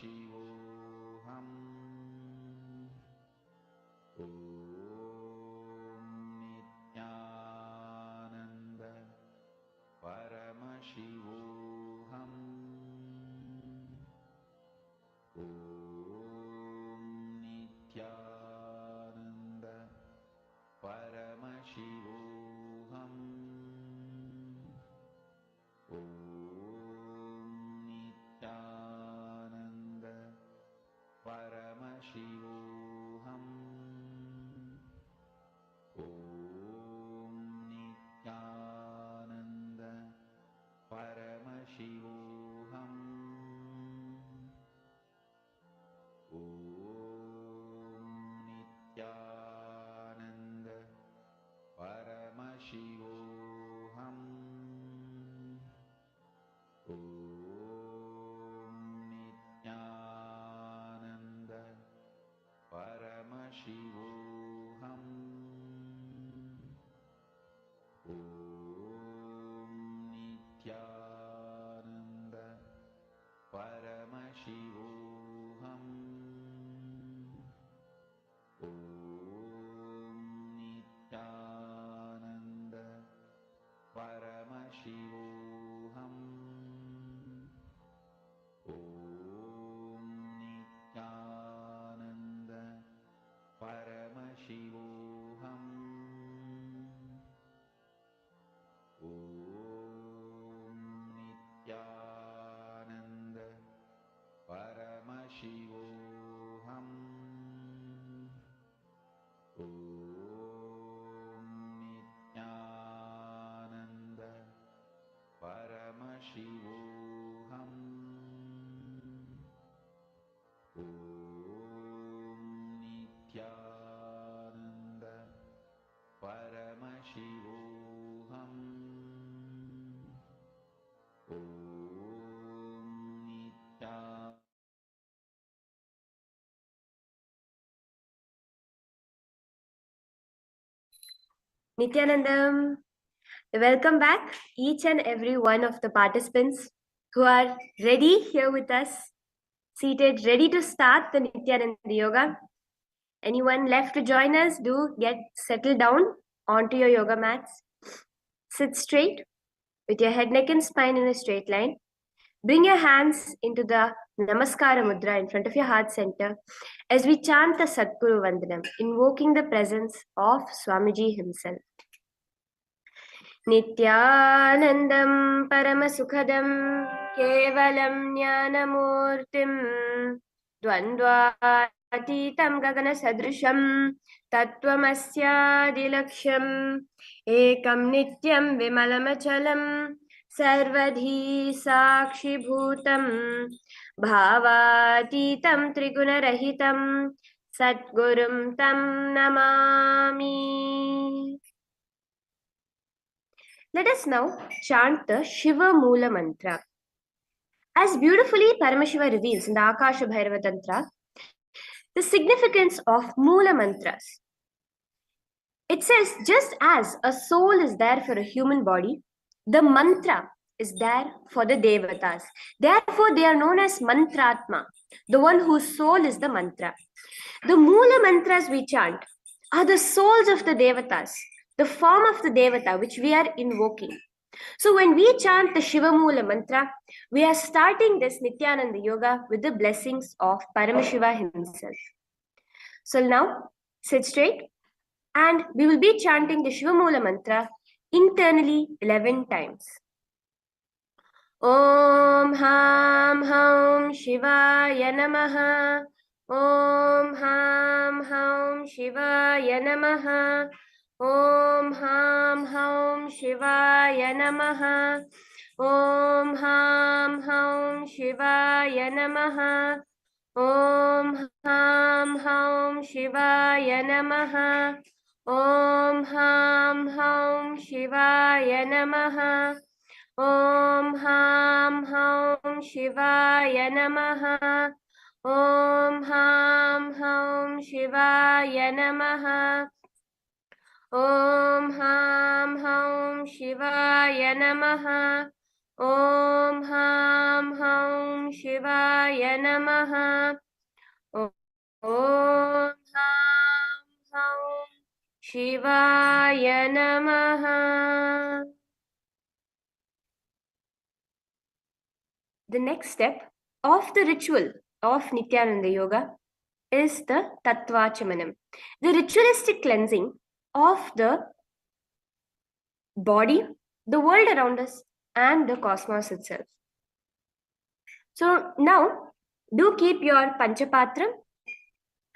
Paramashivoham Om Nithyananda Paramashivoham Om Nithyananda Paramashivoham Om Nithyananda Paramashivoham Om Nithyananda Paramashivoham Om Nithyananda Paramashivoham Om Nithyananda Paramashivoham Om Nithyananda Paramashivoham Om Nithyananda Paramashivoham Om Nithyananda Paramashivoham Om Nithyananda Paramashivoham Om Nithyananda Paramashivoham Om Nithyananda Paramashivoham Om Nithyananda Nithyanandam, welcome back each and every one of the participants who are ready here with us, seated, ready to start the Nithyananda Yoga. Anyone left to join us, do get settled down onto your yoga mats. Sit straight with your head, neck and spine in a straight line. Bring your hands into the Namaskara Mudra in front of your heart center as we chant the Sadguru Vandanam, invoking the presence of Swamiji himself. Nithyanandam Paramasukhadam Kevalam Jnanamurtim Dvandvatitam Gagana Sadrisham Tattvamasya Ekam Nityam Vimalamachalam Sarvadhi Sakshi Bhutam Bhavatitam Trigunarahitam Satgurum Tam Namami. Let us now chant the Shiva Mula Mantra. As beautifully Paramashiva reveals in the Akasha Bhairava Tantra, the significance of Mula Mantras. It says, just as a soul is there for a human body, the mantra is there for the Devatas. Therefore, they are known as Mantratma, the one whose soul is the mantra. The Mula Mantras we chant are the souls of the Devatas, the form of the Devata which we are invoking. So when we chant the Shiva Mula Mantra, we are starting this Nithyananda Yoga with the blessings of Paramashiva himself. So now, sit straight and we will be chanting the Shiva Mula Mantra internally 11 times. Om Ham Ham Shivaya Namaha. Om Ham Ham Shivaya Namaha. Om Ham Ham Shivaya Namaha. Om Ham Ham Shivaya Namaha. Om Ham Ham Shivaya Namaha. Om Ham Ham Shivaya Namaha. Om Ham Ham Shivaya Namaha. Om Ham Ham Shivaya Namaha. Om Ham Ham Shivaya Namaha. Om Ham Hum Shivaya Namaha. Om Ham Hum Shivaya Namaha. The next step of the ritual of Nithyananda Yoga is the Tattvachamanam, the ritualistic cleansing of the body, the world around us, and the cosmos itself. So now, do keep your Panchapatram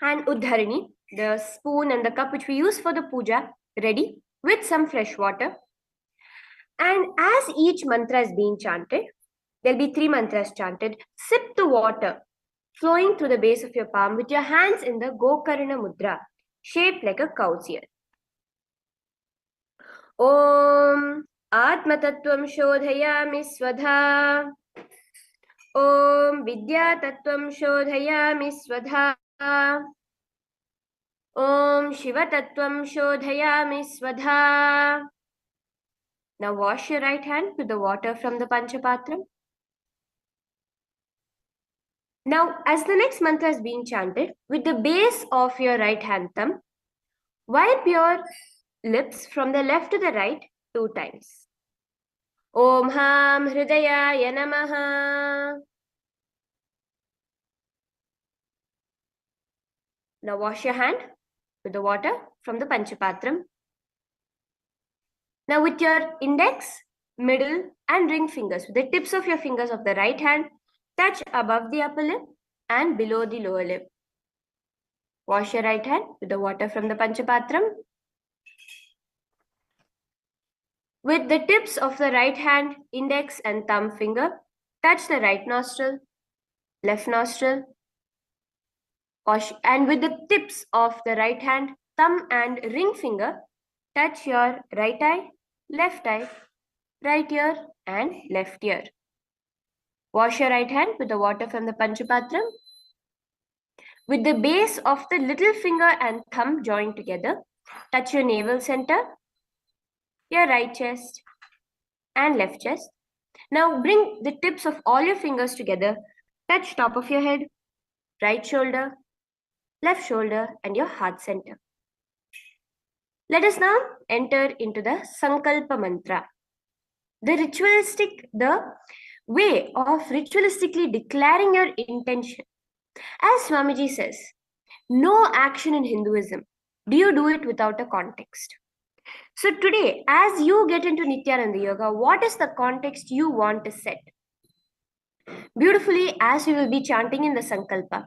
and Uddharini, the spoon and the cup which we use for the puja, ready with some fresh water. And as each mantra is being chanted, there'll be 3 mantras chanted. Sip the water flowing through the base of your palm with your hands in the Gokarna Mudra, shaped like a cow's ear. Om Atmatattvam Shodhayami Swadha. Om Vidya Tattvam Shodhayami Swadha. Om Shiva Tattvam Shodhayami Swadha. Now wash your right hand with the water from the Panchapatram. Now, as the next mantra is being chanted, with the base of your right hand thumb, wipe your lips from the left to the right 2 times. Om Ham Hridayaya Namaha. Now wash your hand with the water from the Panchapatram. Now with your index, middle and ring fingers, with the tips of your fingers of the right hand, touch above the upper lip and below the lower lip. Wash your right hand with the water from the Panchapatram. With the tips of the right hand, index and thumb finger, touch the right nostril, left nostril. Wash, and with the tips of the right hand, thumb and ring finger, touch your right eye, right ear and left ear. Wash your right hand with the water from the Panchapatram. With the base of the little finger and thumb joined together, touch your navel center, your right chest and left chest. Now bring the tips of all your fingers together, touch top of your head, right shoulder, left shoulder and your heart center. Let us now enter into the Sankalpa mantra. The way of ritualistically declaring your intention. As Swamiji says, no action in Hinduism do you do it without a context. So today, as you get into Nithyananda Yoga, what is the context you want to set? Beautifully, as we will be chanting in the Sankalpa,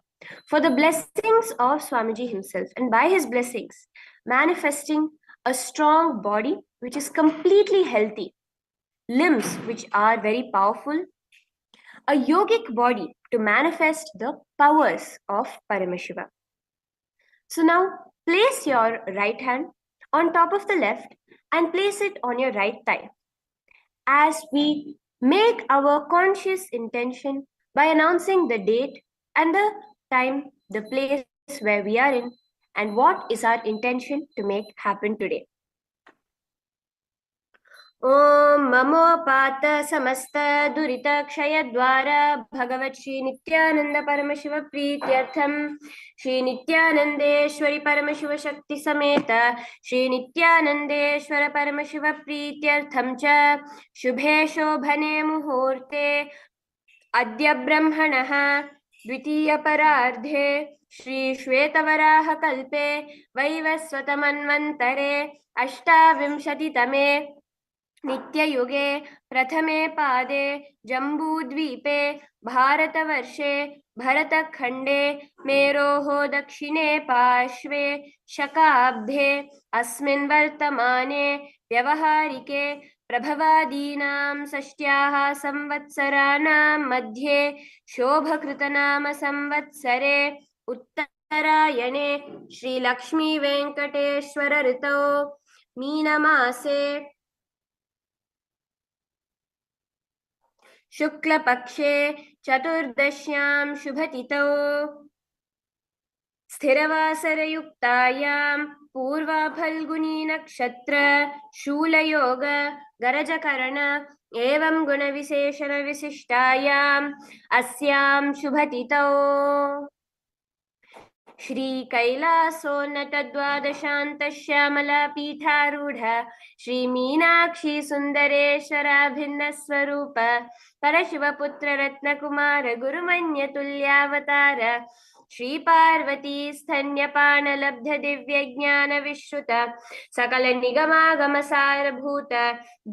for the blessings of Swamiji himself, and by his blessings, manifesting a strong body which is completely healthy, limbs which are very powerful, a yogic body to manifest the powers of Paramashiva. So now place your right hand on top of the left and place it on your right thigh as we make our conscious intention by announcing the date and the time, the place where we are in, and what is our intention to make happen today. Om Mamopata Samasta Durita Kshayadvara Bhagavat Shri Nithyananda Paramashiva Prityartham Shri Nithyanandeshwari Paramashiva Shakti Sameta Shri Nithyanandeshwara Paramashiva Prityartham Cha Shubhe Shobhane Muhurte Adya Brahmanaha Dvitiya Parardhe Shri Shvetavaraha Kalpe Vaivasvatamanvantare Ashtavimshatitame नित्ययुगे प्रथमे पादे जम्बूद्वीपे भारतवर्षे भरतखण्डे मेरोः दक्षिणे पार्श्वे शकाब्दे अस्मिन् वर्तमाने व्यवहारिके प्रभवादीनां षष्ट्याः संवत्सराणां मध्ये शोभकृतनाम संवत्सरे उत्तरायणे श्रीलक्ष्मीवेङ्कटेश्वर ऋतौ मीनमासे शुक्लपक्षे चतुर्दश्यां शुभतिथौ स्थिरवासरयुक्तायां पूर्वा फल्गुनी नक्षत्र शूलयोग गरजकर्ण एवं गुणविशेषण विशिष्टायाम् अस्यां शुभतिथौ श्री कैलासोन्नत द्वादशान्त श्यामला पीठारूढ़ श्री मीनाक्षी सुंदरेश्वराभिन्न स्वरूप परशिवपुत्र रत्नकुमार गुरुमन्य तुल्यावतार श्री पार्वती स्तन्यपान लब्ध दिव्य ज्ञान विश्रुत सकल निगमागम सारभूत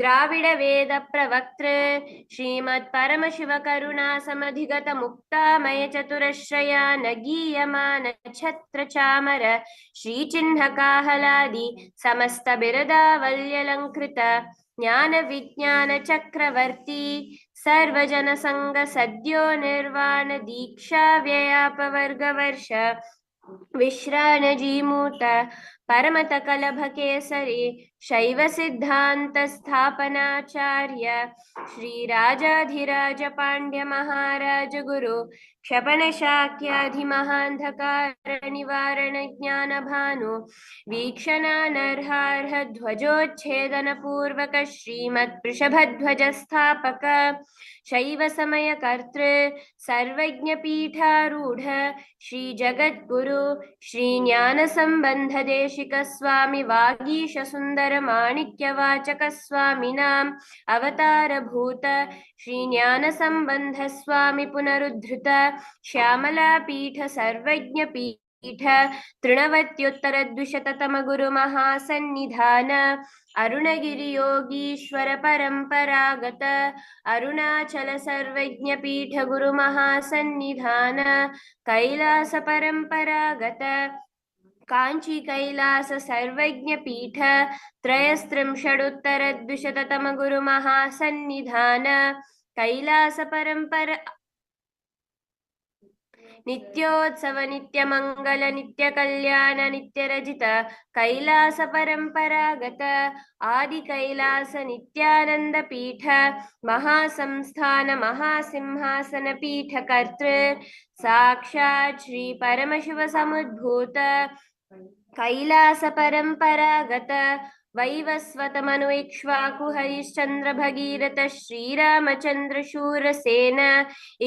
द्राविड वेद प्रवक्त्र श्रीमत् परमशिव करुणा समधिगत मुक्तामय चतुरश्रयान गीयमान छत्र चामर श्रीचिह्न काहलादि समस्त बिरदावल्यलंकृत ज्ञान विज्ञान चक्रवर्ती सर्वजन संग सद्यो निर्वाण दीक्षा व्ययापवर्गवर्ष विश्राणजीमूत परमत कलभ केसरी शैव सिद्धांत स्थापनाचार्य श्री राजाधिराज पांड्य महाराज गुरु क्षपण शाक्याधिमहांधकार निवारण ज्ञान भानु वीक्षणानर्हार्ह ध्वजोच्छेदन पूर्वक श्रीमत् वृषभध्वज स्थापक शैव समय कर्तृ सर्वज्ञ पीठारूढ़ श्री जगद्गुरु श्री ज्ञान संबंध देशिक स्वामी वागीश सुंदर माणिक्य वाचक स्वामिनाम अवतार भूत श्री ज्ञान संबंध स्वामी पुनरुद्धृत श्यामला पीठ सर्वज्ञ पीठ तृणवत्युत्तर द्विशततम गुरु महासन्निधान अरुणगिरि योगीश्वर परंपरागत अरुणाचल सर्वज्ञ पीठ गुरु महासन्निधान कैलास परंपरागत कांची कैलास सर्वज्ञ पीठ त्रयस्त्रिंशदुत्तर द्विशततम गुरु महासन्निधान कैलास परंपरा नित्योत्सव नित्य मंगल नित्य कल्याण नित्य रजित कैलास परंपरागत आदि कैलास नित्यानंद पीठ महासंस्थान महासिंहासन पीठ कर्तृ साक्षात् श्री परमशिव समुद्भूत कैलास परंपरागत वैवस्वत मनु इक्ष्वाकु हरिश्चंद्र भगीरथ श्रीरामचंद्र शूरसेन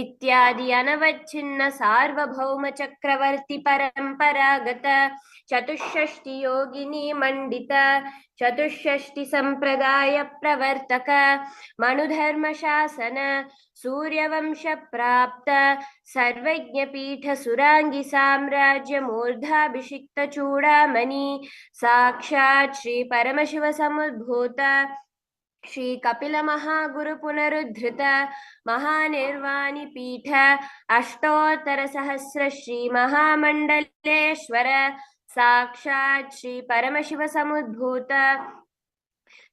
इत्यादि अनवच्छिन्न सार्वभौम चक्रवर्ती परंपरागत चतुष्षष्टि योगिनी मंडित चतुष्षष्टि संप्रदाय प्रवर्तक मनुधर्म शासन सूर्यवंश प्राप्त सर्वज्ञ पीठ सुरांगी साम्राज्य मूर्धाभिषिक्त चूड़ामणि साक्षात् श्री परमशिव समुद्भूत श्री कपिल महागुरु पुनरुद्धृत महानिर्वाणी पीठ अष्टोत्तर सहस्र श्री महामंडलेश्वर साक्षात् श्री परमशिव समुद्भूत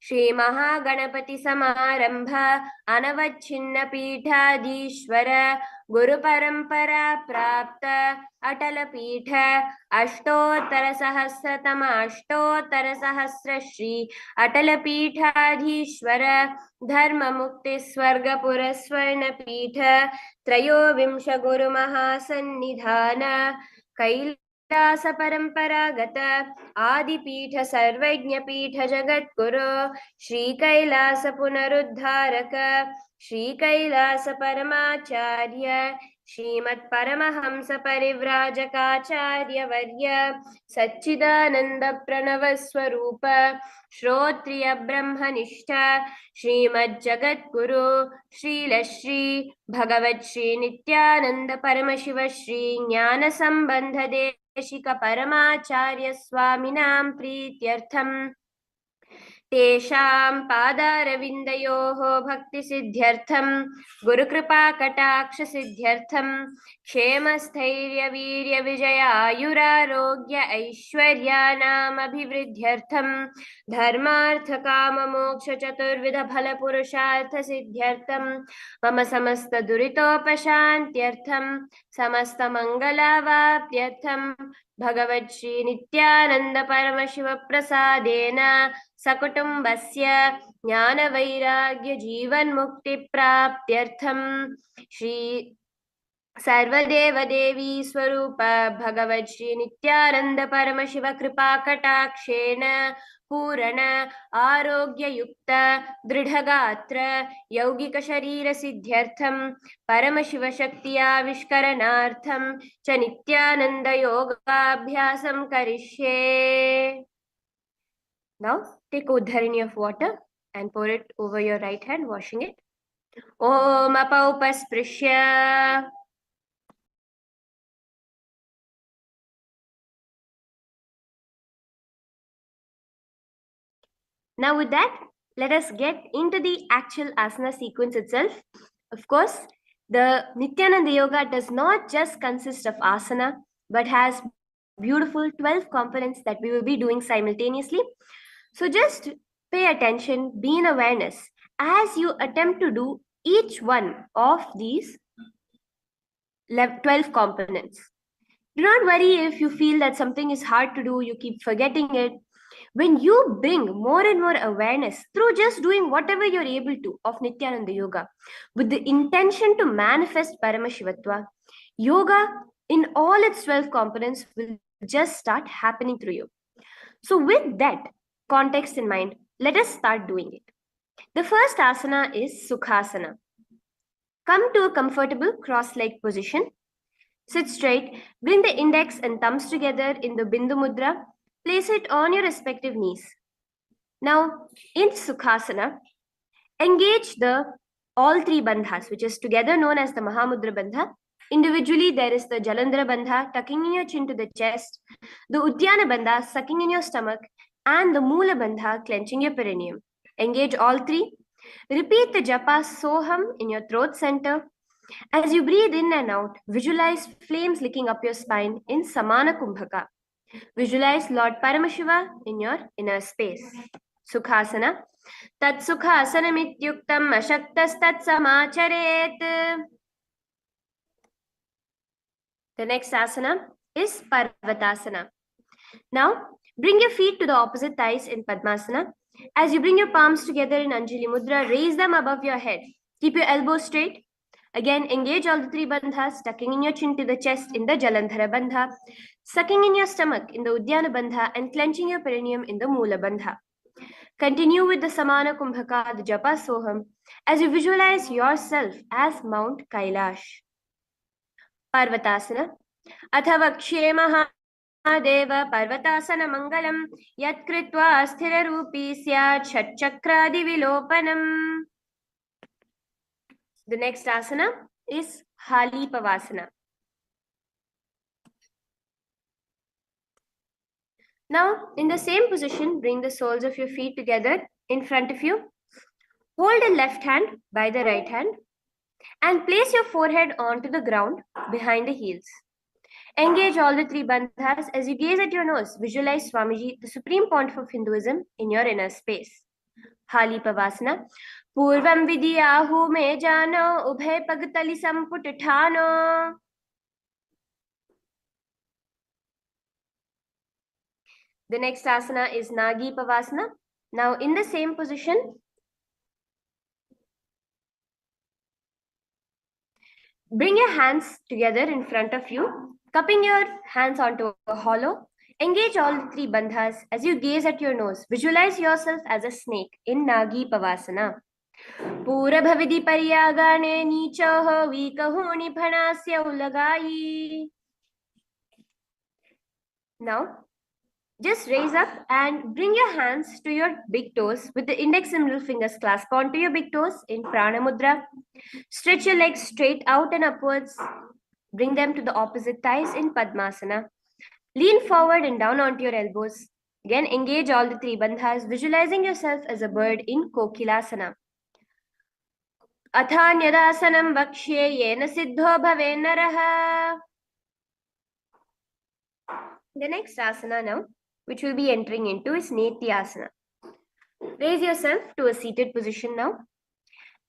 श्री महागणपति समारंभ अनवच्छिन्न पीठाधीश्वर गुरु परंपरा प्राप्त अटल पीठ अष्टोत्तर सहस्रतम अष्टोत्तर सहस्र श्री अटल पीठाधीश्वर धर्म मुक्ति स्वर्गपुर स्वर्ण पीठ त्रयोविंश गुरु महासन्निधान कैलास परंपरागत आदिपीठ सर्वज्ञ पीठ जगद्गुरु श्री कैलास पुनरुद्धारक श्री कैलास परमाचार्य श्रीमत् परमहंस परिव्राजकाचार्य वर्य सच्चिदानंद प्रणव स्वरूप श्रोत्रिय ब्रह्मनिष्ठ श्रीमत् जगद्गुरु श्रीलश्री भगवत् श्री नित्यानंद परमशिव श्री ज्ञान संबंध देशिक परमाचार्य स्वामिनां प्रीत्यर्थम् तेषां पादारविन्दयोः भक्तिसिद्ध्यर्थं गुरुकृपाकटाक्षसिद्ध्यर्थं क्षेमस्थैर्यवीर्यविजयायुरारोग्य ऐश्वर्याणामभिवृद्ध्यर्थं धर्मार्थकाममोक्षचतुर्विधफलपुरुषार्थसिद्ध्यर्थं मम समस्तदुरितोपशान्त्यर्थं समस्तमङ्गलावाप्त्यर्थं भगवत् श्री नित्यानंद परमशिव प्रसादेन सकुटुम्बस्य ज्ञानवैराग्य जीवन्मुक्ति प्राप्त्यर्थं श्री सर्वदेव देवी स्वरूप भगवत् श्री नित्यानंद परमशिव कृपा कटाक्षेण पूर्ण आरोग्य युक्त दृढ़गात्र यौगिक शरीर सिद्ध्यर्थम परमशिव शक्ति आविष्करणार्थम च नित्यानंद योगाभ्यासं करिष्ये. Now take udharini of water and pour it over your right hand, washing it. Om apaupasprisya. Now with that, let us get into the actual asana sequence itself. Of course, the Nithyananda Yoga does not just consist of asana, but has beautiful 12 components that we will be doing simultaneously. So just pay attention, be in awareness as you attempt to do each one of these 12 components. Do not worry if you feel that something is hard to do, you keep forgetting it. When you bring more and more awareness through just doing whatever you're able to of Nithyananda Yoga with the intention to manifest Paramashivatva, yoga in all its 12 components will just start happening through you. So with that context in mind, let us start doing it. The first asana is Sukhasana. Come to a comfortable cross-legged position. Sit straight, bring the index and thumbs together in the Bindu Mudra. Place it on your respective knees. Now, in Sukhasana, engage all three bandhas, which is together known as the Mahamudra Bandha. Individually, there is the Jalandhara Bandha, tucking in your chin to the chest, the Uddiyana Bandha, sucking in your stomach, and the Mula Bandha, clenching your perineum. Engage all three. Repeat the japa Soham in your throat center. As you breathe in and out, visualize flames licking up your spine in Samana Kumbhaka. Visualize Lord Paramashiva in your inner space. Sukhasana. Tat Sukhasanamityuktam Ashaktastat Samacharet. The next asana is Parvatasana. Now, bring your feet to the opposite thighs in Padmasana. As you bring your palms together in Anjali Mudra, raise them above your head. Keep your elbows straight. Again, engage all the three bandhas, tucking in your chin to the chest in the Jalandhara Bandha, sucking in your stomach in the Uddiyana Bandha, and clenching your perineum in the Mula Bandha. Continue with the Samana Kumbhaka, the Japa Soham, as you visualize yourself as Mount Kailash. Parvatasana. Athavakshe Mahadev Parvatasana Mangalam Yat Kritva Sthira Rupi Syat Shatchakradi Vilopanam. The next asana is Halipavasana. Now, in the same position, bring the soles of your feet together in front of you. Hold the left hand by the right hand and place your forehead onto the ground behind the heels. Engage all the three bandhas as you gaze at your nose. Visualize Swamiji, the Supreme Pontiff of Hinduism, in your inner space. Halipavasana. Purvam vidyahu me jano ubhay pagtali samputithano. The next asana is Nagi Pavasana. Now in the same position, bring your hands together in front of you, cupping your hands onto a hollow. Engage all the three bandhas as you gaze at your nose. Visualize yourself as a snake in Nagi Pavasana. Purabhavidi paryagane nichaho vikahuni phanasya ulagai. Now, just raise up and bring your hands to your big toes with the index and middle fingers clasped onto your big toes in Prana Mudra. Stretch your legs straight out and upwards. Bring them to the opposite thighs in Padmasana. Lean forward and down onto your elbows. Again, engage all the three bandhas, visualizing yourself as a bird in Kokilasana. Athanyadasanam bhakshye yena siddho bhave naraha. The next asana now, which we'll be entering into, is Nithyananda. Raise yourself to a seated position now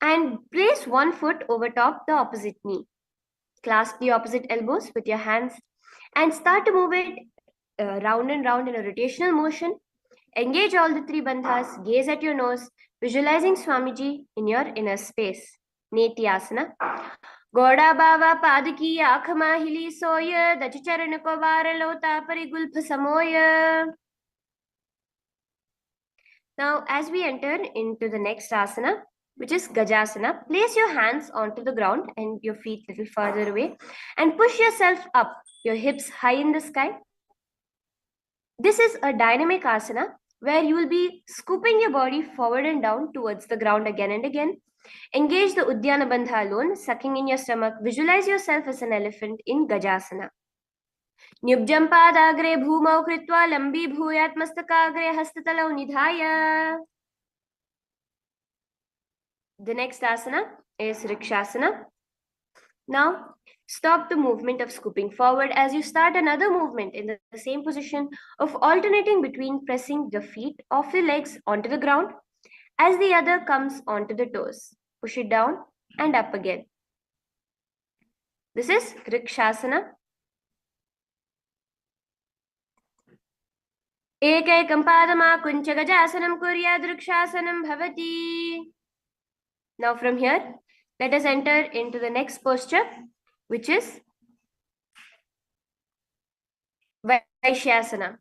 and place one foot over top the opposite knee. Clasp the opposite elbows with your hands and start to move it round and round in a rotational motion. Engage all the three bandhas, gaze at your nose, visualizing Swamiji in your inner space. Nithyananda. Goda Bava Padiki Akamahili Soya, Dachicharanako Varalota Parigulpa Samoya. Now, as we enter into the next asana, which is Gajasana, place your hands onto the ground and your feet a little further away and push yourself up, your hips high in the sky. This is a dynamic asana where you will be scooping your body forward and down towards the ground again and again. Engage the Uddiyana Bandha alone, sucking in your stomach. Visualize yourself as an elephant in Gajasana. Nyubjam padagre bhumau kritva lambi bhuyat mastakagre hastatalau nidhaya. The next asana is Rikshasana. Now, stop the movement of scooping forward as you start another movement in the same position of alternating between pressing the feet of your legs onto the ground as the other comes onto the toes. Push it down and up again. This is Rikshasana. Ekaikam padama kuncha gajasanam kuryad Rikshasanam bhavati. Now from here, let us enter into the next posture, which is Vaishyasana.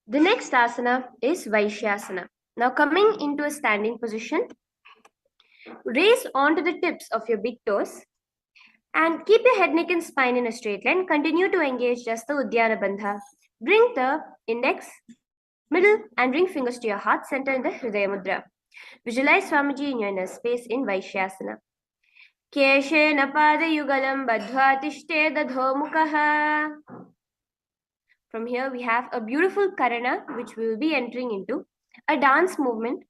The next asana is Vaishyasana. Now coming into a standing position, raise onto the tips of your big toes and keep your head, neck and spine in a straight line. Continue to engage just the Uddiyana Bandha. Bring the index, middle and ring fingers to your heart center in the Hridaya Mudra. Visualize Swamiji in your inner space in Vaishyasana. Keshena Padayugalam Badhva Tishte Dadho Mukhaha. From here, we have a beautiful Karana, which we will be entering into, a dance movement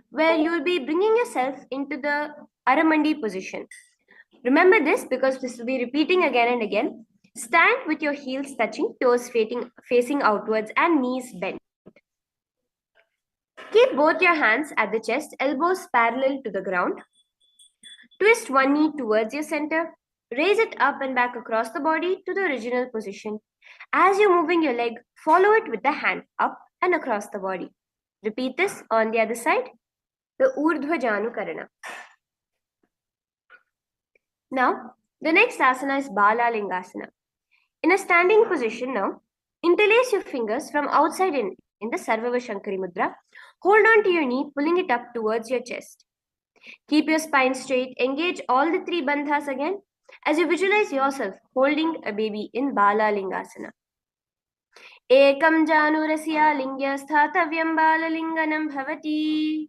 where you will be bringing yourself into the Aramandi position. Remember this because this will be repeating again and again. Stand with your heels touching, toes facing outwards and knees bent. Keep both your hands at the chest, elbows parallel to the ground. Twist one knee towards your center. Raise it up and back across the body to the original position. As you're moving your leg, follow it with the hand up and across the body. Repeat this on the other side, the Urdhva Janu Karana. Now, the next asana is Bala Lingasana. In a standing position now, interlace your fingers from outside in the Sarvava Shankari Mudra. Hold on to your knee, pulling it up towards your chest. Keep your spine straight. Engage all the three bandhas again as you visualize yourself holding a baby in Bala Lingasana. Ekam janurasya lingya sthatavyam Bala Linganam bhavati.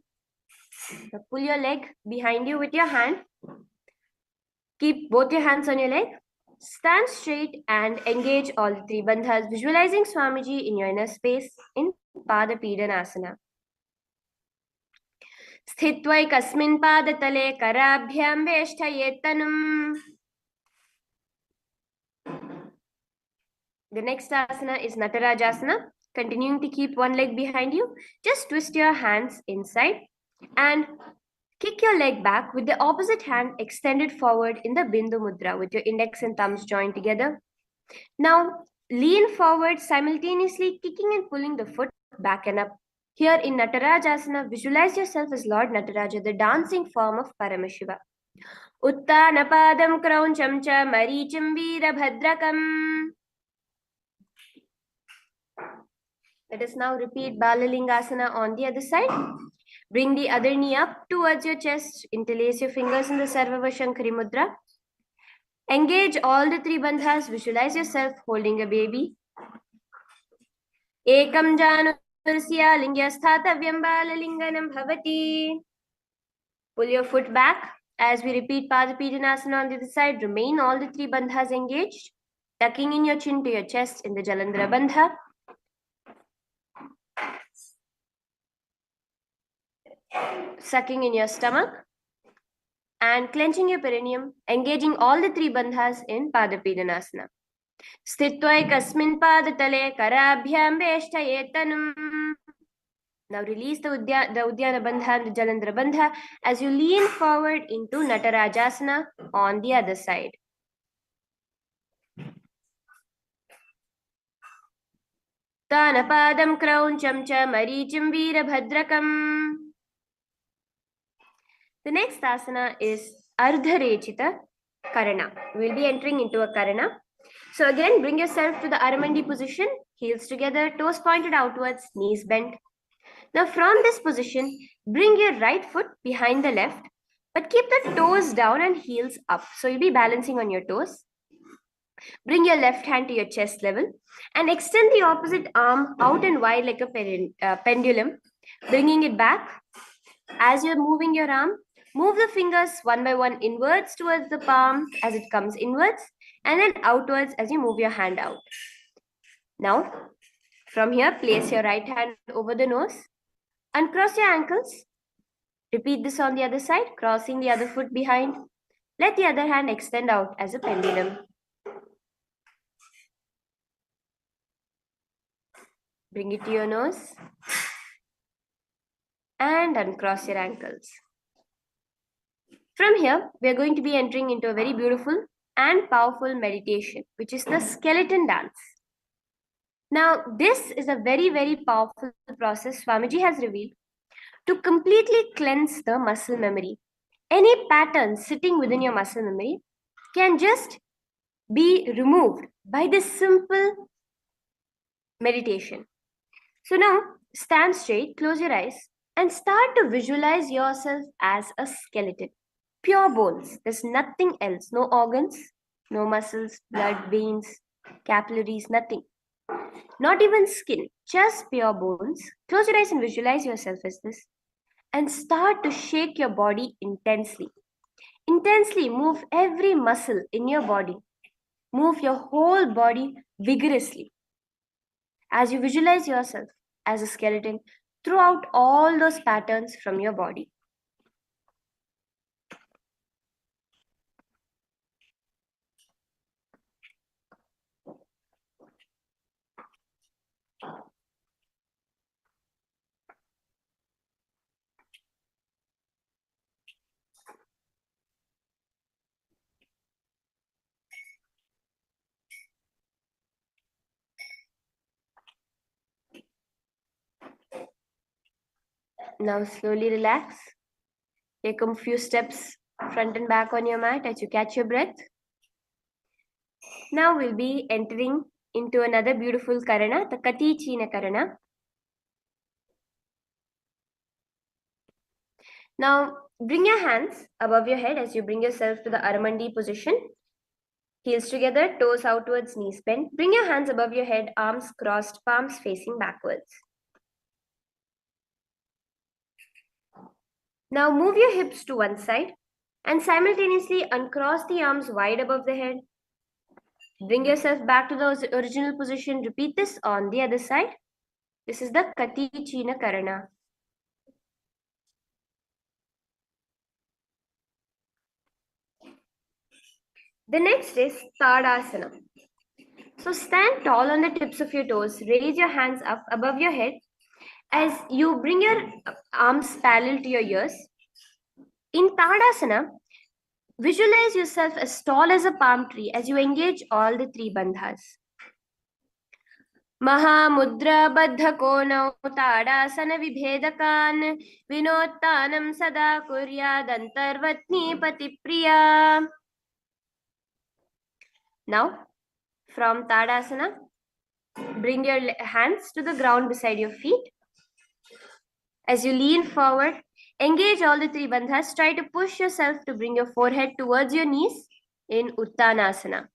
Now pull your leg behind you with your hand. Keep both your hands on your leg. Stand straight and engage all the three bandhas, visualizing Swamiji in your inner space in Pada Pidanasana. Sthitva kasmin padatale karabhyam veshtayetanam. The next asana is Natarajasana. Continuing to keep one leg behind you, just twist your hands inside and kick your leg back with the opposite hand extended forward in the Bindu Mudra with your index and thumbs joined together. Now, lean forward, simultaneously kicking and pulling the foot back and up. Here in Natarajasana, visualize yourself as Lord Nataraja, the dancing form of Paramashiva. Uttanapadam krauncham cha maricham veerabhadrakam. Let us now repeat Balalingasana on the other side. Bring the other knee up towards your chest. Interlace your fingers in the Sarvava Shankari Mudra. Engage all the three bandhas. Visualize yourself holding a baby. Ekam janurasya lingya sthatavyam Balalinganam bhavati. Pull your foot back as we repeat Pada Pidanasana on the other side. Remain all the three bandhas engaged. Tucking in your chin to your chest in the Jalandhara Bandha. Sucking in your stomach. And clenching your perineum, engaging all the three bandhas in Padapidanasana. Sthitva ekasmin padatale karabhyam veshtayetanam. Now release the Udyana Bandha and the Jalandhara Bandha as you lean forward into Natarajasana on the other side. Tanapadam krauncham cha marichim veerabhadrakam. The next asana is Ardharechita Karana. We will be entering into a Karana. So again, bring yourself to the Aramandi position, heels together, toes pointed outwards, knees bent. Now from this position, bring your right foot behind the left, but keep the toes down and heels up. So you'll be balancing on your toes. Bring your left hand to your chest level and extend the opposite arm out and wide like a pendulum, bringing it back. As you're moving your arm, move the fingers one by one inwards towards the palm as it comes inwards and then outwards as you move your hand out. Now, from here, place your right hand over the nose, uncross your ankles. Repeat this on the other side, crossing the other foot behind. Let the other hand extend out as a pendulum. Bring it to your nose and uncross your ankles. From here, we are going to be entering into a very beautiful and powerful meditation, which is the skeleton dance. Now, this is a very, very powerful process Swamiji has revealed to completely cleanse the muscle memory. Any pattern sitting within your muscle memory can just be removed by this simple meditation. So now, stand straight, close your eyes, and start to visualize yourself as a skeleton. Pure bones. There's nothing else. No organs, no muscles, blood, veins, capillaries, nothing. Not even skin, just pure bones. Close your eyes and visualize yourself as this. And start to shake your body intensely. Intensely move every muscle in your body. Move your whole body vigorously. As you visualize yourself as a skeleton throughout all those patterns from your body. Now slowly relax. Take a few steps front and back on your mat as you catch your breath. Now we'll be entering into another beautiful Karana, the Kati China Karana. Now bring your hands above your head as you bring yourself to the Aramandi position. Heels together, toes outwards, knees bent. Bring your hands above your head, arms crossed, palms facing backwards. Now move your hips to one side and simultaneously uncross the arms wide above the head. Bring yourself back to the original position. Repeat this on the other side. This is the Kati China Karana. The next is Tadasana. So stand tall on the tips of your toes. Raise your hands up above your head as you bring your arms parallel to your ears. In Tadasana, visualize yourself as tall as a palm tree as you engage all the three bandhas. Mahamudra Baddha Konau Tadasana Vibhedakan Vinottanam Sada Kuryadantarvatni Patipriya. Now, from Tadasana, bring your hands to the ground beside your feet. As you lean forward, engage all the three bandhas. Try to push yourself to bring your forehead towards your knees in Uttanasana.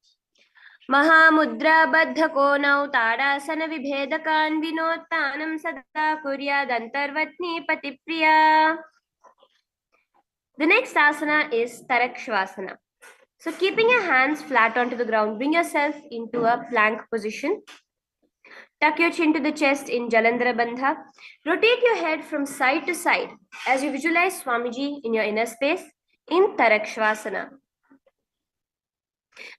Mahamudra Baddha Konau Tadasana Vibhedakan Vinottanam Sada Kuryadantarvatni Patipriya. The next asana is Tarakshvasana. So keeping your hands flat onto the ground, bring yourself into a plank position. Tuck your chin to the chest in Jalandhara Bandha. Rotate your head from side to side as you visualize Swamiji in your inner space in Tarakshvasana.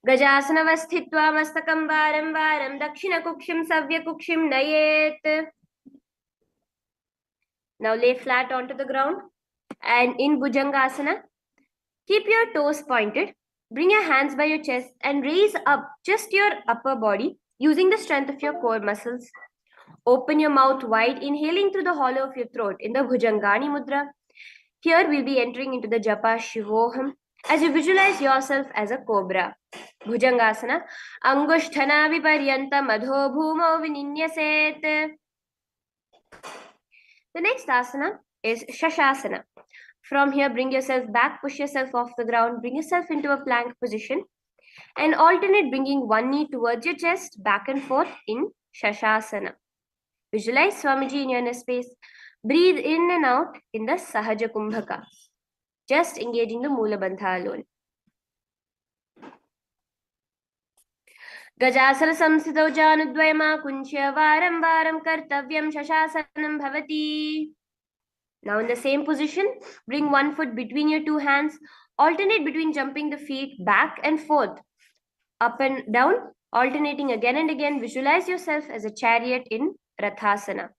Gajasana mastakam varam varam dakshina kukshim savya kukshim nayet. Now lay flat onto the ground and in Bhujangasana, keep your toes pointed. Bring your hands by your chest and raise up just your upper body using the strength of your core muscles. Open your mouth wide, inhaling through the hollow of your throat in the Bhujangani Mudra. Here we'll be entering into the Japa Shivoham as you visualize yourself as a cobra. Bhujangasana. Angusthana viparyanta madho bhumo vininyaset. The next asana is Shavasana. From here, bring yourself back, push yourself off the ground, bring yourself into a plank position, and alternate bringing one knee towards your chest, back and forth in Shavasana. Visualize Swamiji in your inner space. Breathe in and out in the Sahaja Kumbhaka. Just engaging the Mula Bandha alone. Gajasana samsito janudvayama kunchya varam varam kartavyam Shavasana bhavati. Now in the same position, bring one foot between your two hands. Alternate between jumping the feet back and forth, up and down, alternating again and again. Visualize yourself as a chariot in Rathasana.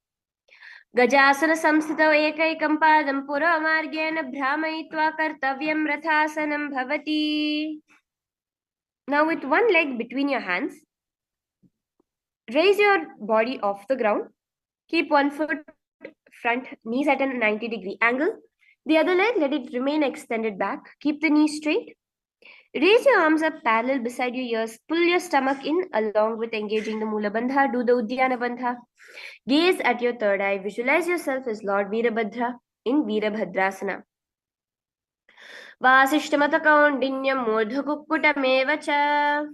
Gajasana samsthito ekaikam padam puramargena bhramayitva kartavyam Rathasanam bhavati. Now with one leg between your hands, raise your body off the ground. Keep one foot front, knees at a 90-degree angle. The other leg, let it remain extended back. Keep the knees straight. Raise your arms up parallel beside your ears. Pull your stomach in along with engaging the Mula Bandha. Do the Uddiyana Bandha. Gaze at your third eye. Visualize yourself as Lord Veerabhadra in Veerabhadrasana. Vasishtamata kaundinyam murdhakukkutameva.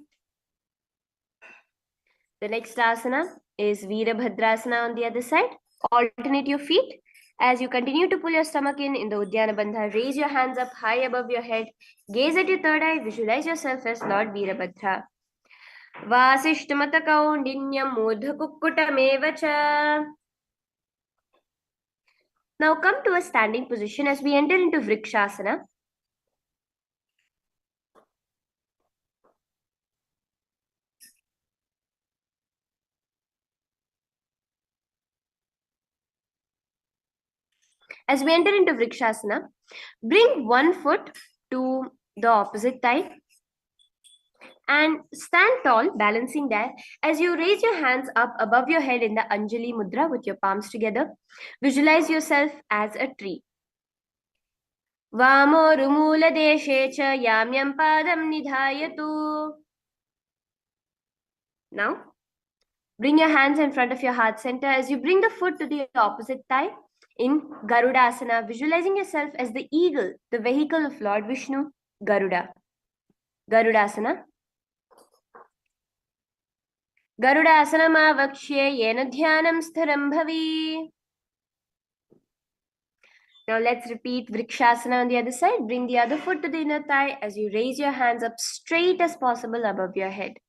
The next asana is Veerabhadrasana on the other side. Alternate your feet. As you continue to pull your stomach in the Uddiyana Bandha, raise your hands up high above your head. Gaze at your third eye. Visualize yourself as Lord Veerabhadra. Vasishtamata kaundinyam murdhakukkutameva. Now come to a standing position as we enter into Vrikshasana. As we enter into Vrikshasana, bring one foot to the opposite thigh and stand tall, balancing there as you raise your hands up above your head in the Anjali Mudra with your palms together. Visualize yourself as a tree. Vamo rumula deshe cha yamyam padam nidhayatu. Now, bring your hands in front of your heart center as you bring the foot to the opposite thigh in Garudasana, visualizing yourself as the eagle, the vehicle of Lord Vishnu, Garuda. Garudasana. Garudasana avakshye yena dhyanam stharam bhavi. Now let's repeat Vrikshasana on the other side. Bring the other foot to the inner thigh as you raise your hands up straight as possible above your head.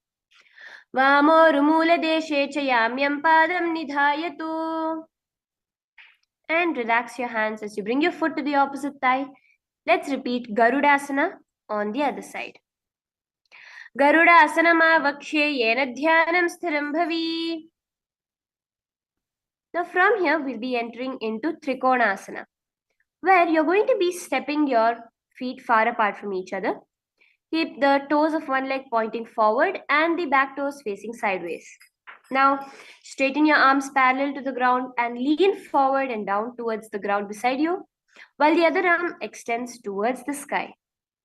Vamo rumula deshe cha yamyam padam nidhayatu. And relax your hands as you bring your foot to the opposite thigh. Let's repeat Garudasana on the other side. Garudasana vakshe yena dhyanam sthiram bhavi. Now from here, we'll be entering into Trikonasana, where you're going to be stepping your feet far apart from each other. Keep the toes of one leg pointing forward and the back toes facing sideways. Now, straighten your arms parallel to the ground and lean forward and down towards the ground beside you, while the other arm extends towards the sky.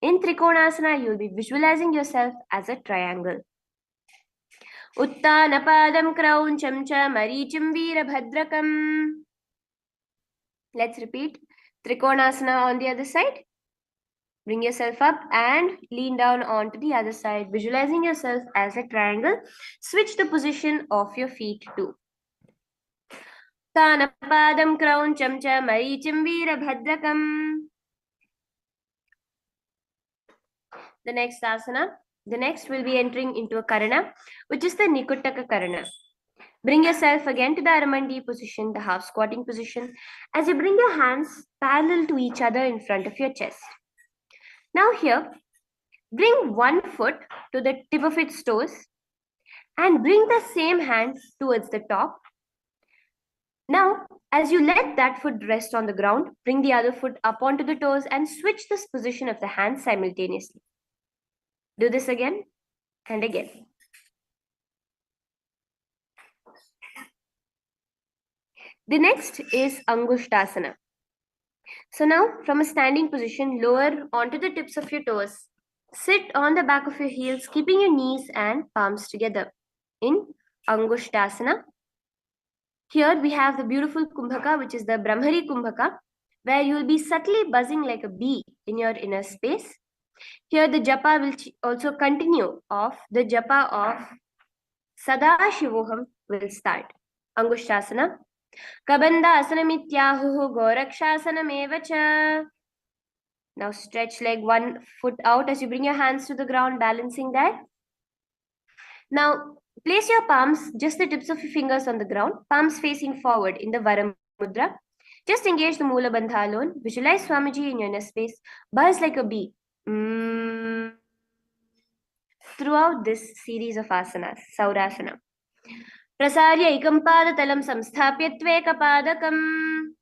In Trikonasana, you'll be visualizing yourself as a triangle. Uttanapadam krauncham cha marichim veerabhadrakam. Let's repeat Trikonasana on the other side. Bring yourself up and lean down onto the other side, visualizing yourself as a triangle. Switch the position of your feet too. Tanapadam krauncham cha marichim veerabhadrakam. the next asana. The next will be entering into a karana, which is the Nikutaka karana. Bring yourself again to the Aramandi position, the half squatting position, as you bring your hands parallel to each other in front of your chest. Now here, bring one foot to the tip of its toes and bring the same hand towards the top. Now, as you let that foot rest on the ground, bring the other foot up onto the toes and switch this position of the hands simultaneously. Do this again and again. The next is Angushtasana. So now, from a standing position, lower onto the tips of your toes. Sit on the back of your heels, keeping your knees and palms together in Angushtasana. Here we have the beautiful Kumbhaka, which is the Brahmari Kumbhaka, where you will be subtly buzzing like a bee in your inner space. Here the japa will also continue of the japa of Sadashivoham will start. Angushtasana. Kabanda asanamittyahuhu gorakshasanam. Now stretch leg one foot out as you bring your hands to the ground, balancing that. Now place your palms, just the tips of your fingers on the ground, palms facing forward in the Varam Mudra. Just engage the Mula Bandha alone. Visualize Swamiji in your inner space. Buzz like a bee. Throughout this series of asanas, Saurasana. Prasarya ikam padatalam samsthapya tvekapadakam.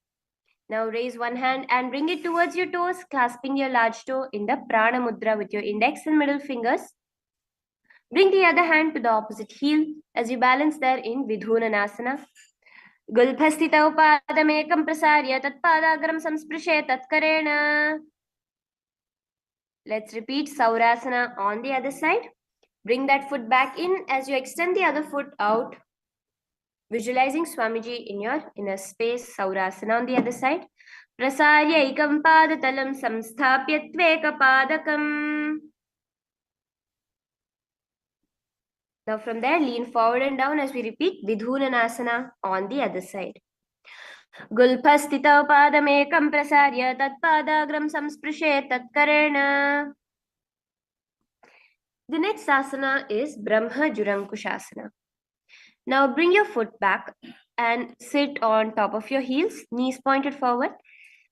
Now raise one hand and bring it towards your toes, clasping your large toe in the Prana Mudra with your index and middle fingers. Bring the other hand to the opposite heel as you balance there in Vidhunanasana. Gulbhastita upadamekam prasarya tatpadagram samsprishe tatkarena. Let's repeat Saurasana on the other side. Bring that foot back in as you extend the other foot out. Visualizing Swamiji in your inner space, Saurasana on the other side. Prasarya ikam padatalam samsthapya tvekapadakam. Now from there, lean forward and down as we repeat Vidhunanasana on the other side. Gulphastita padamekam prasarya tatpadagram samsprishe tatkarena. The next asana is Brahma Jurankushasana. Now bring your foot back and sit on top of your heels, knees pointed forward.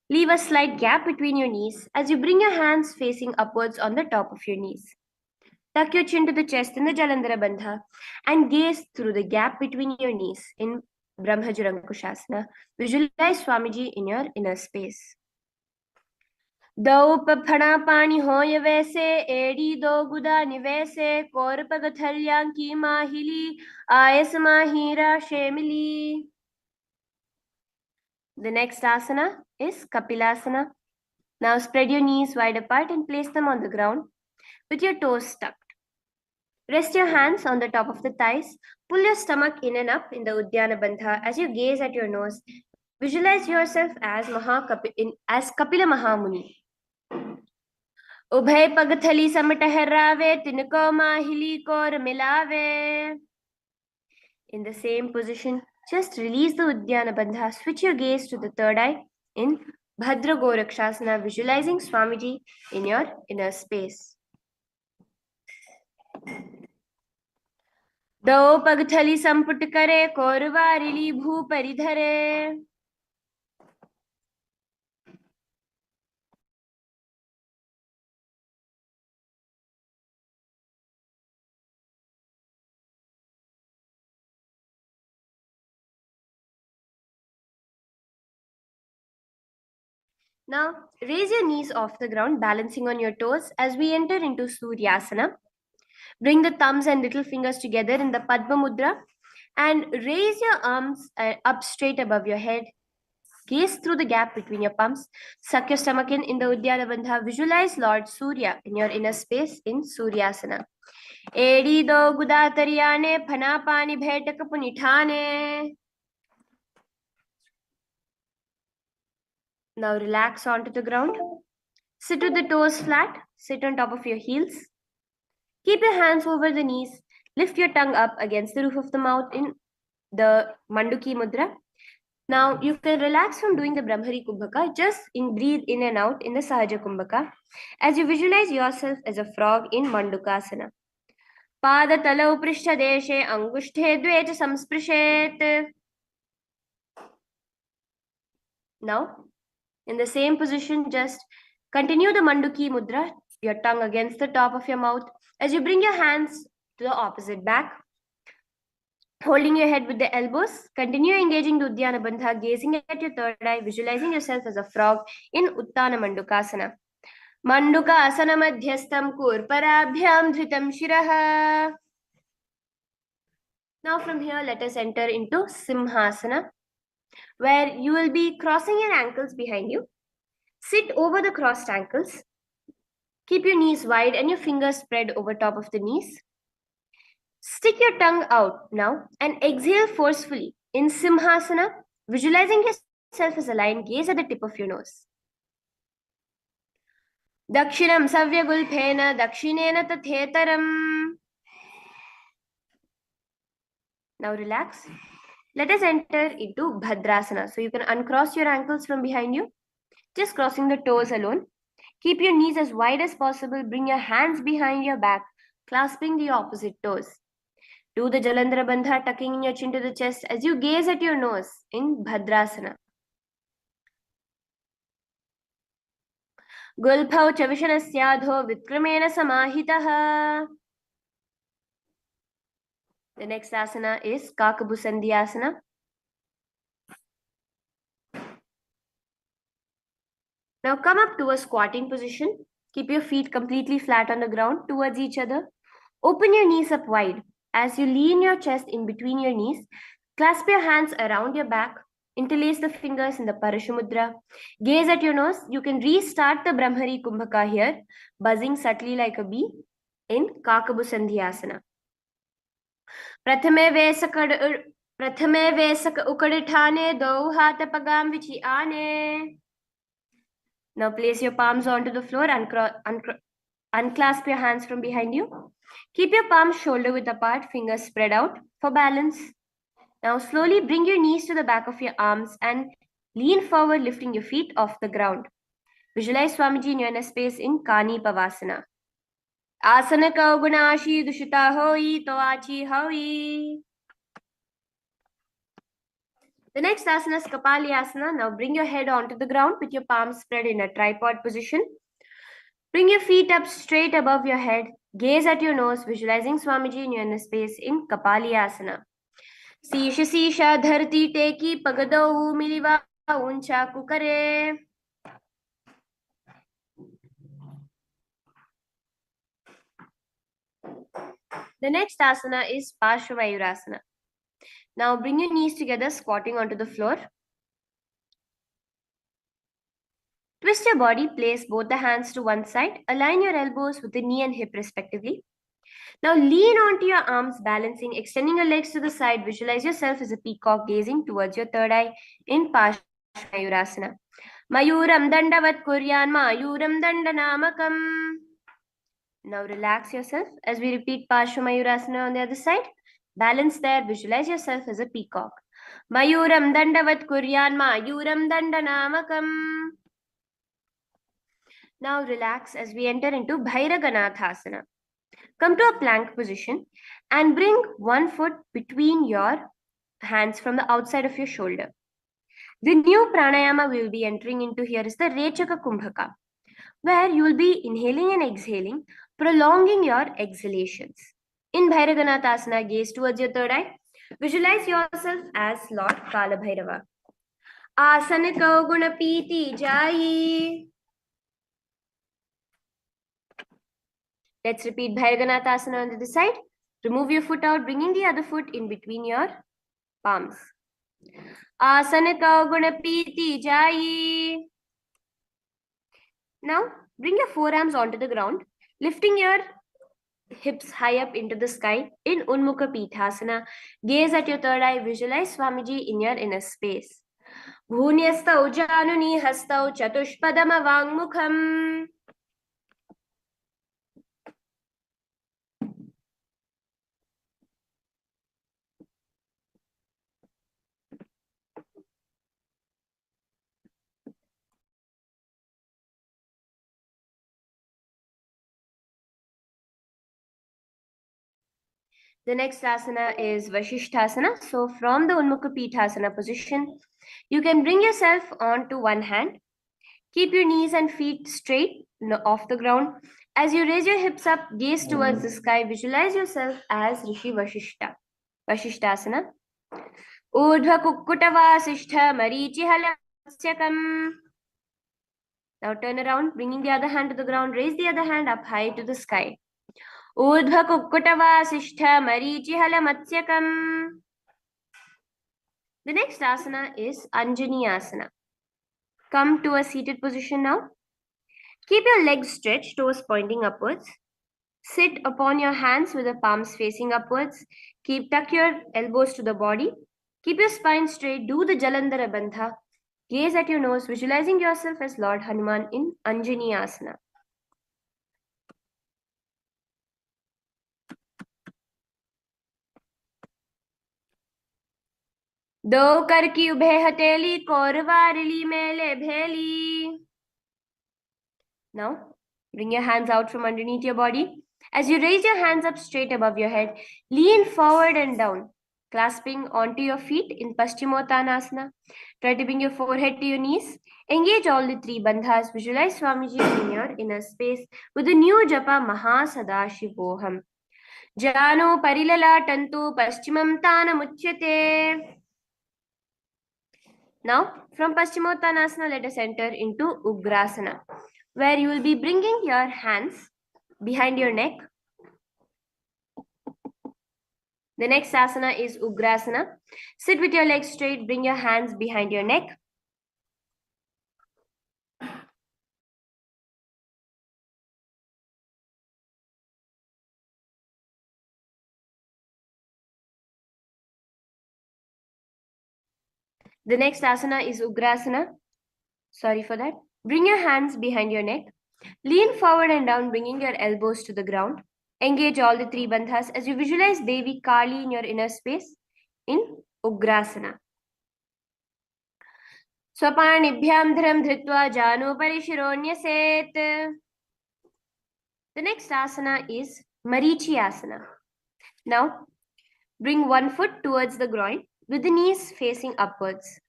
Leave a slight gap between your knees as you bring your hands facing upwards on the top of your knees. Tuck your chin to the chest in the Jalandhara Bandha and gaze through the gap between your knees in Brahma Jurankushasana. Visualize Swamiji in your inner space. Daup phana pani hoya vaise, edi do guda nivese, korpagathalyanki mahili, ayas mahira shemili. The next asana is Kapilasana. Now spread your knees wide apart and place them on the ground with your toes tucked. Rest your hands on the top of the thighs. Pull your stomach in and up in the Uddiyana Bandha as you gaze at your nose. Visualize yourself as Kapila Mahamuni. Ubhay pagthali samatahirave tinko mahili kor milave. In the same position, just release the Uddiyana Bandha. Switch your gaze to the third eye in Bhadra Gorakshasana, visualizing Swamiji in your inner space. दो पगथली संपुट करे कोरवारिली भू परिधरे. Now raise your knees off the ground, balancing on your toes as we enter into Suryasana. Bring the thumbs and little fingers together in the Padma Mudra and raise your arms up straight above your head. Gaze through the gap between your palms. Suck your stomach in the Uddiyana Bandha. Visualize Lord Surya in your inner space in Suryasana. Edi do gudatariyane phana pani bhetak punithane. Now relax onto the ground. Sit with the toes flat. Sit on top of your heels. Keep your hands over the knees. Lift your tongue up against the roof of the mouth in the Manduki Mudra. Now you can relax from doing the Brahmari Kumbhaka. Just breathe in and out in the Sahaja Kumbhaka as you visualize yourself as a frog in Mandukasana. Padatala uprishtha deshe angushte dve cha samsprishet. Now, in the same position, just continue the Manduki Mudra, your tongue against the top of your mouth, as you bring your hands to the opposite back. Holding your head with the elbows, continue engaging the Uddiyana Bandha, gazing at your third eye, visualizing yourself as a frog in Uttana Mandukasana. Mandukasana Madhyastam Kurparabhyam Dhritam Shiraha. Now from here, let us enter into Simhasana, where you will be crossing your ankles behind you. Sit over the crossed ankles. Keep your knees wide and your fingers spread over top of the knees. Stick your tongue out now and exhale forcefully in Simhasana, visualizing yourself as a lion. Gaze at the tip of your nose. Dakshinam savyagulphena dakshinena tathetaram. Now relax. Let us enter into Bhadrasana. So you can uncross your ankles from behind you, just crossing the toes alone. Keep your knees as wide as possible. Bring your hands behind your back, clasping the opposite toes. Do the Jalandhara Bandha, tucking in your chin to the chest as you gaze at your nose in Bhadrasana. Gulphau chavishanasya vitkramena samahitaha. The next asana is Kakabusandhyasana. Now come up to a squatting position. Keep your feet completely flat on the ground towards each other. Open your knees up wide. As you lean your chest in between your knees, clasp your hands around your back. Interlace the fingers in the Parashumudra. Gaze at your nose. You can restart the Brahmari Kumbhaka here, buzzing subtly like a bee in Kakabusandhyasana. Prathame vesak ukadithane do hatha pagam vichi ane. Now place your palms onto the floor and unclasp your hands from behind you. Keep your palms shoulder width apart, fingers spread out for balance. Now slowly bring your knees to the back of your arms and lean forward, lifting your feet off the ground. Visualize Swamiji in your inner space in Kani Pavasana. Asana ka gunashi dushita hoi to achi hoi. The next asana is Kapali Asana. Now bring your head onto the ground with your palms spread in a tripod position. Bring your feet up straight above your head. Gaze at your nose, visualizing Swamiji in your inner space in Kapali Asana. Sisha Sisha Dharti Teki Pagadau Miliva Uncha Kukare. The next asana is Parshvayurasana. Now bring your knees together, squatting onto the floor. Twist your body, place both the hands to one side. Align your elbows with the knee and hip respectively. Now lean onto your arms, balancing, extending your legs to the side. Visualize yourself as a peacock gazing towards your third eye in Parshvayurasana. Mayuram dandavat kuryan mayuram dandanamakam. Now relax yourself as we repeat Parshvamayurasana on the other side. Balance there, visualize yourself as a peacock. Mayuram dandavat kuryan mayuram dandanamakam. Now relax as we enter into Bhairaganathasana. Come to a plank position and bring one foot between your hands from the outside of your shoulder. The new pranayama we will be entering into here is the Rechaka Kumbhaka, where you will be inhaling and exhaling, prolonging your exhalations. In Bhairaganathasana, gaze towards your third eye. Visualize yourself as Lord Kala Bhairava. Asana kau gunapiti jai. Let's repeat Bhairaganathasana on the other side. Remove your foot out, bringing the other foot in between your palms. Asana kau gunapiti jai. Now, bring your forearms onto the ground, lifting your hips high up into the sky in Unmukha Pithasana. Gaze at your third eye, visualize Swamiji in your inner space. Bhunyastau januni hastau chatushpadama vangmukham. The next asana is Vasishthasana. So from the Unmukha Pithasana position, you can bring yourself onto one hand. Keep your knees and feet straight off the ground. As you raise your hips up, gaze towards the sky. Visualize yourself as Rishi Vashishta. Vasishthasana. Urdhva Kukkuta Vasishtha Marichihala Matsyakam. Now turn around, bringing the other hand to the ground. Raise the other hand up high to the sky. Urdhva Kukkuta Vasishtha Marichihala Matsyakam. The next asana is Anjani Asana. Come to a seated position now. Keep your legs stretched, toes pointing upwards. Sit upon your hands with the palms facing upwards. Tuck your elbows to the body. Keep your spine straight. Do the Jalandhara Bandha. Gaze at your nose, visualizing yourself as Lord Hanuman in Anjani Asana. दो कर की उभे हथेली कोरवारली मेले भेली. Now, bring your hands out from underneath your body. As you raise your hands up straight above your head, lean forward and down, clasping onto your feet in Paschimottanasana. Try to bring your forehead to your knees. Engage all the three bandhas. Visualize Swamiji in your inner space with the new japa Mahasadaशिवोहम. Jano parilalatantu paschimam tanamuchyate. Now, from Paschimottanasana, let us enter into Ugrasana, where you will be bringing your hands behind your neck. The next asana is Ugrasana. Sit with your legs straight, bring your hands behind your neck. The next asana is Ugrasana. Sorry for that. Bring your hands behind your neck. Lean forward and down, bringing your elbows to the ground. Engage all the three bandhas as you visualize Devi Kali in your inner space in Ugrasana. Swapanibhyam dhram dhritva janu parishironyaseth. The next asana is Marichi Asana. Now, bring one foot towards the groin with the knees facing upwards.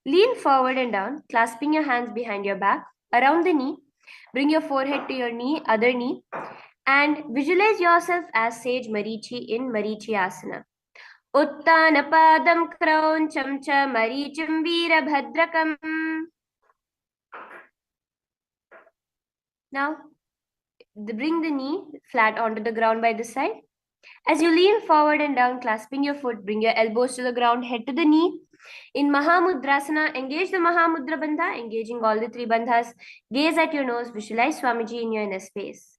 Lean forward and down, clasping your hands behind your back, around the knee. Bring your forehead to your knee, other knee, and visualize yourself as Sage Marichi in Marichi Asana. Uttanapadam krauncham cha marichim veerabhadrakam. Now, bring the knee flat onto the ground by the side. As you lean forward and down, clasping your foot, bring your elbows to the ground, head to the knee. In Mahamudrasana, engage the Mahamudra Bandha, engaging all the three bandhas. Gaze at your nose, visualize Swamiji in your inner space.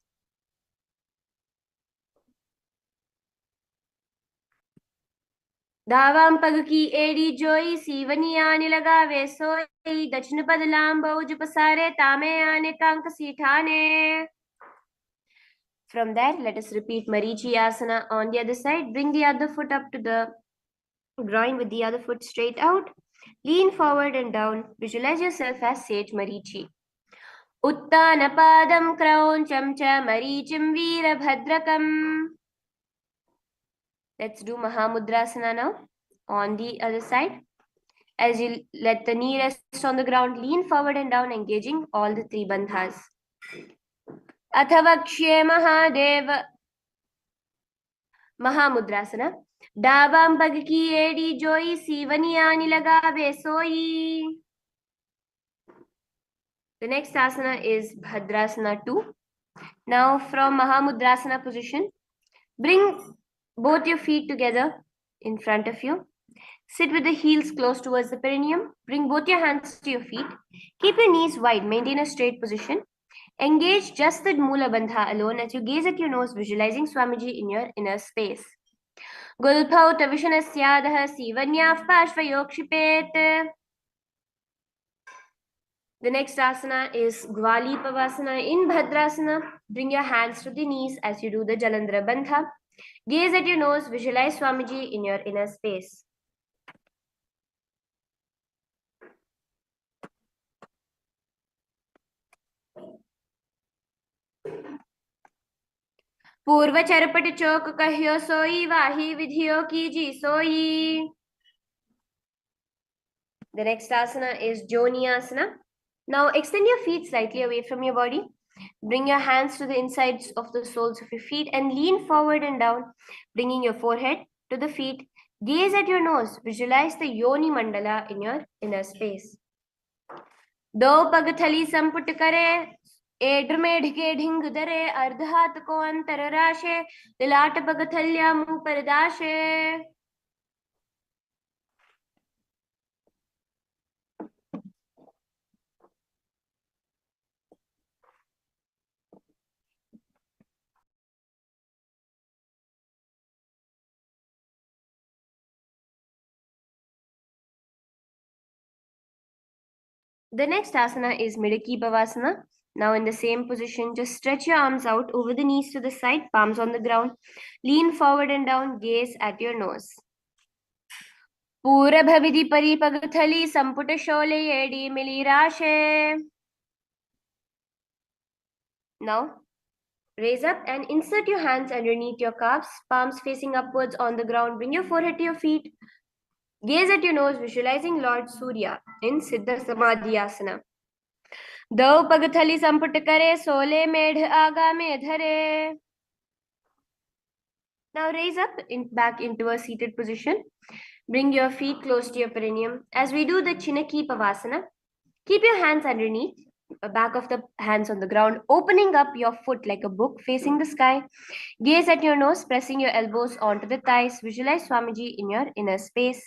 Davam pagaki edi joy sivani ani lagave soy dachna padalam bauj pasare tame ane kanka sithane. From there, let us repeat Marichi Asana on the other side. Bring the other foot up to the groin with the other foot straight out. Lean forward and down. Visualize yourself as Sage Marichi. Uttanapadam krauncham cha marichim veerabhadrakam. Let's do Mahamudrasana now. On the other side. As you let the knee rest on the ground, lean forward and down, engaging all the three bandhas. Athavakshe Mahadev. Mahamudrasana. Dabam pagki edi joy sivani ani lagave soyi. The next asana is Bhadrasana 2. Now from Mahamudrasana position, bring both your feet together in front of you. Sit with the heels close towards the perineum. Bring both your hands to your feet. Keep your knees wide. Maintain a straight position. Engage just the Mula Bandha alone as you gaze at your nose, visualizing Swamiji in your inner space. Gulbhau Tavishanasyadah Sivanyaf Pashvayokshipet. The next asana is Gwali Pavasana in Bhadrasana. Bring your hands to the knees as you do the Jalandhara Bandha. Gaze at your nose, visualize Swamiji in your inner space. पूर्व चरपट चौक कहियो सोई, वाही विधियो कीजी सोई. The next asana is Joni Asana. Now extend your feet slightly away from your body. Bring your hands to the insides of the soles of your feet and lean forward and down, bringing your forehead to the feet. Gaze at your nose. Visualize the Yoni Mandala in your inner space. दो पग थली संपुट करे, एड्र में ढिके ढिंग दरे, अर्ध हाथ को अंतर राशे, लिलाट पग थल्या मुंह पर दाशे. The next asana is Midaki Bhavasana. Now in the same position, just stretch your arms out over the knees to the side, palms on the ground. Lean forward and down, gaze at your nose. Pura bhavidi pari pagathali samputa shole yedi mili rashe. Now raise up and insert your hands underneath your calves, palms facing upwards on the ground. Bring your forehead to your feet. Gaze at your nose, visualizing Lord Surya in Siddha Samadhi Asana. दो पग थली संपुट करे, सोले मेढ़ आगा में धरे. Now raise up back into a seated position. Bring your feet close to your perineum. As we do the Chinaki Pavasana, keep your hands underneath, back of the hands on the ground, opening up your foot like a book facing the sky. Gaze at your nose, pressing your elbows onto the thighs. Visualize Swamiji in your inner space.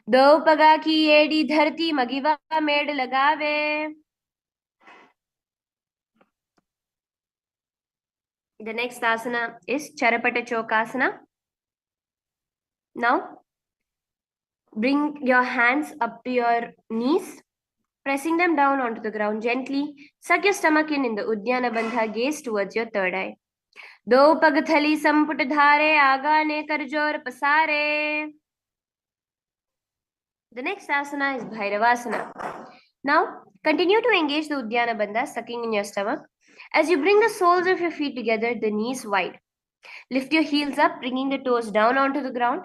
दो पगा की एड़ी धरती मगिवा मेड़ लगावे. The next asana is Charapata Chokasana. Now, bring your hands up to your knees, pressing them down onto the ground gently. Suck your stomach in the Udyana Bandha, gaze towards your third eye. Do pagathali samput dhare, agane karjor pasare. The next asana is Bhairavasana. Now, continue to engage the Udyana Bandha, sucking in your stomach. As you bring the soles of your feet together, the knees wide. Lift your heels up, bringing the toes down onto the ground.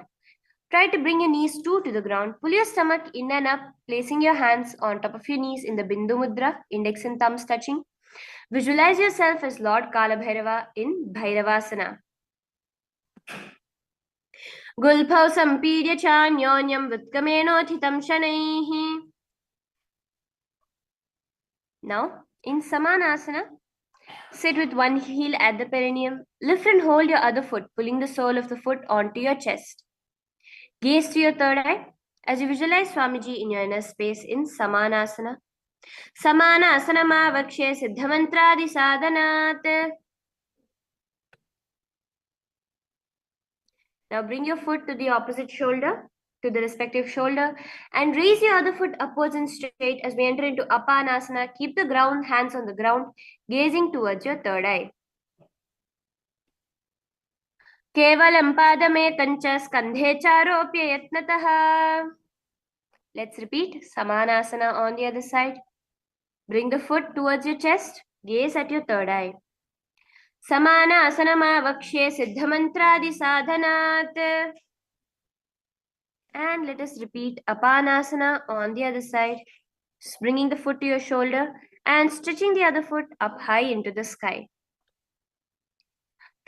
Try to bring your knees to the ground. Pull your stomach in and up, placing your hands on top of your knees in the Bindu Mudra, index and thumbs touching. Visualize yourself as Lord Kala Bhairava in Bhairavasana. Gulbhav sampirya chanyonyam vitkamenothhitam shanaihi. Now, in Samanasana, sit with one heel at the perineum. Lift and hold your other foot, pulling the sole of the foot onto your chest. Gaze to your third eye as you visualize Swamiji in your inner space in Samanasana. Samanasana ma vakshe siddhamantradi sadhanat. Now bring your foot to the opposite shoulder, to the respective shoulder, and raise your other foot upwards and straight as we enter into Apanasana. Keep the ground, hands on the ground, gazing towards your third eye. Kevalam padame kancha skandhe charopya yatnataha. Let's repeat Samanasana on the other side. Bring the foot towards your chest, gaze at your third eye. Samanasana ma vakshe siddhamantradi sadhanat. And let us repeat Apanasana on the other side, bringing the foot to your shoulder and stretching the other foot up high into the sky.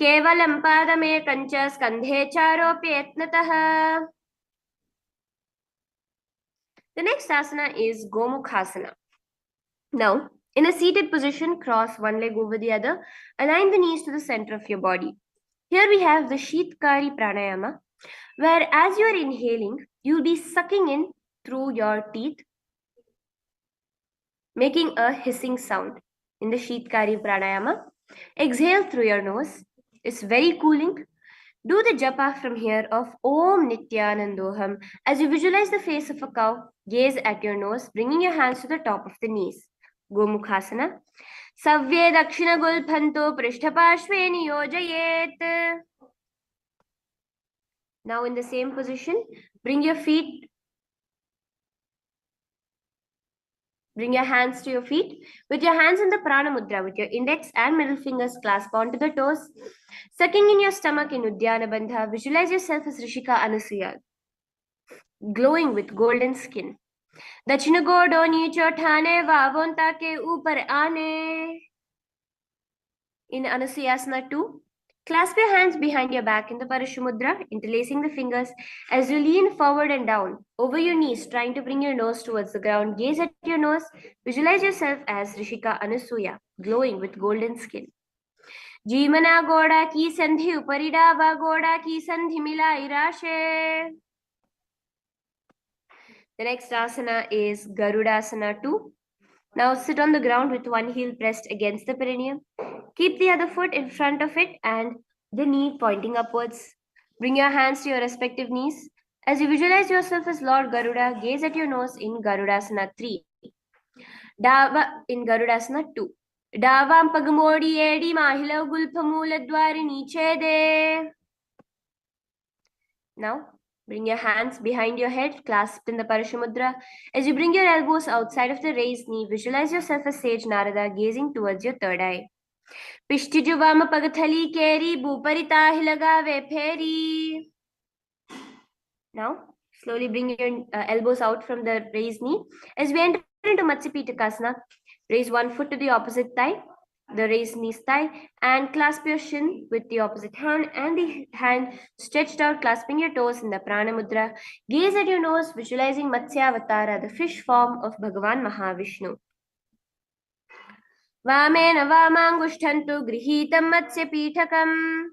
Kevalam padame kancha skandhe charopya yatnataha. The next asana is Gomukhasana. Now, in a seated position, cross one leg over the other, align the knees to the center of your body. Here we have the Shitkari Pranayama, where as you are inhaling, you'll be sucking in through your teeth, making a hissing sound in the Shitkari Pranayama. Exhale through your nose. It's very cooling. Do the japa from here of Om Nithyanandoham. As you visualize the face of a cow, gaze at your nose, bringing your hands to the top of the knees. Gomukhasana. Savye dakshina gulphanto prishtapashve niyojayet. Now in the same position, bring your feet Bring your hands to your feet. With your hands in the Prana Mudra, with your index and middle fingers clasped onto the toes. Sucking in your stomach in Uddiyana Bandha, visualize yourself as Rishika Anasuya, glowing with golden skin. Dachina godo nicho thane vavonta ke upar aane. In Anusuyasana 2, clasp your hands behind your back in the Parashumudra, interlacing the fingers as you lean forward and down over your knees, trying to bring your nose towards the ground. Gaze at your nose. Visualize yourself as Rishika Anasuya, glowing with golden skin. Jimana goda ki sandhi uparida va goda ki sandhi milai rashe. The next asana is Garudasana 2. Now sit on the ground with one heel pressed against the perineum. Keep the other foot in front of it and the knee pointing upwards. Bring your hands to your respective knees. As you visualize yourself as Lord Garuda, gaze at your nose in Garudasana 3. Dava in Garudasana 2. Davam pagamodi edi mahila gulpamula dwarini chede. Now, bring your hands behind your head, clasped in the Parashamudra. As you bring your elbows outside of the raised knee, visualize yourself as Sage Narada, gazing towards your third eye. Pishtiju vama pagathali keri, bhuparita hilagave pheri. Now, slowly bring your elbows out from the raised knee. As we enter into Matsya Pitakasana, raise one foot to the opposite thigh, the raised knee thigh, and clasp your shin with the opposite hand and the hand stretched out, clasping your toes in the Prana Mudra. Gaze at your nose, visualizing Matsyavatara, the fish form of Bhagavan Mahavishnu. Vamena vamangushtantu grihitam Matsya Pitakam.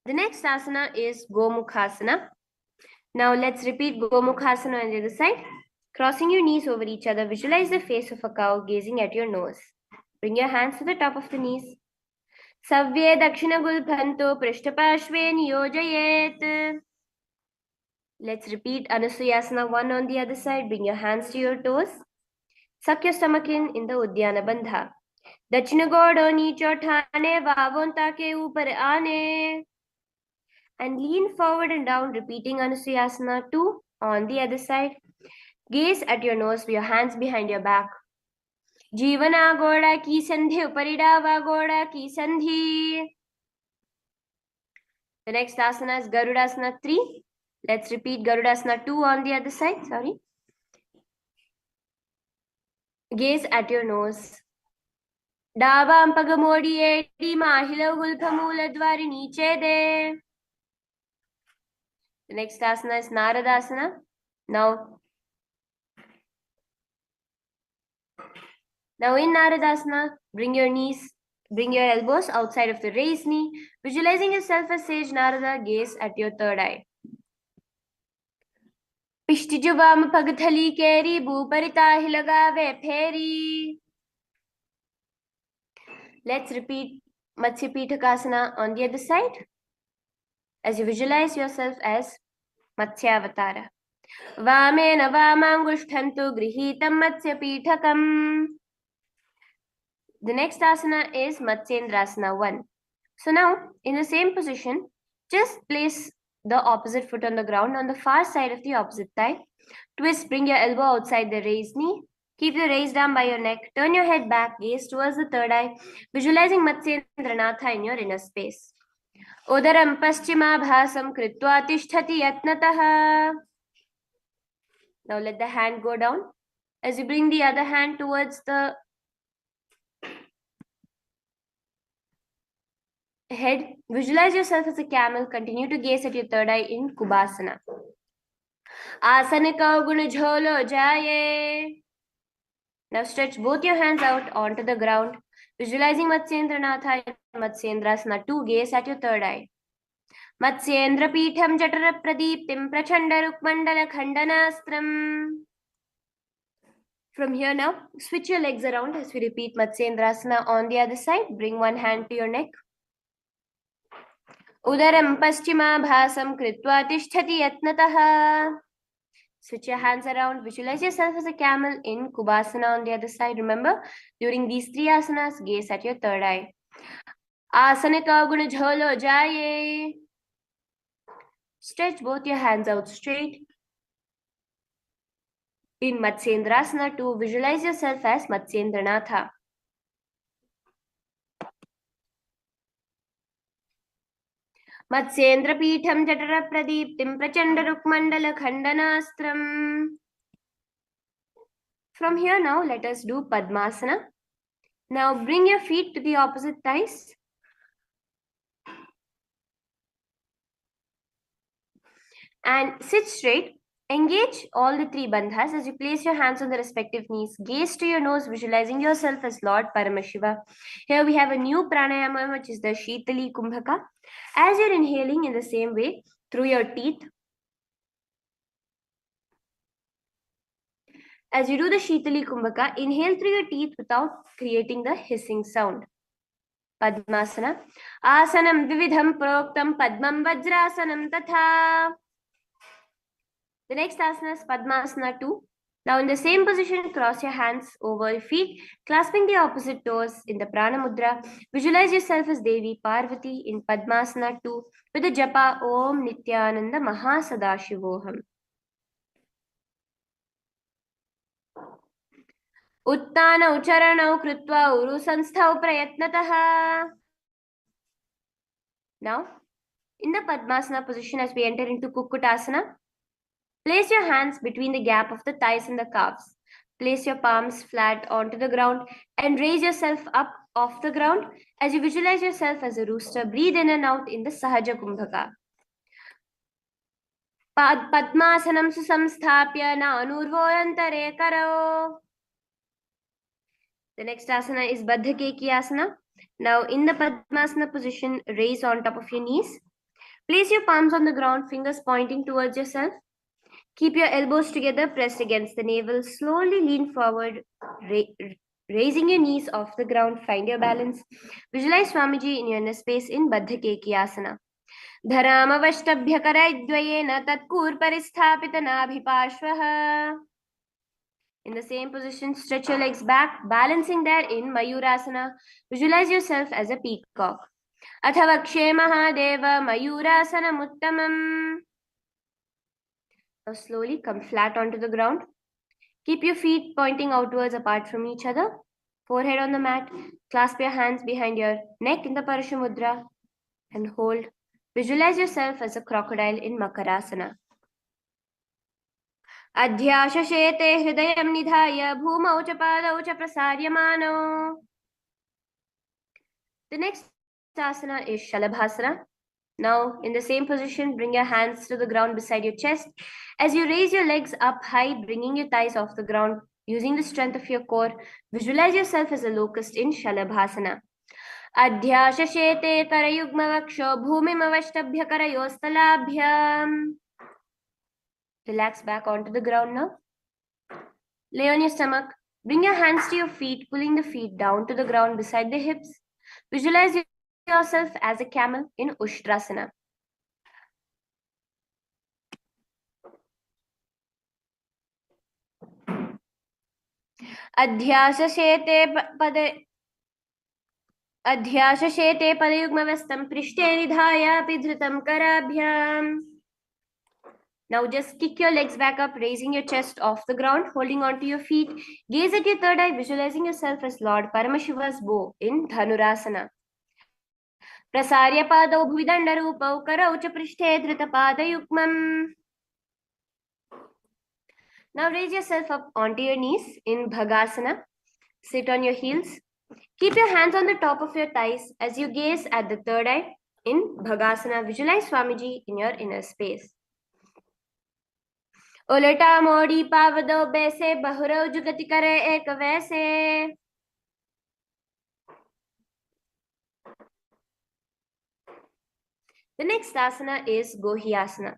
The next asana is Gomukhasana. Now let's repeat Gomukhasana on the other side. Crossing your knees over each other, visualize the face of a cow gazing at your nose. Bring your hands to the top of the knees. Savye dakshina gulbhanto prishtapashve niyojayet. Let's repeat Anusuyasana 1 on the other side. Bring your hands to your toes. Suck your stomach in the Uddiyana Bandha. Dachina godo nicho thane vavonta ke upar aane. And lean forward and down, repeating Anusuyasana 2 on the other side. Gaze at your nose with your hands behind your back. Jivana goda ki sandhi uparidava goda ki sandhi. The next asana is Garudasana 3. Let's repeat Garudasana 2 on the other side. Sorry. Gaze at your nose. Davam pagamodi edi mahila gulpamula dwarini chede. The next asana is Naradasana. Now in Naradasana, bring your elbows outside of the raised knee, visualizing yourself as Sage Narada, gaze at your third eye. Pishtiju vama pagathali keri, bhuparita hilagave pheri. Let's repeat Matsya Pitakasana on the other side. As you visualize yourself as Matsyavatara. Vamena vamangushtantu grihitam Matsya Pitakam. The next asana is Matsyendrasana 1. So now, in the same position, just place the opposite foot on the ground on the far side of the opposite thigh. Twist, bring your elbow outside the raised knee. Keep the raised arm by your neck. Turn your head back, gaze towards the third eye, visualizing Matsyendranatha in your inner space. Udaram paschimabhasam kritva tishtati yatnataha. Now let the hand go down. As you bring the other hand towards the head, visualize yourself as a camel. Continue to gaze at your third eye in Kubasana. Asana ka guna jholo jaye. Now stretch both your hands out onto the ground, visualizing Matsyendranatha in Matsyendrasana 2, gaze at your third eye. Matsyendra Pitham Jatara Pradiptim Prachanda Rukmandala Khandanastram. From here now, switch your legs around as we repeat Matsyendrasana on the other side. Bring one hand to your neck. Udaram paschimabhasam kritva tishtati yatnataha. Switch your hands around. Visualize yourself as a camel in Kubasana on the other side. Remember, during these three asanas, gaze at your third eye. Asana guna jholo jaye. Stretch both your hands out straight. In Matsyendrasana 2, visualize yourself as Matsyendranatha. Matsyendra-pītham jatara-pradīptim prachanda-rukmandala-khandanastram. From here now, let us do Padmasana. Now bring your feet to the opposite thighs. And sit straight. Engage all the three bandhas as you place your hands on the respective knees. Gaze to your nose, visualizing yourself as Lord Paramashiva. Here we have a new pranayama, which is the Shitali Kumbhaka. As you're inhaling in the same way, through your teeth. As you do the Shitali Kumbhaka, inhale through your teeth without creating the hissing sound. Padmasana. Asanam vividham proktam padmam vajrasanam tatha. The next asana is Padmasana 2. Now in the same position, cross your hands over your feet, clasping the opposite toes in the Prana Mudra. Visualize yourself as Devi Parvati in Padmasana 2 with the japa Om Nithyananda Mahasadashivoham. Uttana Ucharanau Krutva Uru Sansthav Prayatnataha. Now, in the Padmasana position as we enter into Kukutasana, place your hands between the gap of the thighs and the calves. Place your palms flat onto the ground and raise yourself up off the ground as you visualize yourself as a rooster. Breathe in and out in the Sahaja Kumbhaka. Padmasanam susamsthapya na anurvorantare karo. The next asana is Baddha Keki Asana. Now in the Padmasana position, raise on top of your knees. Place your palms on the ground, fingers pointing towards yourself. Keep your elbows together, pressed against the navel. Slowly lean forward, raising your knees off the ground. Find your balance. Visualize Swamiji in your inner space in Baddha Keki Asana. Dharamavashtabhyakarayadvayena tatkur paristapita nabhipashvaha. In the same position, stretch your legs back, balancing there in Mayurasana. Visualize yourself as a peacock. Athavakshe Mahadeva Mayurasana Muttamam. Now slowly come flat onto the ground. Keep your feet pointing outwards apart from each other. Forehead on the mat. Clasp your hands behind your neck in the Parashamudra and hold. Visualize yourself as a crocodile in Makarasana. Adhyashashete hridayam nidhaya bhumau cha padau cha prasaryamano. The next asana is Shalabhasana. Now, in the same position, bring your hands to the ground beside your chest. As you raise your legs up high, bringing your thighs off the ground, using the strength of your core, visualize yourself as a locust in Shalabhasana. Adhyashashete karayugmavaksho bhumimavashtabhya karayostalabhyam. Relax back onto the ground now. Lay on your stomach. Bring your hands to your feet, pulling the feet down to the ground beside the hips. Visualize yourself as a camel in Ushtrasana. Adhyashashete padayugmavastam prishte nidhaya pidhritam karabhyam. Now just kick your legs back up, raising your chest off the ground, holding onto your feet. Gaze at your third eye, visualizing yourself as Lord Paramashiva's bow in Dhanurasana. Prasarya padau bhuvidandarupau karau cha prishte dhritapadayukmam. Now raise yourself up onto your knees in Bhagasana. Sit on your heels. Keep your hands on the top of your thighs as you gaze at the third eye in Bhagasana. Visualize Swamiji in your inner space. Ulata modi pavado baise bahurau jugati kare ek vaise. The next asana is Gohyasana.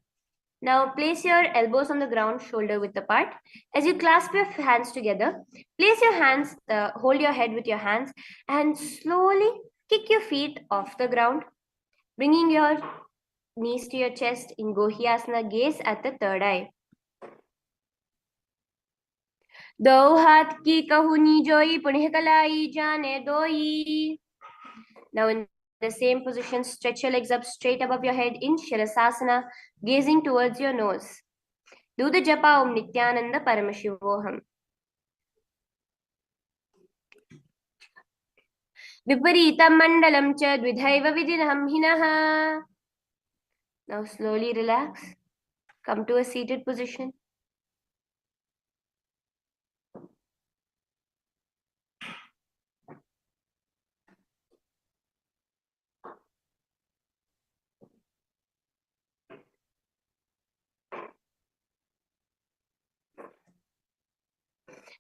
Now place your elbows on the ground, shoulder width apart. As you clasp your hands together, place your hands, hold your head with your hands and slowly kick your feet off the ground, bringing your knees to your chest in Gohyasana. Gaze at the third eye. दो हाथ की कहूनी जोई पुण्य कलाई जाने दोई. Now in the same position, stretch your legs up straight above your head in Shavasana, gazing towards your nose. Do the japa Om Nithyananda Paramashivoham. Viparitam mandalam cha dvidhaiva vidinam hinaha. Now slowly relax. Come to a seated position.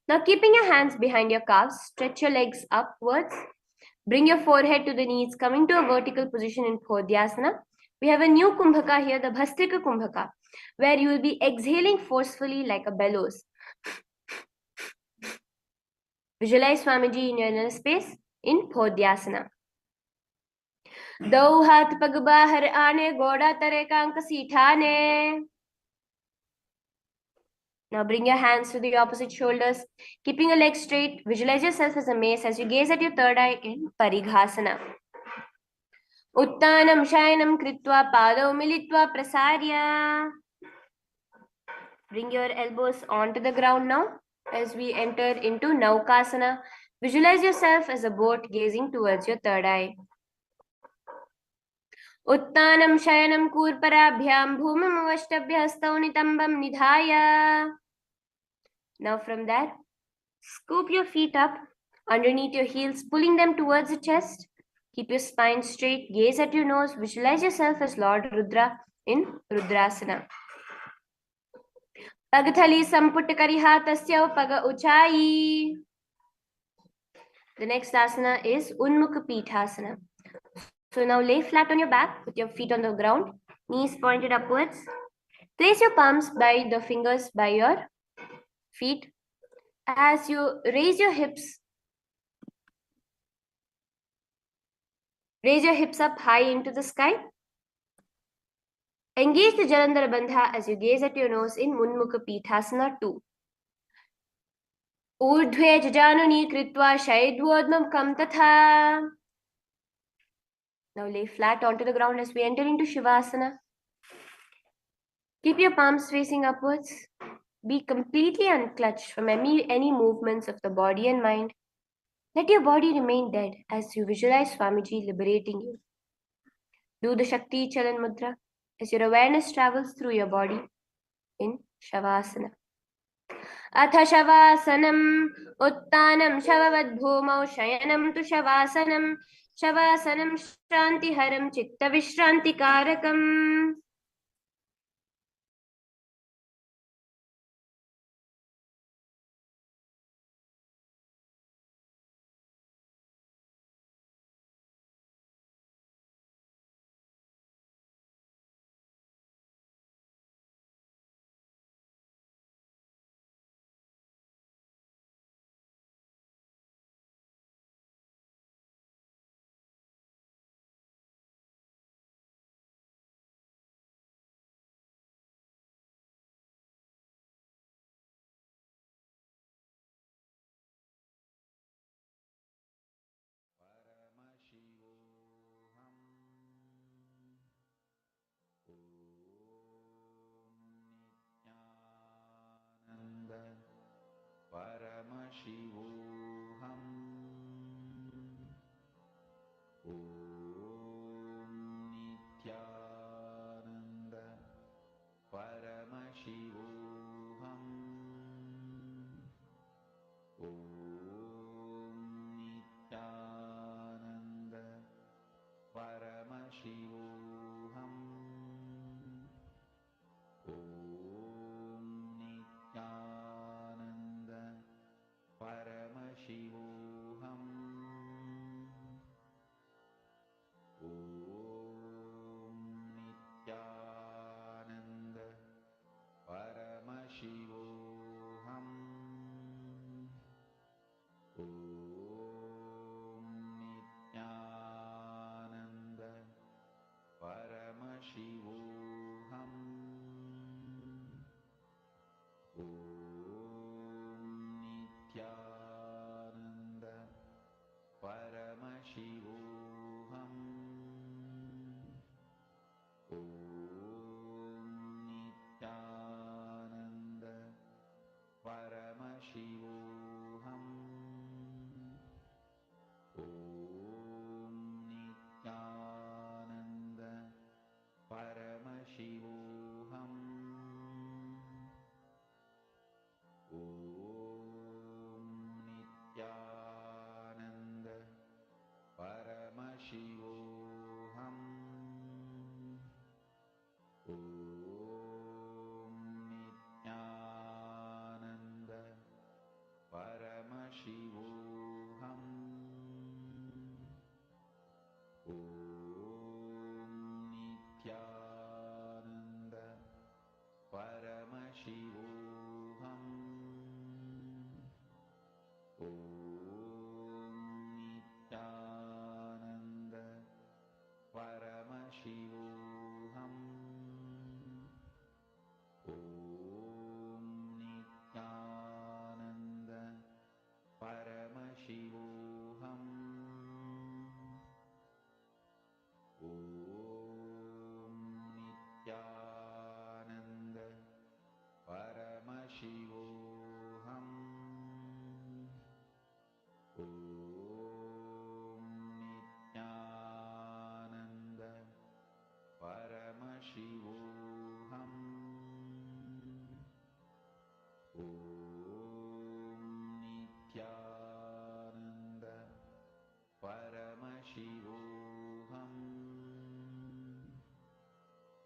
Now keeping your hands behind your calves, stretch your legs upwards. Bring your forehead to the knees, coming to a vertical position in Phodhyasana. We have a new Kumbhaka here, the Bhastrika Kumbhaka, where you will be exhaling forcefully like a bellows. Visualize Swamiji in your inner space in Phodhyasana. दो हाथ पग बाहर आने गोड़ा तरे कांक सीठाने. Now bring your hands to the opposite shoulders, keeping your legs straight. Visualize yourself as a mace as you gaze at your third eye in Parighasana. Uttanam shayanam kritva padau militva prasarya. Bring your elbows onto the ground now as we enter into Naukasana. Visualize yourself as a boat gazing towards your third eye. Uttanam shayanam kurparabhyam bhumam avashtabhya hastau nitambam nidhaya. Now from that, scoop your feet up underneath your heels, pulling them towards the chest. Keep your spine straight, gaze at your nose, visualize yourself as Lord Rudra in Rudrasana. Pagathali samput karihatasya paga uchai. The next asana is Unmukha Pithasana. So now lay flat on your back with your feet on the ground, knees pointed upwards. Place your palms by the fingers by your feet. As you raise your hips up high into the sky. Engage the Jalandhara Bandha as you gaze at your nose in Unmukha Pithasana 2. Urdhve jajanuni kritva shaidvodmam kam tatha. Now lay flat onto the ground as we enter into Shavasana. Keep your palms facing upwards. Be completely unclutched from any movements of the body and mind. Let your body remain dead as you visualize Swamiji liberating you. Do the Shakti Chalan Mudra as your awareness travels through your body in Shavasana. Atha Shavasanam Uttanam Shavavad Bhumau Shayanam Tu Shavasanam Shavasanam Shranti Haram Chitta Vishranti Karakam. Paramashivoham Om Nithyananda Paramashivoham Om Nithyananda Paramashivoham Om Nithyananda Paramashivoham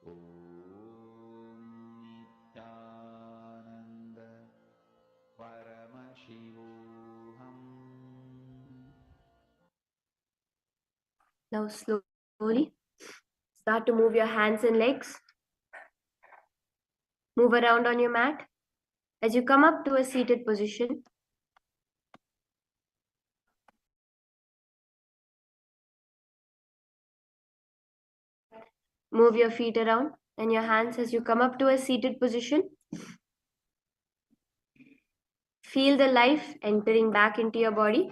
Om Nithyananda Paramashivoham. Now slowly start to move your hands and legs. Move around on your mat. As you come up to a seated position, move your feet around and your hands as you come up to a seated position. Feel the life entering back into your body.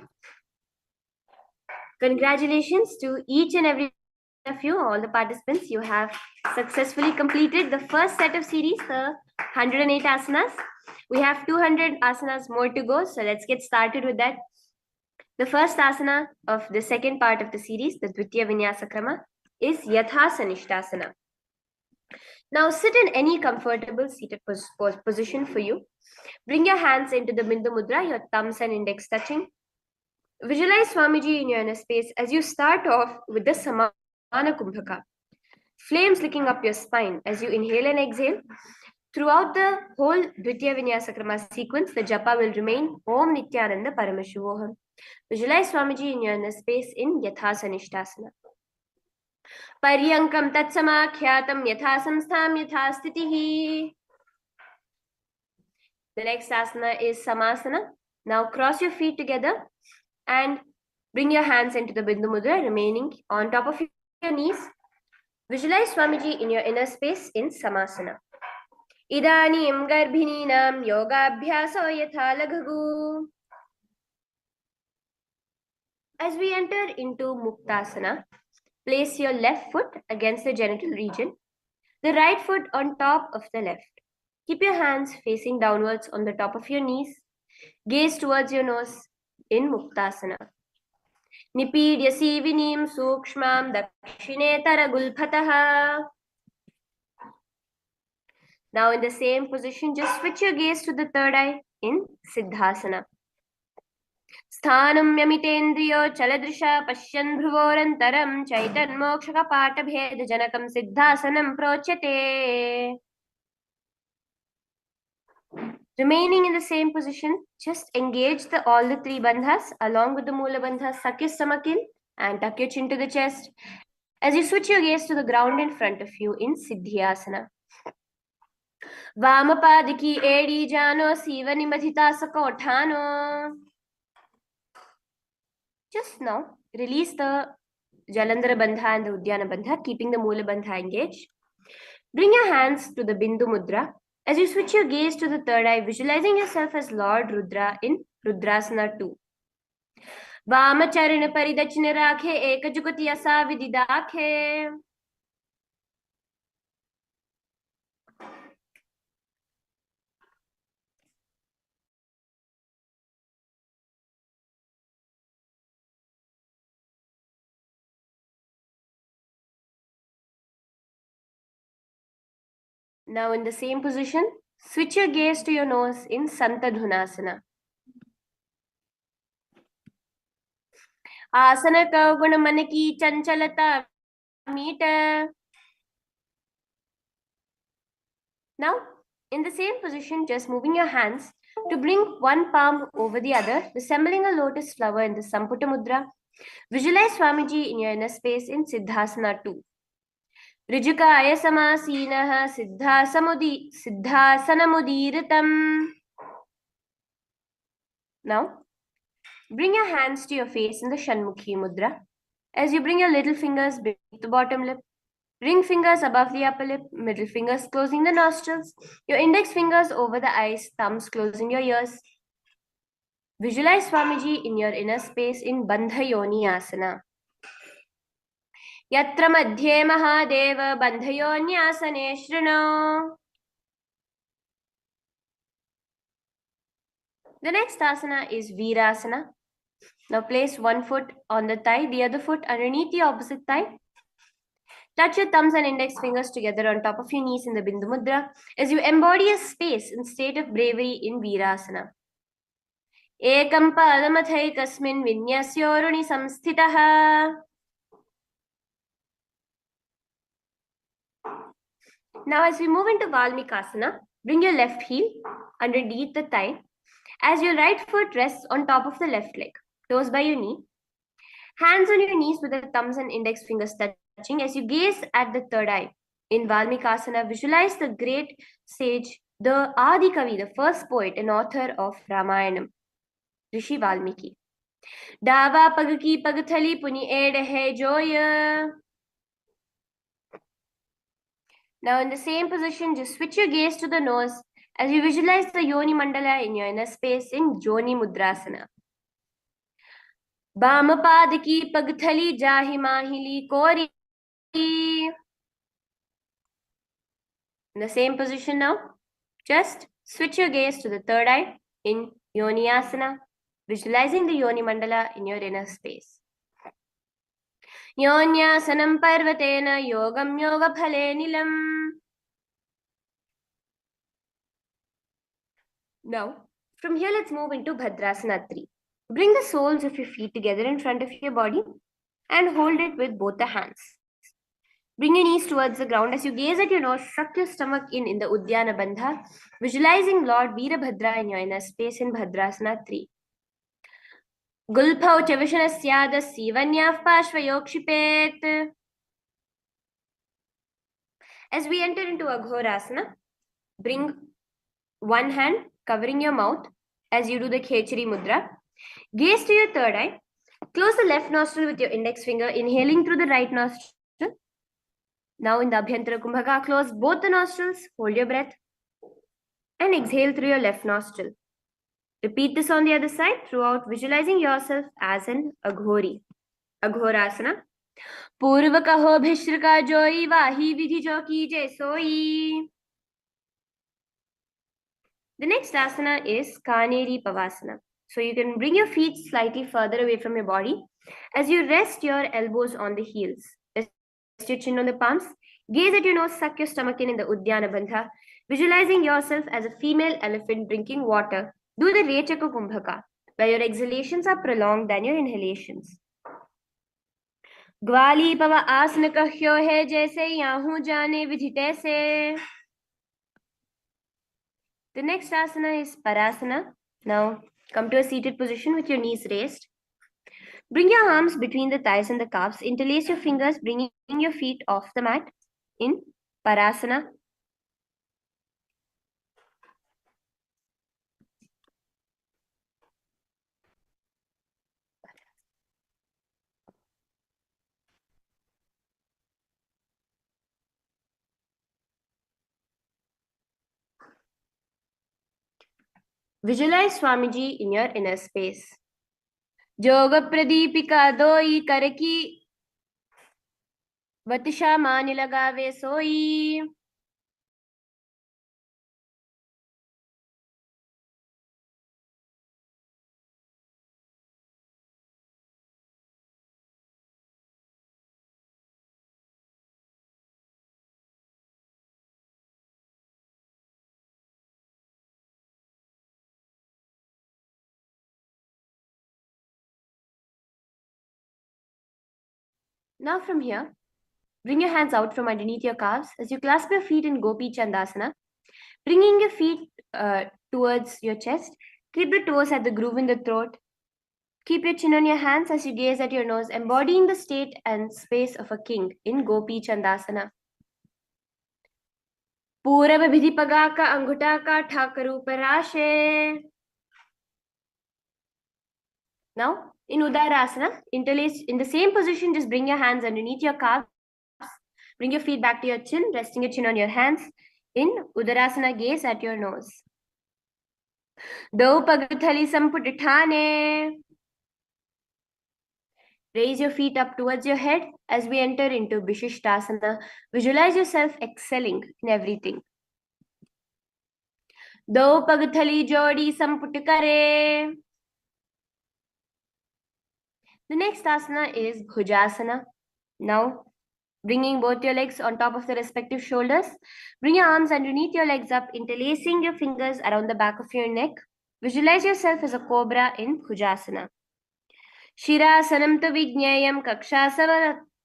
Congratulations to each and every of you, all the participants. You have successfully completed the first set of series, the 108 asanas. We have 200 asanas more to go, so let's get started with that. The first asana of the second part of the series, the Dvitiya Vinyasa Krama, is Yathasanishtasana. Now sit in any comfortable seated position for you. Bring your hands into the Bindu Mudra, your thumbs and index touching. Visualize Swamiji in your inner space as you start off with the Samana Kumbhaka. Flames licking up your spine as you inhale and exhale. Throughout the whole Dvitiya Vinyasa Krama sequence, the japa will remain Om Nithyananda Paramashivoham. Visualize Swamiji in your inner space in Yathasanishtasana. Paryankam Tatsamakyatam Yatha Samstham Yatha Stitihi. The next asana is Samasana. Now cross your feet together and bring your hands into the Bindu Mudra, remaining on top of your knees. Visualize Swamiji in your inner space in Samasana. Idanim Garbhininam Yogabhyaso Yatha Laghagu. As we enter into Muktasana, place your left foot against the genital region, the right foot on top of the left. Keep your hands facing downwards on the top of your knees. Gaze towards your nose in Muktasana. Nipidyasi vinim sukshmam dakshinetara gulphataha. Now in the same position, just switch your gaze to the third eye in Siddhasana. Sthanam yamitendriyo chaladrisha pashyan bhruvorantaram chaitan mokshaka patabhed janakam Siddhasanam prochate. Remaining in the same position, just engage all the three bandhas along with the Mula bandha. Suck your stomach in and tuck your chin to the chest. As you switch your gaze to the ground in front of you in Siddhyasana. Vamapadiki edi jano sivani madhita sakothano. Just now, release the Jalandhara bandha and the Udyana bandha, keeping the Mula bandha engaged. Bring your hands to the Bindu Mudra. As you switch your gaze to the third eye, visualizing yourself as Lord Rudra in Rudrasana 2. Vamacharana paridachina rakhe ekajukati asa vididakhe. Now in the same position, switch your gaze to your nose in Santadhunasana. Asana ka guna manaki chanchalata meter. Now, in the same position, just moving your hands to bring one palm over the other, resembling a lotus flower in the Samputa Mudra. Visualize Swamiji in your inner space in Siddhasana 2. Rijukaya samasinaha siddhasanamudiritam. Now, bring your hands to your face in the Shanmukhi Mudra. As you bring your little fingers beneath the bottom lip, ring fingers above the upper lip, middle fingers closing the nostrils, your index fingers over the eyes, thumbs closing your ears. Visualize Swamiji in your inner space in Bandhayoni Asana. Yatra madhye mahadeva bandhayonyasane shrino. The next asana is Virasana. Now place one foot on the thigh, the other foot underneath the opposite thigh. Touch your thumbs and index fingers together on top of your knees in the Bindu Mudra as you embody a space in state of bravery in Virasana. Ekam padamathai kasmin vinyasyoruni samsthitaha. Now, as we move into Valmikasana, bring your left heel underneath the thigh as your right foot rests on top of the left leg, toes by your knee. Hands on your knees with the thumbs and index fingers touching as you gaze at the third eye. In Valmikasana, visualize the great sage, the Adi Kavi, the first poet and author of Ramayanam, Rishi Valmiki. Dava pagaki pagathali puni ede hai joya. Now in the same position, just switch your gaze to the nose as you visualize the Yoni Mandala in your inner space in Joni Mudrasana. Bamapadaki pagthali jahi mahili kori. In the same position now, just switch your gaze to the third eye in Yoni Asana, visualizing the Yoni Mandala in your inner space. Yonyasanam parvatena yogam yoga phale nilam. Now, from here, let's move into Bhadrasana 3. Bring the soles of your feet together in front of your body and hold it with both the hands. Bring your knees towards the ground as you gaze at your nose, suck your stomach in the Uddiyana Bandha, visualizing Lord Veerabhadra in your inner space in Bhadrasana 3. Gulpau Chavishanasyadas Sivanyaf Pashvayokshipet. As we enter into Aghorasana, bring one hand covering your mouth as you do the Khechari Mudra. Gaze to your third eye. Close the left nostril with your index finger, inhaling through the right nostril. Now in the Abhyantara Kumbhaka, close both the nostrils, hold your breath, and exhale through your left nostril. Repeat this on the other side throughout, visualizing yourself as an Aghori. Aghorasana. Purva kaho bhishrika joi vahi vidhi jo kije soi. The next asana is Kaneri Pavasana. So you can bring your feet slightly further away from your body as you rest your elbows on the heels. Rest your chin on the palms. Gaze at your nose, suck your stomach in the Uddiyana Bandha, visualizing yourself as a female elephant drinking water. Do the Rechaka Kumbhaka, where your exhalations are prolonged than your inhalations. Gwali Pava Asana kahyo hai jaise yahu jane vidhite se. The next asana is Parasana. Now come to a seated position with your knees raised. Bring your arms between the thighs and the calves. Interlace your fingers, bringing your feet off the mat in Parasana. Visualize Swamiji in your inner space. Yoga Pradipika doi karaki vatisha mani lagave soi. Now from here, bring your hands out from underneath your calves as you clasp your feet in Gopi Chandasana, bringing your feet towards your chest. Keep the toes at the groove in the throat. Keep your chin on your hands as you gaze at your nose, embodying the state and space of a king in Gopi Chandasana. Purav vidhi pagaka angutaka thakaru parashe. Now, in Udarasana, interlace in the same position, just bring your hands underneath your calves. Bring your feet back to your chin, resting your chin on your hands. In Udarasana, gaze at your nose. Do pagathali samputithane. Raise your feet up towards your head as we enter into Vishishtasana. Visualize yourself excelling in everything. Do pagathali jodi samputikare. The next asana is Bhujasana. Now, bringing both your legs on top of the respective shoulders. Bring your arms underneath your legs up, interlacing your fingers around the back of your neck. Visualize yourself as a cobra in Bhujasana. Shirasanam tu vijnayam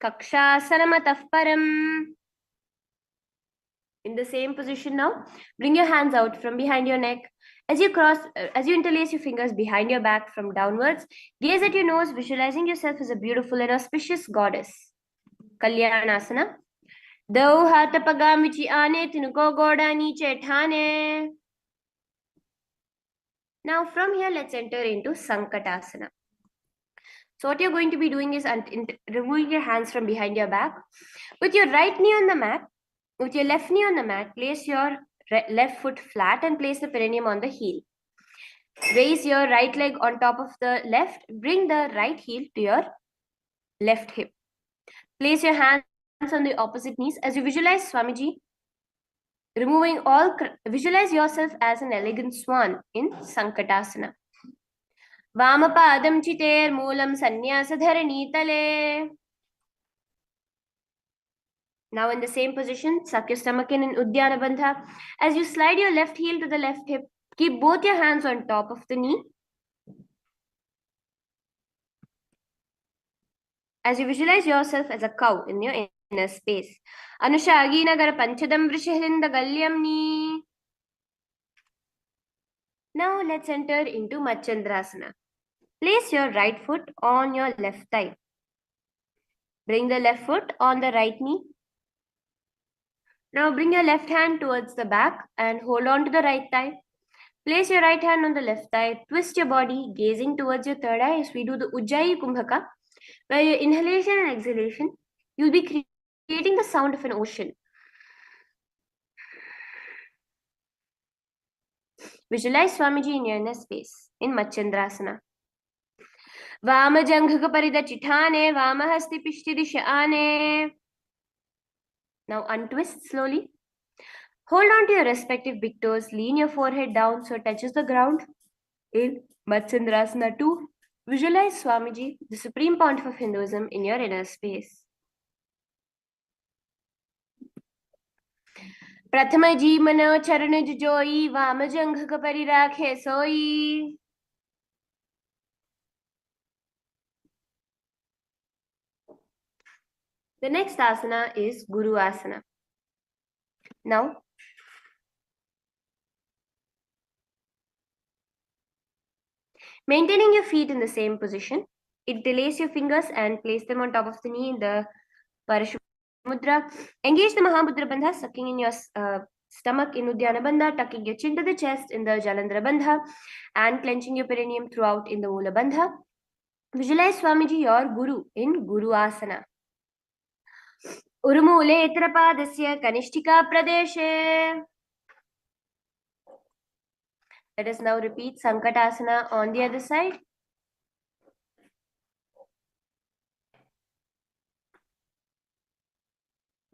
kakshasanamatah param. In the same position now, bring your hands out from behind your neck. As you interlace your fingers behind your back from downwards, gaze at your nose, visualizing yourself as a beautiful and auspicious goddess. Kalyanasana. Dau hata pagam vichi ane tinuko goda niche thane. Now from here, let's enter into Sankatasana. So what you're going to be doing is removing your hands from behind your back. With your right knee on the mat, with your left knee on the mat, place your left foot flat and place the perineum on the heel. Raise your right leg on top of the left. Bring the right heel to your left hip. Place your hands on the opposite knees as you visualize Swamiji visualize yourself as an elegant swan in Sankatasana. Vamapadam chiter moolam sannyasa tale. Now in the same position, suck your stomach in Uddiyana Bandha. As you slide your left heel to the left hip, keep both your hands on top of the knee. As you visualize yourself as a cow in your inner space. Anushagi nagara panchadam vrishhilinda galyamni. Now let's enter into Machandrasana. Place your right foot on your left thigh. Bring the left foot on the right knee. Now bring your left hand towards the back and hold on to the right thigh. Place your right hand on the left thigh. Twist your body, gazing towards your third eye as we do the Ujjayi Kumbhaka, where your inhalation and exhalation, you'll be creating the sound of an ocean. Visualize Swamiji in your inner space in Machandrasana. Vama Janghaka Parida Chithane, Vama Hasti Pishti Dishane. Now untwist slowly. Hold on to your respective big toes. Lean your forehead down so it touches the ground. In Machandrasana 2, visualize Swamiji, the Supreme Pontiff of Hinduism, in your inner space. Prathama Jimana Charanaj Joyi, Vama Janghaka Parirakhe Soi. The next asana is Guru Asana. Now, maintaining your feet in the same position, interlace your fingers and place them on top of the knee in the Paramashiva Mudra. Engage the Mahamudra Bandha, sucking in your stomach in Uddiyana Bandha, tucking your chin to the chest in the Jalandhara Bandha, and clenching your perineum throughout in the Mula Bandha. Visualize Swamiji, your Guru, in Guru Asana. Urumule Itrapadasya Kanishtika Pradeshe. Let us now repeat Sankatasana on the other side.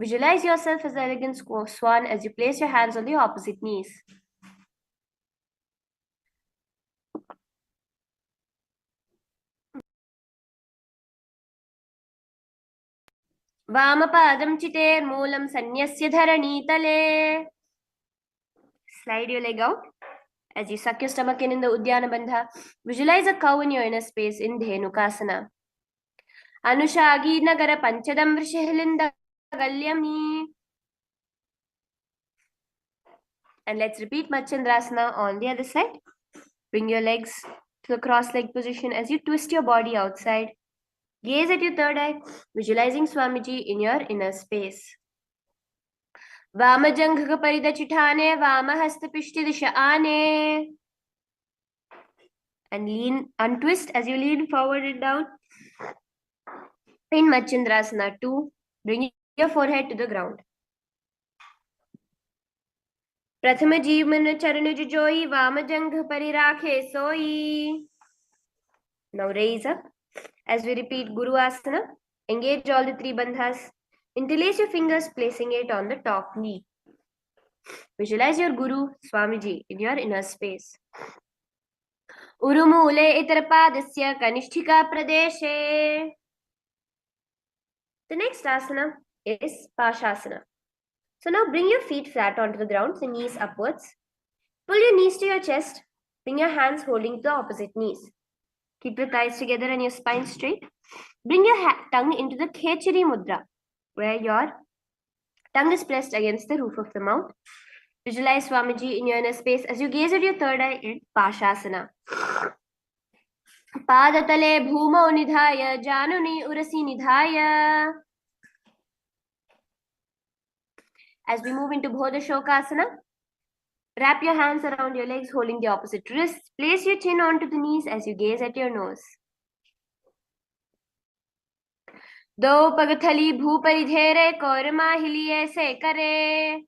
Visualize yourself as an elegant swan as you place your hands on the opposite knees. Vamapadam chiter moolam sanyasya dharani tale. Slide your leg out. As you suck your stomach in the Uddiyana Bandha, visualize a cow in your inner space in Dhenukasana. Anushagi nagara panchadam vrishhilinda galyamni. And let's repeat Machandrasana on the other side. Bring your legs to the cross-leg position as you twist your body outside. Gaze at your third eye, visualizing Swamiji in your inner space. Vama Janghaka Parida Chithane, Vama Hasta Pishti Dishane. And untwist as you lean forward and down. In Machandrasana 2, bring your forehead to the ground. Prathama Jeevana Charanaj Joyi, Vama Jangha Parirakhe Soi. Now raise up. As we repeat Guru Asana, engage all the three bandhas. Interlace your fingers, placing it on the top knee. Visualize your Guru, Swamiji, in your inner space. Urumule Itrapadasya Kanishtika Pradeshe. The next asana is Pashasana. So now bring your feet flat onto the ground, the knees upwards. Pull your knees to your chest. Bring your hands holding the opposite knees. Keep your thighs together and your spine straight. Bring your tongue into the Khechari Mudra, where your Tongue is pressed against the roof of the mouth. Visualize Swamiji in your inner space as you gaze at your third eye in Pashasana. Padatale bhumau nidhaya januni urasi nidhaya. As we move into Bodha Shokasana, wrap your hands around your legs, holding the opposite wrists. Place your chin onto the knees as you gaze at your nose. दो पगथली भूपरि धेरे कौरमा हिली ऐसे करे.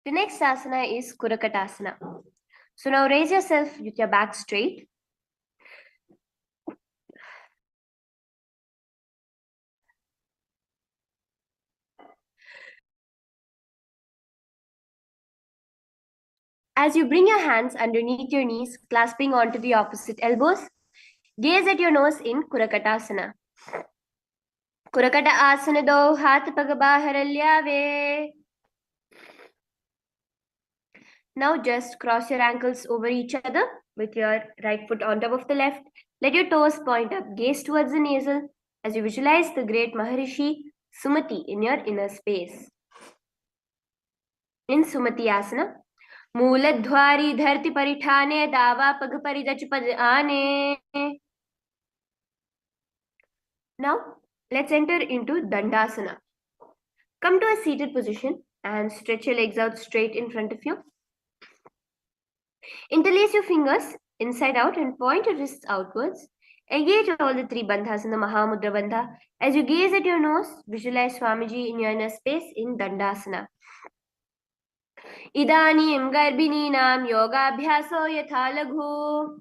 The next asana is Kurakatasana. So now raise yourself with your back straight. As you bring your hands underneath your knees, clasping onto the opposite elbows, gaze at your nose in Kurakatasana. Kurakata asana do hath pag bahar lyave. Now just cross your ankles over each other with your right foot on top of the left. Let your toes point up, gaze towards the navel as you visualize the great Maharishi Sumati in your inner space. In Sumati Asana, Mooladhwari dharti parithane dava pag paridach pad aane. Now let's enter into Dandasana. Come to a seated position and stretch your legs out straight in front of you. Interlace your fingers inside out and point your wrists outwards. Engage all the three bandhas in the Mahamudra Bandha. As you gaze at your nose, visualize Swamiji in your inner space in Dandasana. Idanim Garbhininam Yoga Abhyaso Yatha Laghu.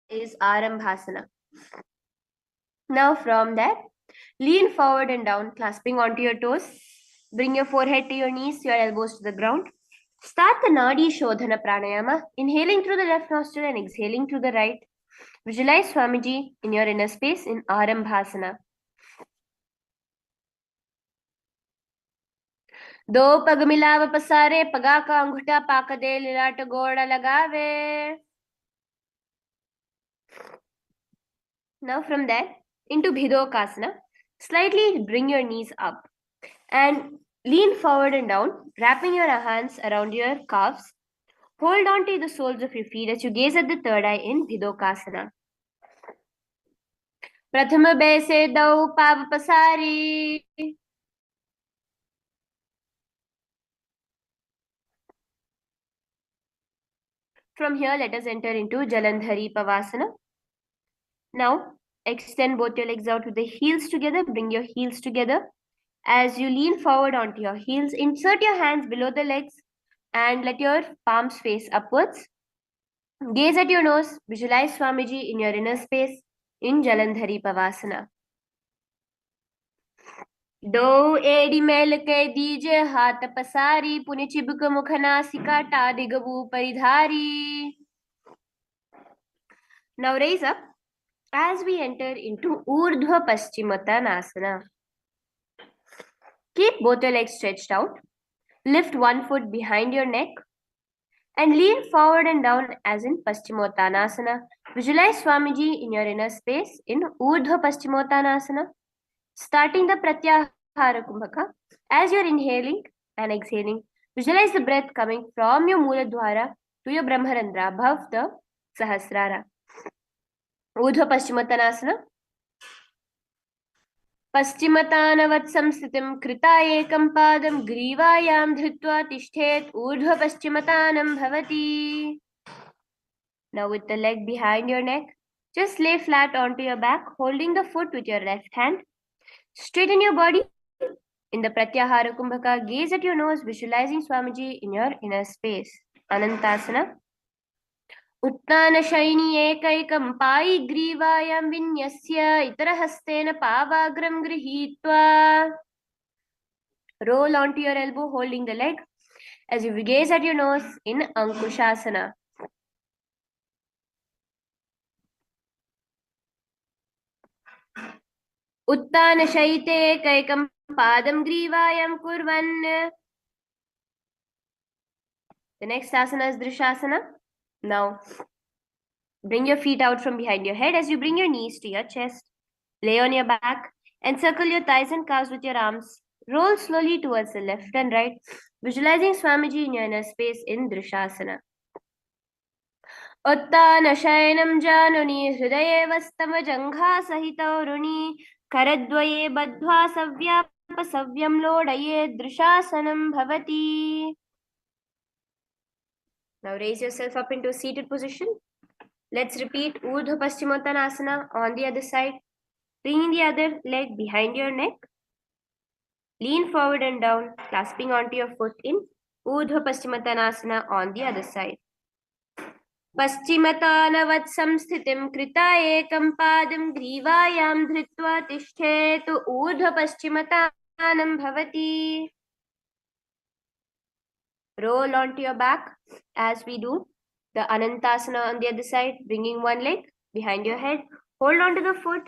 Is Arambhasana. Now from that, lean forward and down, clasping onto your toes. Bring your forehead to your knees, your elbows to the ground. Start the Nadi Shodhana Pranayama, inhaling through the left nostril and exhaling through the right. Visualize Swamiji in your inner space in Arambhasana. दो पग मिलाव पसारे पगा का अंगूठा पाक दे लिलाट गोड़ा लगावे. Now from that, into Bhidokasana, slightly bring your knees up and lean forward and down, wrapping your hands around your calves. Hold on to the soles of your feet as you gaze at the third eye in Bhidokasana. Prathama Bese Dau Pav Pasari. From here, let us enter into Jalandhari Pavasana. Now, extend both your legs out with the heels together. Bring your heels together. As you lean forward onto your heels, insert your hands below the legs and let your palms face upwards. Gaze at your nose. Visualize Swamiji in your inner space in Jalandhari Pavasana. दो एड़ी mail के दीजे हाथ पसारी पुनि चिबुक मुखनासिका टादिगबू परिधारी. Now raise up as we enter into Urdhva Paschimottanasana. Keep both your legs stretched out. Lift one foot behind your neck and lean forward and down as in Paschimottanasana. Visualize Swamiji in your inner space in Urdhva Paschimottanasana. Starting the Pratyahara Kumbhaka. As you're inhaling and exhaling, visualize the breath coming from your Mooladhwara to your Brahmarandra above the Sahasrara. Urdhva Paschimottanasana. पश्चिमतानवत् संस्थितिं कृता एकं पादं ग्रीवायां धृत्वा तिष्ठेत् ऊर्ध्व पश्चिमतानं भवति. Now with the leg behind your neck, just lay flat onto your back, holding the foot with your left hand. Straighten your body. In the Pratyahara Kumbhaka, gaze at your nose, visualizing Swamiji in your inner space. Anantasana. उत्तानशयिनी एकैकं पायि ग्रीवायां विन्यस्य इतरहस्तेन पावाग्रं गृहीत्वा. Roll onto your elbow, holding the leg as you gaze at your nose in Ankushasana. Uttanashayite kaikam padam grivayam kurvan. The next asana is Drishasana. Now, bring your feet out from behind your head as you bring your knees to your chest. Lay on your back and circle your thighs and calves with your arms. Roll slowly towards the left and right, visualizing Swamiji in your inner space in Drishasana. उत्तानशयनं जानुनि हृदये वस्तव जङ्घा सहितौरुणि करद्वये बद्ध्वा सव्यापसव्यं लोडये दृशासनं भवति. Now raise yourself up into a seated position. Let's repeat Urdhva Paschimottanasana on the other side. Bringing the other leg behind your neck. Lean forward and down, clasping onto your foot in Urdhva Paschimottanasana on the other side. पश्चिमतानवत् संस्थितिं कृता एकं पादं ग्रीवायां धृत्वा तिष्ठेतु ऊर्ध्वपश्चिमतानं भवति. Roll onto your back as we do the Anantasana on the other side, bringing one leg behind your head. Hold onto the foot.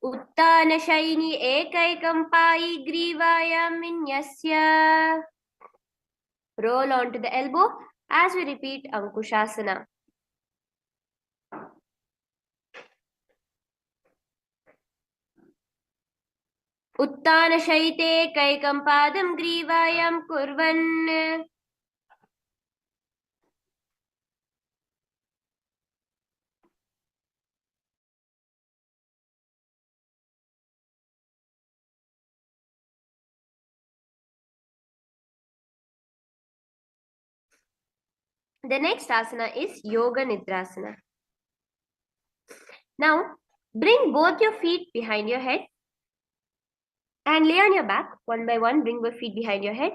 उत्तानशयिनी एकैकं Pai ग्रीवायां विन्यस्य. Roll onto the elbow as we repeat Ankushasana. उत्तानशयिते कैकं पादं ग्रीवायां कुर्वन्. The next asana is Yoga Nidrasana. Now, bring both your feet behind your head and lay on your back. One by one, bring your feet behind your head.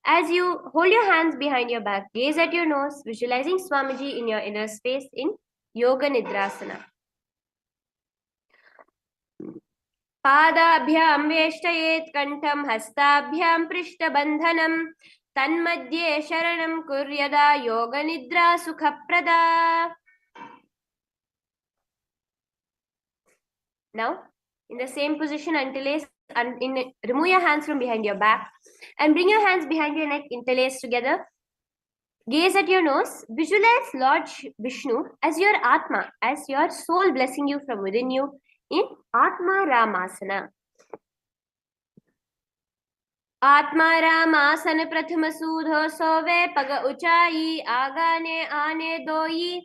As you hold your hands behind your back, gaze at your nose, visualizing Swamiji in your inner space in Yoga Nidrasana. पादाभ्यां वेष्टयेत् कण्ठं हस्ताभ्यां पृष्ठबन्धनं तन्मध्ये शरणं कुर्यदा योगनिद्रा सुखप्रदा. Now, in the same position, remove your hands from behind your back and bring your hands behind your neck, interlace together. Gaze at your nose. Visualize Lord Vishnu as your Atma, as your soul blessing you from within you in Atma Ramasana. Atma Ramasana Prathama Sudho Sove Paga Uchayi Agane Ane Doi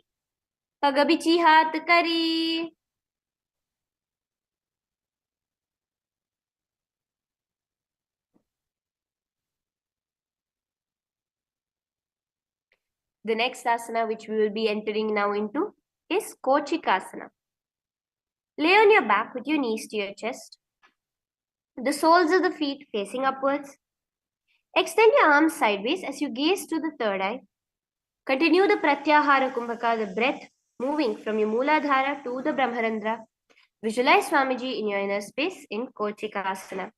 Paga Bichi Hat Kari. The next asana which we will be entering now into is Kochikasana. Lay on your back with your knees to your chest. The soles of the feet facing upwards. Extend your arms sideways as you gaze to the third eye. Continue the Pratyahara Kumbhaka, the breath moving from your Mooladhara to the Brahmarandra. Visualize Swamiji in your inner space in Kochikasana.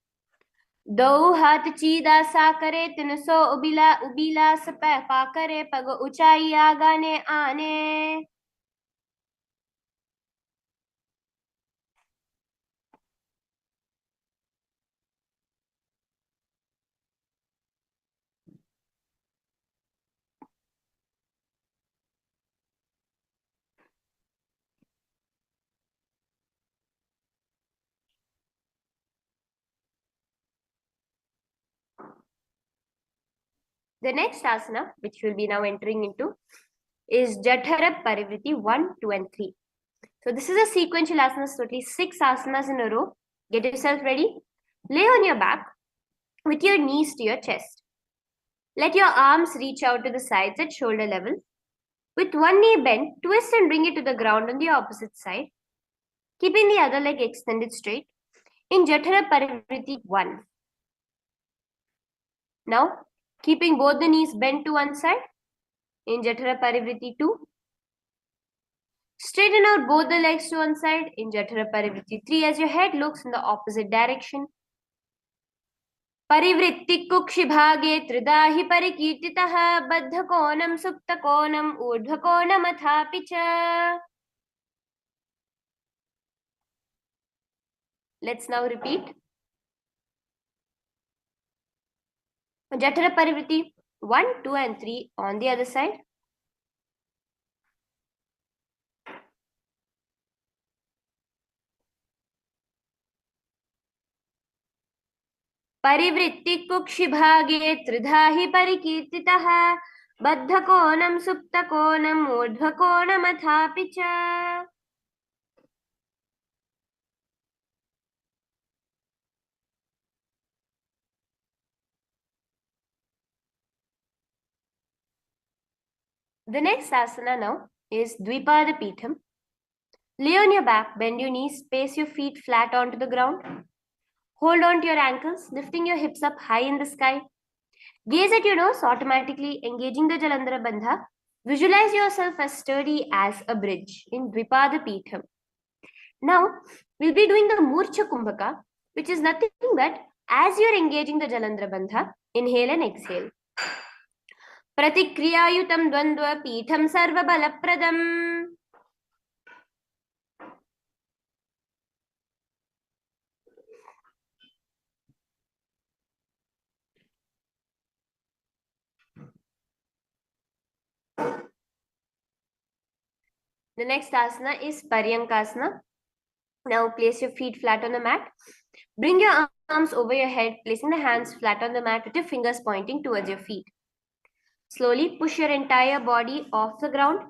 दो हाथ चीदा सा करे तिन सो उबिला सपै पा करे पग ऊंचाई आगाने आने. The next asana, which we'll be now entering into, is Jatara Parivriti 1, 2, and 3. So this is a sequential asana, so at least 6 asanas in a row. Get yourself ready. Lay on your back with your knees to your chest. Let your arms reach out to the sides at shoulder level. With one knee bent, twist and bring it to the ground on the opposite side, keeping the other leg extended straight in Jatara Parivriti 1. Now, keeping both the knees bent to one side in Jatara Parivriti 2. Straighten out both the legs to one side in Jatara Parivriti 3 as your head looks in the opposite direction. परिवृत्ति कुक्षिभागे त्रिधा हि परिकीर्तितः बद्धकोणं सुप्तकोणं ऊर्ध्वकोणमथापि च. Let's now repeat. Jatara Parivritti 1, 2 and 3 on the other side. परिवृत्ति कुक्षिभागे त्रिधा हि परिकीर्तितः बद्धकोणं सुप्तकोणं ऊर्ध्वकोणमथापि च. The next asana now is Dvipada Pitham. Lay on your back, bend your knees, place your feet flat onto the ground. Hold on to your ankles, lifting your hips up high in the sky. Gaze at your nose, automatically engaging the Jalandhara Bandha. Visualize yourself as sturdy as a bridge in Dvipada Pitham. Now, we'll be doing the Murcha Kumbhaka, which is nothing but as you're engaging the Jalandhara Bandha, inhale and exhale. Pratikriyayutam Dvandva Pitham Sarva Balapradam. The next asana is Paryankasana. Now place your feet flat on the mat. Bring your arms over your head, placing the hands flat on the mat with your fingers pointing towards your feet. Slowly push your entire body off the ground,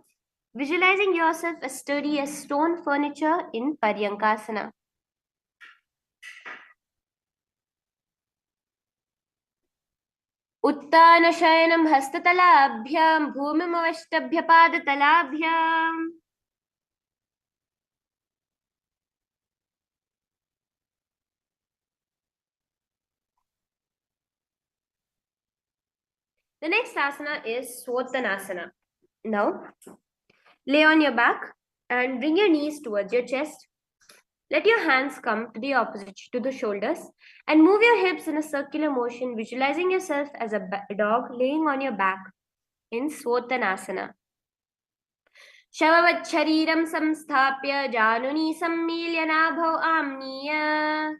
visualizing yourself as sturdy as stone furniture in Paryankasana. Uttanashayanam hastatalabhyam bhumimavashtabhya padatalabhyam. The next asana is Swottanasana. Now, lay on your back and bring your knees towards your chest. Let your hands come to the opposite to the shoulders and move your hips in a circular motion, visualizing yourself as a dog laying on your back in Swottanasana. Shavavat shariram samsthapya januni sammilya nabhav amniya.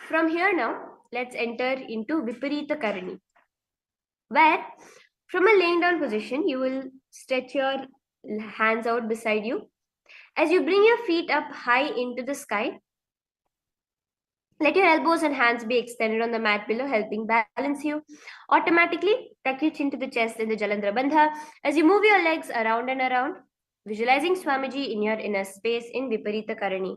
From here now, let's enter into Viparita Karani, where from a laying down position, you will stretch your hands out beside you. As you bring your feet up high into the sky, let your elbows and hands be extended on the mat below, helping balance you. Automatically, tuck your chin to the chest in the Jalandhara Bandha. As you move your legs around and around, visualizing Swamiji in your inner space in Viparita Karani.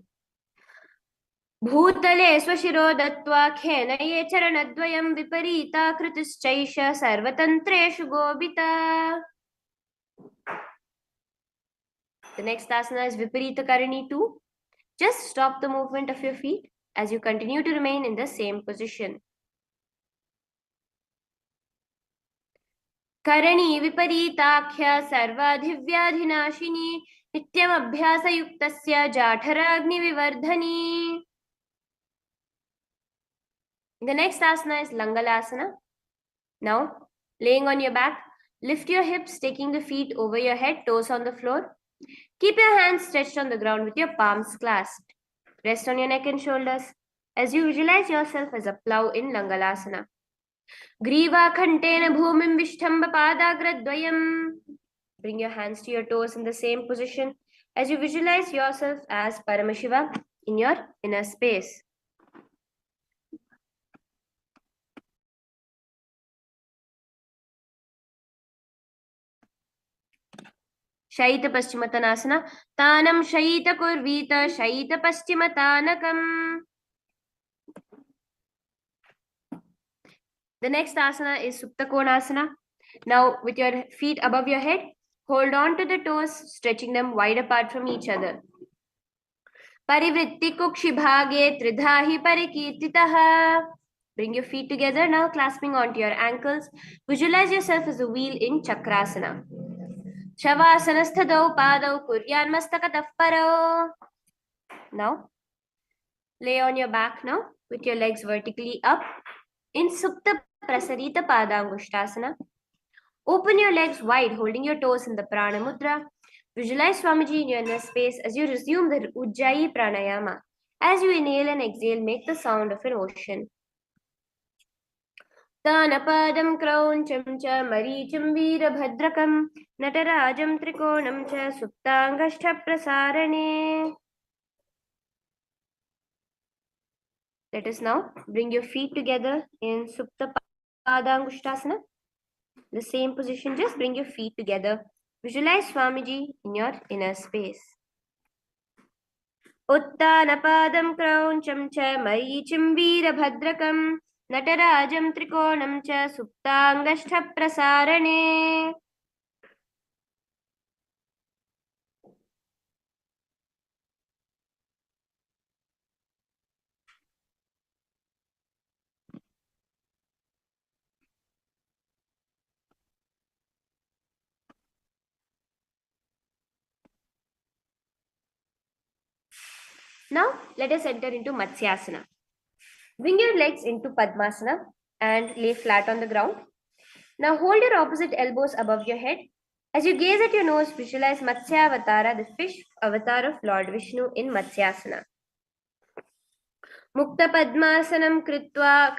भूतले स्वशिरो दत्त्वा खेनये चरणद्वयं विपरीता कृतिश्चैष सर्वतन्त्रेषु गोपिता. The next asana is Viparita Karani 2. Just stop the movement of your feet as you continue to remain in the same position. Karani Viparitakhya Sarvadhivyadhinashini Nityam Abhyasayuktasya Jathara Agni Vivardhani. The next asana is Langalasana. Now, laying on your back, lift your hips, taking the feet over your head, toes on the floor. Keep your hands stretched on the ground with your palms clasped. Rest on your neck and shoulders as you visualize yourself as a plow in Langalasana. Griva khantena bhumim vishtamba padagradvayam. Bring your hands to your toes in the same position as you visualize yourself as Paramashiva in your inner space. Shaita Paschimottanasana. Tanam Shaita Kurvita Shaita Paschimotanakam. The next asana is Supta Konasana. Now, with your feet above your head, hold on to the toes, stretching them wide apart from each other. Parivritti Kukshibhage Tridhahi Parikirtitaha. Bring your feet together now, clasping onto your ankles. Visualize yourself as a wheel in Chakrasana. Shavasana sthadau padau kuryan mastakatah parau. Now, lay on your back now with your legs vertically up in Supta Prasarita Padangushtasana. Open your legs wide, holding your toes in the Prana Mudra. Visualize Swamiji in your inner space as you resume the Ujjayi Pranayama. As you inhale and exhale, make the sound of an ocean. तानपादं क्रौञ्चं च मरीचिं वीरभद्रकं नटराजं त्रिकोणं च सुप्ताङ्गष्ठप्रसारणे. Let us now bring your feet together in Supta Padangushtasana. The same position, just bring your feet together. Visualize Swamiji in your inner space. Uttanapadam क्रौञ्चं च मरीचिं वीरभद्रकं नटराजं त्रिकोणं च सुप्ताङ्गष्ठप्रसारणे. Now, let us enter into Matsyasana. Bring your legs into Padmasana and lay flat on the ground. Now, hold your opposite elbows above your head. As you gaze at your nose, visualize Matsya Avatara, the fish avatar of Lord Vishnu in Matsyasana. Mukta Padmasanam Kritva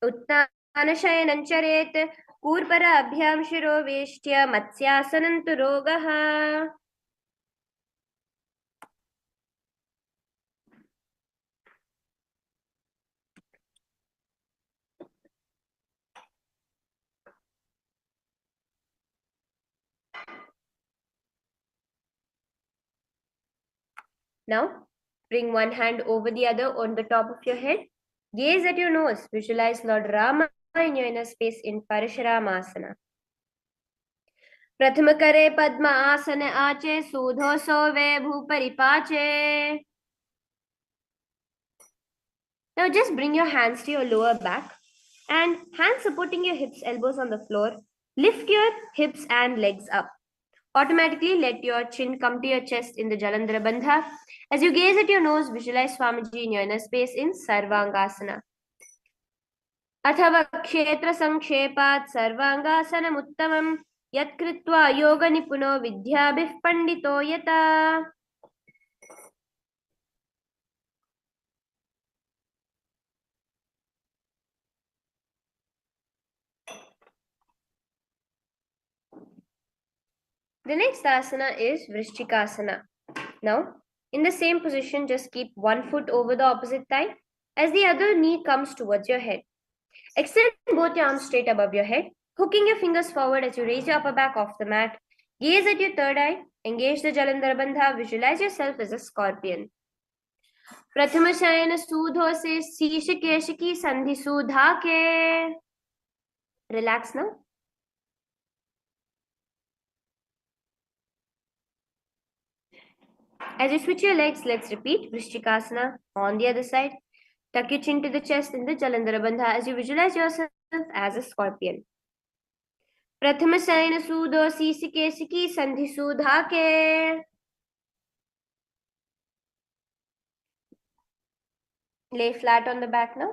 Uttanashayanam Charet Kurpara Abhyam Shiro Veshtya Matsyasanam Turogaha. Now, bring one hand over the other on the top of your head. Gaze at your nose. Visualize Lord Rama in your inner space in Parashuramasana. Prathama kare Padma Asana Ache Sudho Sove Bhuparipache. Now just bring your hands to your lower back and hands supporting your hips, elbows on the floor. Lift your hips and legs up. Automatically let your chin come to your chest in the Jalandhara Bandha. As you gaze at your nose, visualize Swamiji in your inner space in Sarvangasana. Athava Kshetra Sankshepat Sarvangasanam Uttamam Yat Kritva Yoga Nipuno Vidyabhih Pandito Yata. The next asana is Vrishchikasana. Now, in the same position, just keep one foot over the opposite thigh as the other knee comes towards your head. Extend both your arms straight above your head, hooking your fingers forward as you raise your upper back off the mat. Gaze at your third eye, engage the Jalandhara Bandha, visualize yourself as a scorpion. Prathama Shayana Sudho se Sishikeshiki Sandhi Sudhake. Relax now. As you switch your legs, let's repeat Vrishchikasana on the other side. Tuck your chin to the chest in the Jalandhara Bandha as you visualize yourself as a scorpion. Prathama Shayana Sudho Sishikeshiki Sandhi Sudhake. Lay flat on the back now.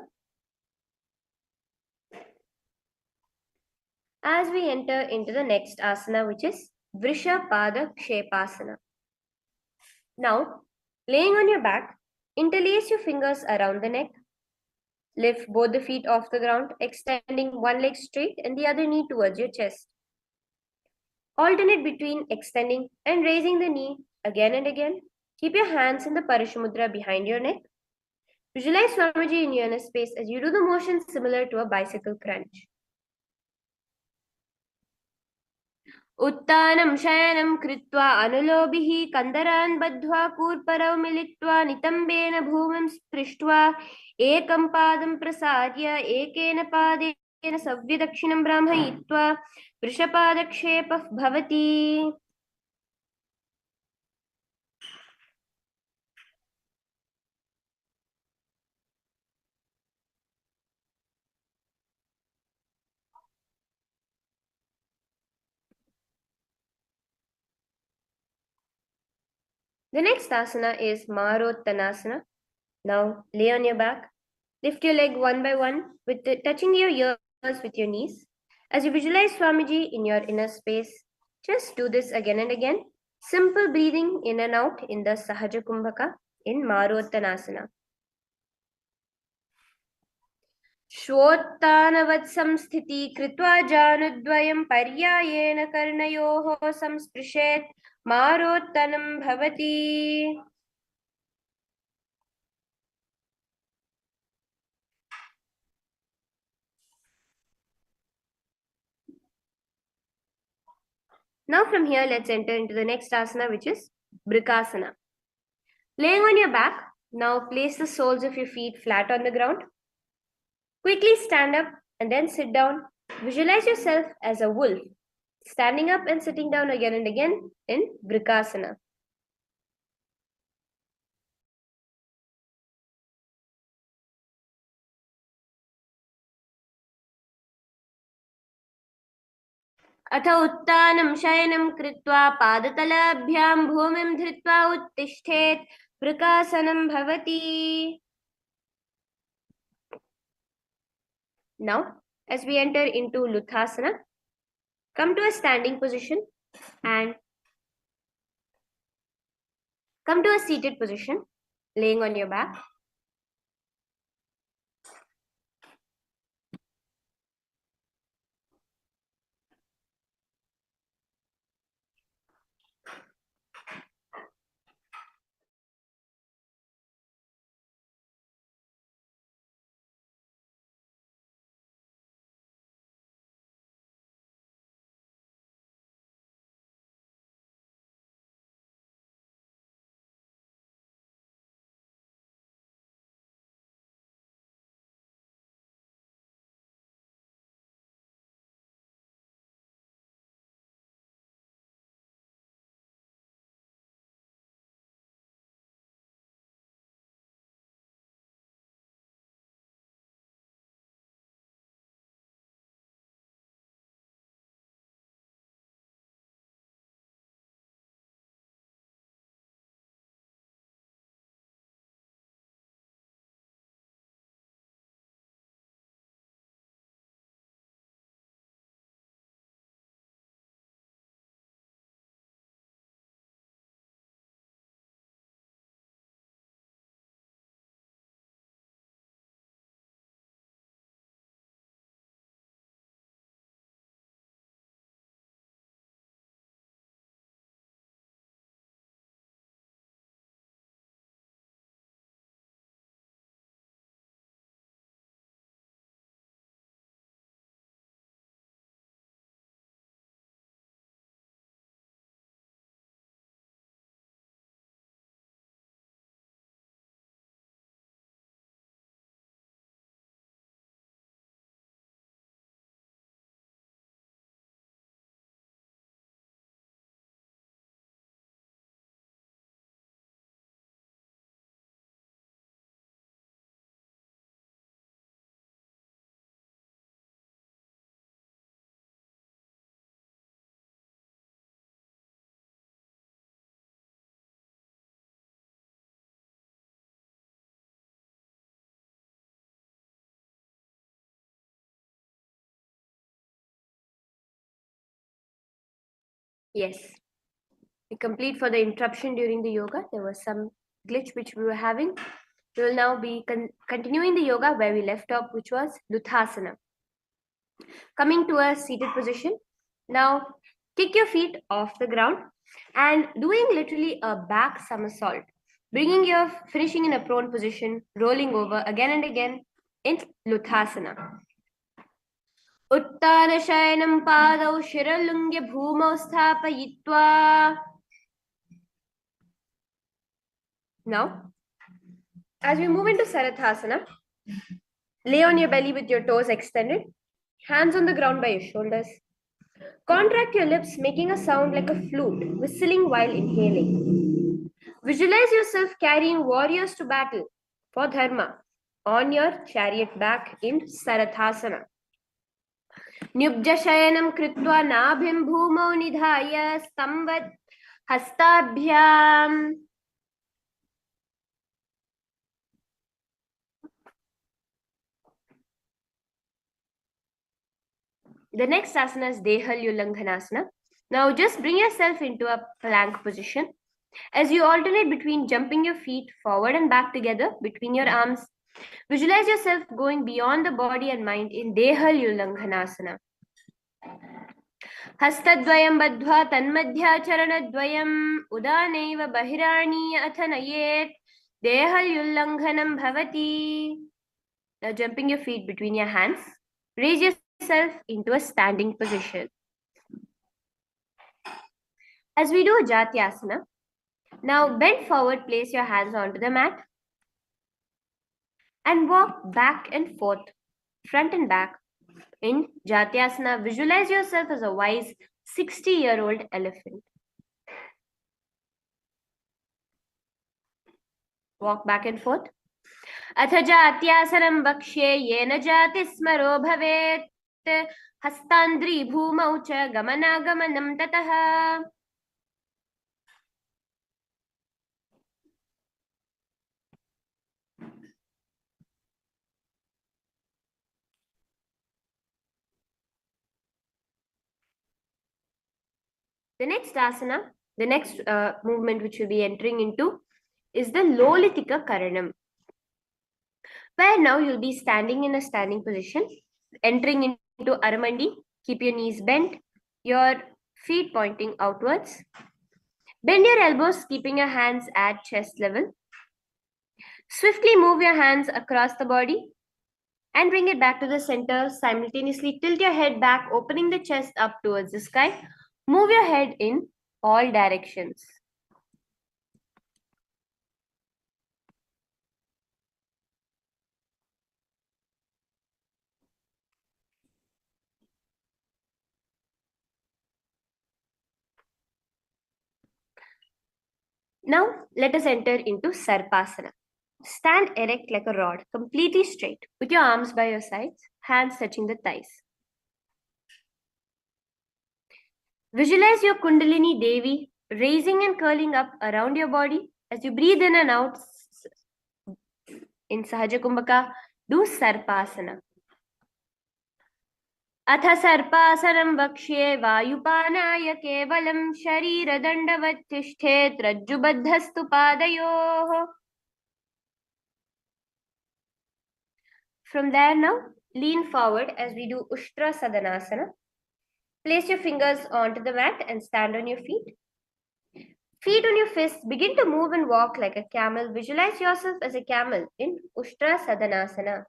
As we enter into the next asana, which is Vrishapada Kshepasana. Now, laying on your back, interlace your fingers around the neck. Lift both the feet off the ground, extending one leg straight and the other knee towards your chest. Alternate between extending and raising the knee again and again. Keep your hands in the Parashumudra behind your neck. Visualize Swamiji in your inner space as you do the motion similar to a bicycle crunch. Uttanam shayanam kritva anulobihi kandaran badhva kurparau militva nitambena bhumam sprishtva ekam padam prasarya ekena padena savyadakshinam brahmayitva vrishapadakshepah bhavati. The next asana is Marottanasana. Now lay on your back. Lift your leg one by one, touching your ears with your knees. As you visualize Swamiji in your inner space, just do this again and again. Simple breathing in and out in the Sahaja Kumbhaka in Marottanasana. श्वोत्तानवत् संस्थिति कृत्वा जानुद्वयं पर्यायेण कर्णयोः संस्पृशेत् मारोत्तनं भवति. Now from here, let's enter into the next asana, which is Brikasana. Laying on your back, now place the soles of your feet flat on the ground. Quickly stand up and then sit down. Visualize yourself as a wolf, standing up and sitting down again and again in Brikasana. अथ उत्तानं शयनं कृत्वा पादतलाभ्यां भूमिं धृत्वा उत्तिष्ठेत् वृकासनं भवति. Now, as we enter into Luthasana, come to a standing position and come to a seated position, laying on your back. Yes, we complete for the interruption during the yoga. There was some glitch which we were having. We will now be continuing the yoga where we left off, which was Luthasana. Coming to a seated position. Now, kick your feet off the ground and doing literally a back somersault. Finishing in a prone position, rolling over again and again in Luthasana. उत्तानशयनं पादौ शिरलुङ्ग्य भूमौ स्थापयित्वा. Now, as we move into Sarathasana, lay on your belly with your toes extended, hands on the ground by your shoulders. Contract your lips, making a sound like a flute, whistling while inhaling. Visualize yourself carrying warriors to battle for Dharma on your chariot back in Sarathasana. न्युब्जशयनं कृत्वा नाभिं भूमौ निधाय स्तम्भत् हस्ताभ्याम्. The next asana is Dehalyulanghanasana. Now just bring yourself into a plank position. As you alternate between jumping your feet forward and back together between your arms, visualize yourself going beyond the body and mind in Dehalyulanghanasana. हस्तद्वयं बद्ध्वा तन्मध्याचरणद्वयम् उदानैव बहिराणीय अथ नयेत् देहल्युल्लङ्घनं भवति. Now jumping your feet between your hands, raise yourself into a standing position. As we do Jatyasana, now bend forward, place your hands onto the mat and walk back and forth, front and back. In Jatyasana, visualize yourself as a wise 60-year-old elephant. Walk back and forth. अथ जात्यासनं वक्ष्ये येन जातिस्मरो भवेत् हस्तान्द्री भूमौ च गमनागमनं ततः. The next asana, the next movement which we'll be entering into is the Lolitika Karanam, where now you'll be standing in a standing position, entering into Aramandi. Keep your knees bent, your feet pointing outwards. Bend your elbows, keeping your hands at chest level. Swiftly move your hands across the body and bring it back to the center. Simultaneously tilt your head back, opening the chest up towards the sky. Move your head in all directions. Now, let us enter into Sarpasana. Stand erect like a rod, completely straight, with your arms by your sides, hands touching the thighs. Visualize your Kundalini Devi raising and curling up around your body. As you breathe in and out, in Sahaja Kumbhaka, do Sarpasana. अथ सर्पासनं वक्ष्ये वायुपानाय केवलं शरीरदण्डवत् तिष्ठेत् रज्जुबद्धस्तु पादयोः. From there now, lean forward as we do Ushtra Sadanasana. Place your fingers onto the mat and stand on your feet. Feet on your fists, begin to move and walk like a camel. Visualize yourself as a camel in Ushtra Sadanasana.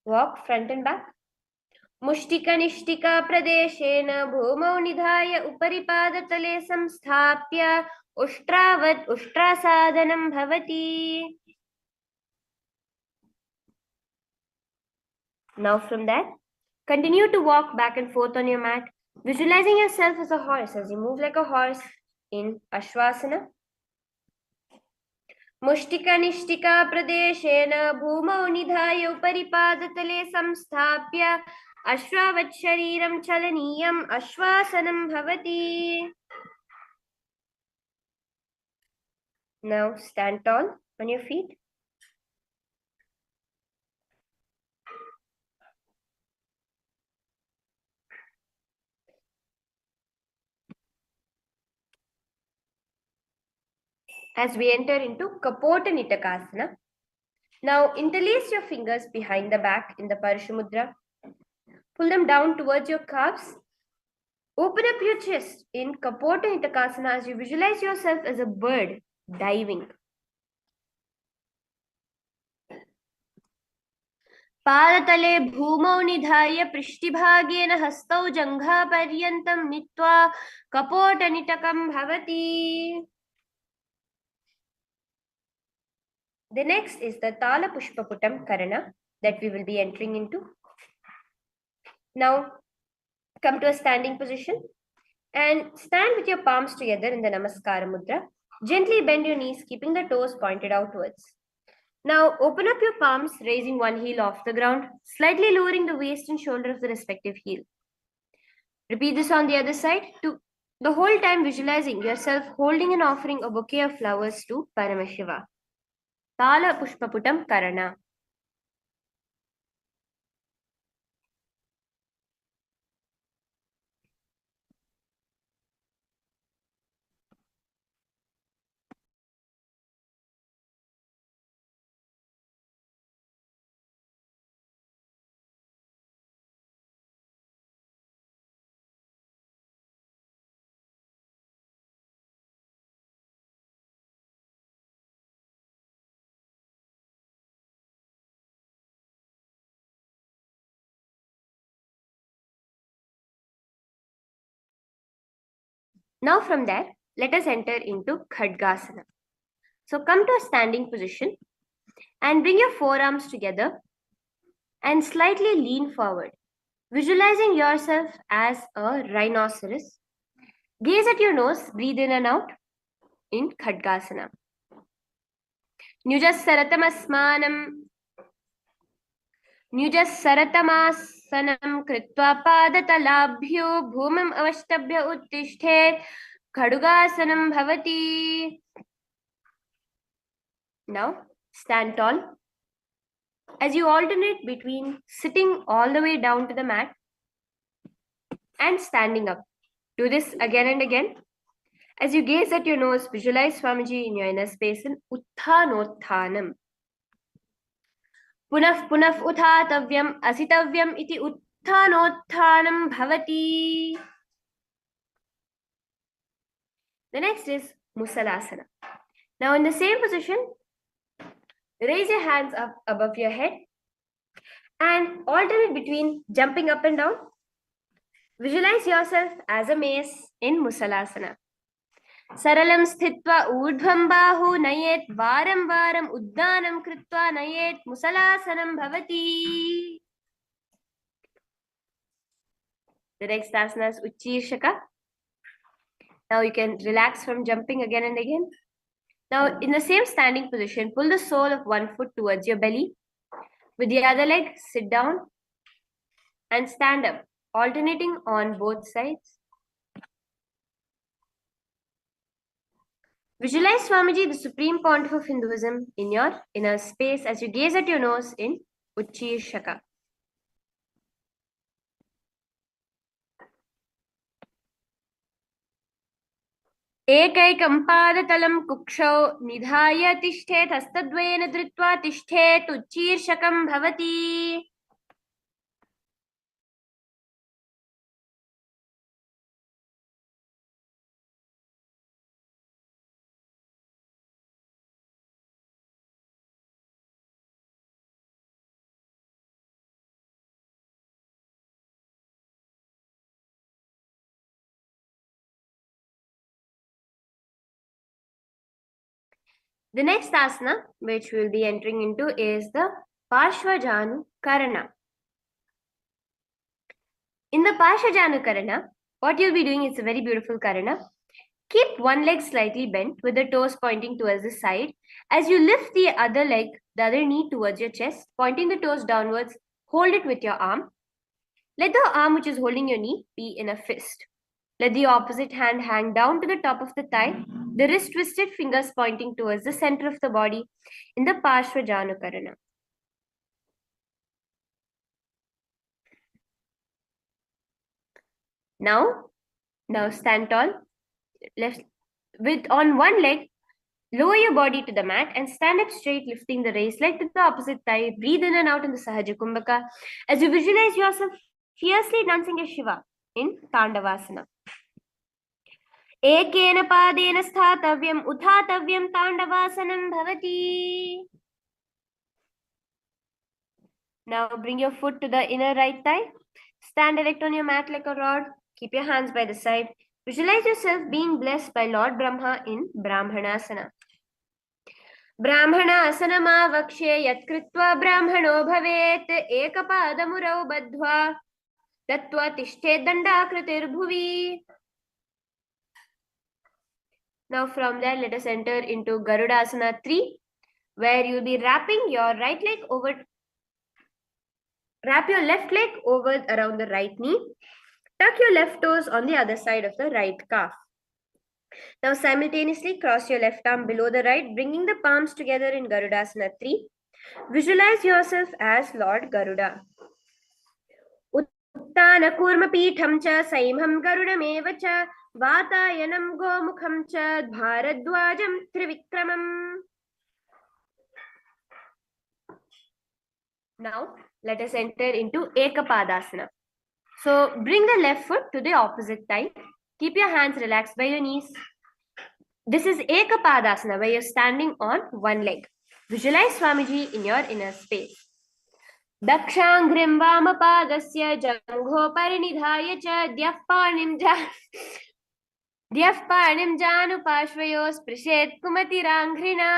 Walk front and back. मुष्टिकनिष्टिका प्रदेशेन भूमौ निधाय उपरिपादतले संस्थाप्य उष्ट्रावत् उष्ट्रासादनं भवति. Now from that, continue to walk back and forth on your mat, visualizing yourself as a horse as you move like a horse in Ashwasana. मुष्टिकनिष्टिका प्रदेशेन भूमौ निधाय उपरिपादतले संस्थाप्य अश्वावत् शरीरं चलनीयम् अश्वासनं भवति. Now stand tall on your feet. As we enter into Kapota Nitakasana, now interlace your fingers behind the back in the Parishamudra. Pull them down towards your calves. Open up your chest in Kapota Nitakasana as you visualize yourself as a bird diving. पादतले भूमौ निधाय पृष्ठभागेन हस्तौ जङ्घापर्यन्तं नीत्वा कपोटनिटकं भवति. The next is the Tala Pushpaputam Karana that we will be entering into. Now, come to a standing position and stand with your palms together in the Namaskara Mudra. Gently bend your knees, keeping the toes pointed outwards. Now, open up your palms, raising one heel off the ground, slightly lowering the waist and shoulder of the respective heel. Repeat this on the other side, the whole time visualizing yourself holding and offering a bouquet of flowers to Paramashiva. Tala Pushpaputam Karana. Now from there, let us enter into Khadgasana. So come to a standing position and bring your forearms together and slightly lean forward, visualizing yourself as a rhinoceros. Gaze at your nose, breathe in and out in Khadgasana. न्युजस्सरतमासनं कृत्वा पादतलाभ्यो भूमिम् अवष्टभ्य उत्तिष्ठेत् खड्गासनं भवति. Now stand tall as you alternate between sitting all the way down to the mat and standing up. Do this again and again. As you gaze at your nose, visualize Swamiji in your inner space in Utthanotthanam. पुनः पुनः उत्थातव्यम् असितव्यम् इति उत्थानोत्थानं भवति. The next is Musalasana. Now in the same position, raise your hands up above your head and alternate between jumping up and down. Visualize yourself as a mace in Musalasana. सरलं स्थित्वा ऊर्ध्वं बाहु नयेत् वारं वारं उद्दानं कृत्वा नयेत् मुसलासनं भवति. The next asana is Uchchirshaka. Now you can relax from jumping again and again. Now in the same standing position, pull the sole of one foot towards your belly. With the other leg, sit down and stand up, alternating on both sides. Visualize Swamiji, the Supreme Pontiff of Hinduism, in your inner space as you gaze at your nose in Uchchirshaka. एकैकं पादतलं कुक्षौ निधाय तिष्ठेत् हस्तद्वयेन धृत्वा तिष्ठेत् उच्चीर्षकं भवति. The next asana which we will be entering into is the Parshvajanu Karana. In the Parshvajanu Karana, what you'll be doing is a very beautiful Karana. Keep one leg slightly bent with the toes pointing towards the side. As you lift the other leg, the other knee towards your chest, pointing the toes downwards, hold it with your arm. Let the arm which is holding your knee be in a fist. Let the opposite hand hang down to the top of the thigh, the wrist twisted, fingers pointing towards the center of the body in the Parshvajanu Karana. Now stand tall. Left with on one leg, lower your body to the mat and stand up straight, lifting the raised leg to the opposite thigh. Breathe in and out in the Sahaja Kumbhaka as you visualize yourself fiercely dancing as Shiva in Tandavasana. एकेन पादेन स्थातव्यम् उत्थातव्यं ताण्डवासनं भवति. Now bring your foot to the inner right thigh. Stand erect on your mat like a rod. Keep your hands by the side. Visualize yourself being blessed by Lord Brahma in Brahmanasana. ब्राह्मणासनमावक्ष्ये यत्कृत्वा ब्राह्मणो भवेत् एकपादमुरौ बद्ध्वा दत्त्वा तिष्ठेत् दण्डाकृतिर्भुवि. Now from there, let us enter into Garudasana 3, where you'll be wrapping your right leg over, wrap your left leg over around the right knee. Tuck your left toes on the other side of the right calf. Now simultaneously cross your left arm below the right, bringing the palms together in Garudasana 3. Visualize yourself as Lord Garuda. Uttana kurma pitham cha saimham garudam cha Vatayanam gomukham cha bharadwajam trivikramam. Now let us enter into Ekapadasana. So bring the left foot to the opposite thigh. Keep your hands relaxed by your knees. This is Ekapadasana, where you're standing on one leg. Visualize Swamiji in your inner space. Dakshangrim vamapadasya jangho parinidhaya cha dhyappanim द्यः पाणिं जानुपार्श्वयोः स्पृशेत् कुमतिराङ्घ्रिणा.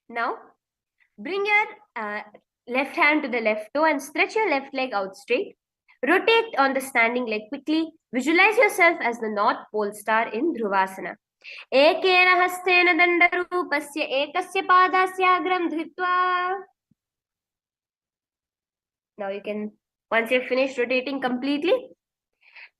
Now, bring your left hand to the left toe and stretch your left leg out straight. Rotate on the standing leg quickly. Visualize yourself as the North Pole Star in Dhruvasana. एकेन हस्तेन दण्डरूपस्य एकस्य पादस्याग्रं धृत्वा. Now you can, once you've finished rotating completely,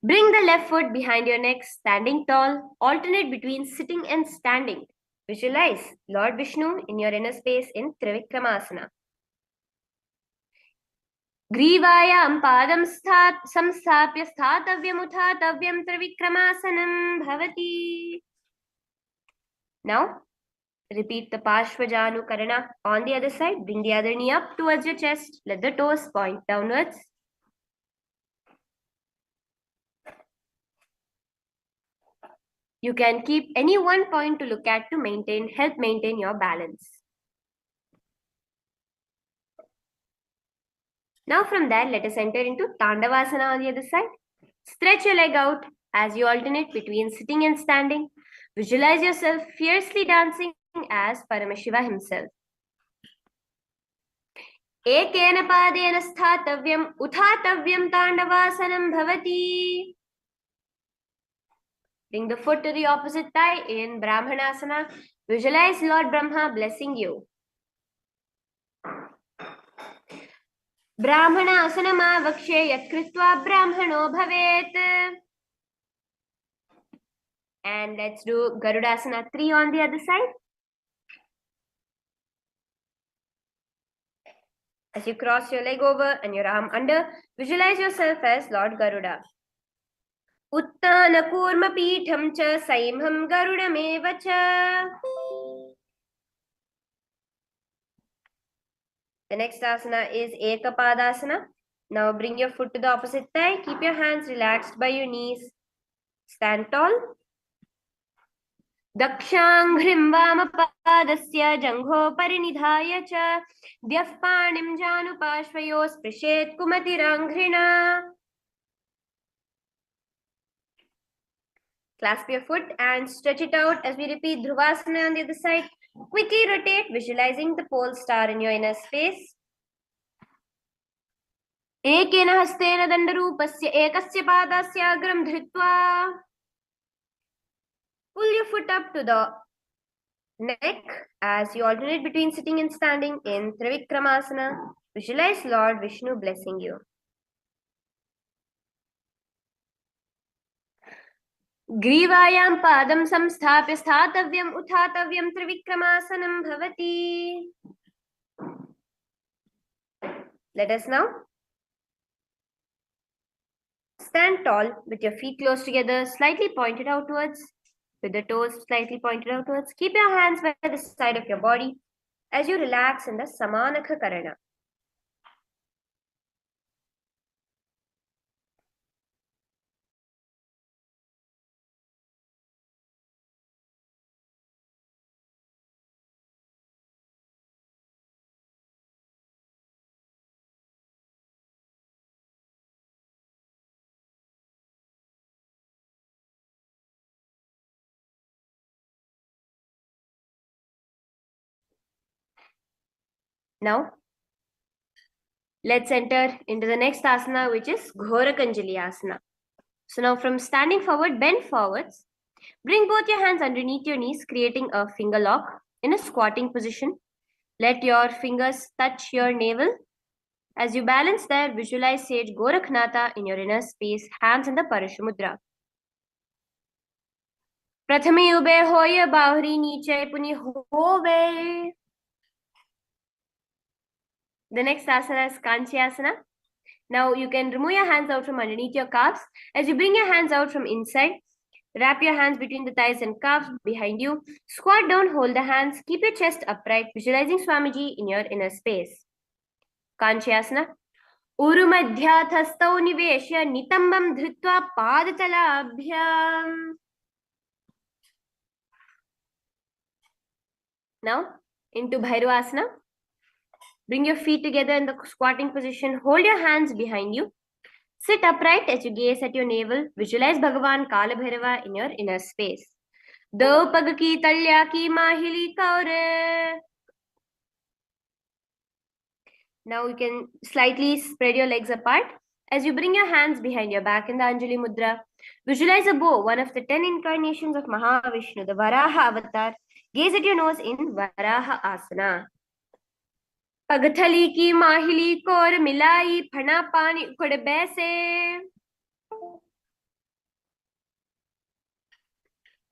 bring the left foot behind your neck, standing tall. Alternate between sitting and standing. Visualize Lord Vishnu in your inner space in Trivikramasana. ग्रीवायां पादं संस्थाप्य स्थातव्यमुत्थातव्यं त्रिविक्रमासनं भवति. Now repeat the Parshvajanukarana on the other side. Bring the other knee up towards your chest. Let the toes point downwards. You can keep any one point to look at to help maintain your balance. Now from that, let us enter into Tandavasana on the other side. Stretch your leg out as you alternate between sitting and standing. Visualize yourself fiercely dancing as Paramashiva himself. एकेन पादेन स्थातव्यम् उत्थातव्यं ताण्डवासनं भवति. Bring the foot to the opposite thigh in Brahmanasana. Visualize Lord Brahma blessing you. ब्राह्मणासनमावक्ष्ये यत्कृत्वा ब्राह्मणो भवेत्. And let's do Garudasana 3 on the other side. As you cross your leg over and your arm under, visualize yourself as Lord Garuda. Uttanakurmapitham cha saimham garudameva cha. The next asana is Ekapadasana. Now bring your foot to the opposite thigh. Keep your hands relaxed by your knees. Stand tall. Dakshanghrim vamapadasya jangho parinidhaya cha dyah panim janupashvayo sprishet kumatiranghrina. Clasp your foot and stretch it out as we repeat Dhruvasana on the other side. Quickly rotate, visualizing the pole star in your inner space. एकेन हस्तेन दण्डरूपस्य एकस्य पादस्य अग्रं धृत्वा. Pull your foot up to the neck as you alternate between sitting and standing in Trivikramasana. Visualize Lord Vishnu blessing you. ग्रीवायां पादं संस्थाप्य स्थातव्यम् उत्थातव्यं त्रिविक्रमासनं भवति. Let us now stand tall with your feet close together, slightly pointed outwards, with the toes slightly pointed outwards. Keep your hands by the side of your body as you relax in the Samanakha Karana. Now, let's enter into the next asana, which is Ghorakanjali Asana. So now from standing forward, bend forwards. Bring both your hands underneath your knees, creating a finger lock in a squatting position. Let your fingers touch your navel. As you balance there, visualize Sage Gorakhnatha in your inner space, hands in the Parashamudra. Prathame ube hoye bahuri niche puni hove. The next asana is Kanchyasana. Now you can remove your hands out from underneath your calves. As you bring your hands out from inside, wrap your hands between the thighs and calves behind you. Squat down, hold the hands, keep your chest upright, visualizing Swamiji in your inner space. Kanchyasana. Urumadhyathastav niveshya nitambam dhritva padatalabhyam. Now into Bhairavasana. Bring your feet together in the squatting position. Hold your hands behind you. Sit upright as you gaze at your navel. Visualize Bhagavan Kala Bhairava in your inner space. Do pag ki talya ki mahili kaure. Now you can slightly spread your legs apart. As you bring your hands behind your back in the Anjali Mudra, visualize a bow, one of the 10 incarnations of Mahavishnu, the Varaha avatar. Gaze at your nose in Varaha Asana. Pagathali ki mahili kor milai phana pani ukad baise.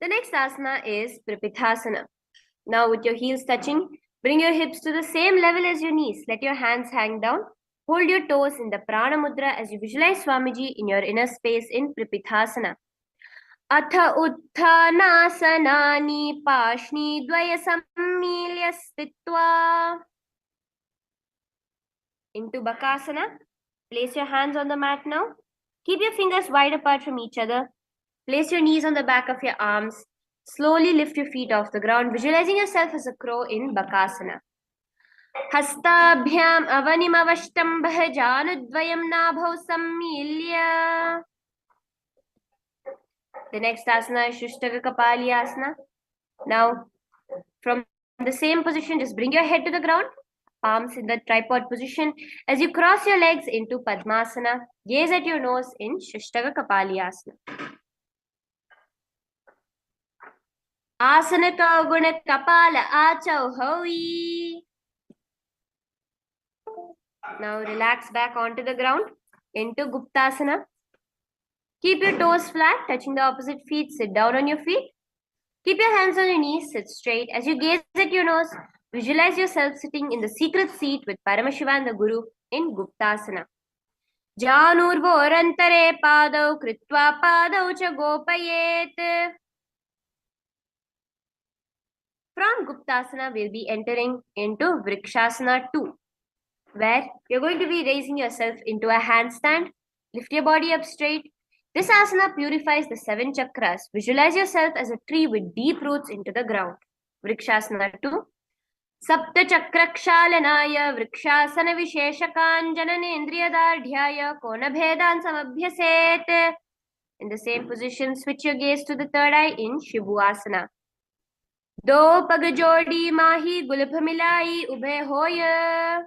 The next asana is Pripithasana. Now with your heels touching, bring your hips to the same level as your knees. Let your hands hang down. Hold your toes in the Prana Mudra as you visualize Swamiji in your inner space in Pripithasana. Atha uttanasanani pashni dvaya sammilya stitva. Into Bakasana. Place your hands on the mat now. Keep your fingers wide apart from each other. Place your knees on the back of your arms. Slowly lift your feet off the ground, visualizing yourself as a crow in Bakasana. Hastabhyam avanimavashtambah janudvayam nabhav sammilya. The next asana is Shushtaka Kapali Asana. Now, from the same position, just bring your head to the ground, palms in the tripod position. As you cross your legs into Padmasana, gaze at your nose in Shushtaka Kapali Asana. Asana to guna kapala achau hovi. Now relax back onto the ground into Guptasana. Keep your toes flat, touching the opposite feet. Sit down on your feet. Keep your hands on your knees. Sit straight. As you gaze at your nose, visualize yourself sitting in the secret seat with Paramashiva and the Guru in Guptasana. Janurvorantare padau kritva padau cha gopayet. From Guptasana, we'll be entering into Vrikshasana 2, where you're going to be raising yourself into a handstand. Lift your body up straight. This asana purifies the 7 chakras. Visualize yourself as a tree with deep roots into the ground. Vrikshasana 2. Sapta chakrakshalanaya vrikshasana visheshakan jananendriyadardhyaya kona bhedan samabhyaset. In the same position, switch your gaze to the third eye in Shivuasana. Do pag jodi mahi gulbh milai ubhe hoya.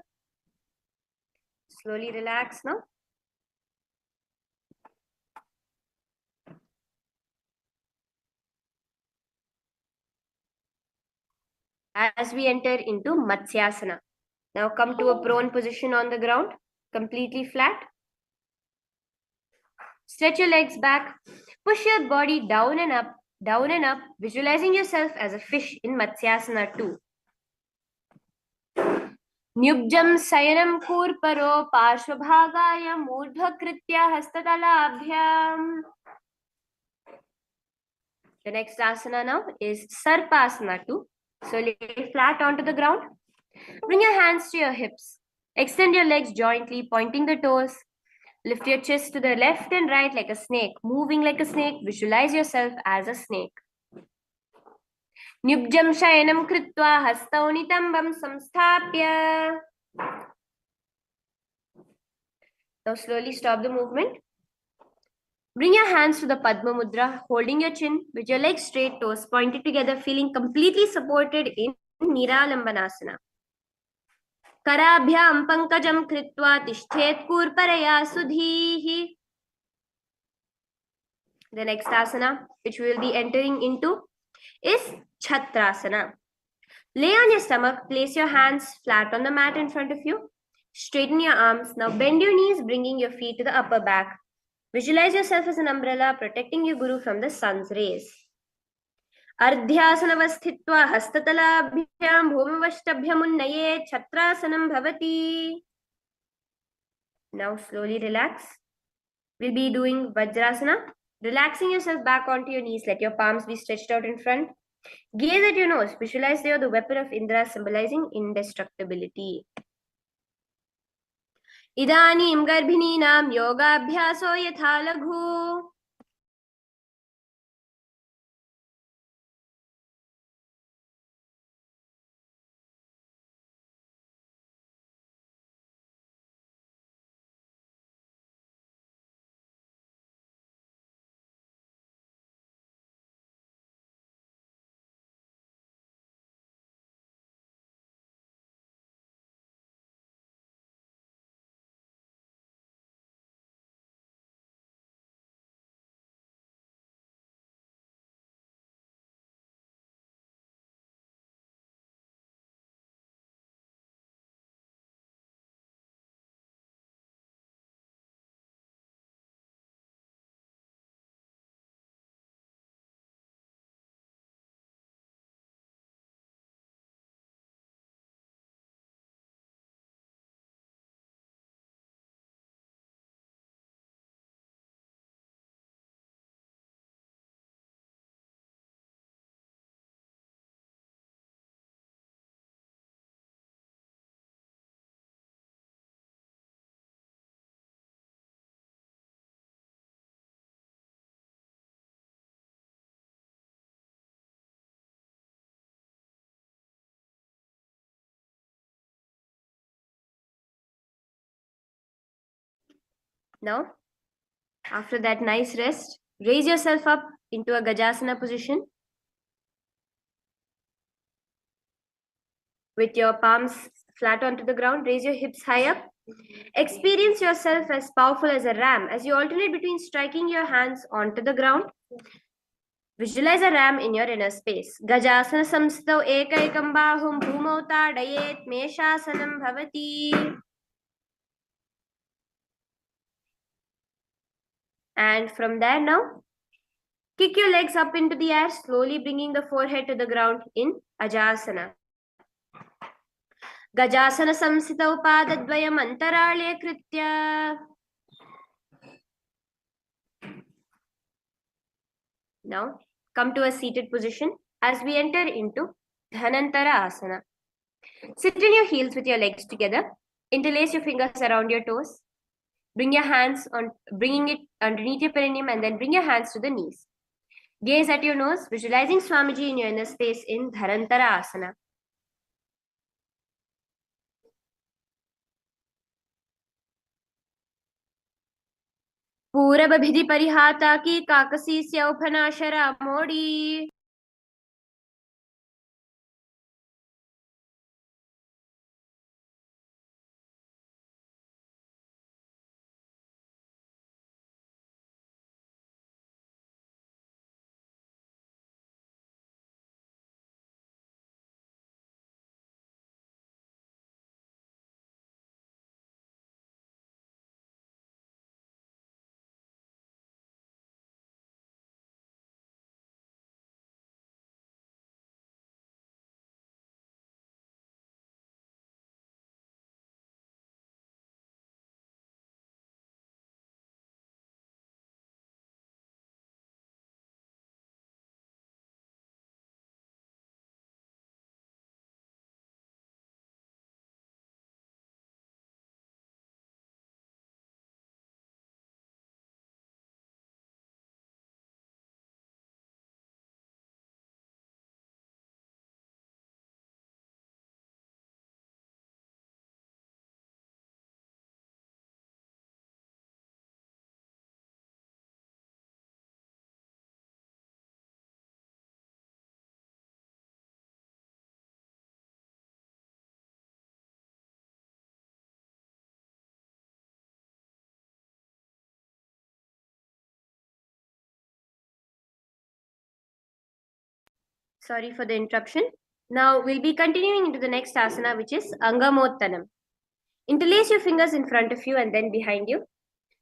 Slowly relax now. As we enter into Matsyasana. Now come to a prone position on the ground, completely flat. Stretch your legs back. Push your body down and up, visualizing yourself as a fish in Matsyasana 2. Nyubjam sayanam kurparo parshvabhagaya murdhakritya hastatalabhyam. The next asana now is Sarpasana 2. So lay flat onto the ground. Bring your hands to your hips. Extend your legs jointly, pointing the toes. Lift your chest to the left and right like a snake. Moving like a snake, visualize yourself as a snake. Nyubjam shayanam kritva hastau nitambam samsthapya. Now slowly stop the movement. Bring your hands to the Padma Mudra, holding your chin with your legs straight, toes pointed together, feeling completely supported in Niralambanasana. Karabhyam pankajam kritva tishthet kurparaya sudhihi. The next asana, which we will be entering into, is Chhatrasana. Lay on your stomach, place your hands flat on the mat in front of you. Straighten your arms. Now bend your knees, bringing your feet to the upper back. Visualize yourself as an umbrella, protecting your Guru from the sun's rays. Ardhyasanavasthitva hastatalabhyam bhumavashtabhyamunnaye Chhatrasanam bhavati. Now slowly relax. We'll be doing Vajrasana. Relaxing yourself back onto your knees, let your palms be stretched out in front. Gaze at your nose. Visualize you're the weapon of Indra, symbolizing indestructibility. Idanim garbhininam yogabhyaso yatha laghu. Now, after that nice rest, raise yourself up into a Gajasana position with your palms flat onto the ground. Raise your hips high up. Experience yourself as powerful as a ram as you alternate between striking your hands onto the ground. Visualize a ram in your inner space. Gajasana samstau ekaikam bahum bhumau tadayet meshasanam bhavati. And from there now, kick your legs up into the air, slowly bringing the forehead to the ground in Ajasana. Gajasana samsitau padadvayam antaralya kritya. Now, come to a seated position as we enter into Dhanantara Asana. Sit in your heels with your legs together. Interlace your fingers around your toes. Bring your hands on, bringing it underneath your perineum, and then bring your hands to the knees. Gaze at your nose, visualizing Swamiji in your inner space in Dharantara Asana. पूरबभिधि परिहाता की काकसी स्यौफनाशरा मोड़ी. Sorry for the interruption. Now we'll be continuing into the next asana, which is Angamottanam. Interlace your fingers in front of you and then behind you.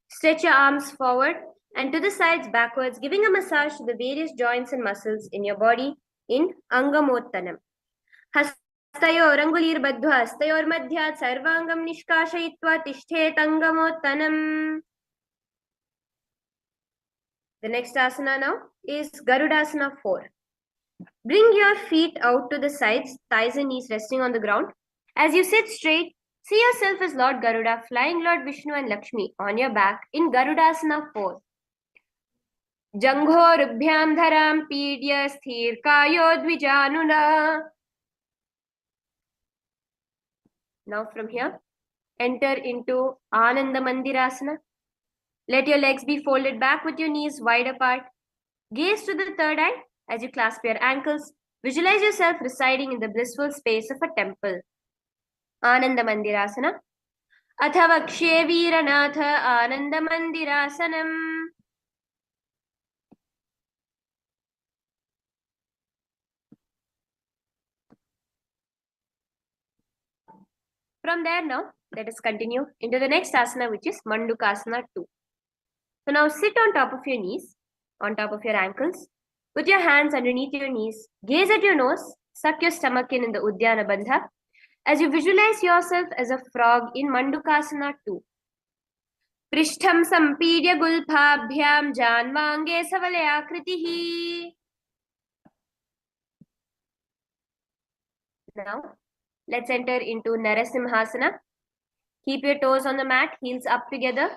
Stretch your arms forward and to the sides backwards, giving a massage to the various joints and muscles in your body in Angamottanam. हस्तयोरङ्गुलीर्बद्ध्वा हस्तयोर्मध्यात् सर्वाङ्गं निष्कासयित्वा तिष्ठेत् Angamottanam. The next asana now is Garudasana 4. Bring your feet out to the sides, thighs and knees resting on the ground. As you sit straight, see yourself as Lord Garuda, flying Lord Vishnu and Lakshmi on your back in Garudasana 4. Janghorubhyam dharam pidya sthir kayo dvijanuna. Now from here, enter into Ananda Mandirasana. Let your legs be folded back with your knees wide apart. Gaze to the third eye as you clasp your ankles. Visualize yourself residing in the blissful space of a temple. Ananda Mandirasana. Atha vakshe veeranatha Ananda Mandirasanam. From there now, let us continue into the next asana, which is Mandukasana 2. So now sit on top of your knees, on top of your ankles. Put your hands underneath your knees. Gaze at your nose. Suck your stomach in the Uddiyana Bandha as you visualize yourself as a frog in Mandukasana 2. Prishtham sampidya gulpabhyam janvange savalayakritihi. Now, let's enter into Narasimhasana. Keep your toes on the mat, heels up together.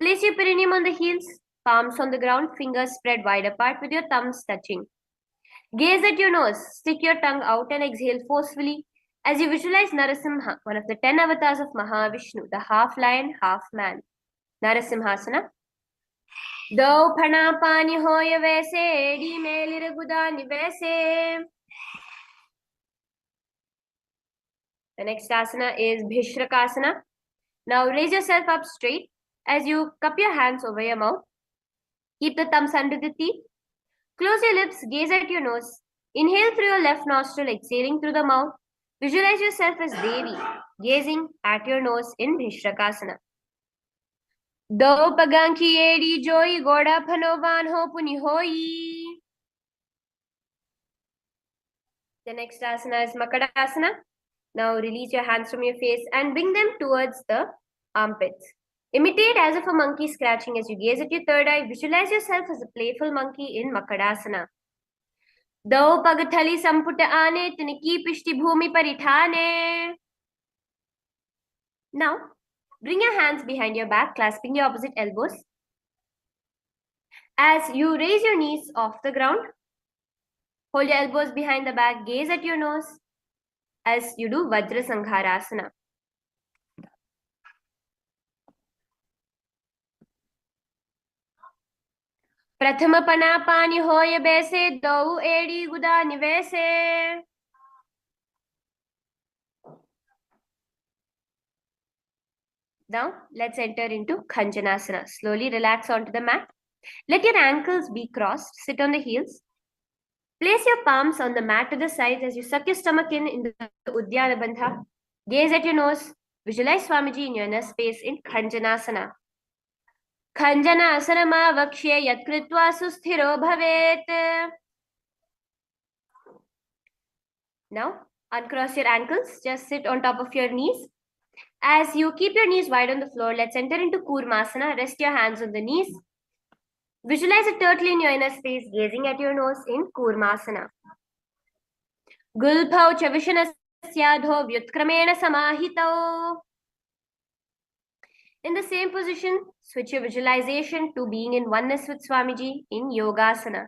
Place your perineum on the heels, palms on the ground, fingers spread wide apart with your thumbs touching. Gaze at your nose, stick your tongue out and exhale forcefully as you visualize Narasimha, one of the 10 avatars of Mahavishnu, the half lion, half man. Narasimhasana. Do phana pani hoya vaise, edi melir gudani vaise. The next asana is Bhishrakasana. Now raise yourself up straight as you cup your hands over your mouth. Keep the thumbs under the teeth. Close your lips, gaze at your nose. Inhale through your left nostril, exhaling through the mouth. Visualize yourself as Devi, gazing at your nose in Bhishrakasana. Do paganki edi joy goda phanovan ho puni hoi. The next asana is Makadasana. Now release your hands from your face and bring them towards the armpits. Imitate as if a monkey scratching as you gaze at your third eye. Visualize yourself as a playful monkey in Makadasana. Do pagathali samputta aane tiniki pishti bhumi paritane. Now, bring your hands behind your back, clasping your opposite elbows. As you raise your knees off the ground, hold your elbows behind the back, gaze at your nose as you do Vajra Sangharasana. Prathama pana pani hoya bese, dau edi guda nivese. Now, let's enter into Khanjanasana. Slowly relax onto the mat. Let your ankles be crossed. Sit on the heels. Place your palms on the mat to the sides as you suck your stomach in the Uddiyana Bandha. Gaze at your nose. Visualize Swamiji in your inner space in Khanjanasana. Khanjanasana ma vakshye yat kritva susthiro bhavet. Now, uncross your ankles. Just sit on top of your knees. As you keep your knees wide on the floor, let's enter into Kurmasana. Rest your hands on the knees. Visualize a turtle in your inner space, gazing at your nose in Kurmasana. Gulbhau chavishanasya vyutkramena samahito. In the same position, switch your visualization to being in oneness with Swamiji in Yogasana.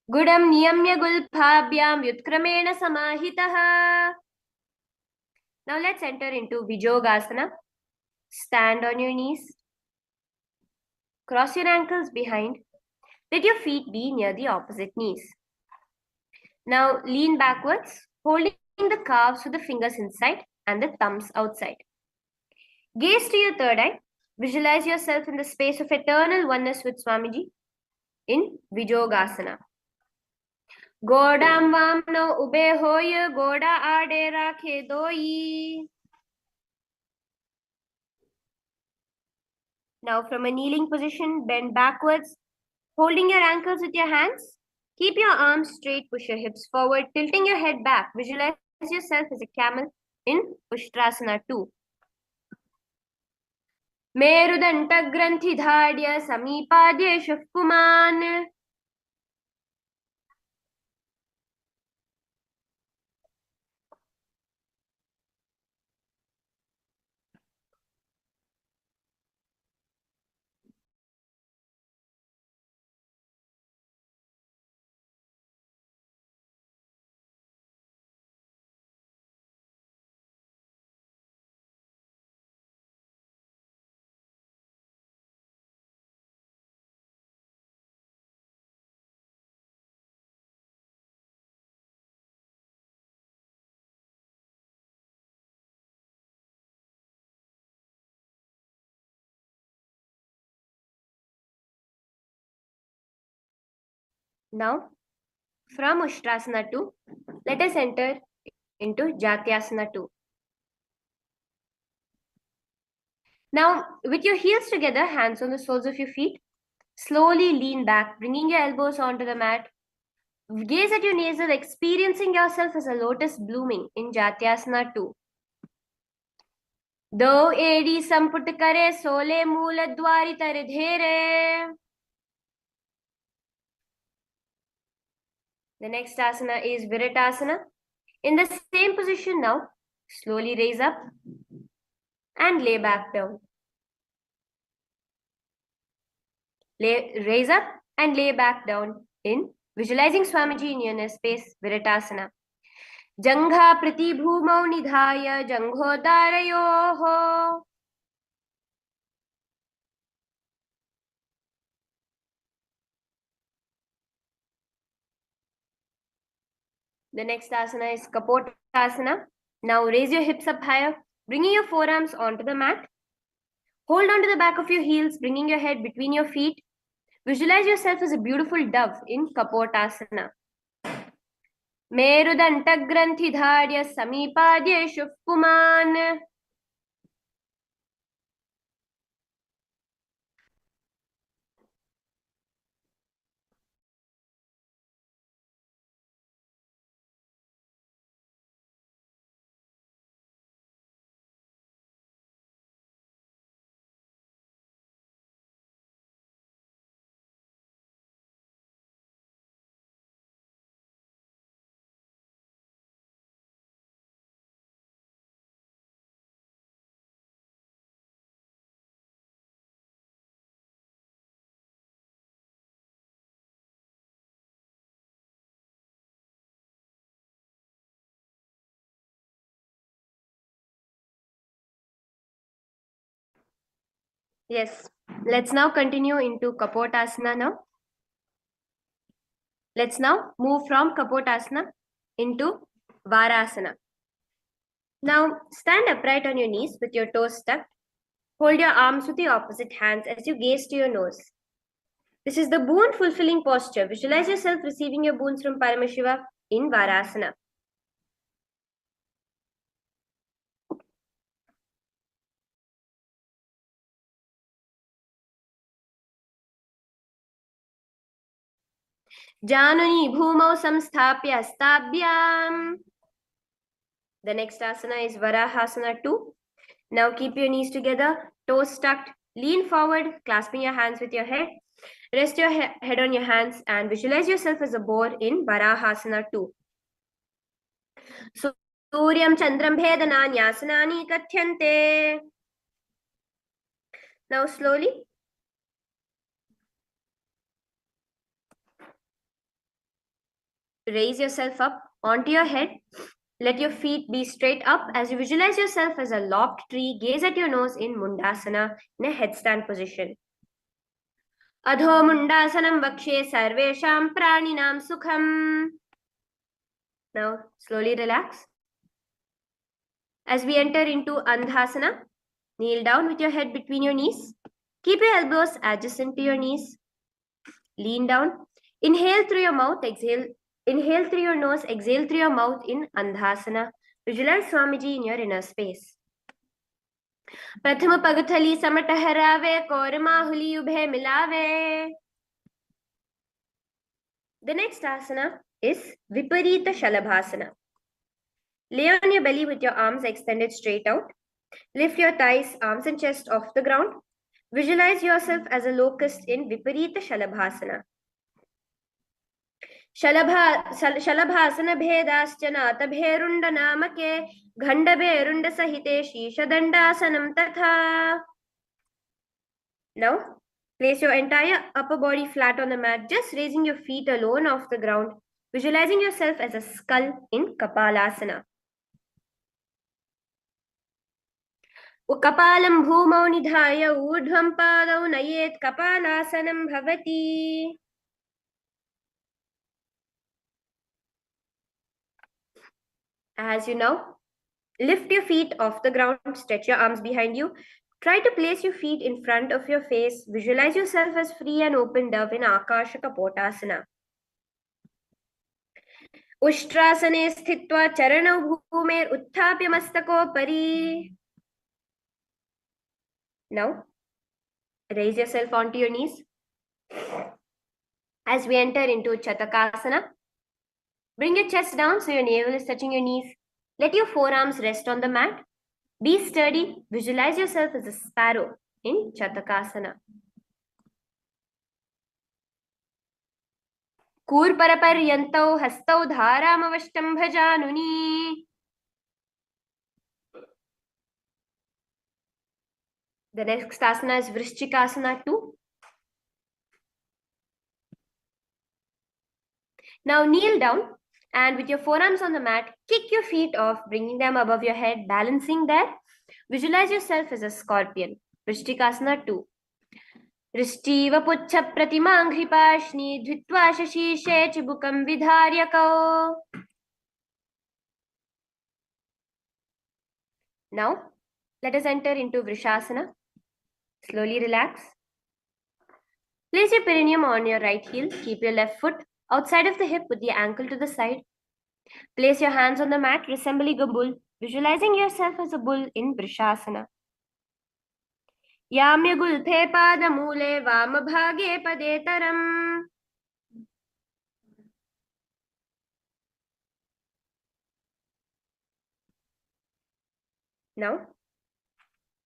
Gudam niyamya gulbhabhyam vyutkramena samahitaha. Now let's enter into Vijogasana. Stand on your knees. Cross your ankles behind. Let your feet be near the opposite knees. Now lean backwards, holding the calves with the fingers inside and the thumbs outside. Gaze to your third eye. Visualize yourself in the space of eternal oneness with Swamiji in Vijogasana. Godam vamno ube hoye goda ade rakhe doi. Now from a kneeling position, bend backwards, holding your ankles with your hands. Keep your arms straight, push your hips forward, tilting your head back. Visualize yourself as a camel in Ushtrasana 2. Merudanta granthi dhadya samipadya shufkuman. Now, from Ushtrasana 2, let us enter into Jatyasana 2. Now, with your heels together, hands on the soles of your feet, slowly lean back, bringing your elbows onto the mat. Gaze at your navel, experiencing yourself as a lotus blooming in Jatyasana 2. Do edi samput kare sole moola dwari taridhere. The next asana is Viratasana. In the same position now, slowly raise up and lay back down. Raise up and lay back down in visualizing Swamiji in your inner space, Viratasana. Jangha prati bhumau nidhaya janghodarayoho. The next asana is Kapotasana. Now raise your hips up higher, bringing your forearms onto the mat. Hold on to the back of your heels, bringing your head between your feet. Visualize yourself as a beautiful dove in Kapotasana. Merudantagranthidharya samipadyeshu puman. Yes, let's now continue into Kapotasana now. Let's now move from Kapotasana into Varasana. Now stand upright on your knees with your toes tucked. Hold your arms with the opposite hands as you gaze to your nose. This is the boon fulfilling posture. Visualize yourself receiving your boons from Paramashiva in Varasana. Januni bhumau samsthapya hastabhyam. The next asana is Varahasana 2. Now keep your knees together, toes tucked, lean forward, clasping your hands with your head. Rest your head on your hands and visualize yourself as a boar in Varahasana 2. Suryam Chandram Bhedananyasanani Kathyante. Now slowly raise yourself up onto your head. Let your feet be straight up as you visualize yourself as a lopped tree. Gaze at your nose in Mundasana in a headstand position. Adho Mundasanam Vakshe Sarvesham Praninam Sukham. Now slowly relax. As we enter into Andhasana, kneel down with your head between your knees. Keep your elbows adjacent to your knees. Lean down. Inhale through your mouth, exhale. Inhale through your nose, exhale through your mouth in Andhasana. Visualize Swamiji in your inner space. Prathama Pagathali Samataharave Kormahuli Ubhe Milave. The next asana is Viparita Shalabhasana. Lay on your belly with your arms extended straight out. Lift your thighs, arms and chest off the ground. Visualize yourself as a locust in Viparita Shalabhasana. Shalabhasana bhedaschana tabherunda namake ghandabherunda sahite shishadandhasanam tatha. Now, place your entire upper body flat on the mat, just raising your feet alone off the ground, visualizing yourself as a skull in Kapalasana. Kapalam bhumau nidhaya urdhvam padau nayet kapalasanam bhavati. As you now lift your feet off the ground, stretch your arms behind you. Try to place your feet in front of your face. Visualize yourself as free and open dove in Akasha Kapotasana. Ushtrasane sthitva charanau bhumer utthapya mastakopari. Now, raise yourself onto your knees. As we enter into Chatakasana, bring your chest down so your navel is touching your knees. Let your forearms rest on the mat. Be sturdy. Visualize yourself as a sparrow in Chatakasana. Kurparaparyantau hastau dharamavashtam bhajanuni. The next asana is Vrishchikasana 2. Now kneel down and with your forearms on the mat, kick your feet off, bringing them above your head, balancing there. Visualize yourself as a scorpion. Vrishchikasana 2. Rishtiva puchha pratimanghripashni dhvitva shashishe chibukam vidharyakau. Now, let us enter into Vrishasana. Slowly relax. Place your perineum on your right heel. Keep your left foot outside of the hip with the ankle to the side. Place your hands on the mat, resembling a bull, visualizing yourself as a bull in Vrishasana. Yamyagulphe padamule vamabhage padetaram. Now,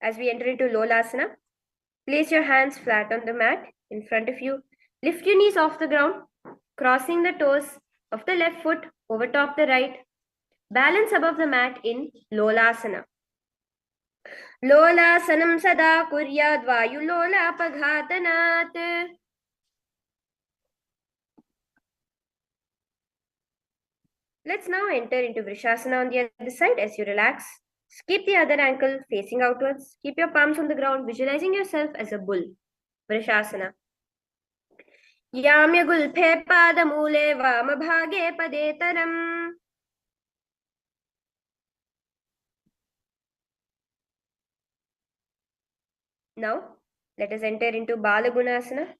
as we enter into Lolasana, place your hands flat on the mat in front of you. Lift your knees off the ground, crossing the toes of the left foot over top the right. Balance above the mat in Lolasana. Lolasanam sada kuryad vayulolapaghatanat. Let's now enter into Vrishasana on the other side as you relax. Keep the other ankle facing outwards. Keep your palms on the ground, visualizing yourself as a bull. Vrishasana. Yamyagulphe padamule vamabhage padetaram. Now, let us enter into Balagunasana.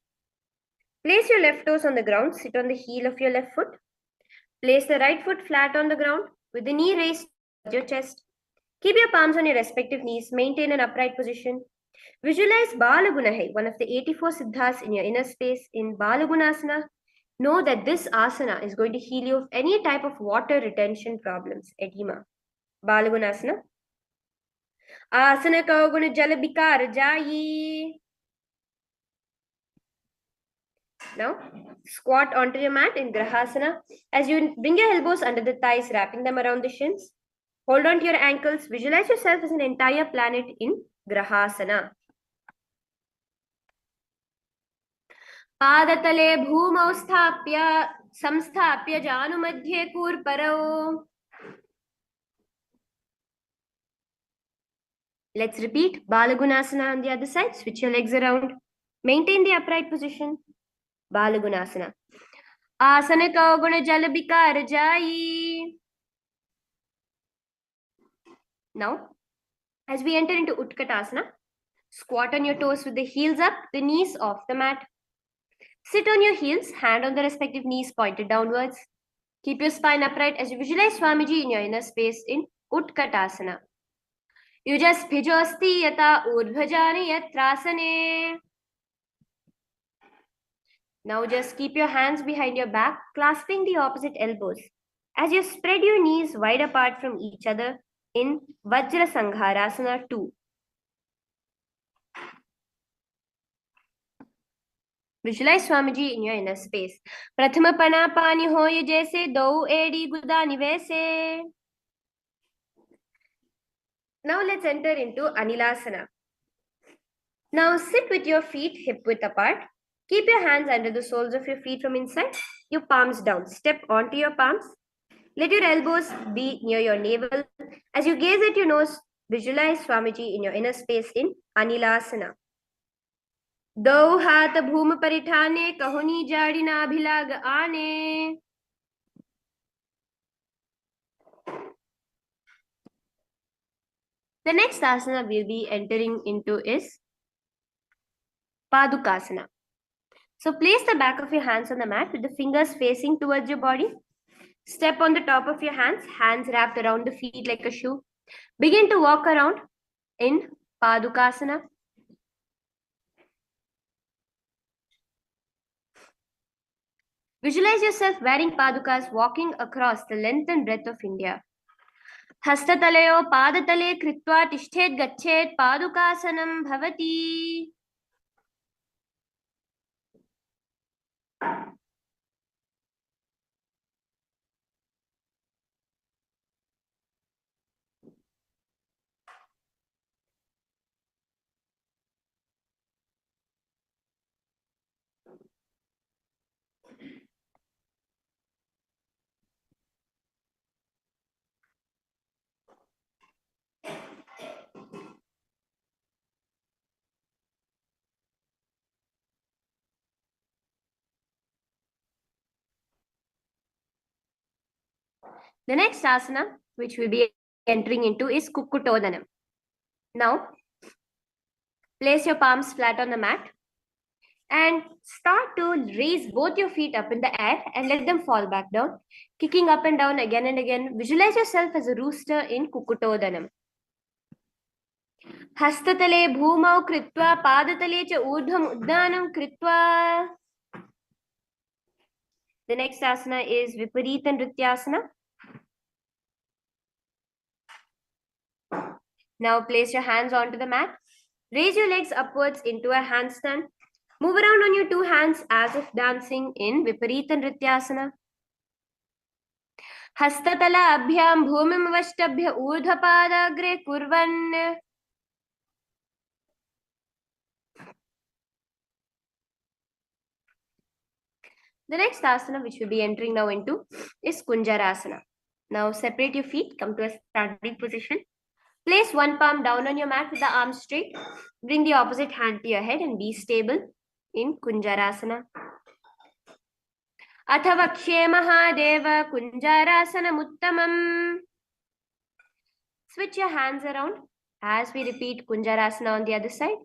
Place your left toes on the ground. Sit on the heel of your left foot. Place the right foot flat on the ground with the knee raised towards your chest. Keep your palms on your respective knees. Maintain an upright position. Visualize Balagunahe, one of the 84 siddhas in your inner space in Balagunasana. Know that this asana is going to heal you of any type of water retention problems, edema. Balagunasana. Asana kauguna jalabikar jayi. Now, squat onto your mat in Grahasana. As you bring your elbows under the thighs, wrapping them around the shins. Hold on to your ankles. Visualize yourself as an entire planet in Grahasana. पादतले भूमौ स्थाप्य संस्थाप्य जानुमध्ये कूर्परौ. Let's repeat Balagunasana on the other side. Switch your legs around. Maintain the upright position. Balagunasana. Asana kauguna jalabikar jayi. Now, as we enter into Utkatasana, squat on your toes with the heels up, the knees off the mat. Sit on your heels, hand on the respective knees pointed downwards. Keep your spine upright as you visualize Swamiji in your inner space in Utkatasana. Yujasphijosti yata urdhvajani yatrasane. Now just keep your hands behind your back, clasping the opposite elbows as you spread your knees wide apart from each other in Vajra Sangharasana 2. Visualize Swamiji in your inner space. Prathama pana pani hoye jaise dau edi gudani vaise. Now let's enter into Anilasana. Now sit with your feet hip width apart. Keep your hands under the soles of your feet from inside. Your palms down. Step onto your palms. Let your elbows be near your navel. As you gaze at your nose, visualize Swamiji in your inner space in Anilasana. Dau hata bhuma parithane kahuni jadina abhilag ane. The next asana we'll be entering into is Padukasana. So place the back of your hands on the mat with the fingers facing towards your body. Step on the top of your hands, hands wrapped around the feet like a shoe. Begin to walk around in Padukasana. Visualize yourself wearing padukas walking across the length and breadth of India. Hastataleyo padatale kritva tishthet gachet padukasanam bhavati. The next asana, which we'll be entering into, is Kukkutodanam. Now, place your palms flat on the mat and start to raise both your feet up in the air and let them fall back down, kicking up and down again and again. Visualize yourself as a rooster in Kukutodanam. Hastatale bhumau kritva padatale cha urdhvam uddanam kritva. The next asana is Viparita Nrityasana. Now place your hands onto the mat. Raise your legs upwards into a handstand. Move around on your two hands as if dancing in Viparita Nrityasana. Hastatala abhyam bhumim avashtabhya urdhapadaagre kurvan. The next asana which we'll be entering now into is Kunjarasana. Now separate your feet, come to a standing position. Place one palm down on your mat with the arms straight. Bring the opposite hand to your head and be stable in Kunjarasana. Athavakshe Mahadeva Kunjarasana Muttamam. Switch your hands around as we repeat Kunjarasana on the other side.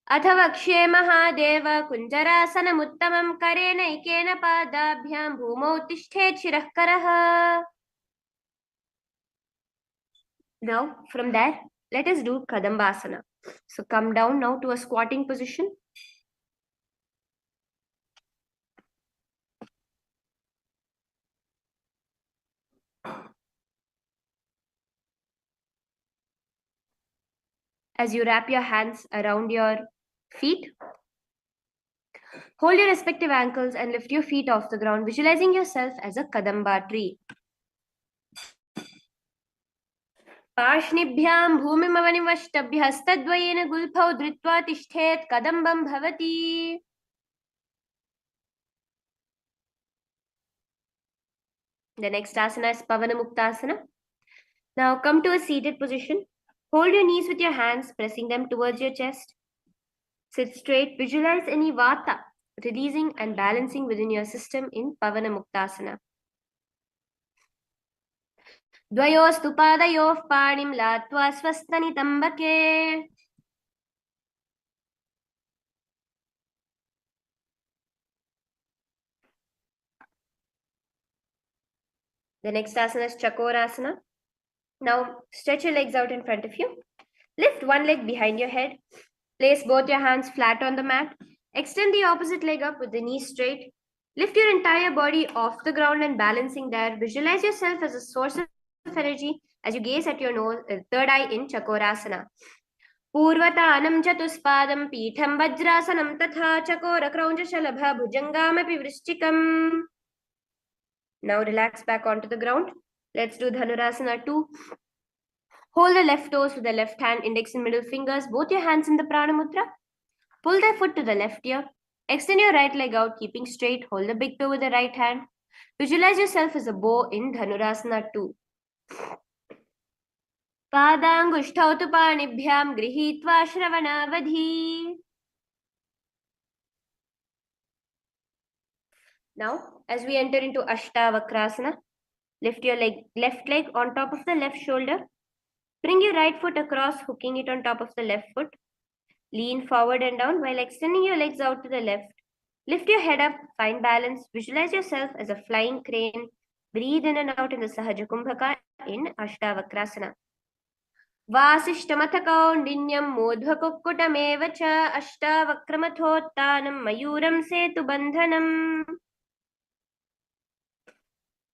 Athavakshe Mahadeva Kunjarasana Muttamam Karena Ikena Padabhyam Bhumau Tishthet Shirah Karaha. Now, from there, let us do Kadambasana. So, come down now to a squatting position. As you wrap your hands around your feet, hold your respective ankles and lift your feet off the ground, visualizing yourself as a Kadamba tree. Pashnibhyam bhumimavanivaştabhya hastadvayena gulphau dhritva tishthet kadambam bhavati. The next asana is Pavanamuktasana. Now come to a seated position. Hold your knees with your hands, pressing them towards your chest. Sit straight. Visualize any vata releasing and balancing within your system in Pavanamuktasana. Dvayostu padayoh panim latva swastani tambake. The next asana is Chakorasana. Now stretch your legs out in front of you. Lift one leg behind your head. Place both your hands flat on the mat. Extend the opposite leg up with the knees straight. Lift your entire body off the ground and balancing there. Visualize yourself as a source of energy as you gaze at your nose, third eye in Chakorasana. Purvatanam chatuspadam pitham vajrasanam tatha chakora kraunja shalabha bhujangamapi vrishchikam. Now relax back onto the ground. Let's do Dhanurasana 2. Hold the left toes with the left hand, index and middle fingers, both your hands in the Prana Mudra. Pull the foot to the left ear. Extend your right leg out, keeping straight. Hold the big toe with the right hand. Visualize yourself as a bow in Dhanurasana 2. Padangushtau tu panibhyam grihitva shravanavadhi. Now, as we enter into Ashtavakrasana, lift your left leg on top of the left shoulder. Bring your right foot across, hooking it on top of the left foot. Lean forward and down while extending your legs out to the left. Lift your head up, find balance. Visualize yourself as a flying crane. Breathe in and out in the Sahaja Kumbhaka in Ashtavakrasana. Vasishtamatha kaundinyam modhvakukkutameva cha ashtavakramathotanam mayuram setu bandhanam.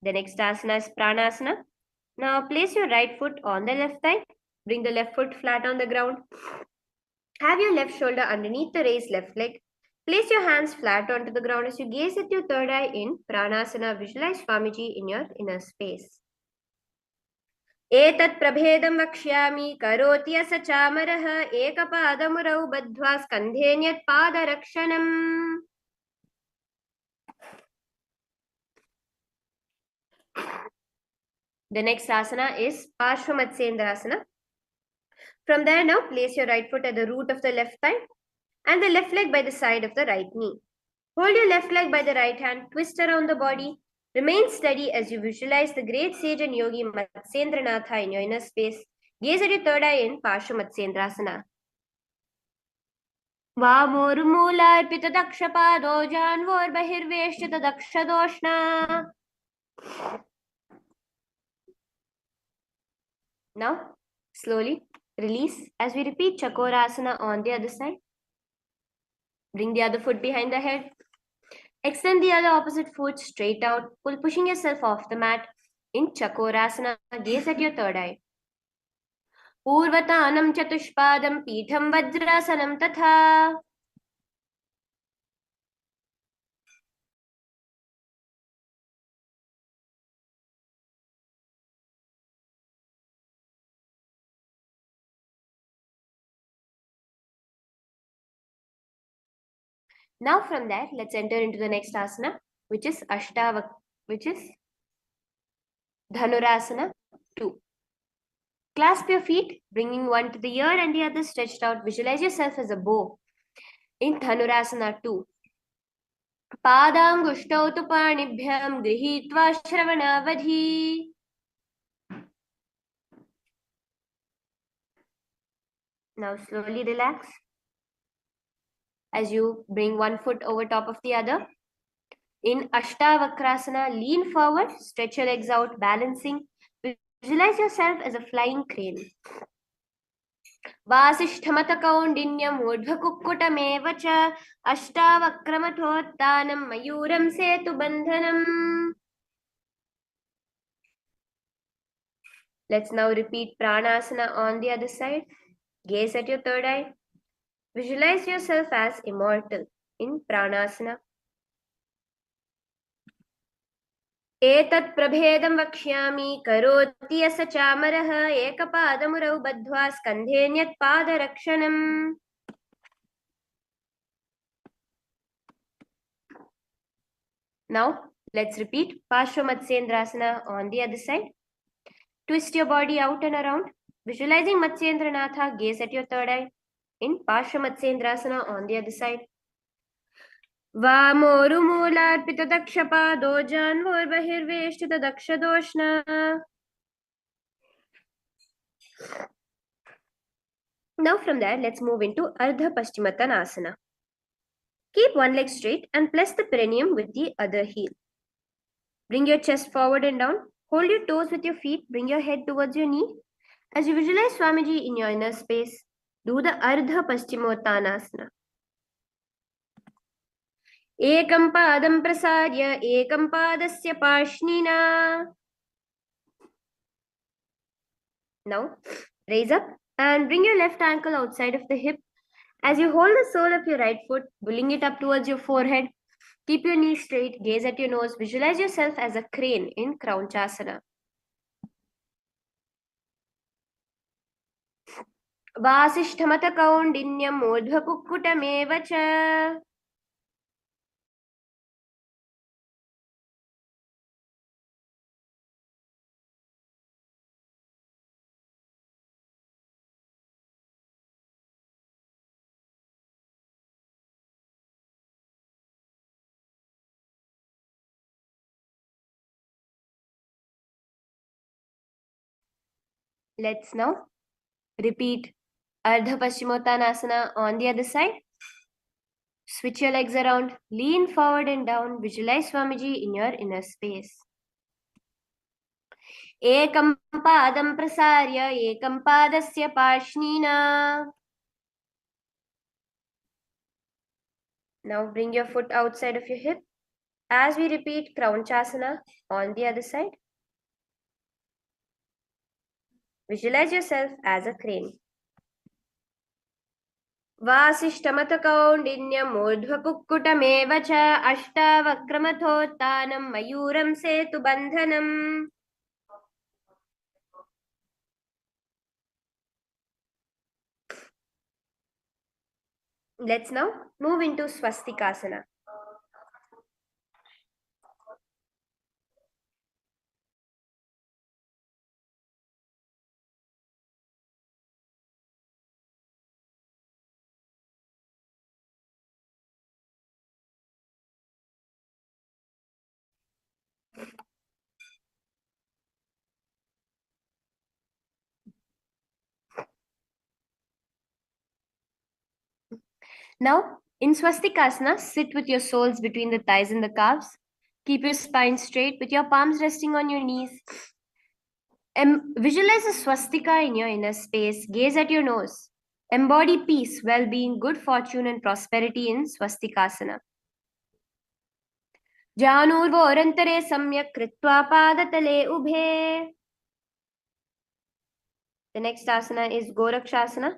The next asana is Pranasana. Now place your right foot on the left thigh. Bring the left foot flat on the ground. Have your left shoulder underneath the raised left leg. Place your hands flat onto the ground as you gaze at your third eye in Pranasana. Visualize Swamiji in your inner space. Etat prabhedam vakshyami karoti asa chamaraha ekapadamurau badhva skandhenyat padarakshanam. The next asana is Parshvamatsendrasana. From there now, place your right foot at the root of the left thigh and the left leg by the side of the right knee. Hold your left leg by the right hand, twist around the body. Remain steady as you visualize the great sage and yogi Matsendranath in your inner space. Gaze at your third eye in Parsvamatsendrasana. वामोर्मूलार्पितदक्षपादो जान्वोर्बहिर्वेष्टितदक्षदोष्णा. Now, slowly release as we repeat Chakorasana on the other side. Bring the other foot behind the head. Extend the other opposite foot straight out, pushing yourself off the mat. In Chakorasana, gaze at your third eye. Purvatanam Chatushpadam Pitham Vajrasanam Tatha. Now from that, let's enter into the next asana, which is Dhanurasana 2. Clasp your feet, bringing one to the ear and the other stretched out. Visualize yourself as a bow. In Dhanurasana 2. Padanguštau tu panibhyam grihitva shravanavadhi. Now slowly relax as you bring one foot over top of the other. In Ashtavakrasana, lean forward, stretch your legs out, balancing. Visualize yourself as a flying crane. वासिष्ठमतकौण्डिन्यम् ऊर्ध्वकुक्कुटमेव च अष्टावक्रमथोत्थानं मयूरं सेतुबन्धनम्. Let's now repeat Pranasana on the other side. Gaze at your third eye. Visualize yourself as immortal in Pranasana. एतत् प्रभेदं वक्ष्यामि करोति यः स चामरः एकपादमुरौ बद्ध्वा स्कन्धेऽन्यत्पादरक्षणम्. Now let's repeat Parshvamatsendrasana on the other side. Twist your body out and around. Visualizing Matsyendranatha, gaze at your third eye. In Parshvamatsendrasana on the other side. वामोरुमूलार्पितदक्षपादो जान्वोर्बहिर्वेष्टितदक्षदोष्णा. Now from there, let's move into Ardha Paschimottanasana. Keep one leg straight and press the perineum with the other heel. Bring your chest forward and down. Hold your toes with your feet. Bring your head towards your knee. As you visualize Swamiji in your inner space, do the Ardha Paschimottanasana. Ekam padam prasarya ekam padasya pashnina. Now, raise up and bring your left ankle outside of the hip. As you hold the sole of your right foot, pulling it up towards your forehead, keep your knees straight, gaze at your nose, visualize yourself as a crane in Kraunchasana. Vasishthamatakauண்டிnyam urdhvakukkutameva cha. Let's now repeat Ardha Paschimottanasana on the other side. Switch your legs around, lean forward and down, visualize Swamiji in your inner space. Ekam padam prasarya ekam padasya pashnina. Now bring your foot outside of your hip. As we repeat Kraunchasana on the other side. Visualize yourself as a crane. Vasishthamatakauண்டிnyam urdhvakukkutameva cha ashtavakramathotthanam mayuram setubandhanam. Let's now move into Swastikasana. Now, in Swastikasana, sit with your soles between the thighs and the calves. Keep your spine straight with your palms resting on your knees. Visualize a swastika in your inner space. Gaze at your nose. Embody peace, well-being, good fortune, and prosperity in Swastikasana. Janurvorantare samyak kritva padatale ubhe. The next asana is Gorakshasana.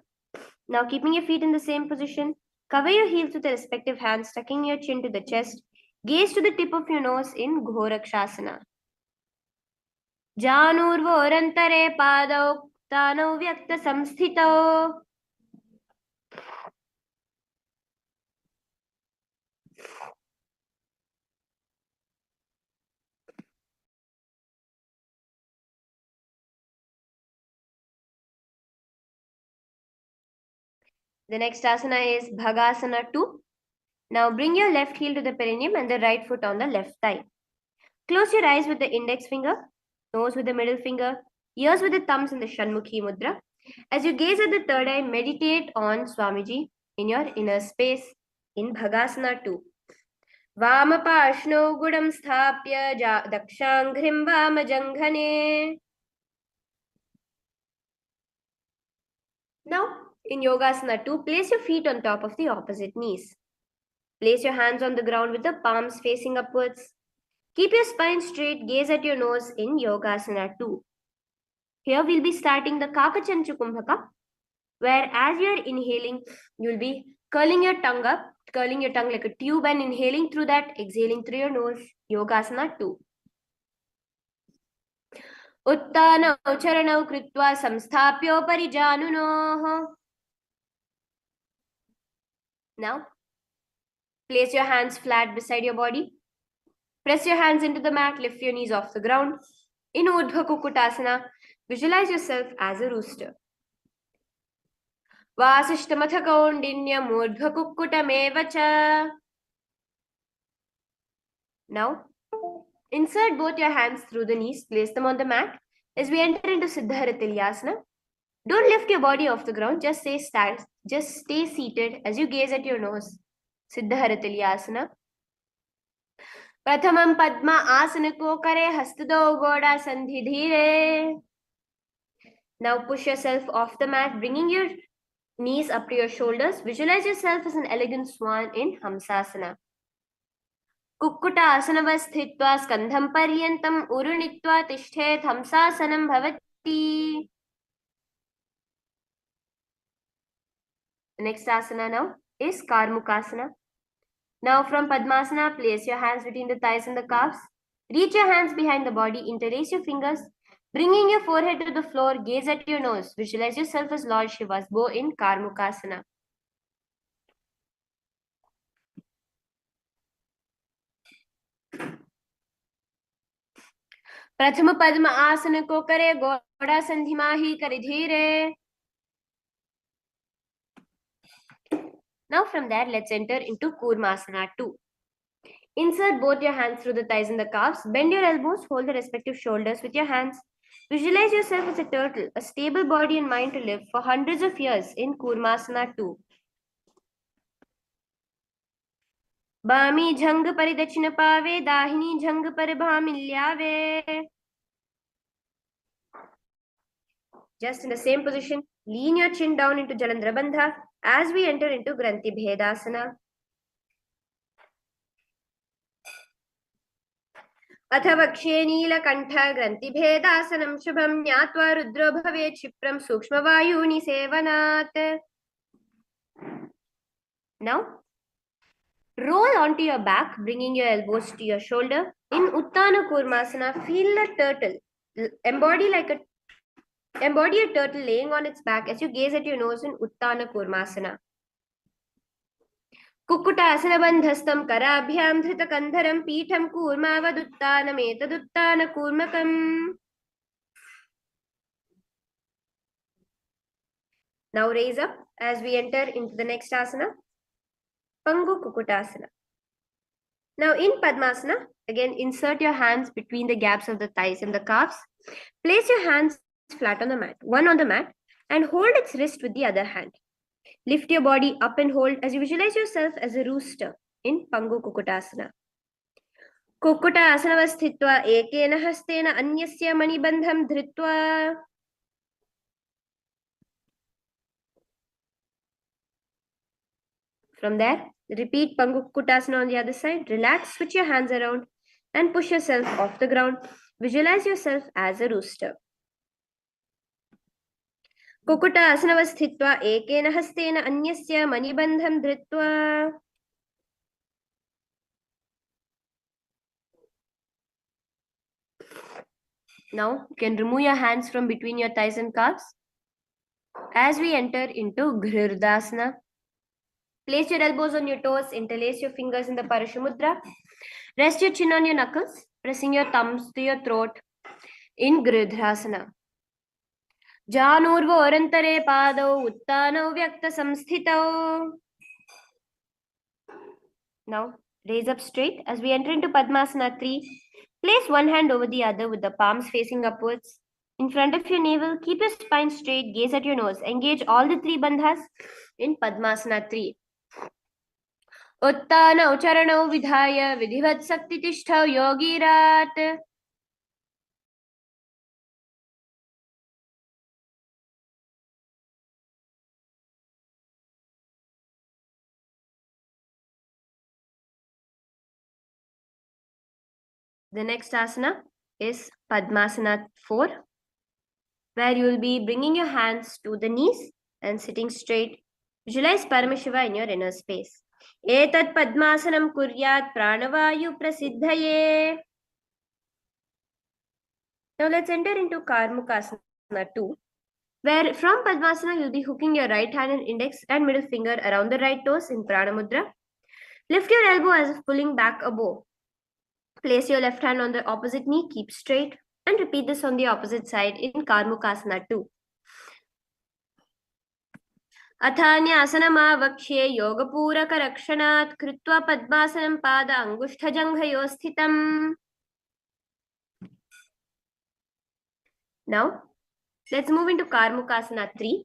Now, keeping your feet in the same position, cover your heels with the respective hands, tucking your chin to the chest. Gaze to the tip of your nose in Gorakshasana. Janurvorantare padau tanau vyakta samsthitau. The next asana is Bhagasana 2. Now bring your left heel to the perineum and the right foot on the left thigh. Close your eyes with the index finger, nose with the middle finger, ears with the thumbs in the Shanmukhi Mudra. As you gaze at the third eye, meditate on Swamiji in your inner space in Bhagasana 2. Vamapashno gudam sthapya dakshangrim vamajanghane. Now, in Yogasana 2, place your feet on top of the opposite knees. Place your hands on the ground with the palms facing upwards. Keep your spine straight, gaze at your nose in Yogasana 2. Here we'll be starting the Kakachanchu Kumbhaka, where as you're inhaling, you'll be curling your tongue up, curling your tongue like a tube and inhaling through that, exhaling through your nose. Yogasana 2. Uttanau charanau kritva samsthapyo parijanunoh. Now, place your hands flat beside your body. Press your hands into the mat, lift your knees off the ground. In Urdhva Kukutasana, visualize yourself as a rooster. Vasishtamatha kaundinyam urdhva kukutamevacha. Now, insert both your hands through the knees, place them on the mat. As we enter into Siddharatilyasana, don't lift your body off the ground, just stay seated as you gaze at your nose. Siddharatilyasana. Prathamam Padma Asana ko kare hastado goda sandhi dhire. Now push yourself off the mat, bringing your knees up to your shoulders. Visualize yourself as an elegant swan in Hamsasana. Kukkuta asanava sthitva skandham paryantam urunitva tishthet Hamsasanam bhavati. The next asana now is Karmukasana. Now from Padmasana, place your hands between the thighs and the calves. Reach your hands behind the body, interlace your fingers. Bringing your forehead to the floor, gaze at your nose. Visualize yourself as Lord Shiva's bow in Karmukasana. Prathama Padma Asana ko kare goda sandhi mahi kare dhire. Now from there, let's enter into Kurmasana 2. Insert both your hands through the thighs and the calves. Bend your elbows, hold the respective shoulders with your hands. Visualize yourself as a turtle, a stable body and mind to live for hundreds of years in Kurmasana 2. Bami jhang paridachina pave, dahini jhang paribhamilyave. Just in the same position, lean your chin down into Jalandhara Bandha as we enter into Granthi Bhedasana. अथवक्षे Neelkanth ग्रन्थिभेदासनं शुभं ज्ञात्वा रुद्रो भवेत् क्षिप्रं सूक्ष्मवायूनि सेवनात्. Now, roll onto your back, bringing your elbows to your shoulder. In Uttana Kurmasana, feel a turtle. Embody a turtle laying on its back as you gaze at your nose in Uttana Kurmasana. Kukkutasana bandhastam karabhyam dhrita kandharam peetham kurmavaduttanam etaduttana kurmakam. Now raise up as we enter into the next asana, Pangu Kukkutasana. Now in Padmasana, again insert your hands between the gaps of the thighs and the calves. Place your hands flat on the mat, one on the mat, and hold its wrist with the other hand. Lift your body up and hold as you visualize yourself as a rooster in Pangu Kukutasana. Kukutasana sthitva ekena hastena anyasya manibandham dhritva. From there, repeat Pangu Kukutasana on the other side. Relax, switch your hands around and push yourself off the ground. Visualize yourself as a rooster. Kukutasana sthitva ekena hastena anyasya manibandham dhritva. Now, you can remove your hands from between your thighs and calves. As we enter into Ghirdasana, place your elbows on your toes, interlace your fingers in the Parashamudra. Rest your chin on your knuckles, pressing your thumbs to your throat in Ghirdasana. Janurvo orantare pado uttano vyakta samsthito. Now, raise up straight as we enter into Padmasana 3. Place one hand over the other with the palms facing upwards. In front of your navel, keep your spine straight, gaze at your nose. Engage all the three bandhas in Padmasana 3. Uttanau charanau vidhaya vidhivat sakti tishtau yogirat. The next asana is Padmasana 4, where you will be bringing your hands to the knees and sitting straight. Visualize Paramashiva in your inner space. Etat Padmasanam kuryat pranavayu prasiddhaye. Now let's enter into Karmukasana 2, where from Padmasana you'll be hooking your right hand and index and middle finger around the right toes in Pranamudra. Lift your elbow as if pulling back a bow. Place your left hand on the opposite knee, keep straight, and repeat this on the opposite side in Karmukasana 2. अथान्यासनमावक्ष्ये योगपूरकरक्षणात् कृत्वा पद्मासनं पाद अंगुष्ठजङ्घयोः स्थितम्. Now, let's move into Karmukasana 3.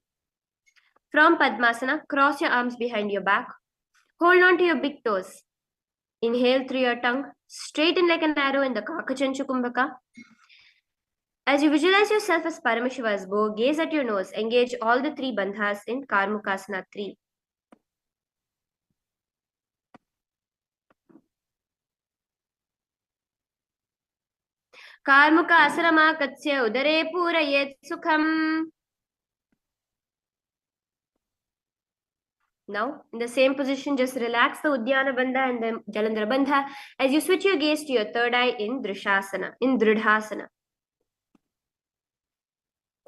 From Padmasana, cross your arms behind your back. Hold on to your big toes. Inhale through your tongue, straighten like an arrow in the Kakachanchu Kumbhaka. As you visualize yourself as Paramashiva's bow, gaze at your nose. Engage all the three bandhas in Karmukasana 3. Karmukasana udare purayet sukham. Now, in the same position, just relax the Uddiyana Bandha and the Jalandhara Bandha as you switch your gaze to your third eye in Dridhasana.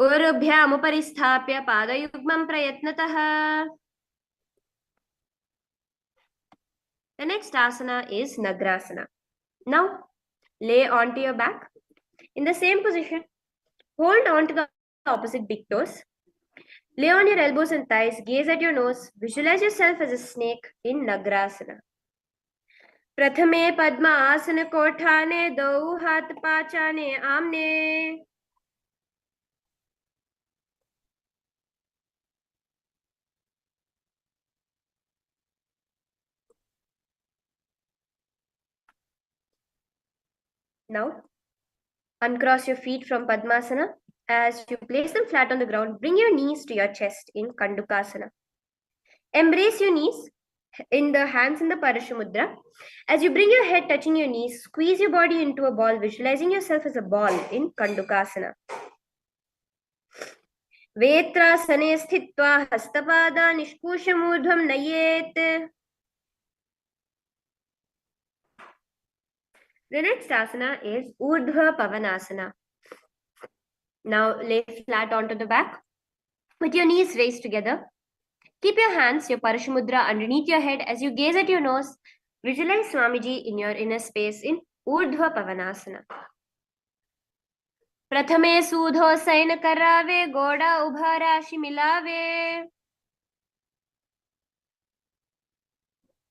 Urubhyam uparistapya padayugmam prayatnatah. The next asana is Nagrasana. Now, lay onto your back. In the same position, hold on to the opposite big toes. Lay on your elbows and thighs, gaze at your nose, visualize yourself as a snake in Nagrasana. Prathame Padma Asana Kothane Dau Hat Pachane Amne. Now, uncross your feet from Padmasana. As you place them flat on the ground, bring your knees to your chest in Kandukasana. Embrace your knees in the hands in the Parashamudra. As you bring your head touching your knees, squeeze your body into a ball, visualizing yourself as a ball in Kandukasana. Vetrasane sthitva hastapada nishkushamurdhvam nayet. The next asana is Urdhva Pavanasana. Now lay flat onto the back with your knees raised together. Keep your hands, your Parashamudra, underneath your head as you gaze at your nose. Visualize Swamiji in your inner space in Urdhva Pavanasana. Prathame Sudho Saina Karave Goda Ubharashi Milave.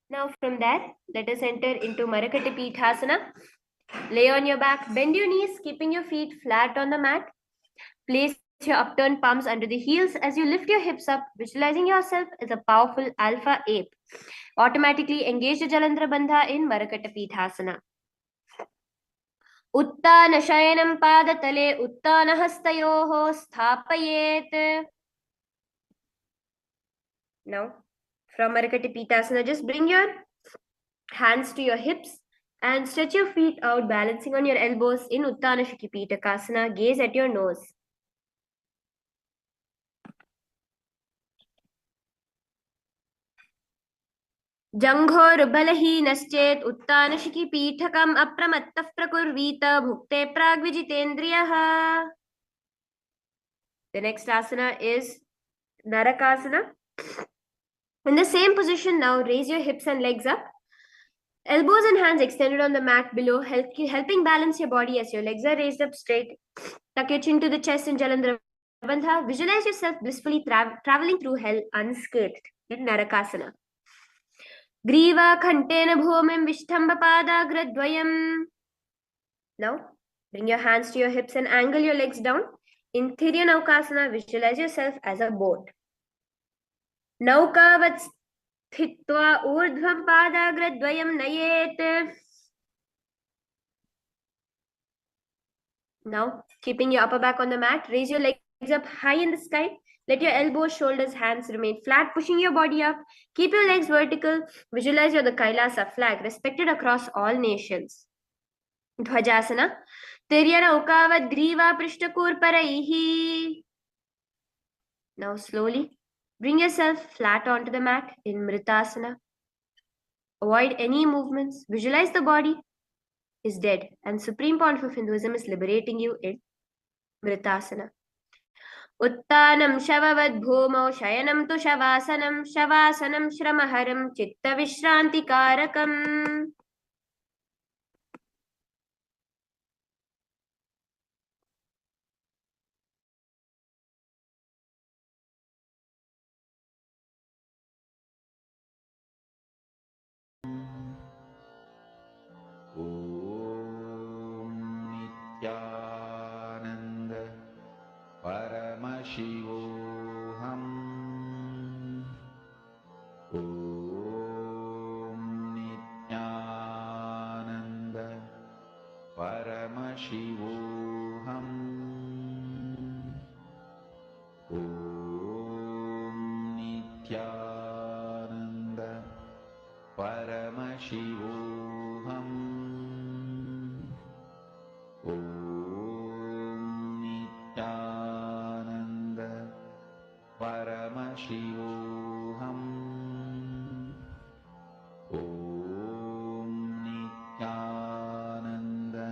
Now from there, let us enter into Marakati Pithasana. Lay on your back, bend your knees, keeping your feet flat on the mat. Place your upturned palms under the heels as you lift your hips up, visualizing yourself as a powerful alpha ape. Automatically engage the Jalandhara Bandha in Marakata Pithasana. Uttana Shayanam Padatale Uttana Hastayoho Sthapayet. Now, from Marakata Pithasana, just bring your hands to your hips and stretch your feet out, balancing on your elbows in Uttana Shakipittakasana. Gaze at your nose. जङ्घोरुबलहीनश्चेत् उत्तानशिखिपीठकम् अप्रमत्तः प्रकुर्वीत भुक्ते प्राग्विजितेन्द्रियः. The next asana is Narakasana. In the same position now, raise your hips and legs up. Elbows and hands extended on the mat below, helping balance your body as your legs are raised up straight. Tuck your chin to the chest in Jalandhara Bandha. Visualize yourself blissfully traveling through hell unscathed in Narakasana. Griva Khantena Bhumim Vishtambhapadagradvayam. Now, bring your hands to your hips and angle your legs down. In Thirya Naukasana, visualize yourself as a boat. Naukavat sthitva urdhvam padagradvayam nayet. Now, keeping your upper back on the mat, raise your legs up high in the sky. Let your elbows, shoulders, hands remain flat, pushing your body up. Keep your legs vertical. Visualize you're the KAILASA flag, respected across all nations. Dhvajasana. Tiryana ukavad griva prishtakur paraihi. Now slowly bring yourself flat onto the mat in Mritasana. Avoid any movements. Visualize the body is dead and Supreme Pontiff of Hinduism is liberating you in Mritasana. Uttanam shavavad bhumau shayanam tu shavasanam shavasanam shramaharam chitta vishranti karakam. Nithyananda Paramashivoham Nithyananda Paramashivoham Nithyananda Paramashivoham Nithyananda Paramashivoham Nithyananda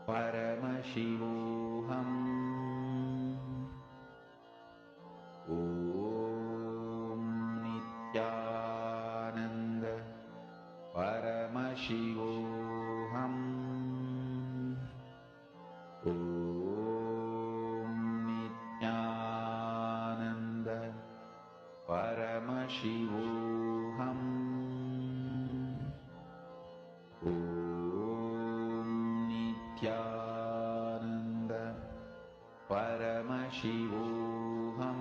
Paramashivoham Nithyananda Paramashivoham Nithyananda Paramashivoham Nithyananda Paramashivoham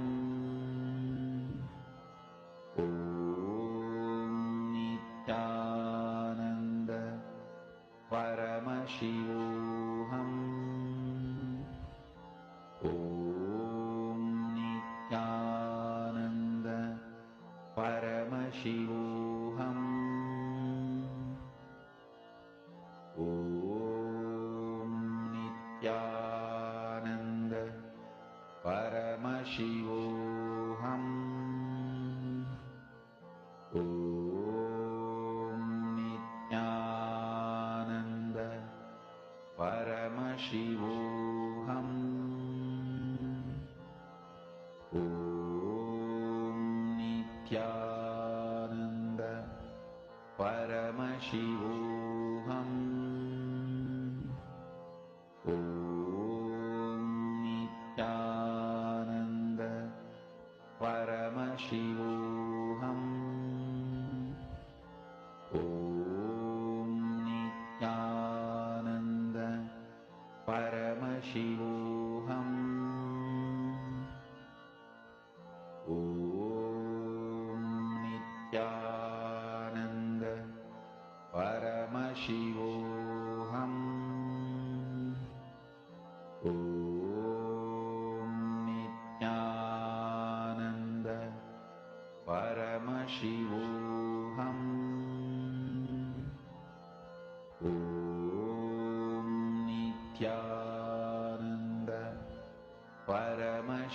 Nithyananda Paramashivoham Nithyananda Paramashivoham Nithyananda Paramashivoham Nithyananda Paramashivoham Nithyananda Paramashivoham Nithyananda Paramashivoham Nithyananda Paramashivoham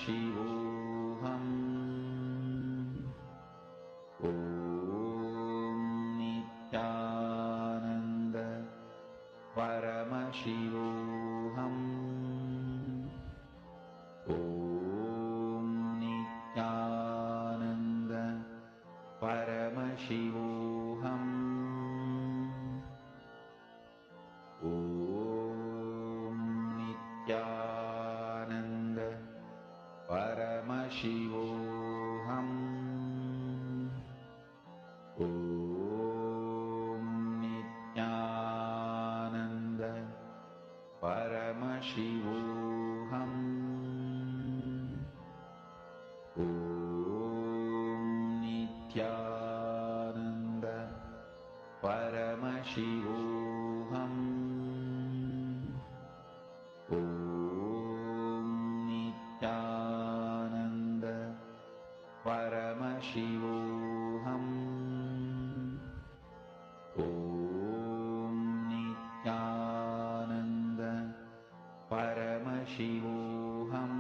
Paramashivoham Om Nithyananda Paramashivoham Om Nithyananda Paramashivoham Om Nithyananda Paramashivoham Om Nithyananda Paramashivoham Om Nithyananda Paramashivoham Om Nithyananda Paramashivoham Om Nithyananda Paramashivoham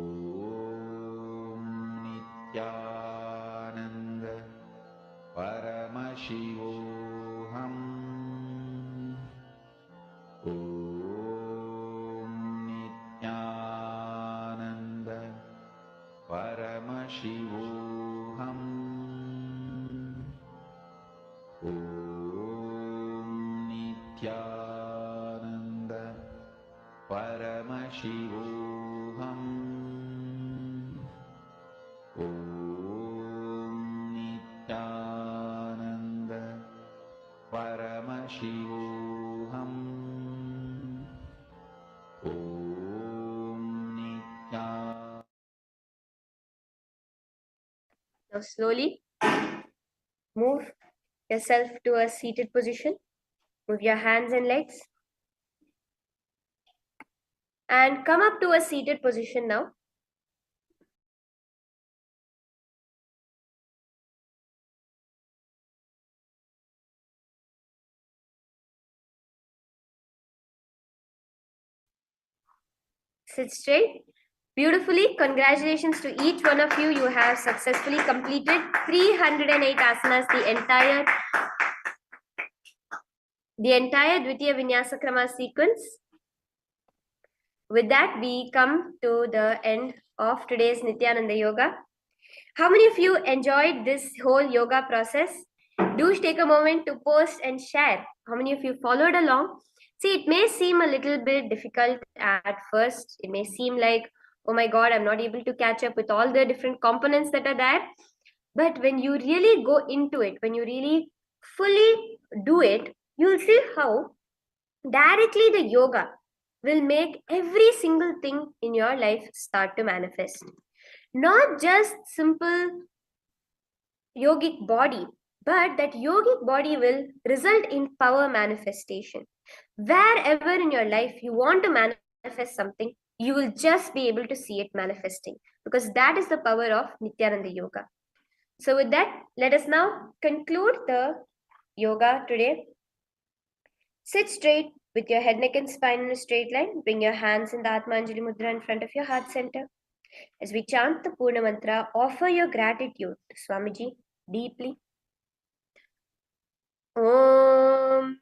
Om Nithyananda Paramashivoham Om Nithyananda Paramashivoham Om Nithyananda Paramashivoham Om Nithyananda Paramashivoham Om Nithyananda. Now slowly move yourself to a seated position. Move your hands and legs. And come up to a seated position now. Sit straight. Beautifully. Congratulations to each one of you. You have successfully completed 308 asanas, the entire Dvitiya Vinyasa Krama sequence. With that, we come to the end of today's Nithyananda Yoga. How many of you enjoyed this whole yoga process? Do take a moment to post and share. How many of you followed along? See, it may seem a little bit difficult at first. It may seem like, oh my God, I'm not able to catch up with all the different components that are there. But when you really go into it, when you really fully do it, you'll see how directly the yoga will make every single thing in your life start to manifest. Not just simple yogic body, but that yogic body will result in power manifestation. Wherever in your life you want to manifest something, you will just be able to see it manifesting, because that is the power of Nithyananda Yoga. So with that, let us now conclude the yoga today. Sit straight with your head, neck and spine in a straight line. Bring your hands in the Atmanjali Mudra in front of your heart center. As we chant the Purna Mantra, offer your gratitude to Swamiji deeply. Om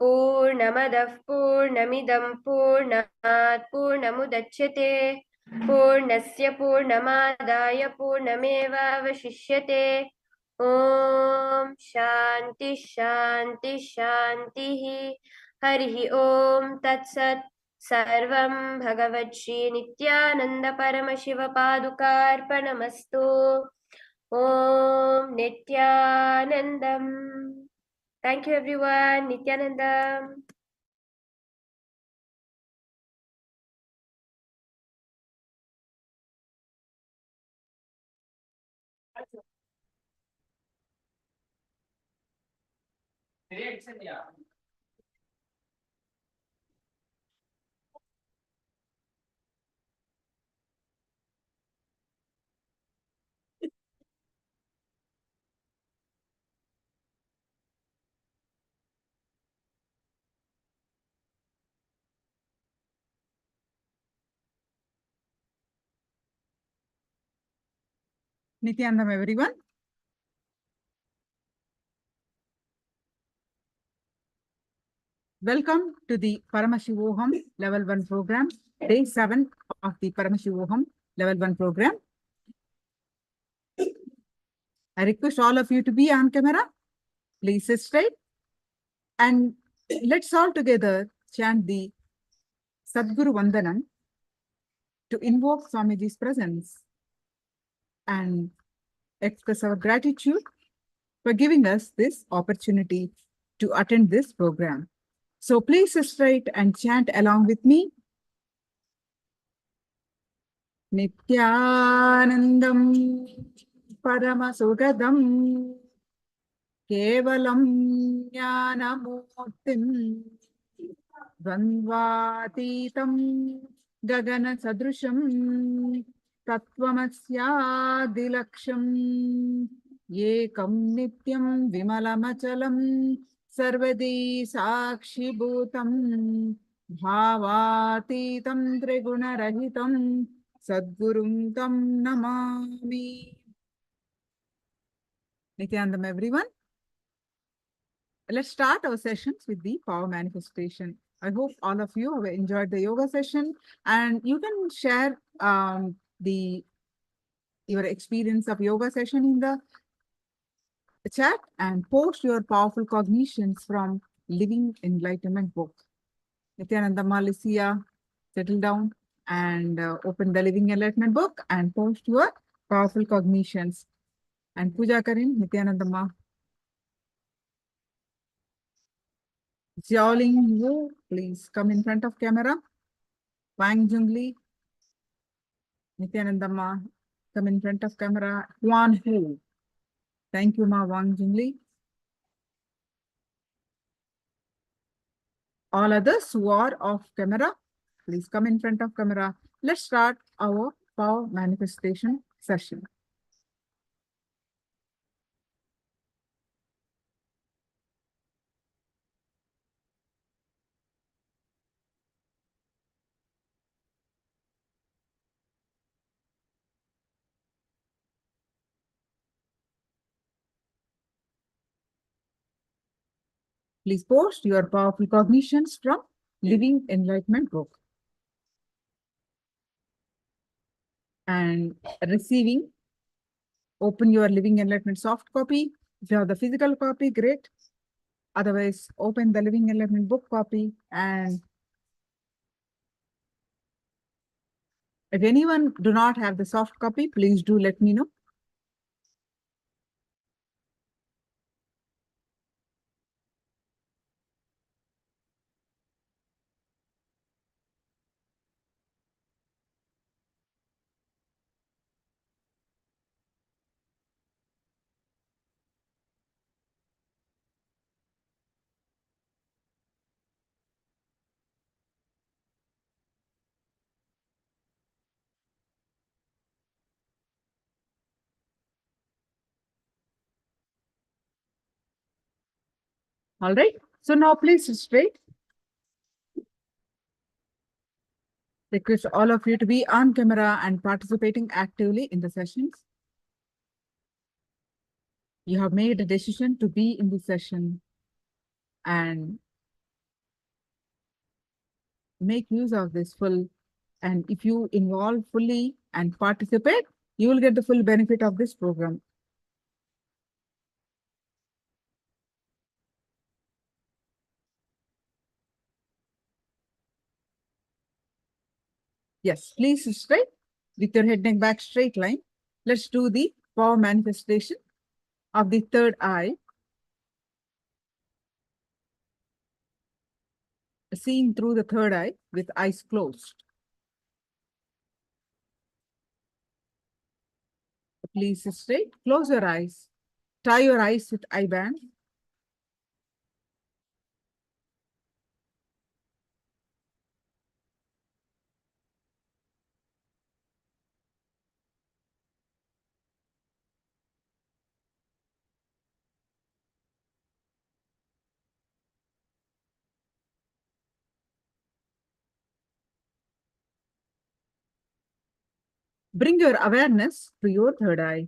Purnamadah Purnamidam Purnat Purnamudachyate Purnasya Purnamadaya Purnameva Vashishyate. Om Shanti Shanti Shanti Harihi Om Tat Sat. Sarvam Bhagavad Shri Nithyananda Paramashiva Padukarpanamastu. Om Nithyanandam. Thank you, everyone. Nithyananda. Nithyananda, everyone. Welcome to the Paramashivoham Level-1 program, Day 7 of the Paramashivoham Level-1 program. I request all of you to be on camera. Please sit straight. And let's all together chant the Sadguru Vandanam to invoke Swamiji's presence and express our gratitude for giving us this opportunity to attend this program. So please sit straight and chant along with me. Nithyanandam Paramasogadam Kevalam Jnanamurtim Dvandvatitam Gagana Sadrusham Tattvamasya Yekam Nityam Vimalamachalam Sarvadi Sakshi Bhutam Bhavatitam Triguna-rahitam Sadgurum Tam Namami. Nithyanandam, everyone. Let's start our sessions with the power manifestation. I hope all of you have enjoyed the yoga session, and you can share your experience of yoga session in the chat and post your powerful cognitions from Living Enlightenment book. Nithyananda Malaysia, settle down and open the Living Enlightenment book and post your powerful cognitions. And Puja Karin, Nithyananda Ma. Jiaoling Wu, please come in front of camera. Wang Jungli, Nithyananda Ma, come in front of camera. Huan Hu. Thank you, Ma Wang Jungli. All others who are off camera, please come in front of camera. Let's start our power manifestation session. Please post your powerful cognitions from Living Enlightenment book. And receiving, open your Living Enlightenment soft copy. If you have the physical copy, great. Otherwise, open the Living Enlightenment book copy. And if anyone do not have the soft copy, please do let me know. All right. So now please sit straight. Request all of you to be on camera and participating actively in the sessions. You have made a decision to be in the session and make use of this full. And if you involve fully and participate, you will get the full benefit of this program. Yes, please sit straight with your head and back straight line. Let's do the power manifestation of the third eye. Seeing through the third eye with eyes closed. Please sit straight, close your eyes, tie your eyes with eye band. Bring your awareness to your third eye.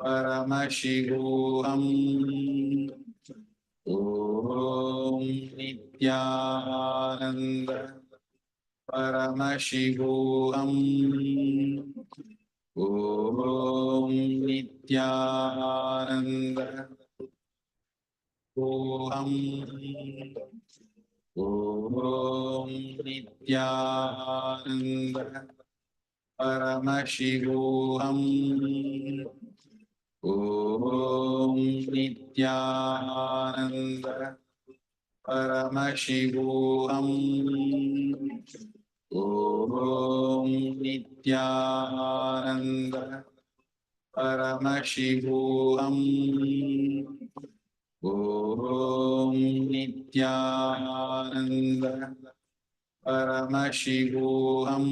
Paramashivoham Om Nithyananda Paramashivoham Om Nithyananda Oham Om Nithyananda Paramashivoham Om Nithyananda Paramashivoham Om Nithyananda Paramashivoham Om Nithyananda Paramashivoham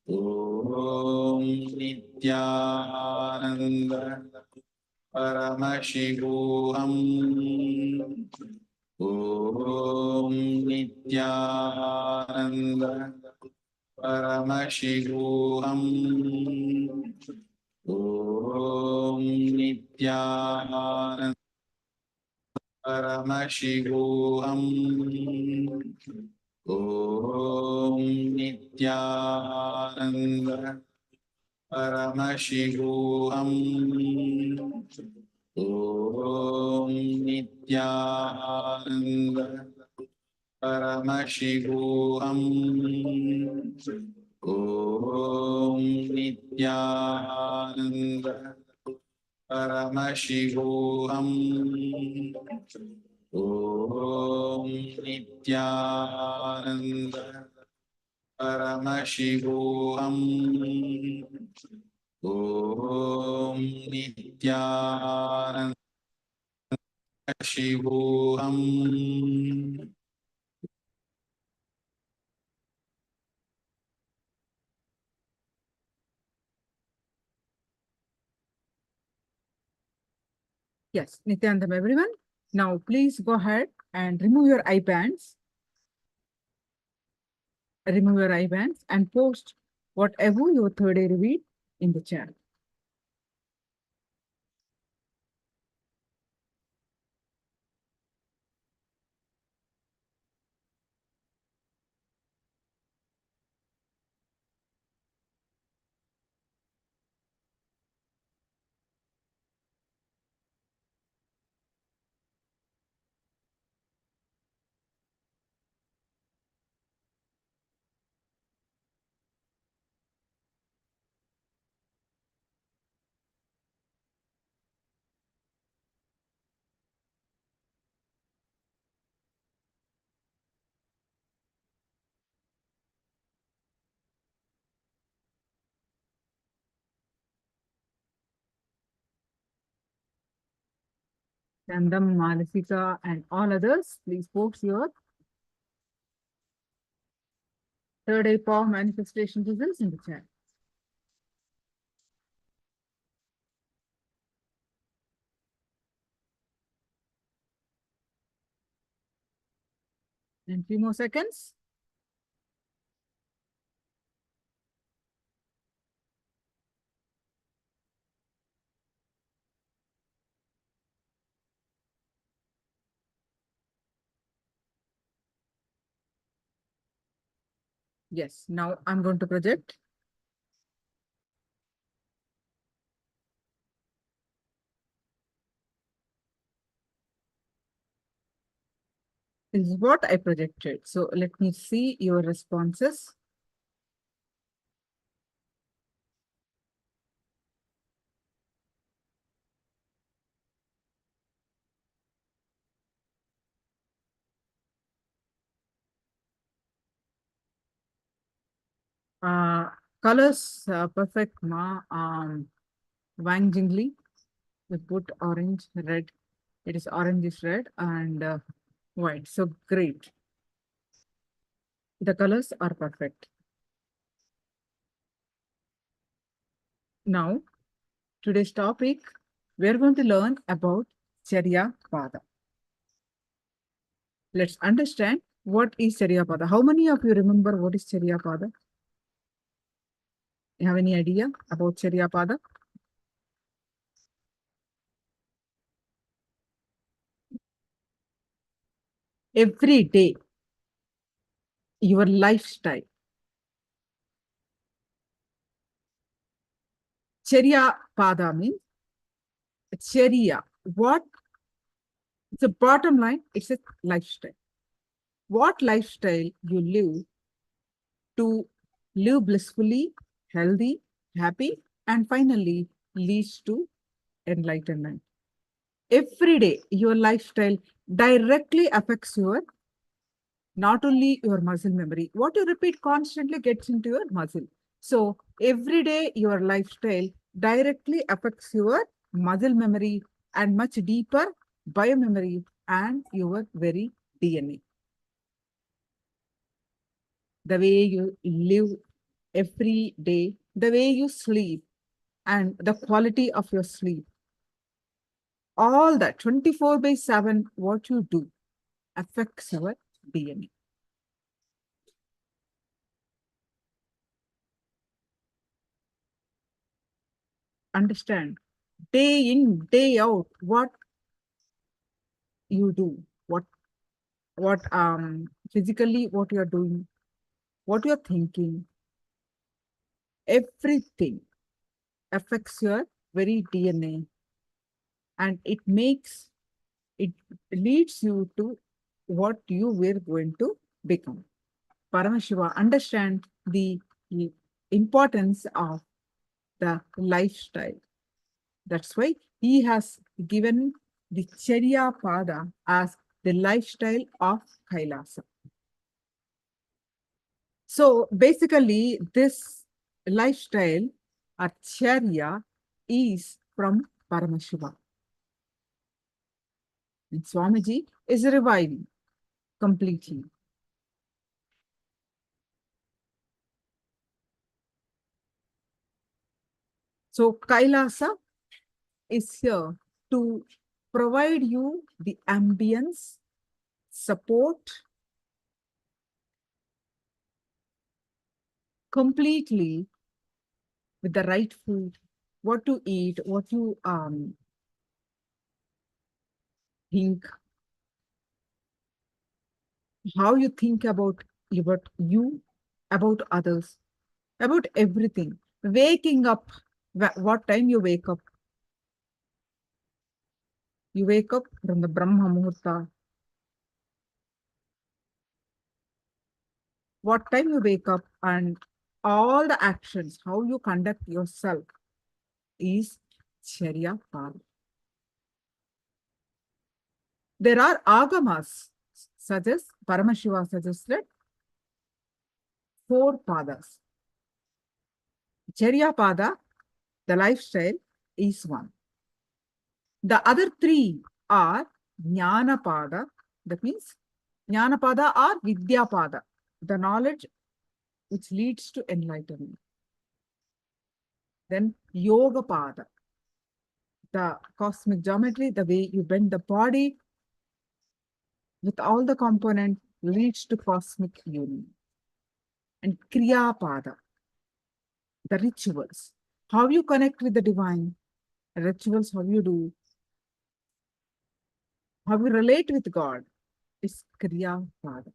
Om Nithyananda Paramashivoham Om Nithyananda Paramashivoham Om Nithyananda Paramashivoham Om Nithyananda Paramashivoham Om Nithyananda Paramashivoham Om Nithyananda Paramashivoham Om Nithyananda Paramashivoham Om Nithyananda Shivoham Yes, Nithyanandam, everyone. Now, please go ahead and remove your eye bands. Remove your eye bands and post whatever your third eye revealed in the chat. Chandam, Malasika, and all others, please post your third eye power manifestation results in the chat. In 3 more seconds. Yes, now I'm going to project. This is what I projected. So let me see your responses. Colors, perfect, Ma. Wang Jingli, we put orange, red. It is orangish red and white. So great. The colors are perfect. Now, today's topic, we're going to learn about Charya Pada. Let's understand what is Charya Pada. How many of you remember what is Charya Pada? You have any idea about Charya Pada? every day, your lifestyle. Charya pada means Charya. What? The bottom line, it's a lifestyle. What lifestyle you live to live blissfully, healthy, happy, and finally leads to enlightenment. Every day, your lifestyle directly affects your, not only your muscle memory. What you repeat constantly gets into your muscle. So every day, your lifestyle directly affects your muscle memory and much deeper biomemory and your very DNA. The way you live every day, the way you sleep, and the quality of your sleep. All that 24/7, what you do affects your DNA. Understand? Day in, day out, what you do, what physically, what you're doing, what you're thinking, everything affects your very DNA, and it leads you to what you were going to become. Paramashiva understand the importance of the lifestyle. That's why he has given the Charya Pada as the lifestyle of Kailasa. So basically, this lifestyle or Charya is from Paramashiva. And Swamiji is reviving completely. So Kailasa is here to provide you the ambience, support, completely with the right food, what to eat, what to think, how you think about you, about others, about everything. Waking up, what time you wake up? You wake up from the Brahma Muhurta. What time you wake up, and all the actions, how you conduct yourself is Charya Pada. There are agamas, Paramashiva suggested 4 padas. Charya Pada, the lifestyle, is one. The other 3 are Jnana Pada, that means Jnana Pada or Vidya Pada, the knowledge which leads to enlightenment. Then Yoga Pada, the cosmic geometry, the way you bend the body with all the components leads to cosmic union. And Kriya Pada, the rituals, how you connect with the divine, rituals, how you do, how you relate with God is Kriya Pada.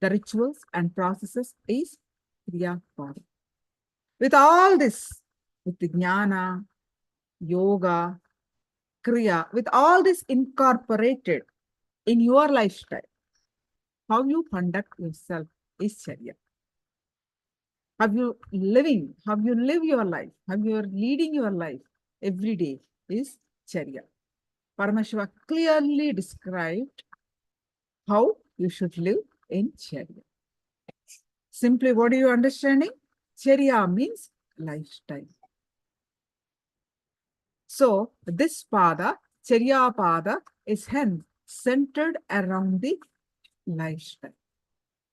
The rituals and processes is Kriya Pada. With all this, with the Jnana, Yoga, Kriya, with all this incorporated in your lifestyle, how you conduct yourself is Charya. How you live your life, how you are leading your life every day is Charya. Paramashiva clearly described how you should live in Charya. Simply, what are you understanding? Charya means lifestyle. So, this pada, Charya pada, is hence centered around the lifestyle.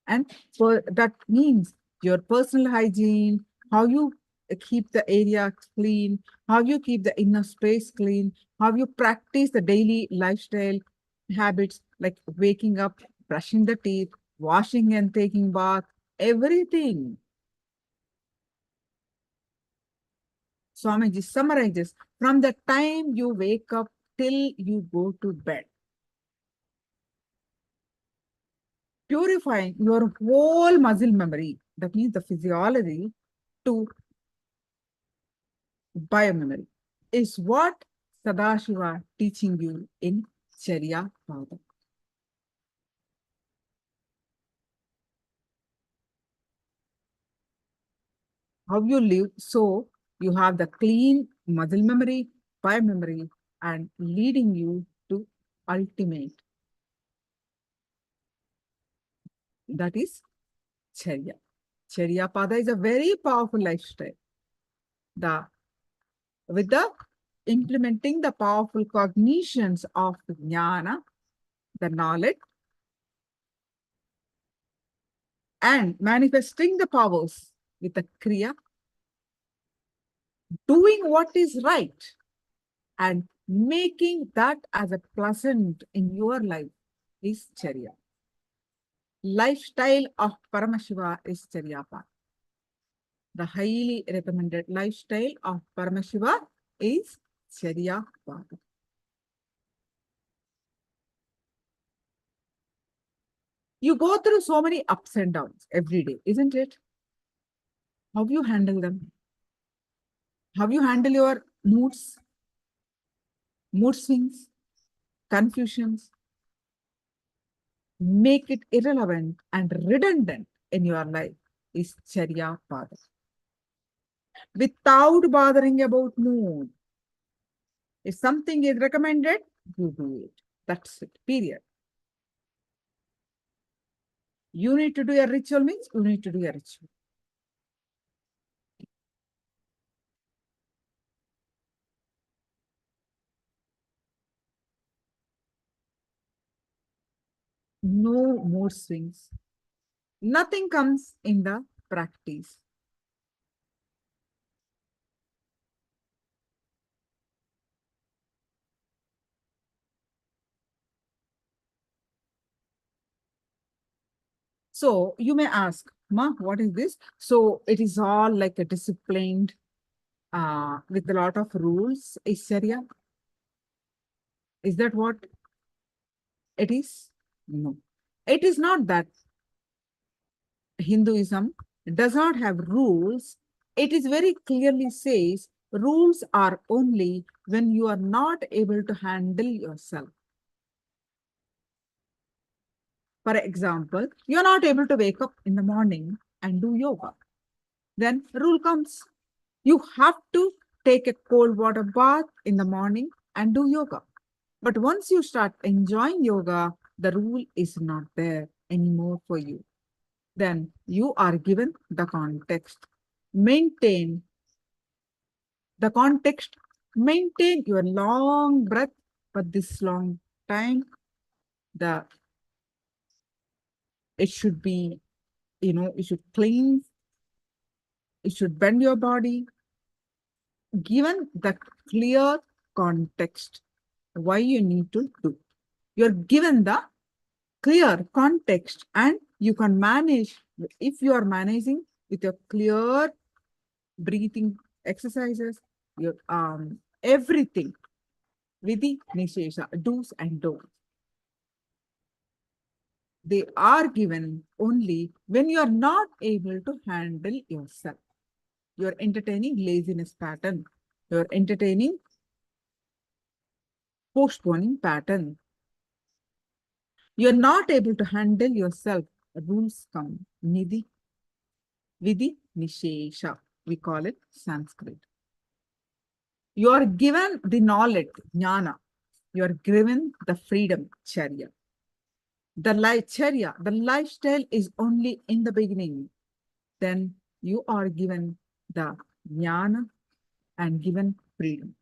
And so that means your personal hygiene, how you keep the area clean, how you keep the inner space clean, how you practice the daily lifestyle habits like waking up, brushing the teeth, washing and taking bath, everything. Swamiji summarizes from the time you wake up till you go to bed. purifying your whole muscle memory, that means the physiology, to biomemory, is what Sadashiva teaching you in Charya Pada. How you live, so you have the clean muscle memory, biomemory, and leading you to ultimate. That is Charya. Charya Pada is a very powerful lifestyle. With the implementing the powerful cognitions of jnana, the knowledge, and manifesting the powers with the kriya, doing what is right and making that as a pleasant in your life is Charya. Lifestyle of Paramashiva is Charya Path. The highly recommended lifestyle of Paramashiva is Charya Path. You go through so many ups and downs every day, isn't it? How do you handle them? How you handle your moods, mood swings, confusions? Make it irrelevant and redundant in your life is Charya Pada. Without bothering about mood. If something is recommended, you do it. That's it, period. You need to do a ritual means you need to do a ritual. No mood swings. Nothing comes in the practice. So you may ask, Ma, what is this? So it is all like a disciplined, with a lot of rules, is Sharia? Is that what it is? No. It is not that. Hinduism does not have rules. It is very clearly says rules are only when you are not able to handle yourself. For example, you're not able to wake up in the morning and do yoga. Then rule comes. You have to take a cold water bath in the morning and do yoga. But once you start enjoying yoga, the rule is not there anymore for you. Then you are given the context. Maintain the context. Maintain your long breath for this long time. It should be, you should clean. You should bend your body. Given the clear context, why you need to do. You're given the clear context and you can manage. If you are managing with your clear breathing exercises, your everything, vidhi nishesha, do's and don'ts. They are given only when you are not able to handle yourself. You are entertaining laziness pattern. You are entertaining postponing pattern. You are not able to handle yourself. Rules come. Nidhi, vidhi, nishesha. We call it Sanskrit. You are given the knowledge, jnana. You are given the freedom, charya. The lifestyle is only in the beginning. Then you are given the jnana and given freedom.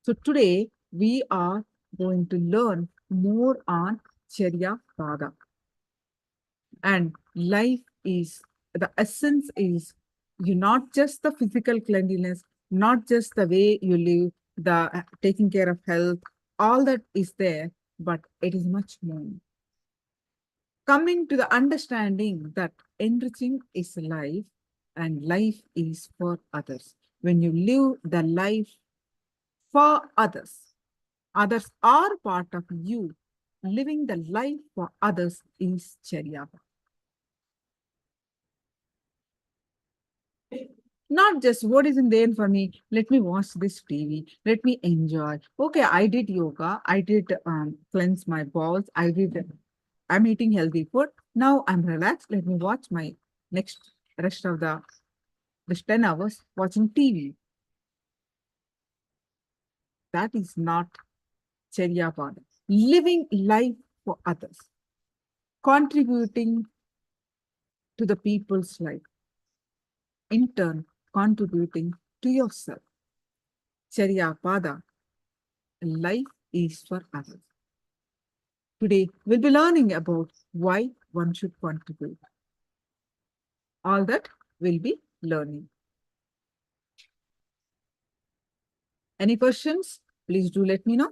So today we are going to learn more on Charya Pada. And life is, the essence is, you not just the physical cleanliness, not just the way you live, the taking care of health, all that is there, but it is much more. Coming to the understanding that enriching is life and life is for others. When you live the life for others, Others are part of you. Living the life for others is Charyapada. Not just what is in there for me. Let me watch this TV. Let me enjoy. Okay, I did yoga. I did cleanse my balls. I'm eating healthy food. Now I'm relaxed. Let me watch my next rest of this 10 hours watching TV. That is not Charyapada. Living life for others. Contributing to the people's life. In turn, contributing to yourself. Charyapada. Life is for others. Today, we'll be learning about why one should contribute. All that we'll be learning. Any questions? Please do let me know.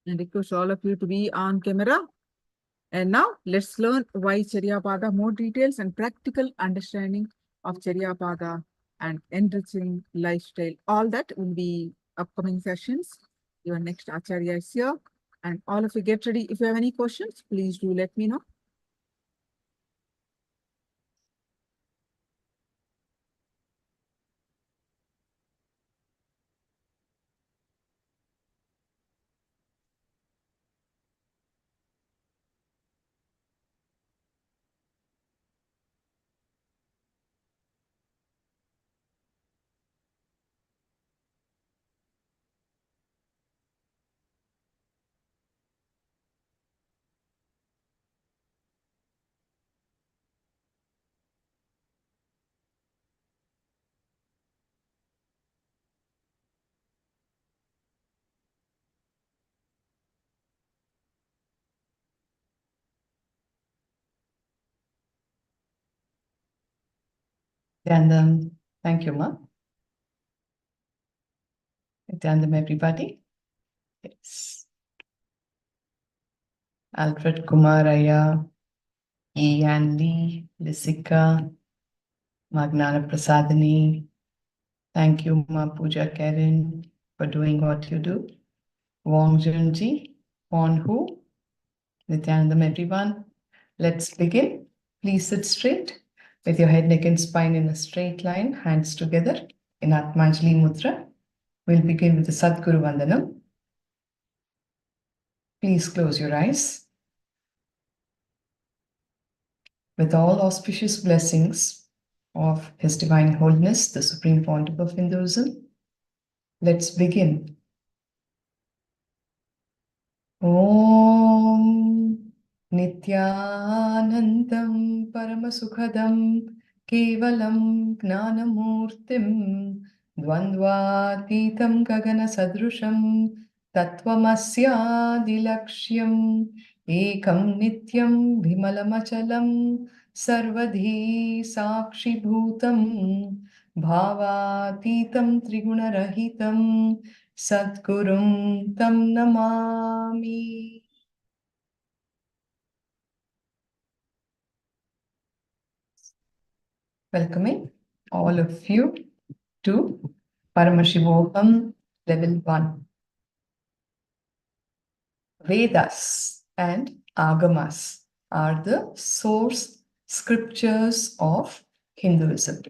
And request all of you to be on camera. And now let's learn why Charyapada, more details and practical understanding of Charyapada and enriching lifestyle. All that will be upcoming sessions. Your next Acharya is here. And all of you get ready. If you have any questions, please do let me know. Nithyananda, thank you, Ma. Nithyananda, everybody. Yes. Alfred Kumaraya, E. Andy, Lissika, Magnana Prasadani. Thank you, Ma Pooja Karen, for doing what you do. Wong Junji, Won Hu, Nithyananda, everyone. Let's begin. Please sit straight with your head, neck, and spine in a straight line, hands together in Atmanjali Mudra. We'll begin with the Sadguru Vandanam. Please close your eyes. With all auspicious blessings of His Divine Holiness, the Supreme Pontiff of Hinduism, let's begin. Om Nithyanandam Paramasukhadam Kevalam Gnanamurtim Dvandvatitam Gagana Sadrusham Tattvamasya Ekam Nityam Vimalamachalam Sarvadhi Sakshi Bhutam Bhavatitam Trigunarahitam Sadgurum Tam Namami. Welcoming all of you to Paramashivoham Level-1. Vedas and Agamas are the source scriptures of Hinduism.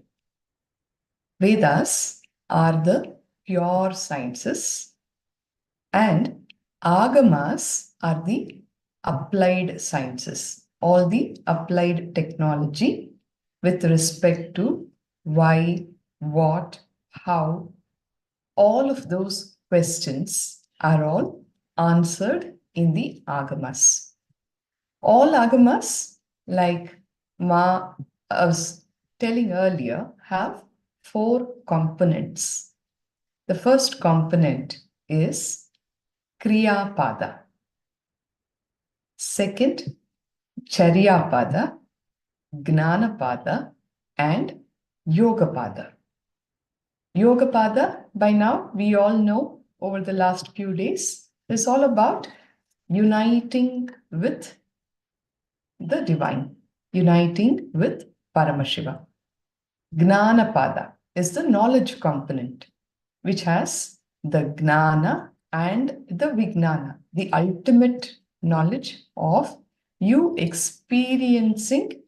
Vedas are the pure sciences and Agamas are the applied sciences, all the applied technology with respect to why, what, how. All of those questions are all answered in the Agamas. All Agamas, like Ma was telling earlier, have 4 components. The first component is Kriyapada. Second, Charyapada, Gnanapada, and Yogapada. Yogapada, by now, we all know over the last few days, is all about uniting with the divine, uniting with Paramashiva. Gnanapada is the knowledge component, which has the Gnana and the Vijnana, the ultimate knowledge of you experiencing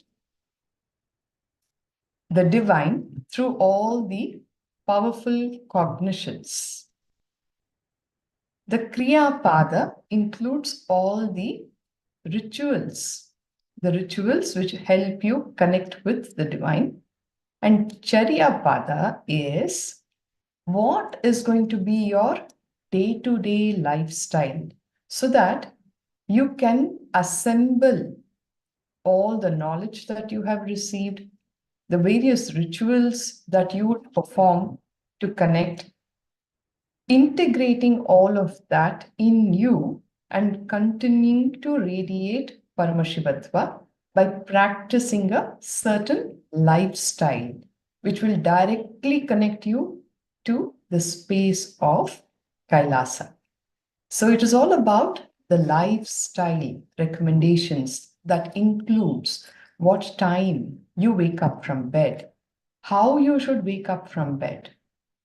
the divine through all the powerful cognitions. The Kriya Pada includes all the rituals which help you connect with the divine. And Charya Pada is what is going to be your day-to-day lifestyle so that you can assemble all the knowledge that you have received, the various rituals that you would perform to connect, integrating all of that in you and continuing to radiate Paramashivatva by practicing a certain lifestyle, which will directly connect you to the space of Kailasa. So it is all about the lifestyle recommendations that includes what time you wake up from bed, how you should wake up from bed,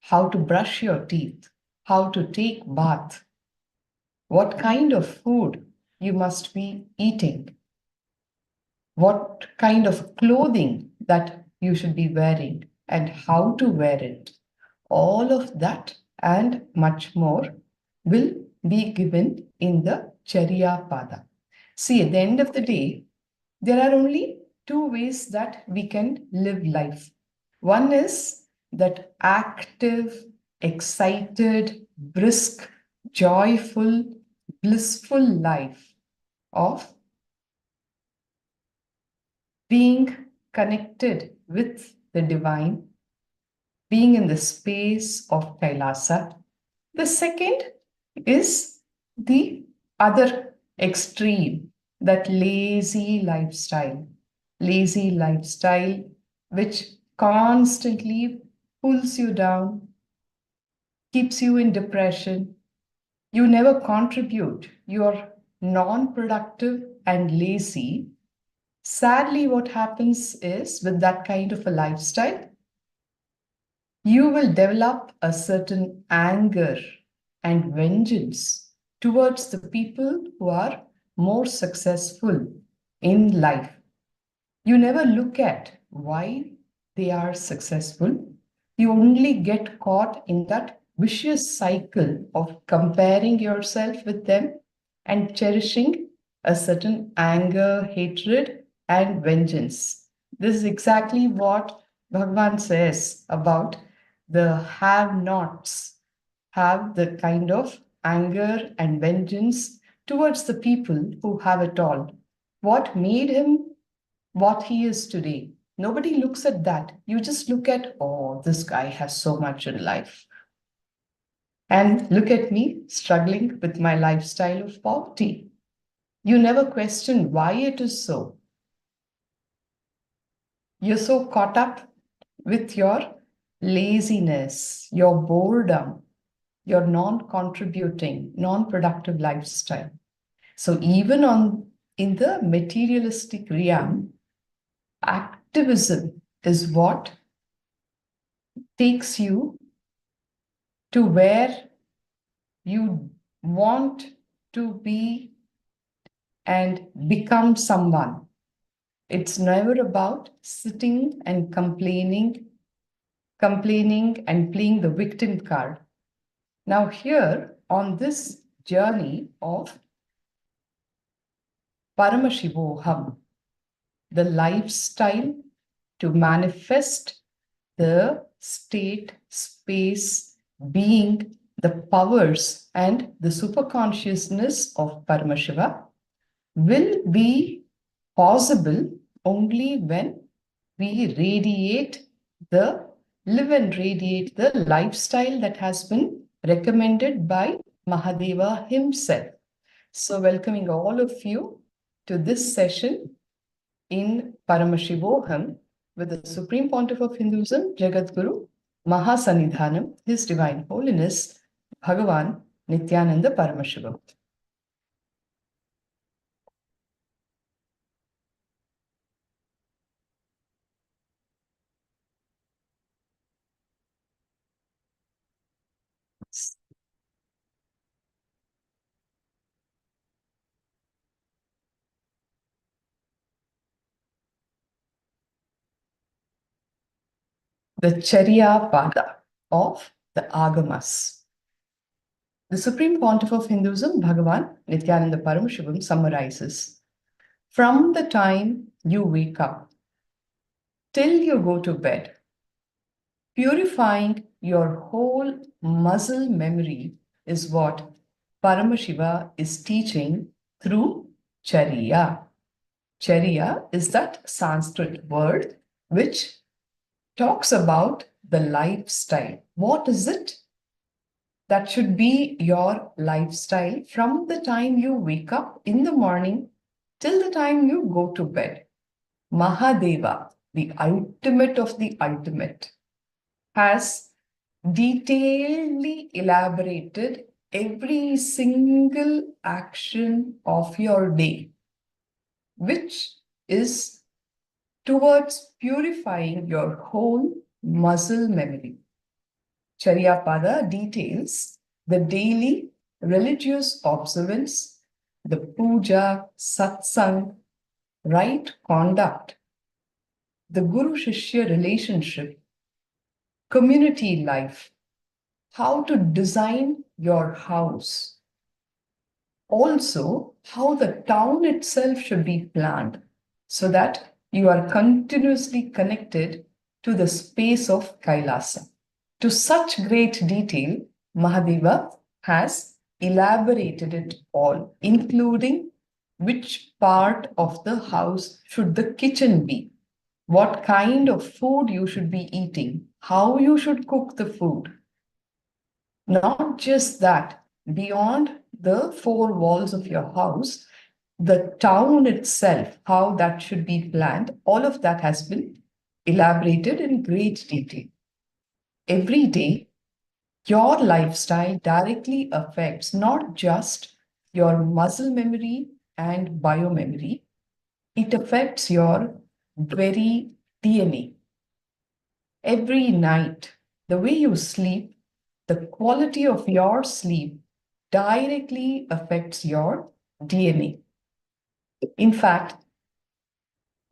how to brush your teeth, how to take bath, what kind of food you must be eating, what kind of clothing that you should be wearing and how to wear it. All of that and much more will be given in the Charya Pada. See, at the end of the day, there are only two ways that we can live life. One is that active, excited, brisk, joyful, blissful life of being connected with the divine, being in the space of Kailasa. The second is the other extreme, that lazy lifestyle which constantly pulls you down, keeps you in depression. You never contribute. You're non-productive and lazy. Sadly, what happens is with that kind of a lifestyle, you will develop a certain anger and vengeance towards the people who are more successful in life. You never look at why they are successful. You only get caught in that vicious cycle of comparing yourself with them and cherishing a certain anger, hatred, and vengeance. This is exactly what Bhagavan says about the have-nots, have the kind of anger and vengeance towards the people who have it all. What made him what he is today? Nobody looks at that. You just look at, oh, this guy has so much in life. And look at me struggling with my lifestyle of poverty. You never question why it is so. You're so caught up with your laziness, your boredom, your non-contributing, non-productive lifestyle. So even in the materialistic realm, activism is what takes you to where you want to be and become someone. It's never about sitting and complaining and playing the victim card. Now here on this journey of Paramashivoham, the lifestyle to manifest the state, space, being, the powers and the superconsciousness of Paramashiva will be possible only when we live and radiate the lifestyle that has been recommended by Mahadeva himself. So welcoming all of you to this session in Paramashivoham with the Supreme Pontiff of Hinduism, Jagadguru, Mahasanidhanam, His Divine Holiness, Bhagavan Nithyananda Paramashiva. the Charya Pada of the Agamas. The Supreme Pontiff of Hinduism, Bhagavan Nithyananda Paramashivam, summarizes, from the time you wake up till you go to bed, purifying your whole muscle memory is what Paramashiva is teaching through Charya. Charya is that Sanskrit word which talks about the lifestyle. What is it? That should be your lifestyle from the time you wake up in the morning till the time you go to bed. Mahadeva, the ultimate of the ultimate, has detailedly elaborated every single action of your day, which is towards purifying your whole muscle memory. Charyapada details the daily religious observance, the puja, satsang, right conduct, the Guru-Shishya relationship, community life, how to design your house. Also, how the town itself should be planned so that you are continuously connected to the space of KAILASA. To such great detail, Mahadeva has elaborated it all, including which part of the house should the kitchen be, what kind of food you should be eating, how you should cook the food. Not just that, beyond the four walls of your house, the town itself, how that should be planned, all of that has been elaborated in great detail. Every day, your lifestyle directly affects not just your muscle memory and biomemory, it affects your very DNA. Every night, the way you sleep, the quality of your sleep directly affects your DNA. In fact,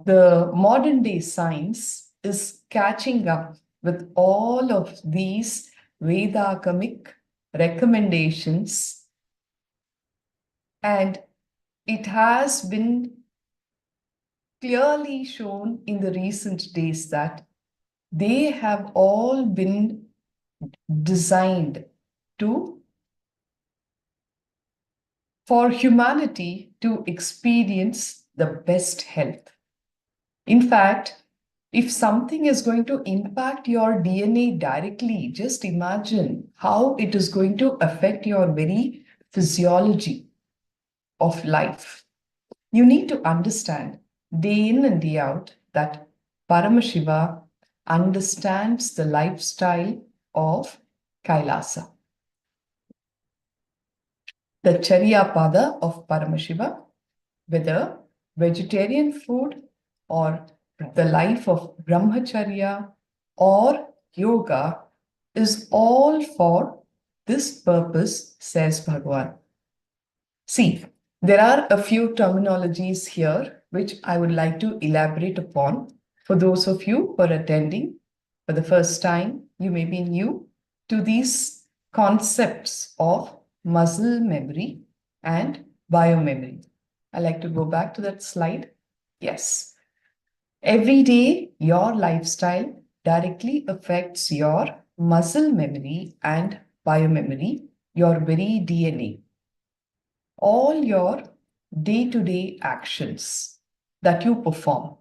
the modern day science is catching up with all of these Vedagamic recommendations, and it has been clearly shown in the recent days that they have all been designed for humanity to experience the best health. In fact, if something is going to impact your DNA directly, just imagine how it is going to affect your very physiology of life. You need to understand day in and day out that Paramashiva understands the lifestyle of KAILASA. The Charya Pada of Paramashiva, whether vegetarian food or the life of Brahmacharya or yoga, is all for this purpose, says Bhagavan. See, there are a few terminologies here which I would like to elaborate upon for those of you who are attending for the first time. You may be new to these concepts of muscle memory and biomemory. I like to go back to that slide. Yes. Every day, your lifestyle directly affects your muscle memory and biomemory, your very DNA. All your day-to-day actions that you perform,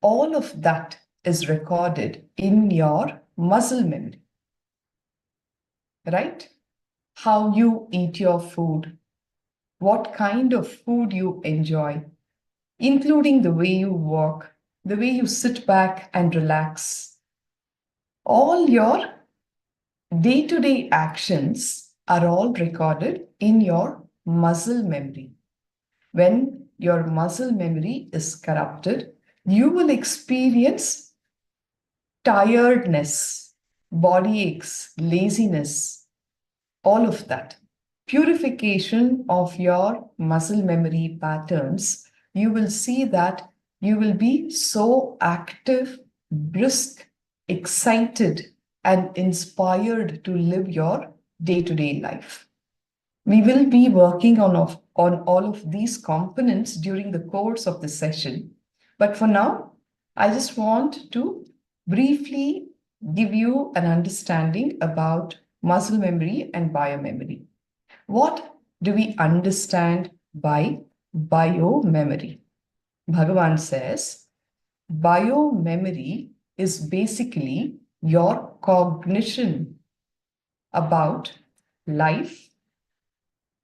all of that is recorded in your muscle memory. Right? How you eat your food, what kind of food you enjoy, including the way you walk, the way you sit back and relax. All your day-to-day actions are all recorded in your muscle memory. When your muscle memory is corrupted, you will experience tiredness, body aches, laziness, all of that. Purification of your muscle memory patterns, you will see that you will be so active, brisk, excited and inspired to live your day-to-day life. We will be working on all of these components during the course of the session. But for now, I just want to briefly give you an understanding about muscle memory and biomemory. What do we understand by biomemory? Bhagavan says, biomemory is basically your cognition about life,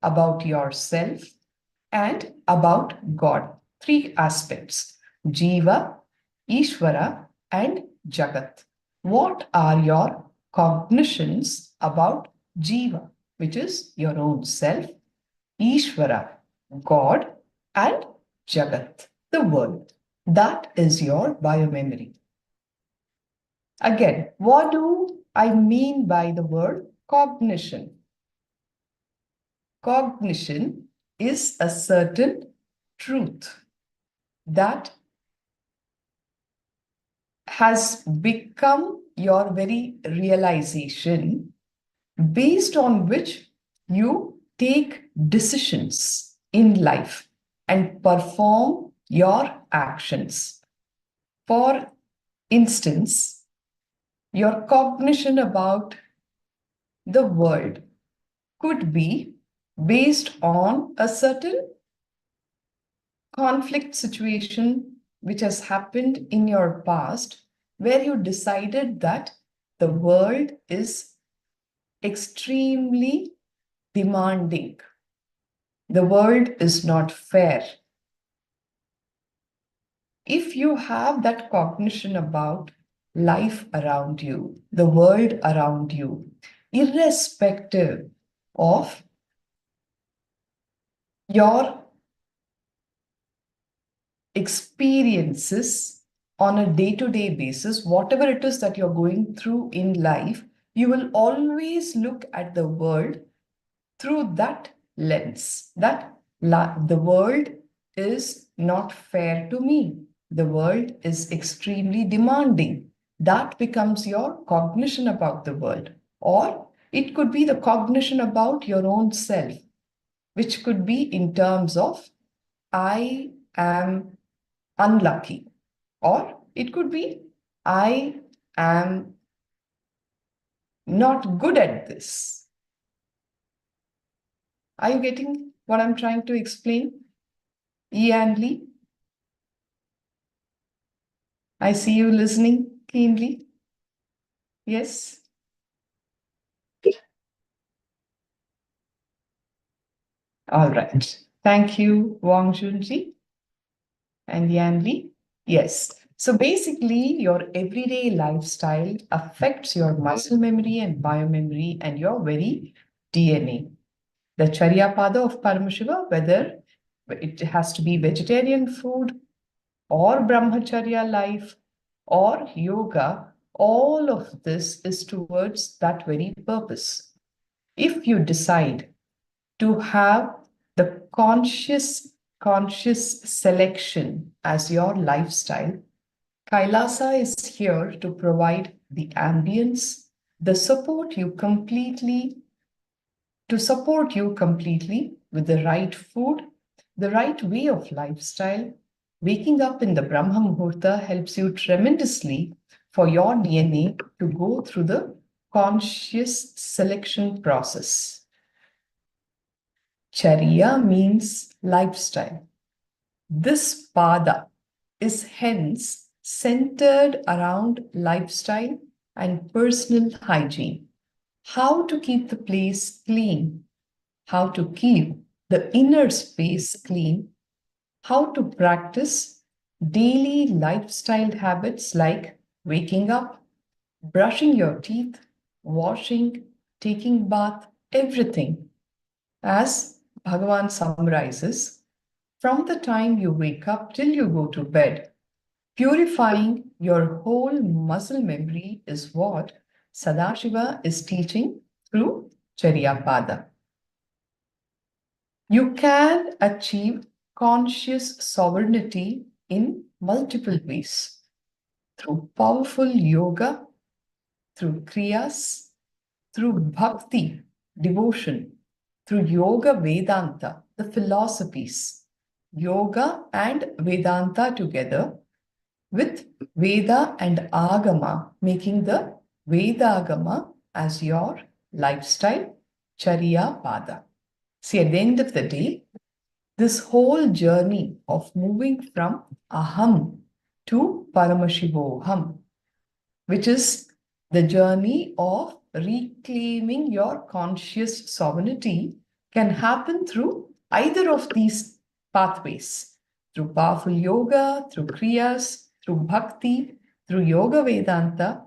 about yourself, and about God. Three aspects: Jiva, Ishvara, and Jagat. What are your cognitions about Jiva, which is your own self, Ishvara, God, and Jagat, the world? That is your biomemory. Again, what do I mean by the word cognition? Cognition is a certain truth that has become your very realization, based on which you take decisions in life and perform your actions. For instance, your cognition about the world could be based on a certain conflict situation which has happened in your past, where you decided that the world is extremely demanding. The world is not fair. If you have that cognition about life around you, the world around you, irrespective of your experiences on a day-to-day basis, whatever it is that you're going through in life, you will always look at the world through that lens, that the world is not fair to me. The world is extremely demanding. That becomes your cognition about the world. Or it could be the cognition about your own self, which could be in terms of, I am unlucky. Or it could be, I am not good at this. Are you getting what I'm trying to explain? E and Lee? I see you listening keenly. Yes? All right. Thank you, Wang Junji and Yan Li. Yes. So basically, your everyday lifestyle affects your muscle memory and biomemory and your very DNA. The Charya Pada of Paramashiva, whether it has to be vegetarian food or brahmacharya life or yoga, all of this is towards that very purpose. If you decide to have the conscious selection as your lifestyle, KAILASA is here to provide the ambience, the support you completely with the right food, the right way of lifestyle. Waking up in the Brahma Muhurta helps you tremendously for your DNA to go through the conscious selection process. Charya means lifestyle. This pada is hence centered around lifestyle and personal hygiene. How to keep the place clean, how to keep the inner space clean, how to practice daily lifestyle habits like waking up, brushing your teeth, washing, taking bath, everything. As Bhagavan summarizes, from the time you wake up till you go to bed, purifying your whole muscle memory is what Sadashiva is teaching through Charyapada. You can achieve conscious sovereignty in multiple ways: through powerful yoga through kriyas, through bhakti, devotion, through yoga Vedanta, the philosophies, yoga and Vedanta together, with Veda and Agama, making the Vedagama as your lifestyle, Charya Pada. See, at the end of the day, this whole journey of moving from Aham to Paramashivoham, which is the journey of reclaiming your conscious sovereignty, can happen through either of these pathways, through powerful yoga, through kriyas, through bhakti, through yoga Vedanta,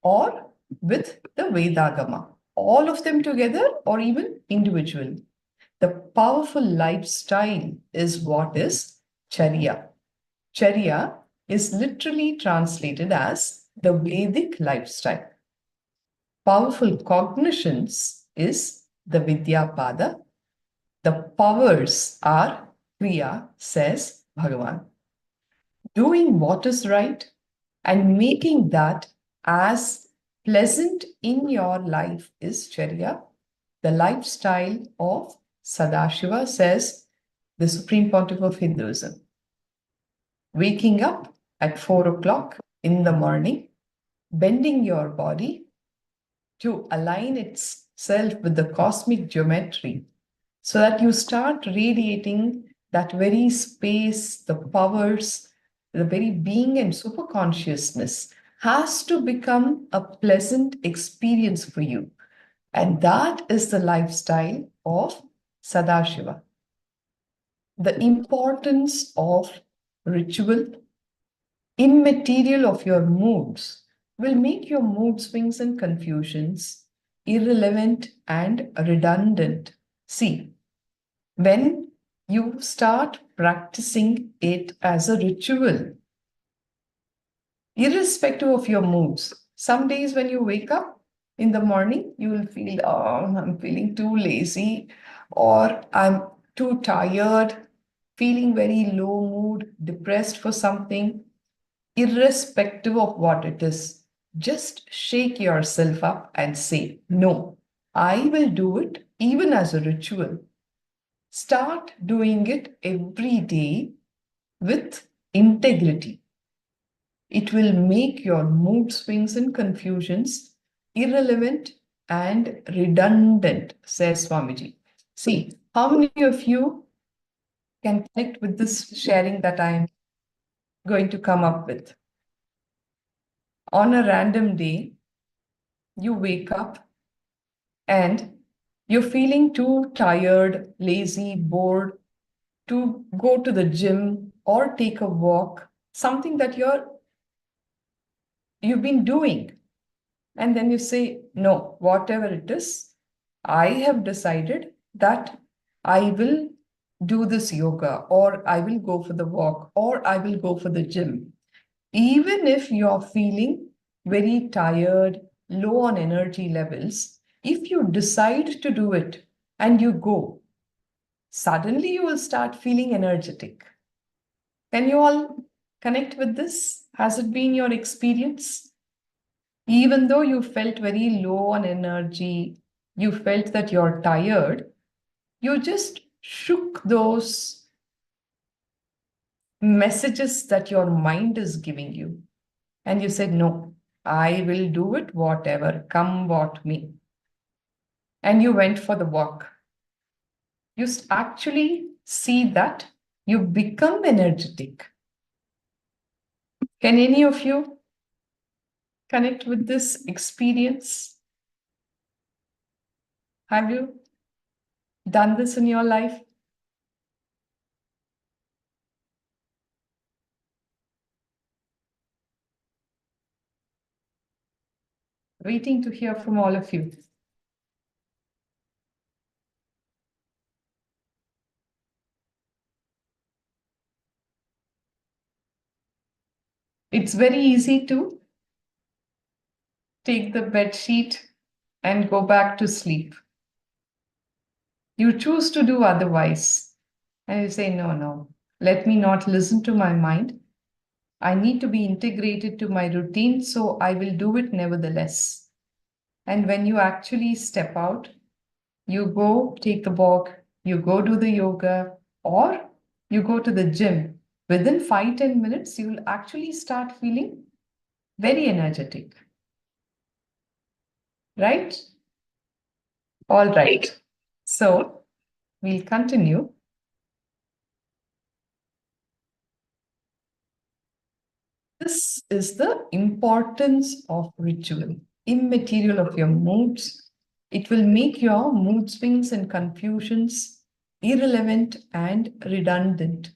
or with the Vedagama. All of them together or even individually. The powerful lifestyle is what is Charya. Charya is literally translated as the Vedic lifestyle. Powerful cognitions is the Vidyapada. The powers are Kriya, says Bhagavan. Doing what is right and making that as pleasant in your life is Charya, the lifestyle of Sadashiva, says the Supreme Pontiff of Hinduism. Waking up at 4 o'clock in the morning, bending your body to align itself with the cosmic geometry so that you start radiating that very space, the powers, the very being and superconsciousness has to become a pleasant experience for you. And that is the lifestyle of Sadashiva. The importance of ritual, immaterial of your moods, will make your mood swings and confusions irrelevant and redundant. See, when you start practicing it as a ritual, irrespective of your moods, some days when you wake up in the morning, you will feel, oh, I'm feeling too lazy, or I'm too tired, feeling very low mood, depressed for something. Irrespective of what it is, just shake yourself up and say, no, I will do it even as a ritual. Start doing it every day with integrity. It will make your mood swings and confusions irrelevant and redundant, says Swamiji. See, how many of you can connect with this sharing that I'm going to come up with? On a random day, you wake up and you're feeling too tired, lazy, bored to go to the gym or take a walk, something that you've been doing. And then you say, no, whatever it is, I have decided that I will do this yoga, or I will go for the walk, or I will go for the gym. Even if you're feeling very tired, low on energy levels, if you decide to do it and you go, suddenly you will start feeling energetic. Can you all connect with this? Has it been your experience? Even though you felt very low on energy, you felt that you're tired, you just shook those messages that your mind is giving you. And you said, no, I will do it whatever, come what may. And you went for the walk. You actually see that you become energetic. Can any of you connect with this experience? Have you done this in your life? Waiting to hear from all of you. It's very easy to take the bed sheet and go back to sleep. You choose to do otherwise. And you say, no, let me not listen to my mind. I need to be integrated to my routine, so I will do it nevertheless. and when you actually step out, you go take the walk, you go do the yoga, or you go to the gym, within 5-10 minutes, you will actually start feeling very energetic. Right? All right. So we'll continue. This is the importance of ritual, immaterial of your moods. It will make your mood swings and confusions irrelevant and redundant.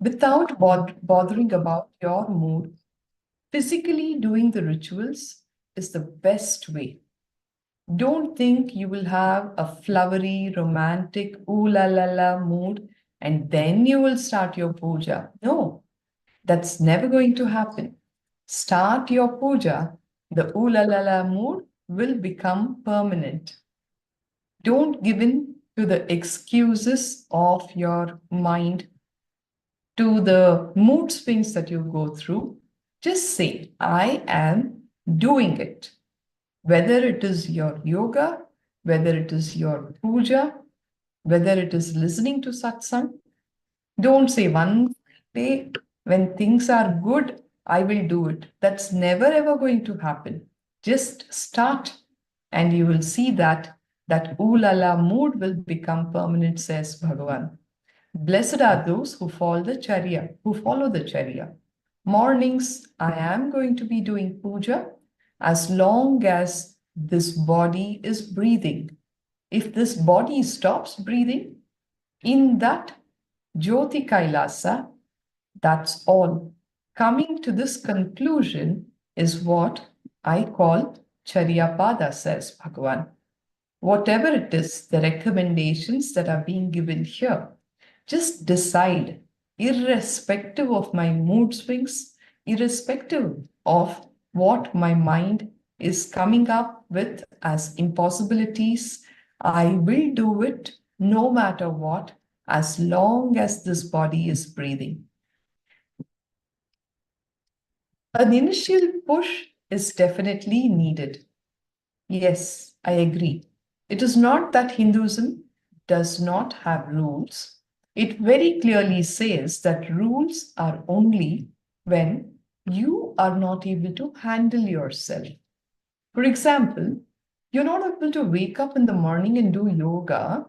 Without bothering about your mood, physically doing the rituals is the best way. Don't think you will have a flowery, romantic, ooh la la la mood and then you will start your puja. No, that's never going to happen. Start your puja, the ooh la la la mood will become permanent. Don't give in to the excuses of your mind, to the mood swings that you go through. Just say, I am doing it. Whether it is your yoga, whether it is your puja, whether it is listening to satsang, don't say one day when things are good, I will do it. That's never ever going to happen. Just start and you will see that ooh la la mood will become permanent, says Bhagavan. Blessed are those who follow the charya. Mornings, I am going to be doing puja as long as this body is breathing. If this body stops breathing, in that Jyoti KAILASA, that's all. Coming to this conclusion is what I call Charyapada, says Bhagavan. Whatever it is, the recommendations that are being given here, just decide, irrespective of my mood swings, irrespective of what my mind is coming up with as impossibilities, I will do it no matter what, as long as this body is breathing. An initial push is definitely needed. Yes, I agree. It is not that Hinduism does not have rules. It very clearly says that rules are only when you are not able to handle yourself. For example, you're not able to wake up in the morning and do yoga,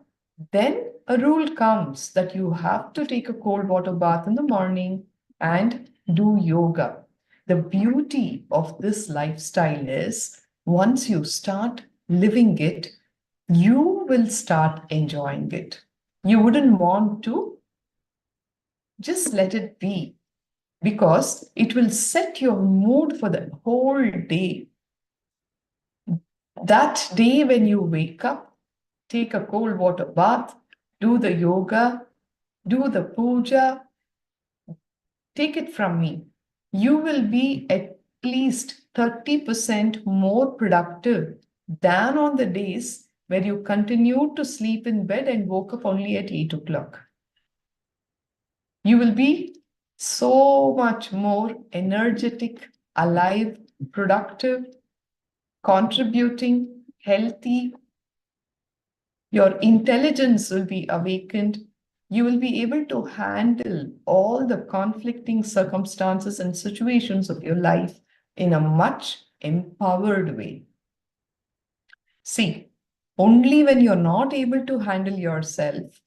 then a rule comes that you have to take a cold water bath in the morning and do yoga. The beauty of this lifestyle is once you start living it, you will start enjoying it. You wouldn't want to just let it be because it will set your mood for the whole day. That day when you wake up, take a cold water bath, do the yoga, do the puja, take it from me. You will be at least 30% more productive than on the days where you continued to sleep in bed and woke up only at 8 o'clock. You will be so much more energetic, alive, productive, contributing, healthy. Your intelligence will be awakened. You will be able to handle all the conflicting circumstances and situations of your life in a much empowered way. See, only when you're not able to handle yourself,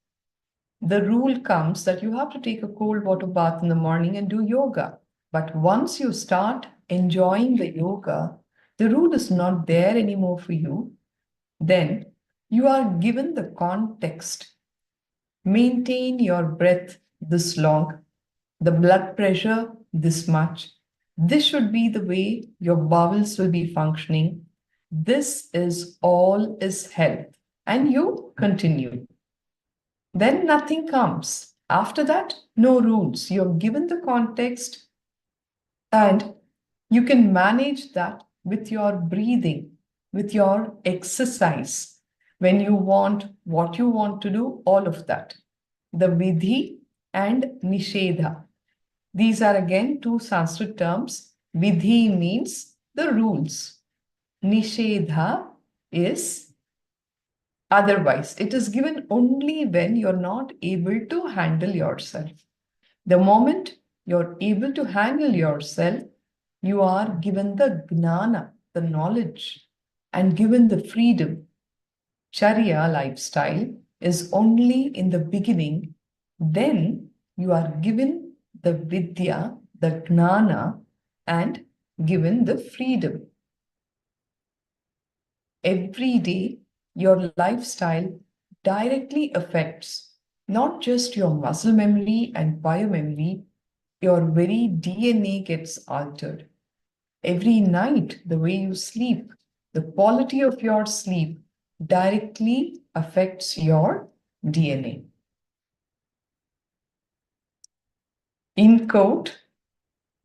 the rule comes that you have to take a cold water bath in the morning and do yoga. But once you start enjoying the yoga, the rule is not there anymore for you. Then you are given the context. Maintain your breath this long, the blood pressure this much. This should be the way your bowels will be functioning. This is all is health. And you continue. Then nothing comes. After that, no rules. You're given the context and you can manage that with your breathing, with your exercise. When you want what you want to do, all of that. The vidhi and nishedha. These are again two Sanskrit terms. Vidhi means the rules. Nishedha is otherwise. It is given only when you're not able to handle yourself. The moment you're able to handle yourself, you are given the gnana, the knowledge, and given the freedom. Charya lifestyle is only in the beginning. Then you are given the vidya, the gnana, and given the freedom. Every day, your lifestyle directly affects not just your muscle memory and biomemory, your very DNA gets altered. Every night, the way you sleep, the quality of your sleep directly affects your DNA. In quote,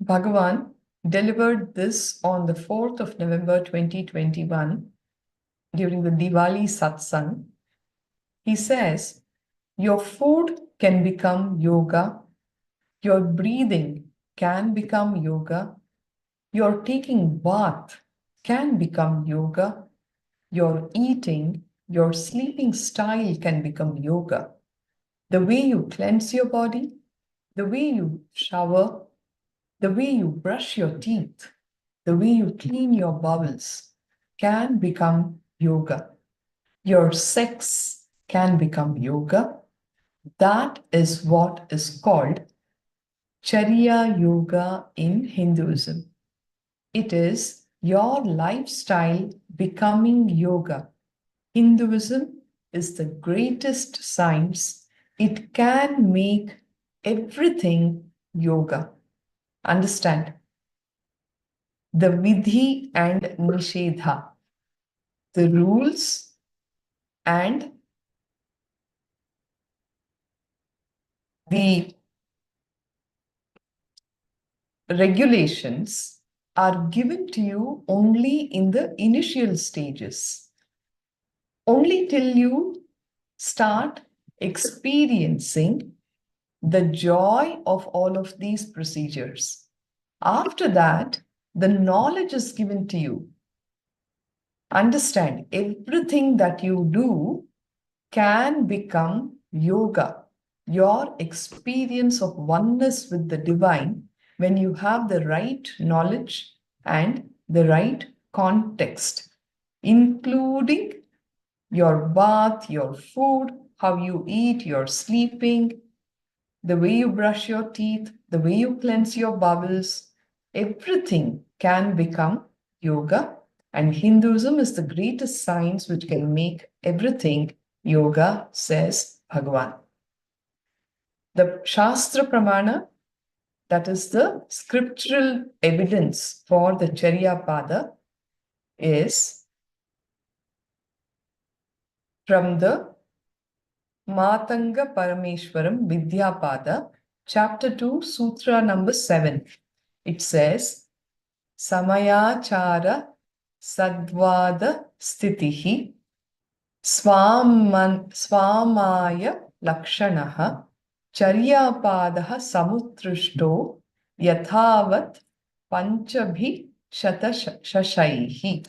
Bhagavan delivered this on the 4th of November 2021 during the Diwali satsang. He says, your food can become yoga, your breathing can become yoga, your taking bath can become yoga, your eating, your sleeping style can become yoga. The way you cleanse your body, the way you shower, the way you brush your teeth, the way you clean your bowels can become yoga. Your sex can become yoga. That is what is called Charya Yoga in Hinduism. It is your lifestyle becoming yoga. Hinduism is the greatest science. It can make everything yoga. Understand? The vidhi and nishedha, the rules and the regulations are given to you only in the initial stages. Only till you start experiencing the joy of all of these procedures. After that, the knowledge is given to you. Understand, everything that you do can become yoga. Your experience of oneness with the divine, when you have the right knowledge and the right context, including your bath, your food, how you eat, your sleeping, the way you brush your teeth, the way you cleanse your bowels, everything can become yoga. And Hinduism is the greatest science which can make everything yoga, says Bhagavan. The Shastra Pramana, that is the scriptural evidence for the Charya Pada, is from the Matanga Parameshwaram Vidyapada, chapter 2, sutra number 7. It says, Samayachara Sadvada Stitihi Swamaya Lakshanaha Charyapadaha Samutrishto Yathavat Panchabhi Shatashashaihi.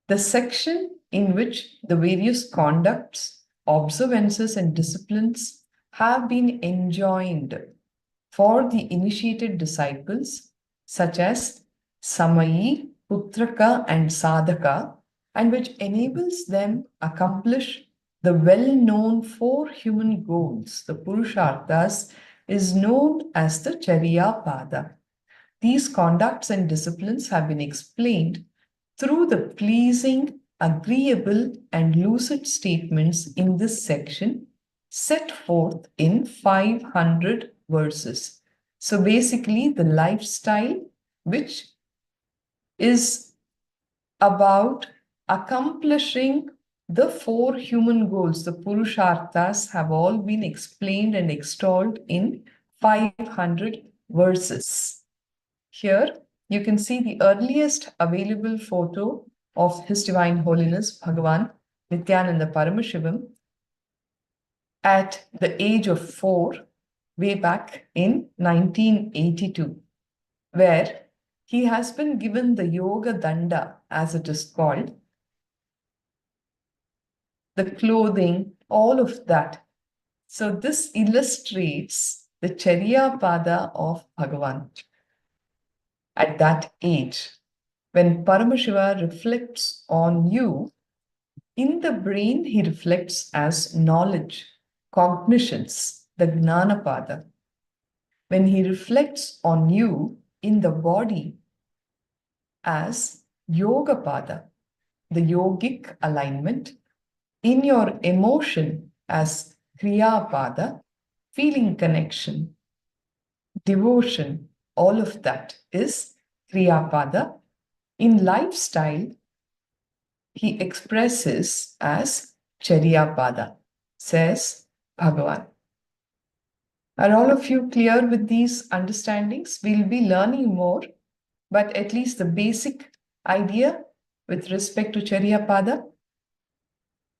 The section in which the various conducts, observances, and disciplines have been enjoined for the initiated disciples, such as Samayi, Putraka, and Sadhaka, and which enables them accomplish the well-known 4 human goals, the Purusharthas, is known as the Charya Pada. These conducts and disciplines have been explained through the pleasing, agreeable, and lucid statements in this section, set forth in 500 verses. So basically, the lifestyle which is about accomplishing the 4 human goals, the Purusharthas, have all been explained and extolled in 500 verses. Here, you can see the earliest available photo of His Divine Holiness Bhagavan Nithyananda Paramashivam at the age of 4, way back in 1982, where he has been given the Yoga Danda, as it is called, the clothing, all of that. So this illustrates the Charyapada of Bhagavan. At that age, when Paramashiva reflects on you, in the brain he reflects as knowledge, cognitions, the Gnanapada. When he reflects on you in the body as Yogapada, the yogic alignment, in your emotion as Kriyapada, feeling connection, devotion, all of that is Kriyapada. In lifestyle, he expresses as Charyapada, says Bhagavan. Are all of you clear with these understandings? We'll be learning more, but at least the basic idea with respect to Charyapada.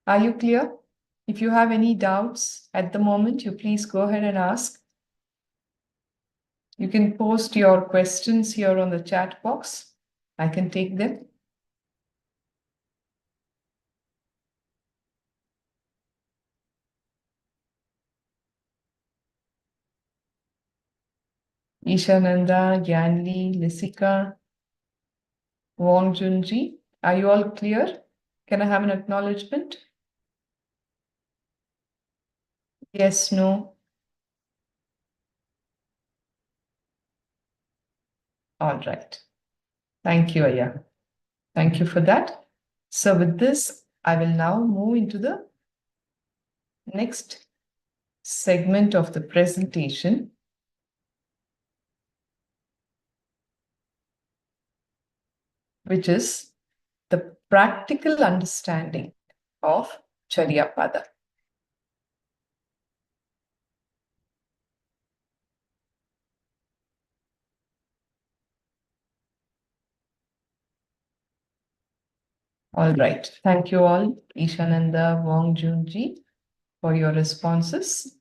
Are you clear? If you have any doubts at the moment, you please go ahead and ask. You can post your questions here on the chat box. I can take them. Ishananda, Yanli, Lisika, Wong Junji, are you all clear? Can I have an acknowledgement? Yes, no? All right. Thank you, Aya. Thank you for that. So with this, I will now move into the next segment of the presentation, which is the practical understanding of Charyapada. All right. Thank you all, Ishananda, Wong Junji, for your responses.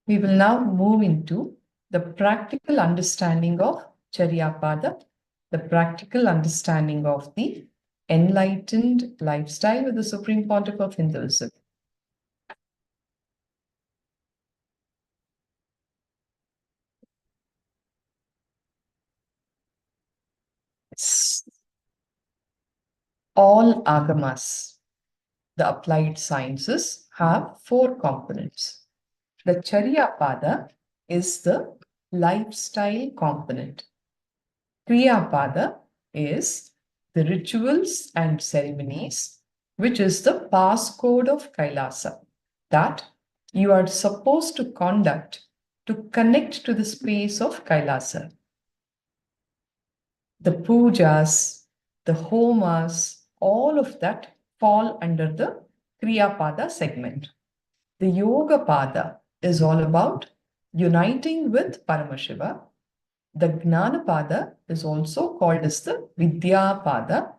We will now move into the practical understanding of Charyapada, the practical understanding of the enlightened lifestyle of the Supreme Pontiff of Hinduism. All agamas, the applied sciences, have 4 components. The Charyapada is the lifestyle component. Kriyapada is the rituals and ceremonies, which is the passcode of KAILASA, that you are supposed to conduct to connect to the space of KAILASA. The pujas, the homas, all of that fall under the Kriyapada segment. The Yogapada is all about uniting with Paramashiva. The Gnanapada is also called as the Vidyapada,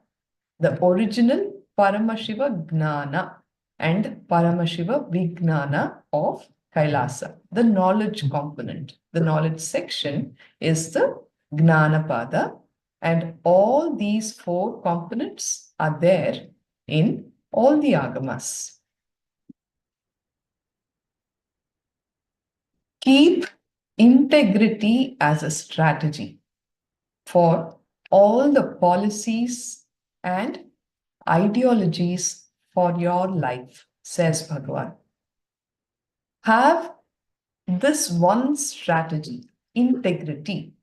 the original Paramashiva Gnana and Paramashiva Vignana of KAILASA, the knowledge component. The knowledge section is the Gnanapada, and all these 4 components are there in all the agamas. Keep integrity as a strategy for all the policies and ideologies for your life, says Bhagavan. Have this one strategy, integrity,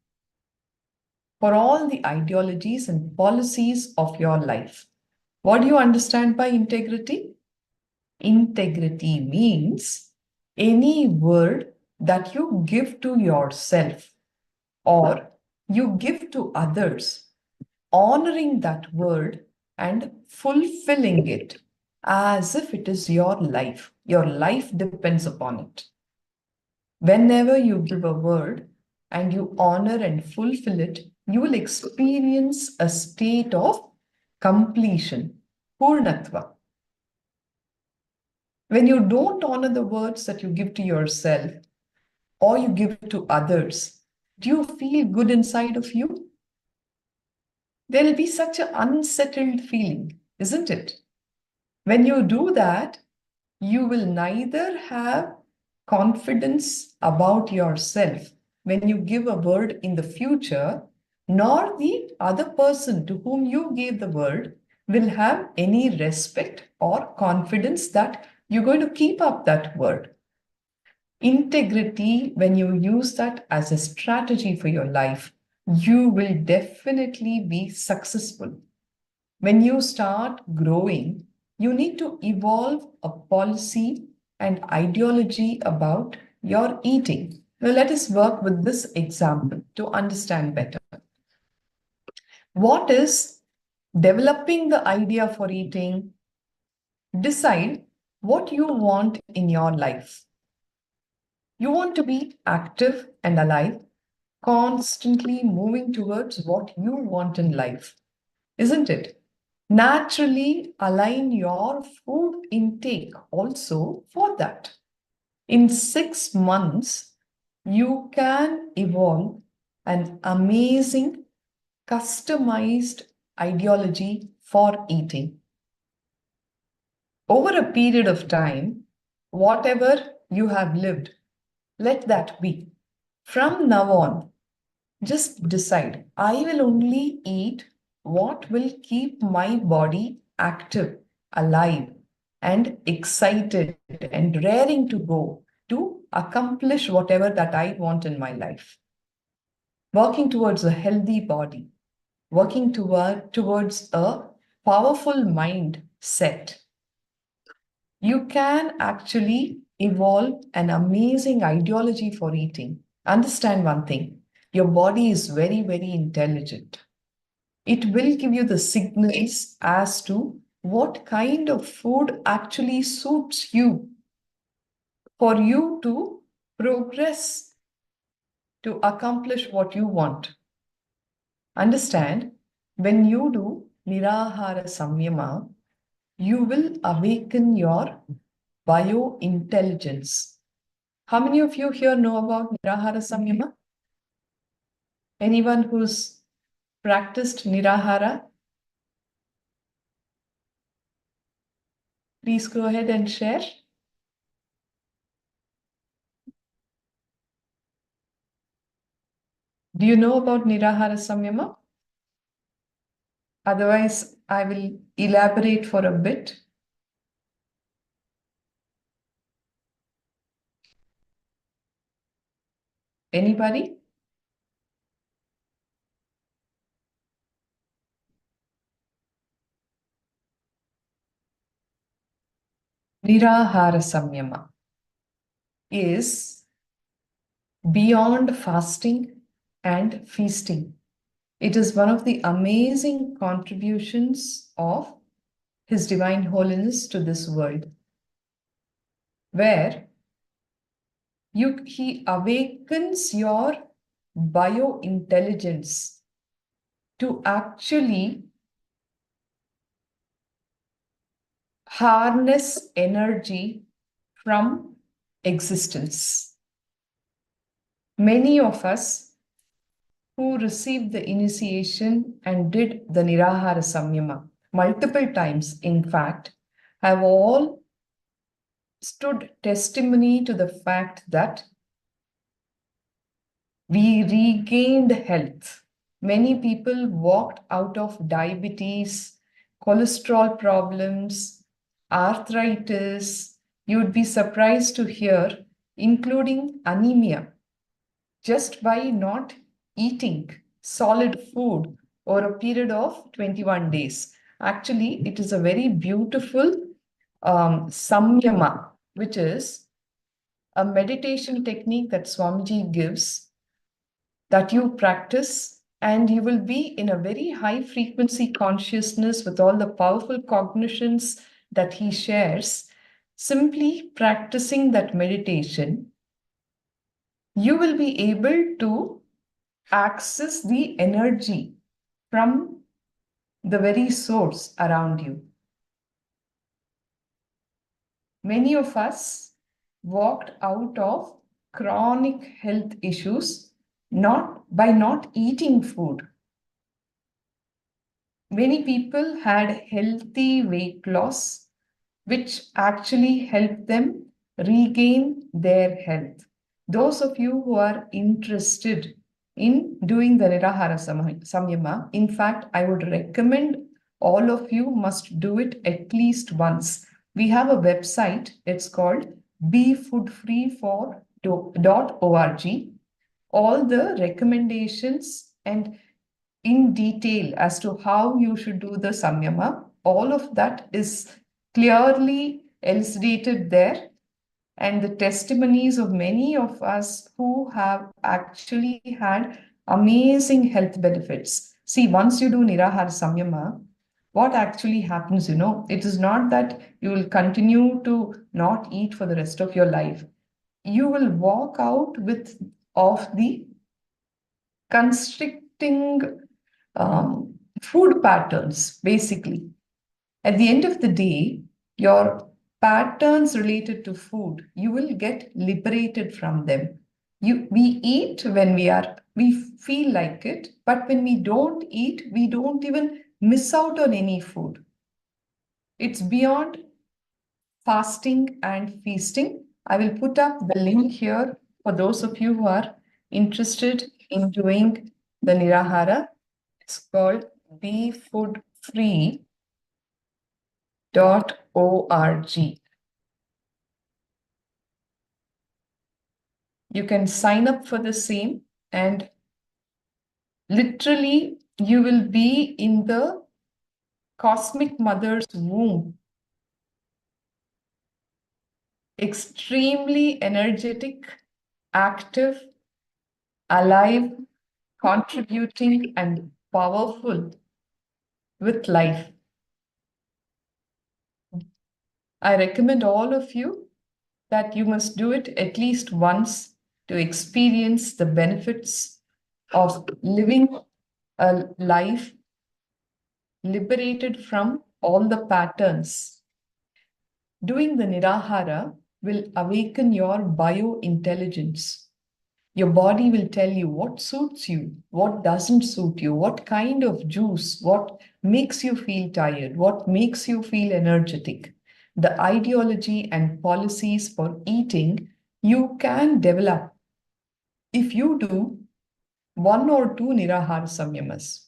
for all the ideologies and policies of your life. What do you understand by integrity? Integrity means any word that you give to yourself or you give to others, honoring that word and fulfilling it as if it is your life. Your life depends upon it. Whenever you give a word and you honor and fulfill it, you will experience a state of completion, purnatva. When you don't honor the words that you give to yourself or you give to others, do you feel good inside of you? There will be such an unsettled feeling, isn't it? When you do that, you will neither have confidence about yourself when you give a word in the future, nor the other person to whom you gave the word will have any respect or confidence that you're going to keep up that word. Integrity, when you use that as a strategy for your life, you will definitely be successful. When you start growing, you need to evolve a policy and ideology about your eating. Now, let us work with this example to understand better. What is developing the idea for eating? Decide what you want in your life. You want to be active and alive, constantly moving towards what you want in life, isn't it? Naturally align your food intake also for that. In 6 months, you can evolve an amazing, customized ideology for eating. Over a period of time, whatever you have lived, let that be. From now on, just decide, I will only eat what will keep my body active, alive, and excited and raring to go to accomplish whatever that I want in my life. Working towards a healthy body, working towards a powerful mind set. You can actually evolve an amazing ideology for eating. Understand one thing, your body is very, very intelligent. It will give you the signals as to what kind of food actually suits you for you to progress to accomplish what you want. Understand, when you do Nirahara Samyama, you will awaken your biointelligence. How many of you here know about Nirahara Samyama? Anyone who's practiced Nirahara? Please go ahead and share. Do you know about Nirahara Samyama? Otherwise, I will elaborate for a bit. Anybody? Nirahara Samyama is beyond fasting and feasting. It is one of the amazing contributions of His Divine Holiness to this world, where he awakens your biointelligence to actually harness energy from existence. Many of us who received the initiation and did the Nirahara Samyama multiple times, in fact, have all stood testimony to the fact that we regained health. Many people walked out of diabetes, cholesterol problems, arthritis. You'd be surprised to hear, including anemia, just by not eating solid food over a period of 21 days. Actually, it is a very beautiful samyama, which is a meditation technique that Swamiji gives that you practice, and you will be in a very high frequency consciousness with all the powerful cognitions that he shares. Simply practicing that meditation, you will be able to access the energy from the very source around you. Many of us walked out of chronic health issues by not eating food. Many people had healthy weight loss, which actually help them regain their health. Those of you who are interested in doing the Nirahara Samyama, in fact, I would recommend all of you must do it at least once. We have a website, it's called befoodfreefor.org. All the recommendations and in detail as to how you should do the samyama, all of that is clearly elucidated there. And the testimonies of many of us who have actually had amazing health benefits. See, once you do Nirahara Samyama, what actually happens, it is not that you will continue to not eat for the rest of your life. You will walk out of the constricting food patterns, basically. At the end of the day, your patterns related to food, you will get liberated from them. We eat when we feel like it, but when we don't eat, we don't even miss out on any food. It's beyond fasting and feasting. I will put up the link here for those of you who are interested in doing the Nirahara. It's called befoodfree.org. You can sign up for the same, and literally you will be in the cosmic mother's womb, extremely energetic, active, alive, contributing, and powerful with life. I recommend all of you that you must do it at least once to experience the benefits of living a life liberated from all the patterns. Doing the Nirahara will awaken your biointelligence. Your body will tell you what suits you, what doesn't suit you, what kind of juice, what makes you feel tired, what makes you feel energetic. The ideology and policies for eating you can develop if you do 1 or 2 Nirahara Samyamas.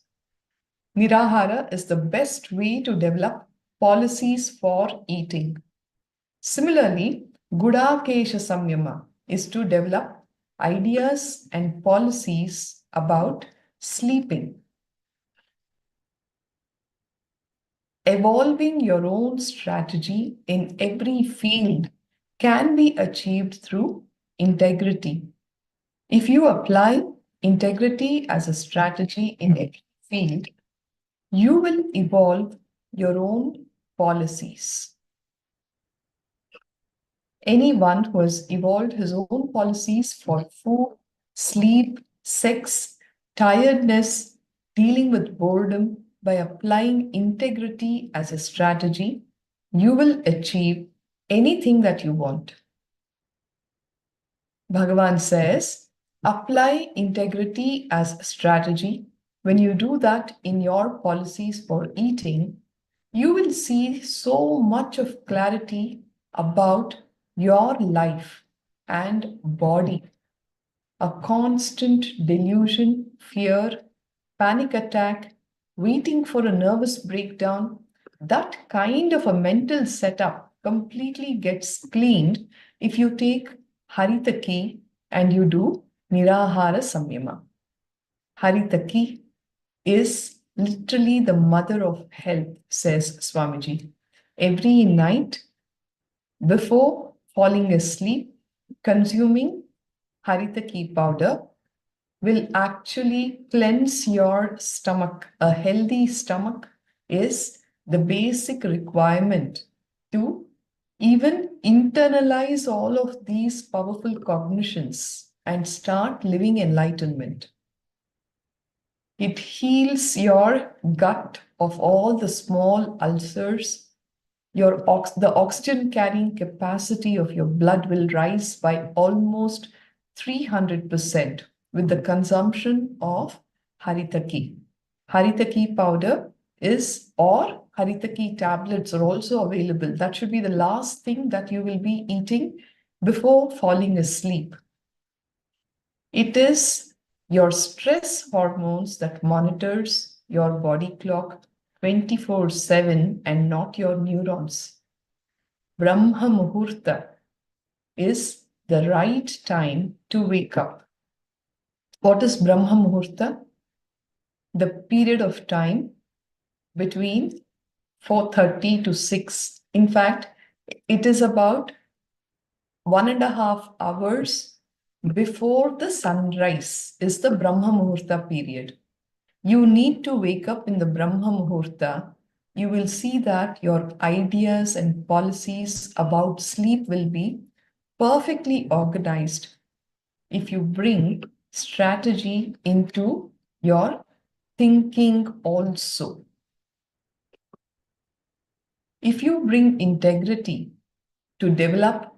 Nirahara is the best way to develop policies for eating. Similarly, Gudakesha Samyama is to develop ideas and policies about sleeping. Evolving your own strategy in every field can be achieved through integrity. If you apply integrity as a strategy in every field, you will evolve your own policies. Anyone who has evolved his own policies for food, sleep, sex, tiredness, dealing with boredom, by applying integrity as a strategy, you will achieve anything that you want. Bhagavan says, apply integrity as a strategy. When you do that in your policies for eating, you will see so much of clarity about your life and body. A constant delusion, fear, panic attack, waiting for a nervous breakdown, that kind of a mental setup completely gets cleaned if you take Haritaki and you do Nirahara Samyama. Haritaki is literally the mother of health, says Swamiji. Every night, before falling asleep, consuming Haritaki powder will actually cleanse your stomach. A healthy stomach is the basic requirement to even internalize all of these powerful cognitions and start living enlightenment. It heals your gut of all the small ulcers. The oxygen carrying capacity of your blood will rise by almost 300% with the consumption of Haritaki. Haritaki powder is, or Haritaki tablets are also available. That should be the last thing that you will be eating before falling asleep. It is your stress hormones that monitors your body clock 24/7 and not your neurons. Brahma Muhurta is the right time to wake up. What is Brahma Muhurta? The period of time between 4:30 to 6. In fact, it is about 1.5 hours before the sunrise is the Brahma Muhurta period. You need to wake up in the Brahma Muhurta. You will see that your ideas and policies about sleep will be perfectly organized if you bring strategy into your thinking also. If you bring integrity to develop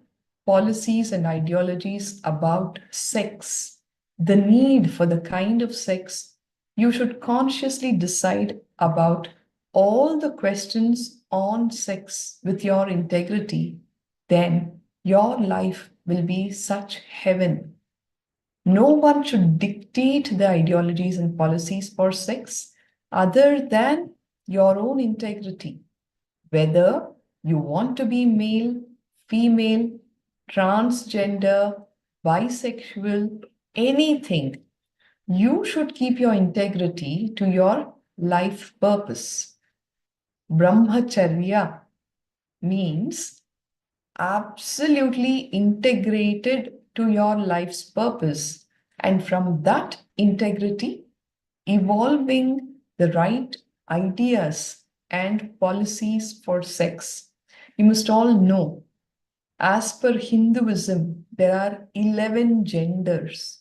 policies and ideologies about sex, the need for the kind of sex, you should consciously decide about all the questions on sex with your integrity, then your life will be such heaven. No one should dictate the ideologies and policies for sex other than your own integrity. Whether you want to be male, female, transgender, bisexual, anything, you should keep your integrity to your life purpose. Brahmacharya means absolutely integrated to your life's purpose, and from that integrity, evolving the right ideas and policies for sex. You must all know, as per Hinduism, there are 11 genders.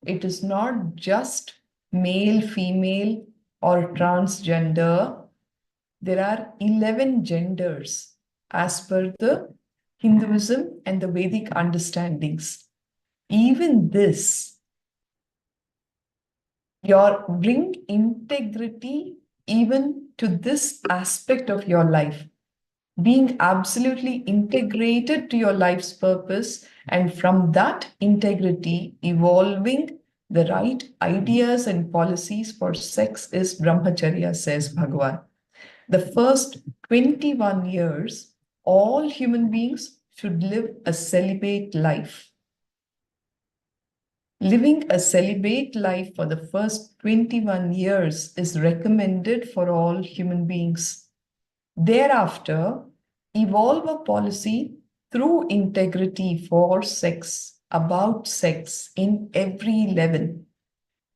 It is not just male, female, or transgender. There are 11 genders as per the Hinduism and the Vedic understandings. Even this, bring integrity even to this aspect of your life, being absolutely integrated to your life's purpose, and from that integrity, evolving the right ideas and policies for sex is Brahmacharya, says Bhagavan. The first 21 years, all human beings should live a celibate life. Living a celibate life for the first 21 years is recommended for all human beings. Thereafter, evolve a policy through integrity for sex, about sex in every level.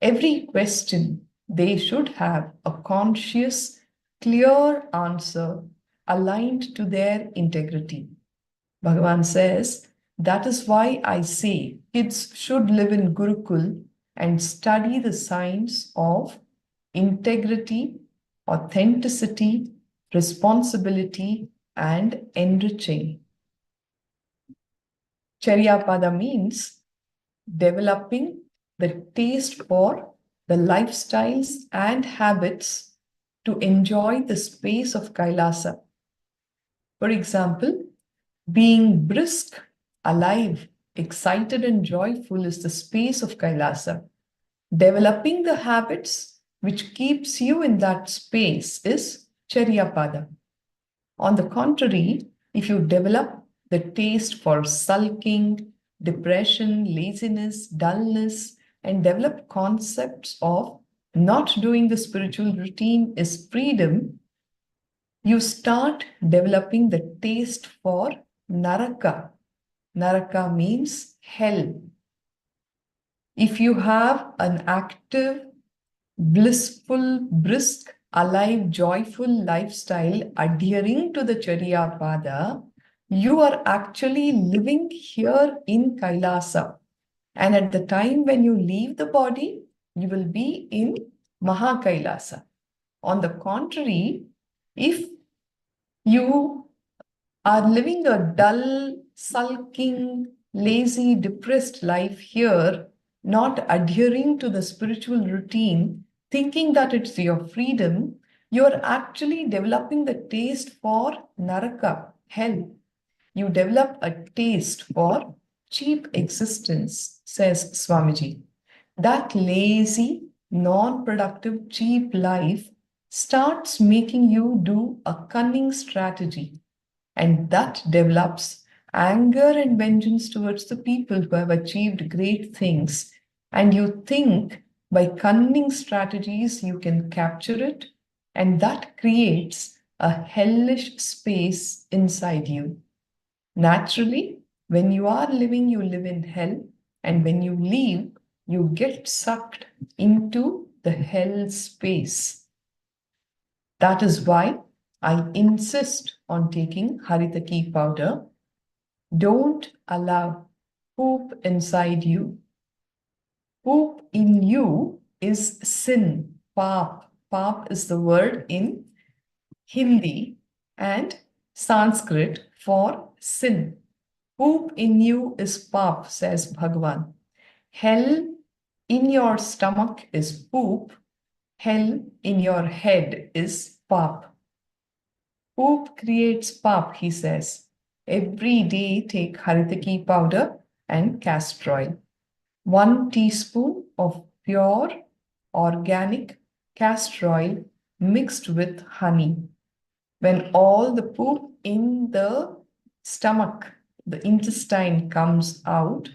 Every question, they should have a conscious, clear answer aligned to their integrity. Bhagavan says, that is why I say kids should live in Gurukul and study the science of integrity, authenticity, responsibility, and enriching. Charyapada means developing the taste for the lifestyles and habits to enjoy the space of Kailasa. For example, being brisk, alive, excited, and joyful is the space of Kailasa. Developing the habits which keeps you in that space is Charyapada. On the contrary, if you develop the taste for sulking, depression, laziness, dullness, and develop concepts of not doing the spiritual routine is freedom, you start developing the taste for Naraka. Naraka means hell. If you have an active, blissful, brisk, alive, joyful lifestyle adhering to the Charyapada, you are actually living here in Kailasa. And at the time when you leave the body, you will be in Mahakailasa. On the contrary, if you are living a dull, sulking, lazy, depressed life here, not adhering to the spiritual routine, thinking that it's your freedom, You're actually developing the taste for naraka, hell. You develop a taste for cheap existence, says Swamiji. That lazy, non-productive, cheap life starts making you do a cunning strategy, and that develops anger and vengeance towards the people who have achieved great things. And you think by cunning strategies you can capture it, and that creates a hellish space inside you. Naturally, when you are living, you live in hell, and when you leave, you get sucked into the hell space. That is why I insist on taking Haritaki powder. Don't allow poop inside you. Poop in you is sin, paap. Paap is the word in Hindi and Sanskrit for sin. Poop in you is paap, says Bhagavan. Hell in your stomach is poop. Hell in your head is paap. Poop creates paap, he says. Every day take Haritaki powder and castor oil. 1 teaspoon of pure organic castor oil mixed with honey. When all the poop in the stomach, the intestine comes out,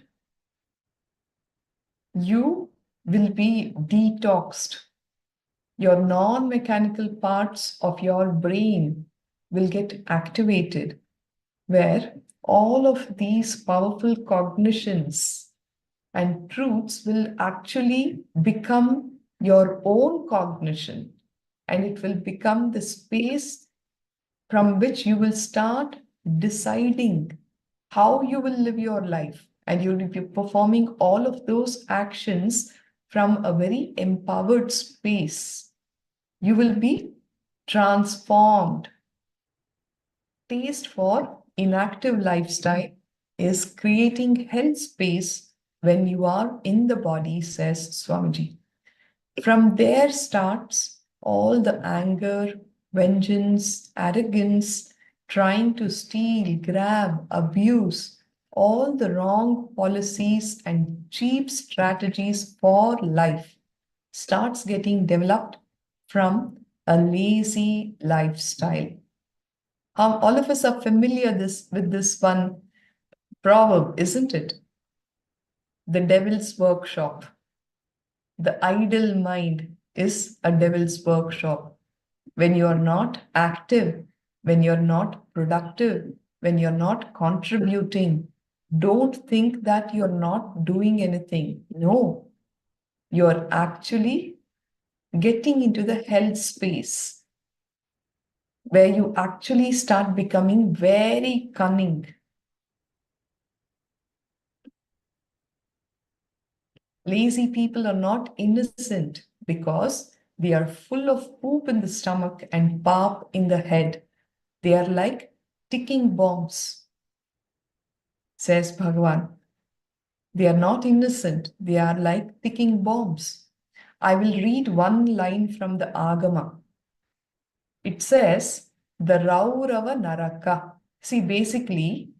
you will be detoxed. Your non-mechanical parts of your brain will get activated, where all of these powerful cognitions and truths will actually become your own cognition, and it will become the space from which you will start deciding how you will live your life, and you will be performing all of those actions from a very empowered space. You will be transformed. Taste for inactive lifestyle is creating health space when you are in the body, says Swamiji. From there starts all the anger, vengeance, arrogance, trying to steal, grab, abuse, all the wrong policies and cheap strategies for life starts getting developed from a lazy lifestyle. All of us are familiar with this one proverb, isn't it? The devil's workshop. The idle mind is a devil's workshop. When you're not active, when you're not productive, when you're not contributing, don't think that you're not doing anything. No, you're actually getting into the hell space where you actually start becoming very cunning. Lazy people are not innocent because they are full of poop in the stomach and paap in the head. They are like ticking bombs, says Bhagavan. They are not innocent. They are like ticking bombs. I will read one line from the Agama. It says, the Raurava Naraka. See, basically,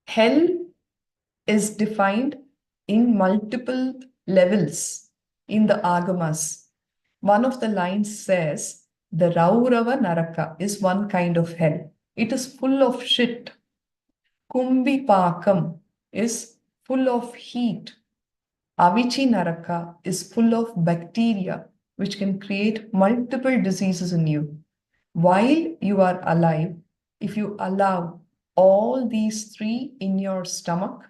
hell is defined in multiple levels in the Agamas. One of the lines says, the Raurava Naraka is one kind of hell. It is full of shit. Kumbi Pakam is full of heat. Avichi Naraka is full of bacteria, which can create multiple diseases in you. While you are alive, if you allow all these three in your stomach,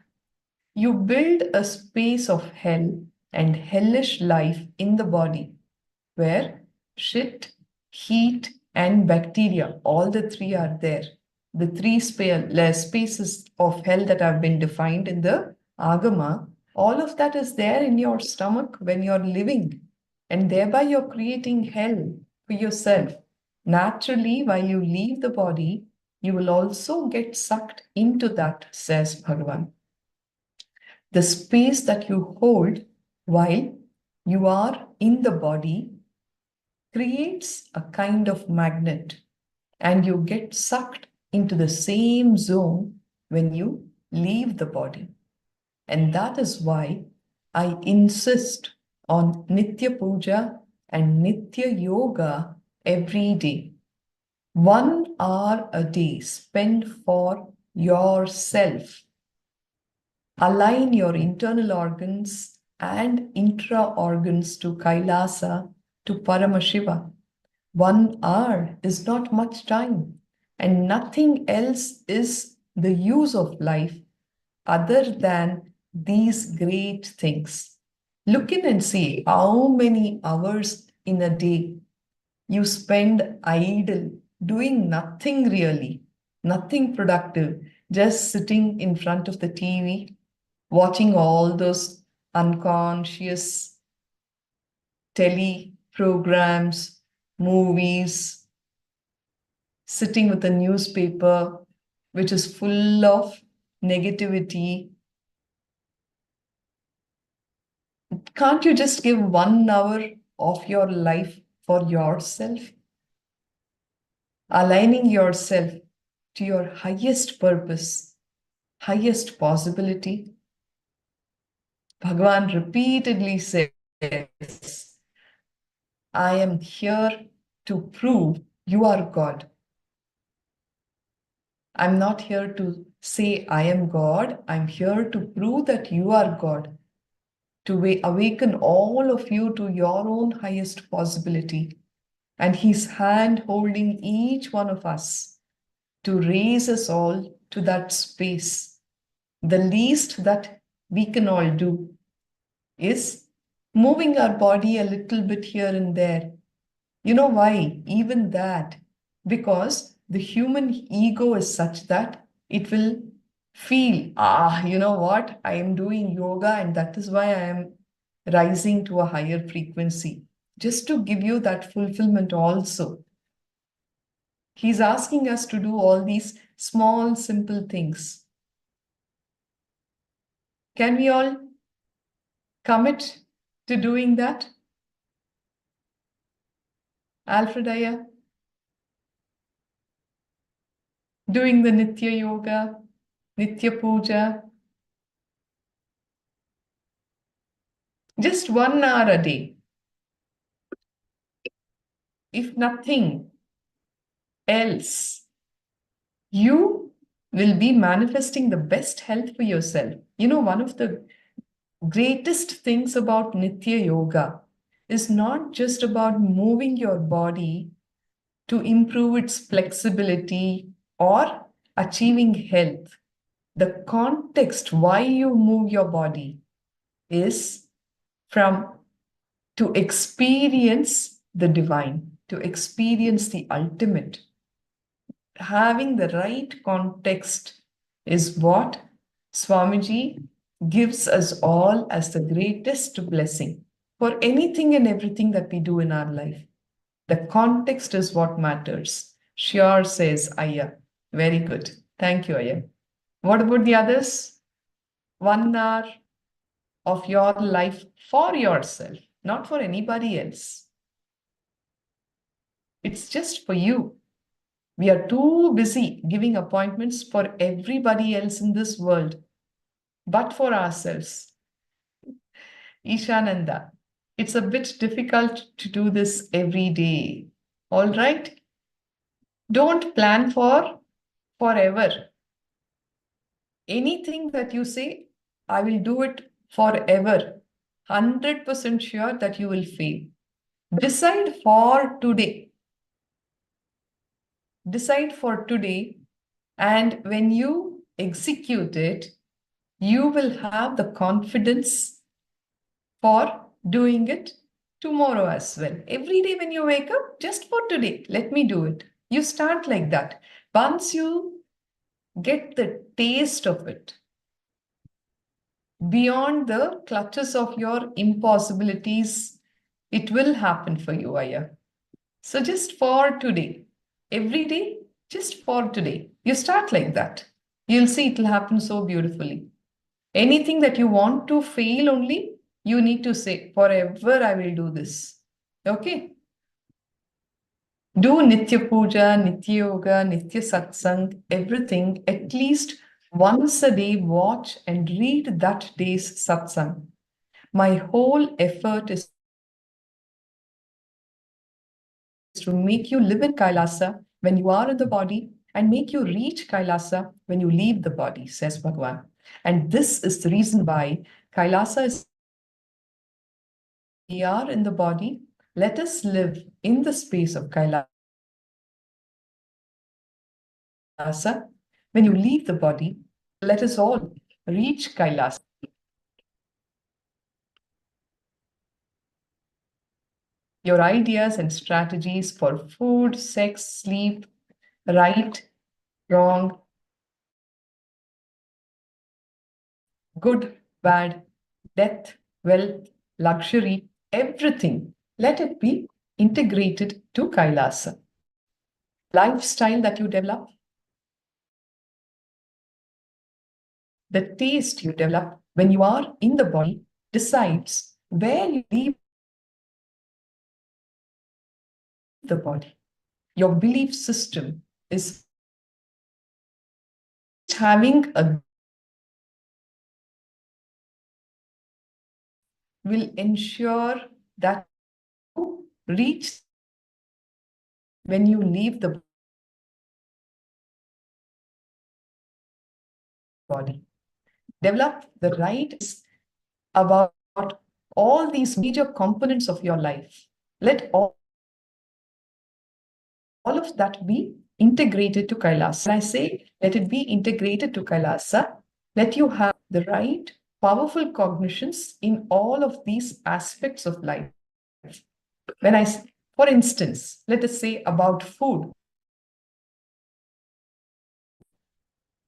you build a space of hell and hellish life in the body, where shit, heat, and bacteria, all the three are there. The three spaces of hell that have been defined in the Agama, all of that is there in your stomach when you're living, and thereby you're creating hell for yourself. Naturally, while you leave the body, you will also get sucked into that, says Bhagavan. The space that you hold while you are in the body creates a kind of magnet, and you get sucked into the same zone when you leave the body. And that is why I insist on Nitya Puja and Nitya Yoga every day. 1 hour a day spend for yourself. Align your internal organs and intra-organs to KAILASA, to Paramashiva. 1 hour is not much time, and nothing else is the use of life other than these great things. Look in and see how many hours in a day you spend idle, doing nothing really, nothing productive, just sitting in front of the TV, watching all those unconscious tele programs, movies, sitting with a newspaper which is full of negativity. Can't you just give 1 hour of your life for yourself? Aligning yourself to your highest purpose, highest possibility. Bhagavan repeatedly says, I am here to prove you are God. I'm not here to say I am God. I'm here to prove that you are God, to awaken all of you to your own highest possibility. And He's hand holding each one of us to raise us all to that space. The least that we can all do is moving our body a little bit here and there. You know why? Even that, because the human ego is such that it will feel, you know what? I am doing yoga and that is why I am rising to a higher frequency. Just to give you that fulfillment also. He's asking us to do all these small, simple things. Can we all commit to doing that? Alfredaya, doing the Nitya Yoga, Nitya Puja, just 1 hour a day. If nothing else, you will be manifesting the best health for yourself. You know, one of the greatest things about Nitya Yoga is not just about moving your body to improve its flexibility or achieving health. The context why you move your body is to experience the divine, to experience the ultimate. Having the right context is what Swamiji gives us all as the greatest blessing for anything and everything that we do in our life. The context is what matters. Sure, says Aya. Very good. Thank you, Aya. What about the others? 1 hour of your life for yourself, not for anybody else. It's just for you. We are too busy giving appointments for everybody else in this world, but for ourselves. Ishananda, it's a bit difficult to do this every day. All right? Don't plan for forever. Anything that you say, I will do it forever. 100% sure that you will fail. Decide for today. Decide for today, and when you execute it, you will have the confidence for doing it tomorrow as well. Every day when you wake up, just for today, let me do it. You start like that. Once you get the taste of it, beyond the clutches of your impossibilities, it will happen for you, Aya. So just for today, every day, just for today, you start like that. You'll see it will happen so beautifully. Anything that you want to fail only, you need to say, forever I will do this. Okay? Do Nitya Puja, Nitya Yoga, Nitya Satsang, everything at least once a day. Watch and read that day's satsang. My whole effort is to make you live in Kailasa when you are in the body and make you reach Kailasa when you leave the body, says Bhagavan. And this is the reason why Kailasa is, we are in the body. Let us live in the space of Kailasa. When you leave the body, let us all reach Kailasa. Your ideas and strategies for food, sex, sleep, right, wrong, good, bad, death, wealth, luxury, everything, let it be integrated to Kailasa. Lifestyle that you develop, the taste you develop when you are in the body decides where you leave the body. Your belief system is having a will ensure that you reach when you leave the body. Develop the right about all these major components of your life. Let all of that be integrated to Kailasa. When I say let it be integrated to Kailasa, let you have the right, powerful cognitions in all of these aspects of life. When I, for instance, let us say about food.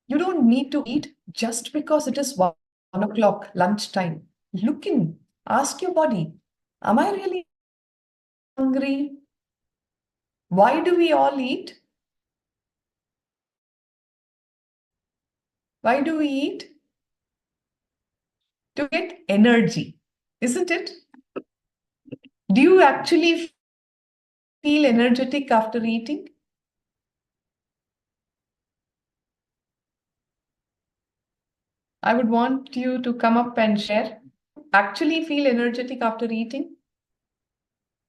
You don't need to eat just because it is 1 o'clock lunchtime. Look in, ask your body, am I really hungry? Why do we all eat? Why do we eat? To get energy, isn't it? Do you actually feel energetic after eating? I would want you to come up and share. Actually feel energetic after eating?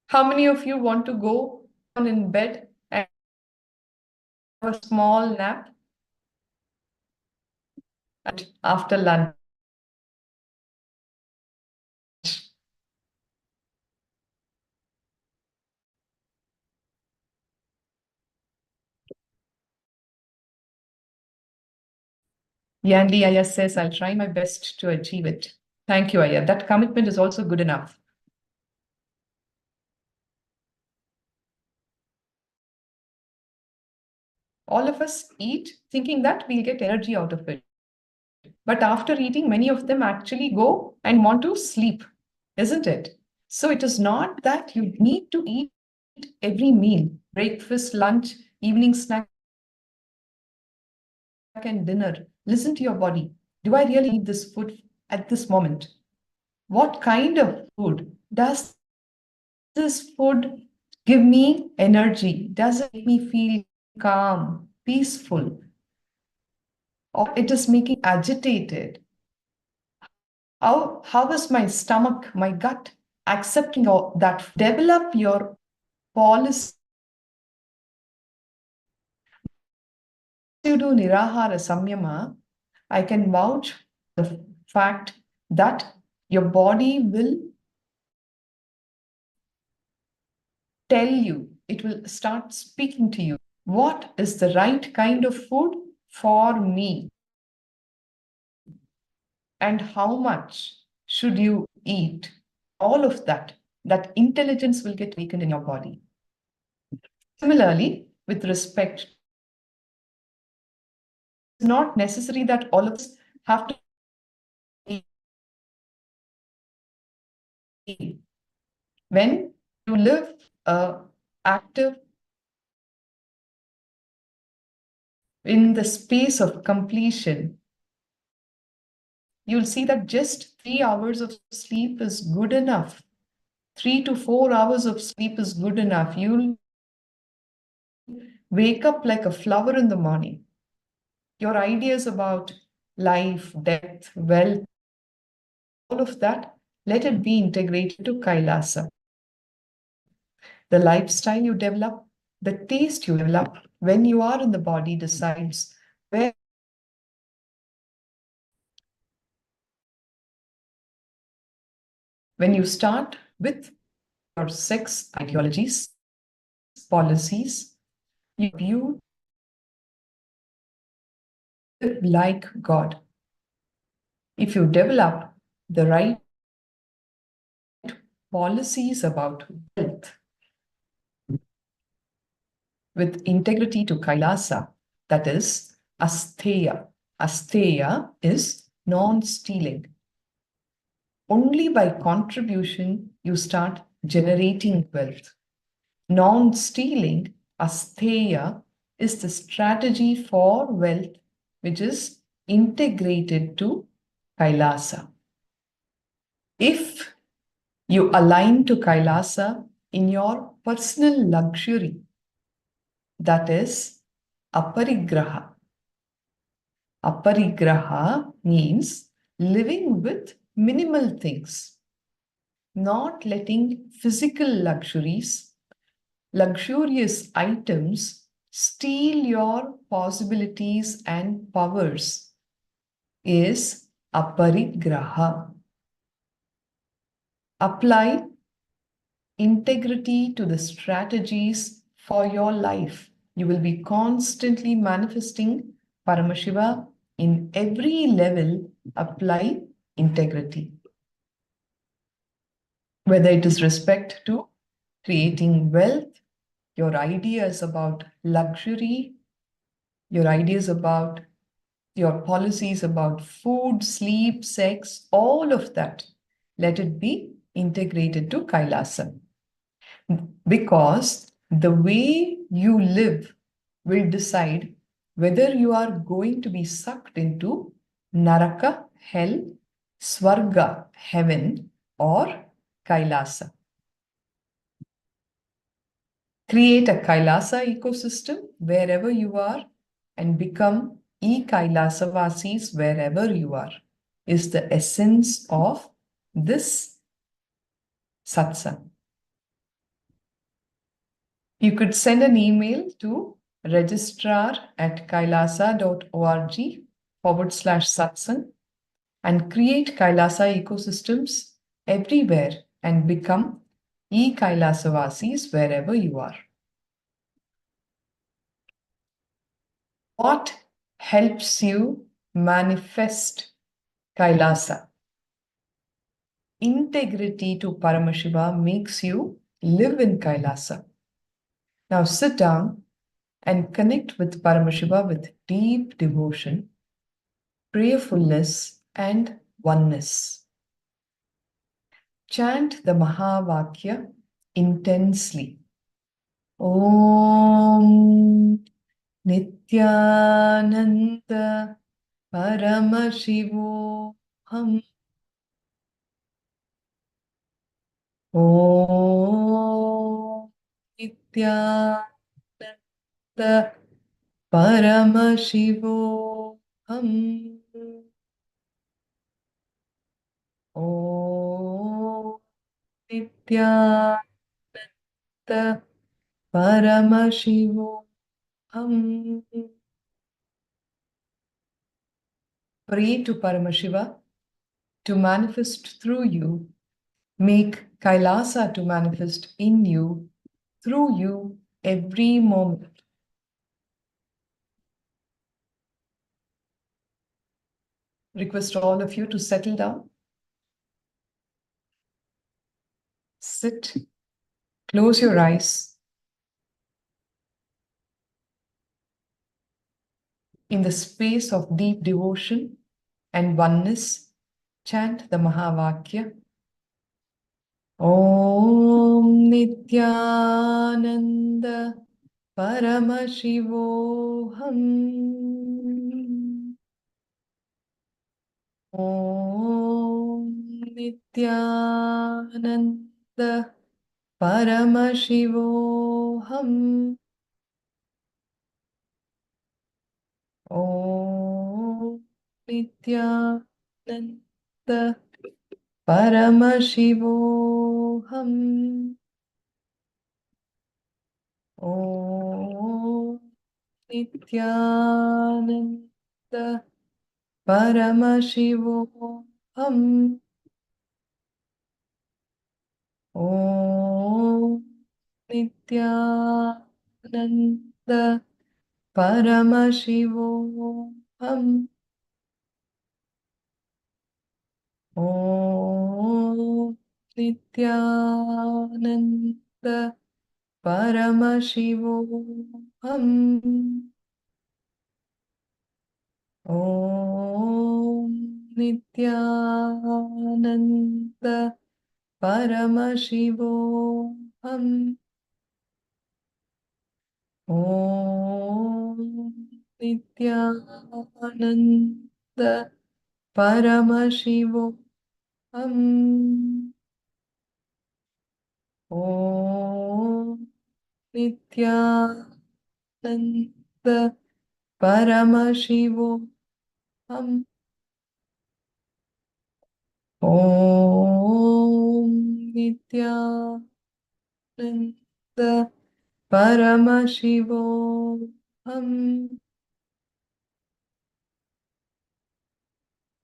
How many of you want to go on in bed and have a small nap and after lunch? Yandy Aya says, I'll try my best to achieve it. Thank you, Aya. That commitment is also good enough. All of us eat thinking that we'll get energy out of it. But after eating, many of them actually go and want to sleep, isn't it? So it is not that you need to eat every meal, breakfast, lunch, evening snack, and dinner. Listen to your body. Do I really need this food at this moment? What kind of food? Does this food give me energy? Does it make me feel calm, peaceful? Or it is making agitated? How is my stomach, my gut accepting all that? Develop your policy. You do Nirahara Samyama, I can vouch the fact that your body will tell you, it will start speaking to you. What is the right kind of food for me? And how much should you eat? All of that intelligence will get awakened in your body. Similarly, with respect, it's not necessary that all of us have to eat. When you live active in the space of completion, you'll see that just 3 hours of sleep is good enough. 3 to 4 hours of sleep is good enough. You'll Wake up like a flower in the morning. Your ideas about life, death, wealth, all of that, let it be integrated to Kailasa. The lifestyle you develop, the taste you develop when you are in the body decides where. When you start with your sex ideologies, policies, you view like God. If you develop the right policies about wealth with integrity to Kailasa, that is asteya. Asteya is non-stealing. Only by contribution you start generating wealth. Non-stealing, asteya, is the strategy for wealth which is integrated to Kailasa. If you align to Kailasa in your personal luxury, that is aparigraha. Aparigraha means living with minimal things, not letting physical luxuries, luxurious items steal your possibilities and powers, is aparigraha. Apply integrity to the strategies for your life. You will be constantly manifesting Paramashiva in every level. Apply integrity. Whether it is respect to creating wealth, your ideas about luxury, your ideas about your policies about food, sleep, sex, all of that, let it be integrated to Kailasa. Because the way you live will decide whether you are going to be sucked into Naraka, hell, Swarga, heaven, or Kailasa. Create a Kailasa ecosystem wherever you are and become e-Kailasa-vasis wherever you are, is the essence of this satsang. You could send an email to registrar@kailasa.org/satsang and create Kailasa ecosystems everywhere and become e-Kailasa-vasis wherever you are. What helps you manifest Kailasa? Integrity to Paramashiva makes you live in Kailasa. Now sit down and connect with Paramashiva with deep devotion, prayerfulness, and oneness. Chant the Mahavakya intensely. Om Nithyananda Paramashivoham. Om Nithyananda Paramashivoham. Om Nithyananda Paramashivoham. Pray to Paramashiva to manifest through you. Make Kailasa to manifest in you, through you, every moment. Request all of you to settle down. Sit, close your eyes. In the space of deep devotion and oneness, chant the Mahavakya. Om Nithyananda Paramashivoham. Om Nithyananda Paramashivoham. Om Nithyananda Paramashivoham. Om Nithyananda Paramashivoham. Om Nithyananda Paramashivoham. Om Nithyananda Paramashivoham. Om Nithyananda Paramashivoham. Om Nithyananda Paramashivoham. Om Nithyananda Paramashivoham. Om Nithyananda Paramashivoham.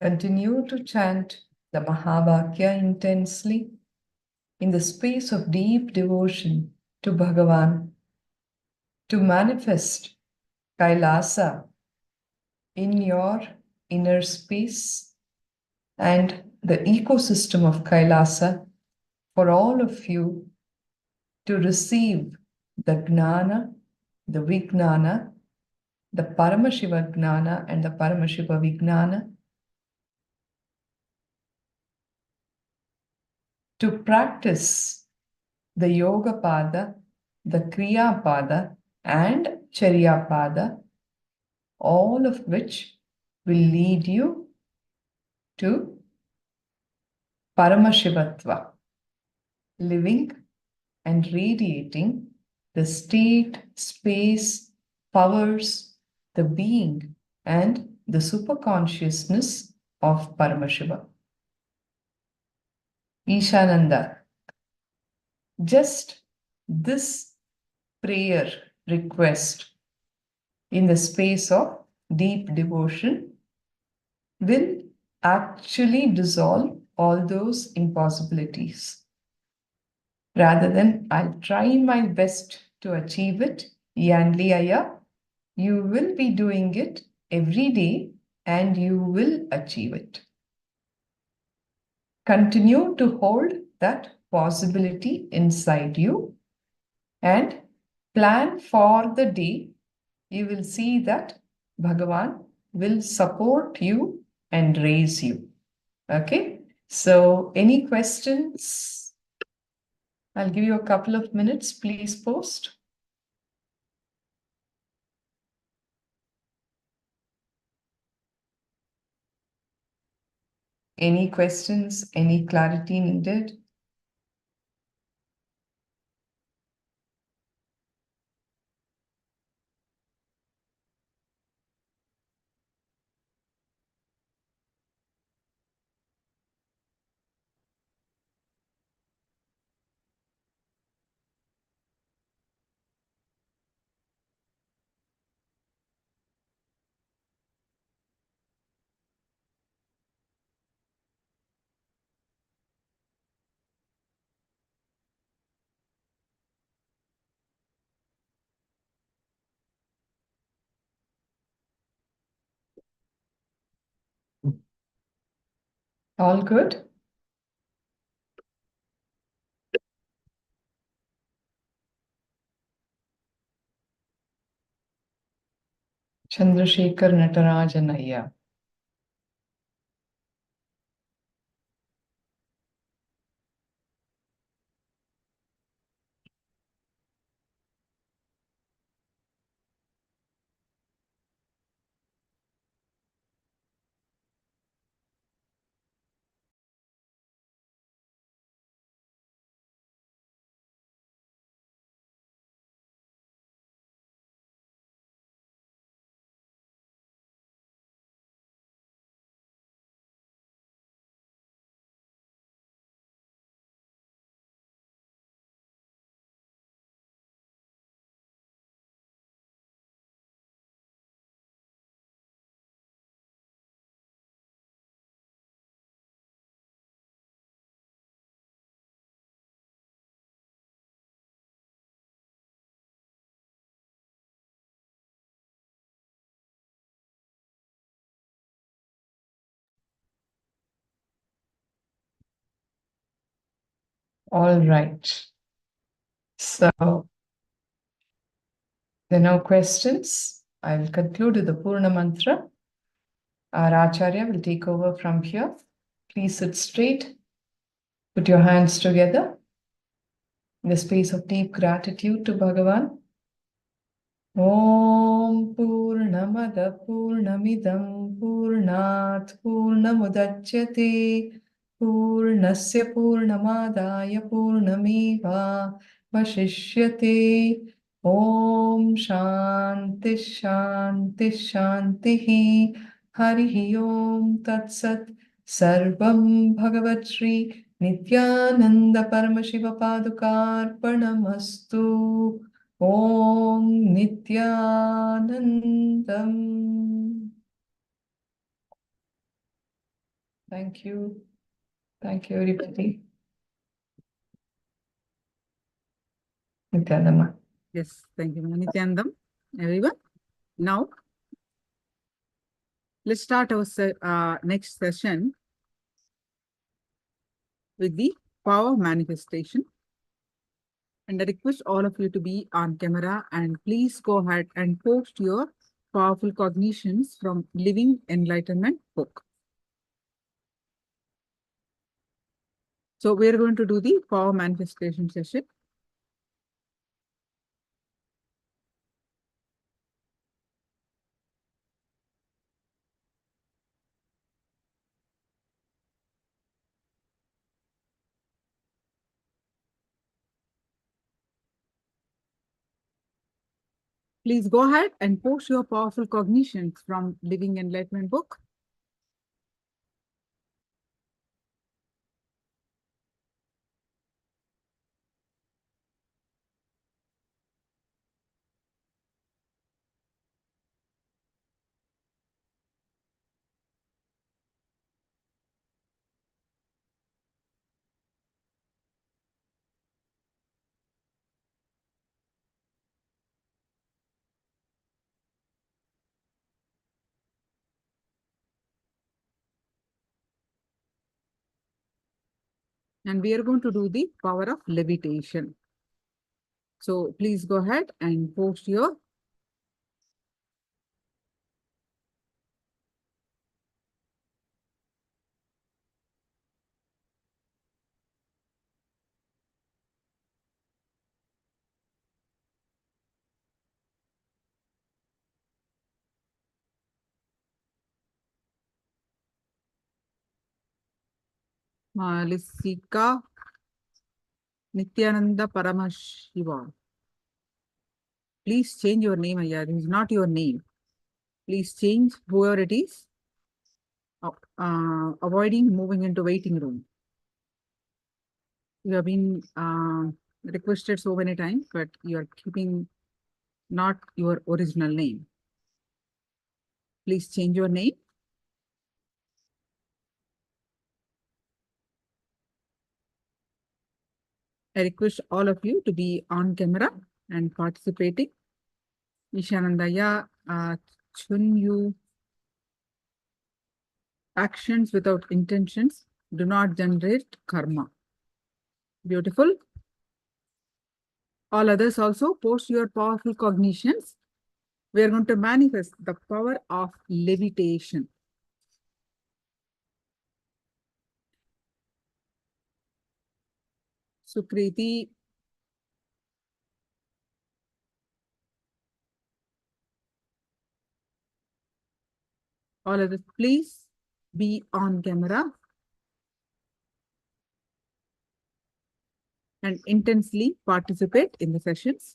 Continue to chant the Mahavakya intensely in the space of deep devotion to Bhagavan, to manifest KAILASA in your inner space and the ecosystem of KAILASA for all of you to receive the Gnana, the Vijnana, the Paramashiva Gnana and the Paramashiva Vijnana, to practice the Yoga Pada, the Kriya Pada and Charya Pada, all of which will lead you to Paramashivatva, living and radiating the state, space, powers, the being and the superconsciousness of Paramashiva. Ishananda, just this prayer request in the space of deep devotion will actually dissolve all those impossibilities. Rather than I'll try my best to achieve it, Yanliaya, you will be doing it every day and you will achieve it. Continue to hold that possibility inside you and plan for the day you will see that Bhagavan will support you and raise you. Okay, so any questions? I'll give you a couple of minutes. Please post. Any questions? Any clarity needed? All good? Chandrasekhar Natarajanaya. All right. So, there are no questions. I will conclude with the Purna Mantra. Our Acharya will take over from here. Please sit straight. Put your hands together in the space of deep gratitude to Bhagavan. Om Purnamada Purnamidam Purnat Purnamudachyate Purnasya Purnamadaya Purnameva Vashishyate. Om Shanti Shanti Shanti Harihi Om Tat Sat Sarvam Bhagavat Shri Nithyananda Paramashiva Padukarpanamastu. Om Nithyanandam. Thank you. Thank you, everybody. Nithyananda. Yes, thank you, Nithyanandam. Everyone. Now, let's start our next session with the power manifestation. And I request all of you to be on camera and please go ahead and post your powerful cognitions from Living Enlightenment book. So we're going to do the power manifestation session. Please go ahead and post your powerful cognitions from Living Enlightenment book. And we are going to do the power of levitation. So please go ahead and post your Lisika Nithyananda Paramashiva. Please change your name, Ayya. This is not your name. Please change whoever it is. Avoiding moving into waiting room. You have been requested so many times, but you are keeping not your original name. Please change your name. I request all of you to be on camera and participating. Ishanandaya, Chunyu, actions without intentions do not generate karma. Beautiful. All others also post your powerful cognitions. We are going to manifest the power of levitation. Sukriti, all others, please be on camera and intensely participate in the sessions.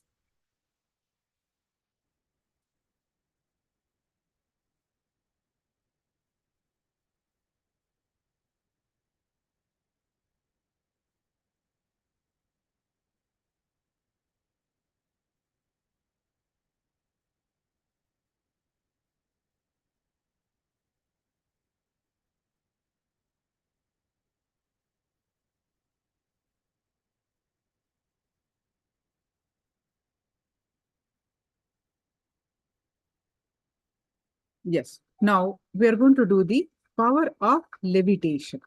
Yes. Now we are going to do the power of levitation.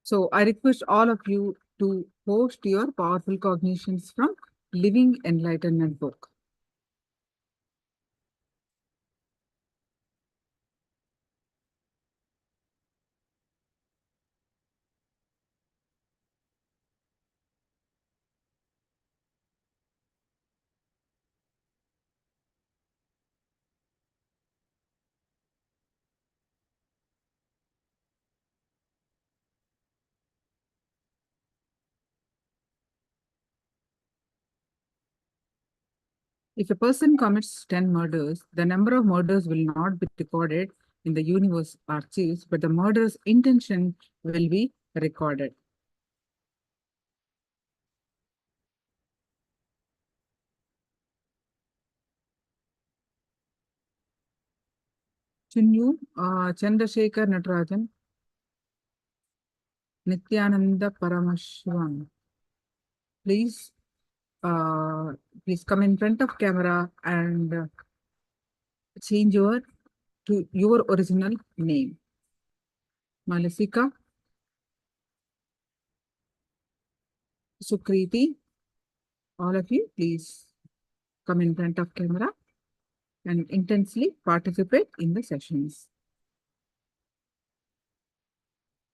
So I request all of you to post your powerful cognitions from Living Enlightenment book. If a person commits 10 murders, the number of murders will not be recorded in the universe archives, but the murder's intention will be recorded. Chinnu, Chandrasekhar Natarajan, Nithyananda Paramashivam. Please, please come in front of camera and change to your original name. Malasika, Sukriti, all of you, please come in front of camera and intensely participate in the sessions.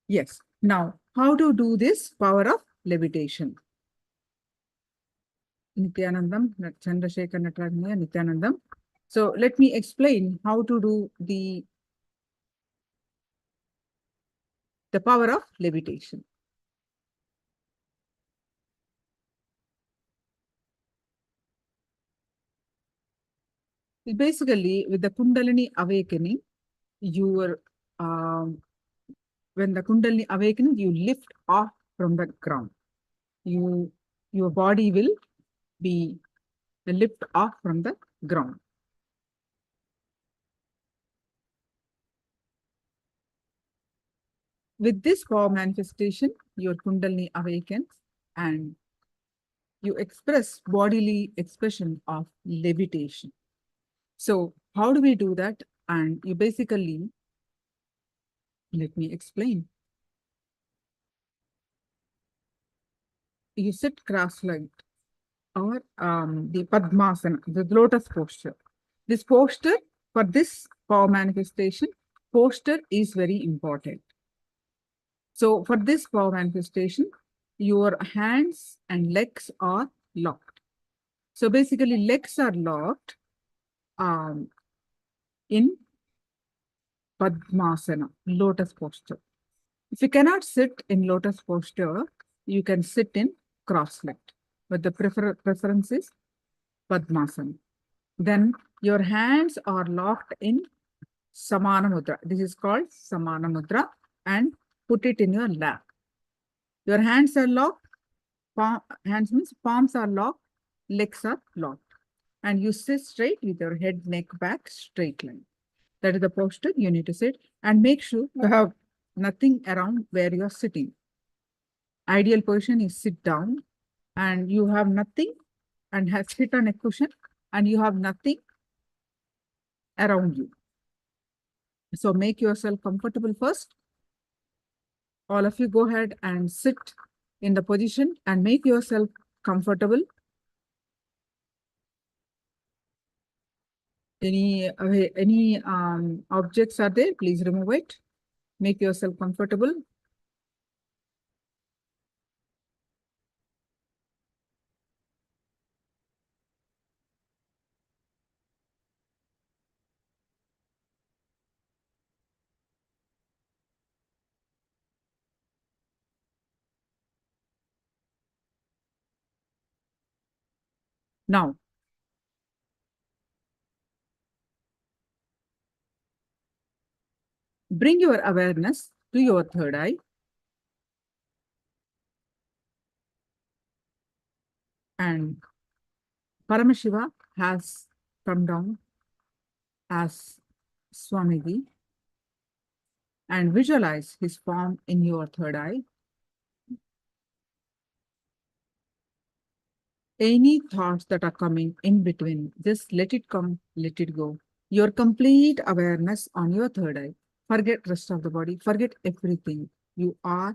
Yes. Now, how to do this power of levitation? Nithyanandam, Chandrasekhar Natarajanya, Nithyanandam. So let me explain how to do the power of levitation. Basically, with the Kundalini awakening, when the Kundalini awakening, you lift off from the ground. Your body will be lift off from the ground. With this power manifestation, your Kundalini awakens and you express bodily expression of levitation. So how do we do that? And you basically, let me explain. You sit cross-legged or the Padmasana, the lotus posture. This posture, for this power manifestation, posture is very important. So for this power manifestation, your hands and legs are locked. So basically legs are locked in Padmasana, lotus posture. If you cannot sit in lotus posture, you can sit in cross-legged, but the preference is Padmasana. Then your hands are locked in Samana Mudra. This is called Samana Mudra, and put it in your lap. Your hands are locked, hands means palms are locked, legs are locked. And you sit straight with your head, neck, back, straight line. That is the posture you need to sit, and make sure you have nothing around where you are sitting. Ideal position is sit down and you have nothing, and sit on a cushion and you have nothing around you. So make yourself comfortable first. All of you go ahead and sit in the position and make yourself comfortable. Any objects are there, please remove it. Make yourself comfortable. Now, bring your awareness to your third eye. And Paramashiva has come down as Swamiji, and visualize his form in your third eye. Any thoughts that are coming in between, just let it come, let it go. Your complete awareness on your third eye. Forget rest of the body, forget everything. You are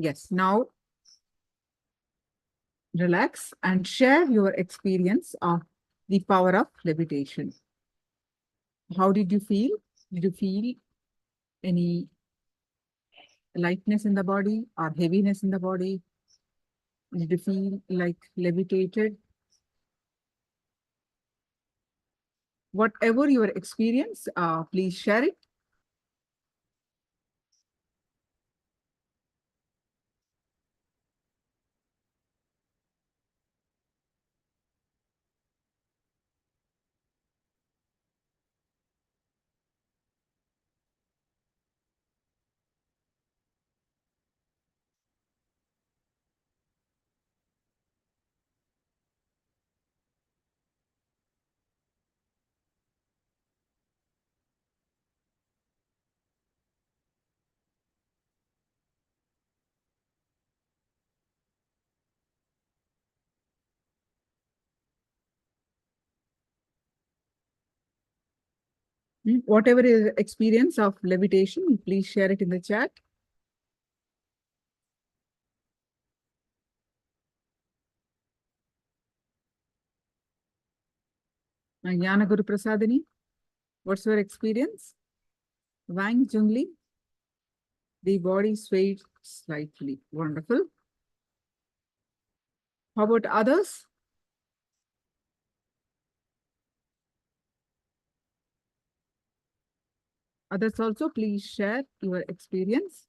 Yes, now relax and share your experience of the power of levitation. How did you feel? Did you feel any lightness in the body or heaviness in the body? Did you feel like levitated? Whatever your experience, please share it. Whatever is experience of levitation, please share it in the chat. Jnana Guru Prasadini, what's your experience? Wang Jungli, the body swayed slightly. Wonderful. How about others? Others also, please share your experience.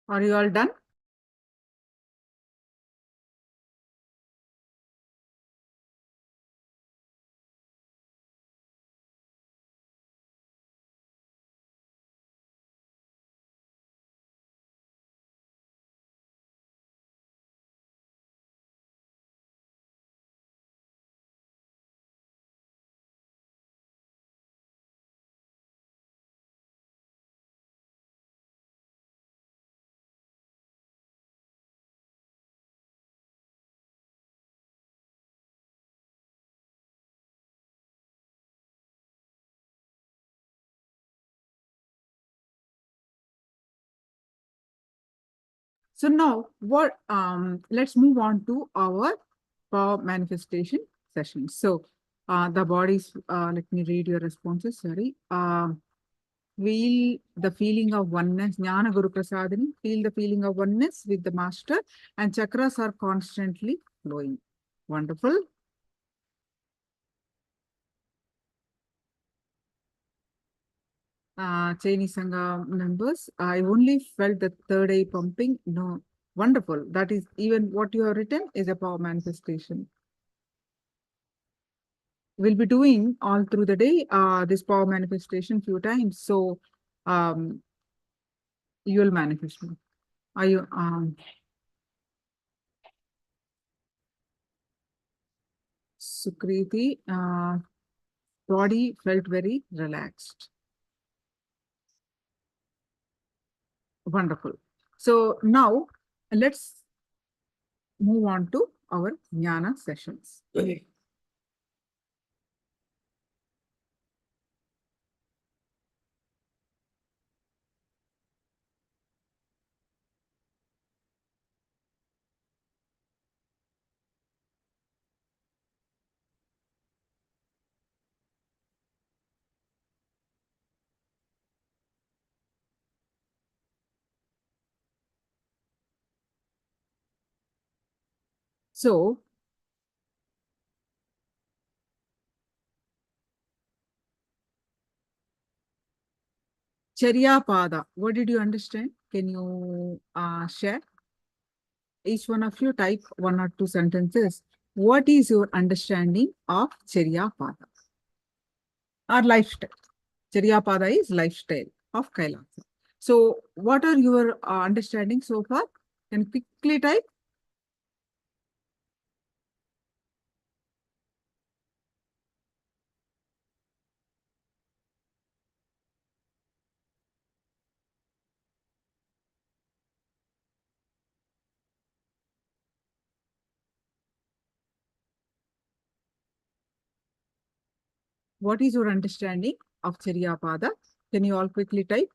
Are you all done? So now let's move on to our power manifestation session. So the bodies, let me read your responses, sorry. Feel the feeling of oneness, Jnana Guru Prasadini, feel the feeling of oneness with the master, and chakras are constantly flowing. Wonderful. Chaini Sangha members, I only felt the third eye pumping. No, wonderful. That is even what you have written is a power manifestation. We'll be doing all through the day this power manifestation few times. So you will manifest me. Are you Sukriti, body felt very relaxed. Wonderful. So now let's move on to our jnana sessions. So Charya Pada, what did you understand? Can you share? Each one of you type 1 or 2 sentences. What is your understanding of Charya Pada? Or lifestyle. Charya Pada is lifestyle of KAILASA. So what are your understanding so far? Can you quickly type? What is your understanding of Charya Pada? Can you all quickly type?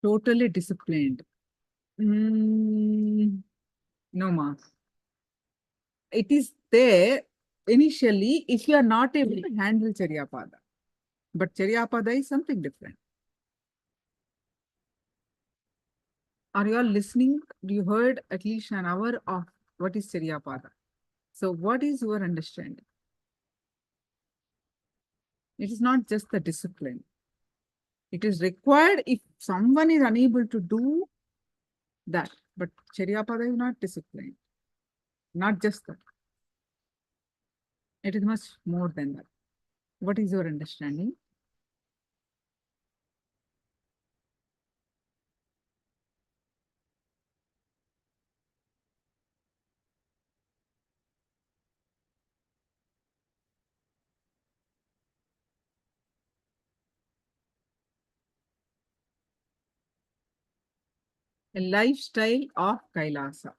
Totally disciplined. No, ma. It is there initially if you are not able to handle Charya Pada. But Charya Pada is something different. Are you all listening? You heard at least an hour of what is Charya Pada. So what is your understanding? It is not just the discipline. It is required if someone is unable to do that. But Charya Pada is not discipline. Not just that. It is much more than that. What is your understanding? A lifestyle of KAILASA.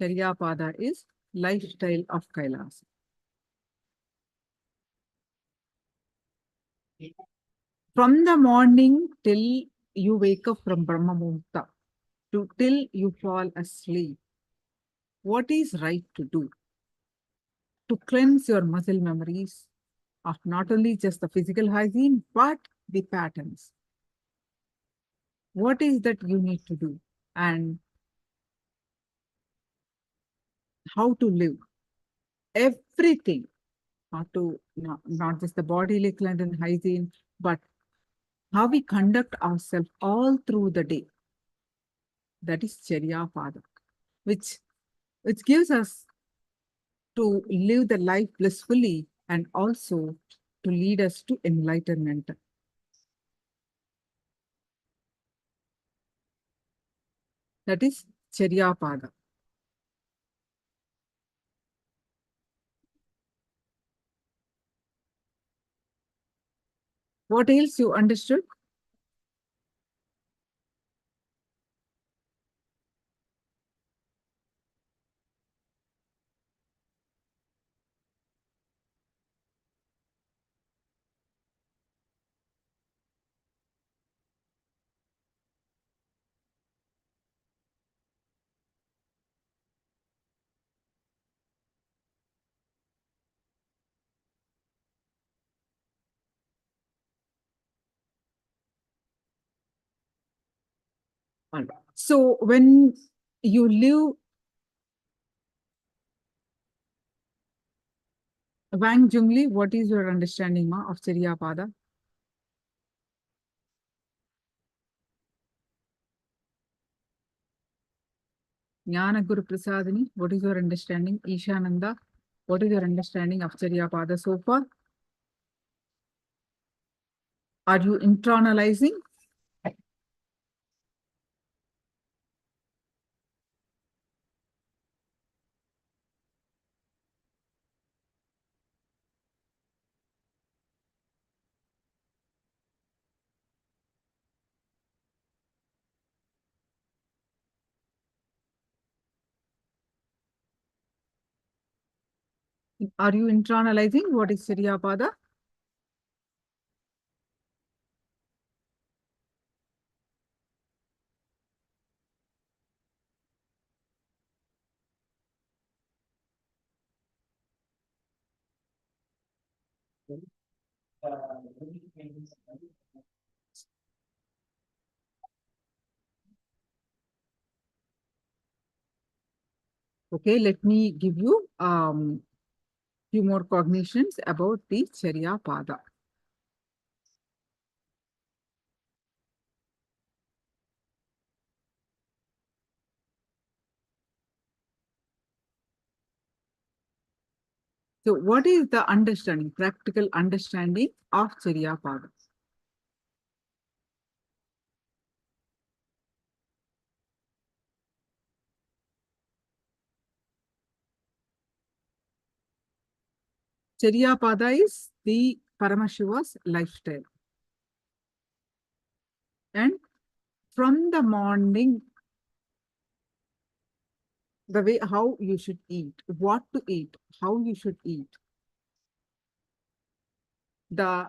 Charya Pada is lifestyle of KAILASA. From the morning till you wake up from Brahma Muhurta to till you fall asleep, what is right to do to cleanse your muscle memories of not only just the physical hygiene, but the patterns? What is that you need to do and how to live? Everything, not just the bodily cleanse and hygiene, but how we conduct ourselves all through the day. That is Charya Pada, which gives us to live the life blissfully and also to lead us to enlightenment. That is Charya Pada. What else you understood? All right. So when you live Wang Jungli, what is your understanding of Charya Pada? Jnana Guru Prasadini, what is your understanding? Ishananda, what is your understanding of Charya Pada so far? Are you internalizing? Are you internalizing what is Charya Pada? Okay, let me give you few more cognitions about the Charya Pada. So what is the understanding, practical understanding of Charya Pada? Charya Pada is the Paramashiva's lifestyle. And from the morning, the way how you should eat, what to eat, how you should eat, the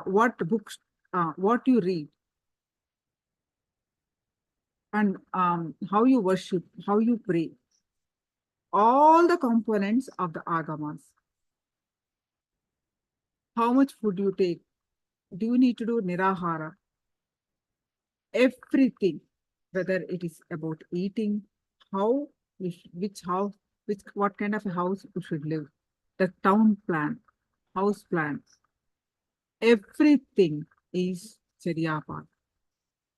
what books, what you read, and how you worship, how you pray, all the components of the agamas. How much food you take? Do you need to do nirahara? Everything, whether it is about eating, how, which house, what kind of a house you should live, the town plan, house plan, everything is Charya Pada.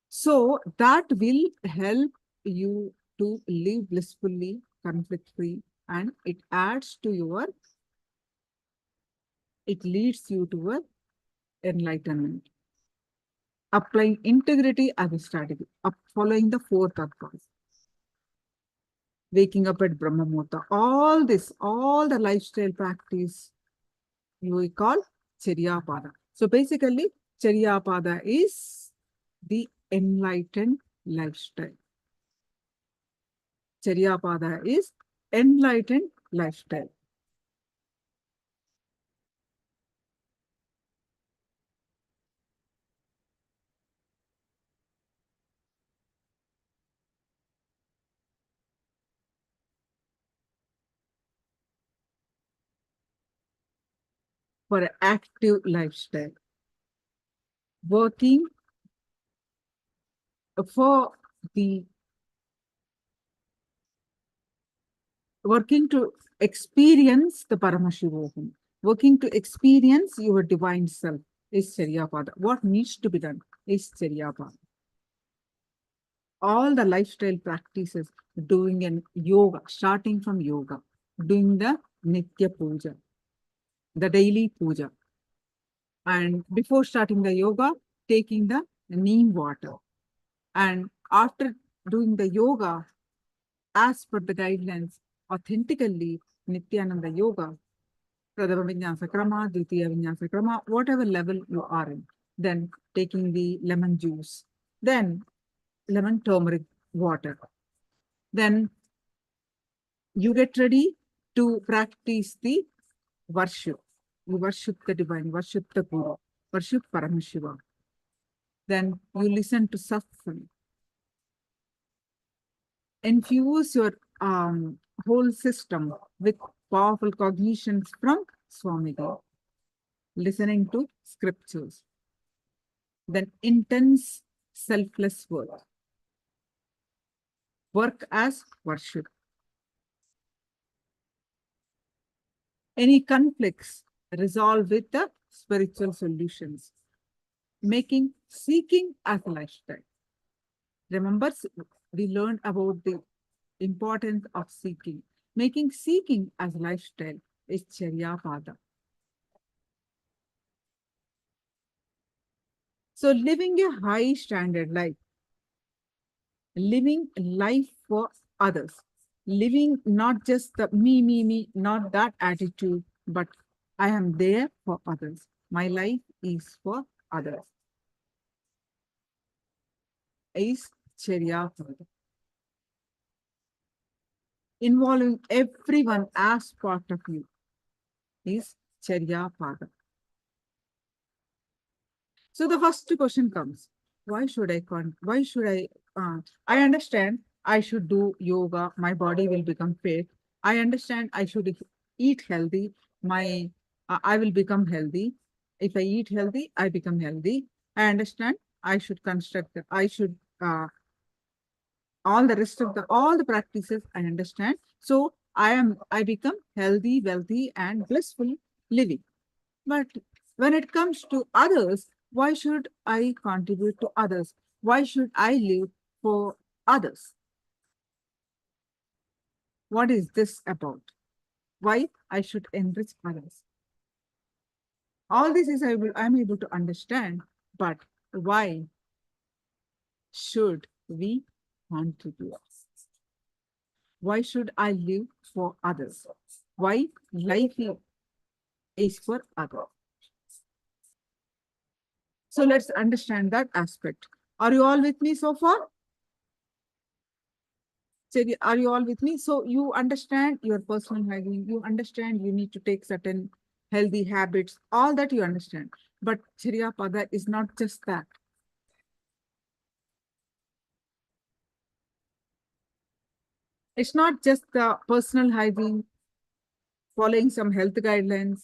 So that will help you to live blissfully, conflict-free, and it adds to your, it leads you toward enlightenment. Applying integrity as a strategy, following the four tattvas, waking up at Brahma Muhurta, all this, all the lifestyle practice, you will call Charya Pada. So basically, Charya Pada is the enlightened lifestyle. Charya Pada is enlightened lifestyle. for an active lifestyle, working for the working to experience the Paramashivoham, working to experience your divine self is Charyapada. What needs to be done is Charyapada. All the lifestyle practices, doing an yoga, starting from yoga, doing the Nitya Puja, the daily puja. And before starting the yoga, taking the neem water. And after doing the yoga, as per the guidelines, authentically, Nithyananda Yoga, Pradhama Vinyasa Krama, Dvitiya Vinyasa Krama, whatever level you are in, then taking the lemon juice, then lemon turmeric water. Then you get ready to practice the worship. You worship the divine, worship the Guru, worship Paramashiva. Then you listen to satsang. Infuse your whole system with powerful cognitions from Swamiji, listening to scriptures. Then intense selfless work. Work as worship. Any conflicts, resolve with the spiritual solutions. Seeking as a lifestyle. Remember, we learned about the importance of seeking. Making seeking as a lifestyle is Charyapada. So living a high standard life, living life for others, living not just the me, not that attitude, but I am there for others. My life is for others. Is Charyapada. Involving everyone as part of you is Charyapada. So the first question comes, why should I understand I should do yoga, my body will become fit. I understand I should eat healthy, I will become healthy. If I eat healthy, I become healthy. I understand I should all the rest of all the practices I understand. So I become healthy, wealthy, and blissful living. But when it comes to others, why should I contribute to others? Why should I live for others? What is this about? Why I should enrich others? All this is I'm able to understand, but why should we contribute? Why should I live for others? Why life is for others? So let's understand that aspect. Are you all with me so far? Are you all with me? So you understand your personal hygiene, you understand you need to take certain healthy habits, all that you understand. But Charyapada is not just that. It's not just the personal hygiene, following some health guidelines,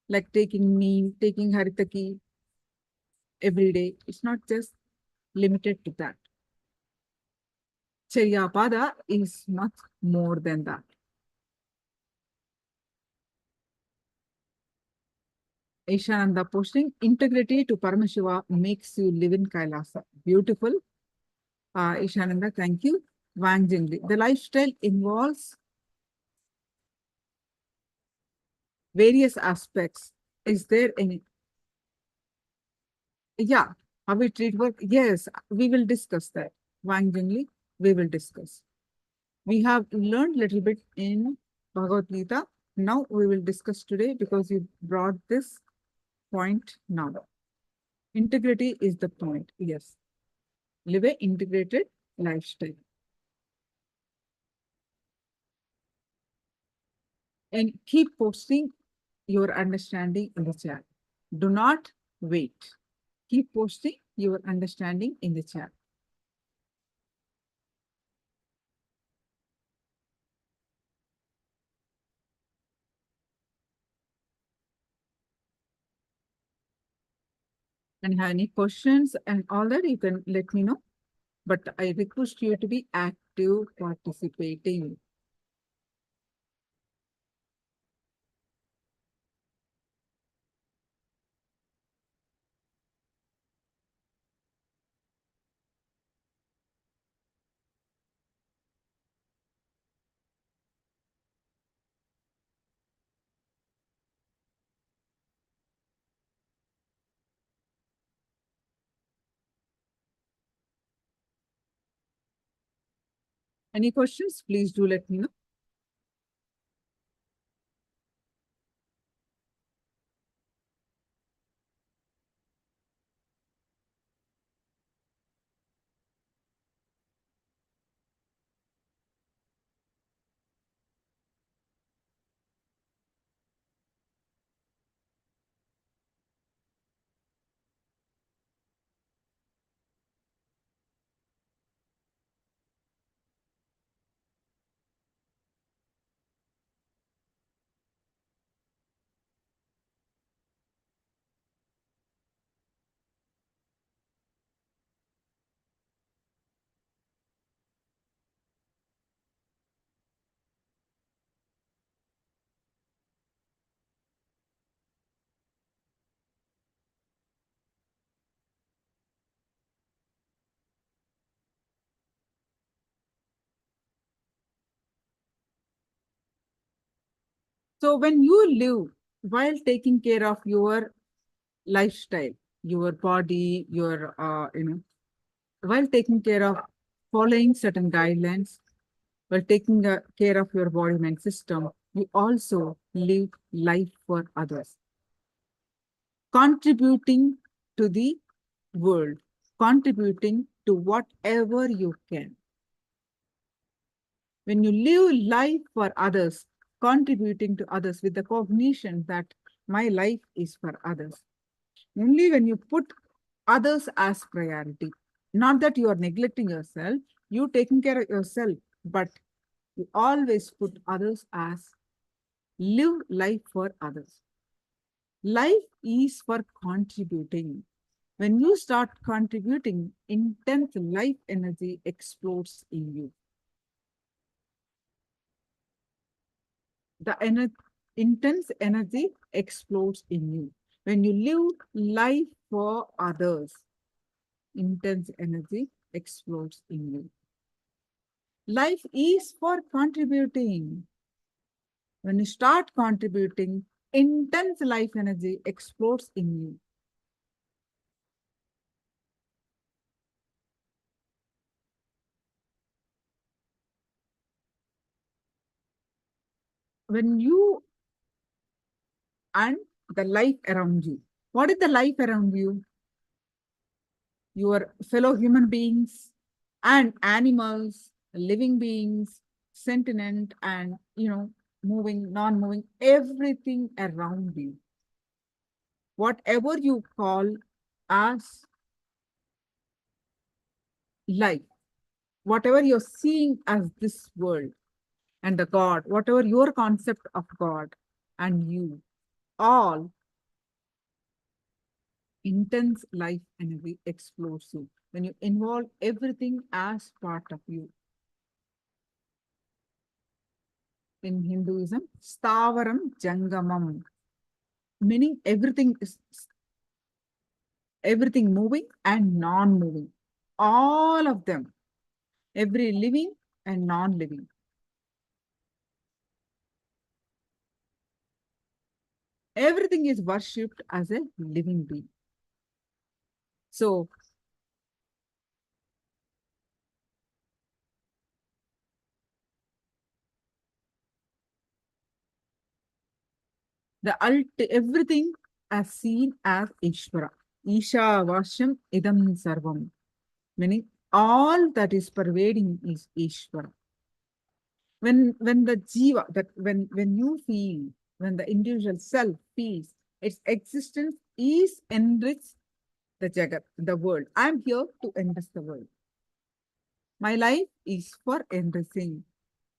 like taking neem, taking haritaki every day. It's not just limited to that. Charyapada is much more than that. Ishananda posting, integrity to Paramashiva makes you live in Kailasa. Beautiful. Ishananda, thank you. Wang Jingli. The lifestyle involves various aspects. Is there any? Yeah. How we treat work? Yes, we will discuss that. Wang Jingli, we will discuss. We have learned a little bit in Bhagavad Gita. Now we will discuss today because you brought this point now. Integrity is the point. Yes. Live an integrated lifestyle. And keep posting your understanding in the chat. Do not wait. Keep posting your understanding in the chat. And have any questions and all that, you can let me know. But I request you to be active, participating. Any questions? Please do let me know. So when you live while taking care of your lifestyle, your body, your, while taking care of following certain guidelines, while taking care of your body mind system, you also live life for others, contributing to the world, contributing to whatever you can. When you live life for others, contributing to others with the cognition that my life is for others, only when you put others as priority, not that you are neglecting yourself, you taking care of yourself, but you always put others as live life for others. Life is for contributing. When you start contributing, intense life energy explodes in you. The intense energy explodes in you. When you live life for others, intense energy explodes in you. Life is for contributing. When you start contributing, intense life energy explodes in you. When you and the life around you. What is the life around you? Your fellow human beings and animals, living beings, sentient and, moving, non-moving, everything around you. Whatever you call as life, whatever you're seeing as this world and the God, whatever your concept of God and you, all intense life energy explodes you when you involve everything as part of you. In Hinduism, Stavaram Jangamam, meaning everything is everything moving and non-moving. All of them, every living and non-living. Everything is worshipped as a living being. So, everything as seen as Ishvara. Isha Vasham Idam Sarvam. Meaning all that is pervading is Ishvara. When the jiva, that when you feel, when the individual self feels its existence is enriched the jagat, the world. I am here to enrich the world. My life is for enriching.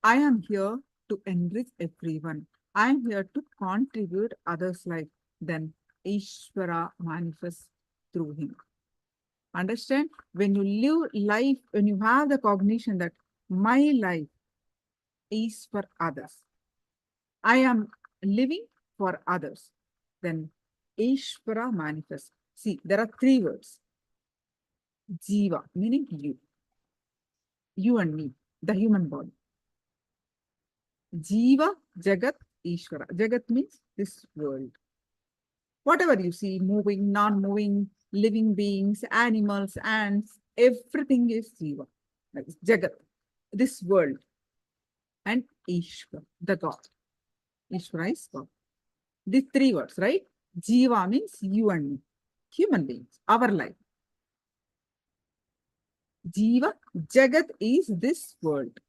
I am here to enrich everyone. I am here to contribute others' life. Then Ishvara manifests through him. Understand? When you live life, when you have the cognition that my life is for others, I am living for others, then Ishvara manifests. See, there are three words. Jiva, meaning you and me, the human body. Jiva, Jagat, Ishvara. Jagat means this world. Whatever you see, moving, non-moving, living beings, animals, ants, everything is Jiva. That is Jagat, this world. And Ishvara, the God. Ishvara is God. These three words, right? Jiva means you and me, human beings, our life. Jiva, Jagat is this world.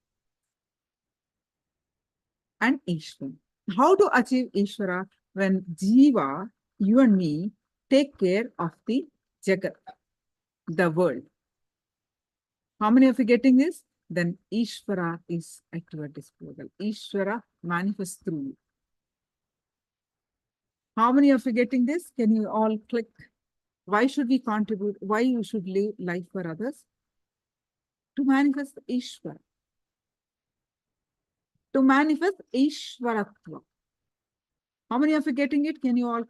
And Ishvara. How to achieve Ishvara? When Jiva, you and me, take care of the Jagat, the world. How many of you getting this? Then Ishvara is at your disposal. Ishvara manifests through you. How many of you getting this? Can you all click? Why should we contribute? Why you should live life for others? To manifest Ishvara. To manifest Ishvaratva. How many of you getting it? Can you all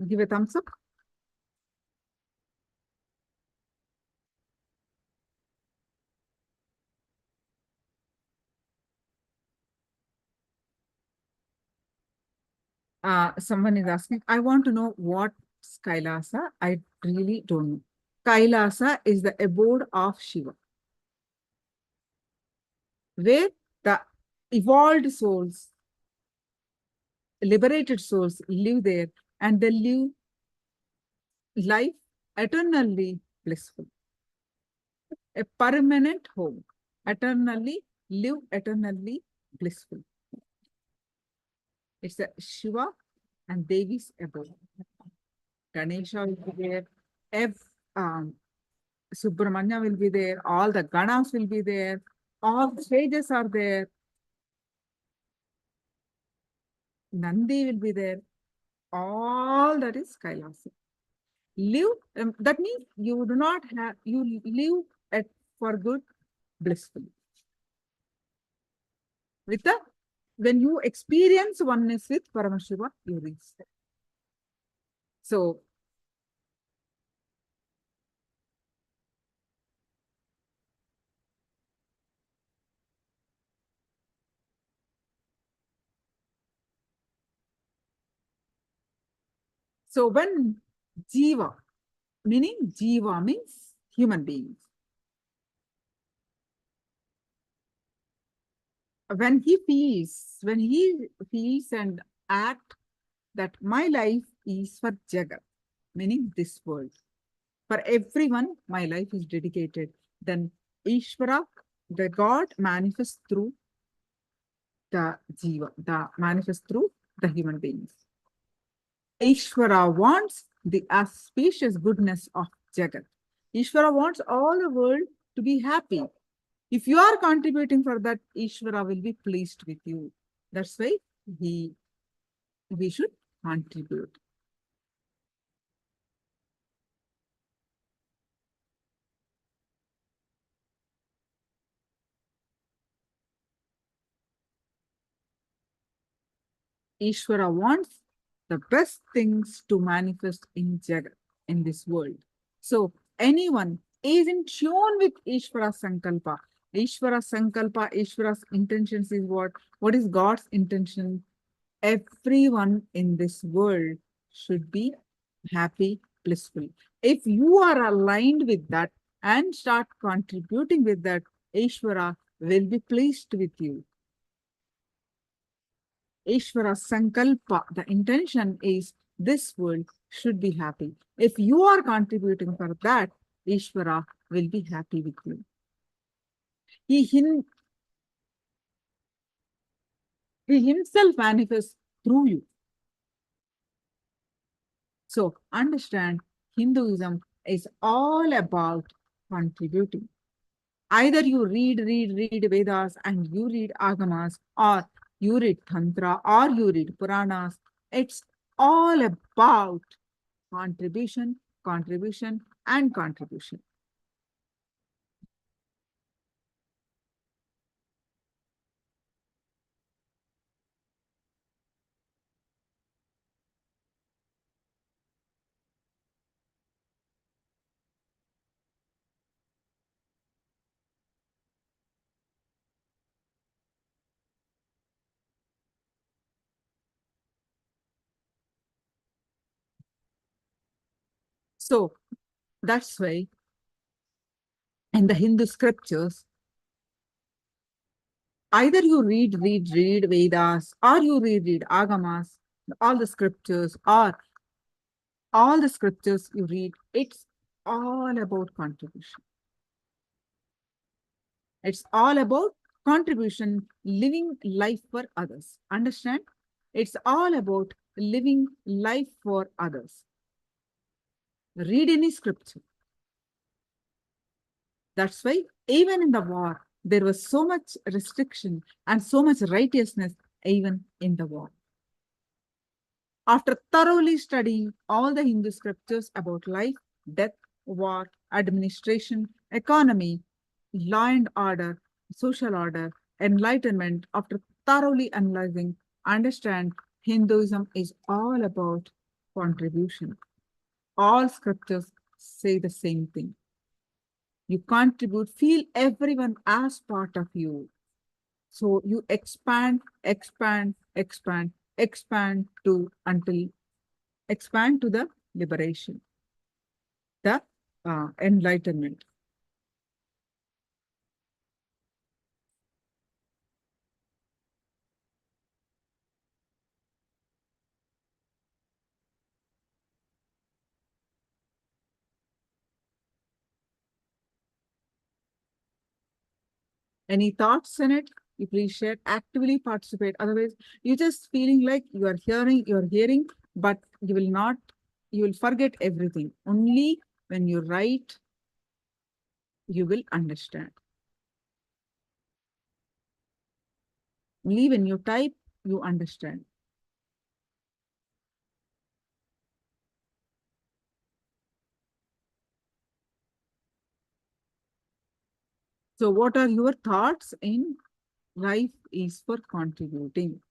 give a thumbs up? Someone is asking, I want to know what's Kailasa. I really don't know. Kailasa is the abode of Shiva, where the evolved souls, liberated souls live there, and they live life eternally blissful. A permanent home, eternally live eternally blissful. It's a Shiva and Devi's abode. Ganesha will be there. Subramanya will be there. All the Ganas will be there. All the sages are there. Nandi will be there. All that is Kailasa. Live, that means you do not have, you live at for good, blissfully. With the, when you experience oneness with Paramashiva, you reach there. So, when Jiva, meaning Jiva means human beings. When he feels and act that my life is for Jagat, meaning this world. For everyone, my life is dedicated. Then Ishvara, the God, manifests through the Jiva, manifests through the human beings. Ishvara wants the auspicious goodness of Jagat. Ishvara wants all the world to be happy. If you are contributing for that, Ishvara will be pleased with you. That's why we should contribute. Ishvara wants the best things to manifest in Jagat, in this world. So anyone is in tune with Ishvara Sankalpa. Ishvara Sankalpa, Ishvara's intentions is what? What is God's intention? Everyone in this world should be happy, blissful. If you are aligned with that and start contributing with that, Ishvara will be pleased with you. Ishvara Sankalpa, the intention is this world should be happy. If you are contributing for that, Ishvara will be happy with you. He himself manifests through you. So understand, Hinduism is all about contributing. Either you read Vedas and you read Agamas, or you read Tantra, or you read Puranas. It's all about contribution, contribution, and contribution. So that's why in the Hindu scriptures, either you read Vedas, or you read Agamas, all the scriptures, or all the scriptures you read, it's all about contribution. It's all about contribution, living life for others. Understand? It's all about living life for others. Read any scripture. That's why even in the war, there was so much restriction and so much righteousness even in the war. After thoroughly studying all the Hindu scriptures about life, death, war, administration, economy, law and order, social order, enlightenment, after thoroughly analyzing, understand Hinduism is all about contribution. All scriptures say the same thing. You contribute, feel everyone as part of you. So you expand, expand, expand, expand to until expand to the liberation, the enlightenment. Any thoughts in it? You please share, actively participate. Otherwise, you're just feeling like you're hearing, but you will not, you will forget everything. Only when you write, you will understand. Only when you type, you understand. So what are your thoughts in life is for contributing?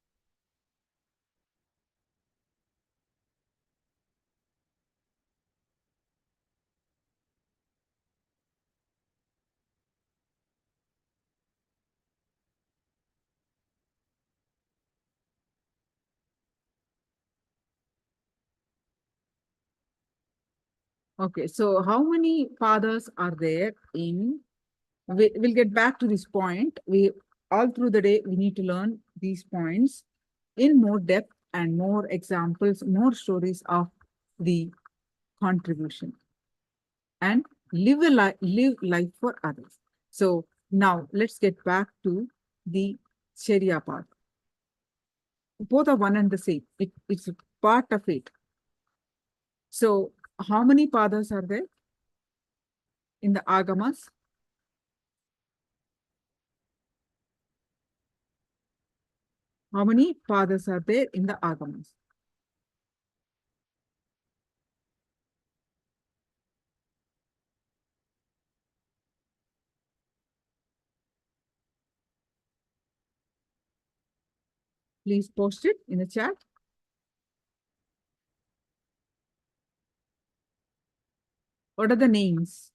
Okay, so how many fathers are there in, we'll get back to this point. We all through the day, we need to learn these points in more depth and more examples, more stories of the contribution and live life for others. So now let's get back to the Sharia part. Both are one and the same. It's a part of it. So how many padas are there in the Agamas? How many padas are there in the Agamas? Please post it in the chat. What are the names?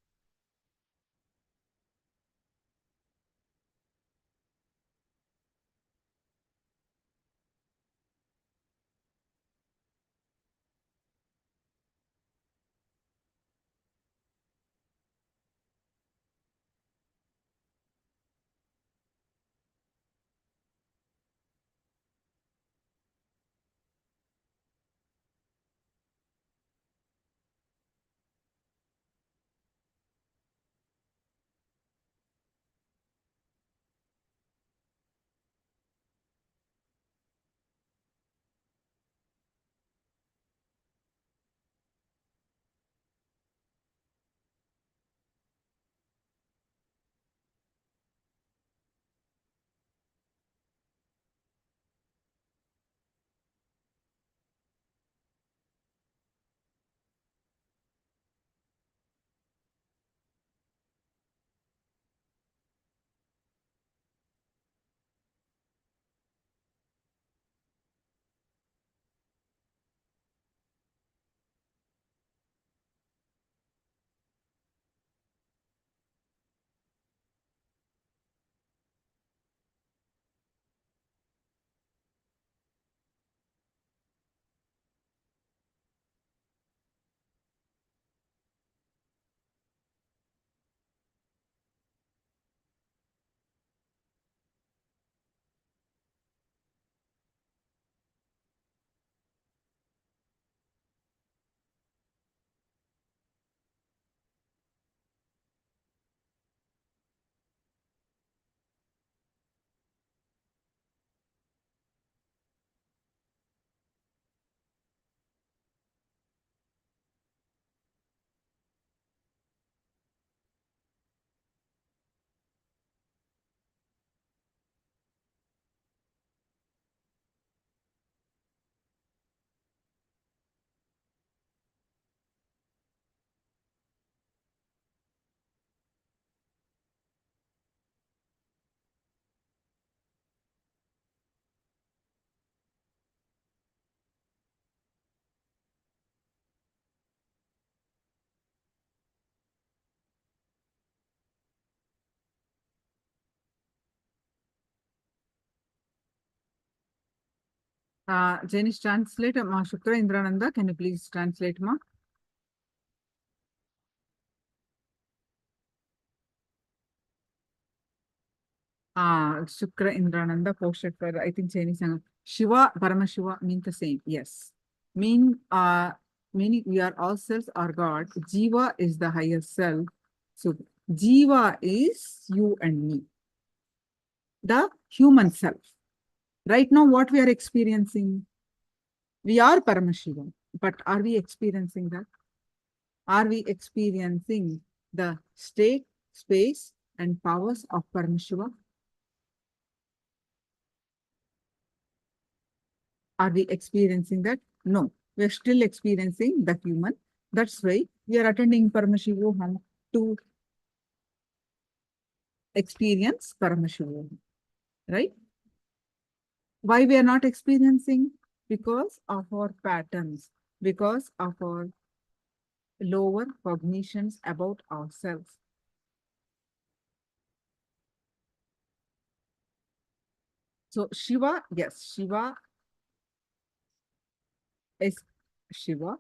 Janice, translate. Ma Shukra Indrananda, can you please translate, ma? Shukra Indrananda posted for, I think, Chinese. Shiva, Paramashiva mean the same. Yes. Meaning we are all selves are God. Jiva is the higher self. So Jiva is you and me, the human self. Right now, what we are experiencing, we are Paramashiva, but are we experiencing that? Are we experiencing the state, space, and powers of Paramashiva? Are we experiencing that? No, we are still experiencing the human. That's why we are attending Paramashivoham to experience Paramashivoham, right? Why we are not experiencing? Because of our patterns, because of our lower cognitions about ourselves. So Shiva, yes, Shiva is Shiva.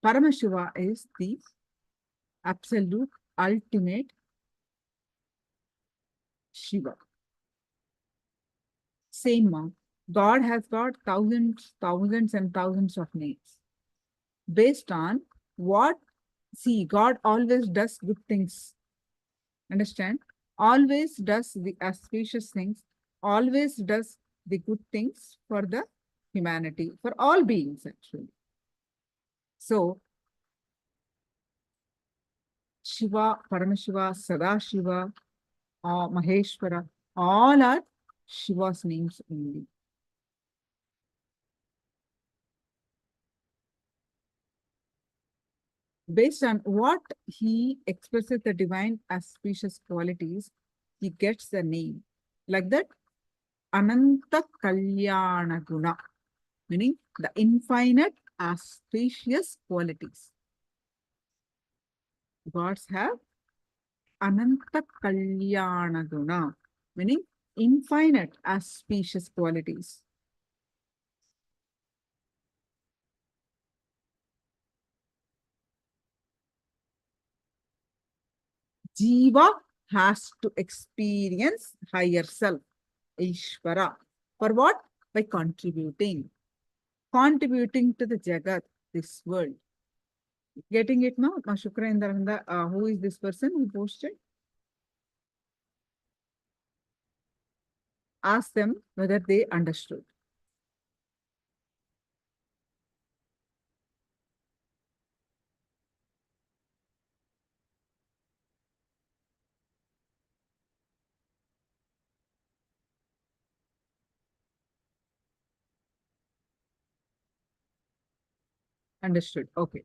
Paramashiva is the absolute ultimate Shiva. Same monk. God has got thousands and thousands of names. Based on what, see, God always does good things. Understand? Always does the auspicious things, always does the good things for the humanity, for all beings actually. So, Shiva, Paramashiva, Sadashiva, Maheshwara, all are Shiva's names only. Based on what he expresses the divine auspicious qualities, he gets the name. Like that, Ananta Kalyana Guna, meaning the infinite auspicious qualities. Gods have Ananta Kalyana Guna, meaning infinite auspicious qualities. Jiva has to experience higher self, Ishvara. For what? By contributing to the Jagat, this world. Getting it now? Shukra Indrananda, who is this person who posted? Ask them whether they understood. Understood. Okay.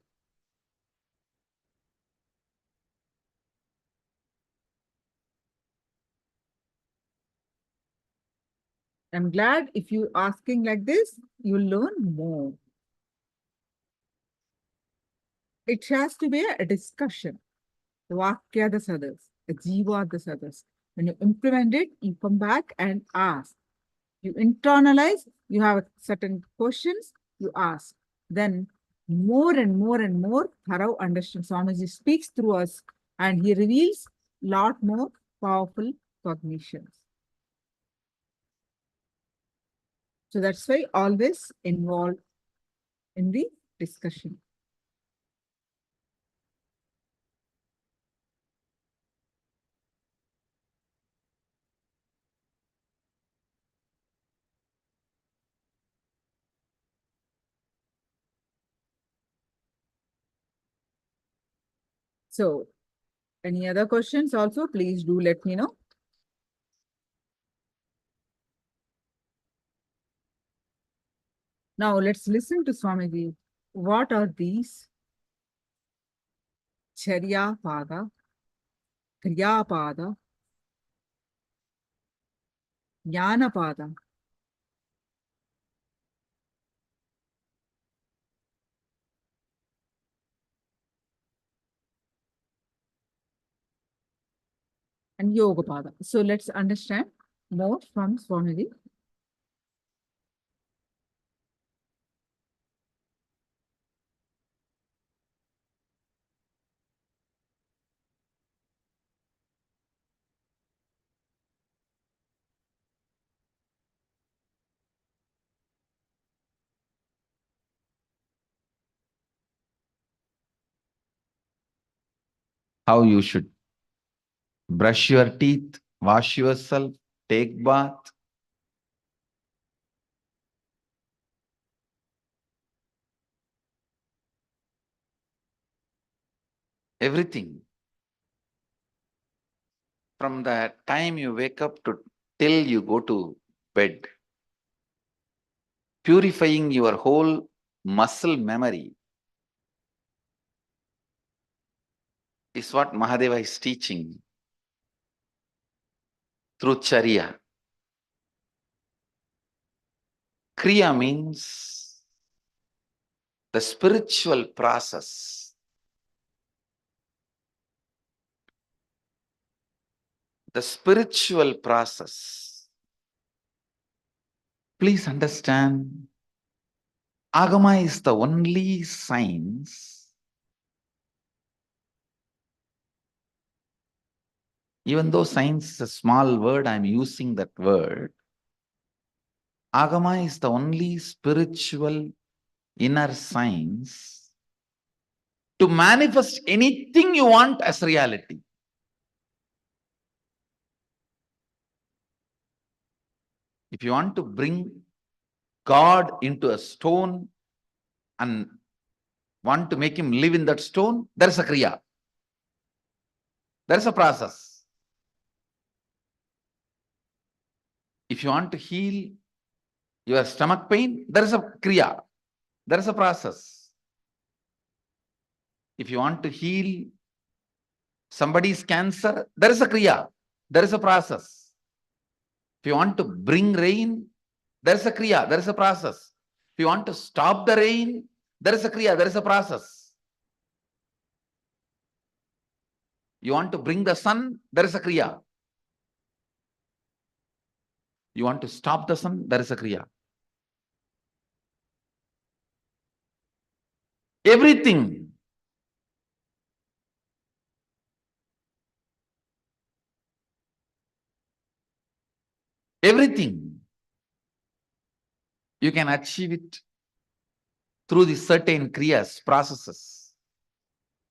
I'm glad if you asking like this, you'll learn more. It has to be a discussion. Vakya the others, the Jiva the others. When you implement it, you come back and ask. You internalize, you have certain questions, you ask. Then more and more and more thorough understanding. Swamiji speaks through us and he reveals lot more powerful cognitions. So that's why always involved in the discussion. So any other questions also, please do let me know. Now let's listen to Swamiji. What are these? Charya Pada, Kriya Pada, Jnana Pada, and Yoga Pada. So let's understand more from Swamiji. how you should brush your teeth, wash yourself, take bath. Everything. From the time you wake up to till you go to bed. Purifying your whole muscle memory is what Mahadeva is teaching through Charya. Kriya means the spiritual process. The spiritual process. Please understand, Agama is the only science, even though science is a small word, I am using that word. Agama is the only spiritual inner science to manifest anything you want as reality. If you want to bring God into a stone and want to make him live in that stone, there is a kriya. There is a process. If you want to heal your stomach pain, there is a kriya. There is a process. If you want to heal somebody's cancer, there is a kriya. There is a process. If you want to bring rain, there is a kriya. There is a process. If you want to stop the rain, there is a kriya. There is a process. You want to bring the sun, there is a kriya. You want to stop the sun, there is a kriya. Everything. Everything. You can achieve it through the certain kriyas, processes.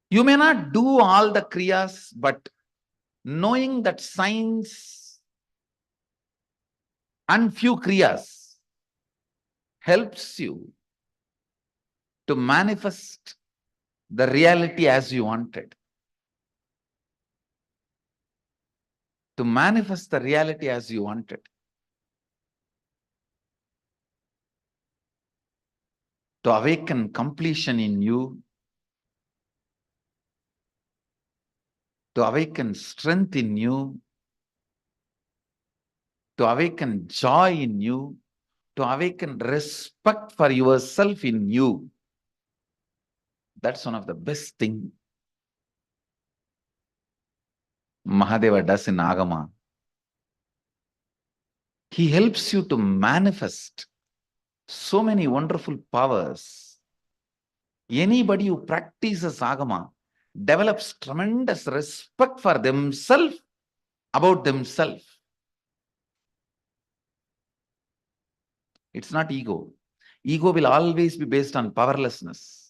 You may not do all the kriyas, but knowing that science and few kriyas helps you to manifest the reality as you wanted. To manifest the reality as you wanted. To awaken completion in you. To awaken strength in you. To awaken joy in you. To awaken respect for yourself in you. That's one of the best things Mahadeva does in Agama. He helps you to manifest so many wonderful powers. Anybody who practices Agama develops tremendous respect for themselves, about themselves. It's not ego. Ego will always be based on powerlessness.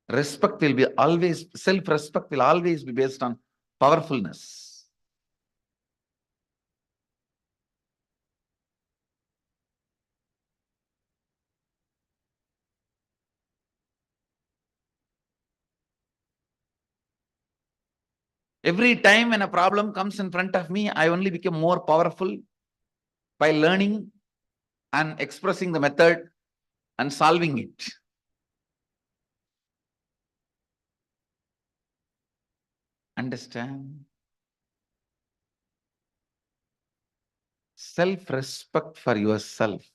Respect will be always, self-respect will always be based on powerfulness. Every time when a problem comes in front of me, I only become more powerful by learning and expressing the method and solving it. Understand? Self-respect for yourself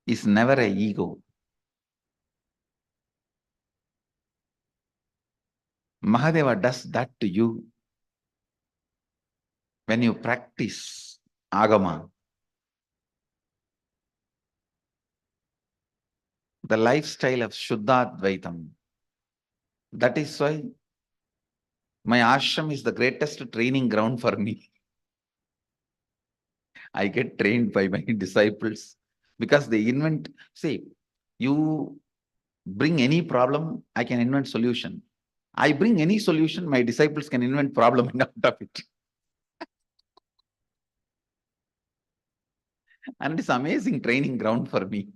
is never an ego. Mahadeva does that to you when you practice Agama. The lifestyle of Shuddha-Advaitam. That is why my ashram is the greatest training ground for me. I get trained by my disciples because they invent, say, you bring any problem, I can invent solution. I bring any solution, my disciples can invent problem and out of it. And it's amazing training ground for me.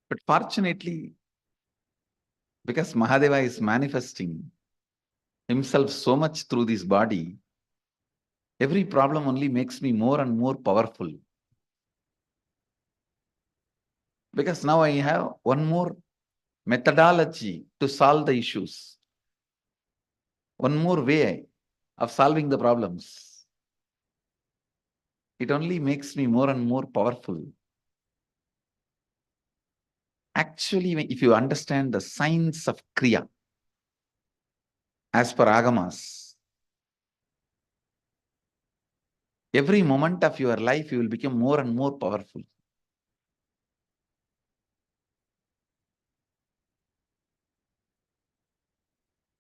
But fortunately, because Mahadeva is manifesting himself so much through this body, every problem only makes me more and more powerful. Because now I have one more methodology to solve the issues, one more way of solving the problems. It only makes me more and more powerful. Actually, if you understand the science of Kriya, as per Agamas, every moment of your life you will become more and more powerful.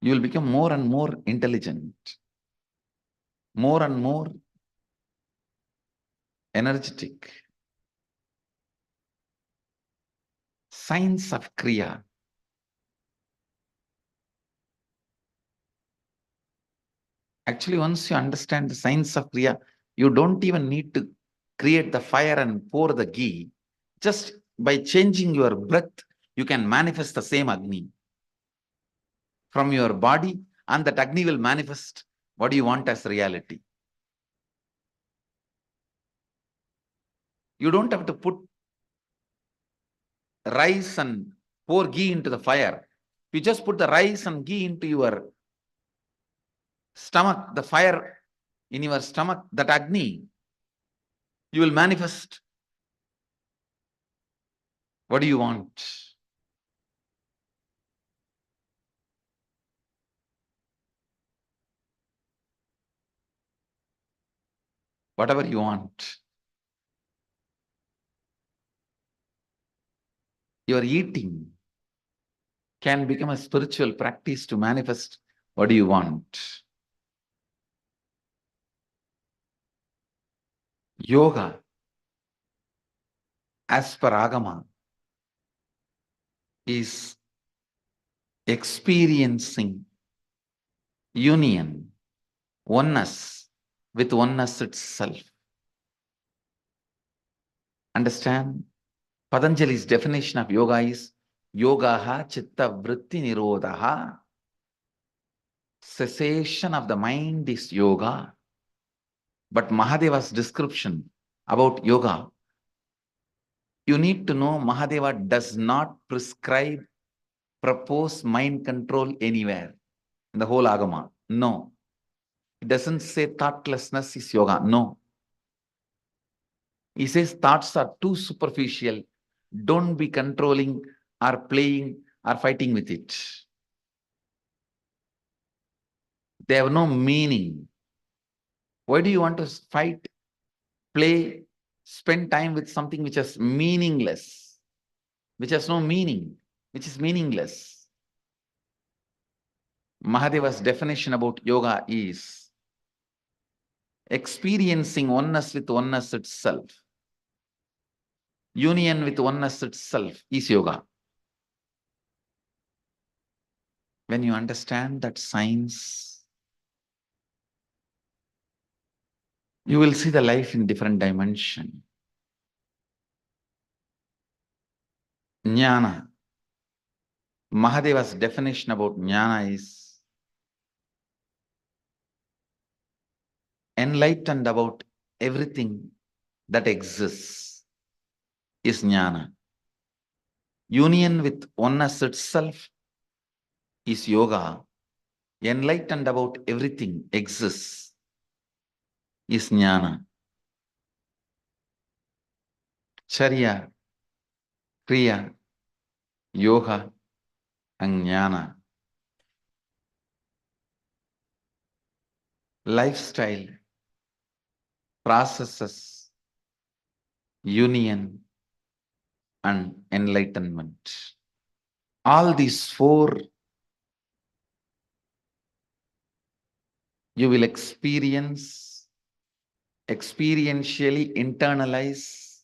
You will become more and more intelligent, more and more energetic. Science of Kriya. Actually, once you understand the science of Kriya, you don't even need to create the fire and pour the ghee. Just by changing your breath, you can manifest the same Agni from your body, and that Agni will manifest what you want as reality. You don't have to put rice and pour ghee into the fire. You just put the rice and ghee into your stomach, the fire in your stomach, that Agni, you will manifest what do you want. Whatever you want. Your eating can become a spiritual practice to manifest what do you want. Yoga, as per Agama, is experiencing union, oneness with oneness itself. Understand? Patanjali's definition of yoga is yogaha chitta vritti nirodhaha. Cessation of the mind is yoga. But Mahadeva's description about yoga, you need to know Mahadeva does not prescribe, propose mind control anywhere in the whole Agama. No. It doesn't say thoughtlessness is yoga. No. He says thoughts are too superficial. Don't be controlling or playing or fighting with it. They have no meaning. Why do you want to fight, play, spend time with something which is meaningless, which has no meaning, which is meaningless? Mahadeva's definition about yoga is experiencing oneness with oneness itself. Union with oneness itself is yoga. When you understand that science, you will see the life in different dimension. Jnana. Mahadeva's definition about jnana is enlightened about everything that exists is jnana. Union with oneness itself is yoga. Enlightened about everything exists is jnana. Charya, kriya, yoga, and jnana. Lifestyle, processes, union, and enlightenment. All these four you will experience experientially internalize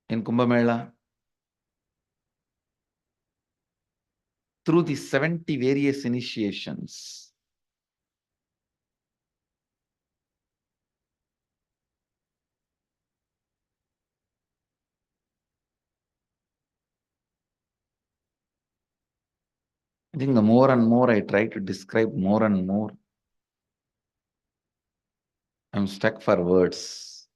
in Kumbh Mela through the 70 various initiations. I think the more and more I try to describe more and more, I'm stuck for words.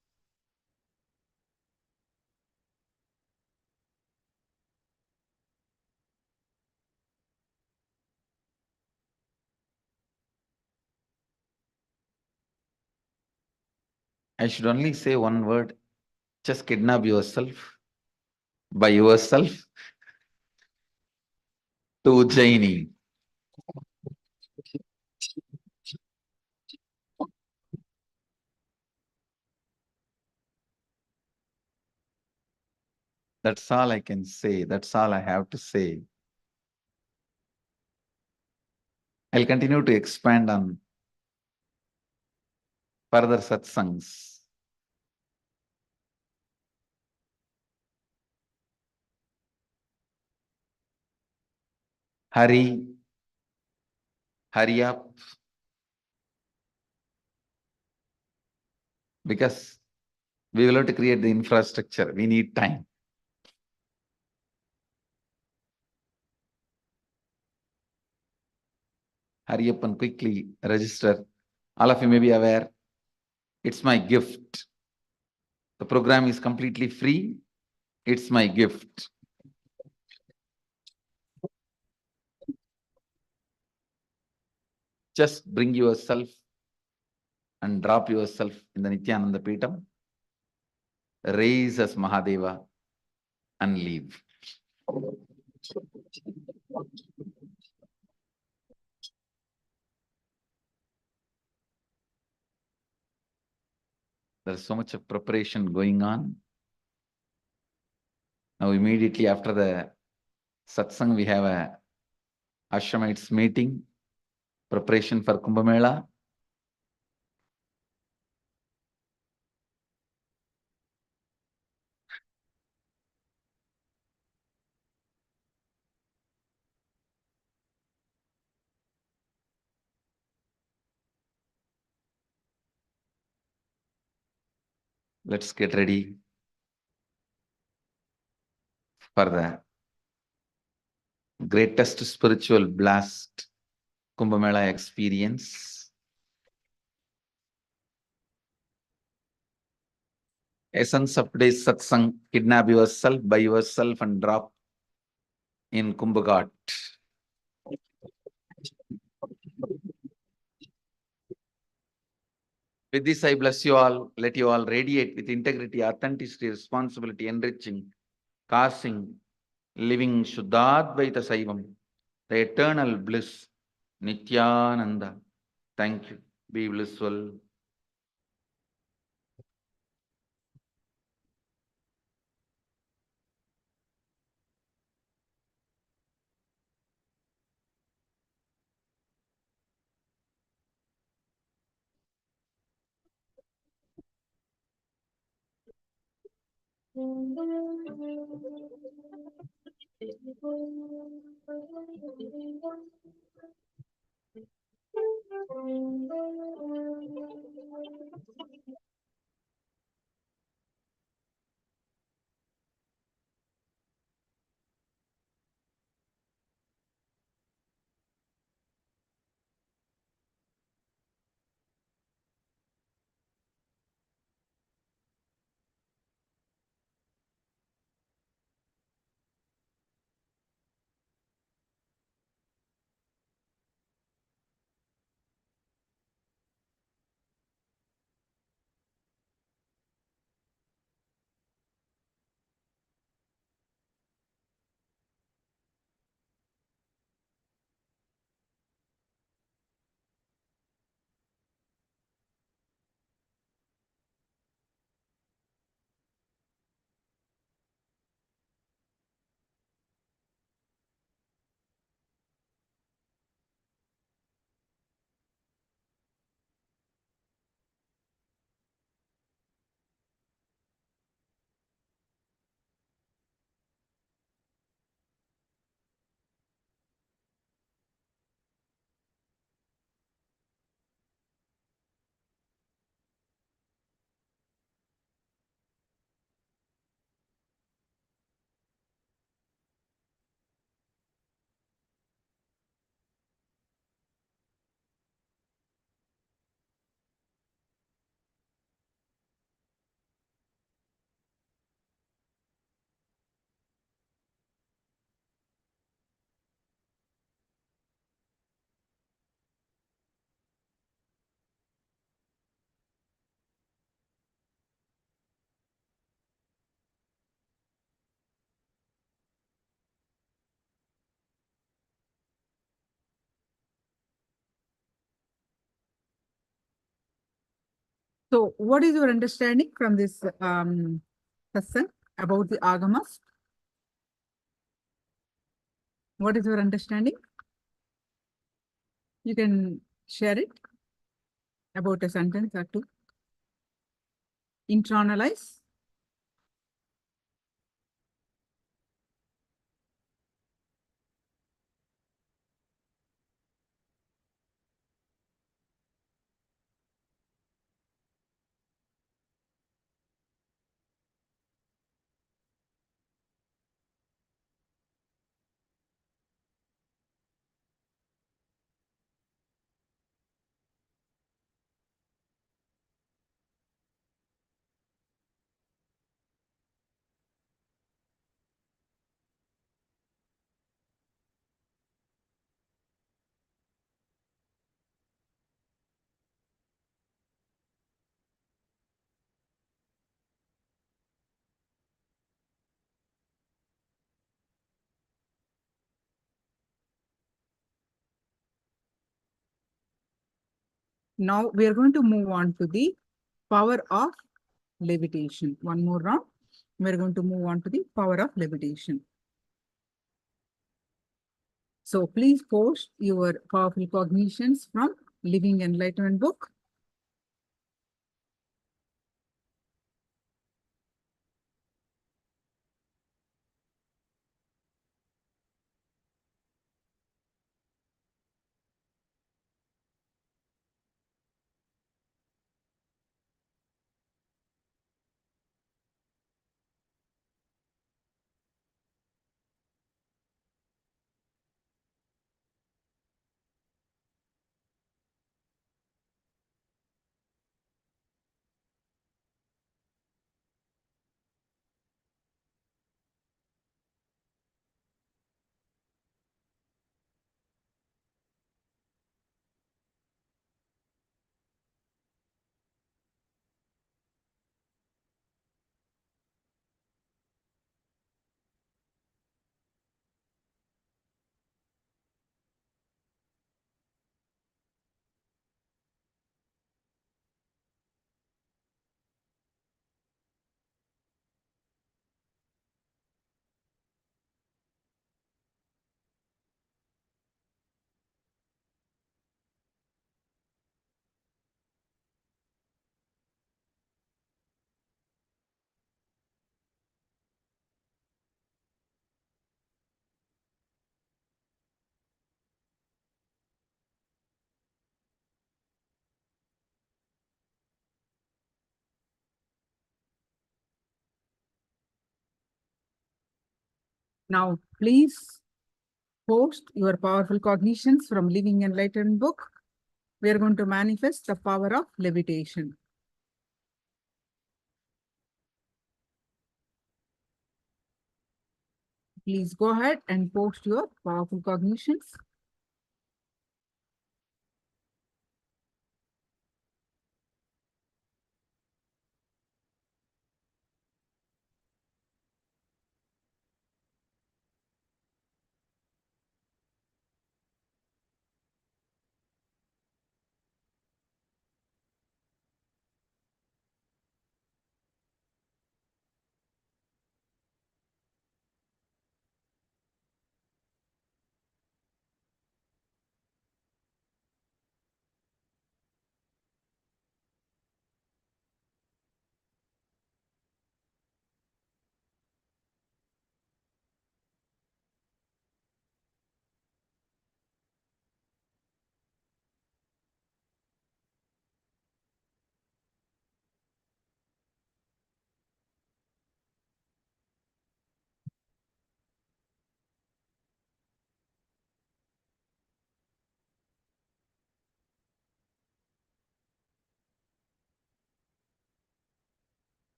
I should only say one word, just kidnap yourself by yourself to Ujjaini. That's all I can say. That's all I have to say. I'll continue to expand on further satsangs. Hurry, hurry up, because we will have to create the infrastructure. We need time. Hurry up and quickly register. All of you may be aware, it's my gift. The program is completely free. It's my gift. Just bring yourself and drop yourself in the Nithyananda Peetam. Raise as Mahadeva and leave. There's so much of preparation going on. Now immediately after the satsang, we have a Ashramites meeting, preparation for Kumbh Mela. Let's get ready for the greatest spiritual blast Kumbh Mela experience. Essence of today's satsang, kidnap yourself by yourself and drop in Kumbh Ghat. With this, I bless you all. Let you all radiate with integrity, authenticity, responsibility, enriching, causing, living Shuddhadvaita Saivam, the eternal bliss, Nithyananda. Thank you. Be blissful. So what is your understanding from this satsang about the agamas? What is your understanding? You can share it about a sentence or two. Internalize. Now we are going to move on to the power of levitation. One more round. We are going to move on to the power of levitation. So please post your powerful cognitions from Living Enlightenment book. Now please post your powerful cognitions from Living Enlightenment book. We are going to manifest the power of levitation. Please go ahead and post your powerful cognitions.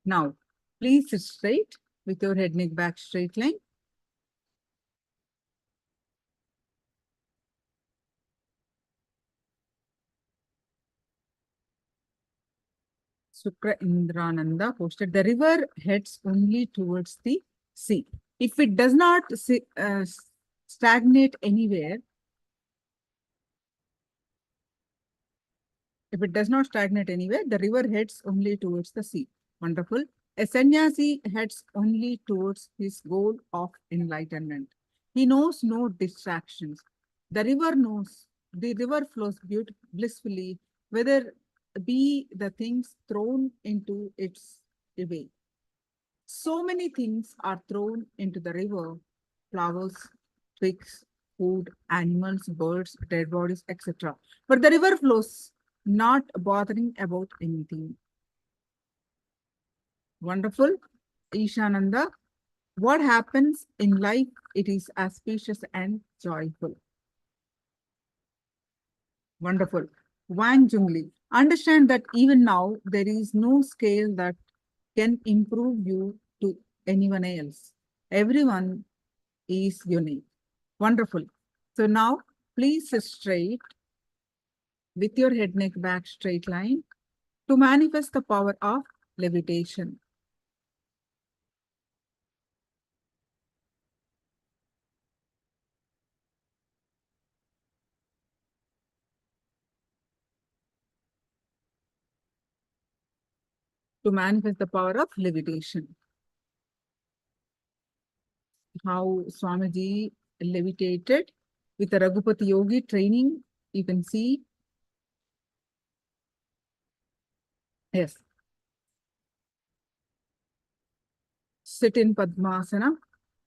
Now, please sit straight with your head, neck, back straight line. Sukra Indrananda posted, the river heads only towards the sea. If it does not stagnate anywhere, the river heads only towards the sea. Wonderful. A sannyasi heads only towards his goal of enlightenment. He knows no distractions. The river flows blissfully, whether be the things thrown into its way. So many things are thrown into the river: flowers, twigs, food, animals, birds, dead bodies, etc. But the river flows, not bothering about anything. Wonderful. Ishananda, what happens in life, it is auspicious and joyful. Wonderful. Wang Jungli, understand that even now there is no scale that can improve you to anyone else. Everyone is unique. Wonderful. So now please sit straight with your head, neck, back straight line to manifest the power of levitation. To manifest the power of levitation. How Swamiji levitated with the Raghupati Yogi training, you can see. Yes. Sit in Padmasana,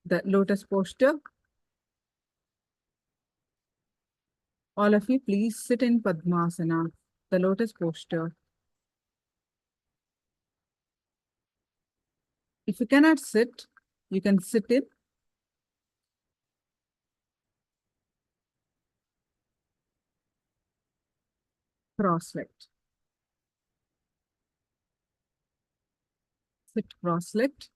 the lotus posture. All of you, please sit in Padmasana, the lotus posture. If you cannot sit, you can sit in cross-legged. Sit cross-legged.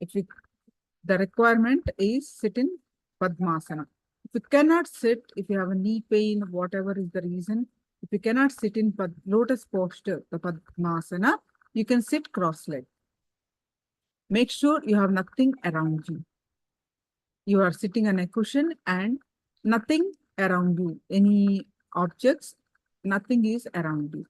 The requirement is sit in Padmasana. If you cannot sit, if you have a knee pain, whatever is the reason, if you cannot sit in lotus posture, the Padmasana, you can sit cross-legged. Make sure you have nothing around you. You are sitting on a cushion and nothing around you. Any objects, nothing is around you.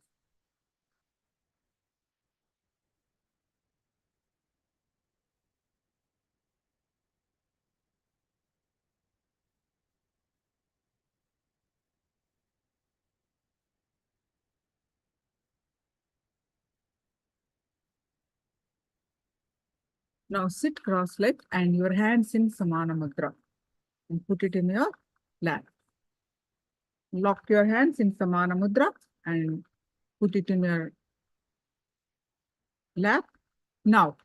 Now sit cross-legged and your hands in Samana Mudra and put it in your lap. Lock your hands in Samana Mudra and put it in your lap. Now,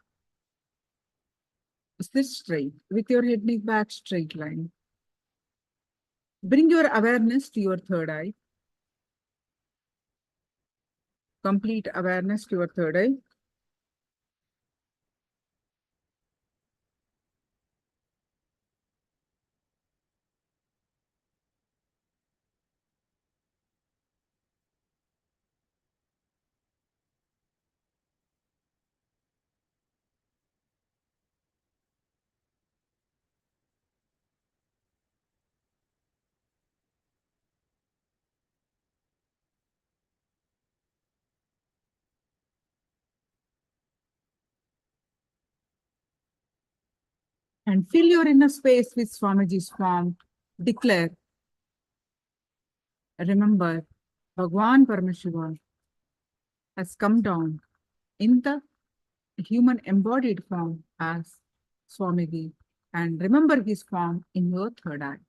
sit straight with your head, neck, back straight line. Bring your awareness to your third eye. Complete awareness to your third eye. And fill your inner space with Swamiji's form. Declare, remember, Bhagwan Paramashiva has come down in the human embodied form as Swamiji, and remember his form in your third eye.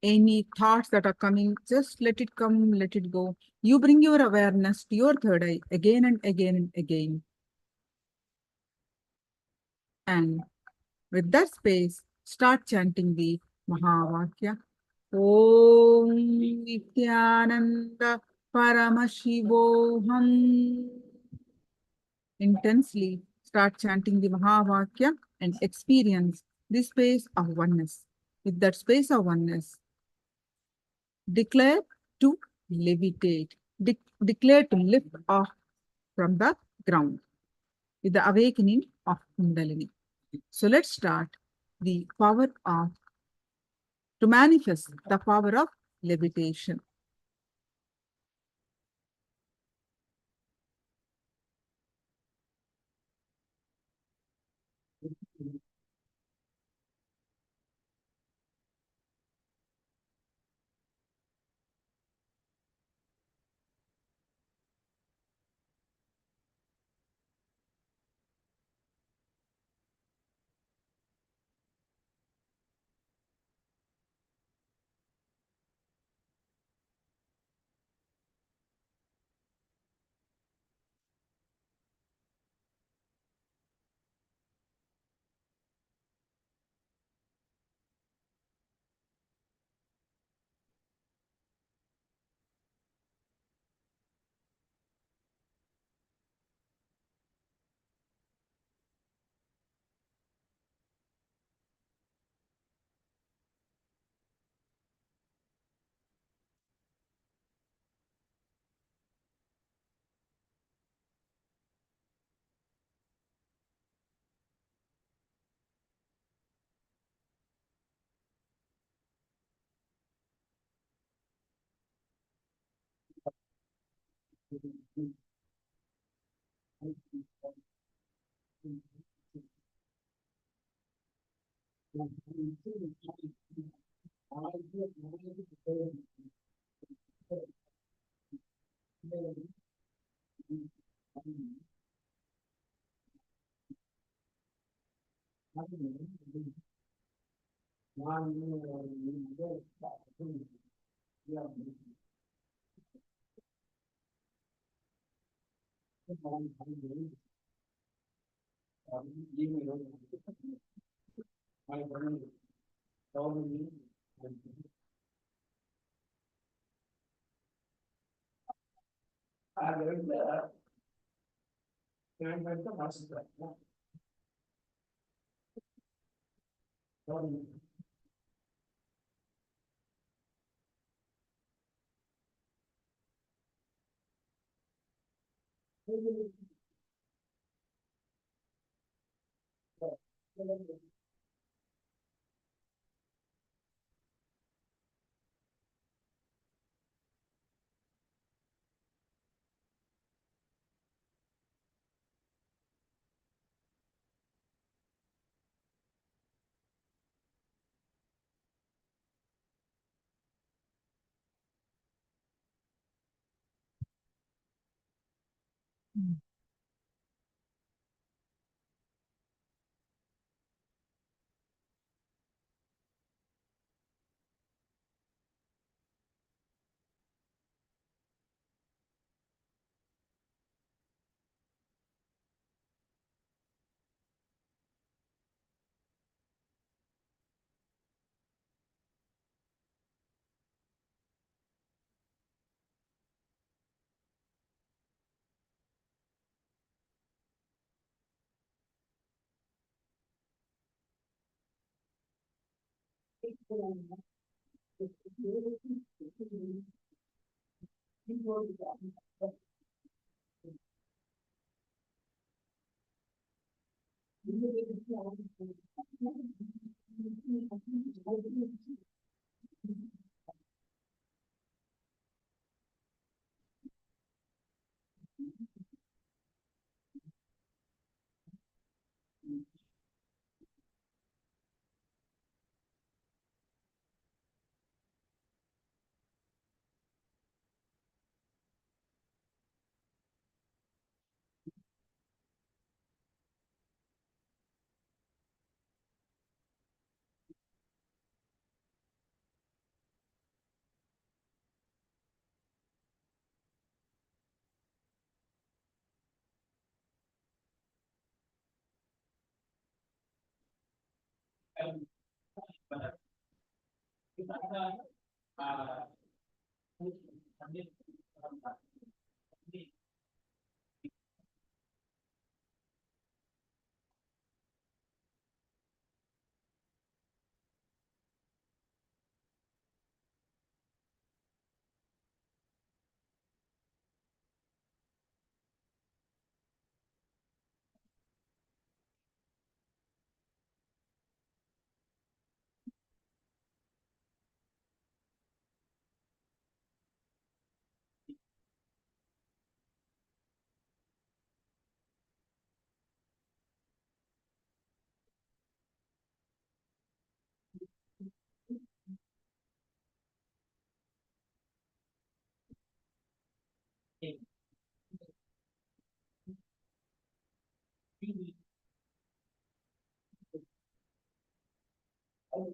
Any thoughts that are coming, just let it come, let it go. You bring your awareness to your third eye again and again and again. And with that space, start chanting the Mahavakya. Om Nithyananda Paramashivoham. Intensely start chanting the Mahavakya and experience this space of oneness. With that space of oneness, declare to levitate. declare to lift off from the ground with the awakening of Kundalini. So let's start the power of, to manifest the power of levitation.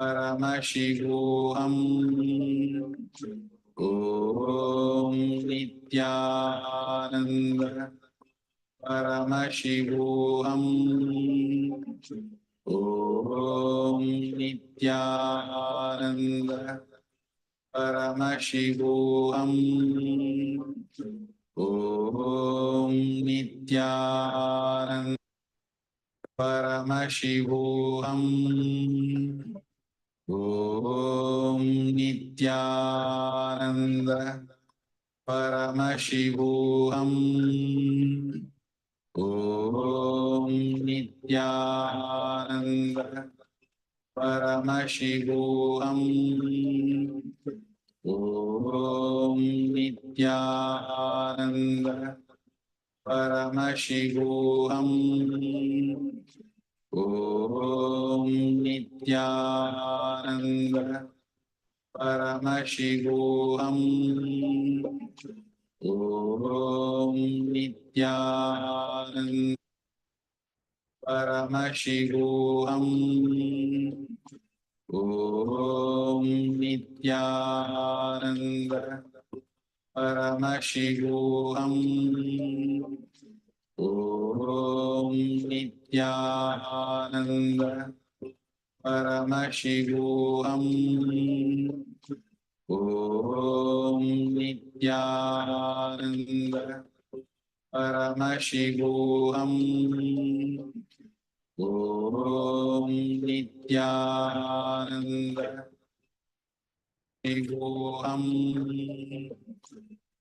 Paramashivoham Om Nithyananda Paramashivoham Om Nithyananda Paramashivoham Om Nithyananda Paramashivoham Om Nithyananda Paramashivoham Om Nithyananda Paramashivoham Om Nithyananda Paramashivoham Om Nithyananda Paramashivoham Om Nithyananda Paramashivoham Om Nithyananda Paramashivoham Om Nithyananda Paramashivoham Om Nithyananda Paramashivoham Om Nithyananda Shivoham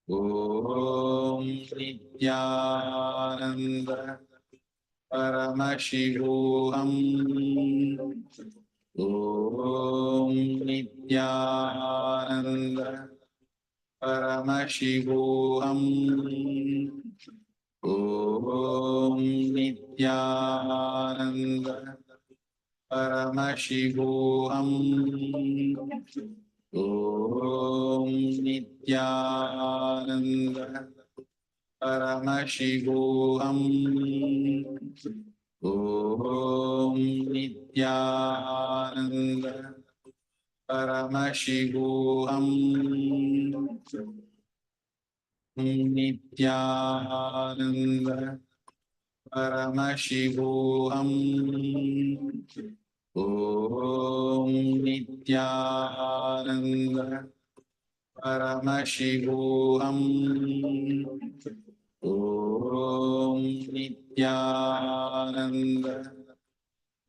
Om Nithyananda Paramashivoham Om Nithyananda Paramashivoham Om Nithyananda Paramashivoham Om Nithyananda Paramashivoham Om Nithyananda Paramashivoham Nithyananda Paramashivoham Om Nithyananda Paramashivoham Om Nithyananda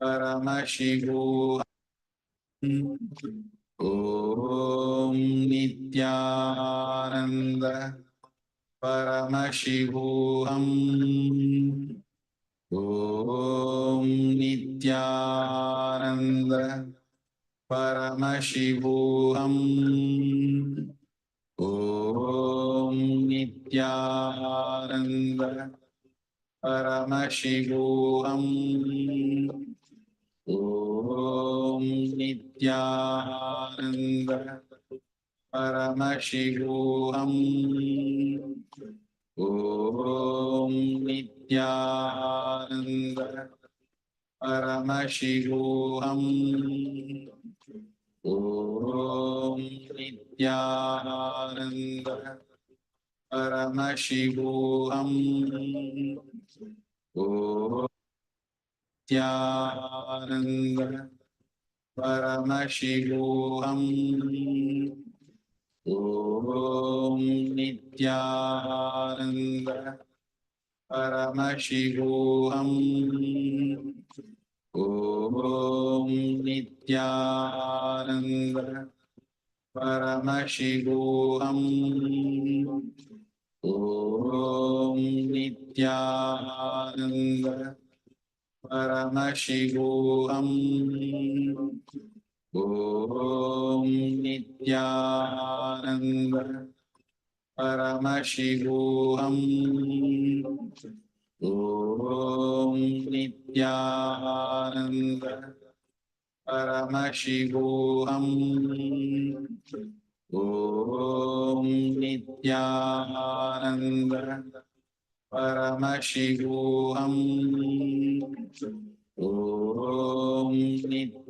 Paramashivoham Om Nithyananda Paramashivoham Om Nithyananda Paramashivoham Om Nithyananda Paramashivoham Om Nithyananda Paramashivoham Om Nithyananda Paramashivoham Om Nithyananda Paramashivoham Om Nithyananda Paramashivoham Om Nithyananda Paramashivoham Om Nithyananda Paramashivoham Om Nithyananda Paramashivoham Om Nithyananda Paramashivoham Om Nithyananda Paramashivoham Om Nithyananda Paramashivoham Om Nithyananda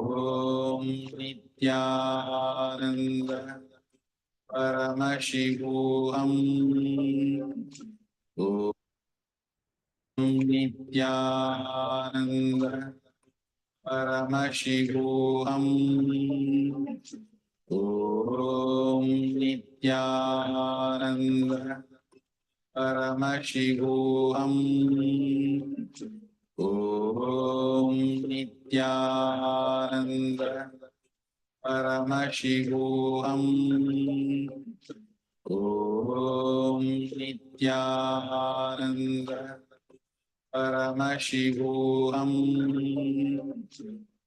Om Nithyananda Paramashivoham Om Nithyananda Paramashivoham Om Nithyananda Paramashivoham Om Nithyananda Paramashivoham Om Nithyananda Paramashivoham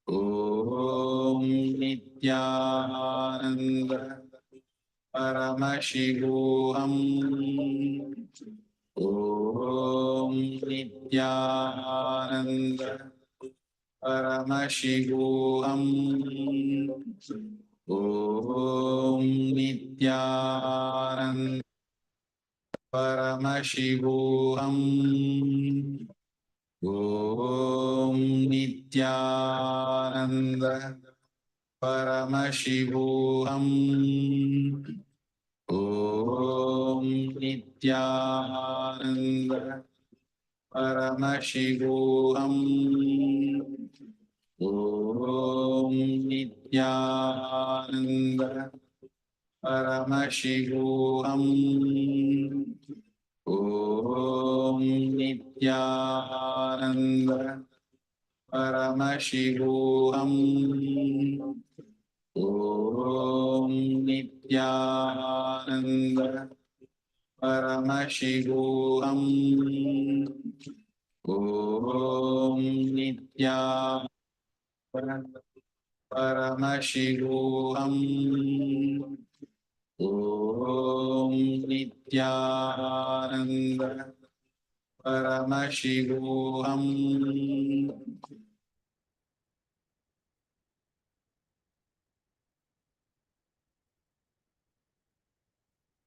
Om Nithyananda Paramashivoham Om Nithyananda Paramashivoham Om Nithyananda Paramashivoham Om Nithyananda Paramashivoham Om Nithyananda Paramashivoham Om Nithyananda Paramashivoham Om Nithyananda Paramashivoham Om Nithyananda Paramashivoham Om Nithyananda Paramashivoham Om Nithyananda Paramashivoham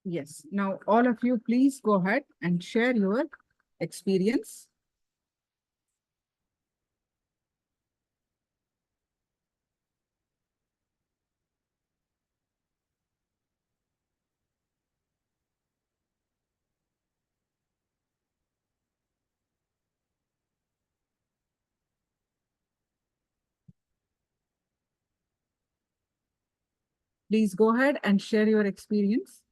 Yes. Now, all of you, please go ahead and share your experience. Please go ahead and share your experience.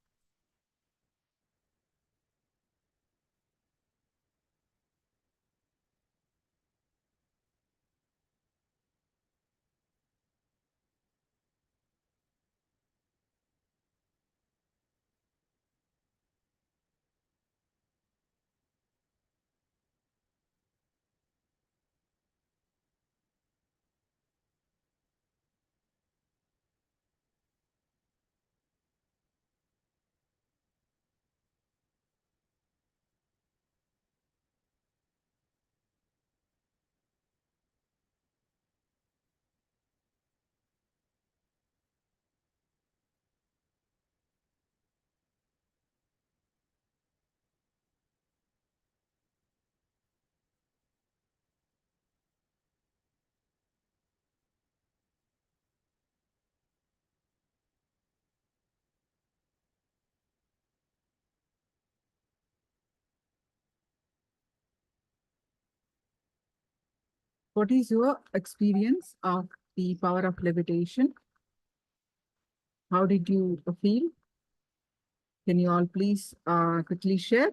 What is your experience of the power of levitation? How did you feel? Can you all please quickly share?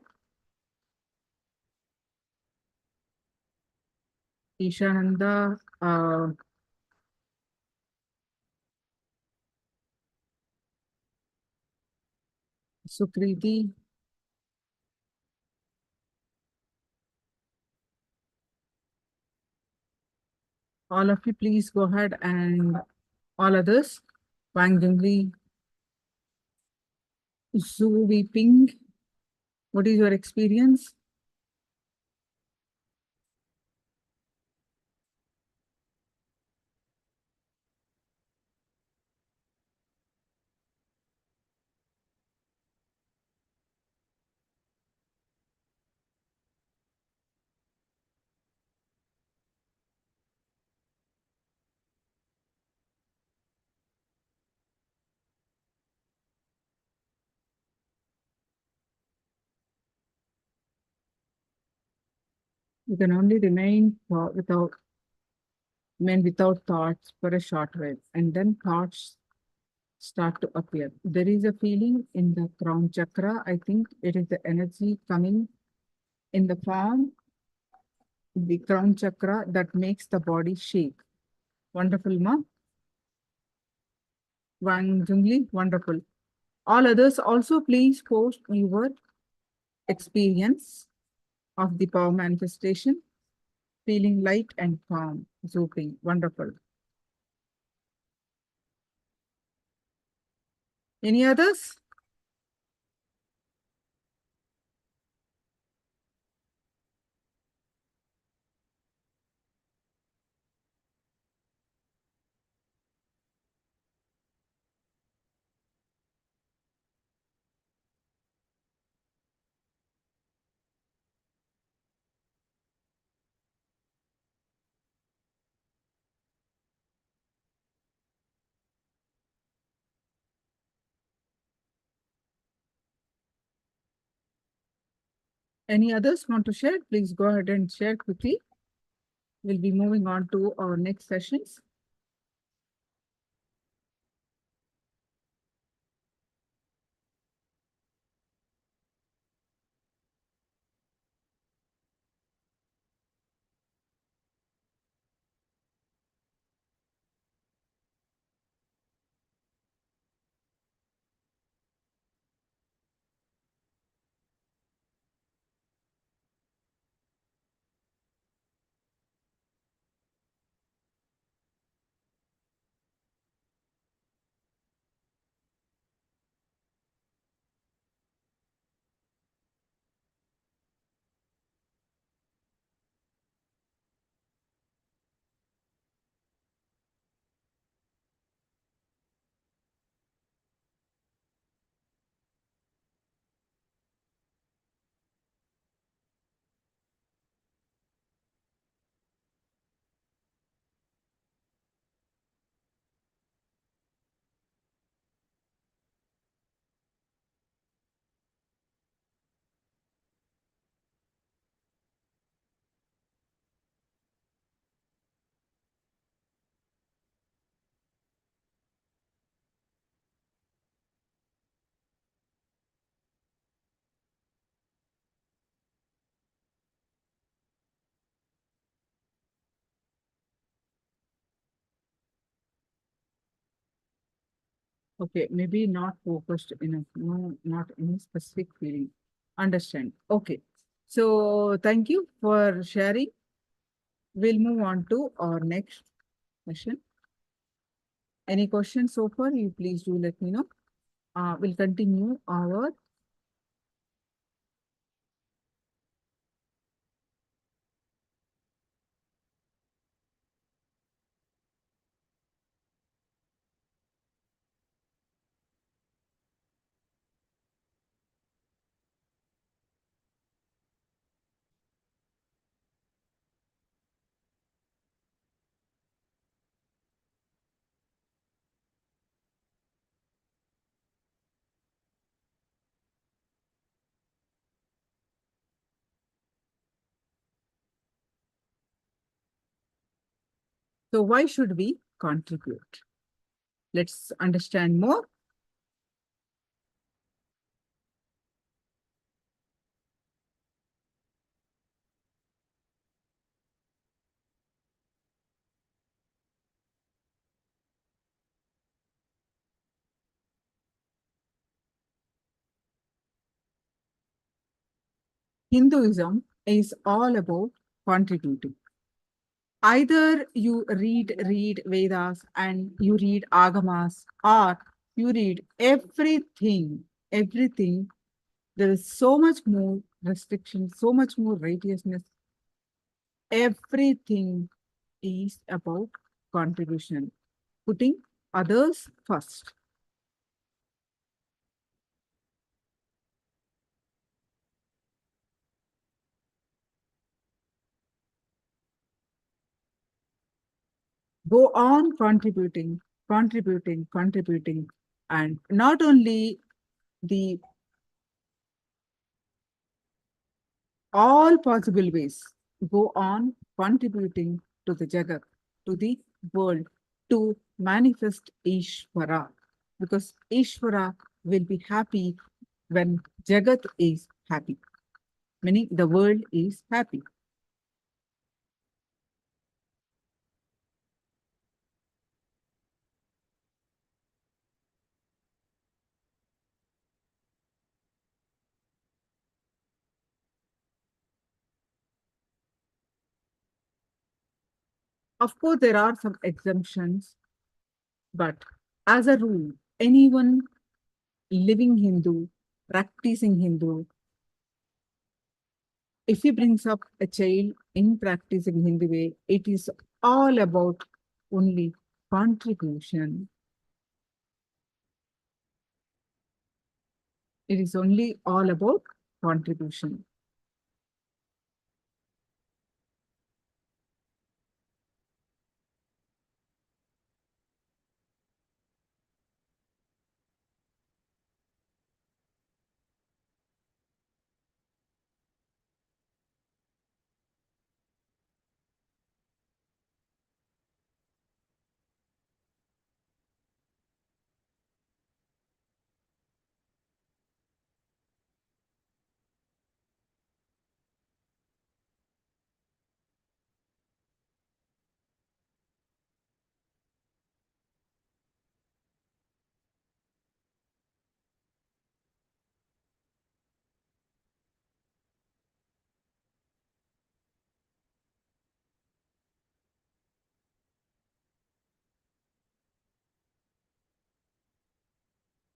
Ishananda, Sukriti, all of you, please go ahead, and all others, Wang Jungli, Zhu Weeping, what is your experience? You can only remain without thoughts for a short while, and then thoughts start to appear. There is a feeling in the crown chakra. I think it is the energy coming in the form, the crown chakra, that makes the body shake. Wonderful, ma. Wonderful. All others also please post your experience of the power manifestation, feeling light and calm, drooping. Wonderful. Any others? Any others want to share? Please go ahead and share quickly. We'll be moving on to our next sessions. Okay, maybe not focused enough. No, not any specific feeling. Understand. Okay. So thank you for sharing. We'll move on to our next session. Any questions so far? You please do let me know. We'll continue our so why should we contribute? Let's understand more. Hinduism is all about contributing. Either you read Vedas and you read Agamas, or you read everything. There is so much more restriction, so much more righteousness. Everything is about contribution, putting others first. Go on contributing, and not only the all possible ways. go on contributing to the Jagat, to the world, to manifest Ishvara. Because Ishvara will be happy when Jagat is happy, meaning the world is happy. Of course, there are some exemptions, but as a rule, anyone living Hindu, practicing Hindu, if he brings up a child in practicing Hindu way, it is all about only contribution. It is only all about contribution.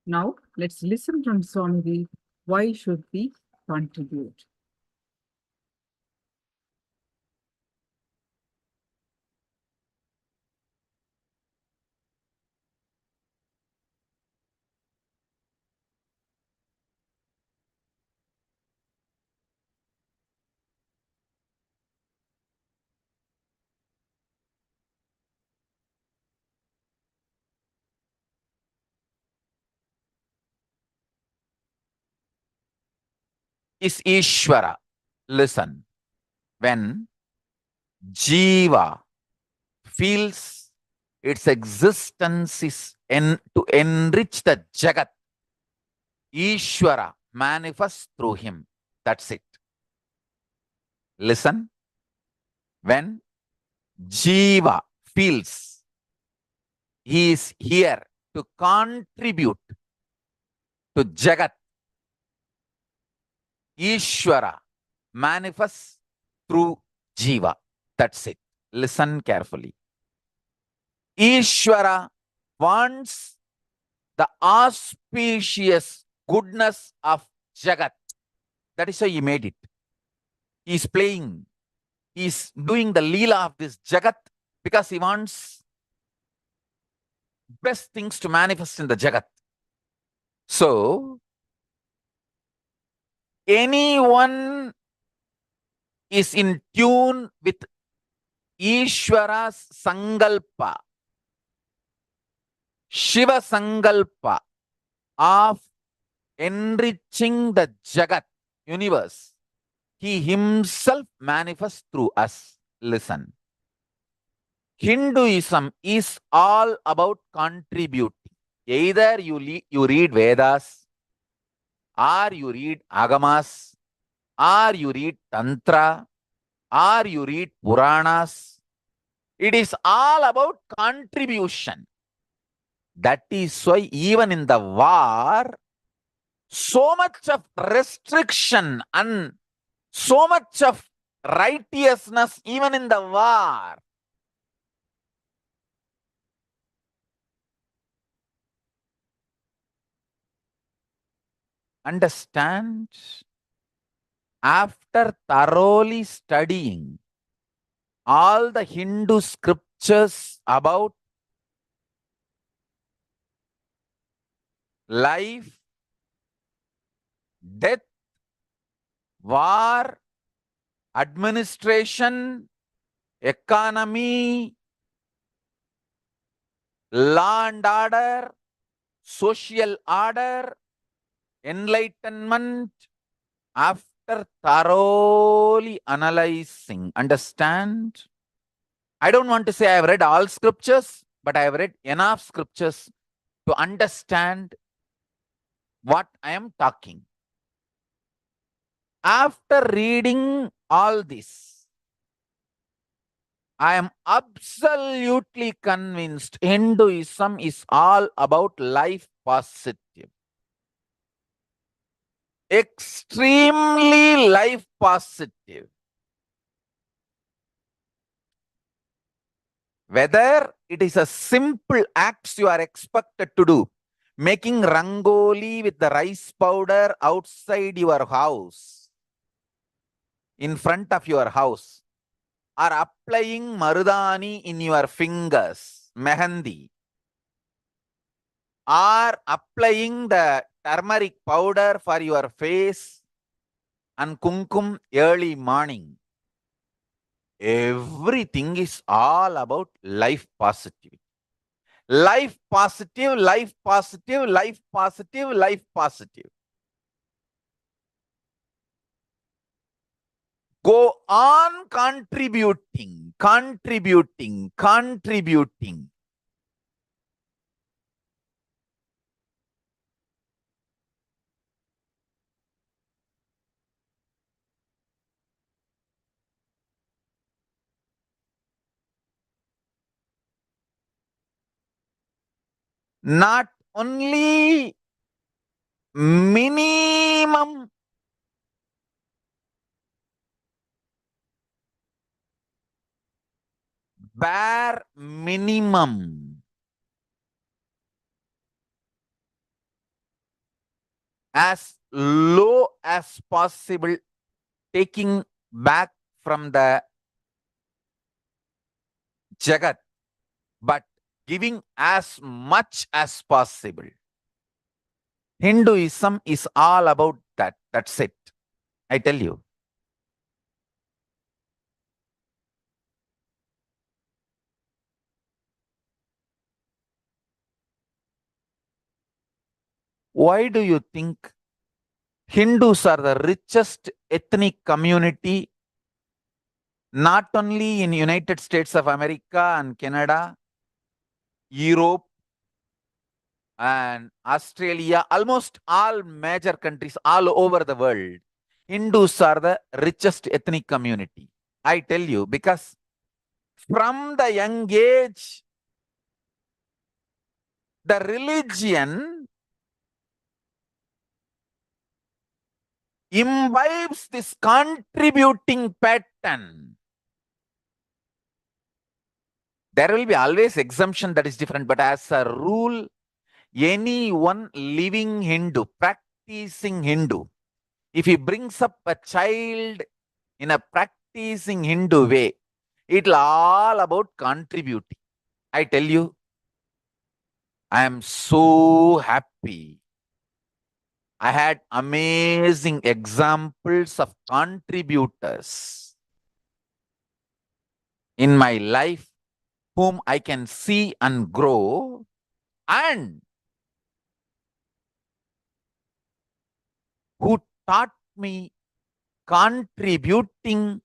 Now, let's listen from Swamiji. Why should we contribute? Is Ishvara. Listen, when Jiva feels its existence is to enrich the Jagat, Ishvara manifests through him. That's it. Listen, when Jiva feels he is here to contribute to Jagat, Ishvara manifests through Jiva. That's it. Listen carefully. Ishvara wants the auspicious goodness of Jagat. That is why he made it. He is playing. He is doing the Leela of this Jagat because he wants best things to manifest in the Jagat. So, anyone is in tune with Ishvara's Sankalpa, Shiva Sankalpa of enriching the Jagat, universe. He himself manifests through us. Listen. Hinduism is all about contributing. Either you read Vedas, or you read Agamas, or you read Tantra, or you read Puranas. It is all about contribution. That is why even in the war, so much of restriction and so much of righteousness even in the war. Understand? After thoroughly studying all the Hindu scriptures about life, death, war, administration, economy, law and order, social order, enlightenment, after thoroughly analyzing, understand, I don't want to say I have read all scriptures, but I have read enough scriptures to understand what I am talking. After reading all this, I am absolutely convinced Hinduism is all about life positive. Extremely life positive. Whether it is a simple acts you are expected to do, making rangoli with the rice powder outside your house, in front of your house, or applying marudani in your fingers, mehendi, or applying the turmeric powder for your face and kumkum early morning. Everything is all about life positivity. Life positive, life positive, life positive, life positive. Go on contributing, contributing, contributing. Not only minimum bare minimum, as low as possible, taking back from the Jagat, but giving as much as possible. Hinduism is all about that. That's it. I tell you. Why do you think Hindus are the richest ethnic community, not only in United States of America and Canada, Europe and Australia, almost all major countries all over the world? Hindus are the richest ethnic community. I tell you, because from the young age, the religion imbibes this contributing pattern. There will be always exemption that is different, but as a rule, anyone living Hindu, practicing Hindu, if he brings up a child in a practicing Hindu way, it's all about contributing. I tell you, I am so happy. I had amazing examples of contributors in my life whom I can see and grow, and who taught me contributing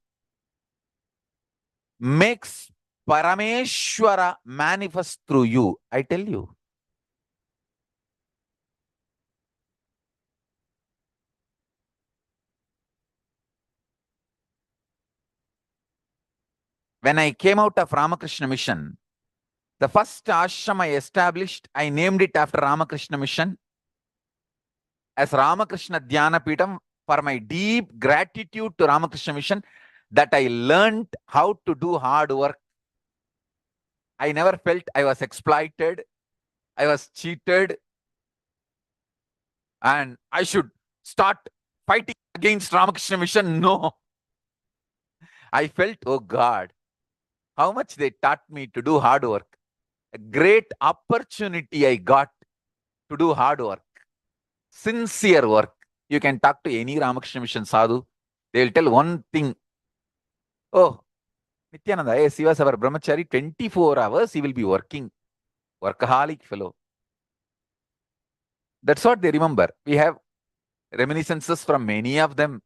makes Parameshwara manifest through you. I tell you. When I came out of Ramakrishna Mission, the first ashram I established, I named it after Ramakrishna Mission as Ramakrishna Dhyana Peetham, for my deep gratitude to Ramakrishna Mission that I learned how to do hard work. I never felt I was exploited, I was cheated, and I should start fighting against Ramakrishna Mission. No. I felt, oh God, how much they taught me to do hard work. A great opportunity I got to do hard work, sincere work. You can talk to any Ramakrishna Mission sadhu. They will tell one thing. Oh, Nithyananda, yes, he was our brahmachari. 24 hours he will be working. Workaholic fellow. That's what they remember. We have reminiscences from many of them.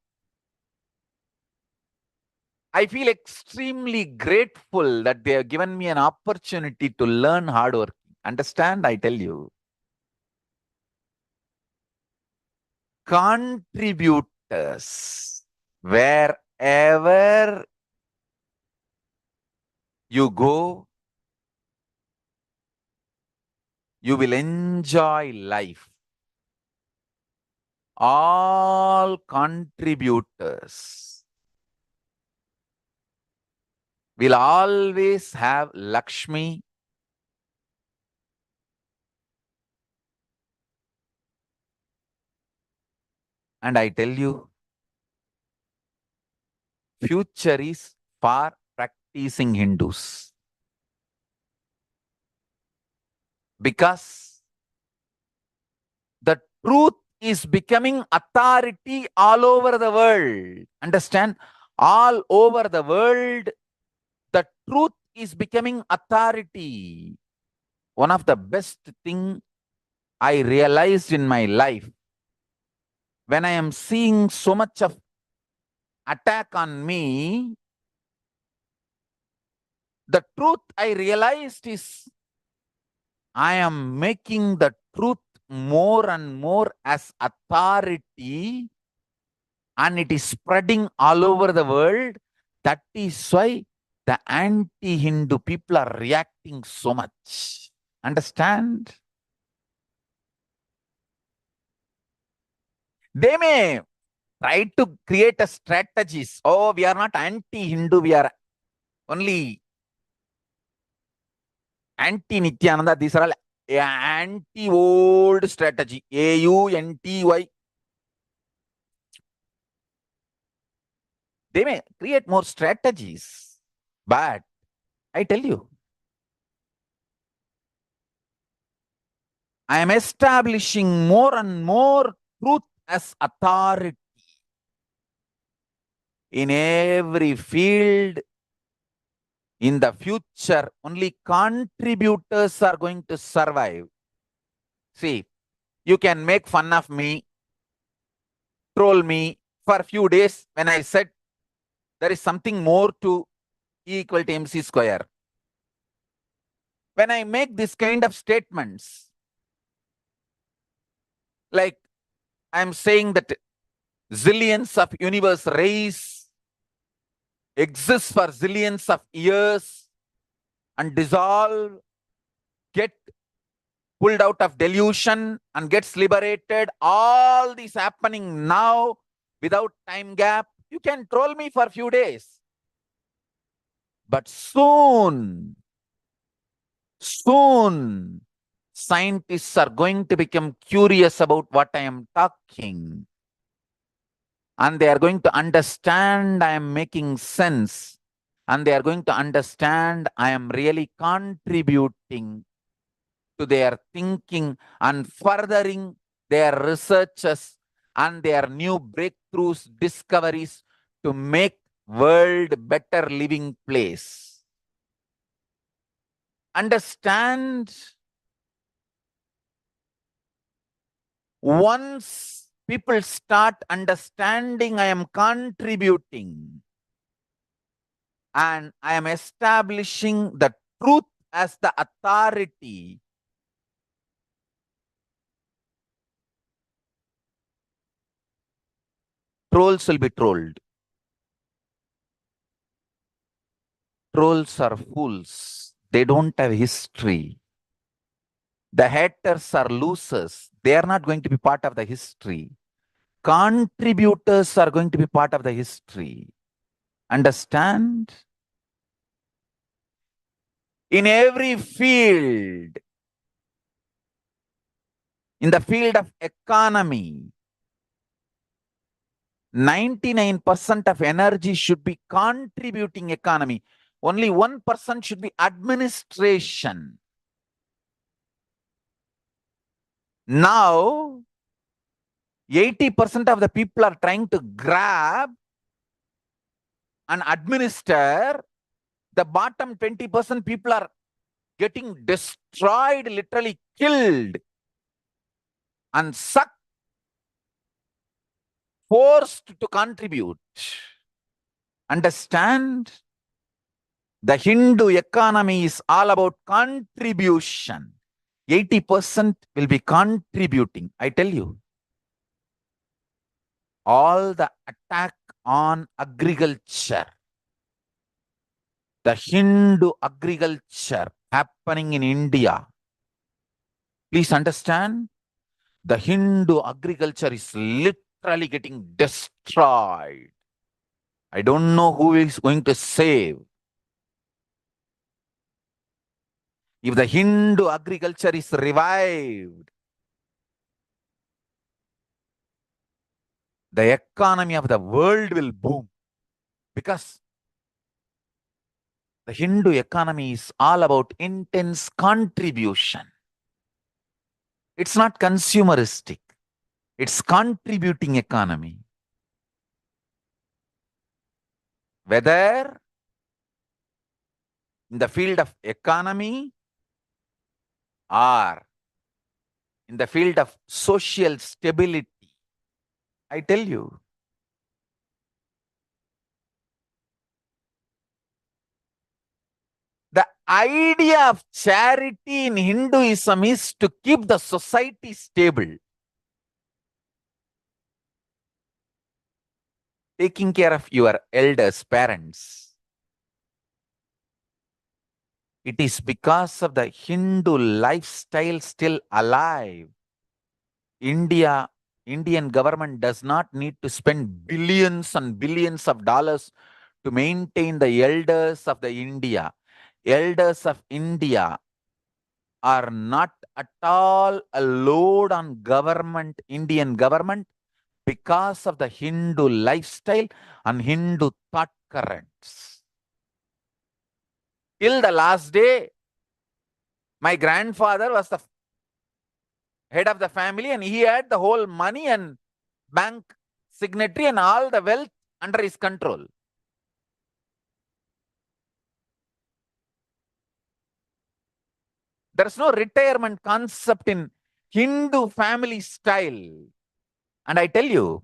I feel extremely grateful that they have given me an opportunity to learn hard work. Understand? I tell you. Contributors, wherever you go, you will enjoy life. All contributors will always have Lakshmi and I tell you, future is for practicing Hindus. Because the truth is becoming authority all over the world. Understand? All over the world, the truth is becoming authority. One of the best thing I realized in my life, when I am seeing so much of attack on me, the truth I realized is I am making the truth more and more as authority, and it is spreading all over the world. That is why the anti-Hindu people are reacting so much. Understand? They may try to create a strategies. Oh, we are not anti-Hindu, we are only anti-Nithyananda. These are all anti-old strategy. AUNTY. They may create more strategies. But I tell you, I am establishing more and more truth as authority in every field. In the future, only contributors are going to survive. See, you can make fun of me, troll me for a few days when I said there is something more to E equal to MC square. When I make this kind of statements, like I'm saying that zillions of universe rays exist for zillions of years and dissolve, get pulled out of delusion and gets liberated. All this happening now without time gap. You can troll me for a few days. But soon, scientists are going to become curious about what I am talking. And they are going to understand I am making sense. And they are going to understand I am really contributing to their thinking and furthering their researches and their new breakthroughs, discoveries to make world better living place. Understand? Once people start understanding I am contributing and I am establishing the truth as the authority, trolls will be trolled. Trolls are fools. They don't have history. The haters are losers. They are not going to be part of the history. Contributors are going to be part of the history. Understand? In every field, in the field of economy, 99% of energy should be contributing economy. Only 1% should be administration. Now, 80% of the people are trying to grab and administer. The bottom 20% people are getting destroyed, literally killed and sucked, forced to contribute. Understand? The Hindu economy is all about contribution. 80% will be contributing. I tell you, all the attack on agriculture, the Hindu agriculture happening in India. Please understand, the Hindu agriculture is literally getting destroyed. I don't know who is going to save. If the Hindu agriculture is revived, the economy of the world will boom. Because the Hindu economy is all about intense contribution. It's not consumeristic. It's contributing economy. Whether in the field of economy or in the field of social stability, I tell you, the idea of charity in Hinduism is to keep the society stable. Taking care of your elders, parents. It is because of the Hindu lifestyle still alive. Indian government does not need to spend billions and billions of dollars to maintain the elders of the India. Elders of India are not at all a load on government, Indian government, because of the Hindu lifestyle and Hindu thought currents. Till the last day, my grandfather was the head of the family and he had the whole money and bank signatory and all the wealth under his control. There is no retirement concept in Hindu family style. And I tell you,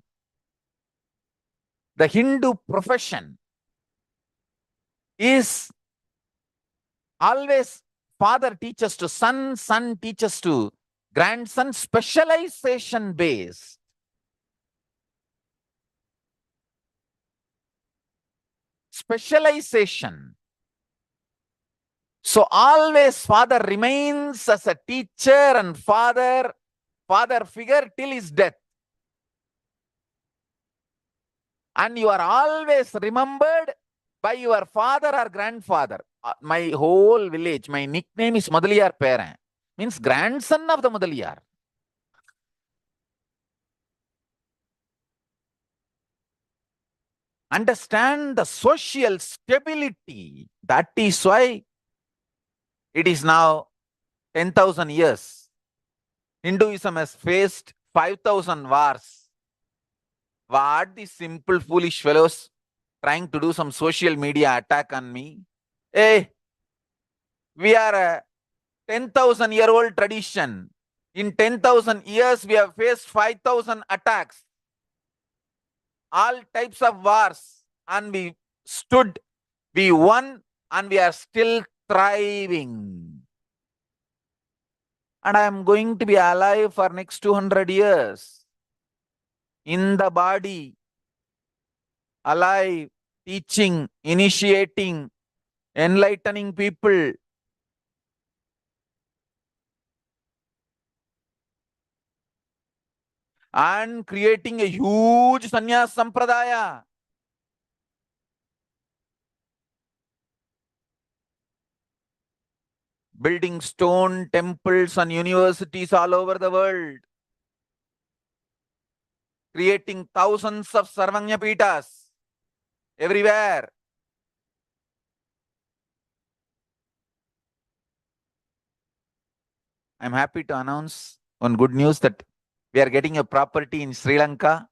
the Hindu profession is always father teaches to son, son teaches to grandson, specialization based. Specialization. So always father remains as a teacher and father figure till his death. And you are always remembered by your father or grandfather. My whole village, my nickname is Mudaliyar Parent. Means grandson of the Mudaliyar. Understand the social stability. That is why it is now 10,000 years. Hinduism has faced 5,000 wars. What these simple foolish fellows trying to do some social media attack on me? Hey, we are a 10,000-year-old tradition. In 10,000 years, we have faced 5,000 attacks. All types of wars. And we stood, we won, and we are still thriving. And I am going to be alive for next 200 years. In the body, alive, teaching, initiating, enlightening people. And creating a huge sannyas sampradaya. Building stone temples and universities all over the world. Creating thousands of Sarvanya Pitas everywhere. I'm happy to announce one good news that we are getting a property in Sri Lanka.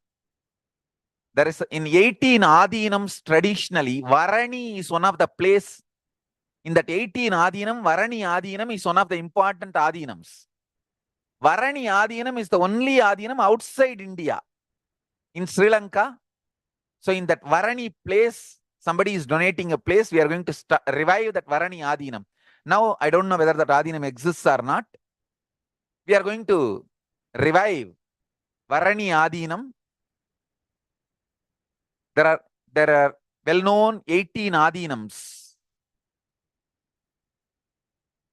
There is in 18 Adinams traditionally, Varani is one of the place. In that 18 Adinam, Varani Adinam is one of the important Adinams. Varani Adinam is the only Adinam outside India. In Sri Lanka. So in that Varani place, somebody is donating a place, we are going to revive that Varani Adinam. Now, I don't know whether that Adinam exists or not. We are going to revive Varani Adinam. There are well-known 18 Adinams,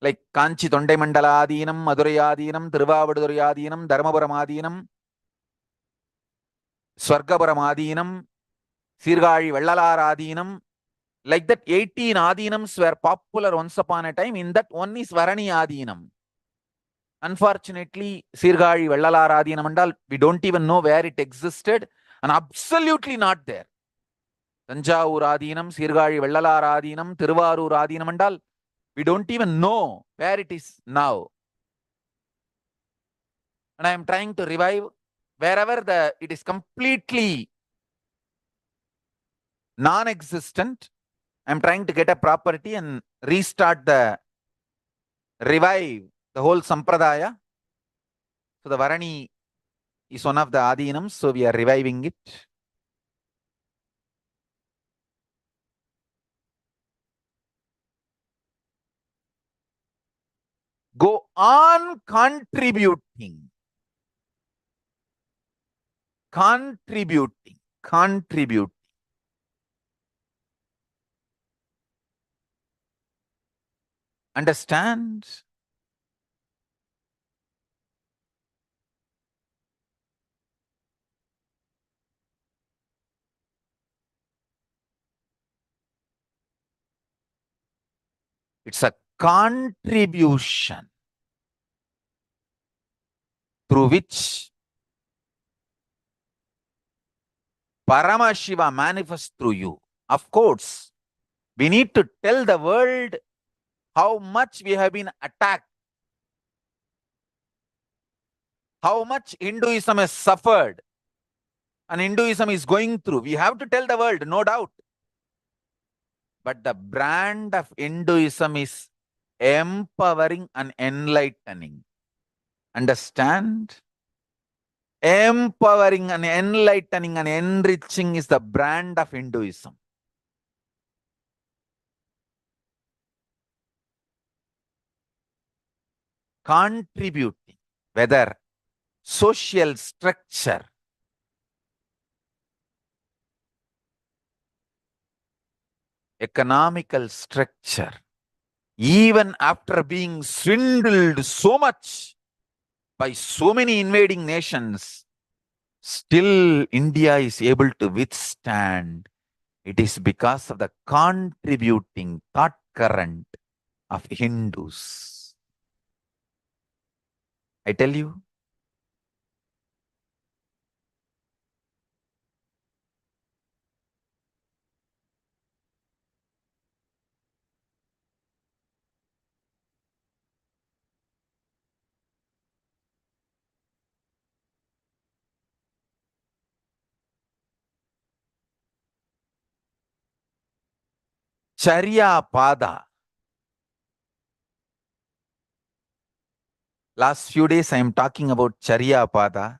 like Kanchi Tondai Mandala Adinam, Madurai Adinam, Tiruvavadurai Adinam, Dharmapuram Adinam, Swargapuram Adinam, Sirgazhi Vellalar Adinam. Like that, 18 Adinams were popular once upon a time. In that, one is Varani Adinam. Unfortunately, Sirgazhi Vellalar Adinam Mandal, we don't even know where it existed, and absolutely not there. Tanjavur Adinam, Sirgazhi Vellalar Adinam, Tiruvarur Adinam Mandal, we don't even know where it is now. And I am trying to revive wherever it is completely non-existent. I am trying to get a property and revive the whole Sampradaya. So the Varani is one of the Adinams, so we are reviving it. Go on contributing. Contribute. Understand? It's a contribution through which Paramashiva manifests through you. Of course, we need to tell the world how much we have been attacked, how much Hinduism has suffered, and Hinduism is going through. We have to tell the world, no doubt. But the brand of Hinduism is empowering and enlightening. Understand? Empowering and enlightening and enriching is the brand of Hinduism. Contributing, whether social structure, economical structure, even after being swindled so much by so many invading nations, still India is able to withstand. It is because of the contributing thought current of Hindus. I tell you, Charya Pada. Last few days I am talking about Charya Pada.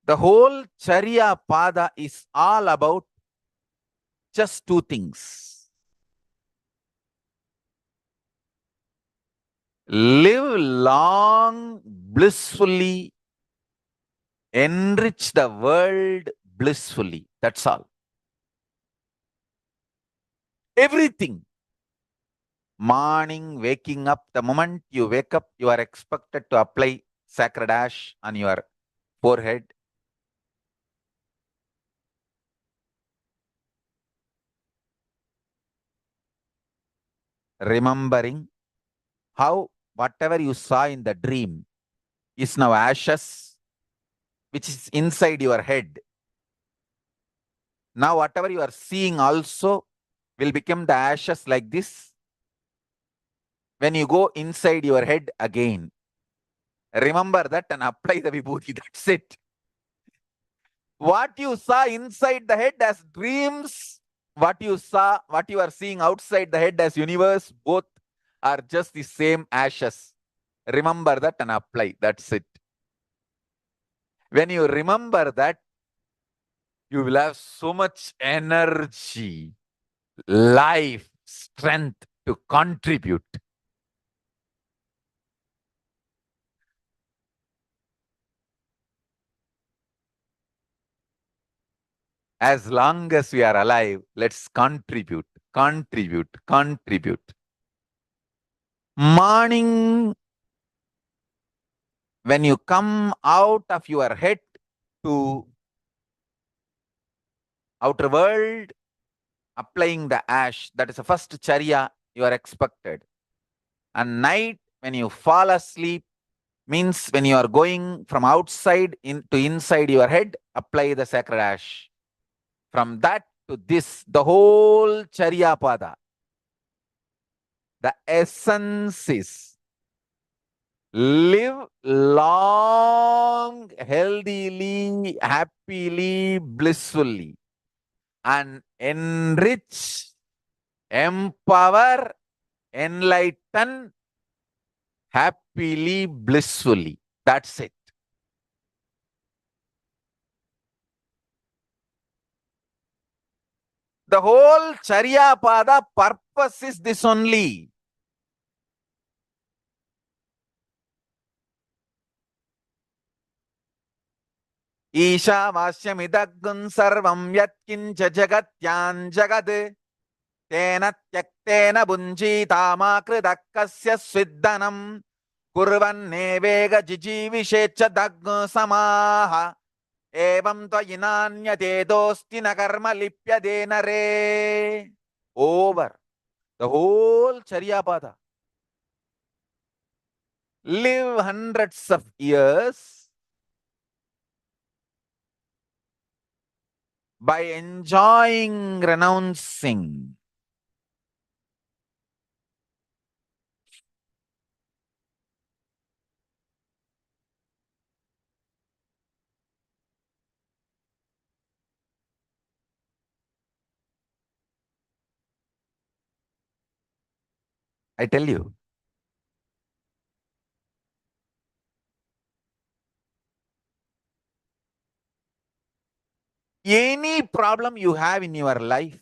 The whole Charya Pada is all about just two things. Live long, blissfully, enrich the world blissfully. That's all. Everything. Morning, waking up, the moment you wake up, you are expected to apply sacred ash on your forehead. Remembering how whatever you saw in the dream is now ashes, which is inside your head. Now whatever you are seeing also will become the ashes like this when you go inside your head again. Remember that and apply the vibhuti. That's it. What you saw inside the head as dreams, what you are seeing outside the head as universe, both are just the same ashes. Remember that and apply. That's it. When you remember that, you will have so much energy, life, strength to contribute. As long as we are alive, let's contribute, contribute, contribute. Morning, when you come out of your head to outer world, applying the ash, that is the first charya you are expected. And night, when you fall asleep, means when you are going from outside to inside your head, apply the sacred ash. From that to this, the whole charya pada, the essence is live long, healthily, happily, blissfully, and enrich, empower, enlighten, happily, blissfully. That's it. The whole Charya Pada purpose is this only. Isha Vasyamidagun Sarvam Yatkincha Jagatyan Jagad Tena Tyaktena Bunjita Makridakasya Sviddanam Kurvan Nevega Jijivishecha Daggu Samaha Evam Twayinanyate Dostina Karma Lipyadena Re. Over. The whole Charya Pada. Live hundreds of years by enjoying renouncing. I tell you. Any problem you have in your life,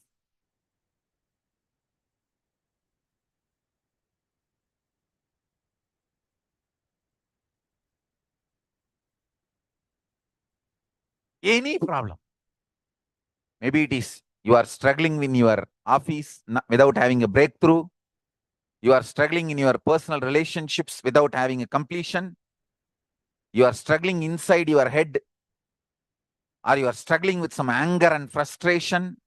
any problem. Maybe it is you are struggling in your office without having a breakthrough. You are struggling in your personal relationships without having a completion. You are struggling inside your head, or you are struggling with some anger and frustration.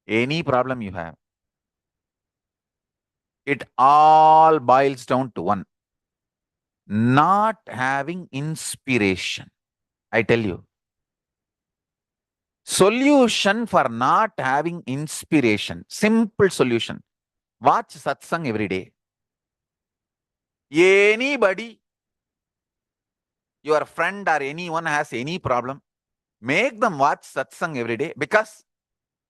Any problem you have, it all boils down to one: not having inspiration. I tell you. Solution for not having inspiration. Simple solution. Watch satsang every day. Anybody, your friend or anyone has any problem, make them watch satsang every day, because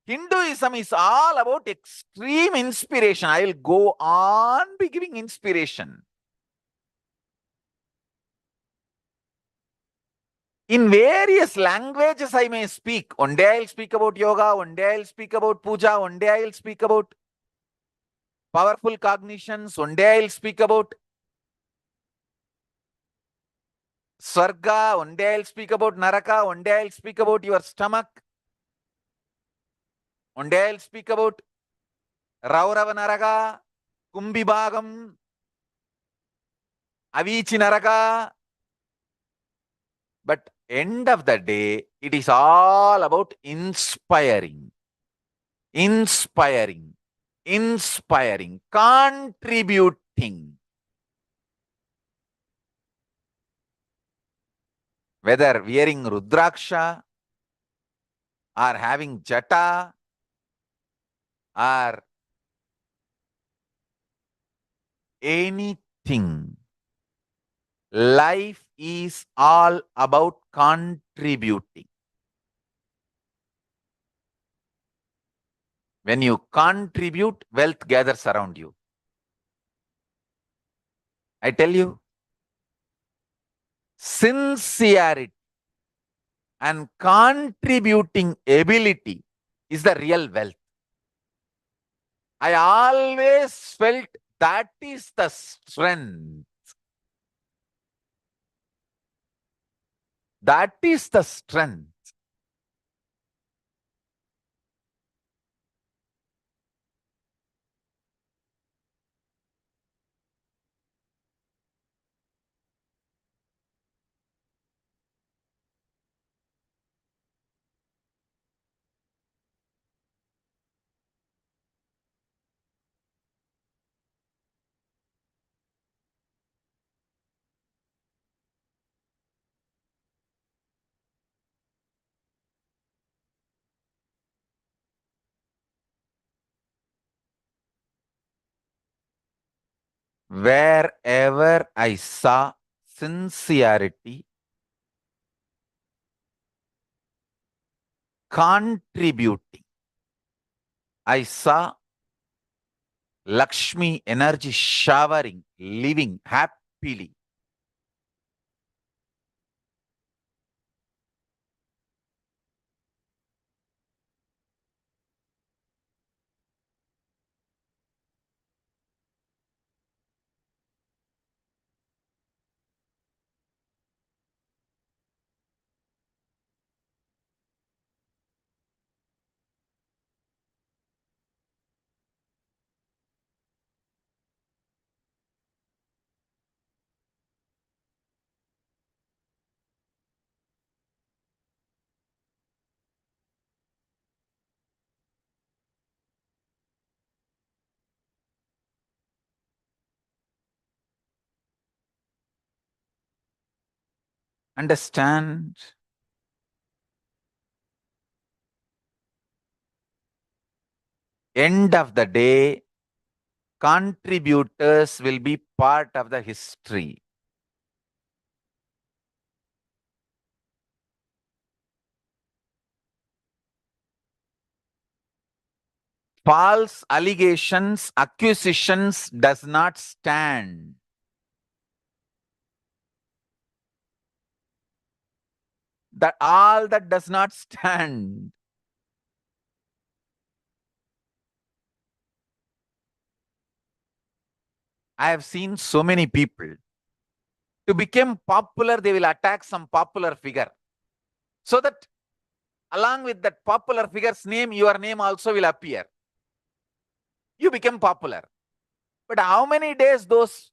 Hinduism is all about extreme inspiration. I will go on be giving inspiration. In various languages I may speak. One day I'll speak about yoga, one day I'll speak about puja, one day I'll speak about powerful cognitions, one day I'll speak about Swarga, one day I'll speak about Naraka, one day I'll speak about your stomach, one day I'll speak about Raurava Naraka, Kumbhibhagam, Avichi Naraka. But end of the day, it is all about inspiring, inspiring, inspiring, contributing. Whether wearing Rudraksha or having Jata or anything, life is all about contributing. When you contribute, wealth gathers around you. I tell you, sincerity and contributing ability is the real wealth. I always felt that is the strength. That is the strength. Wherever I saw sincerity, contributing, I saw Lakshmi energy showering, living happily. Understand? End of the day, contributors will be part of the history. False allegations, accusations does not stand. That all that does not stand. I have seen so many people. To become popular, they will attack some popular figure. So that along with that popular figure's name, your name also will appear. You become popular. But how many days those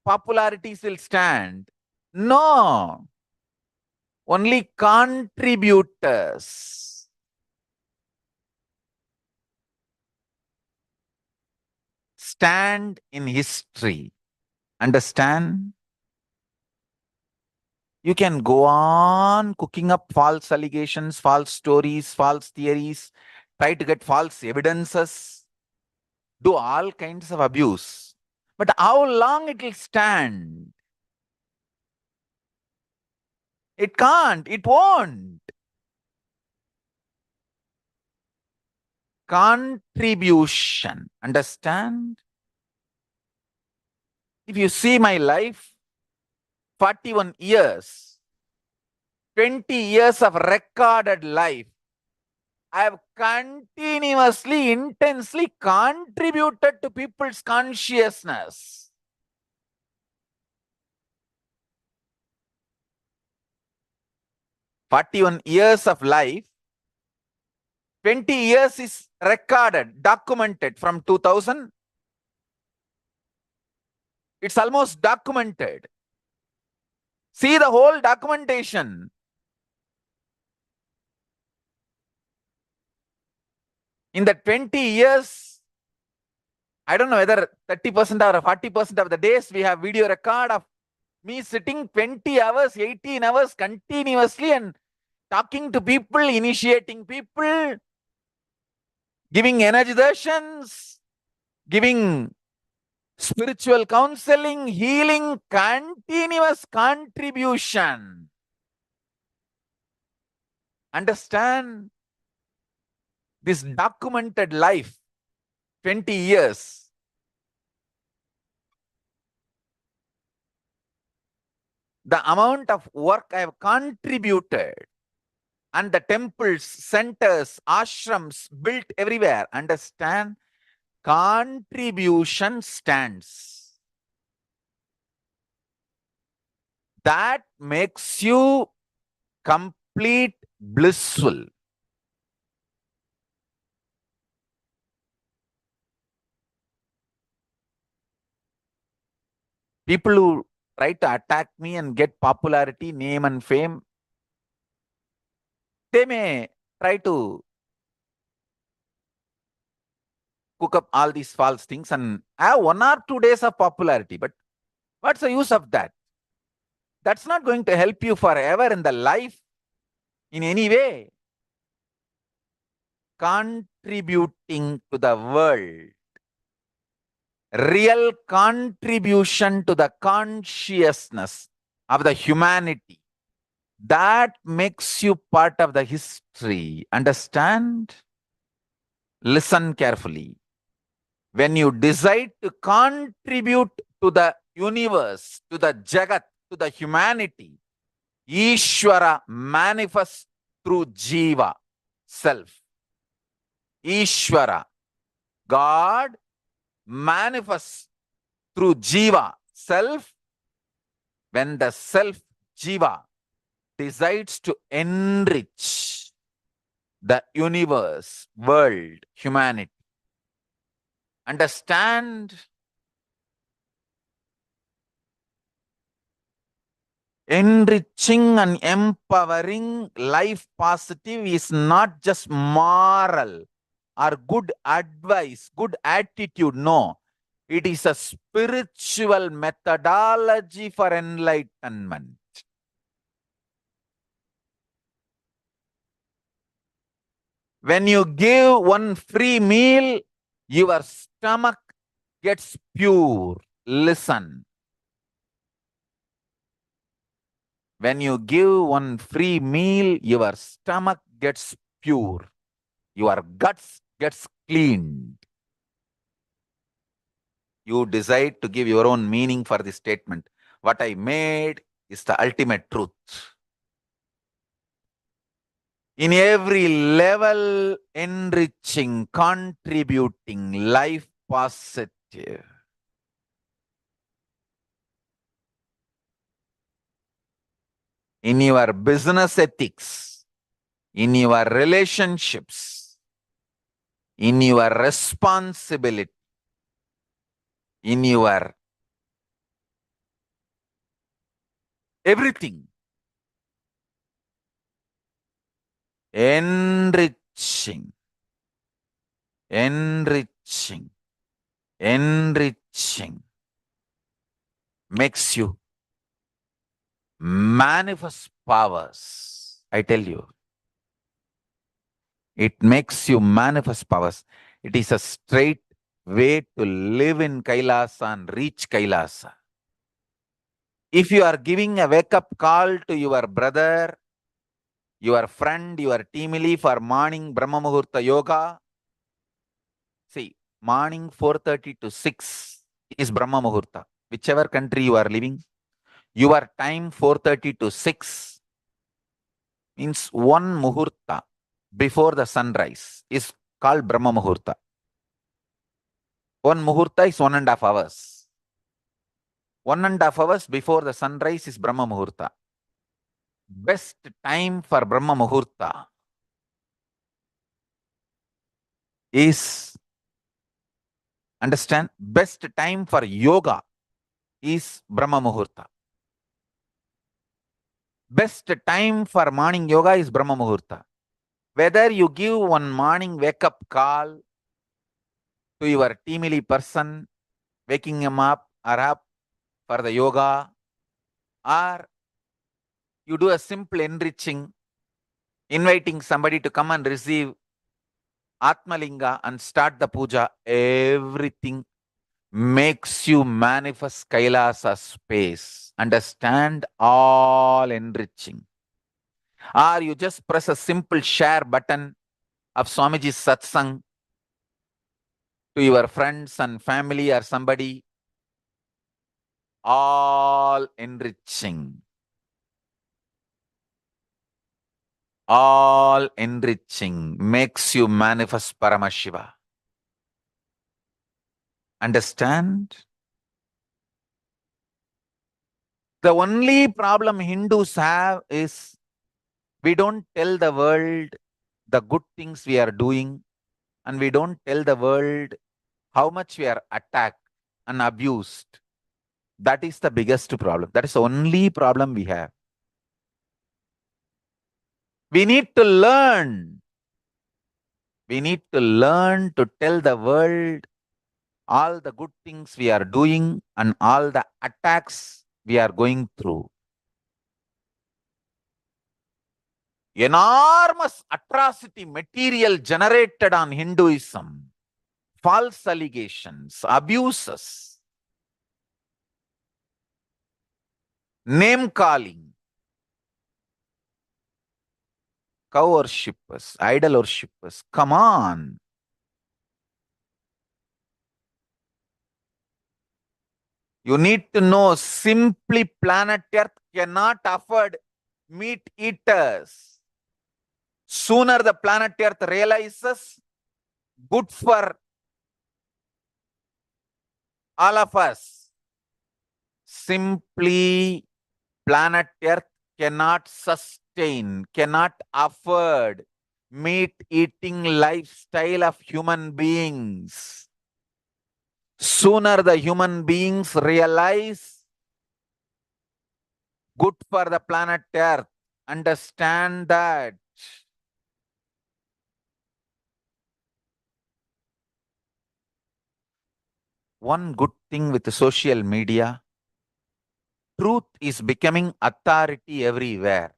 popularities will stand? No. Only contributors. Stand in history. Understand? You can go on cooking up false allegations, false stories, false theories, try to get false evidences, do all kinds of abuse. But how long it will stand? It can't, it won't. Contribution. Understand? If you see my life, 41 years, 20 years of recorded life, I have continuously, intensely contributed to people's consciousness. "41 years of life, 20 years is recorded, documented from 2000. It's almost documented. See the whole documentation. In the 20 years, I don't know whether 30% or 40% of the days we have video record of me sitting 20 hours, 18 hours continuously and talking to people, initiating people, giving energy darsans, giving spiritual counseling, healing, continuous contribution. Understand? This documented life, 20 years. the amount of work I have contributed, and the temples, centers, ashrams built everywhere. Understand? Contribution stands. That makes you complete blissful. People who try to attack me and get popularity, name and fame, they may try to cook up all these false things and have 1 or 2 days of popularity. But what's the use of that? That's not going to help you forever in the life in any way. Contributing to the world, real contribution to the consciousness of the humanity, that makes you part of the history. Understand? Listen carefully. When you decide to contribute to the universe, to the Jagat, to the humanity, Ishvara manifests through Jiva, self. Ishvara, God, manifests through Jiva, self, when the self, Jiva, decides to enrich the universe, world, humanity. Understand? Enriching and empowering life positive is not just moral or good advice, good attitude. No, it is a spiritual methodology for enlightenment. When you give one free meal, your stomach gets pure. Listen. When you give one free meal, your stomach gets pure. Your guts gets cleaned. You decide to give your own meaning for this statement. What I made is the ultimate truth. In every level, enriching, contributing, life positive. In your business ethics, in your relationships, in your responsibility, in your everything. Enriching, enriching, enriching makes you manifest powers. I tell you, it makes you manifest powers. It is a straight way to live in Kailasa and reach Kailasa. If you are giving a wake-up call to your brother, your friend, your teamily for morning Brahma Muhurta Yoga, see, morning 4:30 to 6 is Brahma Muhurta. Whichever country you are living, your time 4:30 to 6 means one Muhurta before the sunrise is called Brahma Muhurta. One Muhurta is 1.5 hours. 1.5 hours before the sunrise is Brahma Muhurta. Best time for Brahma Muhurta is, understand, best time for yoga is Brahma Muhurta. Best time for morning yoga is Brahma Muhurta. Whether you give one morning wake-up call to your teamily person, waking him up or up for the yoga, or you do a simple enriching, inviting somebody to come and receive Atmalinga and start the puja, everything makes you manifest Kailasa space. Understand? All enriching. Or you just press a simple share button of Swamiji's satsang to your friends and family or somebody, all enriching. all enriching, makes you manifest Paramashiva. Understand? The only problem Hindus have is we don't tell the world the good things we are doing, and we don't tell the world how much we are attacked and abused. That is the biggest problem. That is the only problem we have. We need to learn. We need to learn to tell the world all the good things we are doing and all the attacks we are going through. Enormous atrocity material generated on Hinduism, false allegations, abuses, name calling, cow worshippers, idol worshippers. Come on. You need to know simply planet Earth cannot afford meat eaters. Sooner the planet Earth realizes good for all of us. Simply planet Earth cannot sustain, cannot afford meat-eating lifestyle of human beings. Sooner the human beings realize good for the planet Earth, understand that. One good thing with the social media, truth is becoming authority everywhere.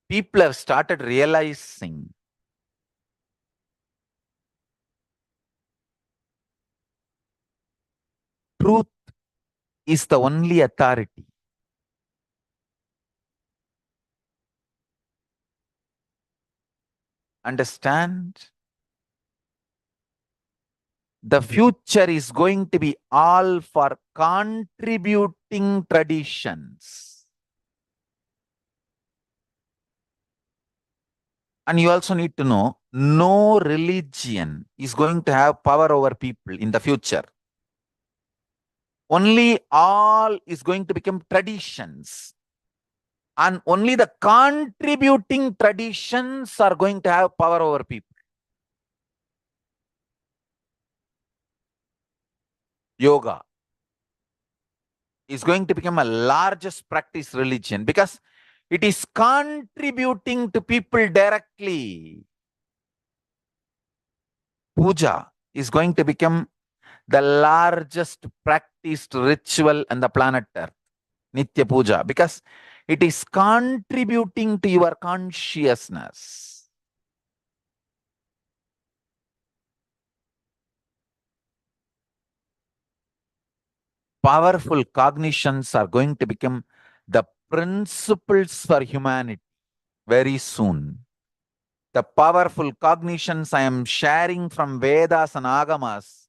People have started realizing truth is the only authority. Understand? The future is going to be all for contributing traditions. And you also need to know, no religion is going to have power over people in the future. Only all is going to become traditions. And only the contributing traditions are going to have power over people. Yoga is going to become a largest practice religion because it is contributing to people directly. Puja is going to become the largest practiced ritual on the planet Earth. Nitya Puja, because it is contributing to your consciousness. Powerful cognitions are going to become the principles for humanity very soon. The powerful cognitions I am sharing from Vedas and Agamas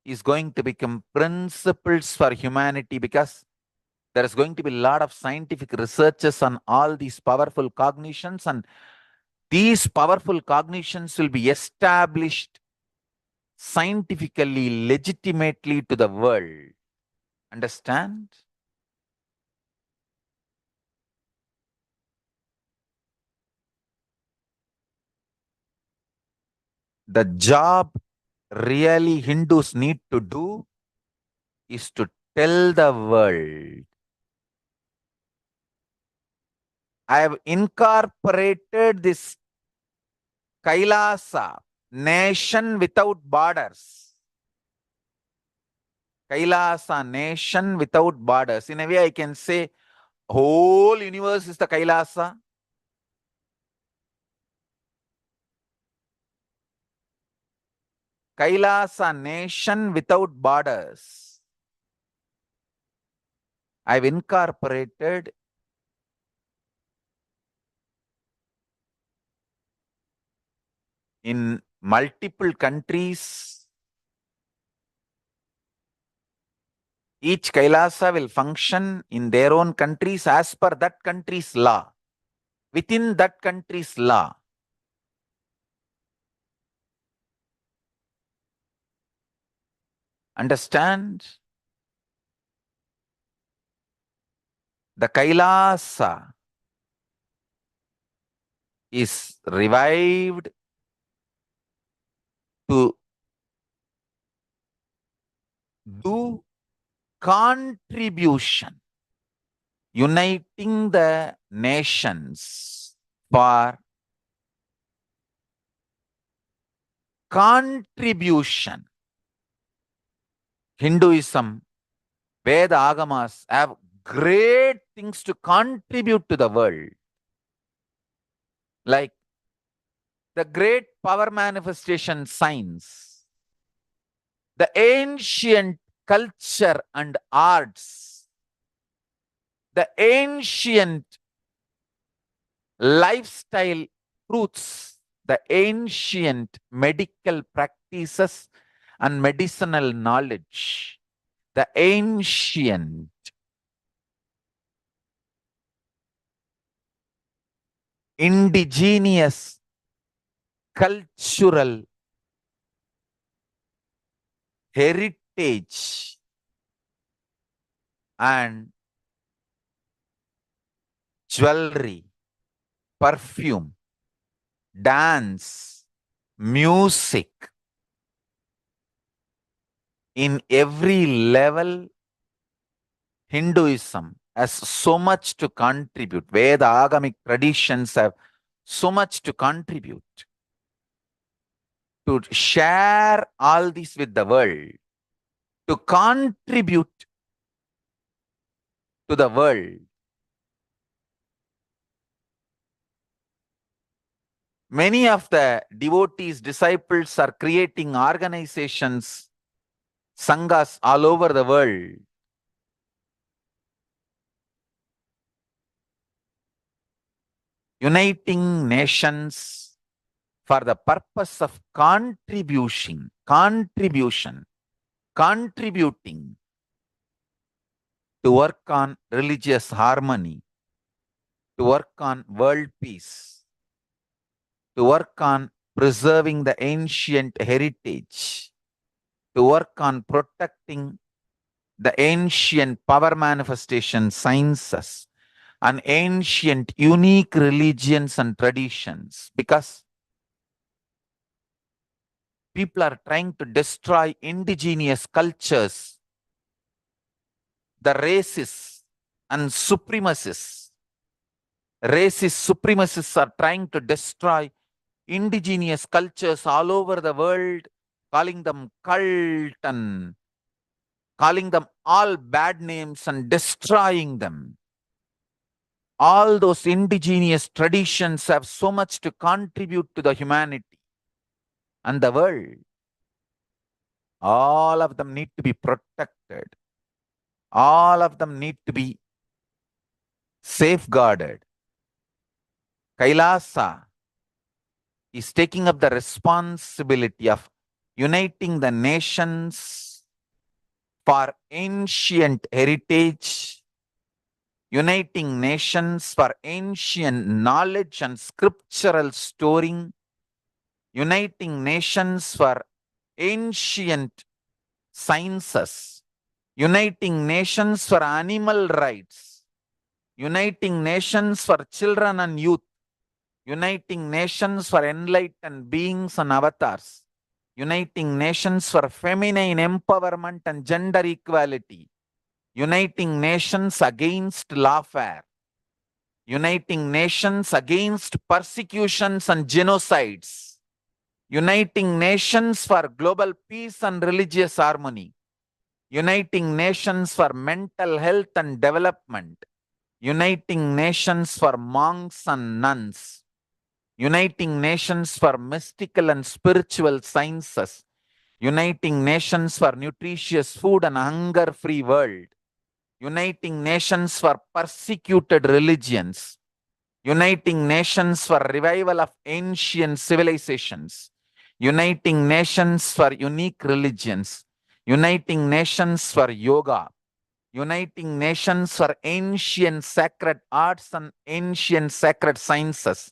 is going to become principles for humanity because there is going to be a lot of scientific researches on all these powerful cognitions, and these powerful cognitions will be established scientifically, legitimately to the world. Understand? The job really Hindus need to do is to tell the world. I have incorporated this KAILASA, nation without borders. KAILASA, nation without borders. In a way, I can say whole universe is the KAILASA. KAILASA, nation without borders. I've incorporated in multiple countries. Each KAILASA will function in their own countries as per that country's law, within that country's law. Understand? The KAILASA is revived to do contribution, uniting the nations for contribution. Hinduism, Veda Agamas have great things to contribute to the world. Like the great power manifestation science, the ancient culture and arts, the ancient lifestyle truths, the ancient medical practices and medicinal knowledge, the ancient indigenous cultural heritage and jewelry, perfume, dance, music. In every level, Hinduism has so much to contribute. Veda Agamic traditions have so much to contribute. To share all this with the world, to contribute to the world. Many of the devotees, disciples are creating organizations, sanghas all over the world. Uniting nations for the purpose of contributing to work on religious harmony, to work on world peace, to work on preserving the ancient heritage, to work on protecting the ancient power manifestation sciences and ancient unique religions and traditions, because people are trying to destroy indigenous cultures, the racists and supremacists. Racist supremacists are trying to destroy indigenous cultures all over the world, calling them cult and calling them all bad names and destroying them. All those indigenous traditions have so much to contribute to the humanity and the world. All of them need to be protected. All of them need to be safeguarded. KAILASA is taking up the responsibility of uniting the nations for ancient heritage, uniting nations for ancient knowledge and scriptural storing, uniting nations for ancient sciences, uniting nations for animal rights, uniting nations for children and youth, uniting nations for enlightened beings and avatars, uniting nations for feminine empowerment and gender equality, uniting nations against lawfare, uniting nations against persecutions and genocides, uniting nations for global peace and religious harmony, uniting nations for mental health and development, uniting nations for monks and nuns, uniting nations for mystical and spiritual sciences, uniting nations for nutritious food and hunger-free world, uniting nations for persecuted religions, uniting nations for revival of ancient civilizations, uniting nations for unique religions, uniting nations for yoga, uniting nations for ancient sacred arts and ancient sacred sciences,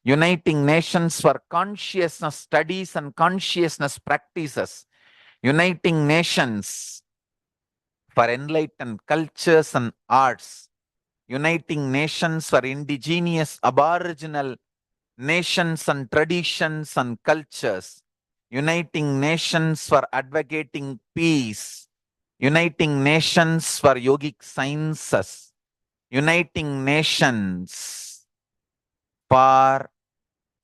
uniting nations for consciousness studies and consciousness practices, uniting nations for enlightened cultures and arts, uniting nations for indigenous aboriginal nations and traditions and cultures, uniting nations for advocating peace, uniting nations for yogic sciences, uniting nations for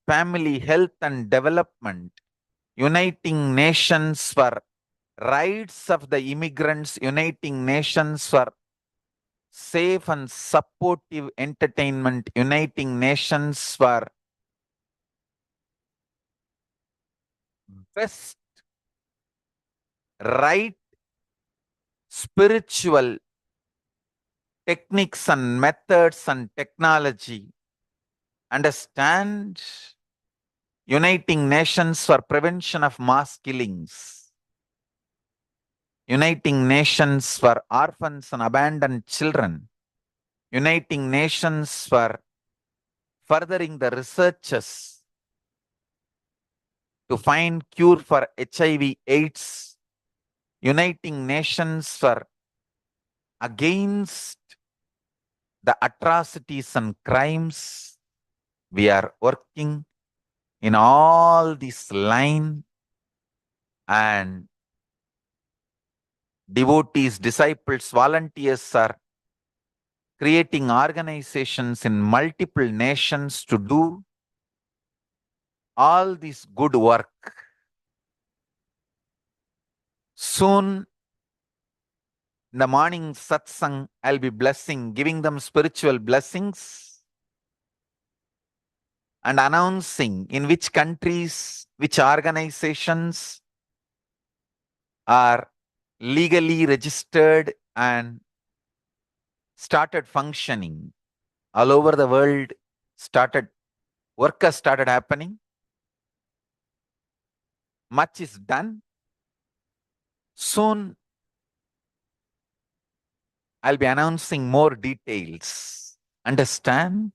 family health and development, uniting nations for rights of the immigrants, uniting nations for safe and supportive entertainment, uniting nations for best right spiritual techniques and methods and technology. Understand? Uniting nations for prevention of mass killings, uniting nations for orphans and abandoned children, uniting nations for furthering the researches to find cure for HIV/AIDS, uniting nations for against the atrocities and crimes. We are working in all this line, and devotees, disciples, volunteers are creating organizations in multiple nations to do all this good work. Soon, in the morning satsang, I'll be blessing, giving them spiritual blessings and announcing in which countries, which organizations are legally registered and started functioning. All over the world, work has started happening. Much is done. Soon, I'll be announcing more details. Understand?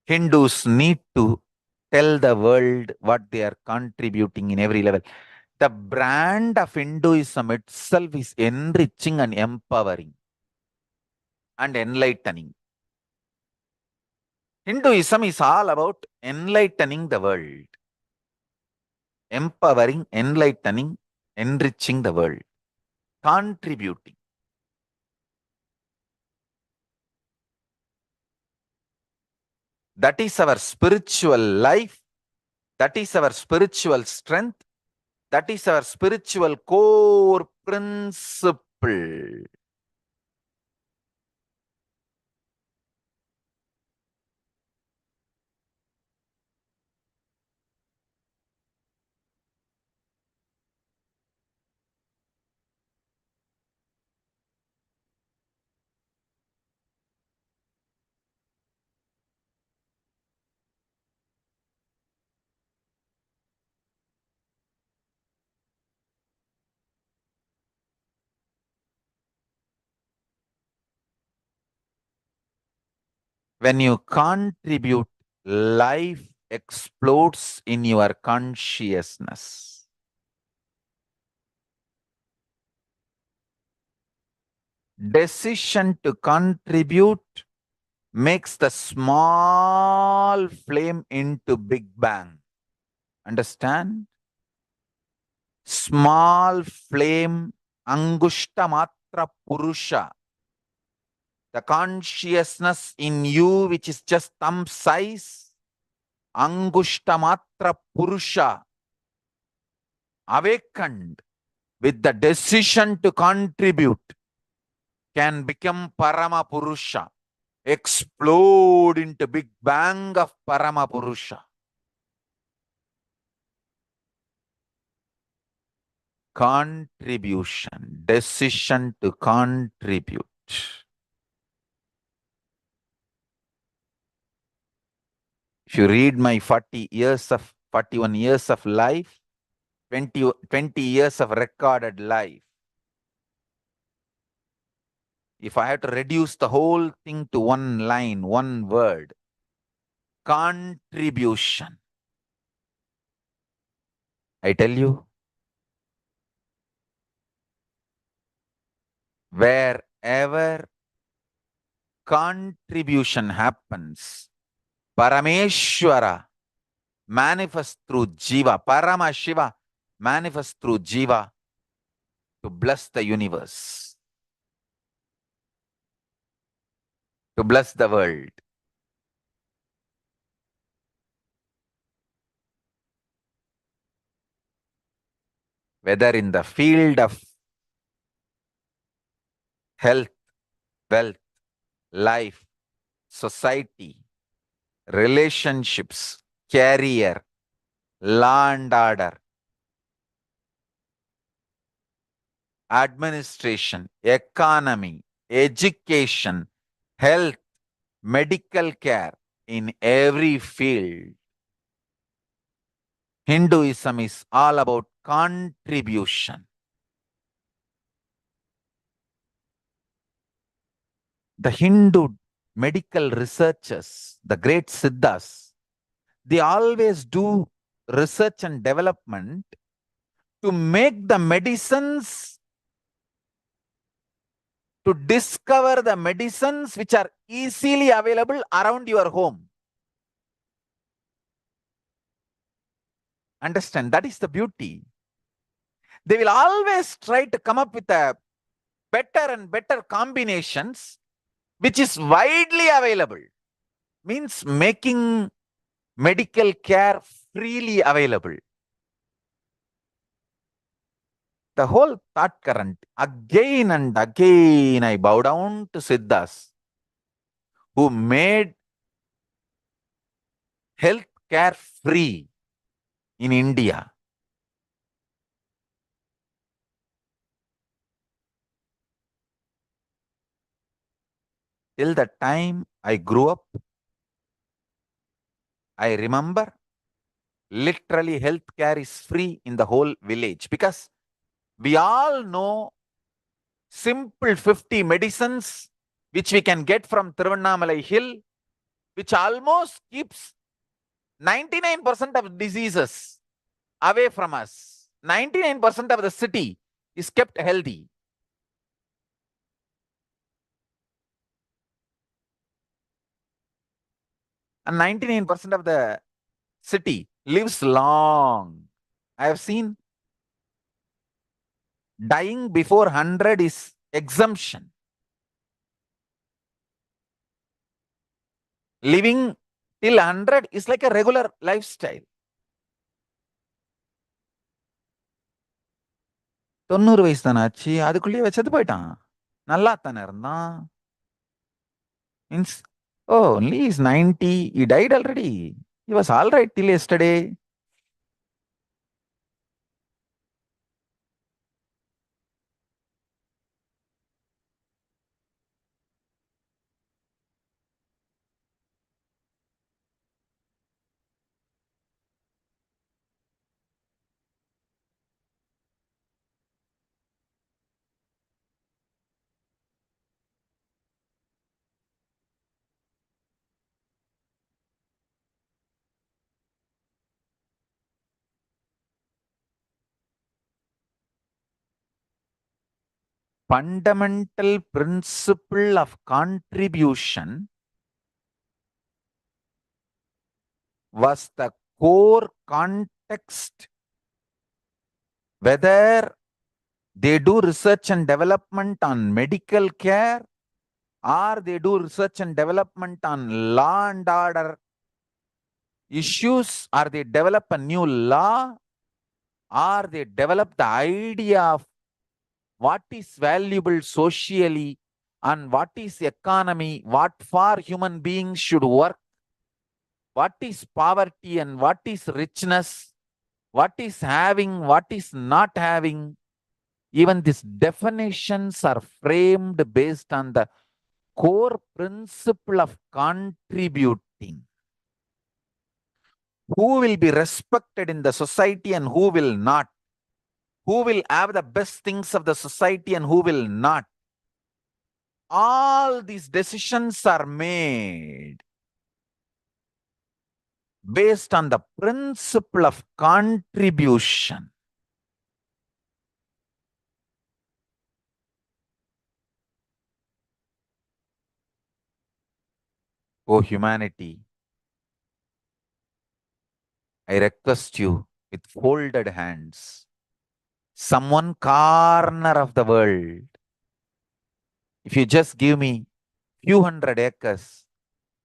Hindus need to tell the world what they are contributing in every level. The brand of Hinduism itself is enriching and empowering and enlightening. Hinduism is all about enlightening the world, empowering, enlightening, enriching the world, contributing. That is our spiritual life. That is our spiritual strength. That is our spiritual core principle. When you contribute, life explodes in your consciousness. Decision to contribute makes the small flame into big bang. Understand? Small flame, angushta matra purusha. The consciousness in you, which is just thumb size, angushta matra purusha, awakened with the decision to contribute, can become Parama Purusha, explode into big bang of Parama Purusha. Contribution, decision to contribute. If you read my 41 years of life, 20 years of recorded life. If I have to reduce the whole thing to one line, one word, contribution. I tell you, wherever contribution happens, Parameshwara manifests through Jiva. Paramashiva manifests through Jiva to bless the universe, to bless the world. Whether in the field of health, wealth, life, society, relationships, career, law and order, administration, economy, education, health, medical care, in every field. Hinduism is all about contribution. The Hindu medical researchers, the great Siddhas, they always do research and development to make the medicines, to discover the medicines which are easily available around your home. Understand, that is the beauty. They will always try to come up with a better and better combinations which is widely available. Means making medical care freely available. The whole thought current, again and again I bow down to Siddhas who made health care free in India. Till the time I grew up, I remember literally healthcare is free in the whole village because we all know simple 50 medicines which we can get from Tiruvannamalai Hill, which almost keeps 99% of diseases away from us. 99% of the city is kept healthy. And 99% of the city lives long. I have seen dying before 100 is exemption. Living till 100 is like a regular lifestyle. 90 வயசு தானே ஆச்சு, அதுக்குள்ளேயே வச்சது போயிட்டான். நல்லா தானே இருந்தான். Means, oh, only is 90, he died already. He was all right till yesterday. Fundamental principle of contribution was the core context, whether they do research and development on medical care or they do research and development on law and order issues, or they develop a new law, or they develop the idea of what is valuable socially and what is economy, what for human beings should work, what is poverty and what is richness, what is having, what is not having. Even these definitions are framed based on the core principle of contributing. Who will be respected in the society and who will not? who will have the best things of the society and who will not. All these decisions are made based on the principle of contribution. O humanity, I request you with folded hands, some one corner of the world, if you just give me few hundred acres,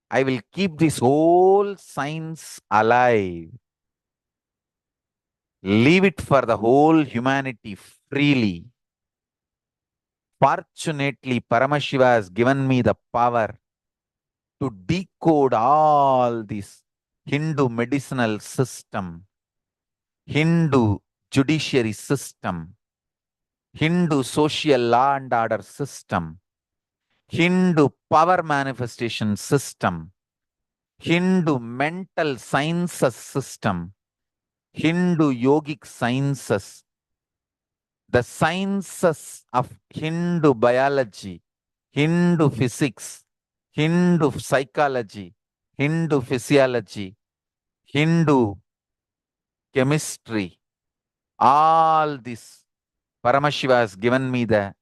I will keep this whole science alive. Leave it for the whole humanity freely. Fortunately, Paramashiva has given me the power to decode all this Hindu medicinal system, Hindu judiciary system, Hindu social law and order system, Hindu power manifestation system, Hindu mental sciences system, Hindu yogic sciences, the sciences of Hindu biology, Hindu physics, Hindu psychology, Hindu physiology, Hindu chemistry, all this Paramashiva has given me the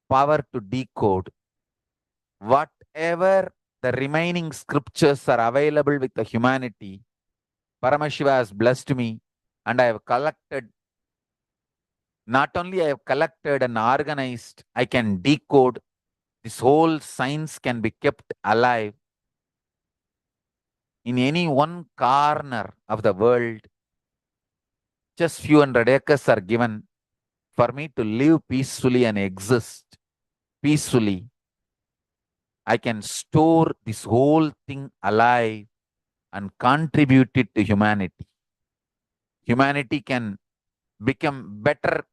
power to decode whatever the remaining scriptures are available with the humanity. Paramashiva has blessed me, and I have collected, not only I have collected and organized, I can decode. This whole science can be kept alive in any one corner of the world. Just few hundred acres are given for me to live peacefully and exist peacefully. I can store this whole thing alive and contribute it to humanity. Humanity can become better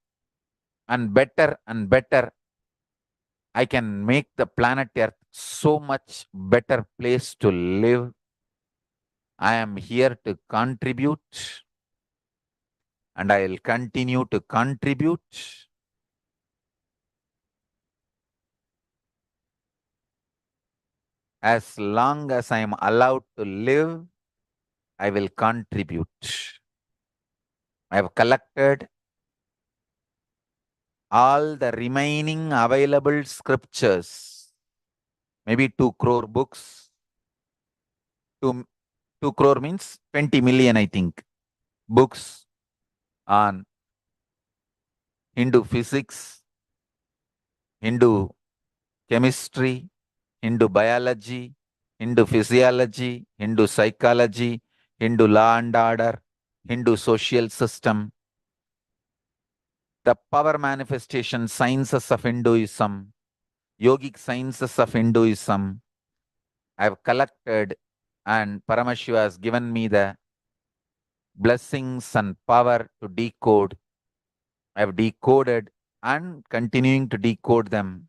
and better and better. I can make the planet Earth so much better place to live. I am here to contribute, and I will continue to contribute. As long as I am allowed to live, I will contribute. I have collected all the remaining available scriptures, maybe 2 crore books. 2 crore means 20 million, I think, books on Hindu physics, Hindu chemistry, Hindu biology, Hindu physiology, Hindu psychology, Hindu law and order, Hindu social system, the power manifestation sciences of Hinduism, yogic sciences of Hinduism. I have collected, and Paramashiva has given me the blessings and power to decode. I have decoded and continuing to decode them.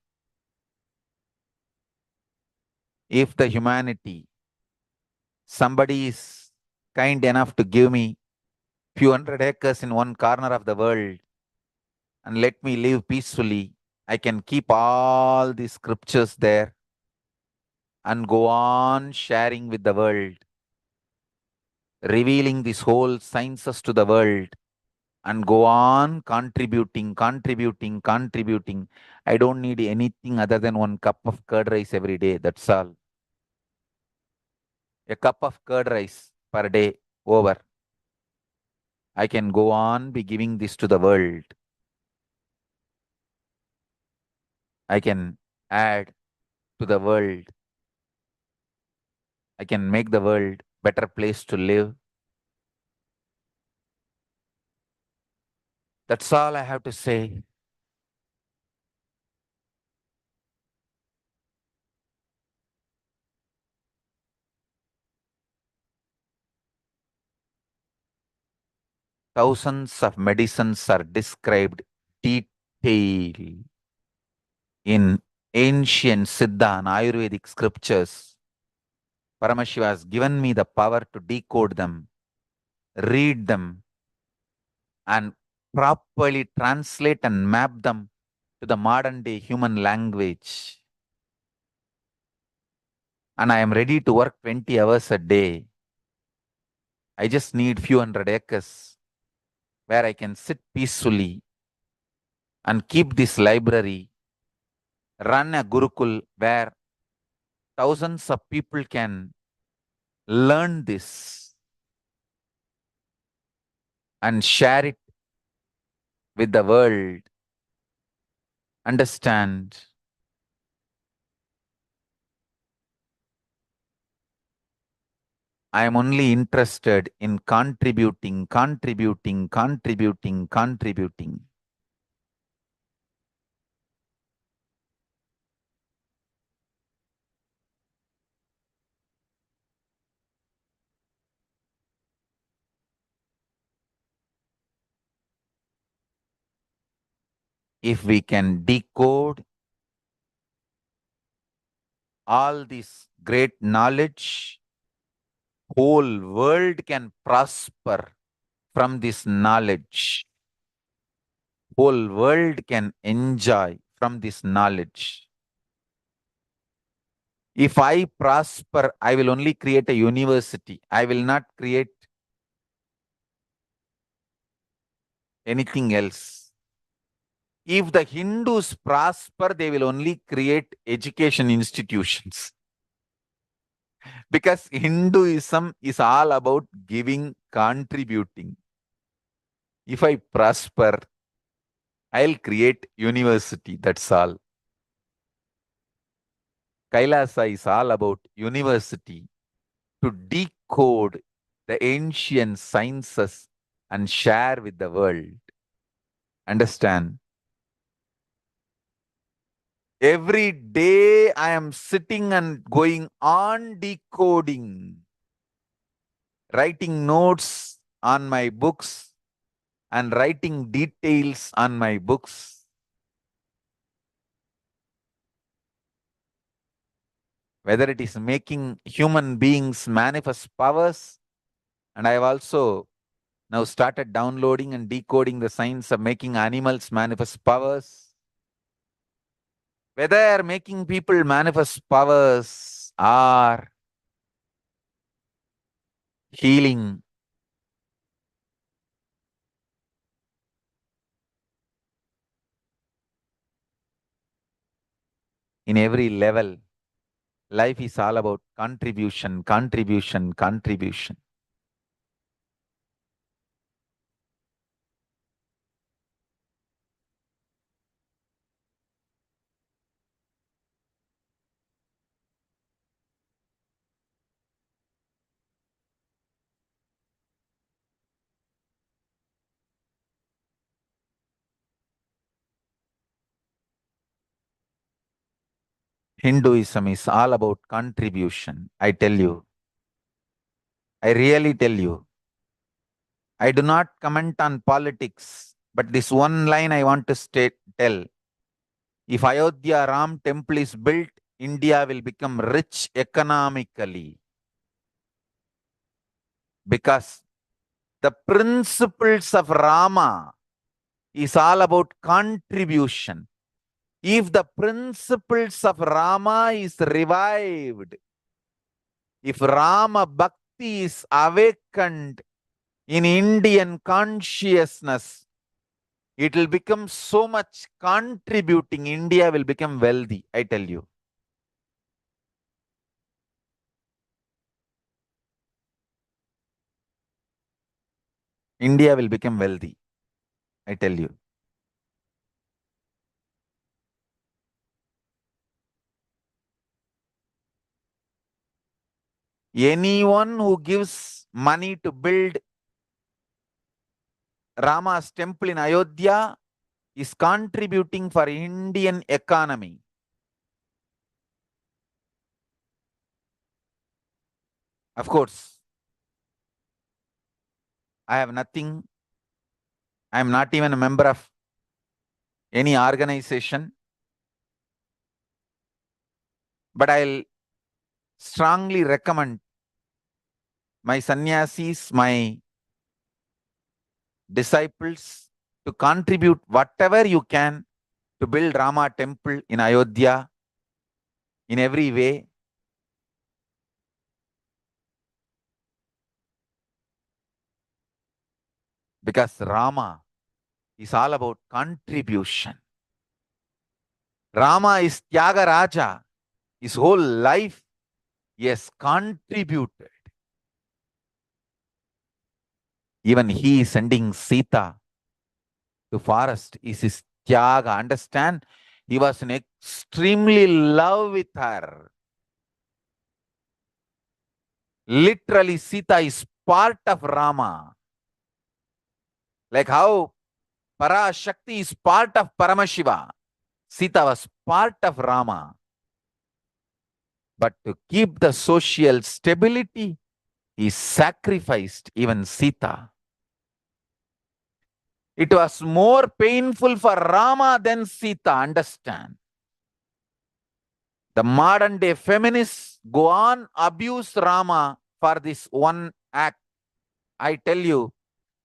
If the humanity, somebody is kind enough to give me few hundred acres in one corner of the world and let me live peacefully, I can keep all these scriptures there and go on sharing with the world, revealing these whole sciences to the world, and go on contributing. I don't need anything other than one cup of curd rice every day. That's all. A cup of curd rice per day over. I can go on be giving this to the world. I can add to the world. I can make the world better place to live. That's all I have to say. Thousands of medicines are described detail in ancient Siddha and Ayurvedic scriptures. Paramashiva has given me the power to decode them, read them, and properly translate and map them to the modern day human language. And I am ready to work 20 hours a day. I just need few hundred acres where I can sit peacefully and keep this library, run a Gurukul where thousands of people can learn this and share it with the world. Understand? I am only interested in contributing. If we can decode all this great knowledge, whole world can prosper from this knowledge. Whole world can enjoy from this knowledge. If I prosper, I will only create a university. I will not create anything else. If the Hindus prosper, they will only create education institutions. Because Hinduism is all about giving, contributing. If I prosper, I'll create university, that's all. KAILASA is all about university to decode the ancient sciences and share with the world. Understand? Every day I am sitting and going on decoding, writing notes on my books and writing details on my books. Whether it is making human beings manifest powers, and I have also now started downloading and decoding the science of making animals manifest powers. Whether making people manifest powers or healing, in every level, life is all about contribution. Hinduism is all about contribution. I tell you. I really tell you. I do not comment on politics, but this one line I want to tell. If Ayodhya Ram temple is built, India will become rich economically. Because the principles of Rama is all about contribution. If the principles of Rama is revived, if Rama Bhakti is awakened in Indian consciousness, it will become so much contributing. India will become wealthy, I tell you. India will become wealthy, I tell you. Anyone who gives money to build Rama's temple in Ayodhya is contributing for Indian economy. Of course, I have nothing. I am not even a member of any organization. But I'll strongly recommend my sannyasis, my disciples, to contribute whatever you can to build Rama temple in Ayodhya in every way. Because Rama is all about contribution. Rama is Tyaga Raja. His whole life he has contributed. Even he is sending Sita to forest is his Tyaga. Understand? He was in extremely love with her. Literally, Sita is part of Rama. Like how Parashakti is part of Paramashiva. Sita was part of Rama. But to keep the social stability, he sacrificed even Sita. It was more painful for Rama than Sita, understand. The modern day feminists go on abuse Rama for this one act. I tell you,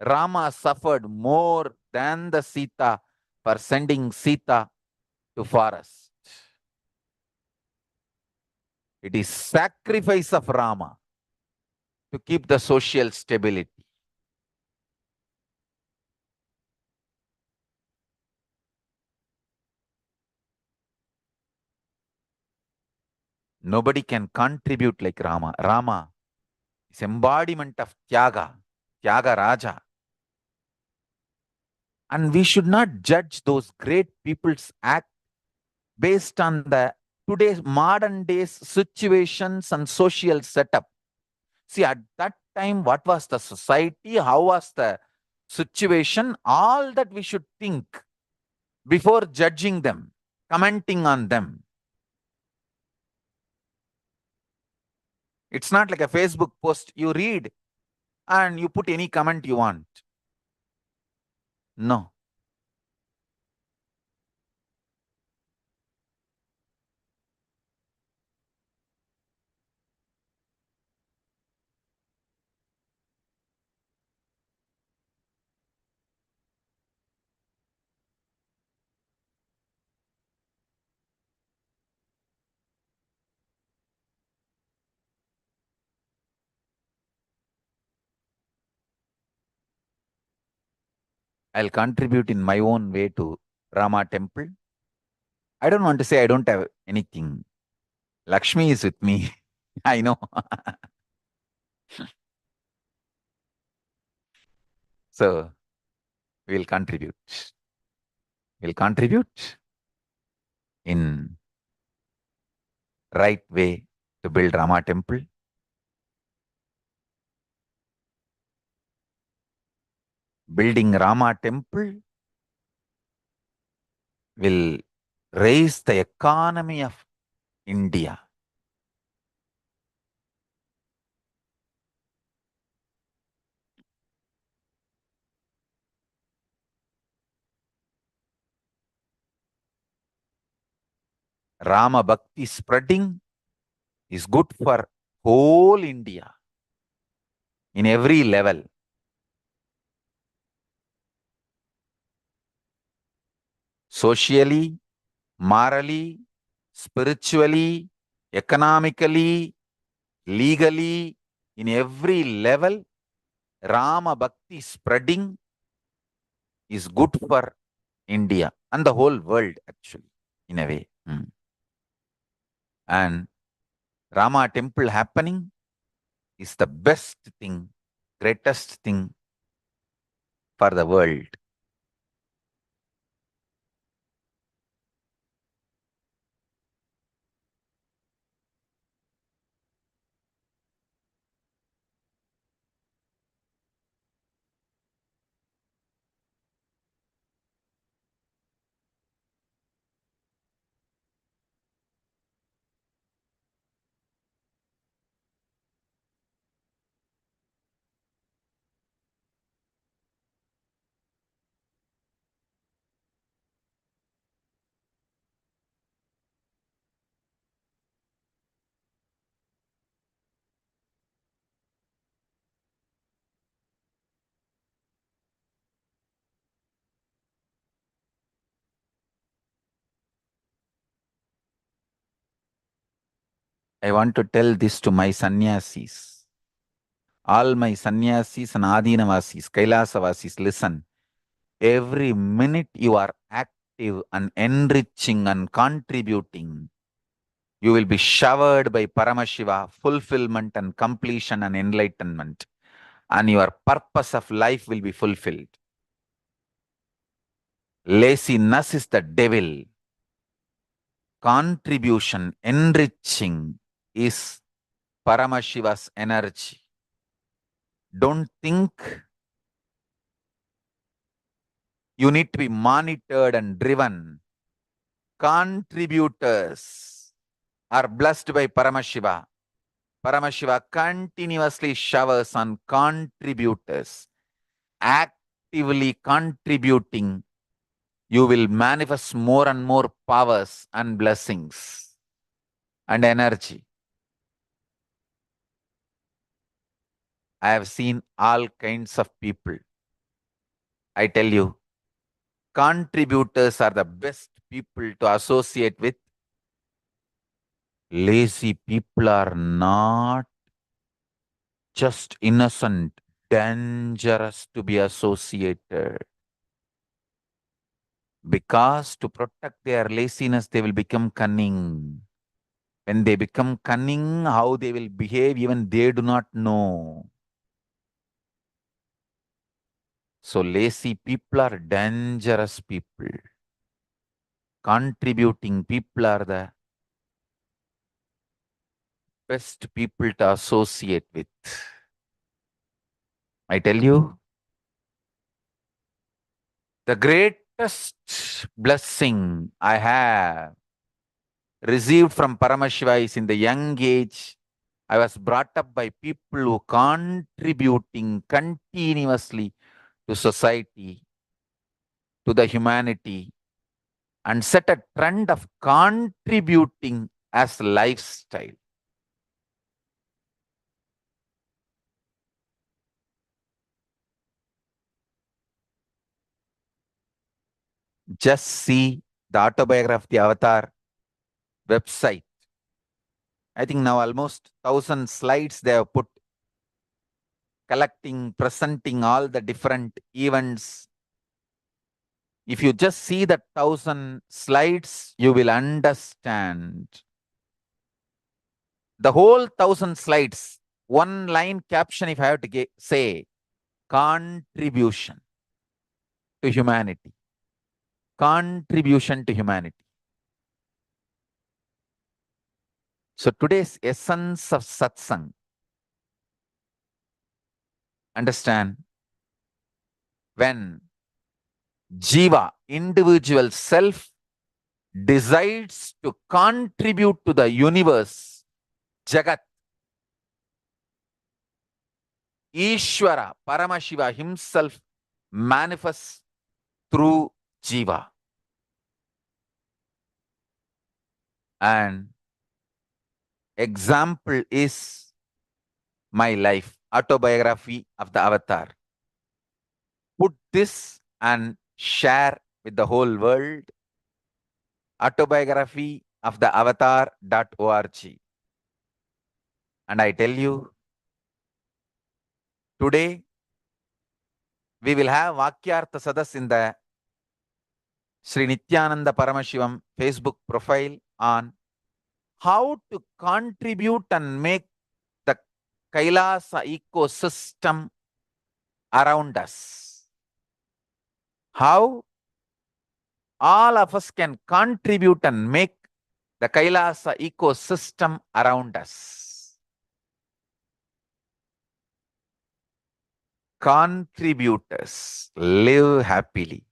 Rama suffered more than the Sita for sending Sita to forest. It is sacrifice of Rama to keep the social stability. Nobody can contribute like Rama. Rama is embodiment of Tyaga, Tyaga Raja. And we should not judge those great people's act based on the today's modern days situations and social setup. See, at that time, what was the society? How was the situation? All that we should think before judging them, commenting on them. It's not like a Facebook post you read and you put any comment you want. No. I'll contribute in my own way to Rama temple. I don't want to say I don't have anything. Lakshmi is with me. I know. So we'll contribute. We'll contribute in right way to build Rama temple. Building Rama temple will raise the economy of India. Rama Bhakti spreading is good for whole India in every level. Socially, morally, spiritually, economically, legally, in every level, Rama Bhakti spreading is good for India and the whole world, actually, in a way. And Rama temple happening is the best thing, greatest thing for the world. I want to tell this to my sannyasis. All my sannyasis and adinavasis, kailasavasis, listen. Every minute you are active and enriching and contributing, you will be showered by Paramashiva, fulfillment and completion and enlightenment. And your purpose of life will be fulfilled. Laziness is the devil. Contribution, enriching is Paramashiva's energy. Don't think you need to be monitored and driven. Contributors are blessed by Paramashiva. Paramashiva continuously showers on contributors. Actively contributing, you will manifest more and more powers and blessings and energy. I have seen all kinds of people. I tell you, contributors are the best people to associate with. Lazy people are not just innocent, dangerous to be associated. Because to protect their laziness, they will become cunning. When they become cunning, how they will behave, even they do not know. So lazy people are dangerous people. Contributing people are the best people to associate with. I tell you, the greatest blessing I have received from Paramashiva is in the young age. I was brought up by people who contributing continuously to society, to the humanity, and set a trend of contributing as lifestyle. Just see the autobiography of the Avatar website. I think now almost 1,000 slides they have put, collecting, presenting all the different events. If you just see the 1,000 slides, you will understand. The whole 1,000 slides, one line caption if I have to say, contribution to humanity. Contribution to humanity. So today's essence of satsang, understand, when Jiva, individual self, decides to contribute to the universe, Jagat, Ishvara, Paramashiva himself manifests through Jiva. And example is my life, autobiography of the Avatar. Put this and share with the whole world. Autobiography of the avatar.org. And I tell you, today we will have Vakyartha Sadas in the Sri Nithyananda Paramashivam Facebook profile on how to contribute and make the Kailasa ecosystem around us. How all of us can contribute and make the Kailasa ecosystem around us. Contributors live happily.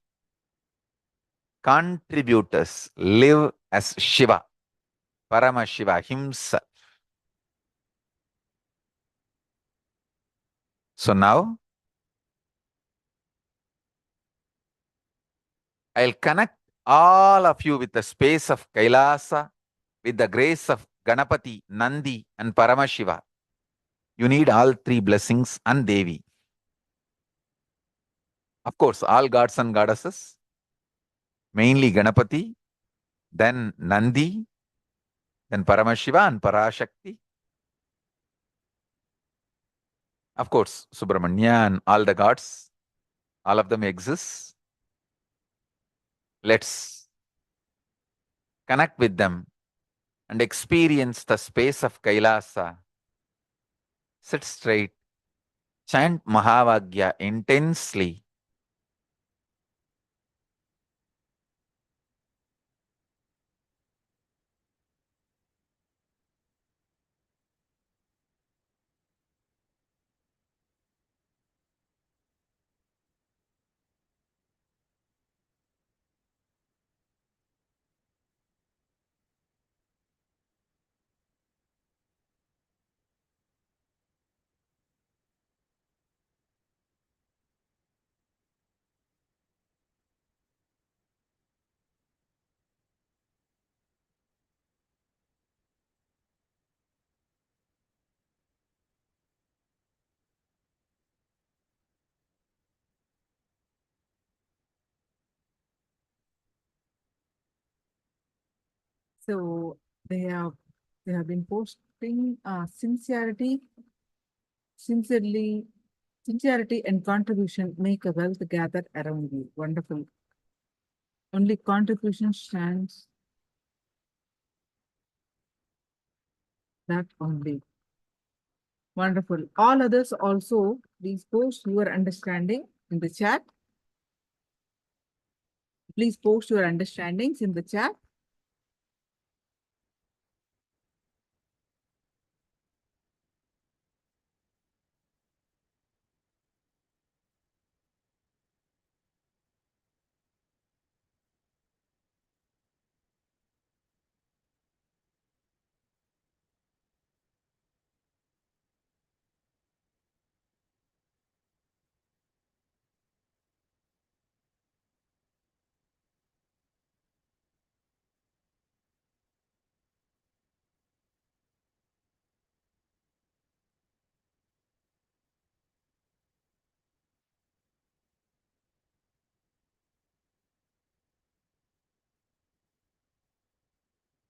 Contributors live as Shiva, Paramashiva himself. So now, I'll connect all of you with the space of Kailasa, with the grace of Ganapati, Nandi, and Paramashiva. You need all three blessings and Devi. Of course, all gods and goddesses, mainly Ganapati, then Nandi, then Paramashiva and Parashakti. Of course, Subramanya and all the gods, all of them exist. Let's connect with them and experience the space of Kailasa. Sit straight, chant Mahavagya intensely. So they have been posting sincerity and contribution make a wealth gather around you. Wonderful. Only contribution stands. That only. Wonderful. All others also, please post your understanding in the chat. Please post your understandings in the chat.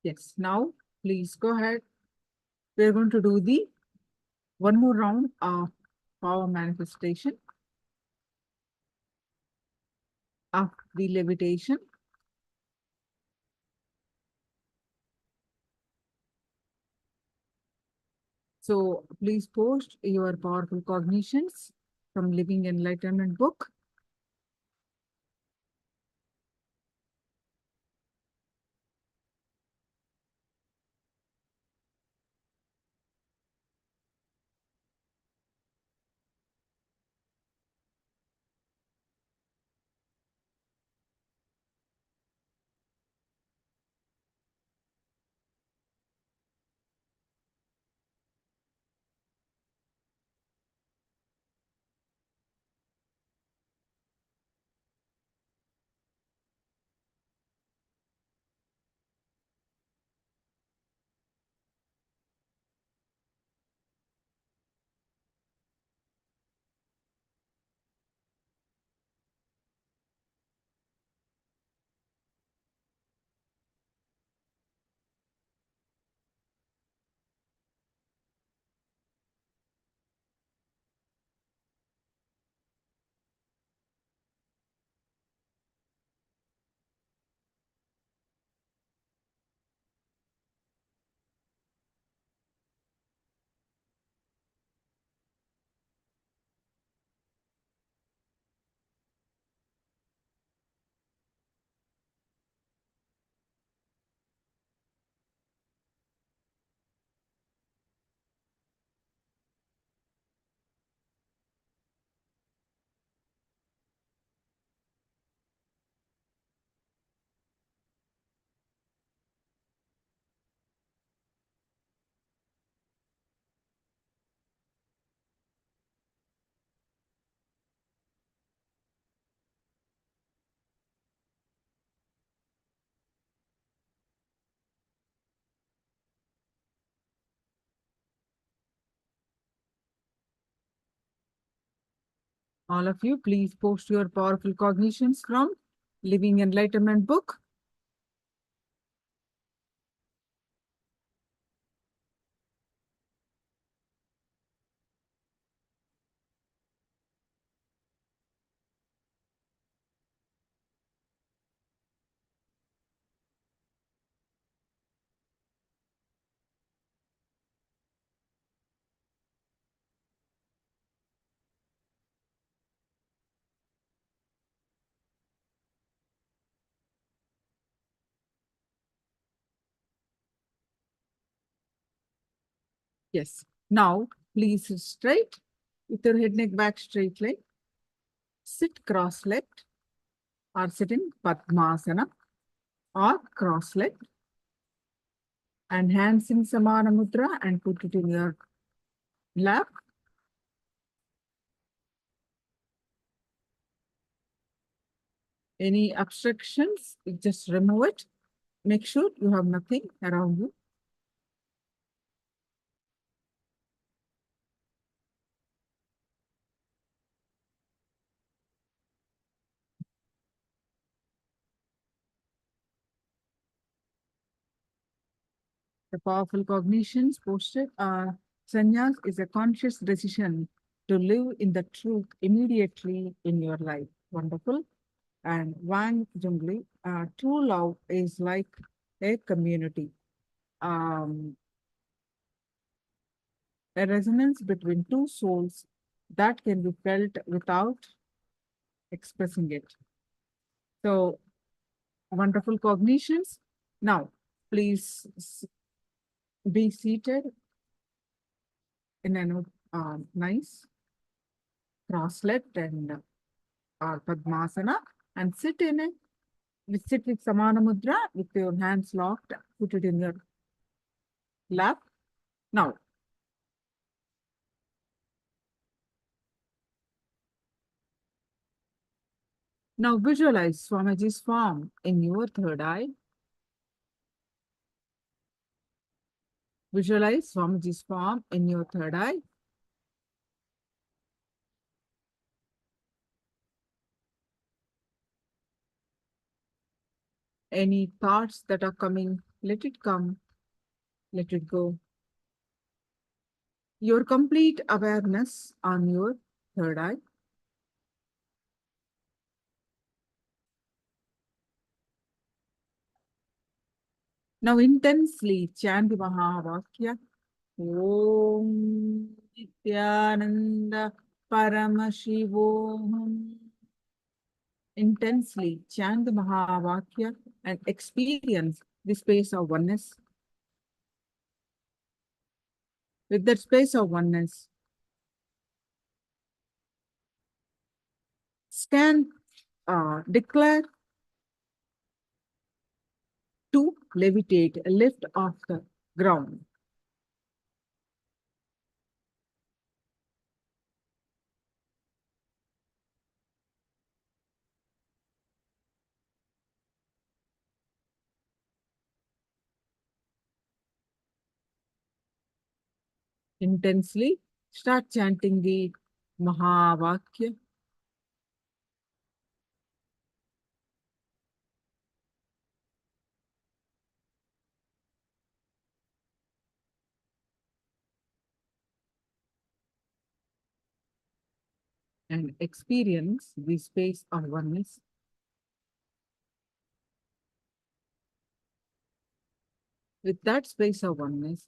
Yes, now please go ahead. We're going to do the one more round of power manifestation of the levitation. So please post your powerful cognitions from Living Enlightenment book. All of you, please post your powerful cognitions from Living Enlightenment book. Yes. Now, please sit straight with your head, neck, back straight leg. Sit cross-legged or sit in Padmasana or cross-legged. And hands in Samana Mudra and put it in your lap. Any obstructions, just remove it. Make sure you have nothing around you. The powerful cognitions posted are sannyas is a conscious decision to live in the truth immediately in your life. Wonderful. And Wang Jungli, true love is like a community. A resonance between two souls that can be felt without expressing it. So, wonderful cognitions. Now, please be seated in a nice cross-legged and Padmasana and sit with Samana Mudra with your hands locked. Put it in your lap. Now visualize Swamiji's form in your third eye. Visualize Swamiji's form in your third eye. Any thoughts that are coming, let it come, let it go. Your complete awareness on your third eye. Now intensely chant the Mahavakya. Om Nithyananda Paramashivoham. Intensely chant the Mahavakya and experience the space of oneness. With that space of oneness, declare to levitate, lift off the ground. Intensely start chanting the Mahavakya. And experience the space of oneness. With that space of oneness,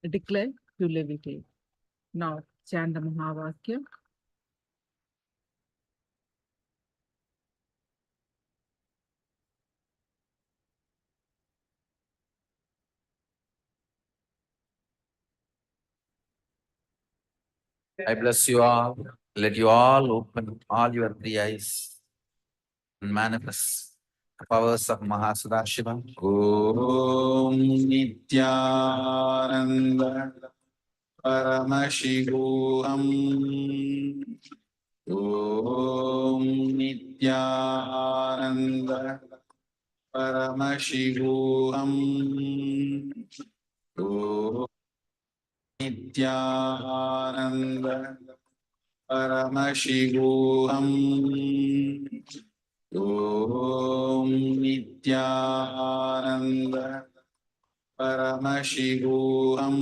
declare to levitate. Now chant the Mahavakya. I bless you all. Let you all open all your three eyes and manifest the powers of Mahasudashiva. Om Nithyananda Paramashivoham. Om Nithyananda Paramashivoham. Om Nithyananda Paramashivoham. Om Nithyananda Paramashivoham.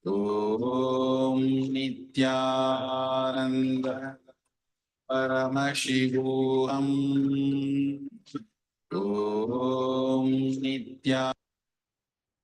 Om Nithyananda Paramashivoham. Om Nithyananda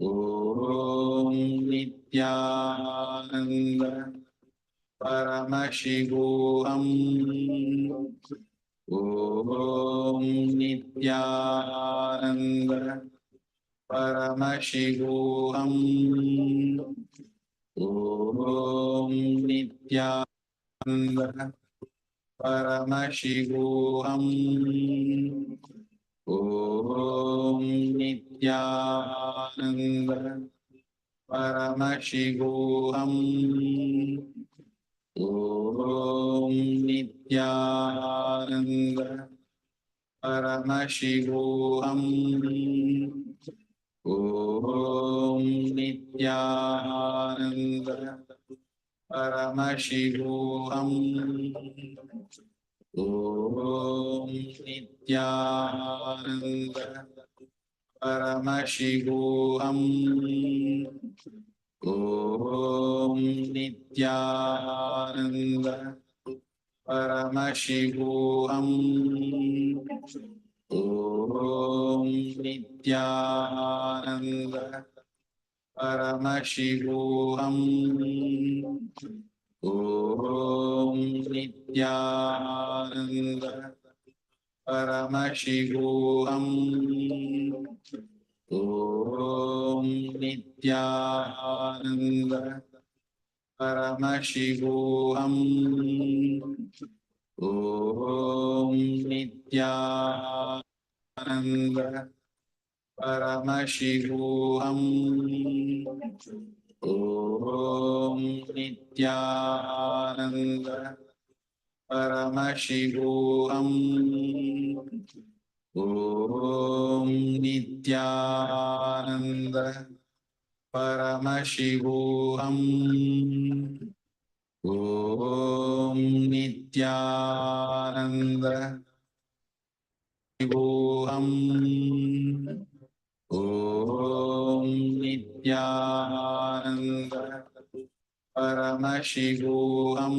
Om Nithyananda Paramashivoham. Om Nithyananda Paramashivoham. Om Nithyananda Paramashivoham. Om Nithyananda Paramashivoham. Om Nithyananda Paramashivoham. Om Nithyananda Paramashivoham. Om Nithyananda Paramashivoham. Om Nithyananda Paramashivoham. Om Nithyananda Paramashivoham. Om Nithyananda Paramashivoham. Om Nithyananda Paramashivoham. Om Nithyananda Paramashivoham. Om Nithyananda Paramashivoham. Om Nithyananda Paramashivoham. Om Nithyananda Shivoham. Om Nithyananda Paramashivoham.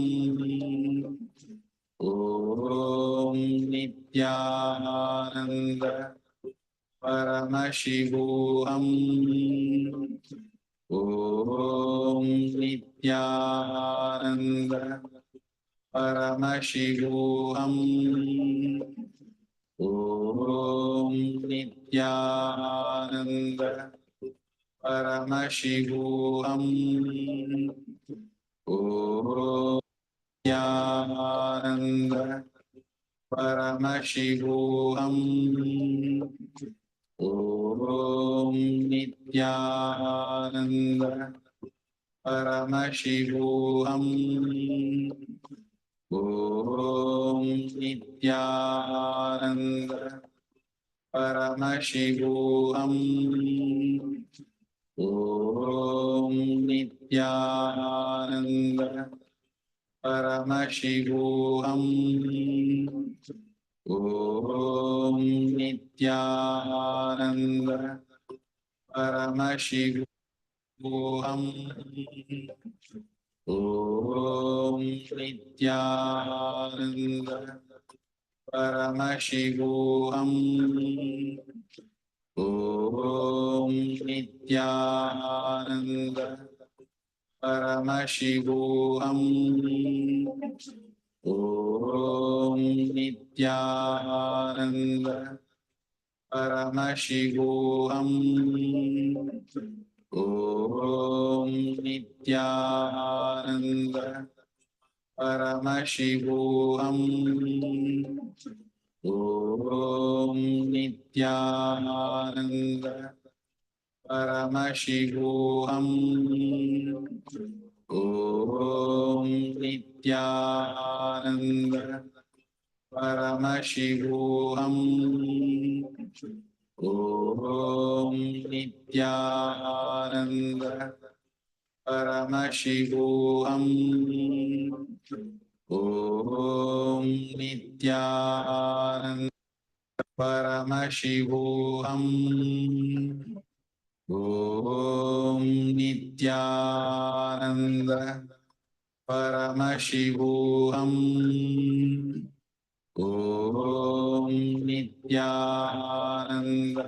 Om Nithyananda Paramashivoham. Om Nithyananda Paramashivoham. Om Nithyananda Paramashivoham. Om Nithyananda Paramashivoham. Om Nithyananda Paramashivoham. Om Nithyananda Paramashivoham. Om Nithyananda Paramashivoham. Om Nithyananda Paramashivoham. Om Nithyananda Paramashivoham. Om Nithyananda Paramashivoham. Om Nithyananda Paramashivoham. Om Nithyananda Paramashivoham. Om Nithyananda Paramashivoham. Om Nithyananda Paramashivoham. Om Nithyananda Paramashivoham. Om Nithyananda Paramashivoham. Om Nithyananda Paramashivoham. Om Nithyananda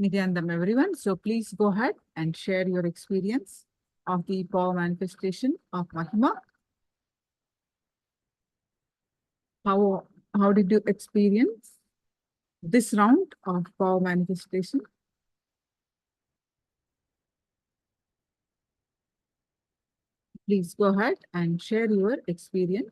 Nithyananda, everyone. So please go ahead and share your experience of the power manifestation of Mahima. How did you experience this round of power manifestation? Please go ahead and share your experience.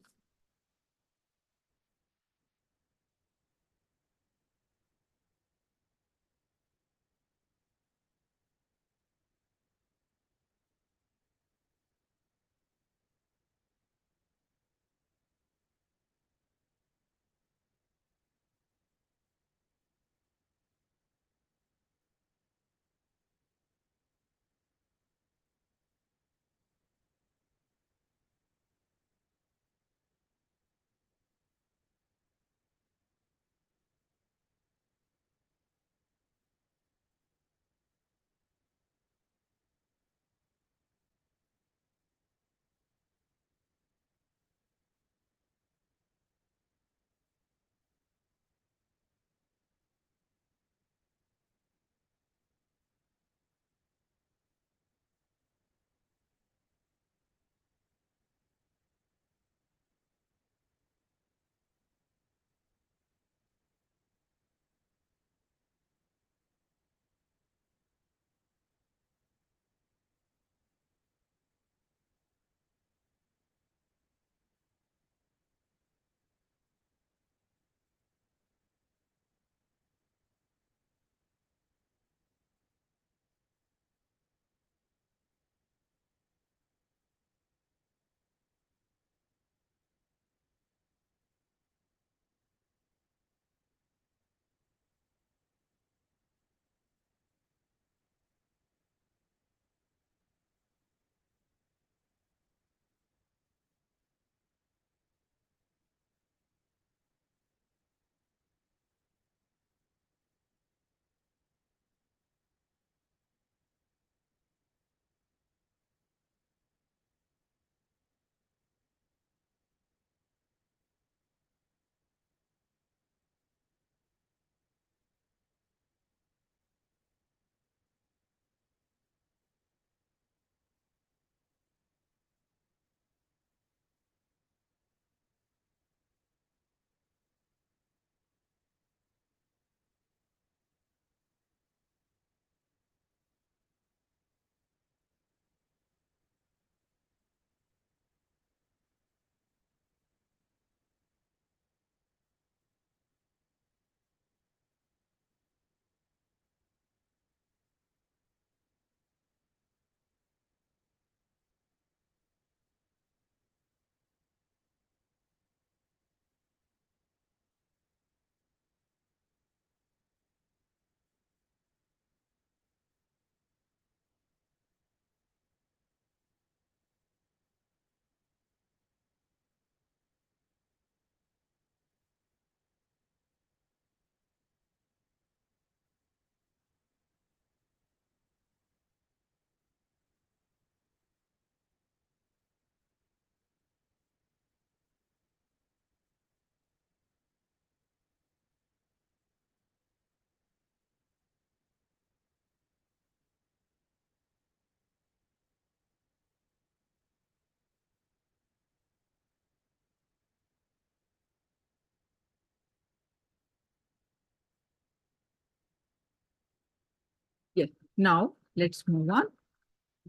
Yes. Now let's move on.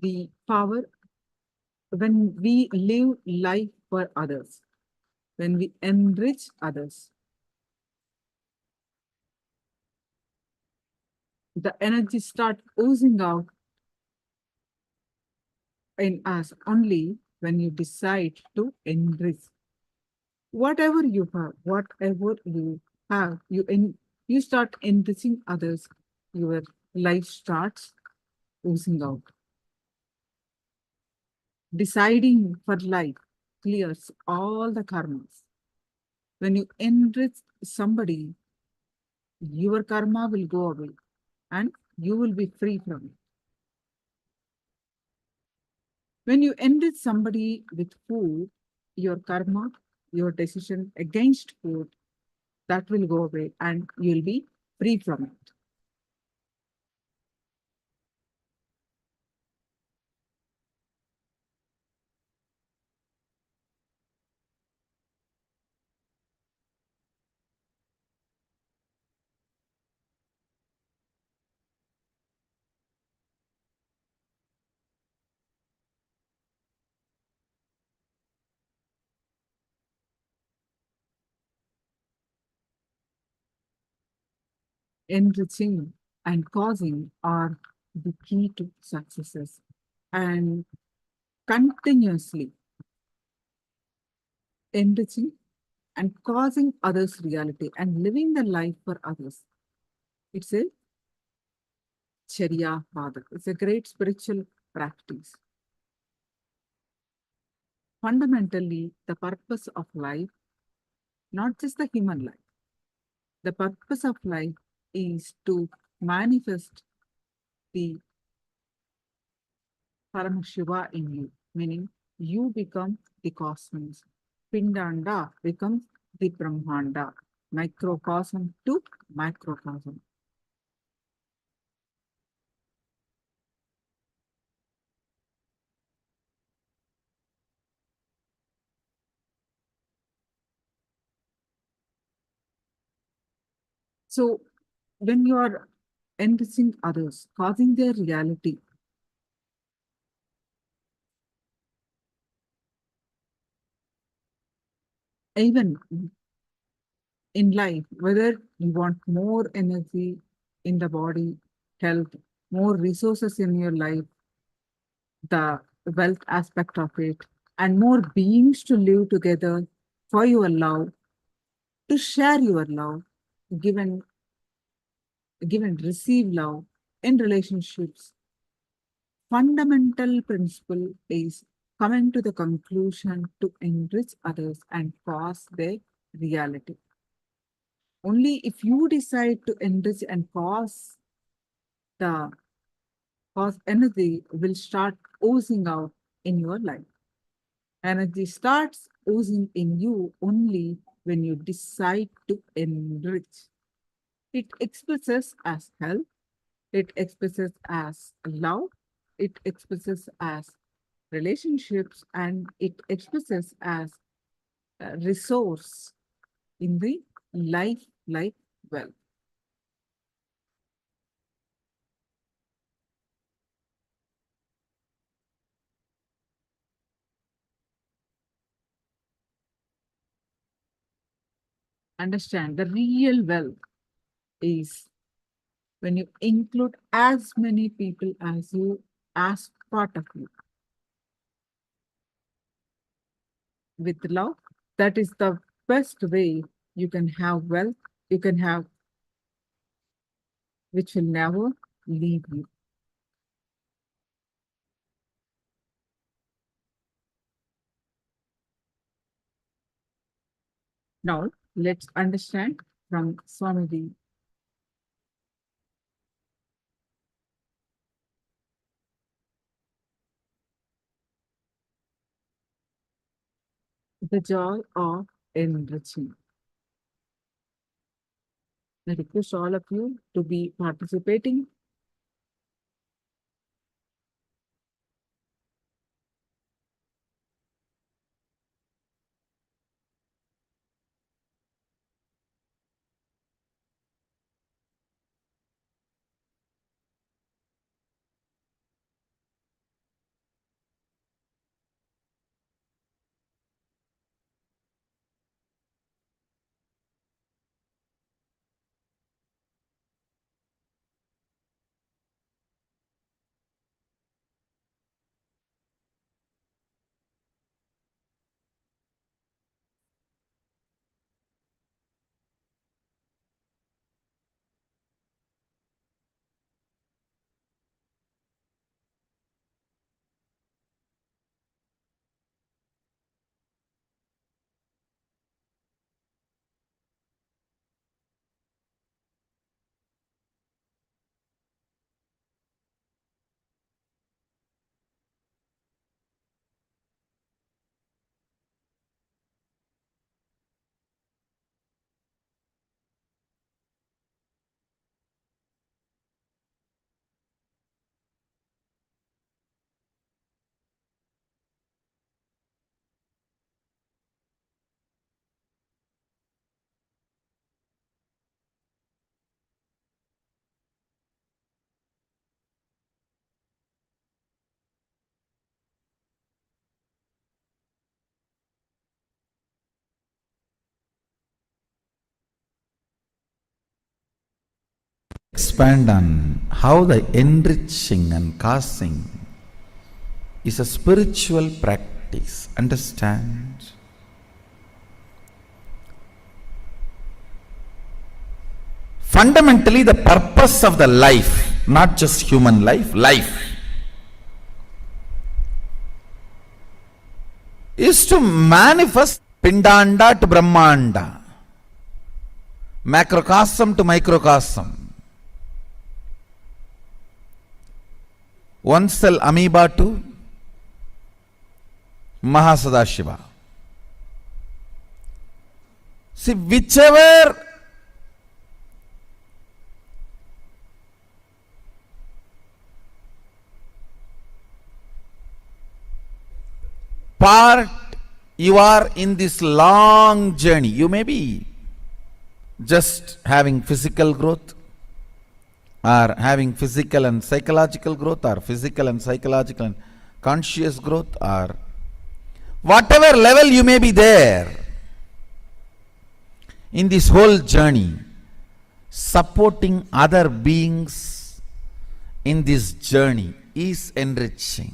The power when we live life for others, when we enrich others, the energy start oozing out in us only when you decide to enrich. Whatever you have, you start enriching others, your life starts oozing out. Deciding for life clears all the karmas. When you enrich somebody, your karma will go away and you will be free from it. When you enrich somebody with food, your karma, your decision against food, that will go away and you'll be free from it. enriching, and causing are the key to successes. And continuously enriching and causing others reality and living the life for others. It's a Charya Pada. It's a great spiritual practice. Fundamentally, the purpose of life, not just the human life, the purpose of life is to manifest the Paramashiva in you, meaning you become the cosmos. Pindanda becomes the Brahmanda, microcosm to macrocosm. So, when you are enriching others, causing their reality, even in life, whether you want more energy in the body, health, more resources in your life, the wealth aspect of it, and more beings to live together for your love, to share your love, give and receive love in relationships. Fundamental principle is coming to the conclusion to enrich others and cause their reality. Only if you decide to enrich and cause energy will start oozing out in your life. Energy starts oozing in you only when you decide to enrich. It expresses as health, it expresses as love, it expresses as relationships, and it expresses as a resource in the life like wealth. Understand the real wealth is when you include as many people as you as part of you with love. That is the best way you can have wealth, you can have which will never leave you. Now, let's understand from Swamiji. The joy of enriching. I request all of you to be participating. Expand on how the enriching and causing is a spiritual practice. Understand? Fundamentally, the purpose of the life, not just human life, is to manifest Pindanda to Brahmanda, macrocosm to microcosm, one cell amoeba to Mahasadashiva. See, whichever part you are in this long journey, you may be just having physical growth, or having physical and psychological growth, or physical and psychological and conscious growth, or whatever level you may be there in this whole journey, supporting other beings in this journey is enriching.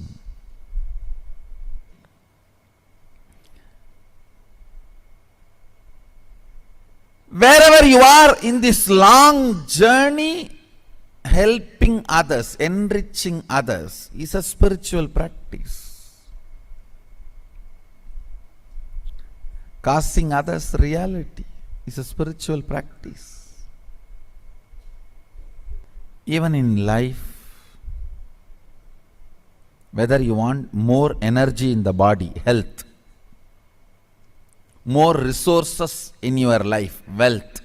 Wherever you are in this long journey, helping others, enriching others is a spiritual practice. Causing others reality is a spiritual practice. Even in life, whether you want more energy in the body, health, more resources in your life, wealth,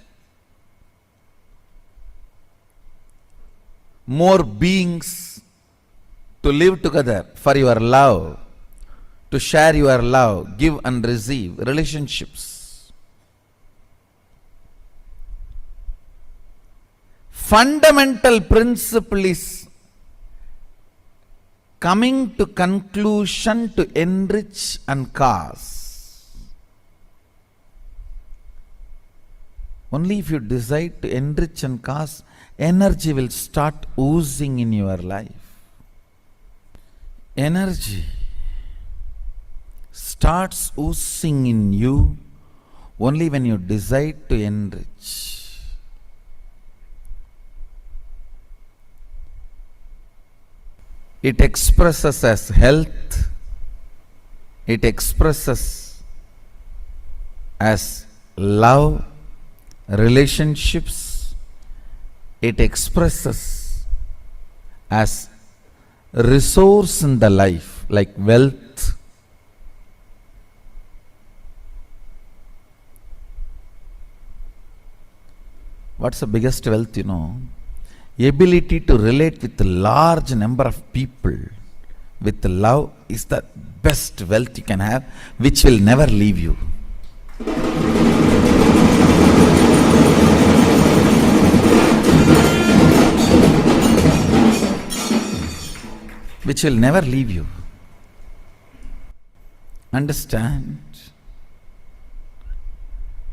more beings to live together for your love, to share your love, give and receive, relationships. Fundamental principle is coming to conclusion to enrich and cause. Only if you decide to enrich and cause, energy will start oozing in your life. Energy starts oozing in you only when you decide to enrich. It expresses as health, it expresses as love, relationships, it expresses as resource in the life, like wealth. What's the biggest wealth, you know? Ability to relate with a large number of people with love is the best wealth you can have, which will never leave you. Which will never leave you. Understand?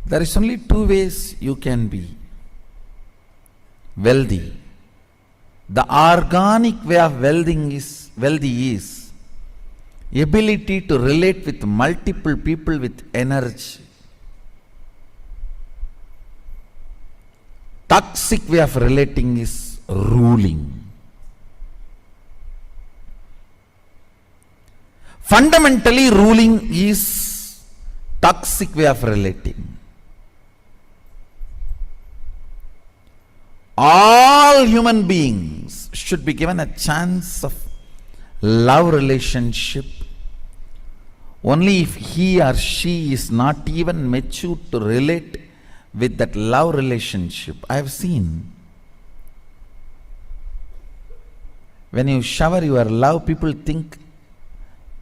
There is only two ways you can be wealthy. The organic way of wealthy is ability to relate with multiple people with energy. Toxic way of relating is ruling. Fundamentally, ruling is toxic way of relating. All human beings should be given a chance of love relationship only if he or she is not even mature to relate with that love relationship. I have seen when you shower your love, people think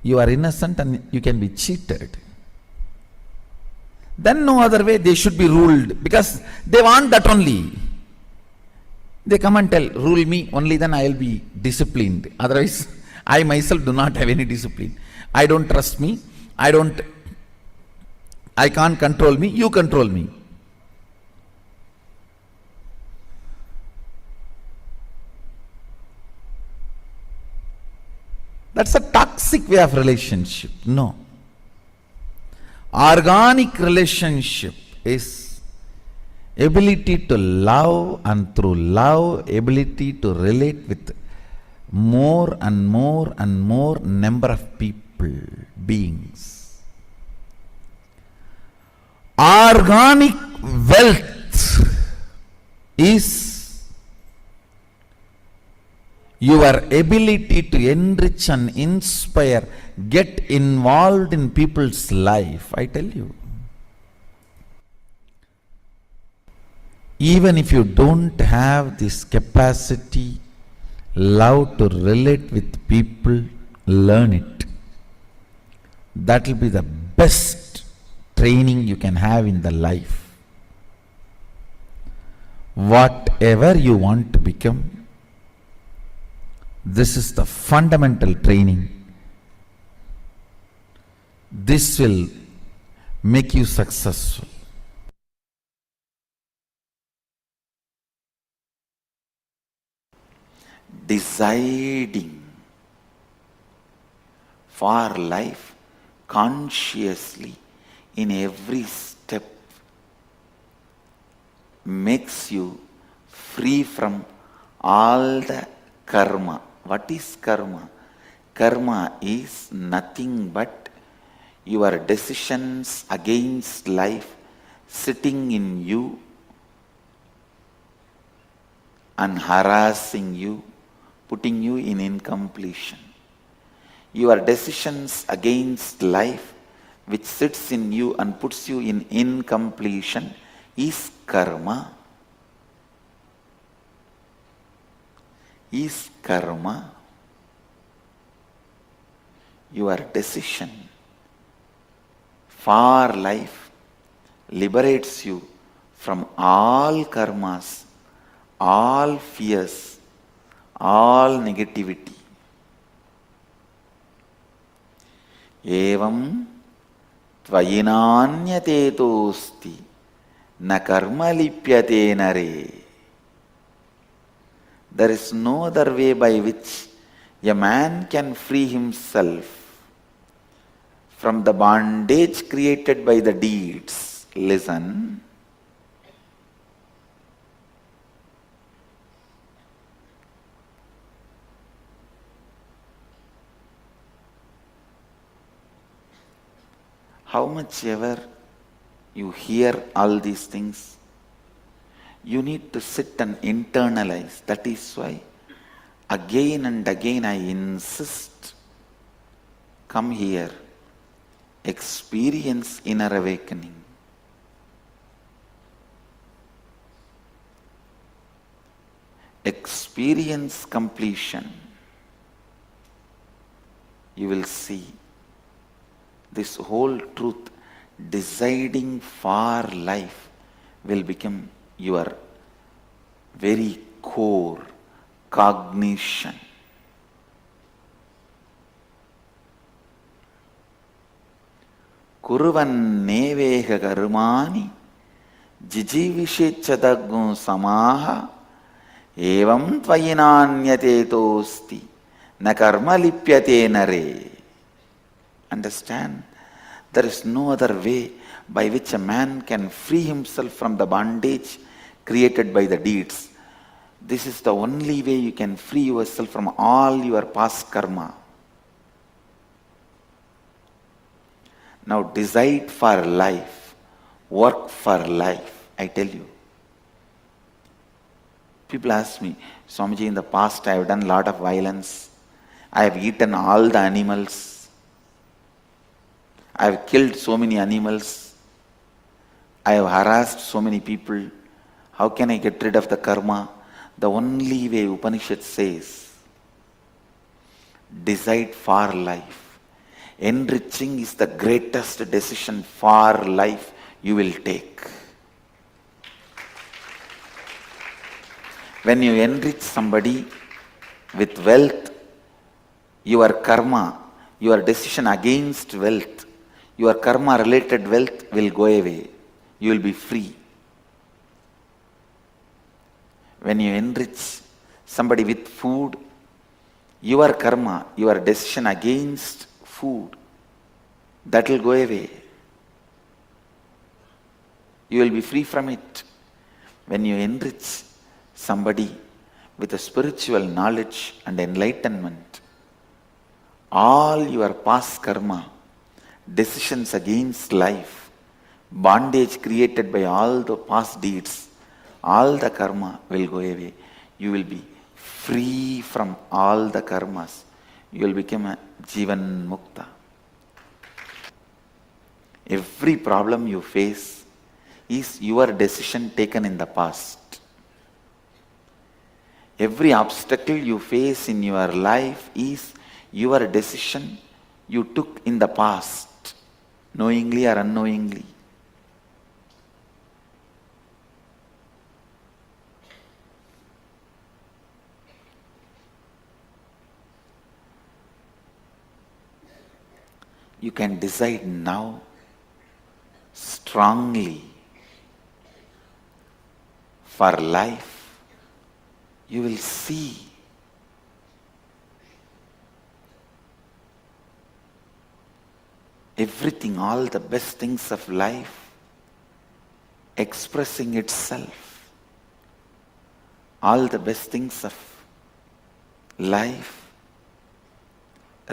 you are innocent and you can be cheated. Then no other way they should be ruled, because they want that only. They come and tell, rule me, only then I will be disciplined. Otherwise, I myself do not have any discipline. I don't trust me. I can't control me. You control me. That's a toxic way of relationship. No. Organic relationship is ability to love, and through love, ability to relate with more and more and more number of people, beings. Organic wealth is your ability to enrich and inspire, get involved in people's life. I tell you, even if you don't have this capacity, love to relate with people, learn it. That will be the best training you can have in the life. Whatever you want to become, this is the fundamental training. This will make you successful. Deciding for life consciously in every step makes you free from all the karma. What is karma? Karma is nothing but your decisions against life sitting in you and harassing you, putting you in incompletion. Your decisions against life which sits in you and puts you in incompletion is karma. Is karma. Your decision for life liberates you from all karmas, all fears, all negativity. Evam tvayinanyate tosti na karma lipyate nare. There is no other way by which a man can free himself from the bondage created by the deeds. Listen. How much ever you hear all these things, you need to sit and internalize. That is why again and again I insist, come here, experience inner awakening. Experience completion. You will see this whole truth, deciding for life, will become your very core cognition. Kuruvan nevega karmani jijivishechadagun samaha evam tvayinanyate tosti na karma lipyate nare. Understand? There is no other way by which a man can free himself from the bondage created by the deeds. This is the only way you can free yourself from all your past karma. Now decide for life, work for life. I tell you. People ask me, Swamiji, in the past I have done a lot of violence. I have eaten all the animals. I have killed so many animals. I have harassed so many people. How can I get rid of the karma? The only way, Upanishad says, decide for life. Enriching is the greatest decision for life you will take. When you enrich somebody with wealth, your karma, your decision against wealth, your karma related wealth will go away. You will be free. When you enrich somebody with food, Your karma, your decision against food, that will go away. You will be free from it. When you enrich somebody with a spiritual knowledge and enlightenment, all your past karma, decisions against life, bondage created by all the past deeds, all the karma will go away. You will be free from all the karmas. You will become a Jivan Mukta. Every problem you face is your decision taken in the past. Every obstacle you face in your life is your decision you took in the past, knowingly or unknowingly. You can decide now strongly for life. You will see everything, all the best things of life expressing itself. All the best things of life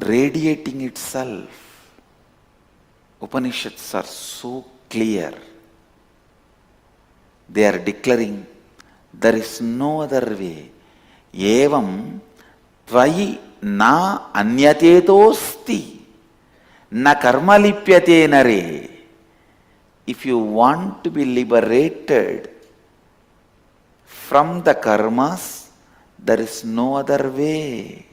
radiating itself. Upanishads are so clear. They are declaring there is no other way. Evam tvayi na anyatetosti na karma lipyate nare. If you want to be liberated from the karmas, there is no other way.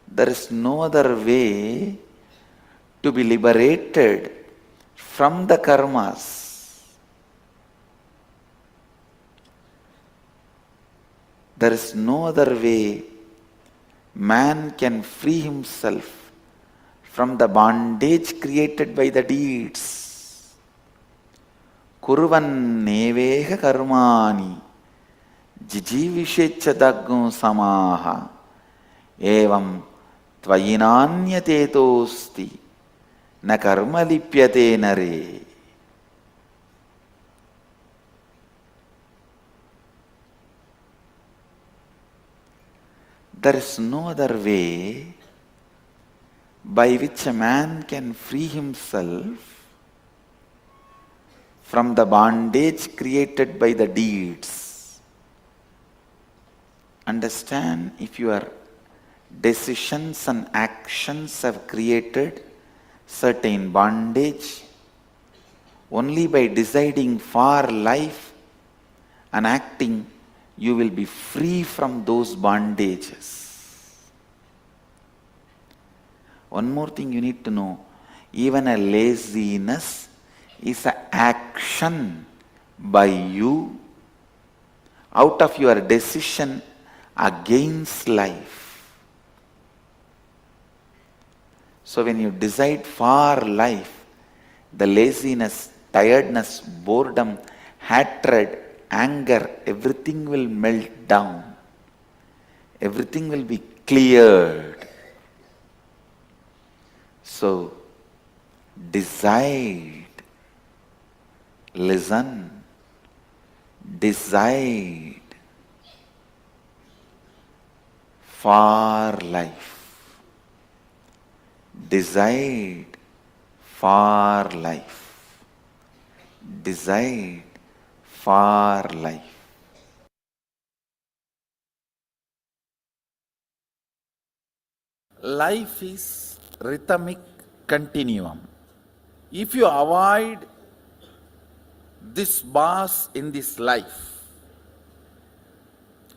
There is no other way to be liberated from the karmas. There is no other way man can free himself from the bondage created by the deeds. Kurvan neveha karmani jijivishecha daggum samaha evam tvayinanyatetosti na karma lipyate nare. There is no other way by which a man can free himself from the bondage created by the deeds. Understand, if your decisions and actions have created certain bondage, only by deciding for life and acting, you will be free from those bondages. One more thing you need to know, even a laziness is an action by you out of your decision against life. So when you decide for life, the laziness, tiredness, boredom, hatred, anger, everything will melt down. Everything will be cleared. So, decide, listen, decide for life. Decide for life. Decide for life. Life is rhythmic continuum. If you avoid this boss in this life,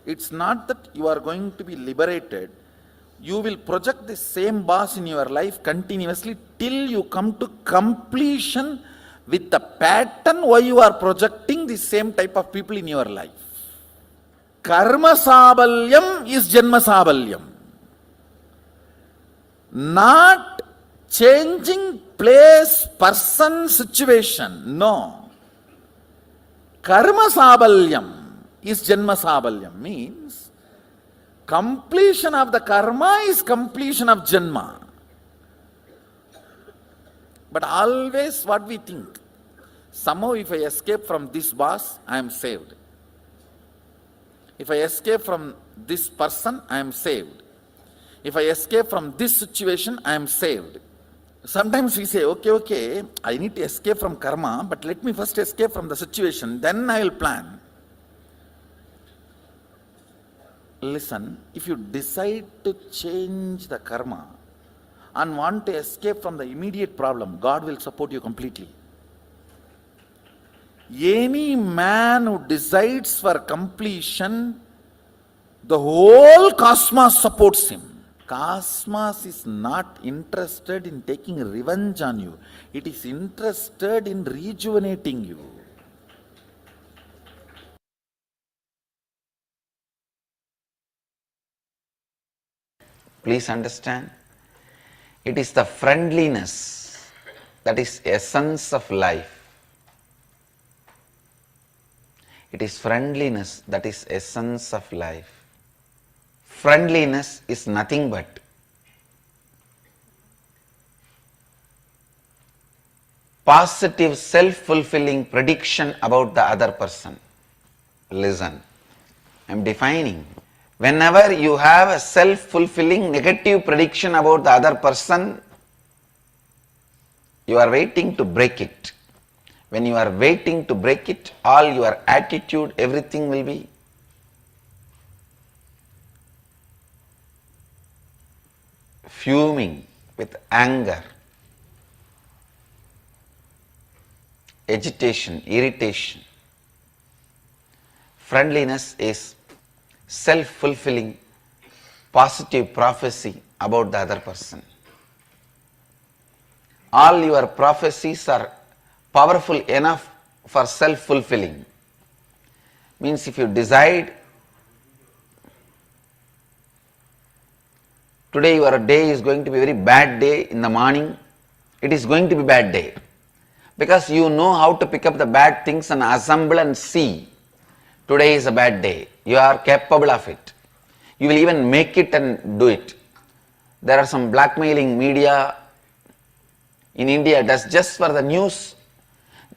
it's not that you are going to be liberated. You will project the same boss in your life continuously till you come to completion with the pattern why you are projecting the same type of people in your life. Karma sabalyam is janma sabalyam. Not changing place, person, situation. No. Karma sabalyam is janma sabalyam. Means completion of the karma is completion of janma. But always what we think, somehow if I escape from this boss, I am saved. If I escape from this person, I am saved. If I escape from this situation, I am saved. Sometimes we say, okay, I need to escape from karma, but let me first escape from the situation, then I will plan. Listen, if you decide to change the karma and want to escape from the immediate problem, God will support you completely. Any man who decides for completion, the whole cosmos supports him. Cosmos is not interested in taking revenge on you. It is interested in rejuvenating you. Please understand, it is the friendliness that is essence of life. It is friendliness that is essence of life. Friendliness is nothing but positive self-fulfilling prediction about the other person. Listen, I am defining. Whenever you have a self-fulfilling negative prediction about the other person, you are waiting to break it. When you are waiting to break it, all your attitude, everything will be fuming with anger, agitation, irritation. Friendliness is self-fulfilling positive prophecy about the other person. All your prophecies are powerful enough for self-fulfilling. Means if you decide today your day is going to be a very bad day in the morning, it is going to be bad day. Because you know how to pick up the bad things and assemble and see. Today is a bad day. You are capable of it. You will even make it and do it. There are some blackmailing media in India does just for the news.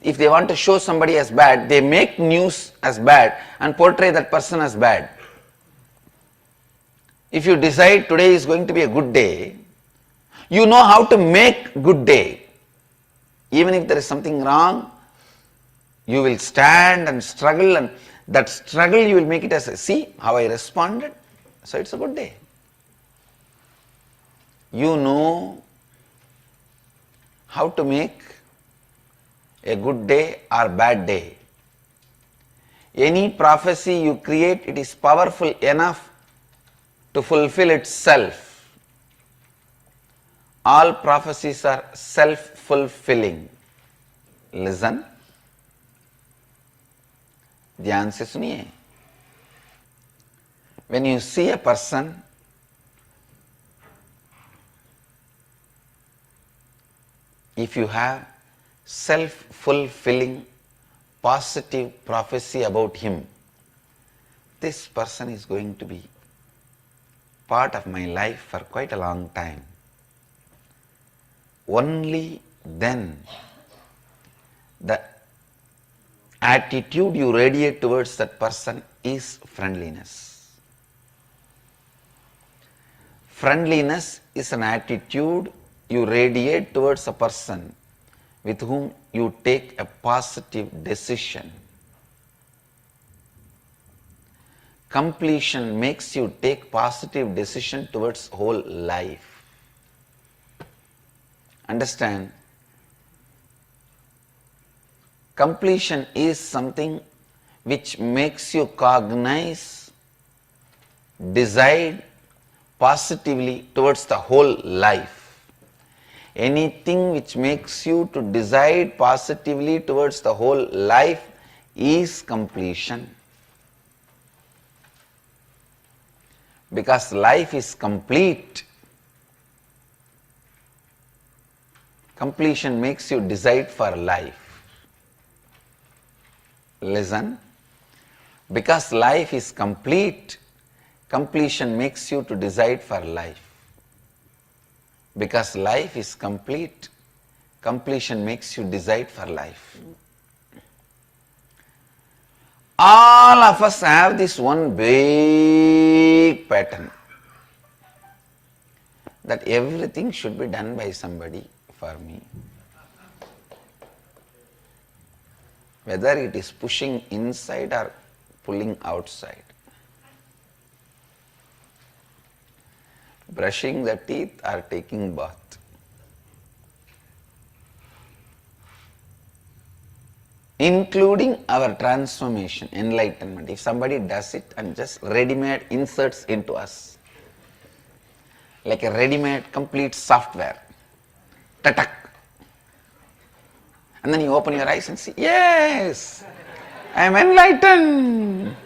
If they want to show somebody as bad, they make news as bad and portray that person as bad. If you decide today is going to be a good day, you know how to make good day. Even if there is something wrong, you will stand and struggle, and that struggle you will make it as a, see how I responded, so it's a good day. You know how to make a good day or bad day. Any prophecy you create, it is powerful enough to fulfill itself. All prophecies are self-fulfilling. Listen. ध्यान से सुनिए. When you see a person, if you have self-fulfilling positive prophecy about him, this person is going to be part of my life for quite a long time. Only then the attitude you radiate towards that person is friendliness. Friendliness is an attitude you radiate towards a person with whom you take a positive decision. Completion makes you take positive decision towards whole life. Understand? Completion is something which makes you cognize, decide positively towards the whole life. Anything which makes you to decide positively towards the whole life is completion. Because life is complete. Completion makes you decide for life. Listen, because life is complete, Completion makes you to decide for life. Because life is complete, completion makes you decide for life. All of us have this one big pattern, that everything should be done by somebody for me. Whether it is pushing inside or pulling outside. Brushing the teeth or taking bath. Including our transformation, enlightenment. If somebody does it and just ready-made inserts into us, like a ready-made complete software, tatak. And then you open your eyes and see, yes, I am enlightened.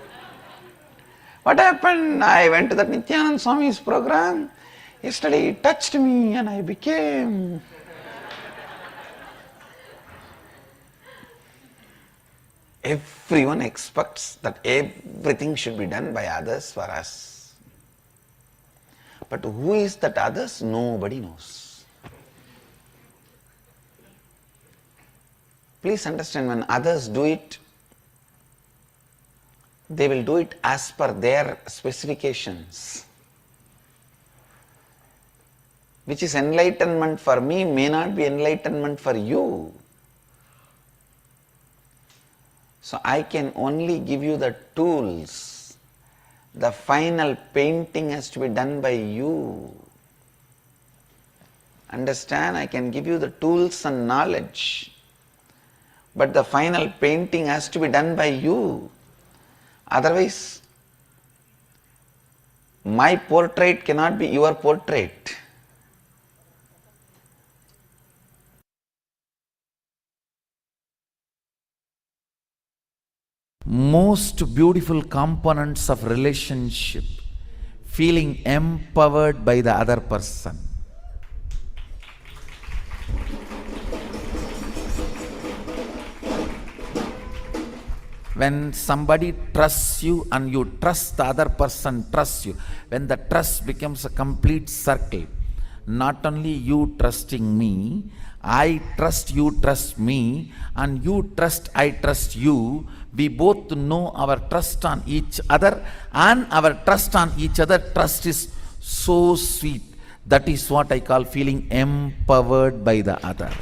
What happened? I went to that Nithyananda Swami's program. Yesterday he touched me and I became. Everyone expects that everything should be done by others for us. But who is that others? Nobody knows. Please understand, when others do it, they will do it as per their specifications. Which is enlightenment for me may not be enlightenment for you. So I can only give you the tools. The final painting has to be done by you. Understand? I can give you the tools and knowledge. But the final painting has to be done by you. Otherwise, my portrait cannot be your portrait. Most beautiful components of relationship, feeling empowered by the other person. When somebody trusts you and you trust the other person trusts you, when the trust becomes a complete circle, not only you trusting me, I trust you trust me, and you trust I trust you, we both know our trust on each other, and our trust on each other, trust is so sweet. That is what I call feeling empowered by the other.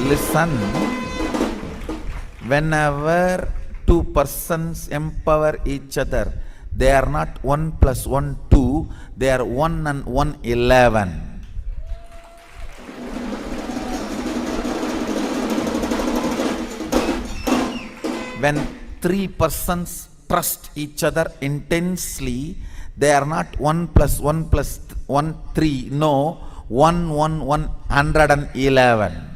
Listen, whenever two persons empower each other, they are not 1 + 1 2, they are 1 and 1 11. When three persons trust each other intensely, they are not 1 + 1 + 1 3, no, 1 1 1 111.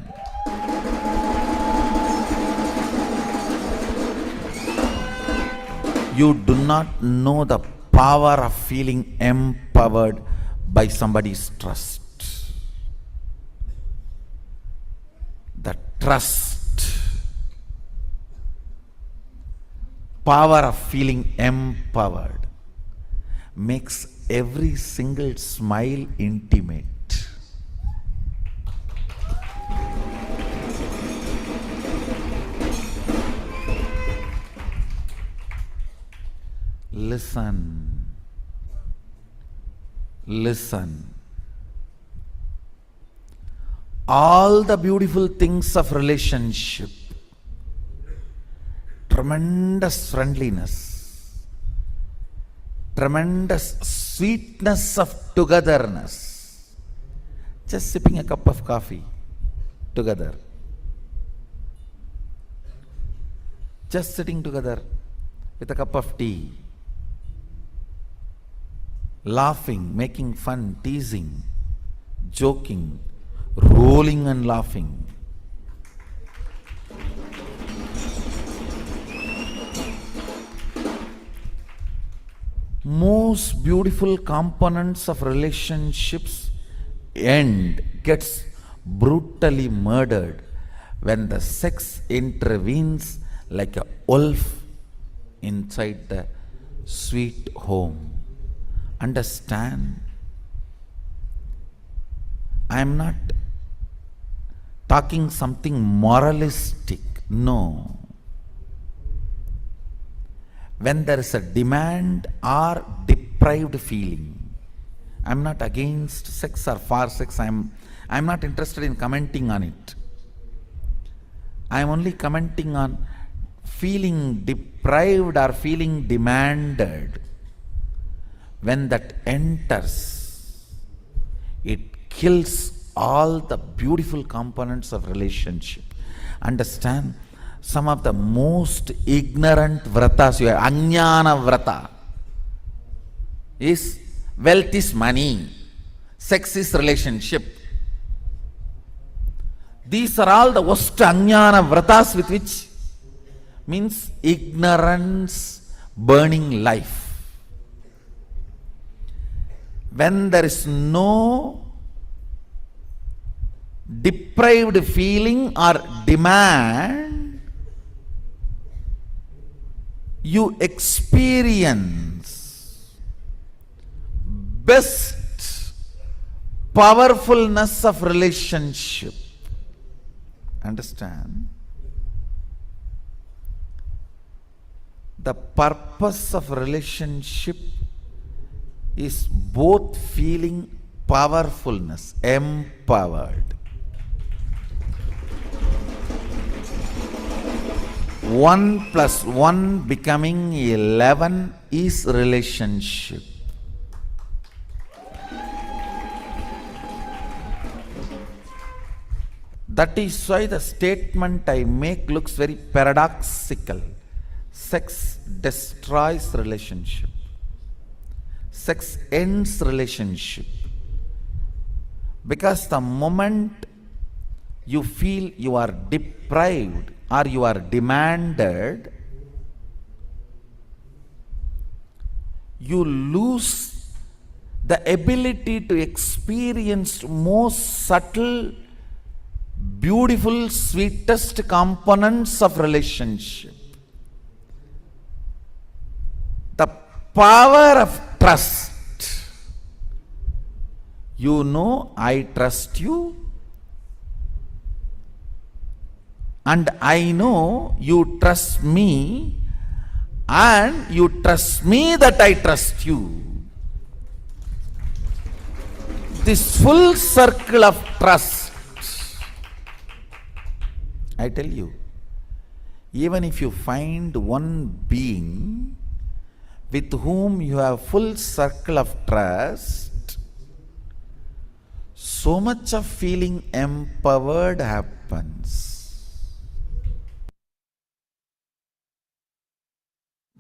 You do not know the power of feeling empowered by somebody's trust. The trust, power of feeling empowered makes every single smile intimate. Listen, listen. All the beautiful things of relationship, tremendous friendliness, tremendous sweetness of togetherness, just sipping a cup of coffee together, just sitting together with a cup of tea, laughing, making fun, teasing, joking, rolling and laughing. Most beautiful components of relationships gets brutally murdered when the sex intervenes like a wolf inside the sweet home. Understand? I am not talking something moralistic. No. When there is a demand or deprived feeling, I'm not against sex or for sex. I'm not interested in commenting on it. I'm only commenting on feeling deprived or feeling demanded. When that enters, it kills all the beautiful components of relationship. Understand? Some of the most ignorant vratas, ajnana vrata, is wealth is money, sex is relationship. These are all the worst ajnana vratas with which means ignorance burning life. When there is no deprived feeling or demand, you experience best powerfulness of relationship. Understand? The purpose of relationship is both feeling powerfulness, empowered. 1 plus 1 becoming 11 is relationship. That is why the statement I make looks very paradoxical. Sex destroys relationship. Sex ends relationship. Because the moment you feel you are deprived or you are demanded, you lose the ability to experience most subtle, beautiful, sweetest components of relationship. The power of trust. You know, I trust you, and I know you trust me, and you trust me that I trust you. This full circle of trust, I tell you, even if you find one being with whom you have full circle of trust, so much of feeling empowered happens.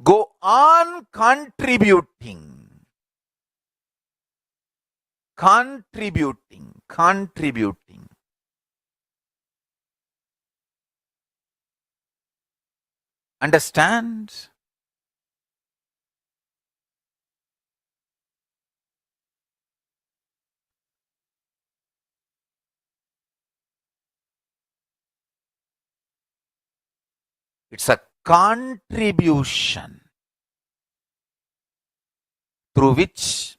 Go on contributing. Contributing. Understand? It's a contribution through which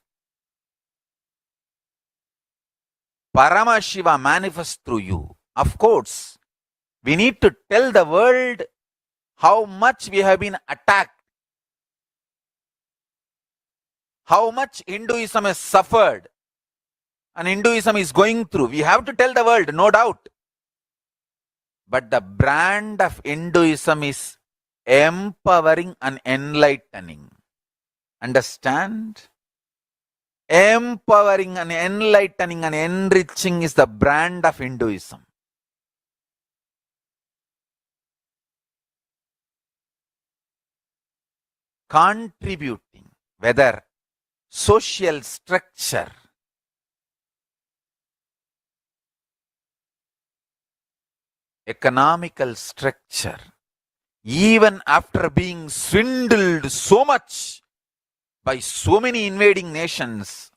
Paramashiva manifests through you. Of course, we need to tell the world how much we have been attacked, how much Hinduism has suffered, and Hinduism is going through. We have to tell the world, no doubt. But the brand of Hinduism is empowering and enlightening. Understand? Empowering and enlightening and enriching is the brand of Hinduism. Contributing, whether social structure, economical structure, even after being swindled so much by so many invading nations,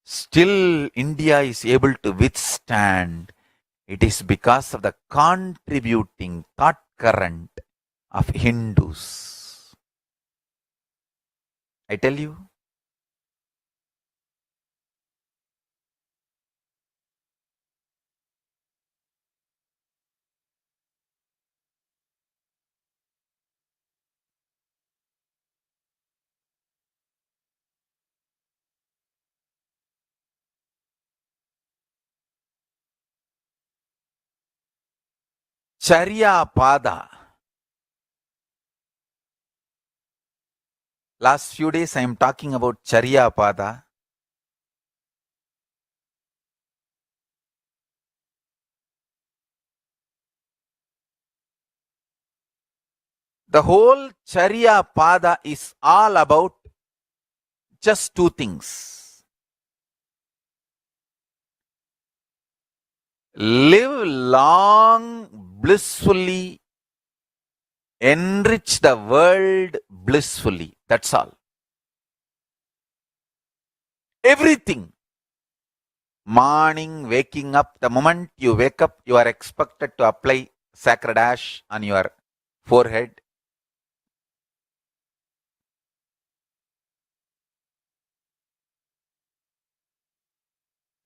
still India is able to withstand. It is because of the contributing thought current of Hindus. I tell you, Charya Pada. Last few days I am talking about Charya Pada. The whole Charya Pada is all about just two things. Live long, blissfully, enrich the world blissfully. That's all. Everything. Morning, waking up, the moment you wake up, you are expected to apply sacred ash on your forehead.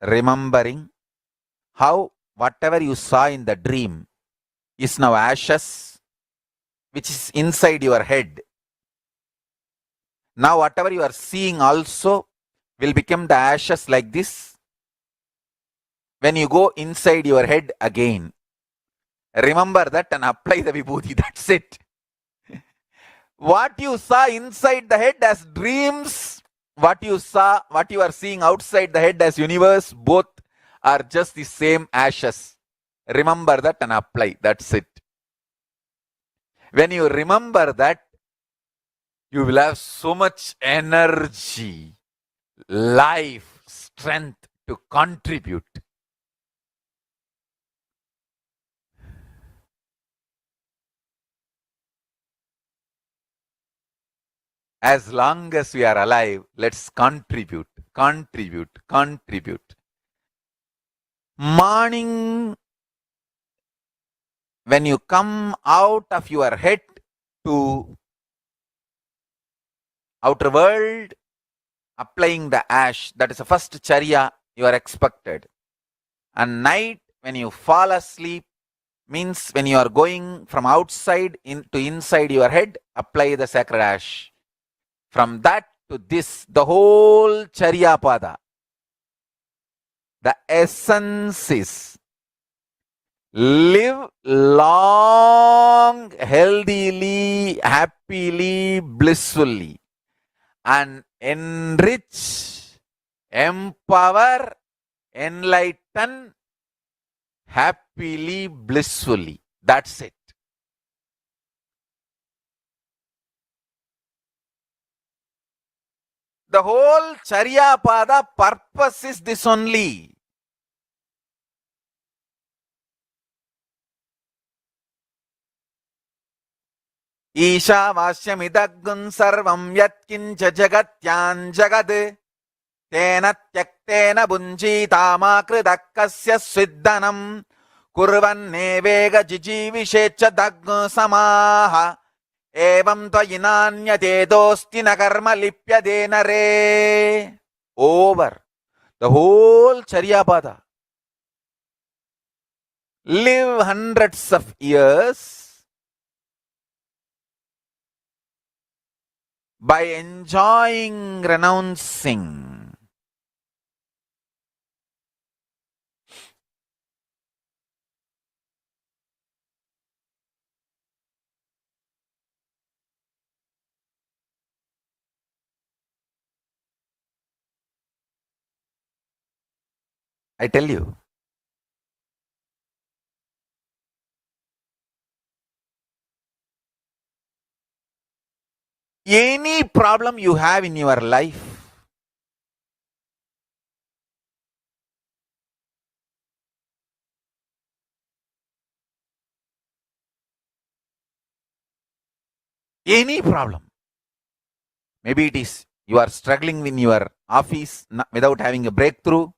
Remembering how whatever you saw in the dream is now ashes, which is inside your head. Now whatever you are seeing also will become the ashes like this when you go inside your head again. Remember that and apply the vibhuti. That's it. What you saw inside the head as dreams, what you are seeing outside the head as universe, both are just the same ashes. Remember that and apply. That's it. When you remember that, you will have so much energy, life, strength to contribute. As long as we are alive, let's contribute. Morning, when you come out of your head to outer world, applying the ash, that is the first charya you are expected. And night, when you fall asleep, means when you are going from outside to inside your head, apply the sacred ash. From that to this, the whole Charya Pada, the essence is live long, healthily, happily, blissfully, and enrich, empower, enlighten, happily, blissfully. That's it. The whole Charya Pada purpose is this only. Isha Vasyamidagun Sarvam Yatkincha Jagatyan Jagad Tena Tyaktena Bunjita Makridakasya Sviddanam Kurvan Nevega Jijivishecha Daggu Samaha Evam Tvayinanyate Dosti Nakarma Lipyade Nare. Over. The whole Charya Pada. Live hundreds of years by enjoying renouncing. I tell you, any problem you have in your life, any problem, maybe it is you are struggling in your office without having a breakthrough,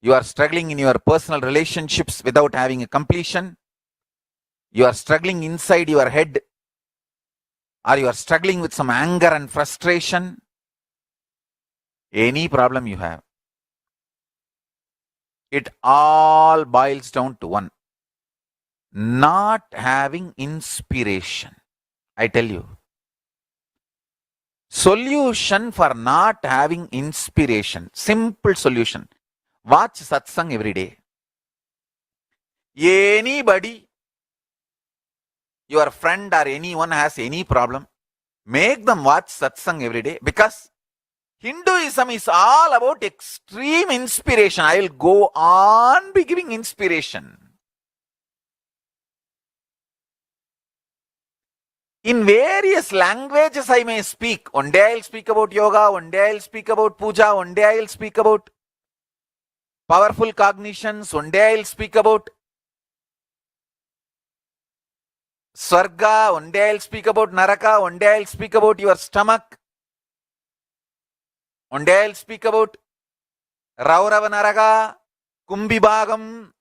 you are struggling in your personal relationships without having a completion, you are struggling inside your head or you are struggling with some anger and frustration, any problem you have, it all boils down to one: not having inspiration. I tell you, solution for not having inspiration, simple solution: watch satsang every day. Anybody, your friend or anyone has any problem, make them watch satsang every day, because Hinduism is all about extreme inspiration. I will go on be giving inspiration. In various languages I may speak. One day I will speak about yoga, one day I will speak about puja, one day I will speak about powerful cognitions, one day I will speak about Swarga, one day I'll speak about Naraka, one day I'll speak about your stomach, one day I'll speak about Raurava Naraka, Kumbhibhagam,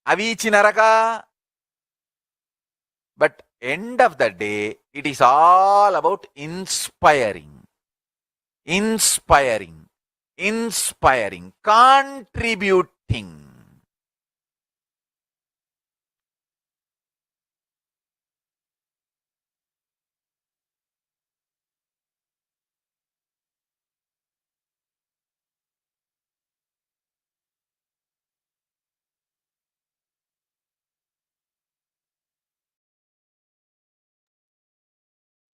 Avichi Naraka. But end of the day, it is all about inspiring, inspiring, inspiring, contributing.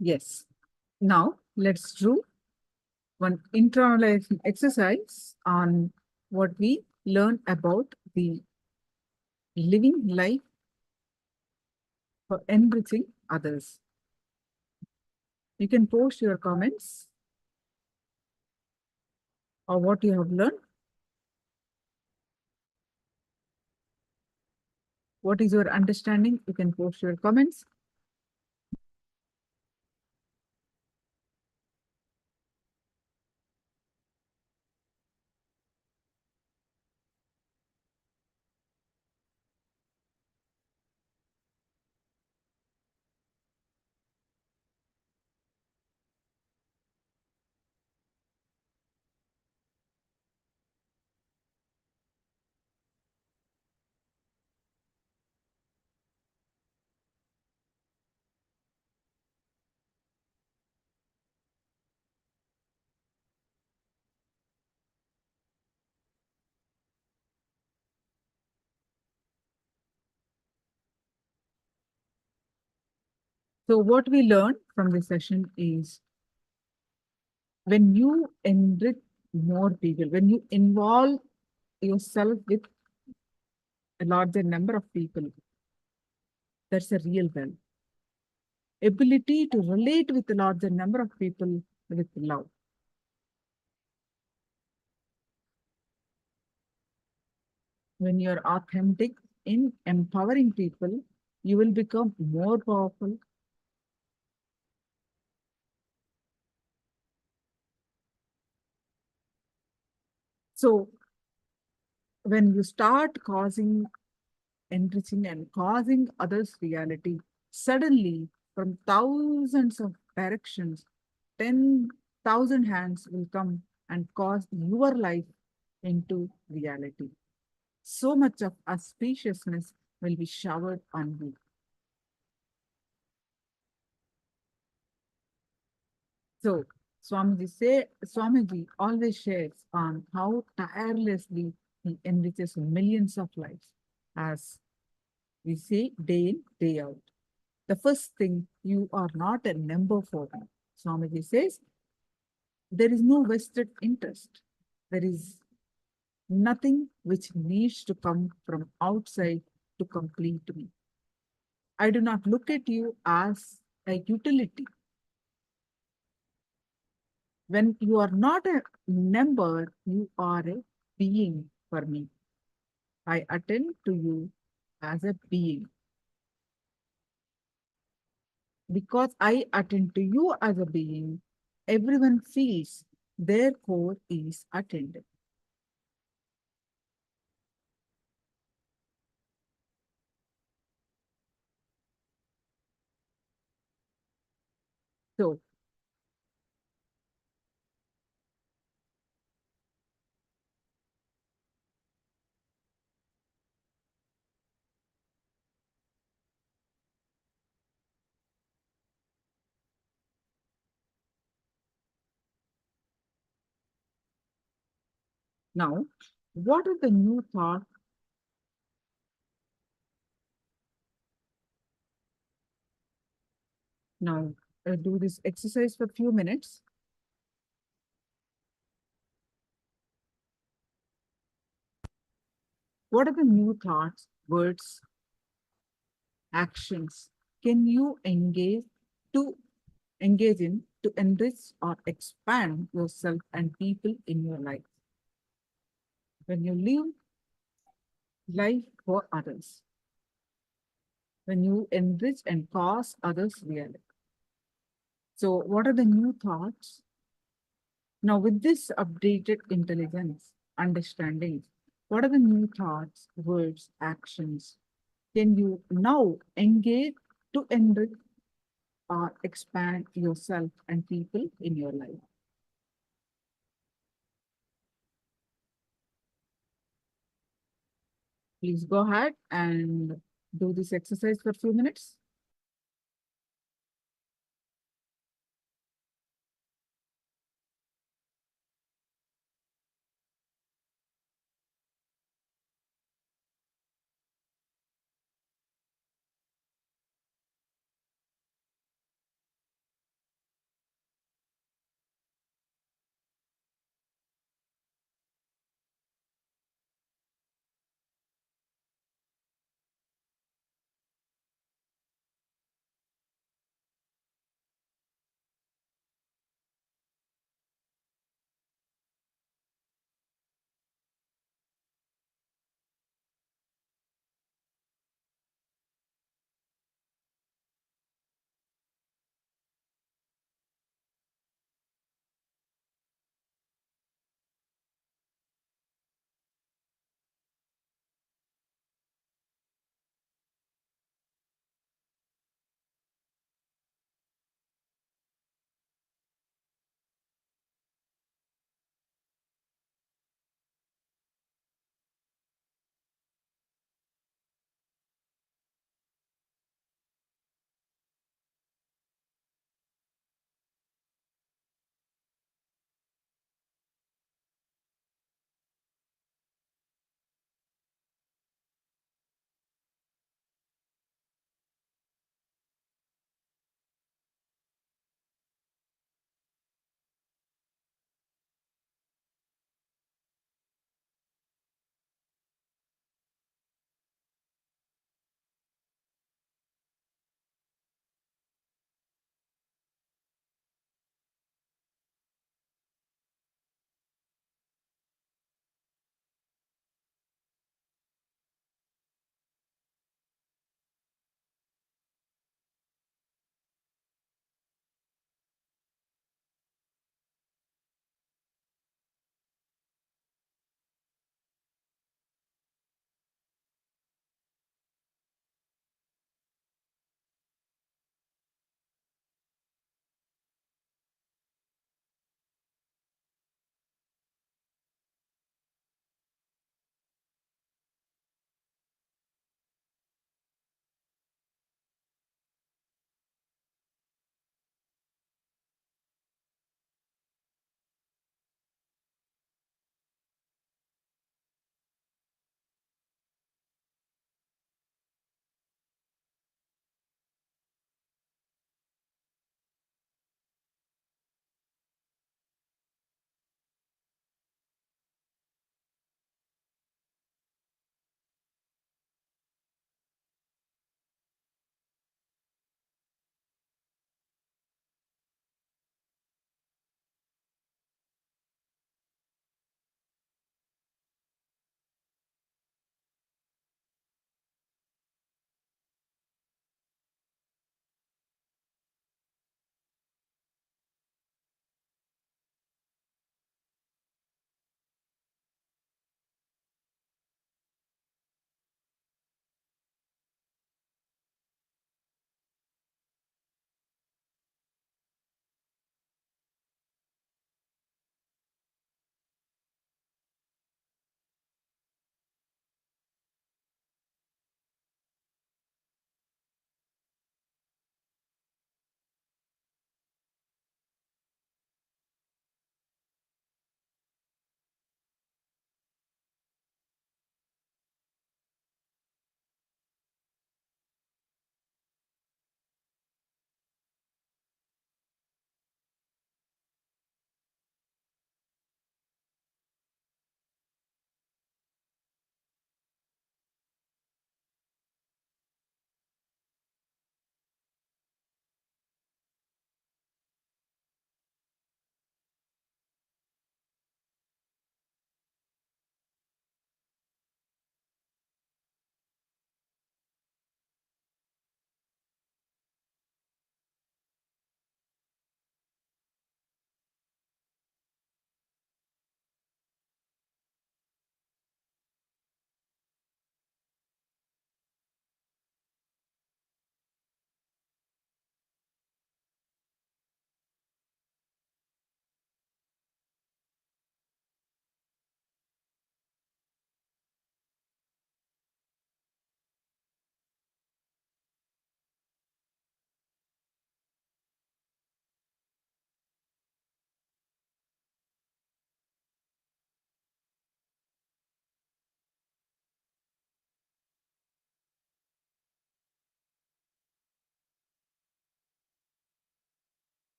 Yes. Now let's do one internalization exercise on what we learn about the living life for enriching others. You can post your comments or what you have learned. What is your understanding? You can post your comments. So what we learned from this session is when you enrich more people, when you involve yourself with a larger number of people, that's a real wealth. Ability to relate with a larger number of people with love. When you're authentic in empowering people, you will become more powerful. So when you start enriching and causing others' reality, suddenly from thousands of directions, 10,000 hands will come and cause your life into reality. So much of auspiciousness will be showered on you. So Swamiji always shares on how tirelessly he enriches millions of lives, as we say day in, day out. The first thing, you are not a number for me. Swamiji says, there is no vested interest. There is nothing which needs to come from outside to complete me. I do not look at you as a utility. When you are not a number, you are a being for me. I attend to you as a being. Because I attend to you as a being, everyone feels their core is attended. So, now, what are the new thoughts? Now, do this exercise for a few minutes. What are the new thoughts, words, actions can you engage in to enrich or expand yourself and people in your life? When you live life for others, when you enrich and cause others reality. So, what are the new thoughts? Now, with this updated intelligence, understanding, what are the new thoughts, words, actions can you now engage to enrich or expand yourself and people in your life? Please go ahead and do this exercise for a few minutes.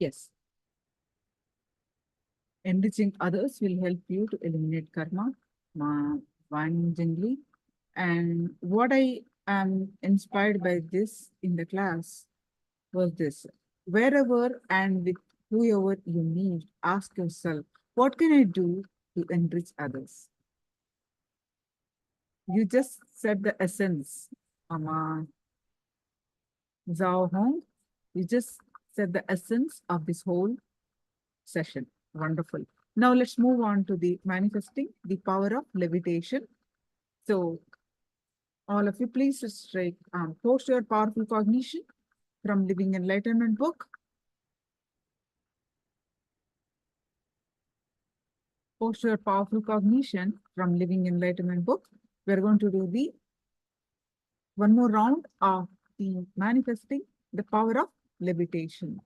Yes. Enriching others will help you to eliminate karma, gently. And what I am inspired by this in the class was this. Wherever and with whoever you meet, ask yourself, what can I do to enrich others? You just said the essence, Ama Zhao Hong. You just said the essence of this whole session. Wonderful. Now let's move on to the manifesting the power of levitation. So all of you, please straight post your powerful cognition from Living Enlightenment book. Post your powerful cognition from Living Enlightenment book. We're going to do the one more round of the manifesting the power of levitation.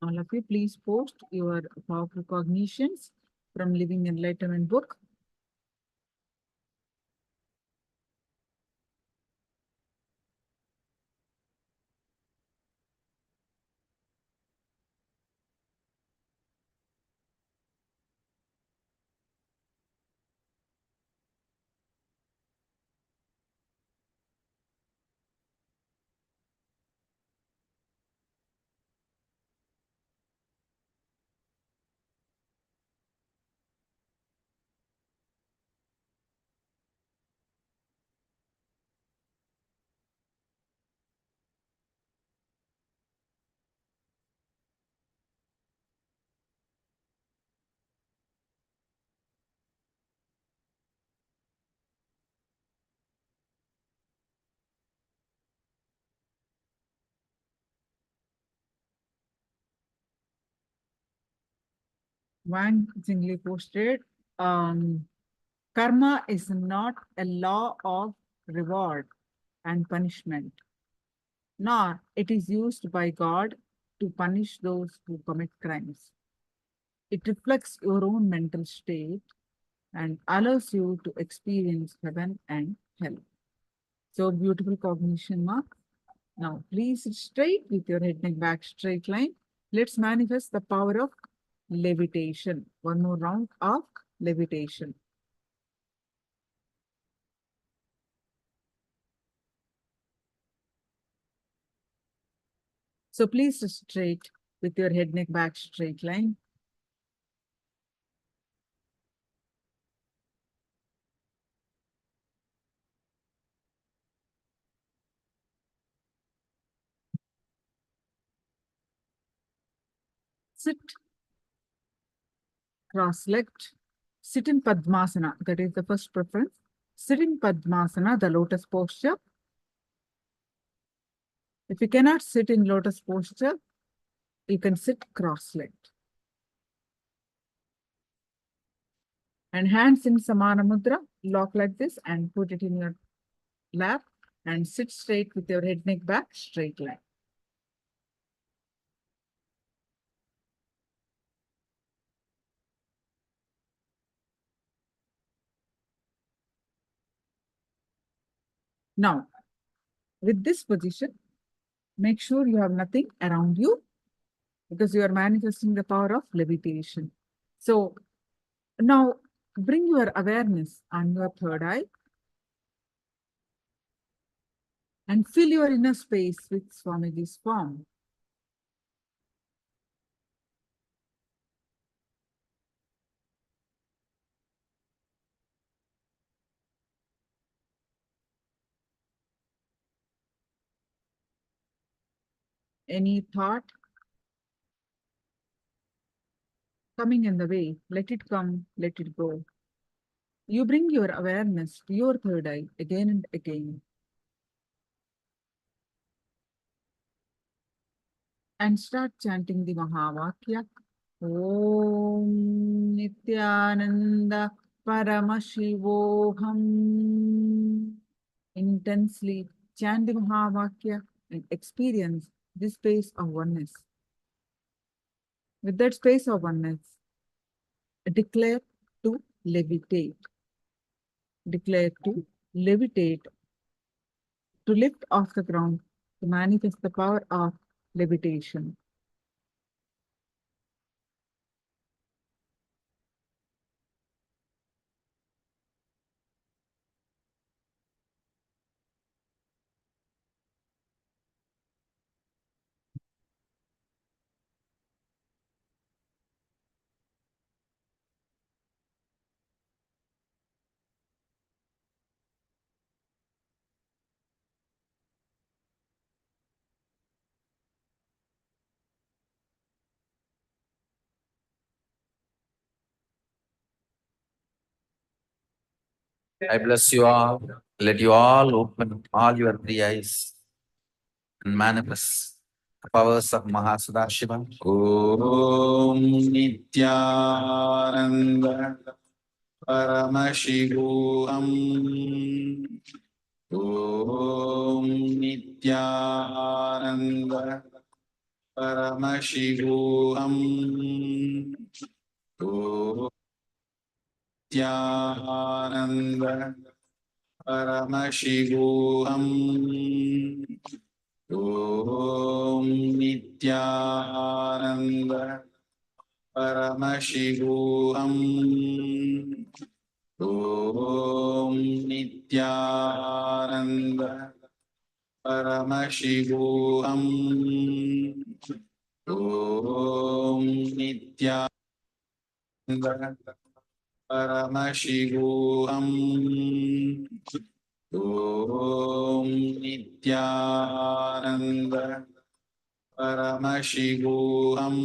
All of you, please post your powerful cognitions from Living Enlightenment book. Wang Jingli posted, karma is not a law of reward and punishment, nor it is used by God to punish those who commit crimes. It reflects your own mental state and allows you to experience heaven and hell. So beautiful cognition, Mark. Now, please sit straight with your head and back straight line. Let's manifest the power of levitation. One more round of levitation. So please sit straight with your head, neck, back straight line. Sit cross-legged. Sit in Padmasana. That is the first preference. Sit in Padmasana, the lotus posture. If you cannot sit in lotus posture, you can sit cross-legged. And hands in Samana Mudra, lock like this and put it in your lap and sit straight with your head, neck, back, straight line. Now, with this position, make sure you have nothing around you because you are manifesting the power of levitation. So now bring your awareness on your third eye and fill your inner space with Swamiji's form. Any thought coming in the way, let it come, let it go. You bring your awareness to your third eye again and again. And start chanting the Mahavakya. Om Nithyananda Paramashivoham. Intensely chant the Mahavakya and experience this space of oneness. With that space of oneness, declare to levitate. Declare to levitate, to lift off the ground, to manifest the power of levitation. I bless you all. Let you all open all your three eyes and manifest the powers of Mahasudashiva. Om Nithyananda Paramashivoham. Om Nithyananda Paramashivoham. Om Nithyananda Paramashivoham. Om Nithyananda Paramashivoham. Om Nithyananda Paramashivoham. Om Nithyananda Paramashivoham. Om Nithyananda Paramashivoham. Om Nithyananda Paramashivoham.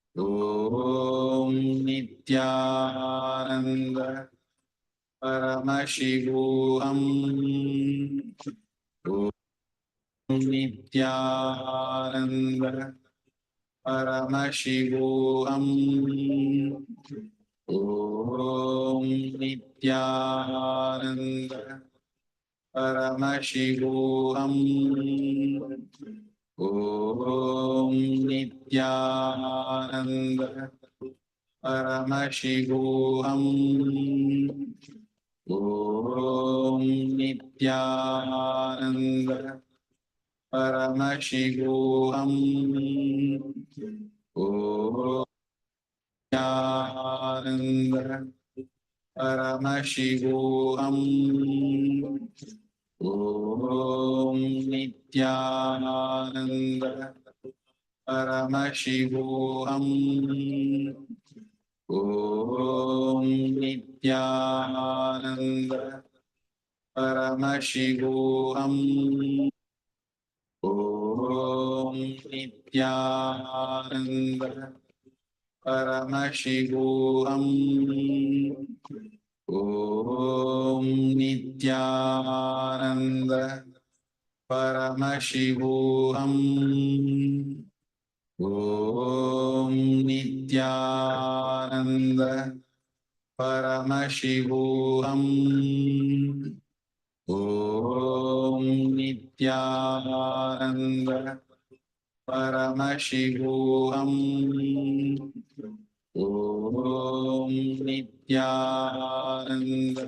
Om Nithyananda Paramashivoham. Om Nithyananda Paramashivoham. Om Nithyananda Paramashivoham. Om Nithyananda Paramashivoham. Om Nithyananda Paramashivoham. Om Nithyananda Paramashivoham. Om Nithyananda Paramashivoham. Om Nithyananda Paramashivoham. Om Nithyananda Paramashivoham. Om Nithyananda Paramashivoham. Om Nithyananda Paramashivoham. Om Nithyananda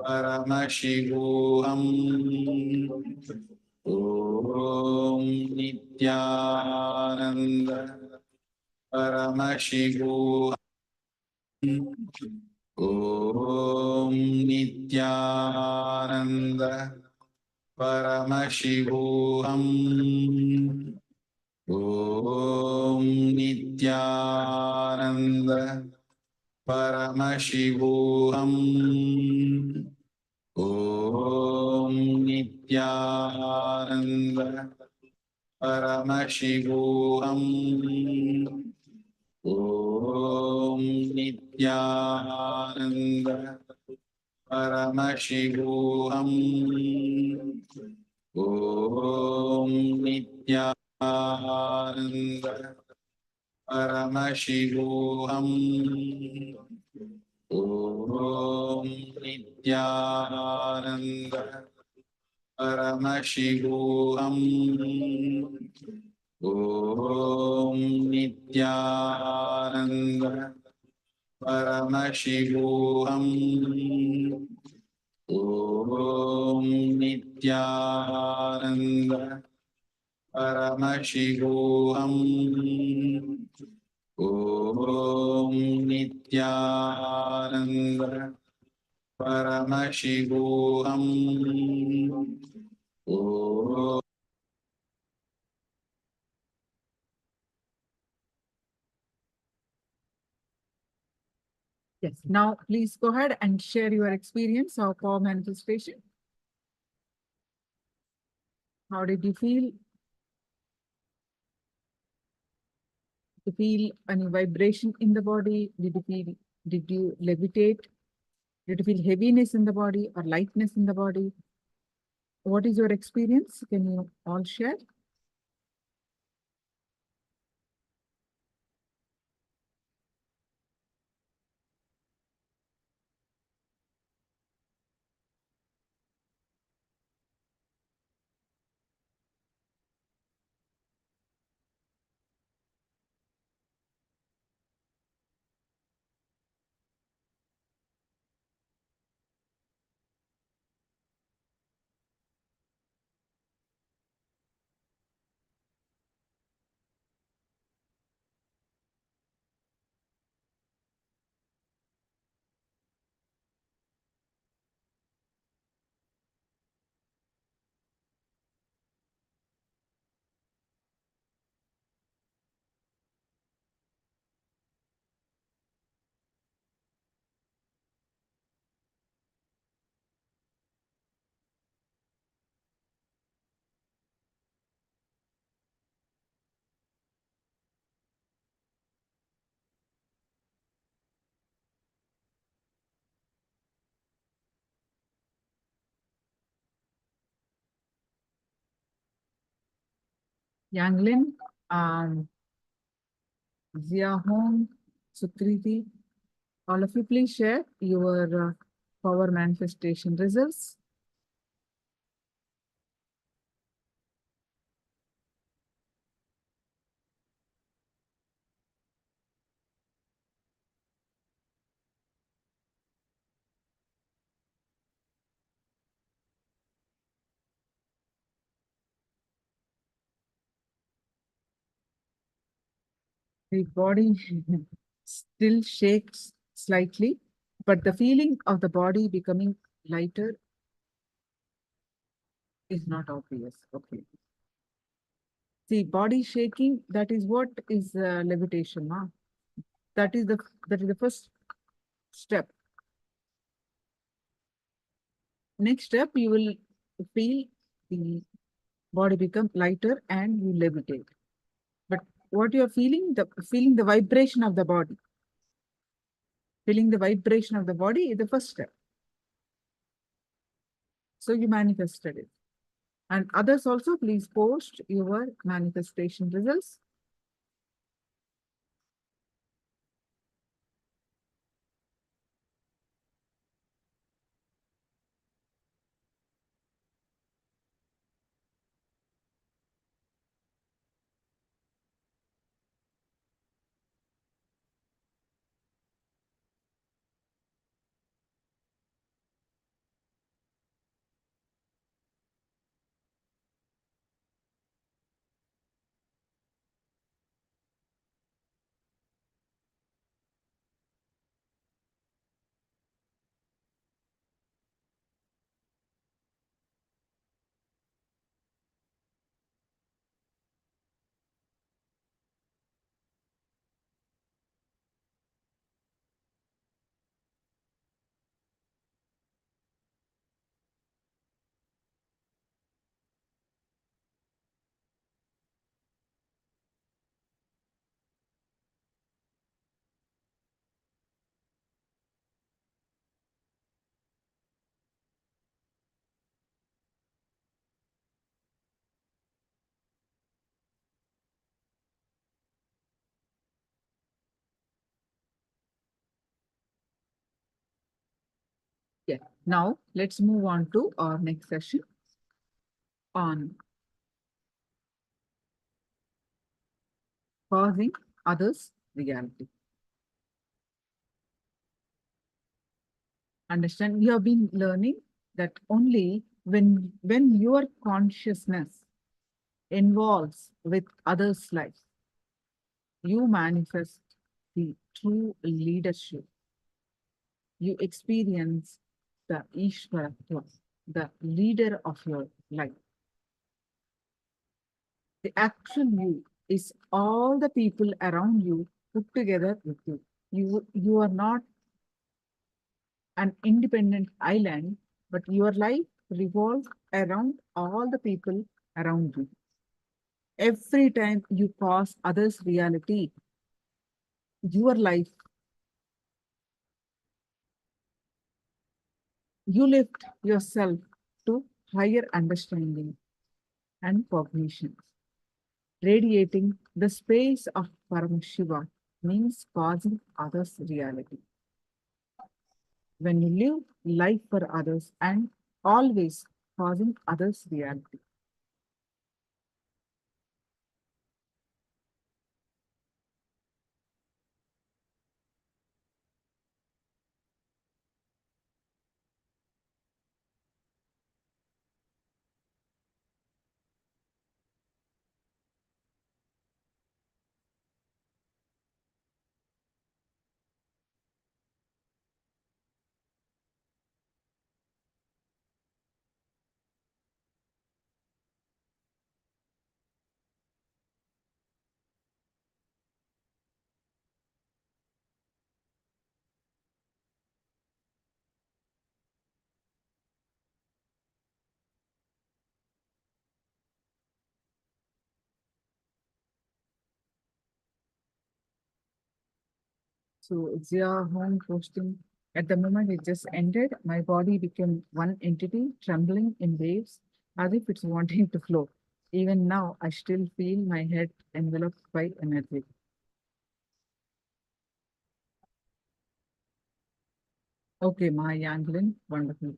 Paramashivoham. Om Nithyananda. Paramashivoham. Om Nithyananda. Paramashivoham. Om Nithyananda. Paramashivoham. Om Nithyananda. Paramashivoham. Om Nithyananda. Paramashivoham. Om Nithyananda. Paramashivoham. Om Nithyananda. Paramashivoham. Om Nithyananda. Paramashivoham. Om Nithyananda. Paramashivoham. Om Nithyananda. Paramashivoham. Om Yes. Now, please go ahead and share your experience of power manifestation. How did you feel? Did you feel any vibration in the body? Did you levitate? Did you feel heaviness in the body or lightness in the body? What is your experience? Can you all share? Yanglin, Zia Home, Sukriti, all of you please share your power manifestation results. The body still shakes slightly, but the feeling of the body becoming lighter is not obvious. Okay. See, body shaking, that is what is levitation. Huh? That is the first step. Next step, you will feel the body become lighter and you levitate. But what you are feeling, feeling the vibration of the body. Feeling the vibration of the body is the first step. So you manifested it. And others also, please post your manifestation results. Now, let's move on to our next session on causing others reality. Understand, we have been learning that only when your consciousness involves with others' lives, you manifest the true leadership. You experience the Ishvaratva, the leader of your life. The actual you is all the people around you put together with you. You are not an independent island, but your life revolves around all the people around you. Every time you cause others' reality, your life, you lift yourself to higher understanding and cognition. Radiating the space of Paramashiva means causing others' reality. When you live life for others and always causing others' reality. So it's your home posting. At the moment it just ended, my body became one entity, trembling in waves, as if it's wanting to flow. Even now, I still feel my head enveloped by energy. Okay, my Yanglin, wonderful.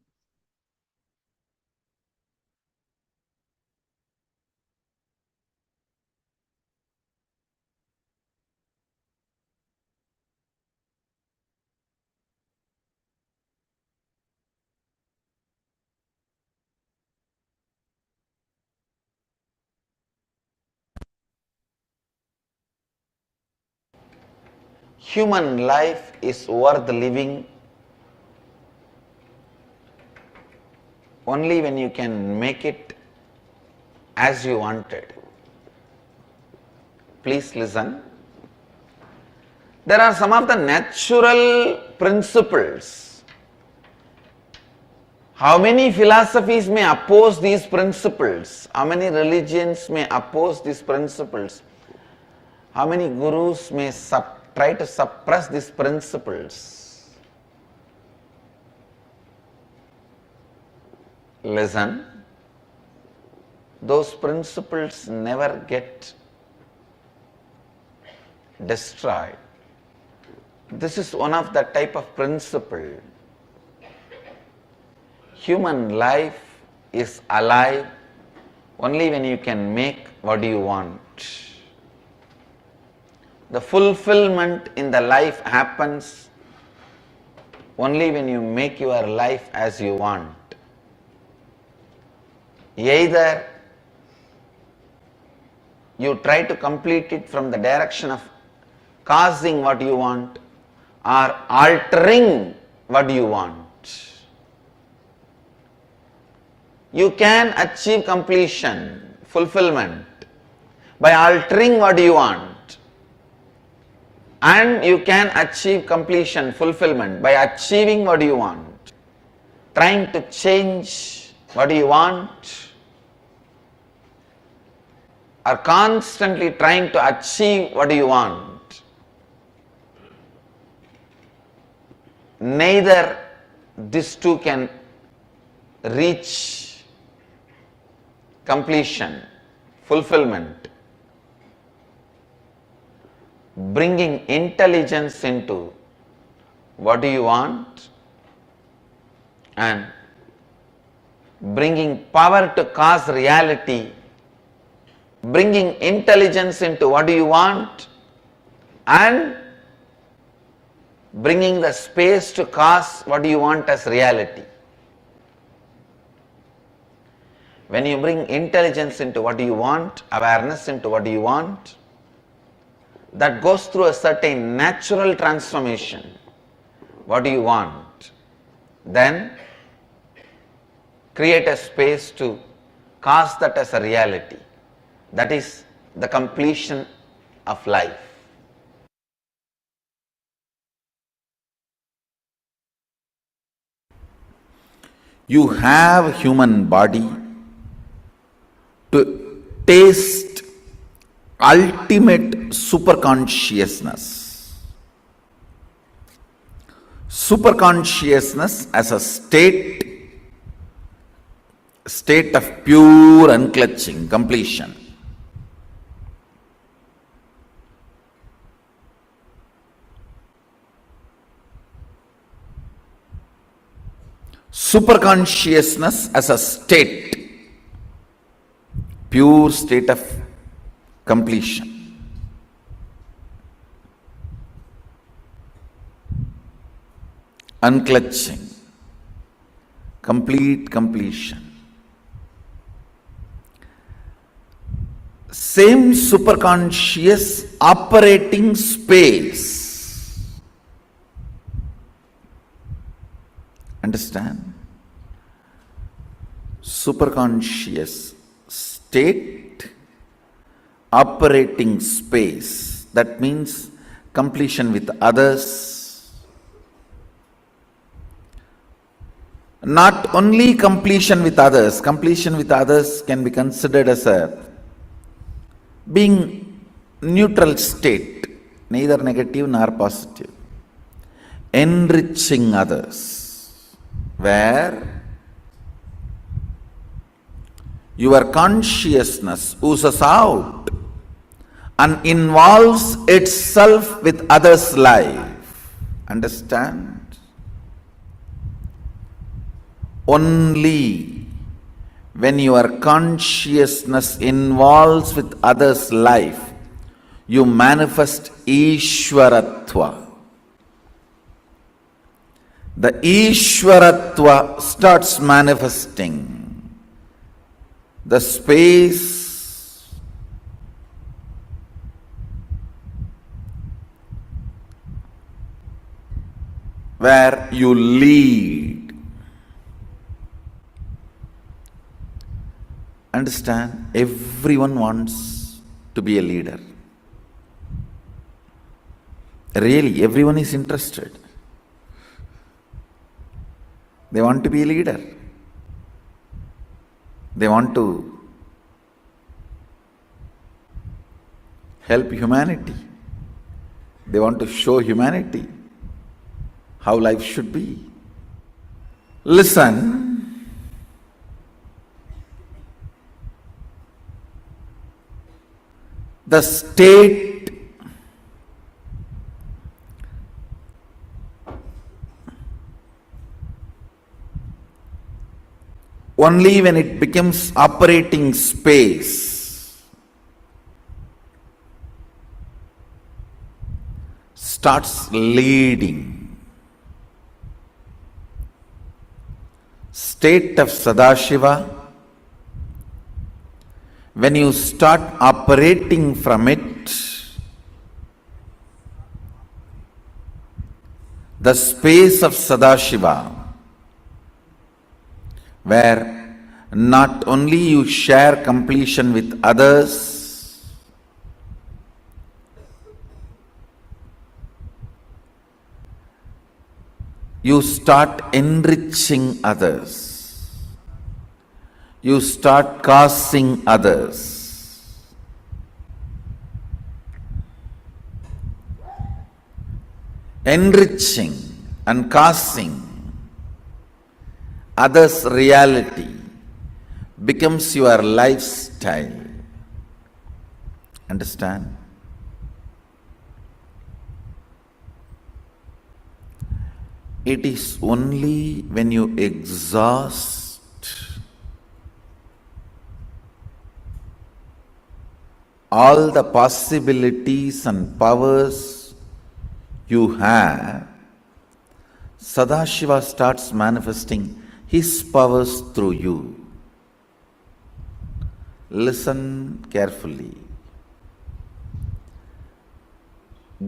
Human life is worth living only when you can make it as you wanted. Please listen. There are some of the natural principles. How many philosophies may oppose these principles? How many religions may oppose these principles? How many gurus may try to suppress these principles? Listen, those principles never get destroyed. This is one of the type of principle. Human life is alive only when you can make what you want. The fulfillment in the life happens only when you make your life as you want. Either you try to complete it from the direction of causing what you want or altering what you want. You can achieve completion, fulfillment by altering what you want, and you can achieve completion, fulfillment by achieving what you want. Trying to change what you want or constantly trying to achieve what you want. Neither these two can reach completion, fulfillment. Bringing intelligence into what do you want, and bringing power to cause reality, bringing intelligence into what do you want, and bringing the space to cause what do you want as reality. When you bring intelligence into what do you want, awareness into what do you want, that goes through a certain natural transformation. What do you want? Then create a space to cause that as a reality. That is the completion of life. You have human body to taste ultimate superconsciousness. Superconsciousness as a state of pure unclutching, completion. Superconsciousness as a state, pure state of completion. Unclutching, complete completion. Same superconscious operating space. Understand? Superconscious state, operating space. That means completion with others. Not only completion with others can be considered as a being neutral state, neither negative nor positive. Enriching others, where your consciousness oozes out and involves itself with others' life. Understand? Only when your consciousness involves with others' life, you manifest Ishwaratva. The Ishwaratva starts manifesting. The space where you lead. Understand, everyone wants to be a leader. Really, everyone is interested. They want to be a leader. They want to help humanity. They want to show humanity how life should be. Listen. The state only when it becomes operating space starts leading. State of Sadashiva, when you start operating from it, the space of Sadashiva, where not only you share completion with others, you start enriching others. You start causing others. Enriching and causing others' reality becomes your lifestyle. Understand? It is only when you exhaust all the possibilities and powers you have, Sadashiva starts manifesting his powers through you. Listen carefully.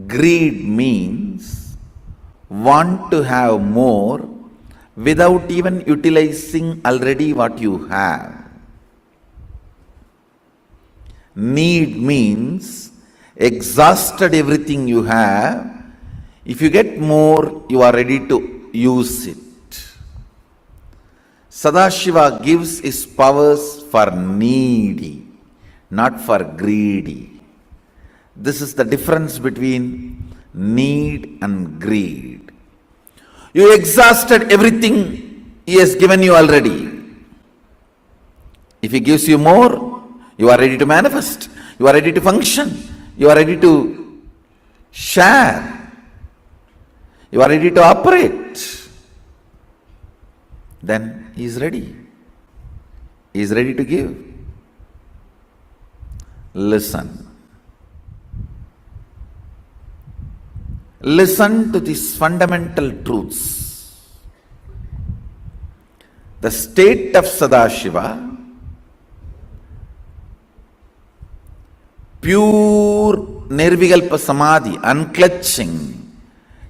Greed means want to have more without even utilizing already what you have. Need means exhausted everything you have. If you get more, you are ready to use it. Sadashiva gives his powers for needy, not for greedy. This is the difference between need and greed. You exhausted everything he has given you already. If he gives you more, you are ready to manifest. You are ready to function. You are ready to share. You are ready to operate. Then he is ready. He is ready to give. Listen. Listen to these fundamental truths. The state of Sadashiva, pure Nirvikalpa Samadhi, unclutching,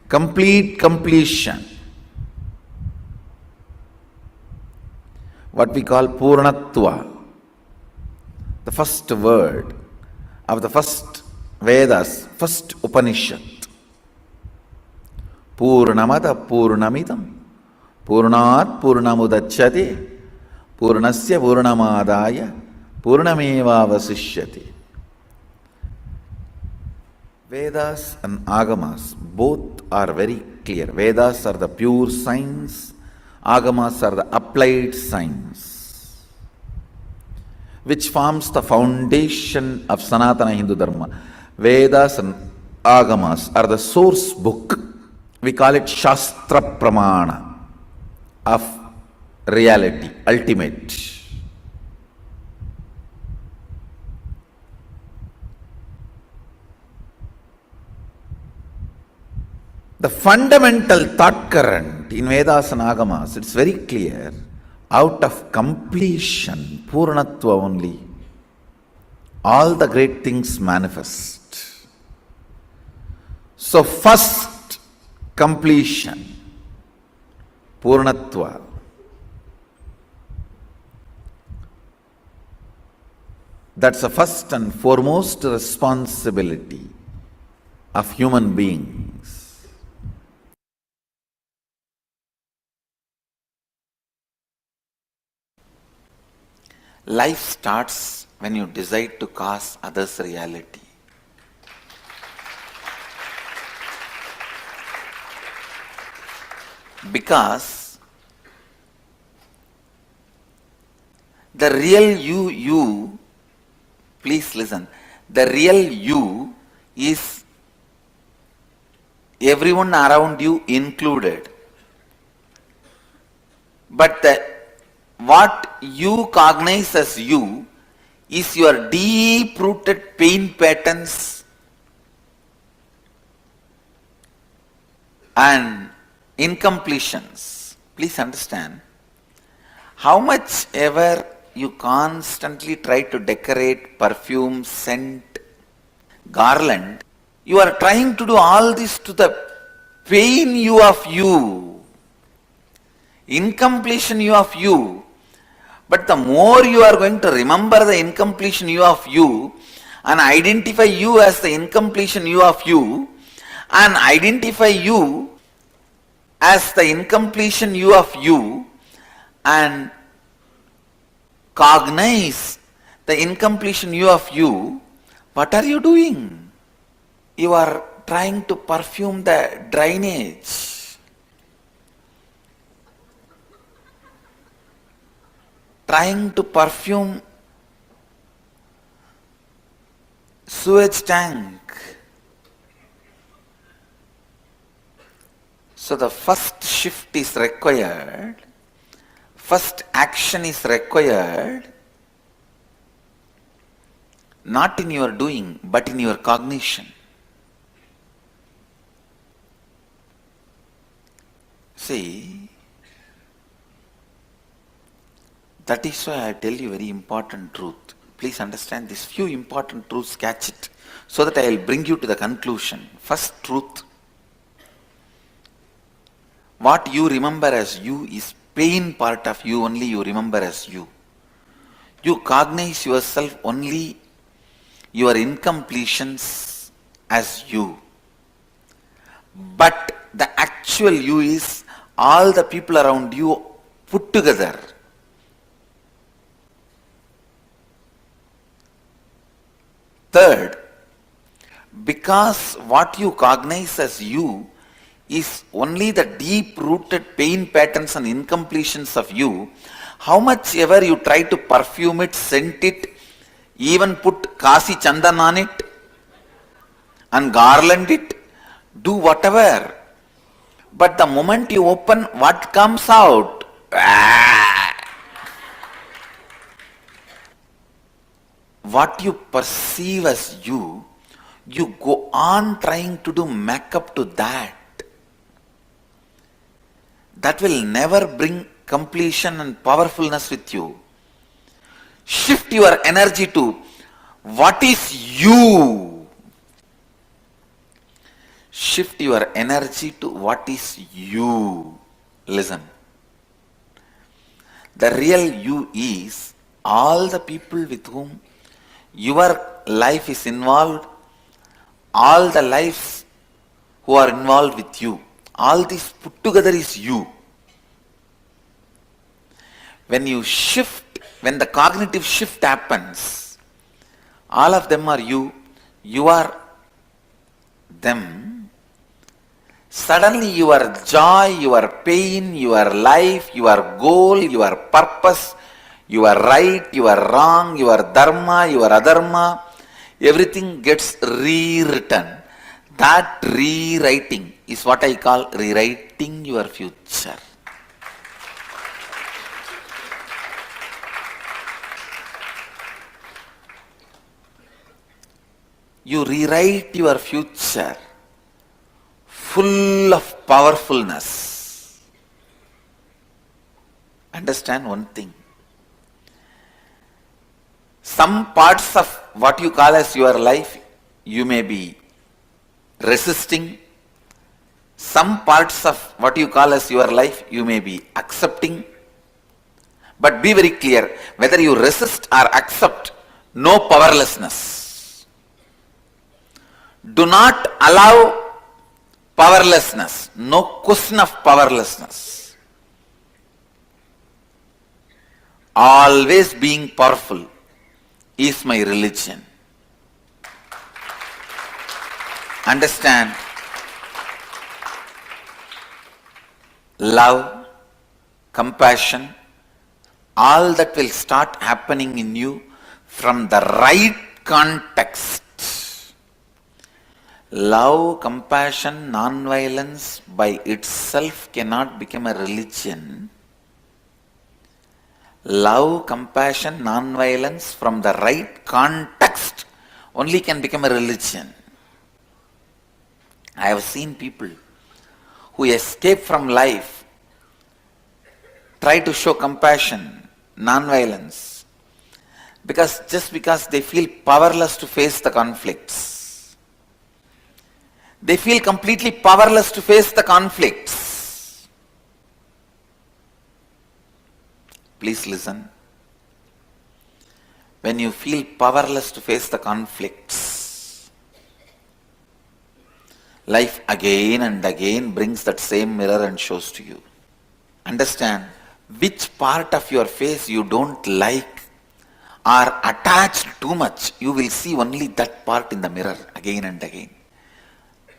complete completion. What we call Purnatva, the first word of the first Vedas, first Upanishad. Purnamada Purnamidam Purnat Purnamudachyate Purnasya Purnamadaya Purnameva Vasishyate. Vedas and Agamas, both are very clear. Vedas are the pure science, Agamas are the applied science, which forms the foundation of Sanatana Hindu Dharma. Vedas and Agamas are the source book. We call it Shastra Pramana of reality, ultimate. The fundamental thought current in Vedas and Agamas, it's very clear. Out of completion, Purnatva only, all the great things manifest. So first completion, Purnatva. That's the first and foremost responsibility of human beings. Life starts when you decide to cause others reality. Because the real you, please listen, the real you is everyone around you included. But what you cognize as you is your deep-rooted pain patterns and incompletions. Please understand, how much ever you constantly try to decorate, perfume, scent, garland, you are trying to do all this to the pain you of you, incompletion you of you. But the more you are going to remember the incompletion you of you and identify you as the incompletion you of you and identify you as the incompletion you of you and cognize the incompletion you of you, what are you doing? You are trying to perfume the drainage. Trying to perfume sewage tank. So the first shift is required, first action is required, not in your doing, but in your cognition. See, that is why I tell you very important truth. Please understand this few important truths, catch it, so that I will bring you to the conclusion. First truth, what you remember as you is pain part of you, only you remember as you. You cognize yourself only your incompletions as you. But the actual you is all the people around you put together. Third, because what you cognize as you is only the deep-rooted pain patterns and incompletions of you, how much ever you try to perfume it, scent it, even put Kasi Chandan on it and garland it, do whatever. But the moment you open, what comes out? What you perceive as you go on trying to do makeup to that. That will never bring completion and powerfulness with you. Shift your energy to what is you. Shift your energy to what is you. Listen. The real you is all the people with whom your life is involved, all the lives who are involved with you. All this put together is you. When you shift, when the cognitive shift happens, all of them are you, you are them. Suddenly your joy, your pain, your life, your goal, your purpose, your right, your wrong, your dharma, your adharma, everything gets rewritten. That rewriting is what I call rewriting your future. You rewrite your future full of powerfulness. Understand one thing. Some parts of what you call as your life, you may be resisting. Some parts of what you call as your life, you may be accepting. But be very clear, whether you resist or accept, no powerlessness. Do not allow powerlessness. No question of powerlessness. Always being powerful is my religion. Understand? Love, compassion, all that will start happening in you from the right context. Love, compassion, non-violence by itself cannot become a religion. Love, compassion, non-violence from the right context only can become a religion. I have seen people who escape from life try to show compassion, non-violence, just because they feel powerless to face the conflicts. They feel completely powerless to face the conflicts. Please listen. When you feel powerless to face the conflicts, life again and again brings that same mirror and shows to you. Understand, which part of your face you don't like or attached too much, you will see only that part in the mirror again and again.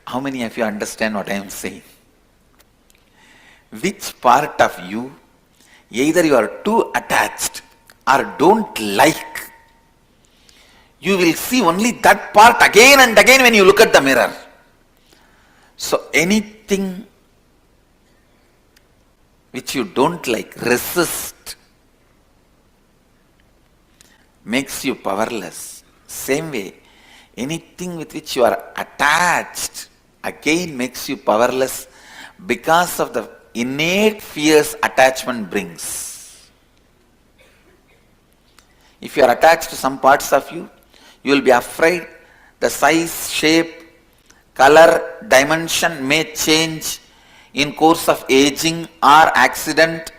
How many of you understand what I am saying? Which part of you, either you are too attached or don't like, you will see only that part again and again when you look at the mirror. So anything which you don't like, resist, makes you powerless. Same way, anything with which you are attached again makes you powerless because of the innate fears attachment brings. If you are attached to some parts of you, you will be afraid the size, shape, color, dimension may change in course of aging or accident,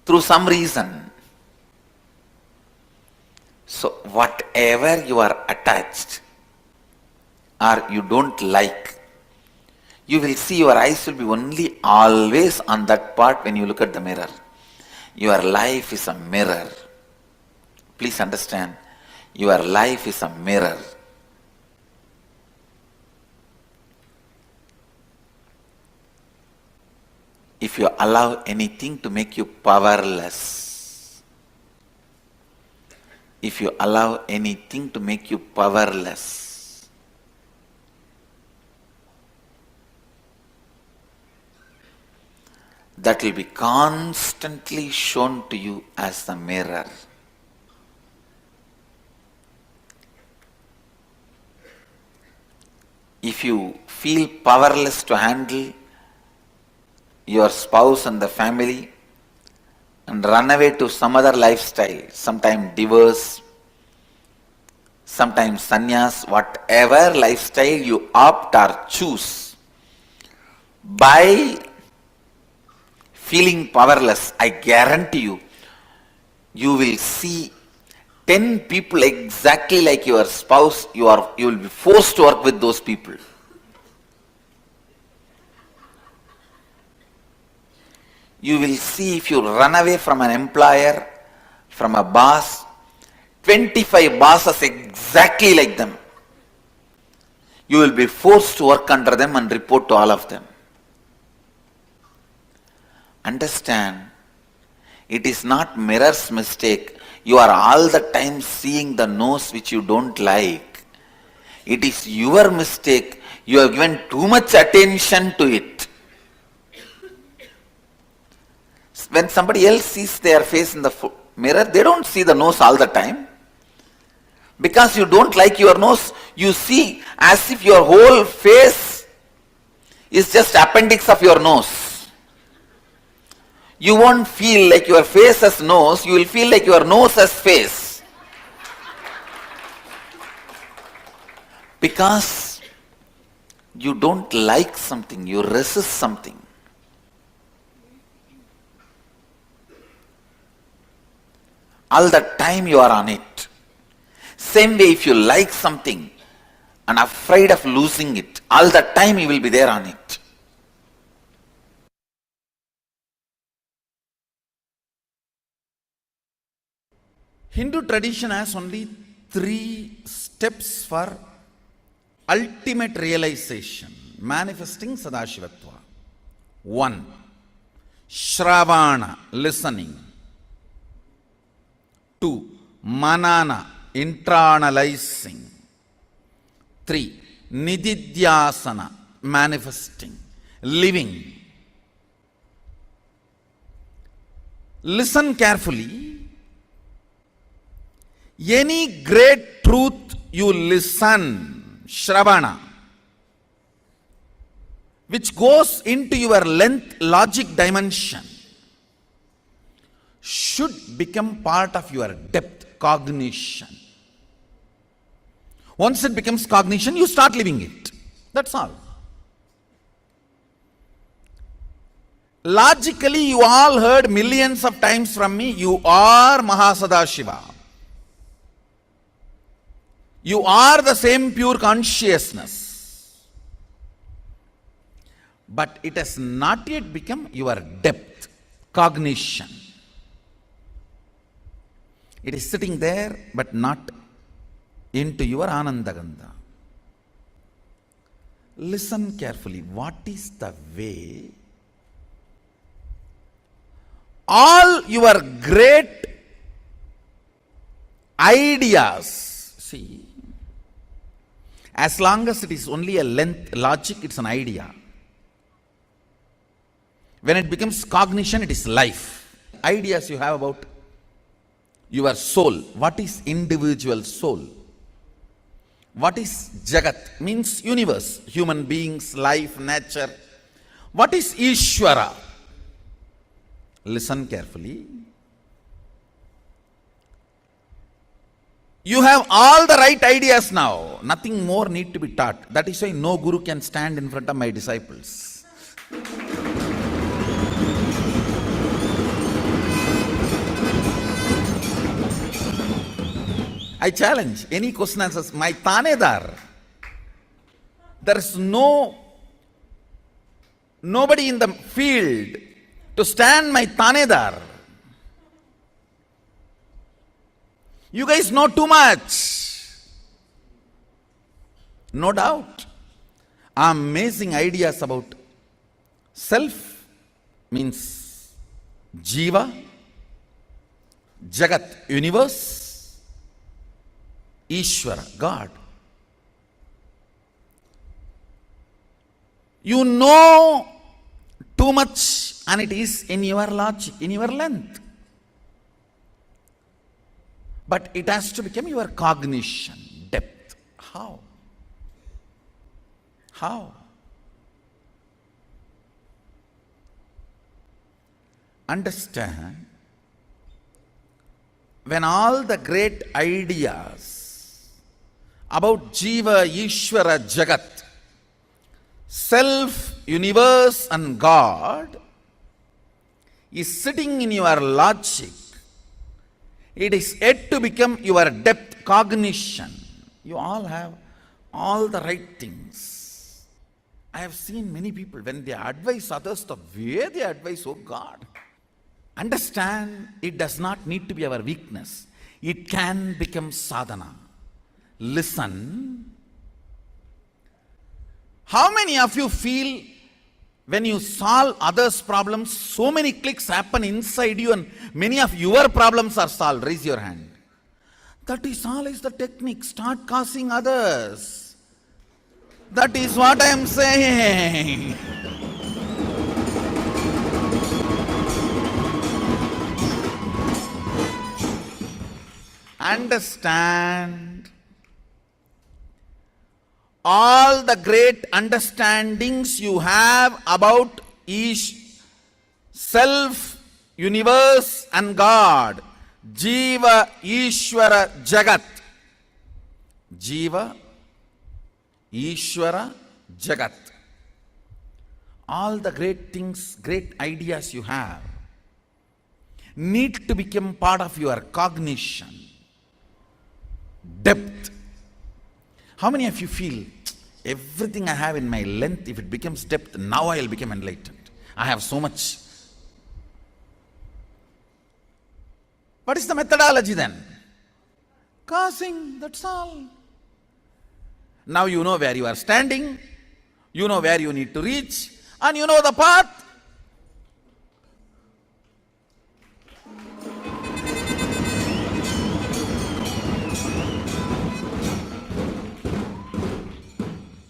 through some reason. So whatever you are attached or you don't like, you will see your eyes will be only always on that part when you look at the mirror. Your life is a mirror. Please understand, your life is a mirror. If you allow anything to make you powerless, if you allow anything to make you powerless, that will be constantly shown to you as the mirror. If you feel powerless to handle your spouse and the family and run away to some other lifestyle, sometimes divorce, sometimes sannyas, whatever lifestyle you opt or choose, by feeling powerless, I guarantee you, you will see 10 people exactly like your spouse. You will be forced to work with those people. You will see, if you run away from an employer, from a boss, 25 bosses exactly like them. You will be forced to work under them and report to all of them. Understand, it is not mirror's mistake. You are all the time seeing the nose which you don't like. It is your mistake. You have given too much attention to it. When somebody else sees their face in the mirror, they don't see the nose all the time. Because you don't like your nose, you see as if your whole face is just appendix of your nose. You won't feel like your face has nose, you will feel like your nose has face. Because you don't like something, you resist something. All the time you are on it. Same way, if you like something and afraid of losing it, all the time you will be there on it. Hindu tradition has only 3 steps for ultimate realization, manifesting Sadashivatva. 1. Shravana, listening. 2. Manana, internalizing. 3. Nididhyasana, manifesting, living. Listen carefully. Any great truth you listen, Shravana, which goes into your length logic dimension, should become part of your depth cognition. Once it becomes cognition, you start living it. That's all. Logically, you all heard millions of times from me, you are Mahasadashiva. You are the same pure consciousness. But it has not yet become your depth, cognition. It is sitting there, but not into your Anandagandha. Listen carefully. What is the way? All your great ideas, see, as long as it is only a length logic, it's an idea. When it becomes cognition, it is life. Ideas you have about your soul. What is individual soul? What is Jagat? Means universe, human beings, life, nature. What is Ishvara? Listen carefully. You have all the right ideas now. Nothing more need to be taught. That is why no guru can stand in front of my disciples. I challenge any question answers. My Tanedar. There is nobody in the field to stand my Tanedar. You guys know too much. No doubt. Amazing ideas about self means Jiva, Jagat, universe, Ishvara, God. You know too much and it is in your logic, in your length. But it has to become your cognition, depth. How? How? Understand, when all the great ideas about Jiva, Ishvara, Jagat, self, universe and God is sitting in your logic, it is yet to become your depth cognition. You all have all the right things. I have seen many people, when they advise others, the way they advise, oh God. Understand, it does not need to be our weakness. It can become sadhana. Listen. How many of you feel when you solve others' problems, so many clicks happen inside you and many of your problems are solved? Raise your hand. That is all is the technique. Start causing others. That is what I am saying. Understand, all the great understandings you have about each self, universe and God, Jiva, Ishvara, Jagat. Jiva, Ishvara, Jagat. All the great things, great ideas you have need to become part of your cognition, depth. How many of you feel, everything I have in my length, if it becomes depth, now I will become enlightened. I have so much. What is the methodology then? Causing, that's all. Now you know where you are standing, you know where you need to reach, and you know the path.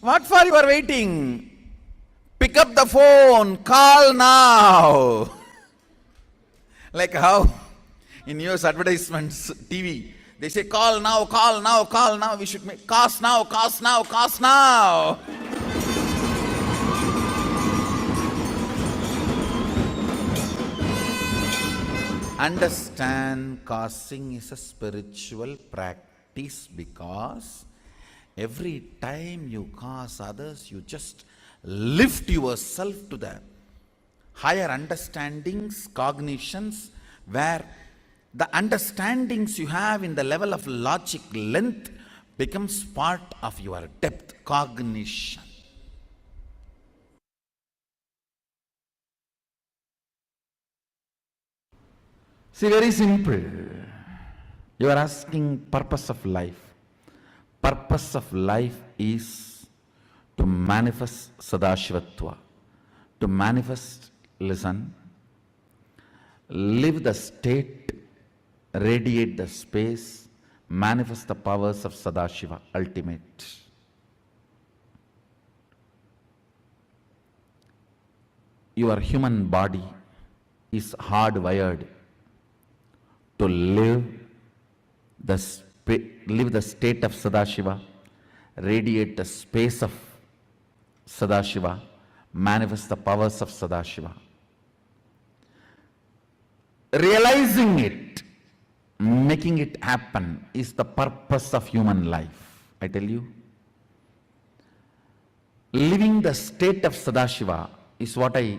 What for you are waiting? Pick up the phone, call now. Like how in US advertisements, TV, they say call now, call now, call now. We should make cost now, cost now, cost now. Understand, causing is a spiritual practice, because every time you cause others, you just lift yourself to the higher understandings, cognitions, where the understandings you have in the level of logic length becomes part of your depth cognition. See, very simple. You are asking purpose of life. Purpose of life is to manifest Sadashivatva, to manifest, listen, live the state, radiate the space, manifest the powers of Sadashiva, ultimate. your human body is hardwired to live the state of Sadashiva, radiate the space of Sadashiva, manifest the powers of Sadashiva. Realizing it, making it happen is the purpose of human life. I tell you, living the state of Sadashiva is what I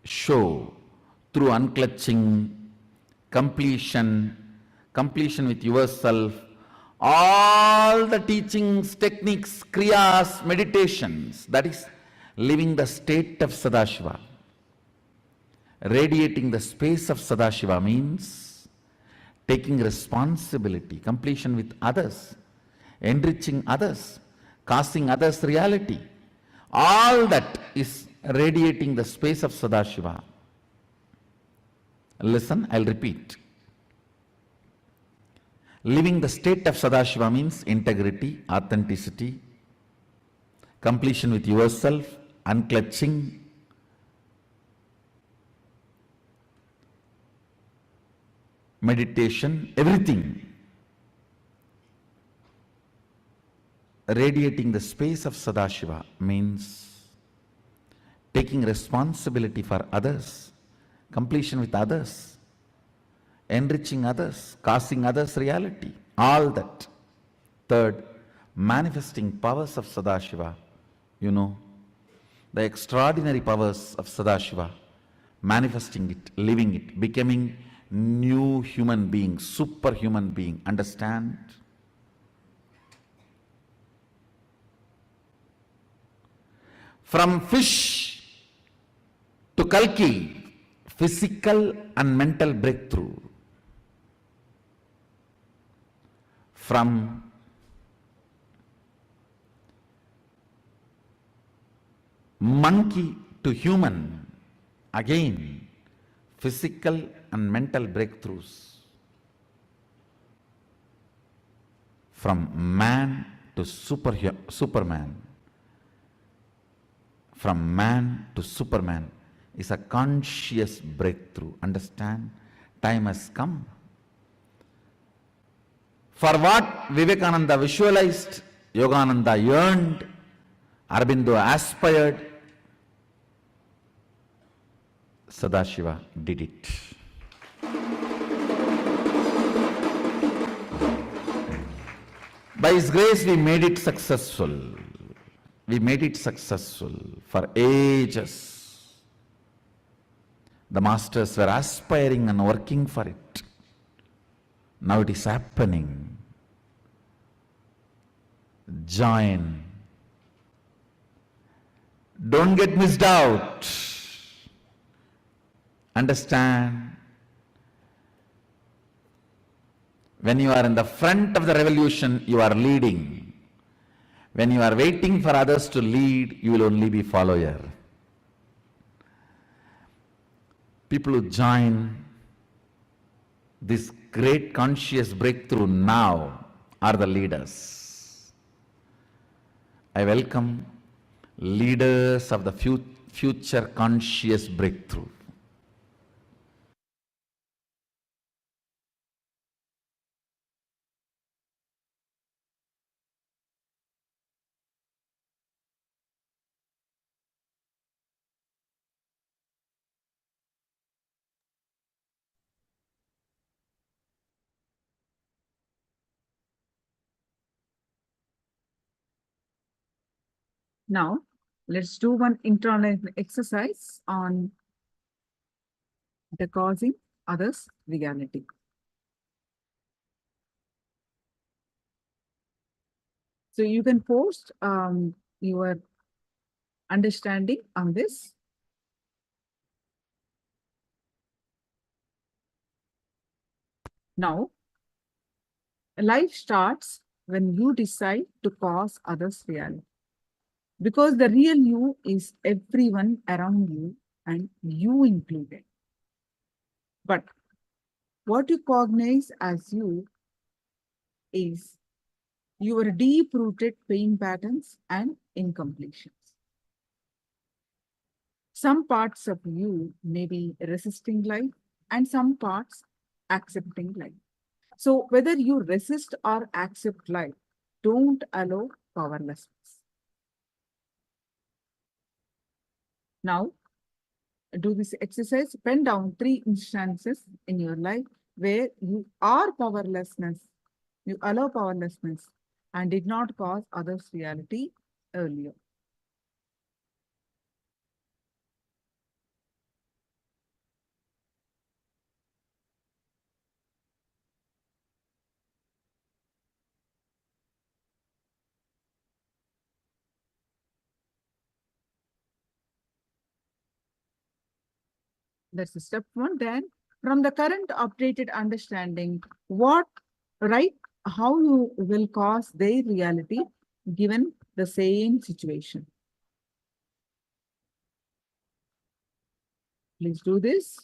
show through unclutching, completion with yourself, all the teachings, techniques, kriyas, meditations, that is living the state of Sadashiva. Radiating the space of Sadashiva means taking responsibility, completion with others, enriching others, causing others reality. All that is radiating the space of Sadashiva. Listen, I'll repeat. Living the state of Sadashiva means integrity, authenticity, completion with yourself, unclutching, meditation, everything. Radiating the space of Sadashiva means taking responsibility for others, completion with others, enriching others, causing others reality, all that. Third, manifesting powers of Sadashiva. You know, the extraordinary powers of Sadashiva, manifesting it, living it, becoming new human being, superhuman being. Understand? From fish to Kalki, physical and mental breakthrough. From monkey to human, again, physical and mental breakthroughs. From man to Superman. From man to Superman is a conscious breakthrough. Understand? Time has come. For what Vivekananda visualized, Yogananda yearned, Aurobindo aspired, Sadashiva did it. By His grace, we made it successful. We made it successful for ages. The masters were aspiring and working for it. Now it is happening. Join. Don't get missed out. Understand? When you are in the front of the revolution, you are leading. When you are waiting for others to lead, you will only be follower. People who join this great conscious breakthrough now are the leaders. I welcome leaders of the future conscious breakthrough. Now, let's do one internal exercise on the causing others reality. So you can post your understanding on this. Now, life starts when you decide to cause others reality. Because the real you is everyone around you and you included. But what you cognize as you is your deep-rooted pain patterns and incompletions. Some parts of you may be resisting life and some parts accepting life. So whether you resist or accept life, don't allow powerlessness. Now, do this exercise. Pen down 3 instances in your life where you are powerlessness, you allow powerlessness and did not cause others' reality earlier. That's step 1. Then, from the current updated understanding, what, right, how you will cause their reality given the same situation. Please do this.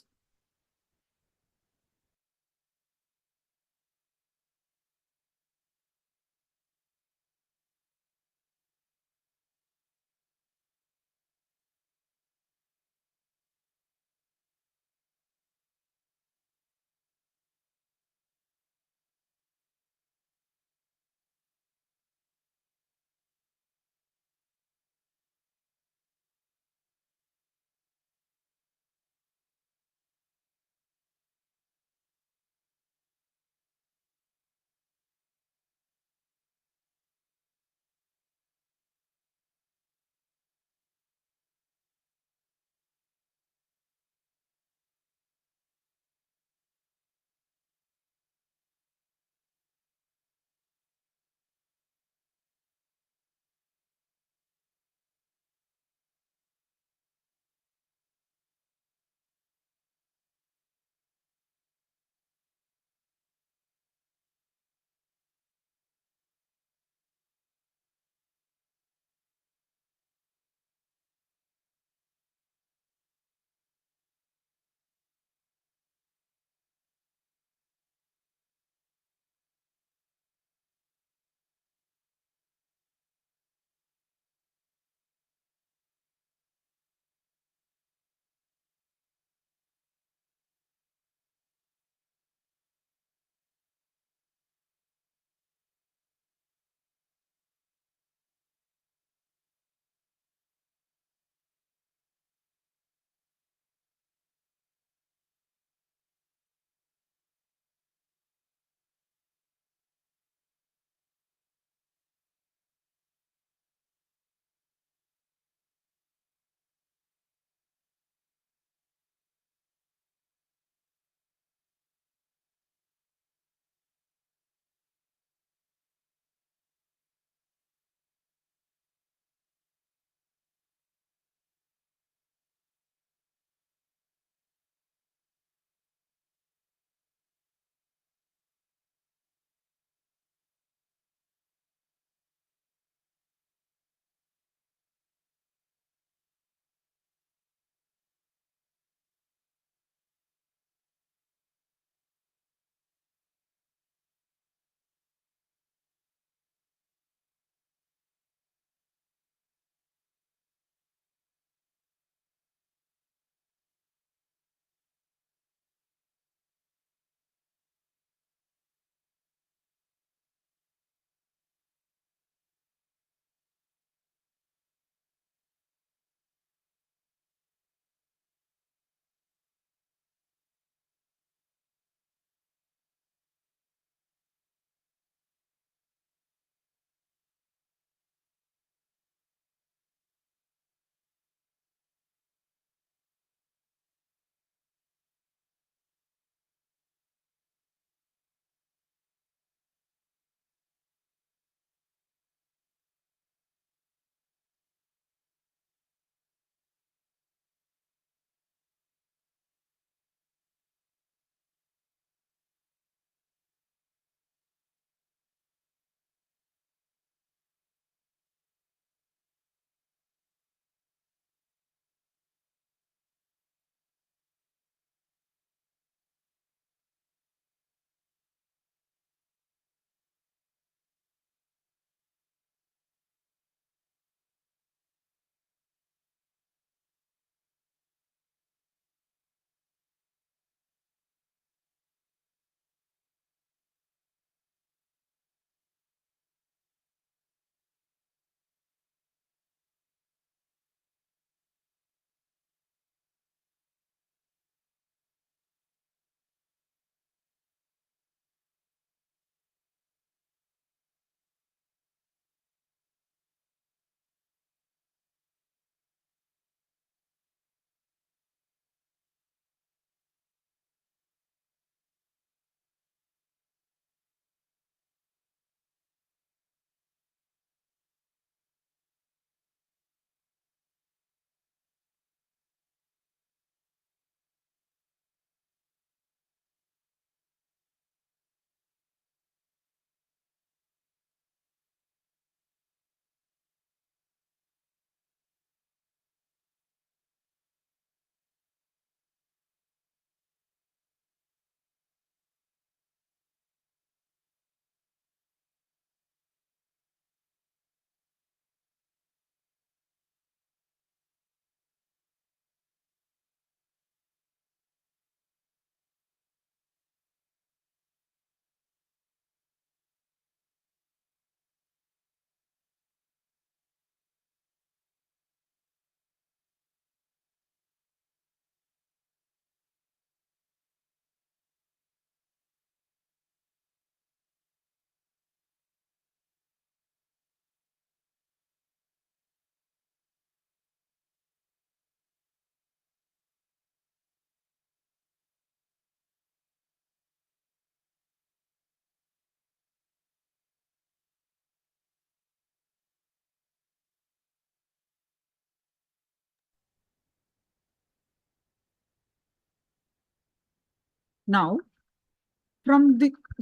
Now,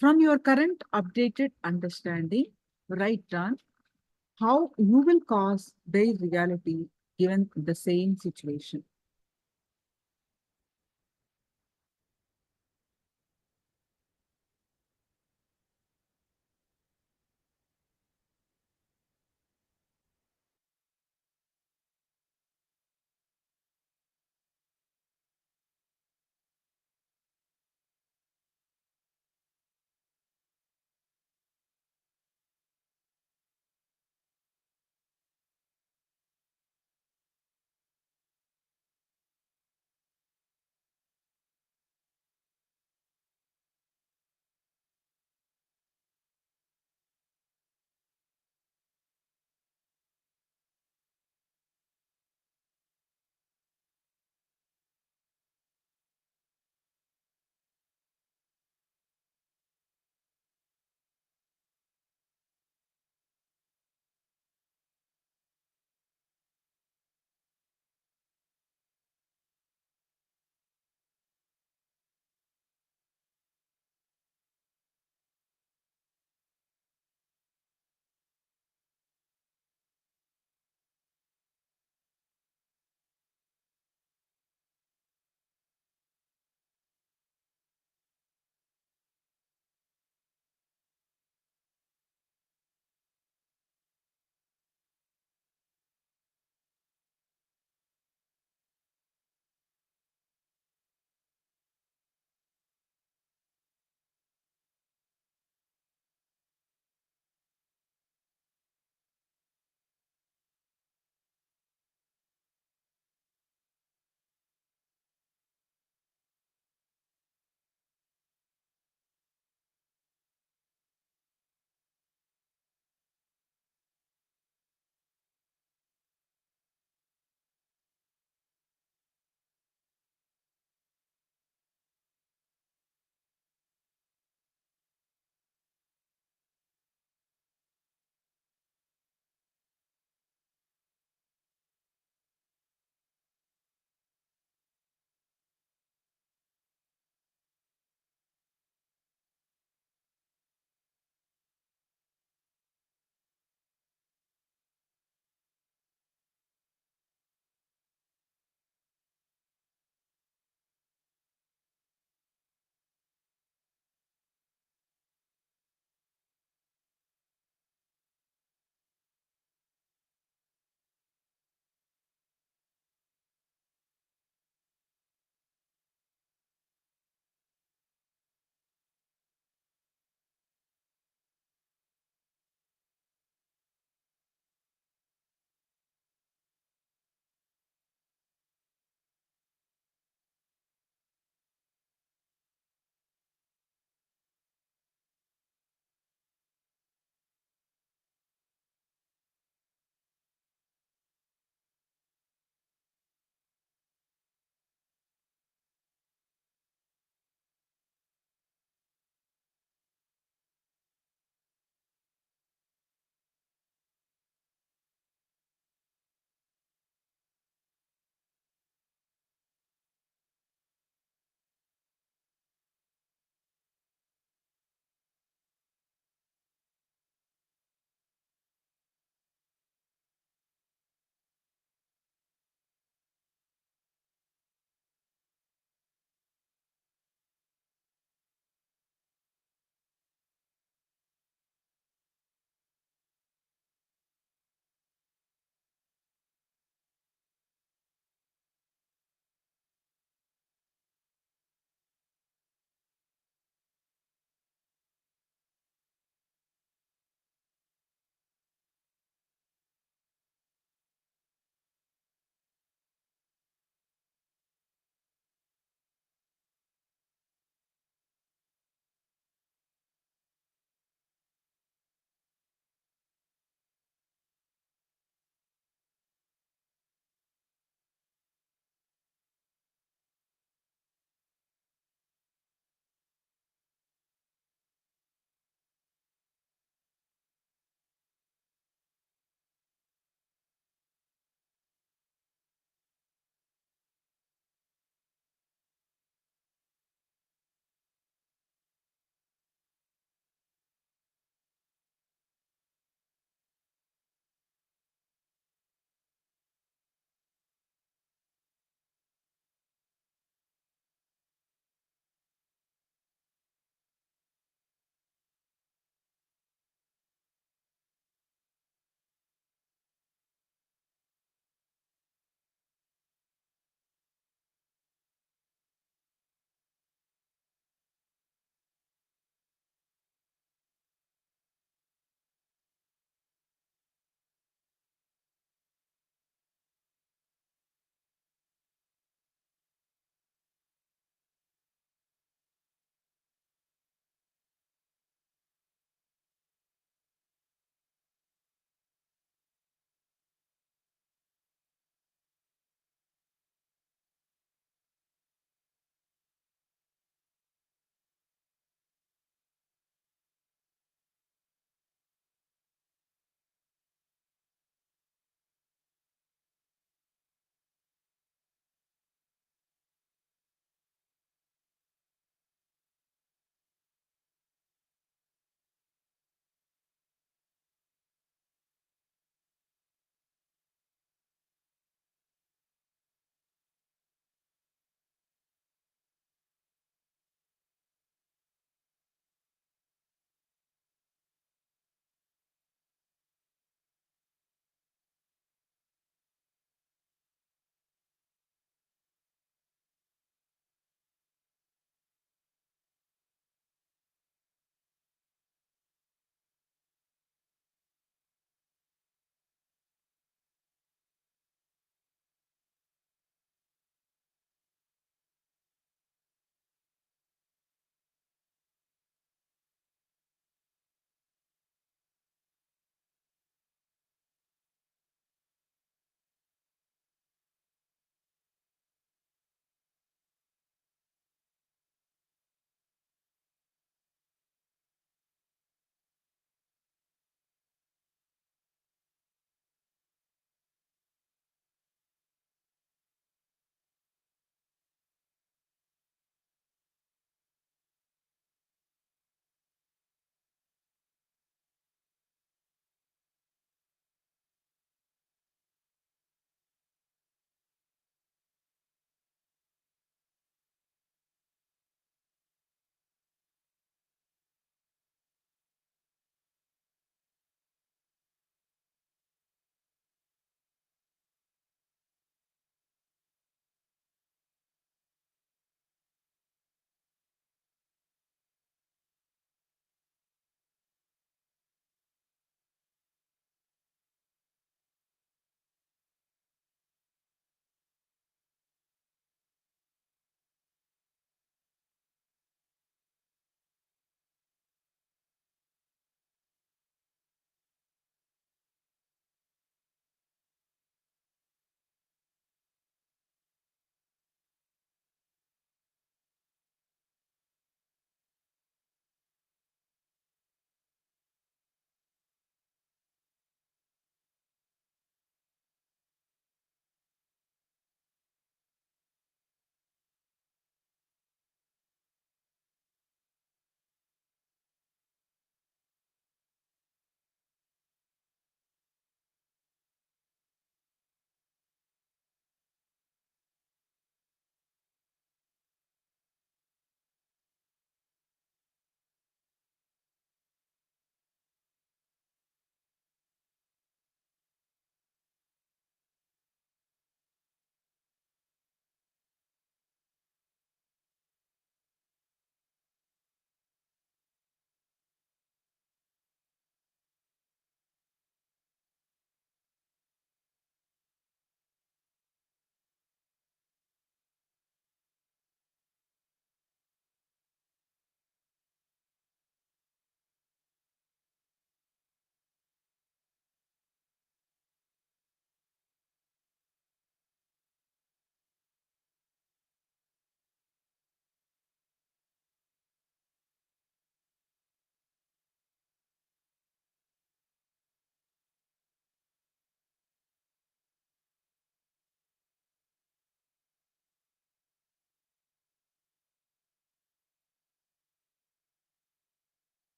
from your current updated understanding, write down how you will cause their reality given the same situation.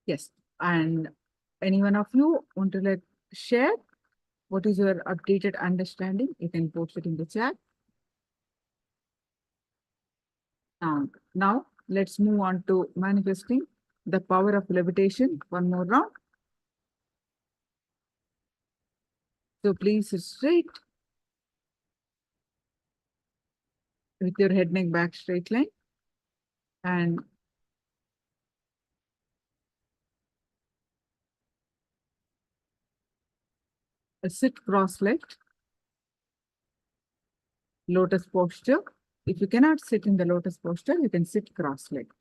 Yes. And any one of you want to share what is your updated understanding? You can post it in the chat. Now let's move on to manifesting the power of levitation. One more round. So please sit straight with your head, neck, back straight line. And sit cross-legged, lotus posture. If you cannot sit in the lotus posture, you can sit cross-legged.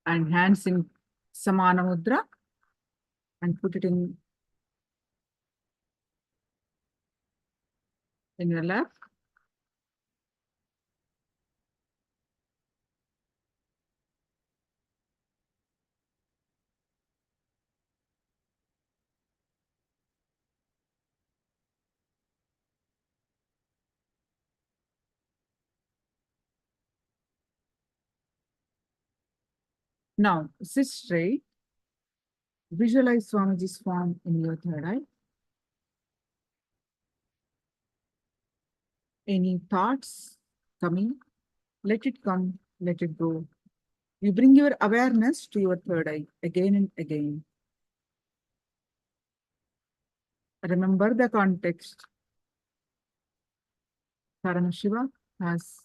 And hands in Samana Mudra and put it in your lap. Now sit straight. Visualize Swamiji's form in your third eye. Any thoughts coming, let it come, let it go. You bring your awareness to your third eye again and again. Remember the context. Paramashiva has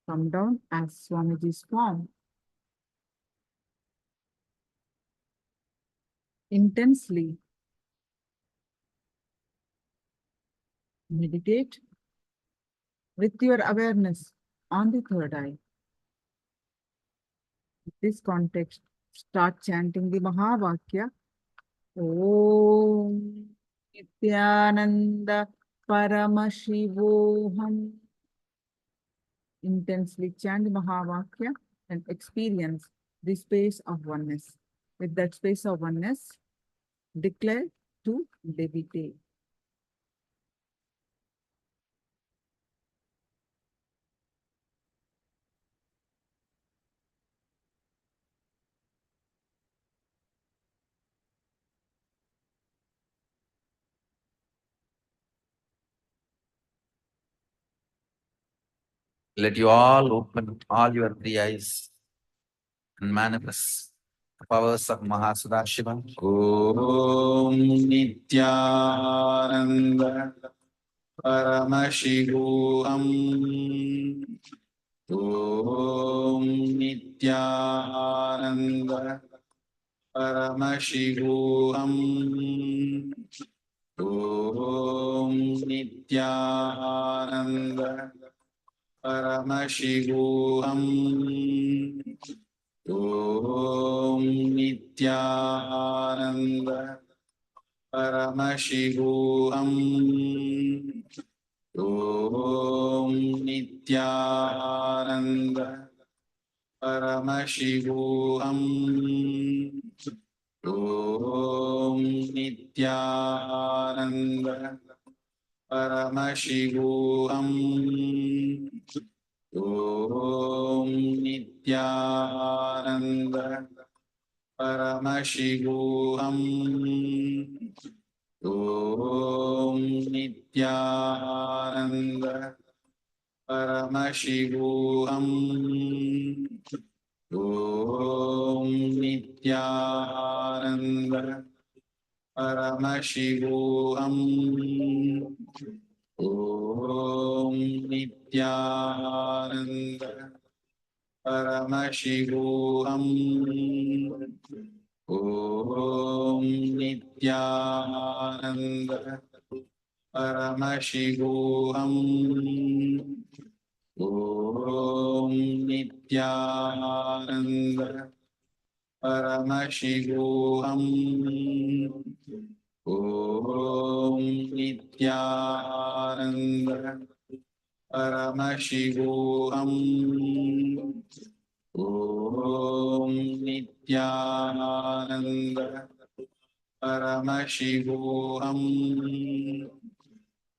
come down as Swamiji's form. Intensely meditate with your awareness on the third eye. In this context, start chanting the Mahavakya. Om Nithyananda Paramashivoham. Intensely chant the Mahavakya and experience the space of oneness. With that space of oneness, declare to levitate. Let you all open all your three eyes and manifest the powers of Mahasudashiva. Om Nithyananda Paramashivoham. Om Nithyananda Paramashivoham. Om Nithyananda Paramashivoham. Om Nithyananda Paramashivoham. Om Nithyananda Paramashivoham. Om Nithyananda Paramashivoham. Om Nithyananda Paramashivoham. Om Nithyananda Paramashivoham. Om Nithyananda Paramashivoham. Om Nithyananda Paramashivoham. Om Nithyananda Paramashivoham. Om Nithyananda Paramashivoham. Om Nithyananda Paramashivoham. Om Nithyananda Paramashivoham.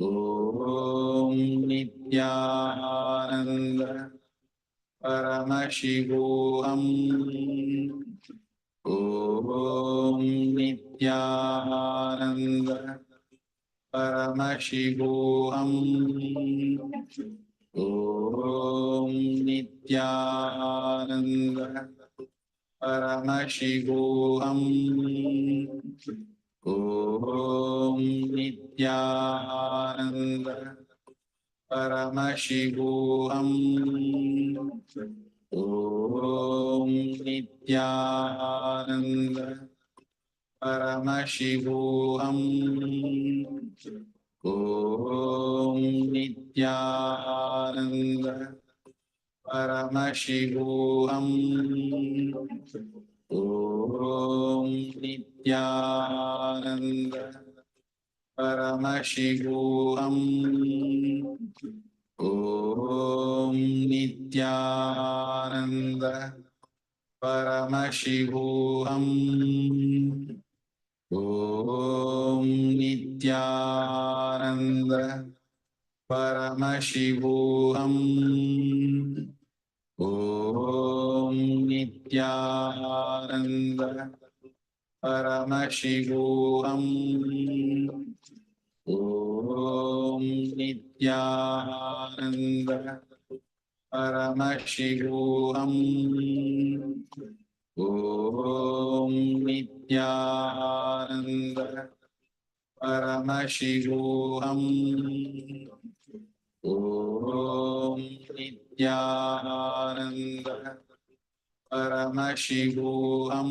Om Nithyananda Paramashivoham. Om Nithyananda Paramashivoham. Om Nithyananda Paramashivoham. Om Nithyananda Paramashivoham. Om Nithyananda Paramashivoham. Om Nithyananda Paramashivoham. Om Nithyananda Paramashivoham. Om Nithyananda Paramashivoham. Om Nithyananda Paramashivoham. Om Nithyananda Paramashivoham. Om Nithyananda Paramashivoham. Om Nithyananda Paramashivoham. Om Nithyananda Paramashivoham.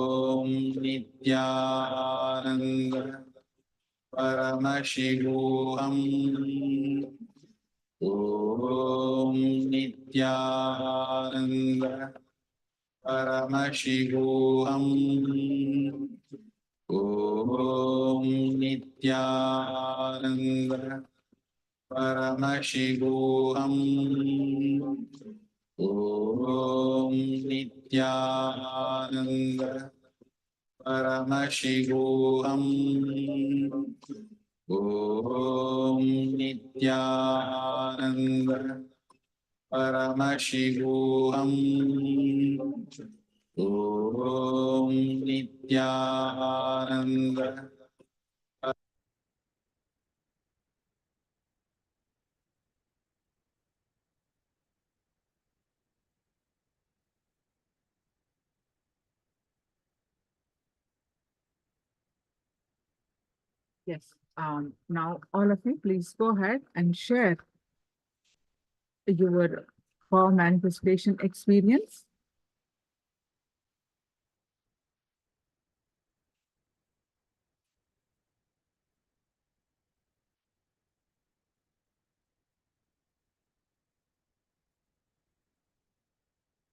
Om Nithyananda Paramashivoham. Om Nithyananda Paramashivoham. Om Nithyananda Paramashivoham. Om Nithyananda Paramashivoham. Om Nithyananda Paramashivoham. Om Nithyananda. Yes. Now, all of you, please go ahead and share your power manifestation experience.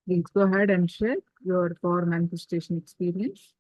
Please go ahead and share your power manifestation experience.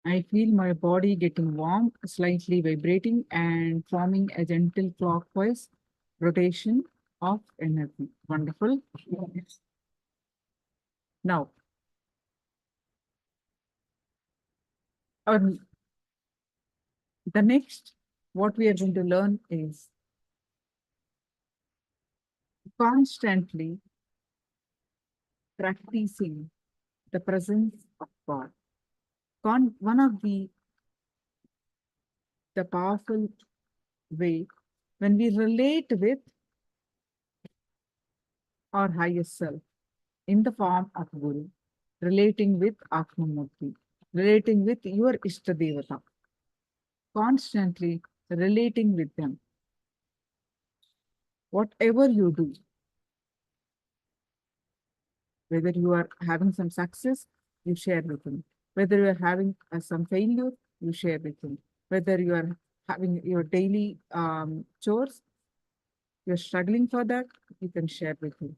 I feel my body getting warm, slightly vibrating, and forming a gentle clockwise rotation of energy. Wonderful. Now, the next, what we are going to learn is constantly practicing the presence of God. One of the powerful way when we relate with our highest self in the form of Guru, relating with Atmamurti, relating with your Ishtadevata, constantly relating with them. Whatever you do, whether you are having some success, you share with him. Whether you are having some failure, you share with him. Whether you are having your daily chores, you're struggling for that, you can share with him.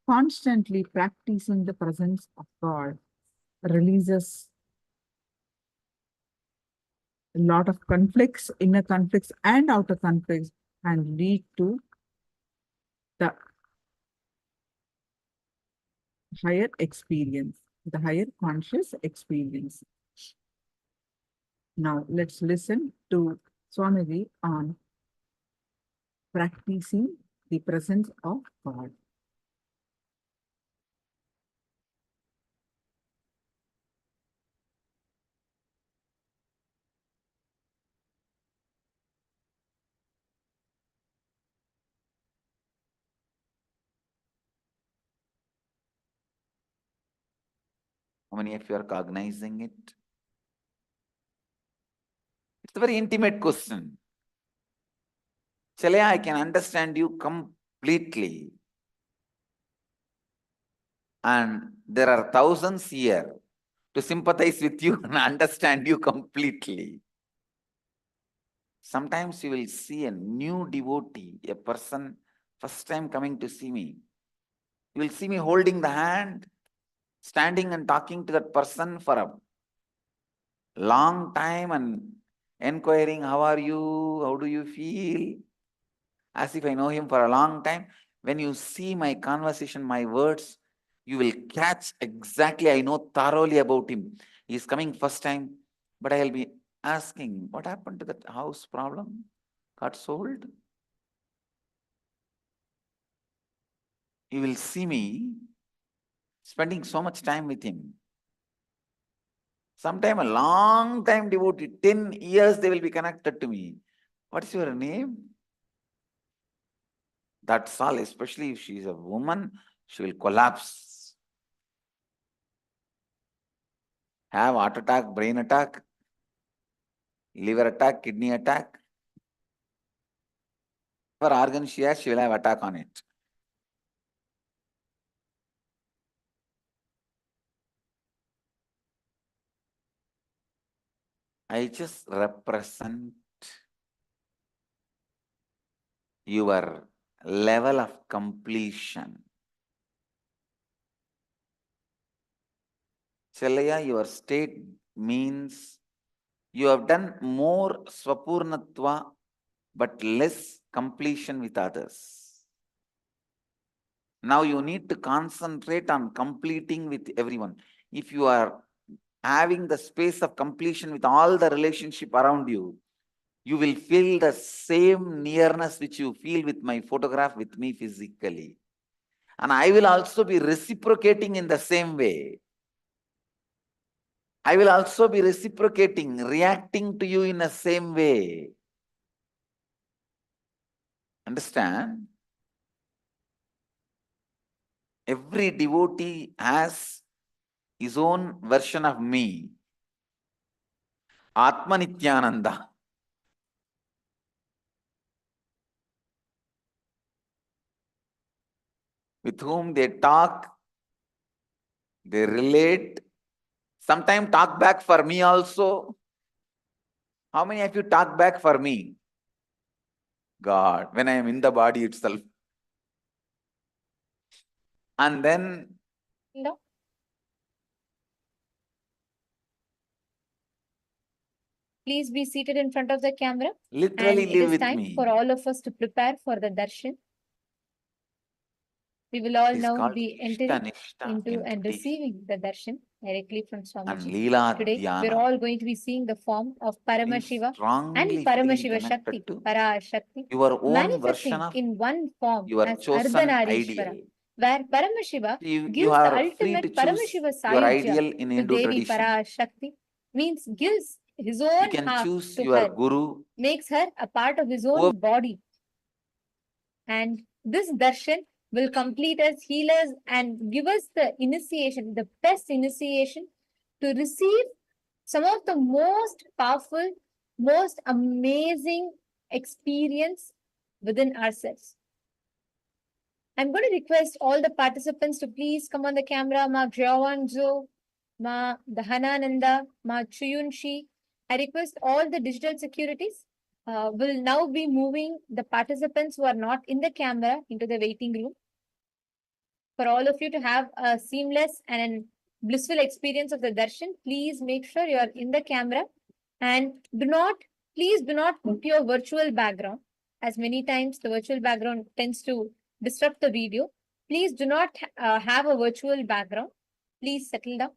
Constantly practicing the presence of God releases a lot of conflicts, inner conflicts and outer conflicts, and lead to the higher experience, the higher conscious experience. Now let's listen to Swamiji on practicing the presence of God. How many of you are cognizing it? It's a very intimate question. Chalaya, I can understand you completely. And there are thousands here to sympathize with you and understand you completely. Sometimes you will see a new devotee, a person first time coming to see me. You will see me holding the hand, standing and talking to that person for a long time and inquiring, how are you? How do you feel? As if I know him for a long time. When you see my conversation, my words, you will catch exactly, I know thoroughly about him. He is coming first time, but I will be asking, what happened to that house problem? Got sold? You will see me spending so much time with him. Sometime a long time devotee, 10 years they will be connected to me. What's your name? That's all, especially if she is a woman, she will collapse. Have heart attack, brain attack, liver attack, kidney attack. Whatever organ she has, she will have attack on it. I just represent your level of completion. Chalaya, your state means you have done more swapurnatva but less completion with others. Now you need to concentrate on completing with everyone. If you are having the space of completion with all the relationship around you, you will feel the same nearness which you feel with my photograph with me physically. And I will also be reciprocating in the same way. I will also be reciprocating, reacting to you in the same way. Understand? Every devotee has his own version of me. Atma Nithyananda. With whom they talk, they relate, sometimes talk back for me also. How many of you talk back for me? God, when I am in the body itself. And then No. Please be seated in front of the camera. Literally And it live is with time me. for all of us to prepare for the darshan. We will all It is now called be Ishta entering Nishta into and entity receiving the darshan directly from and Swamiji. Leela Today, we're Dhyana. all going to be seeing the form of Paramashiva and Strongly Paramashiva feel Shakti, connected to Para Shakti, your own version manifesting of in one form your as chosen Ardhanarishvara, ideal. where Paramashiva You gives the are free to ultimate choose Paramashiva your Sayujya ideal in to Hindu Devi tradition. Para Shakti, means gives his You own can half choose to your her, guru, makes her a part of his own whoever body. And this darshan will complete us, heal us, and give us the initiation, the best initiation to receive some of the most powerful, most amazing experience within ourselves. I'm going to request all the participants to please come on the camera. Ma Gyawanzo, Ma Dahanananda, Ma Chuyunshi. I request all the digital securities will now be moving the participants who are not in the camera into the waiting room. For all of you to have a seamless and blissful experience of the darshan, please make sure you are in the camera and please do not put your virtual background, as many times the virtual background tends to disrupt the video. Please do not have a virtual background. Please settle down.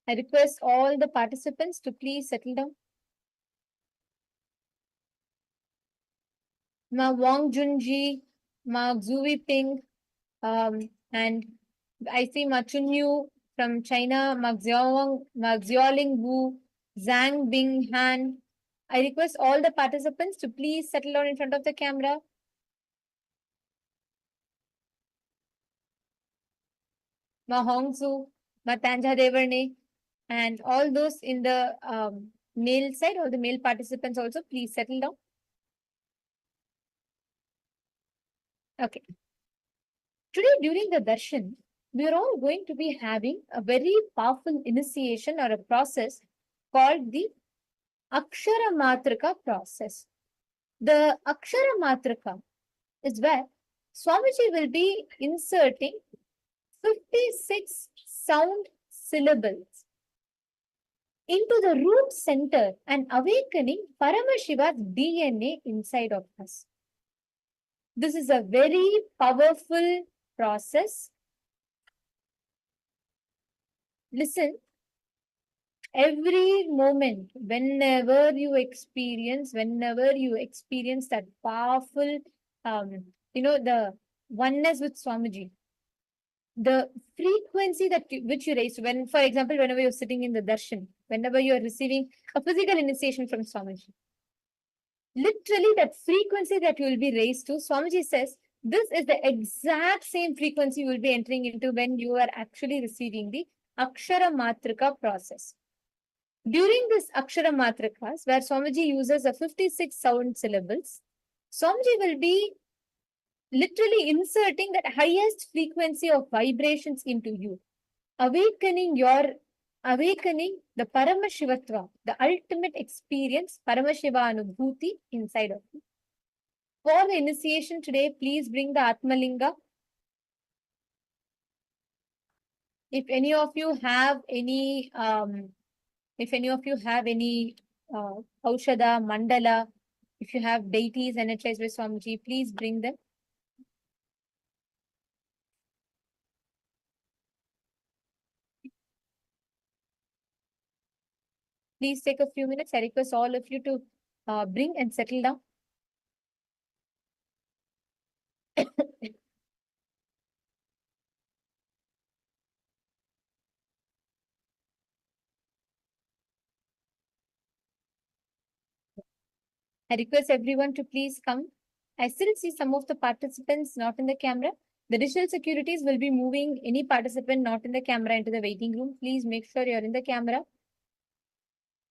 I request all the participants to please settle down. Ma Wong Junji, Ma Zui Ping, and I see Ma Chunyu from China, Ma Xiaoling Wu, Zhang Bing Han. I request all the participants to please settle down in front of the camera. Ma Hongzu, Ma Tanja Deverne, and all those in the male side, all the male participants also, please settle down. Okay. Today, during the darshan, we are all going to be having a very powerful initiation or a process called the Akshara Matrika process. The Akshara Matrika is where Swamiji will be inserting 56 sound syllables into the root center and awakening Paramashiva's DNA inside of us. This is a very powerful process. Listen, every moment, whenever you experience that powerful, the oneness with Swamiji, the frequency which you raise, when, for example, whenever you're sitting in the darshan, whenever you're receiving a physical initiation from Swamiji, literally that frequency that you will be raised to, Swamiji says, this is the exact same frequency you will be entering into when you are actually receiving the Akshara Matrika process. During this Akshara Matrikas, where Swamiji uses a 56 sound syllables, Swamiji will be literally inserting that highest frequency of vibrations into you, awakening the Paramashivatva, the ultimate experience, Paramashiva Anubhuti inside of you. For the initiation today, please bring the Atmalinga. If any of you have any Aushada, Mandala, if you have deities energized by Swamiji, please bring them. Please take a few minutes. I request all of you to bring and settle down. I request everyone to please come. I still see some of the participants not in the camera. The digital securities will be moving any participant not in the camera into the waiting room. Please make sure you're in the camera.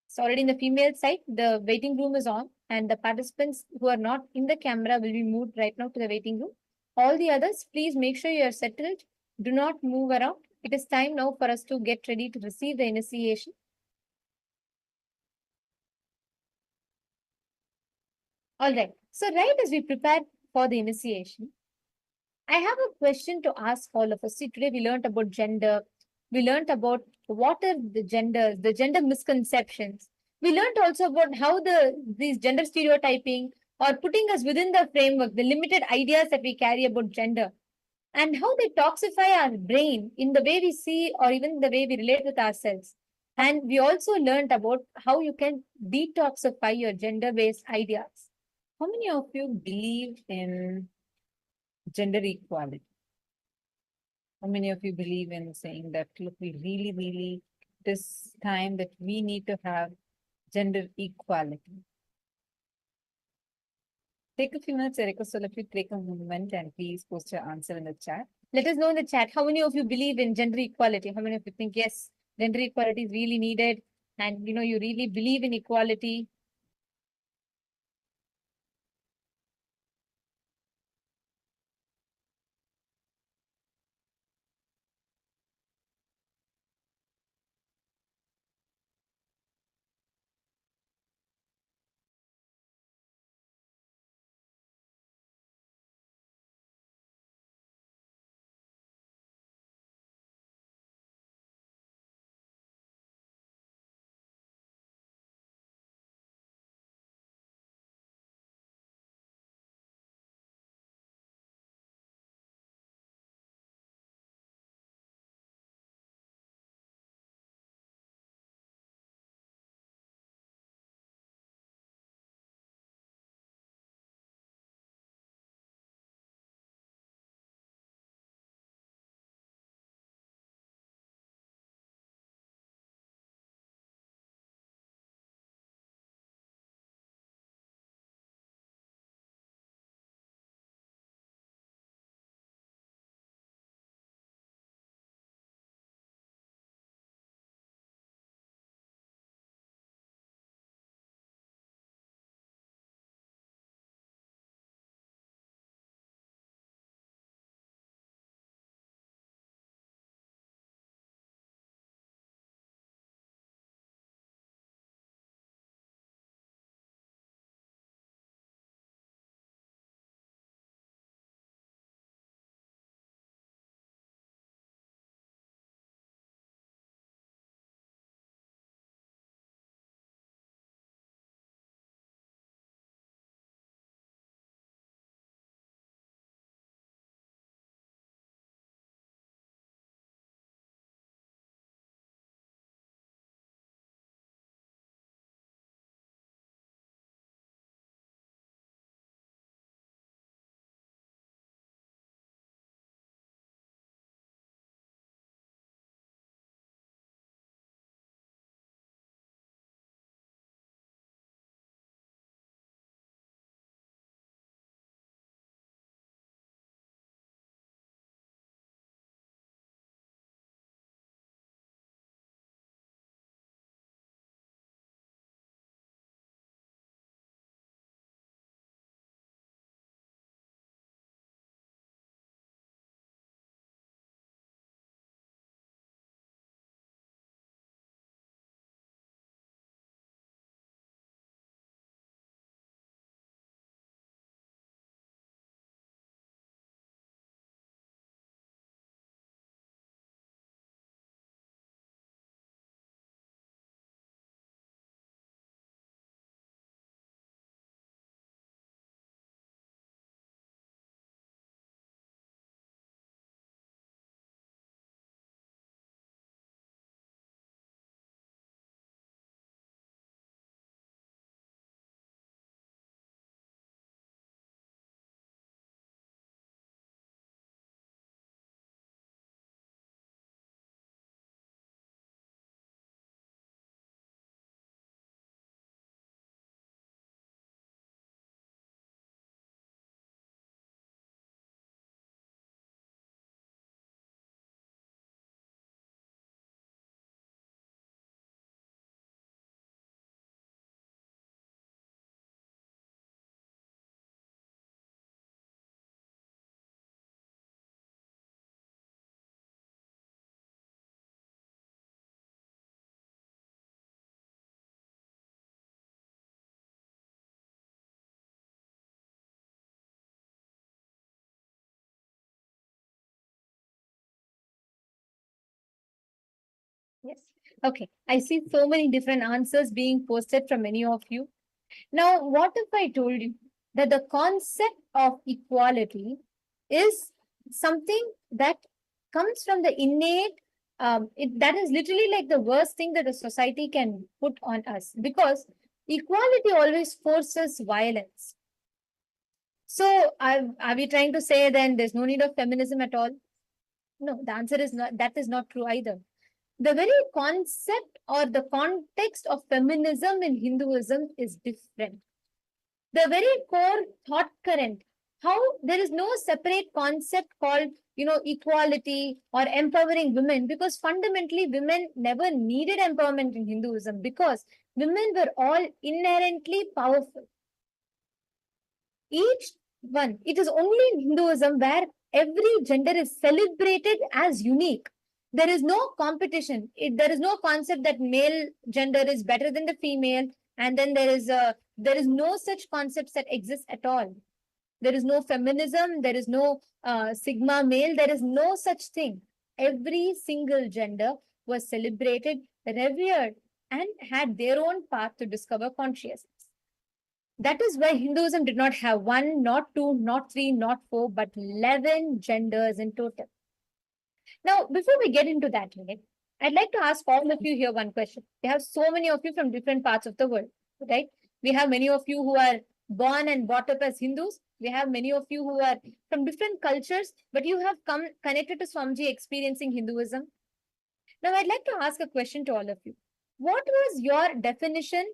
It's already in the female side. The waiting room is on, and the participants who are not in the camera will be moved right now to the waiting room. All the others, please make sure you are settled. Do not move around. It is time now for us to get ready to receive the initiation. All right. So right as we prepare for the initiation. I have a question to ask all of us. See, today we learned about gender. We learned about what are the genders, the gender misconceptions. We learned also about how these gender stereotyping or putting us within the framework, the limited ideas that we carry about gender, and how they toxify our brain in the way we see or even the way we relate with ourselves. And we also learned about how you can detoxify your gender-based ideas. How many of you believe in gender equality? How many of you believe in saying that, look, we really, this time that we need to have gender equality? Take a few minutes, I request all of you take a moment and please post your answer in the chat. Let us know in the chat, how many of you believe in gender equality? How many of you think, yes, gender equality is really needed and, you really believe in equality? Yes. Okay. I see so many different answers being posted from many of you. Now, what if I told you that the concept of equality is something that comes from the innate, that is literally like the worst thing that a society can put on us, because equality always forces violence. So, are we trying to say then there's no need of feminism at all? No, the answer is not, that is not true either. The very concept or the context of feminism in Hinduism is different. The very core thought current, how there is no separate concept called, equality or empowering women, because fundamentally women never needed empowerment in Hinduism, because women were all inherently powerful. Each one, it is only in Hinduism where every gender is celebrated as unique. There is no competition. There is no concept that male gender is better than the female, and then there is no such concepts that exist at all. There is no feminism. There is no sigma male. There is no such thing. Every single gender was celebrated, revered, and had their own path to discover consciousness. That is why Hinduism did not have 1, not 2, not 3, not 4, but 11 genders in total. Now, before we get into that, I'd like to ask all of you here one question. We have so many of you from different parts of the world, right? We have many of you who are born and brought up as Hindus. We have many of you who are from different cultures, but you have come connected to Swamiji experiencing Hinduism. Now, I'd like to ask a question to all of you. What was your definition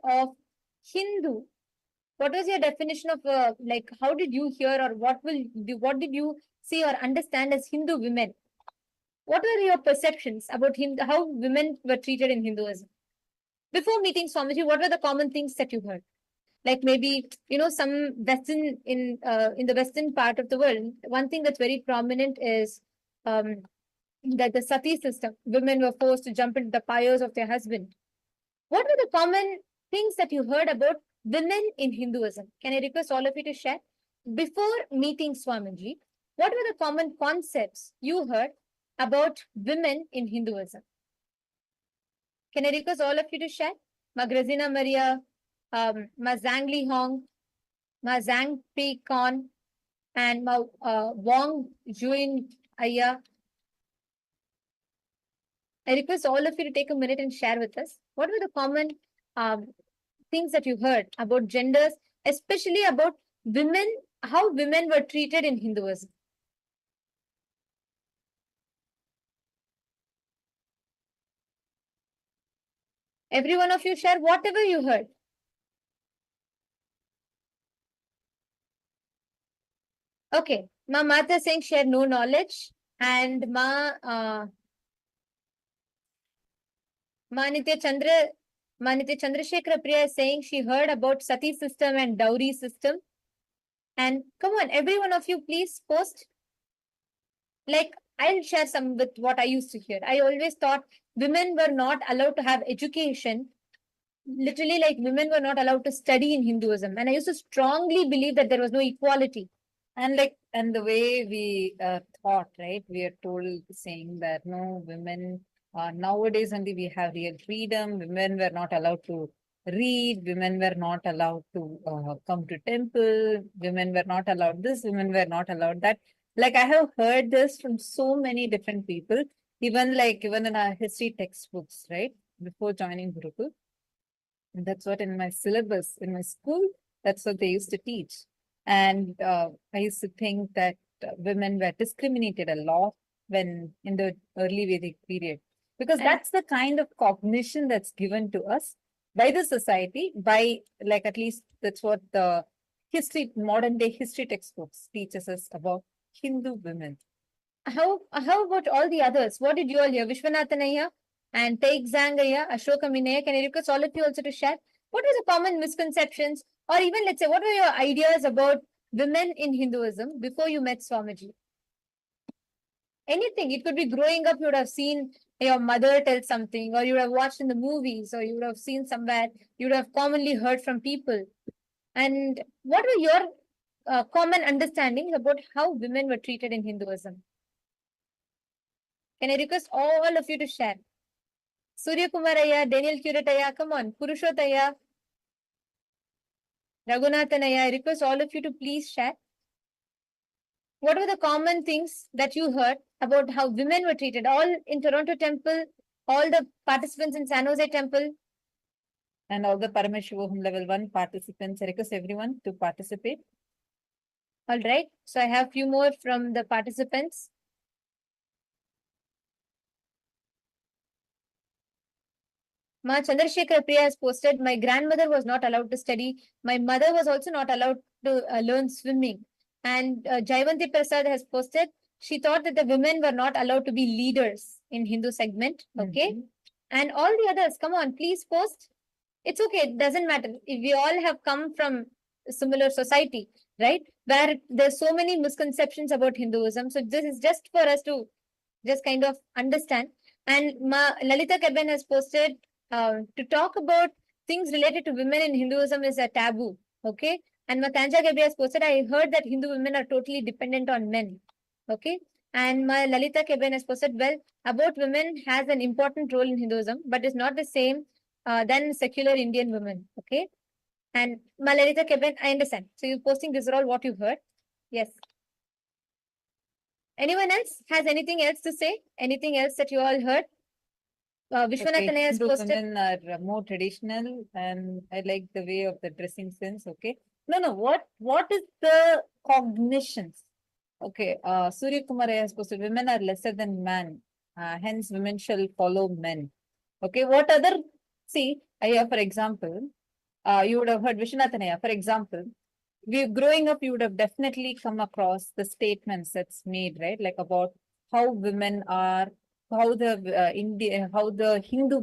of Hindu? What was your definition of how did you hear, or what did you see or understand as Hindu women? What were your perceptions about how women were treated in Hinduism? Before meeting Swamiji, what were the common things that you heard? Like maybe, some Western, in the Western part of the world, one thing that's very prominent is that the sati system, women were forced to jump into the pyres of their husband. What were the common things that you heard about women in Hinduism? Can I request all of you to share? Before meeting Swamiji, what were the common concepts you heard about women in Hinduism? Can I request all of you to share? Ma Grazina Maria, Ma Zhang Hong, Ma Zhang Pi Kon, and Ma Wong Juin Aya. I request all of you to take a minute and share with us what were the common things that you heard about genders, especially about women, how women were treated in Hinduism. Every one of you share whatever you heard. Okay, Ma Mata saying share no knowledge, and Ma Nithya Chandrasekhara Priya is saying she heard about sati system and dowry system. And come on, every one of you, please post. Like, I'll share some with what I used to hear. I always thought women were not allowed to have education. Literally, like, women were not allowed to study in Hinduism. And I used to strongly believe that there was no equality. And the way we thought, right? We are told saying that no, women, nowadays only we have real freedom. Women were not allowed to read. Women were not allowed to come to temple. Women were not allowed this. Women were not allowed that. Like, I have heard this from so many different people, even in our history textbooks, right? Before joining Gurukul. And that's what in my syllabus, in my school, that's what they used to teach. And I used to think that women were discriminated a lot when in the early Vedic period, because that's the kind of cognition that's given to us by the society, by at least that's what the modern day history textbooks teaches us about Hindu women. How about all the others? What did you all hear? Vishwanathan Ayya and Teik Zhang Ayya, Ashoka Minaya. Can I request all of you also to share? What were the common misconceptions, or even let's say, what were your ideas about women in Hinduism before you met Swamiji? Anything. It could be growing up, you would have seen your mother tell something, or you would have watched in the movies, or you would have seen somewhere, you would have commonly heard from people. And what were your common understandings about how women were treated in Hinduism? Can I request all of you to share? Surya Kumaraya, Daniel Curataya, come on. Purushotaya, Raghunathanaya, I request all of you to please share. What were the common things that you heard about how women were treated? All in Toronto Temple, all the participants in San Jose Temple. And all the Paramashivoham Level 1 participants, I request everyone to participate. All right. So I have few more from the participants. Ma Chandrasekhar Priya has posted, my grandmother was not allowed to study. My mother was also not allowed to learn swimming. And Jaivanti Prasad has posted, she thought that the women were not allowed to be leaders in Hindu segment. Okay. And all the others, come on, please post. It's okay. It doesn't matter. If we all have come from a similar society, right? Where there's so many misconceptions about Hinduism. So this is just for us to just kind of understand. And Lalita Keben has posted, to talk about things related to women in Hinduism is a taboo. Okay. And Matanja Gabi has posted, I heard that Hindu women are totally dependent on men. Okay. And my Lalita Keben has posted, well, about women has an important role in Hinduism, but it's not the same than secular Indian women. Okay. And my Lalita Keben, I understand. So you're posting this is all what you heard. Yes. Anyone else has anything else to say? Anything else that you all heard? Vishwanathan has Hindu posted. women are more traditional, and I like the way of the dressing sense. Okay. No. What is the cognitions? Okay. Surya Kumar has posted, women are lesser than man. Hence, women shall follow men. Okay. What other? See, for example, you would have heard Vishwanathan. For example, growing up, you would have definitely come across the statements that's made, right? Like about how women are, how the Hindu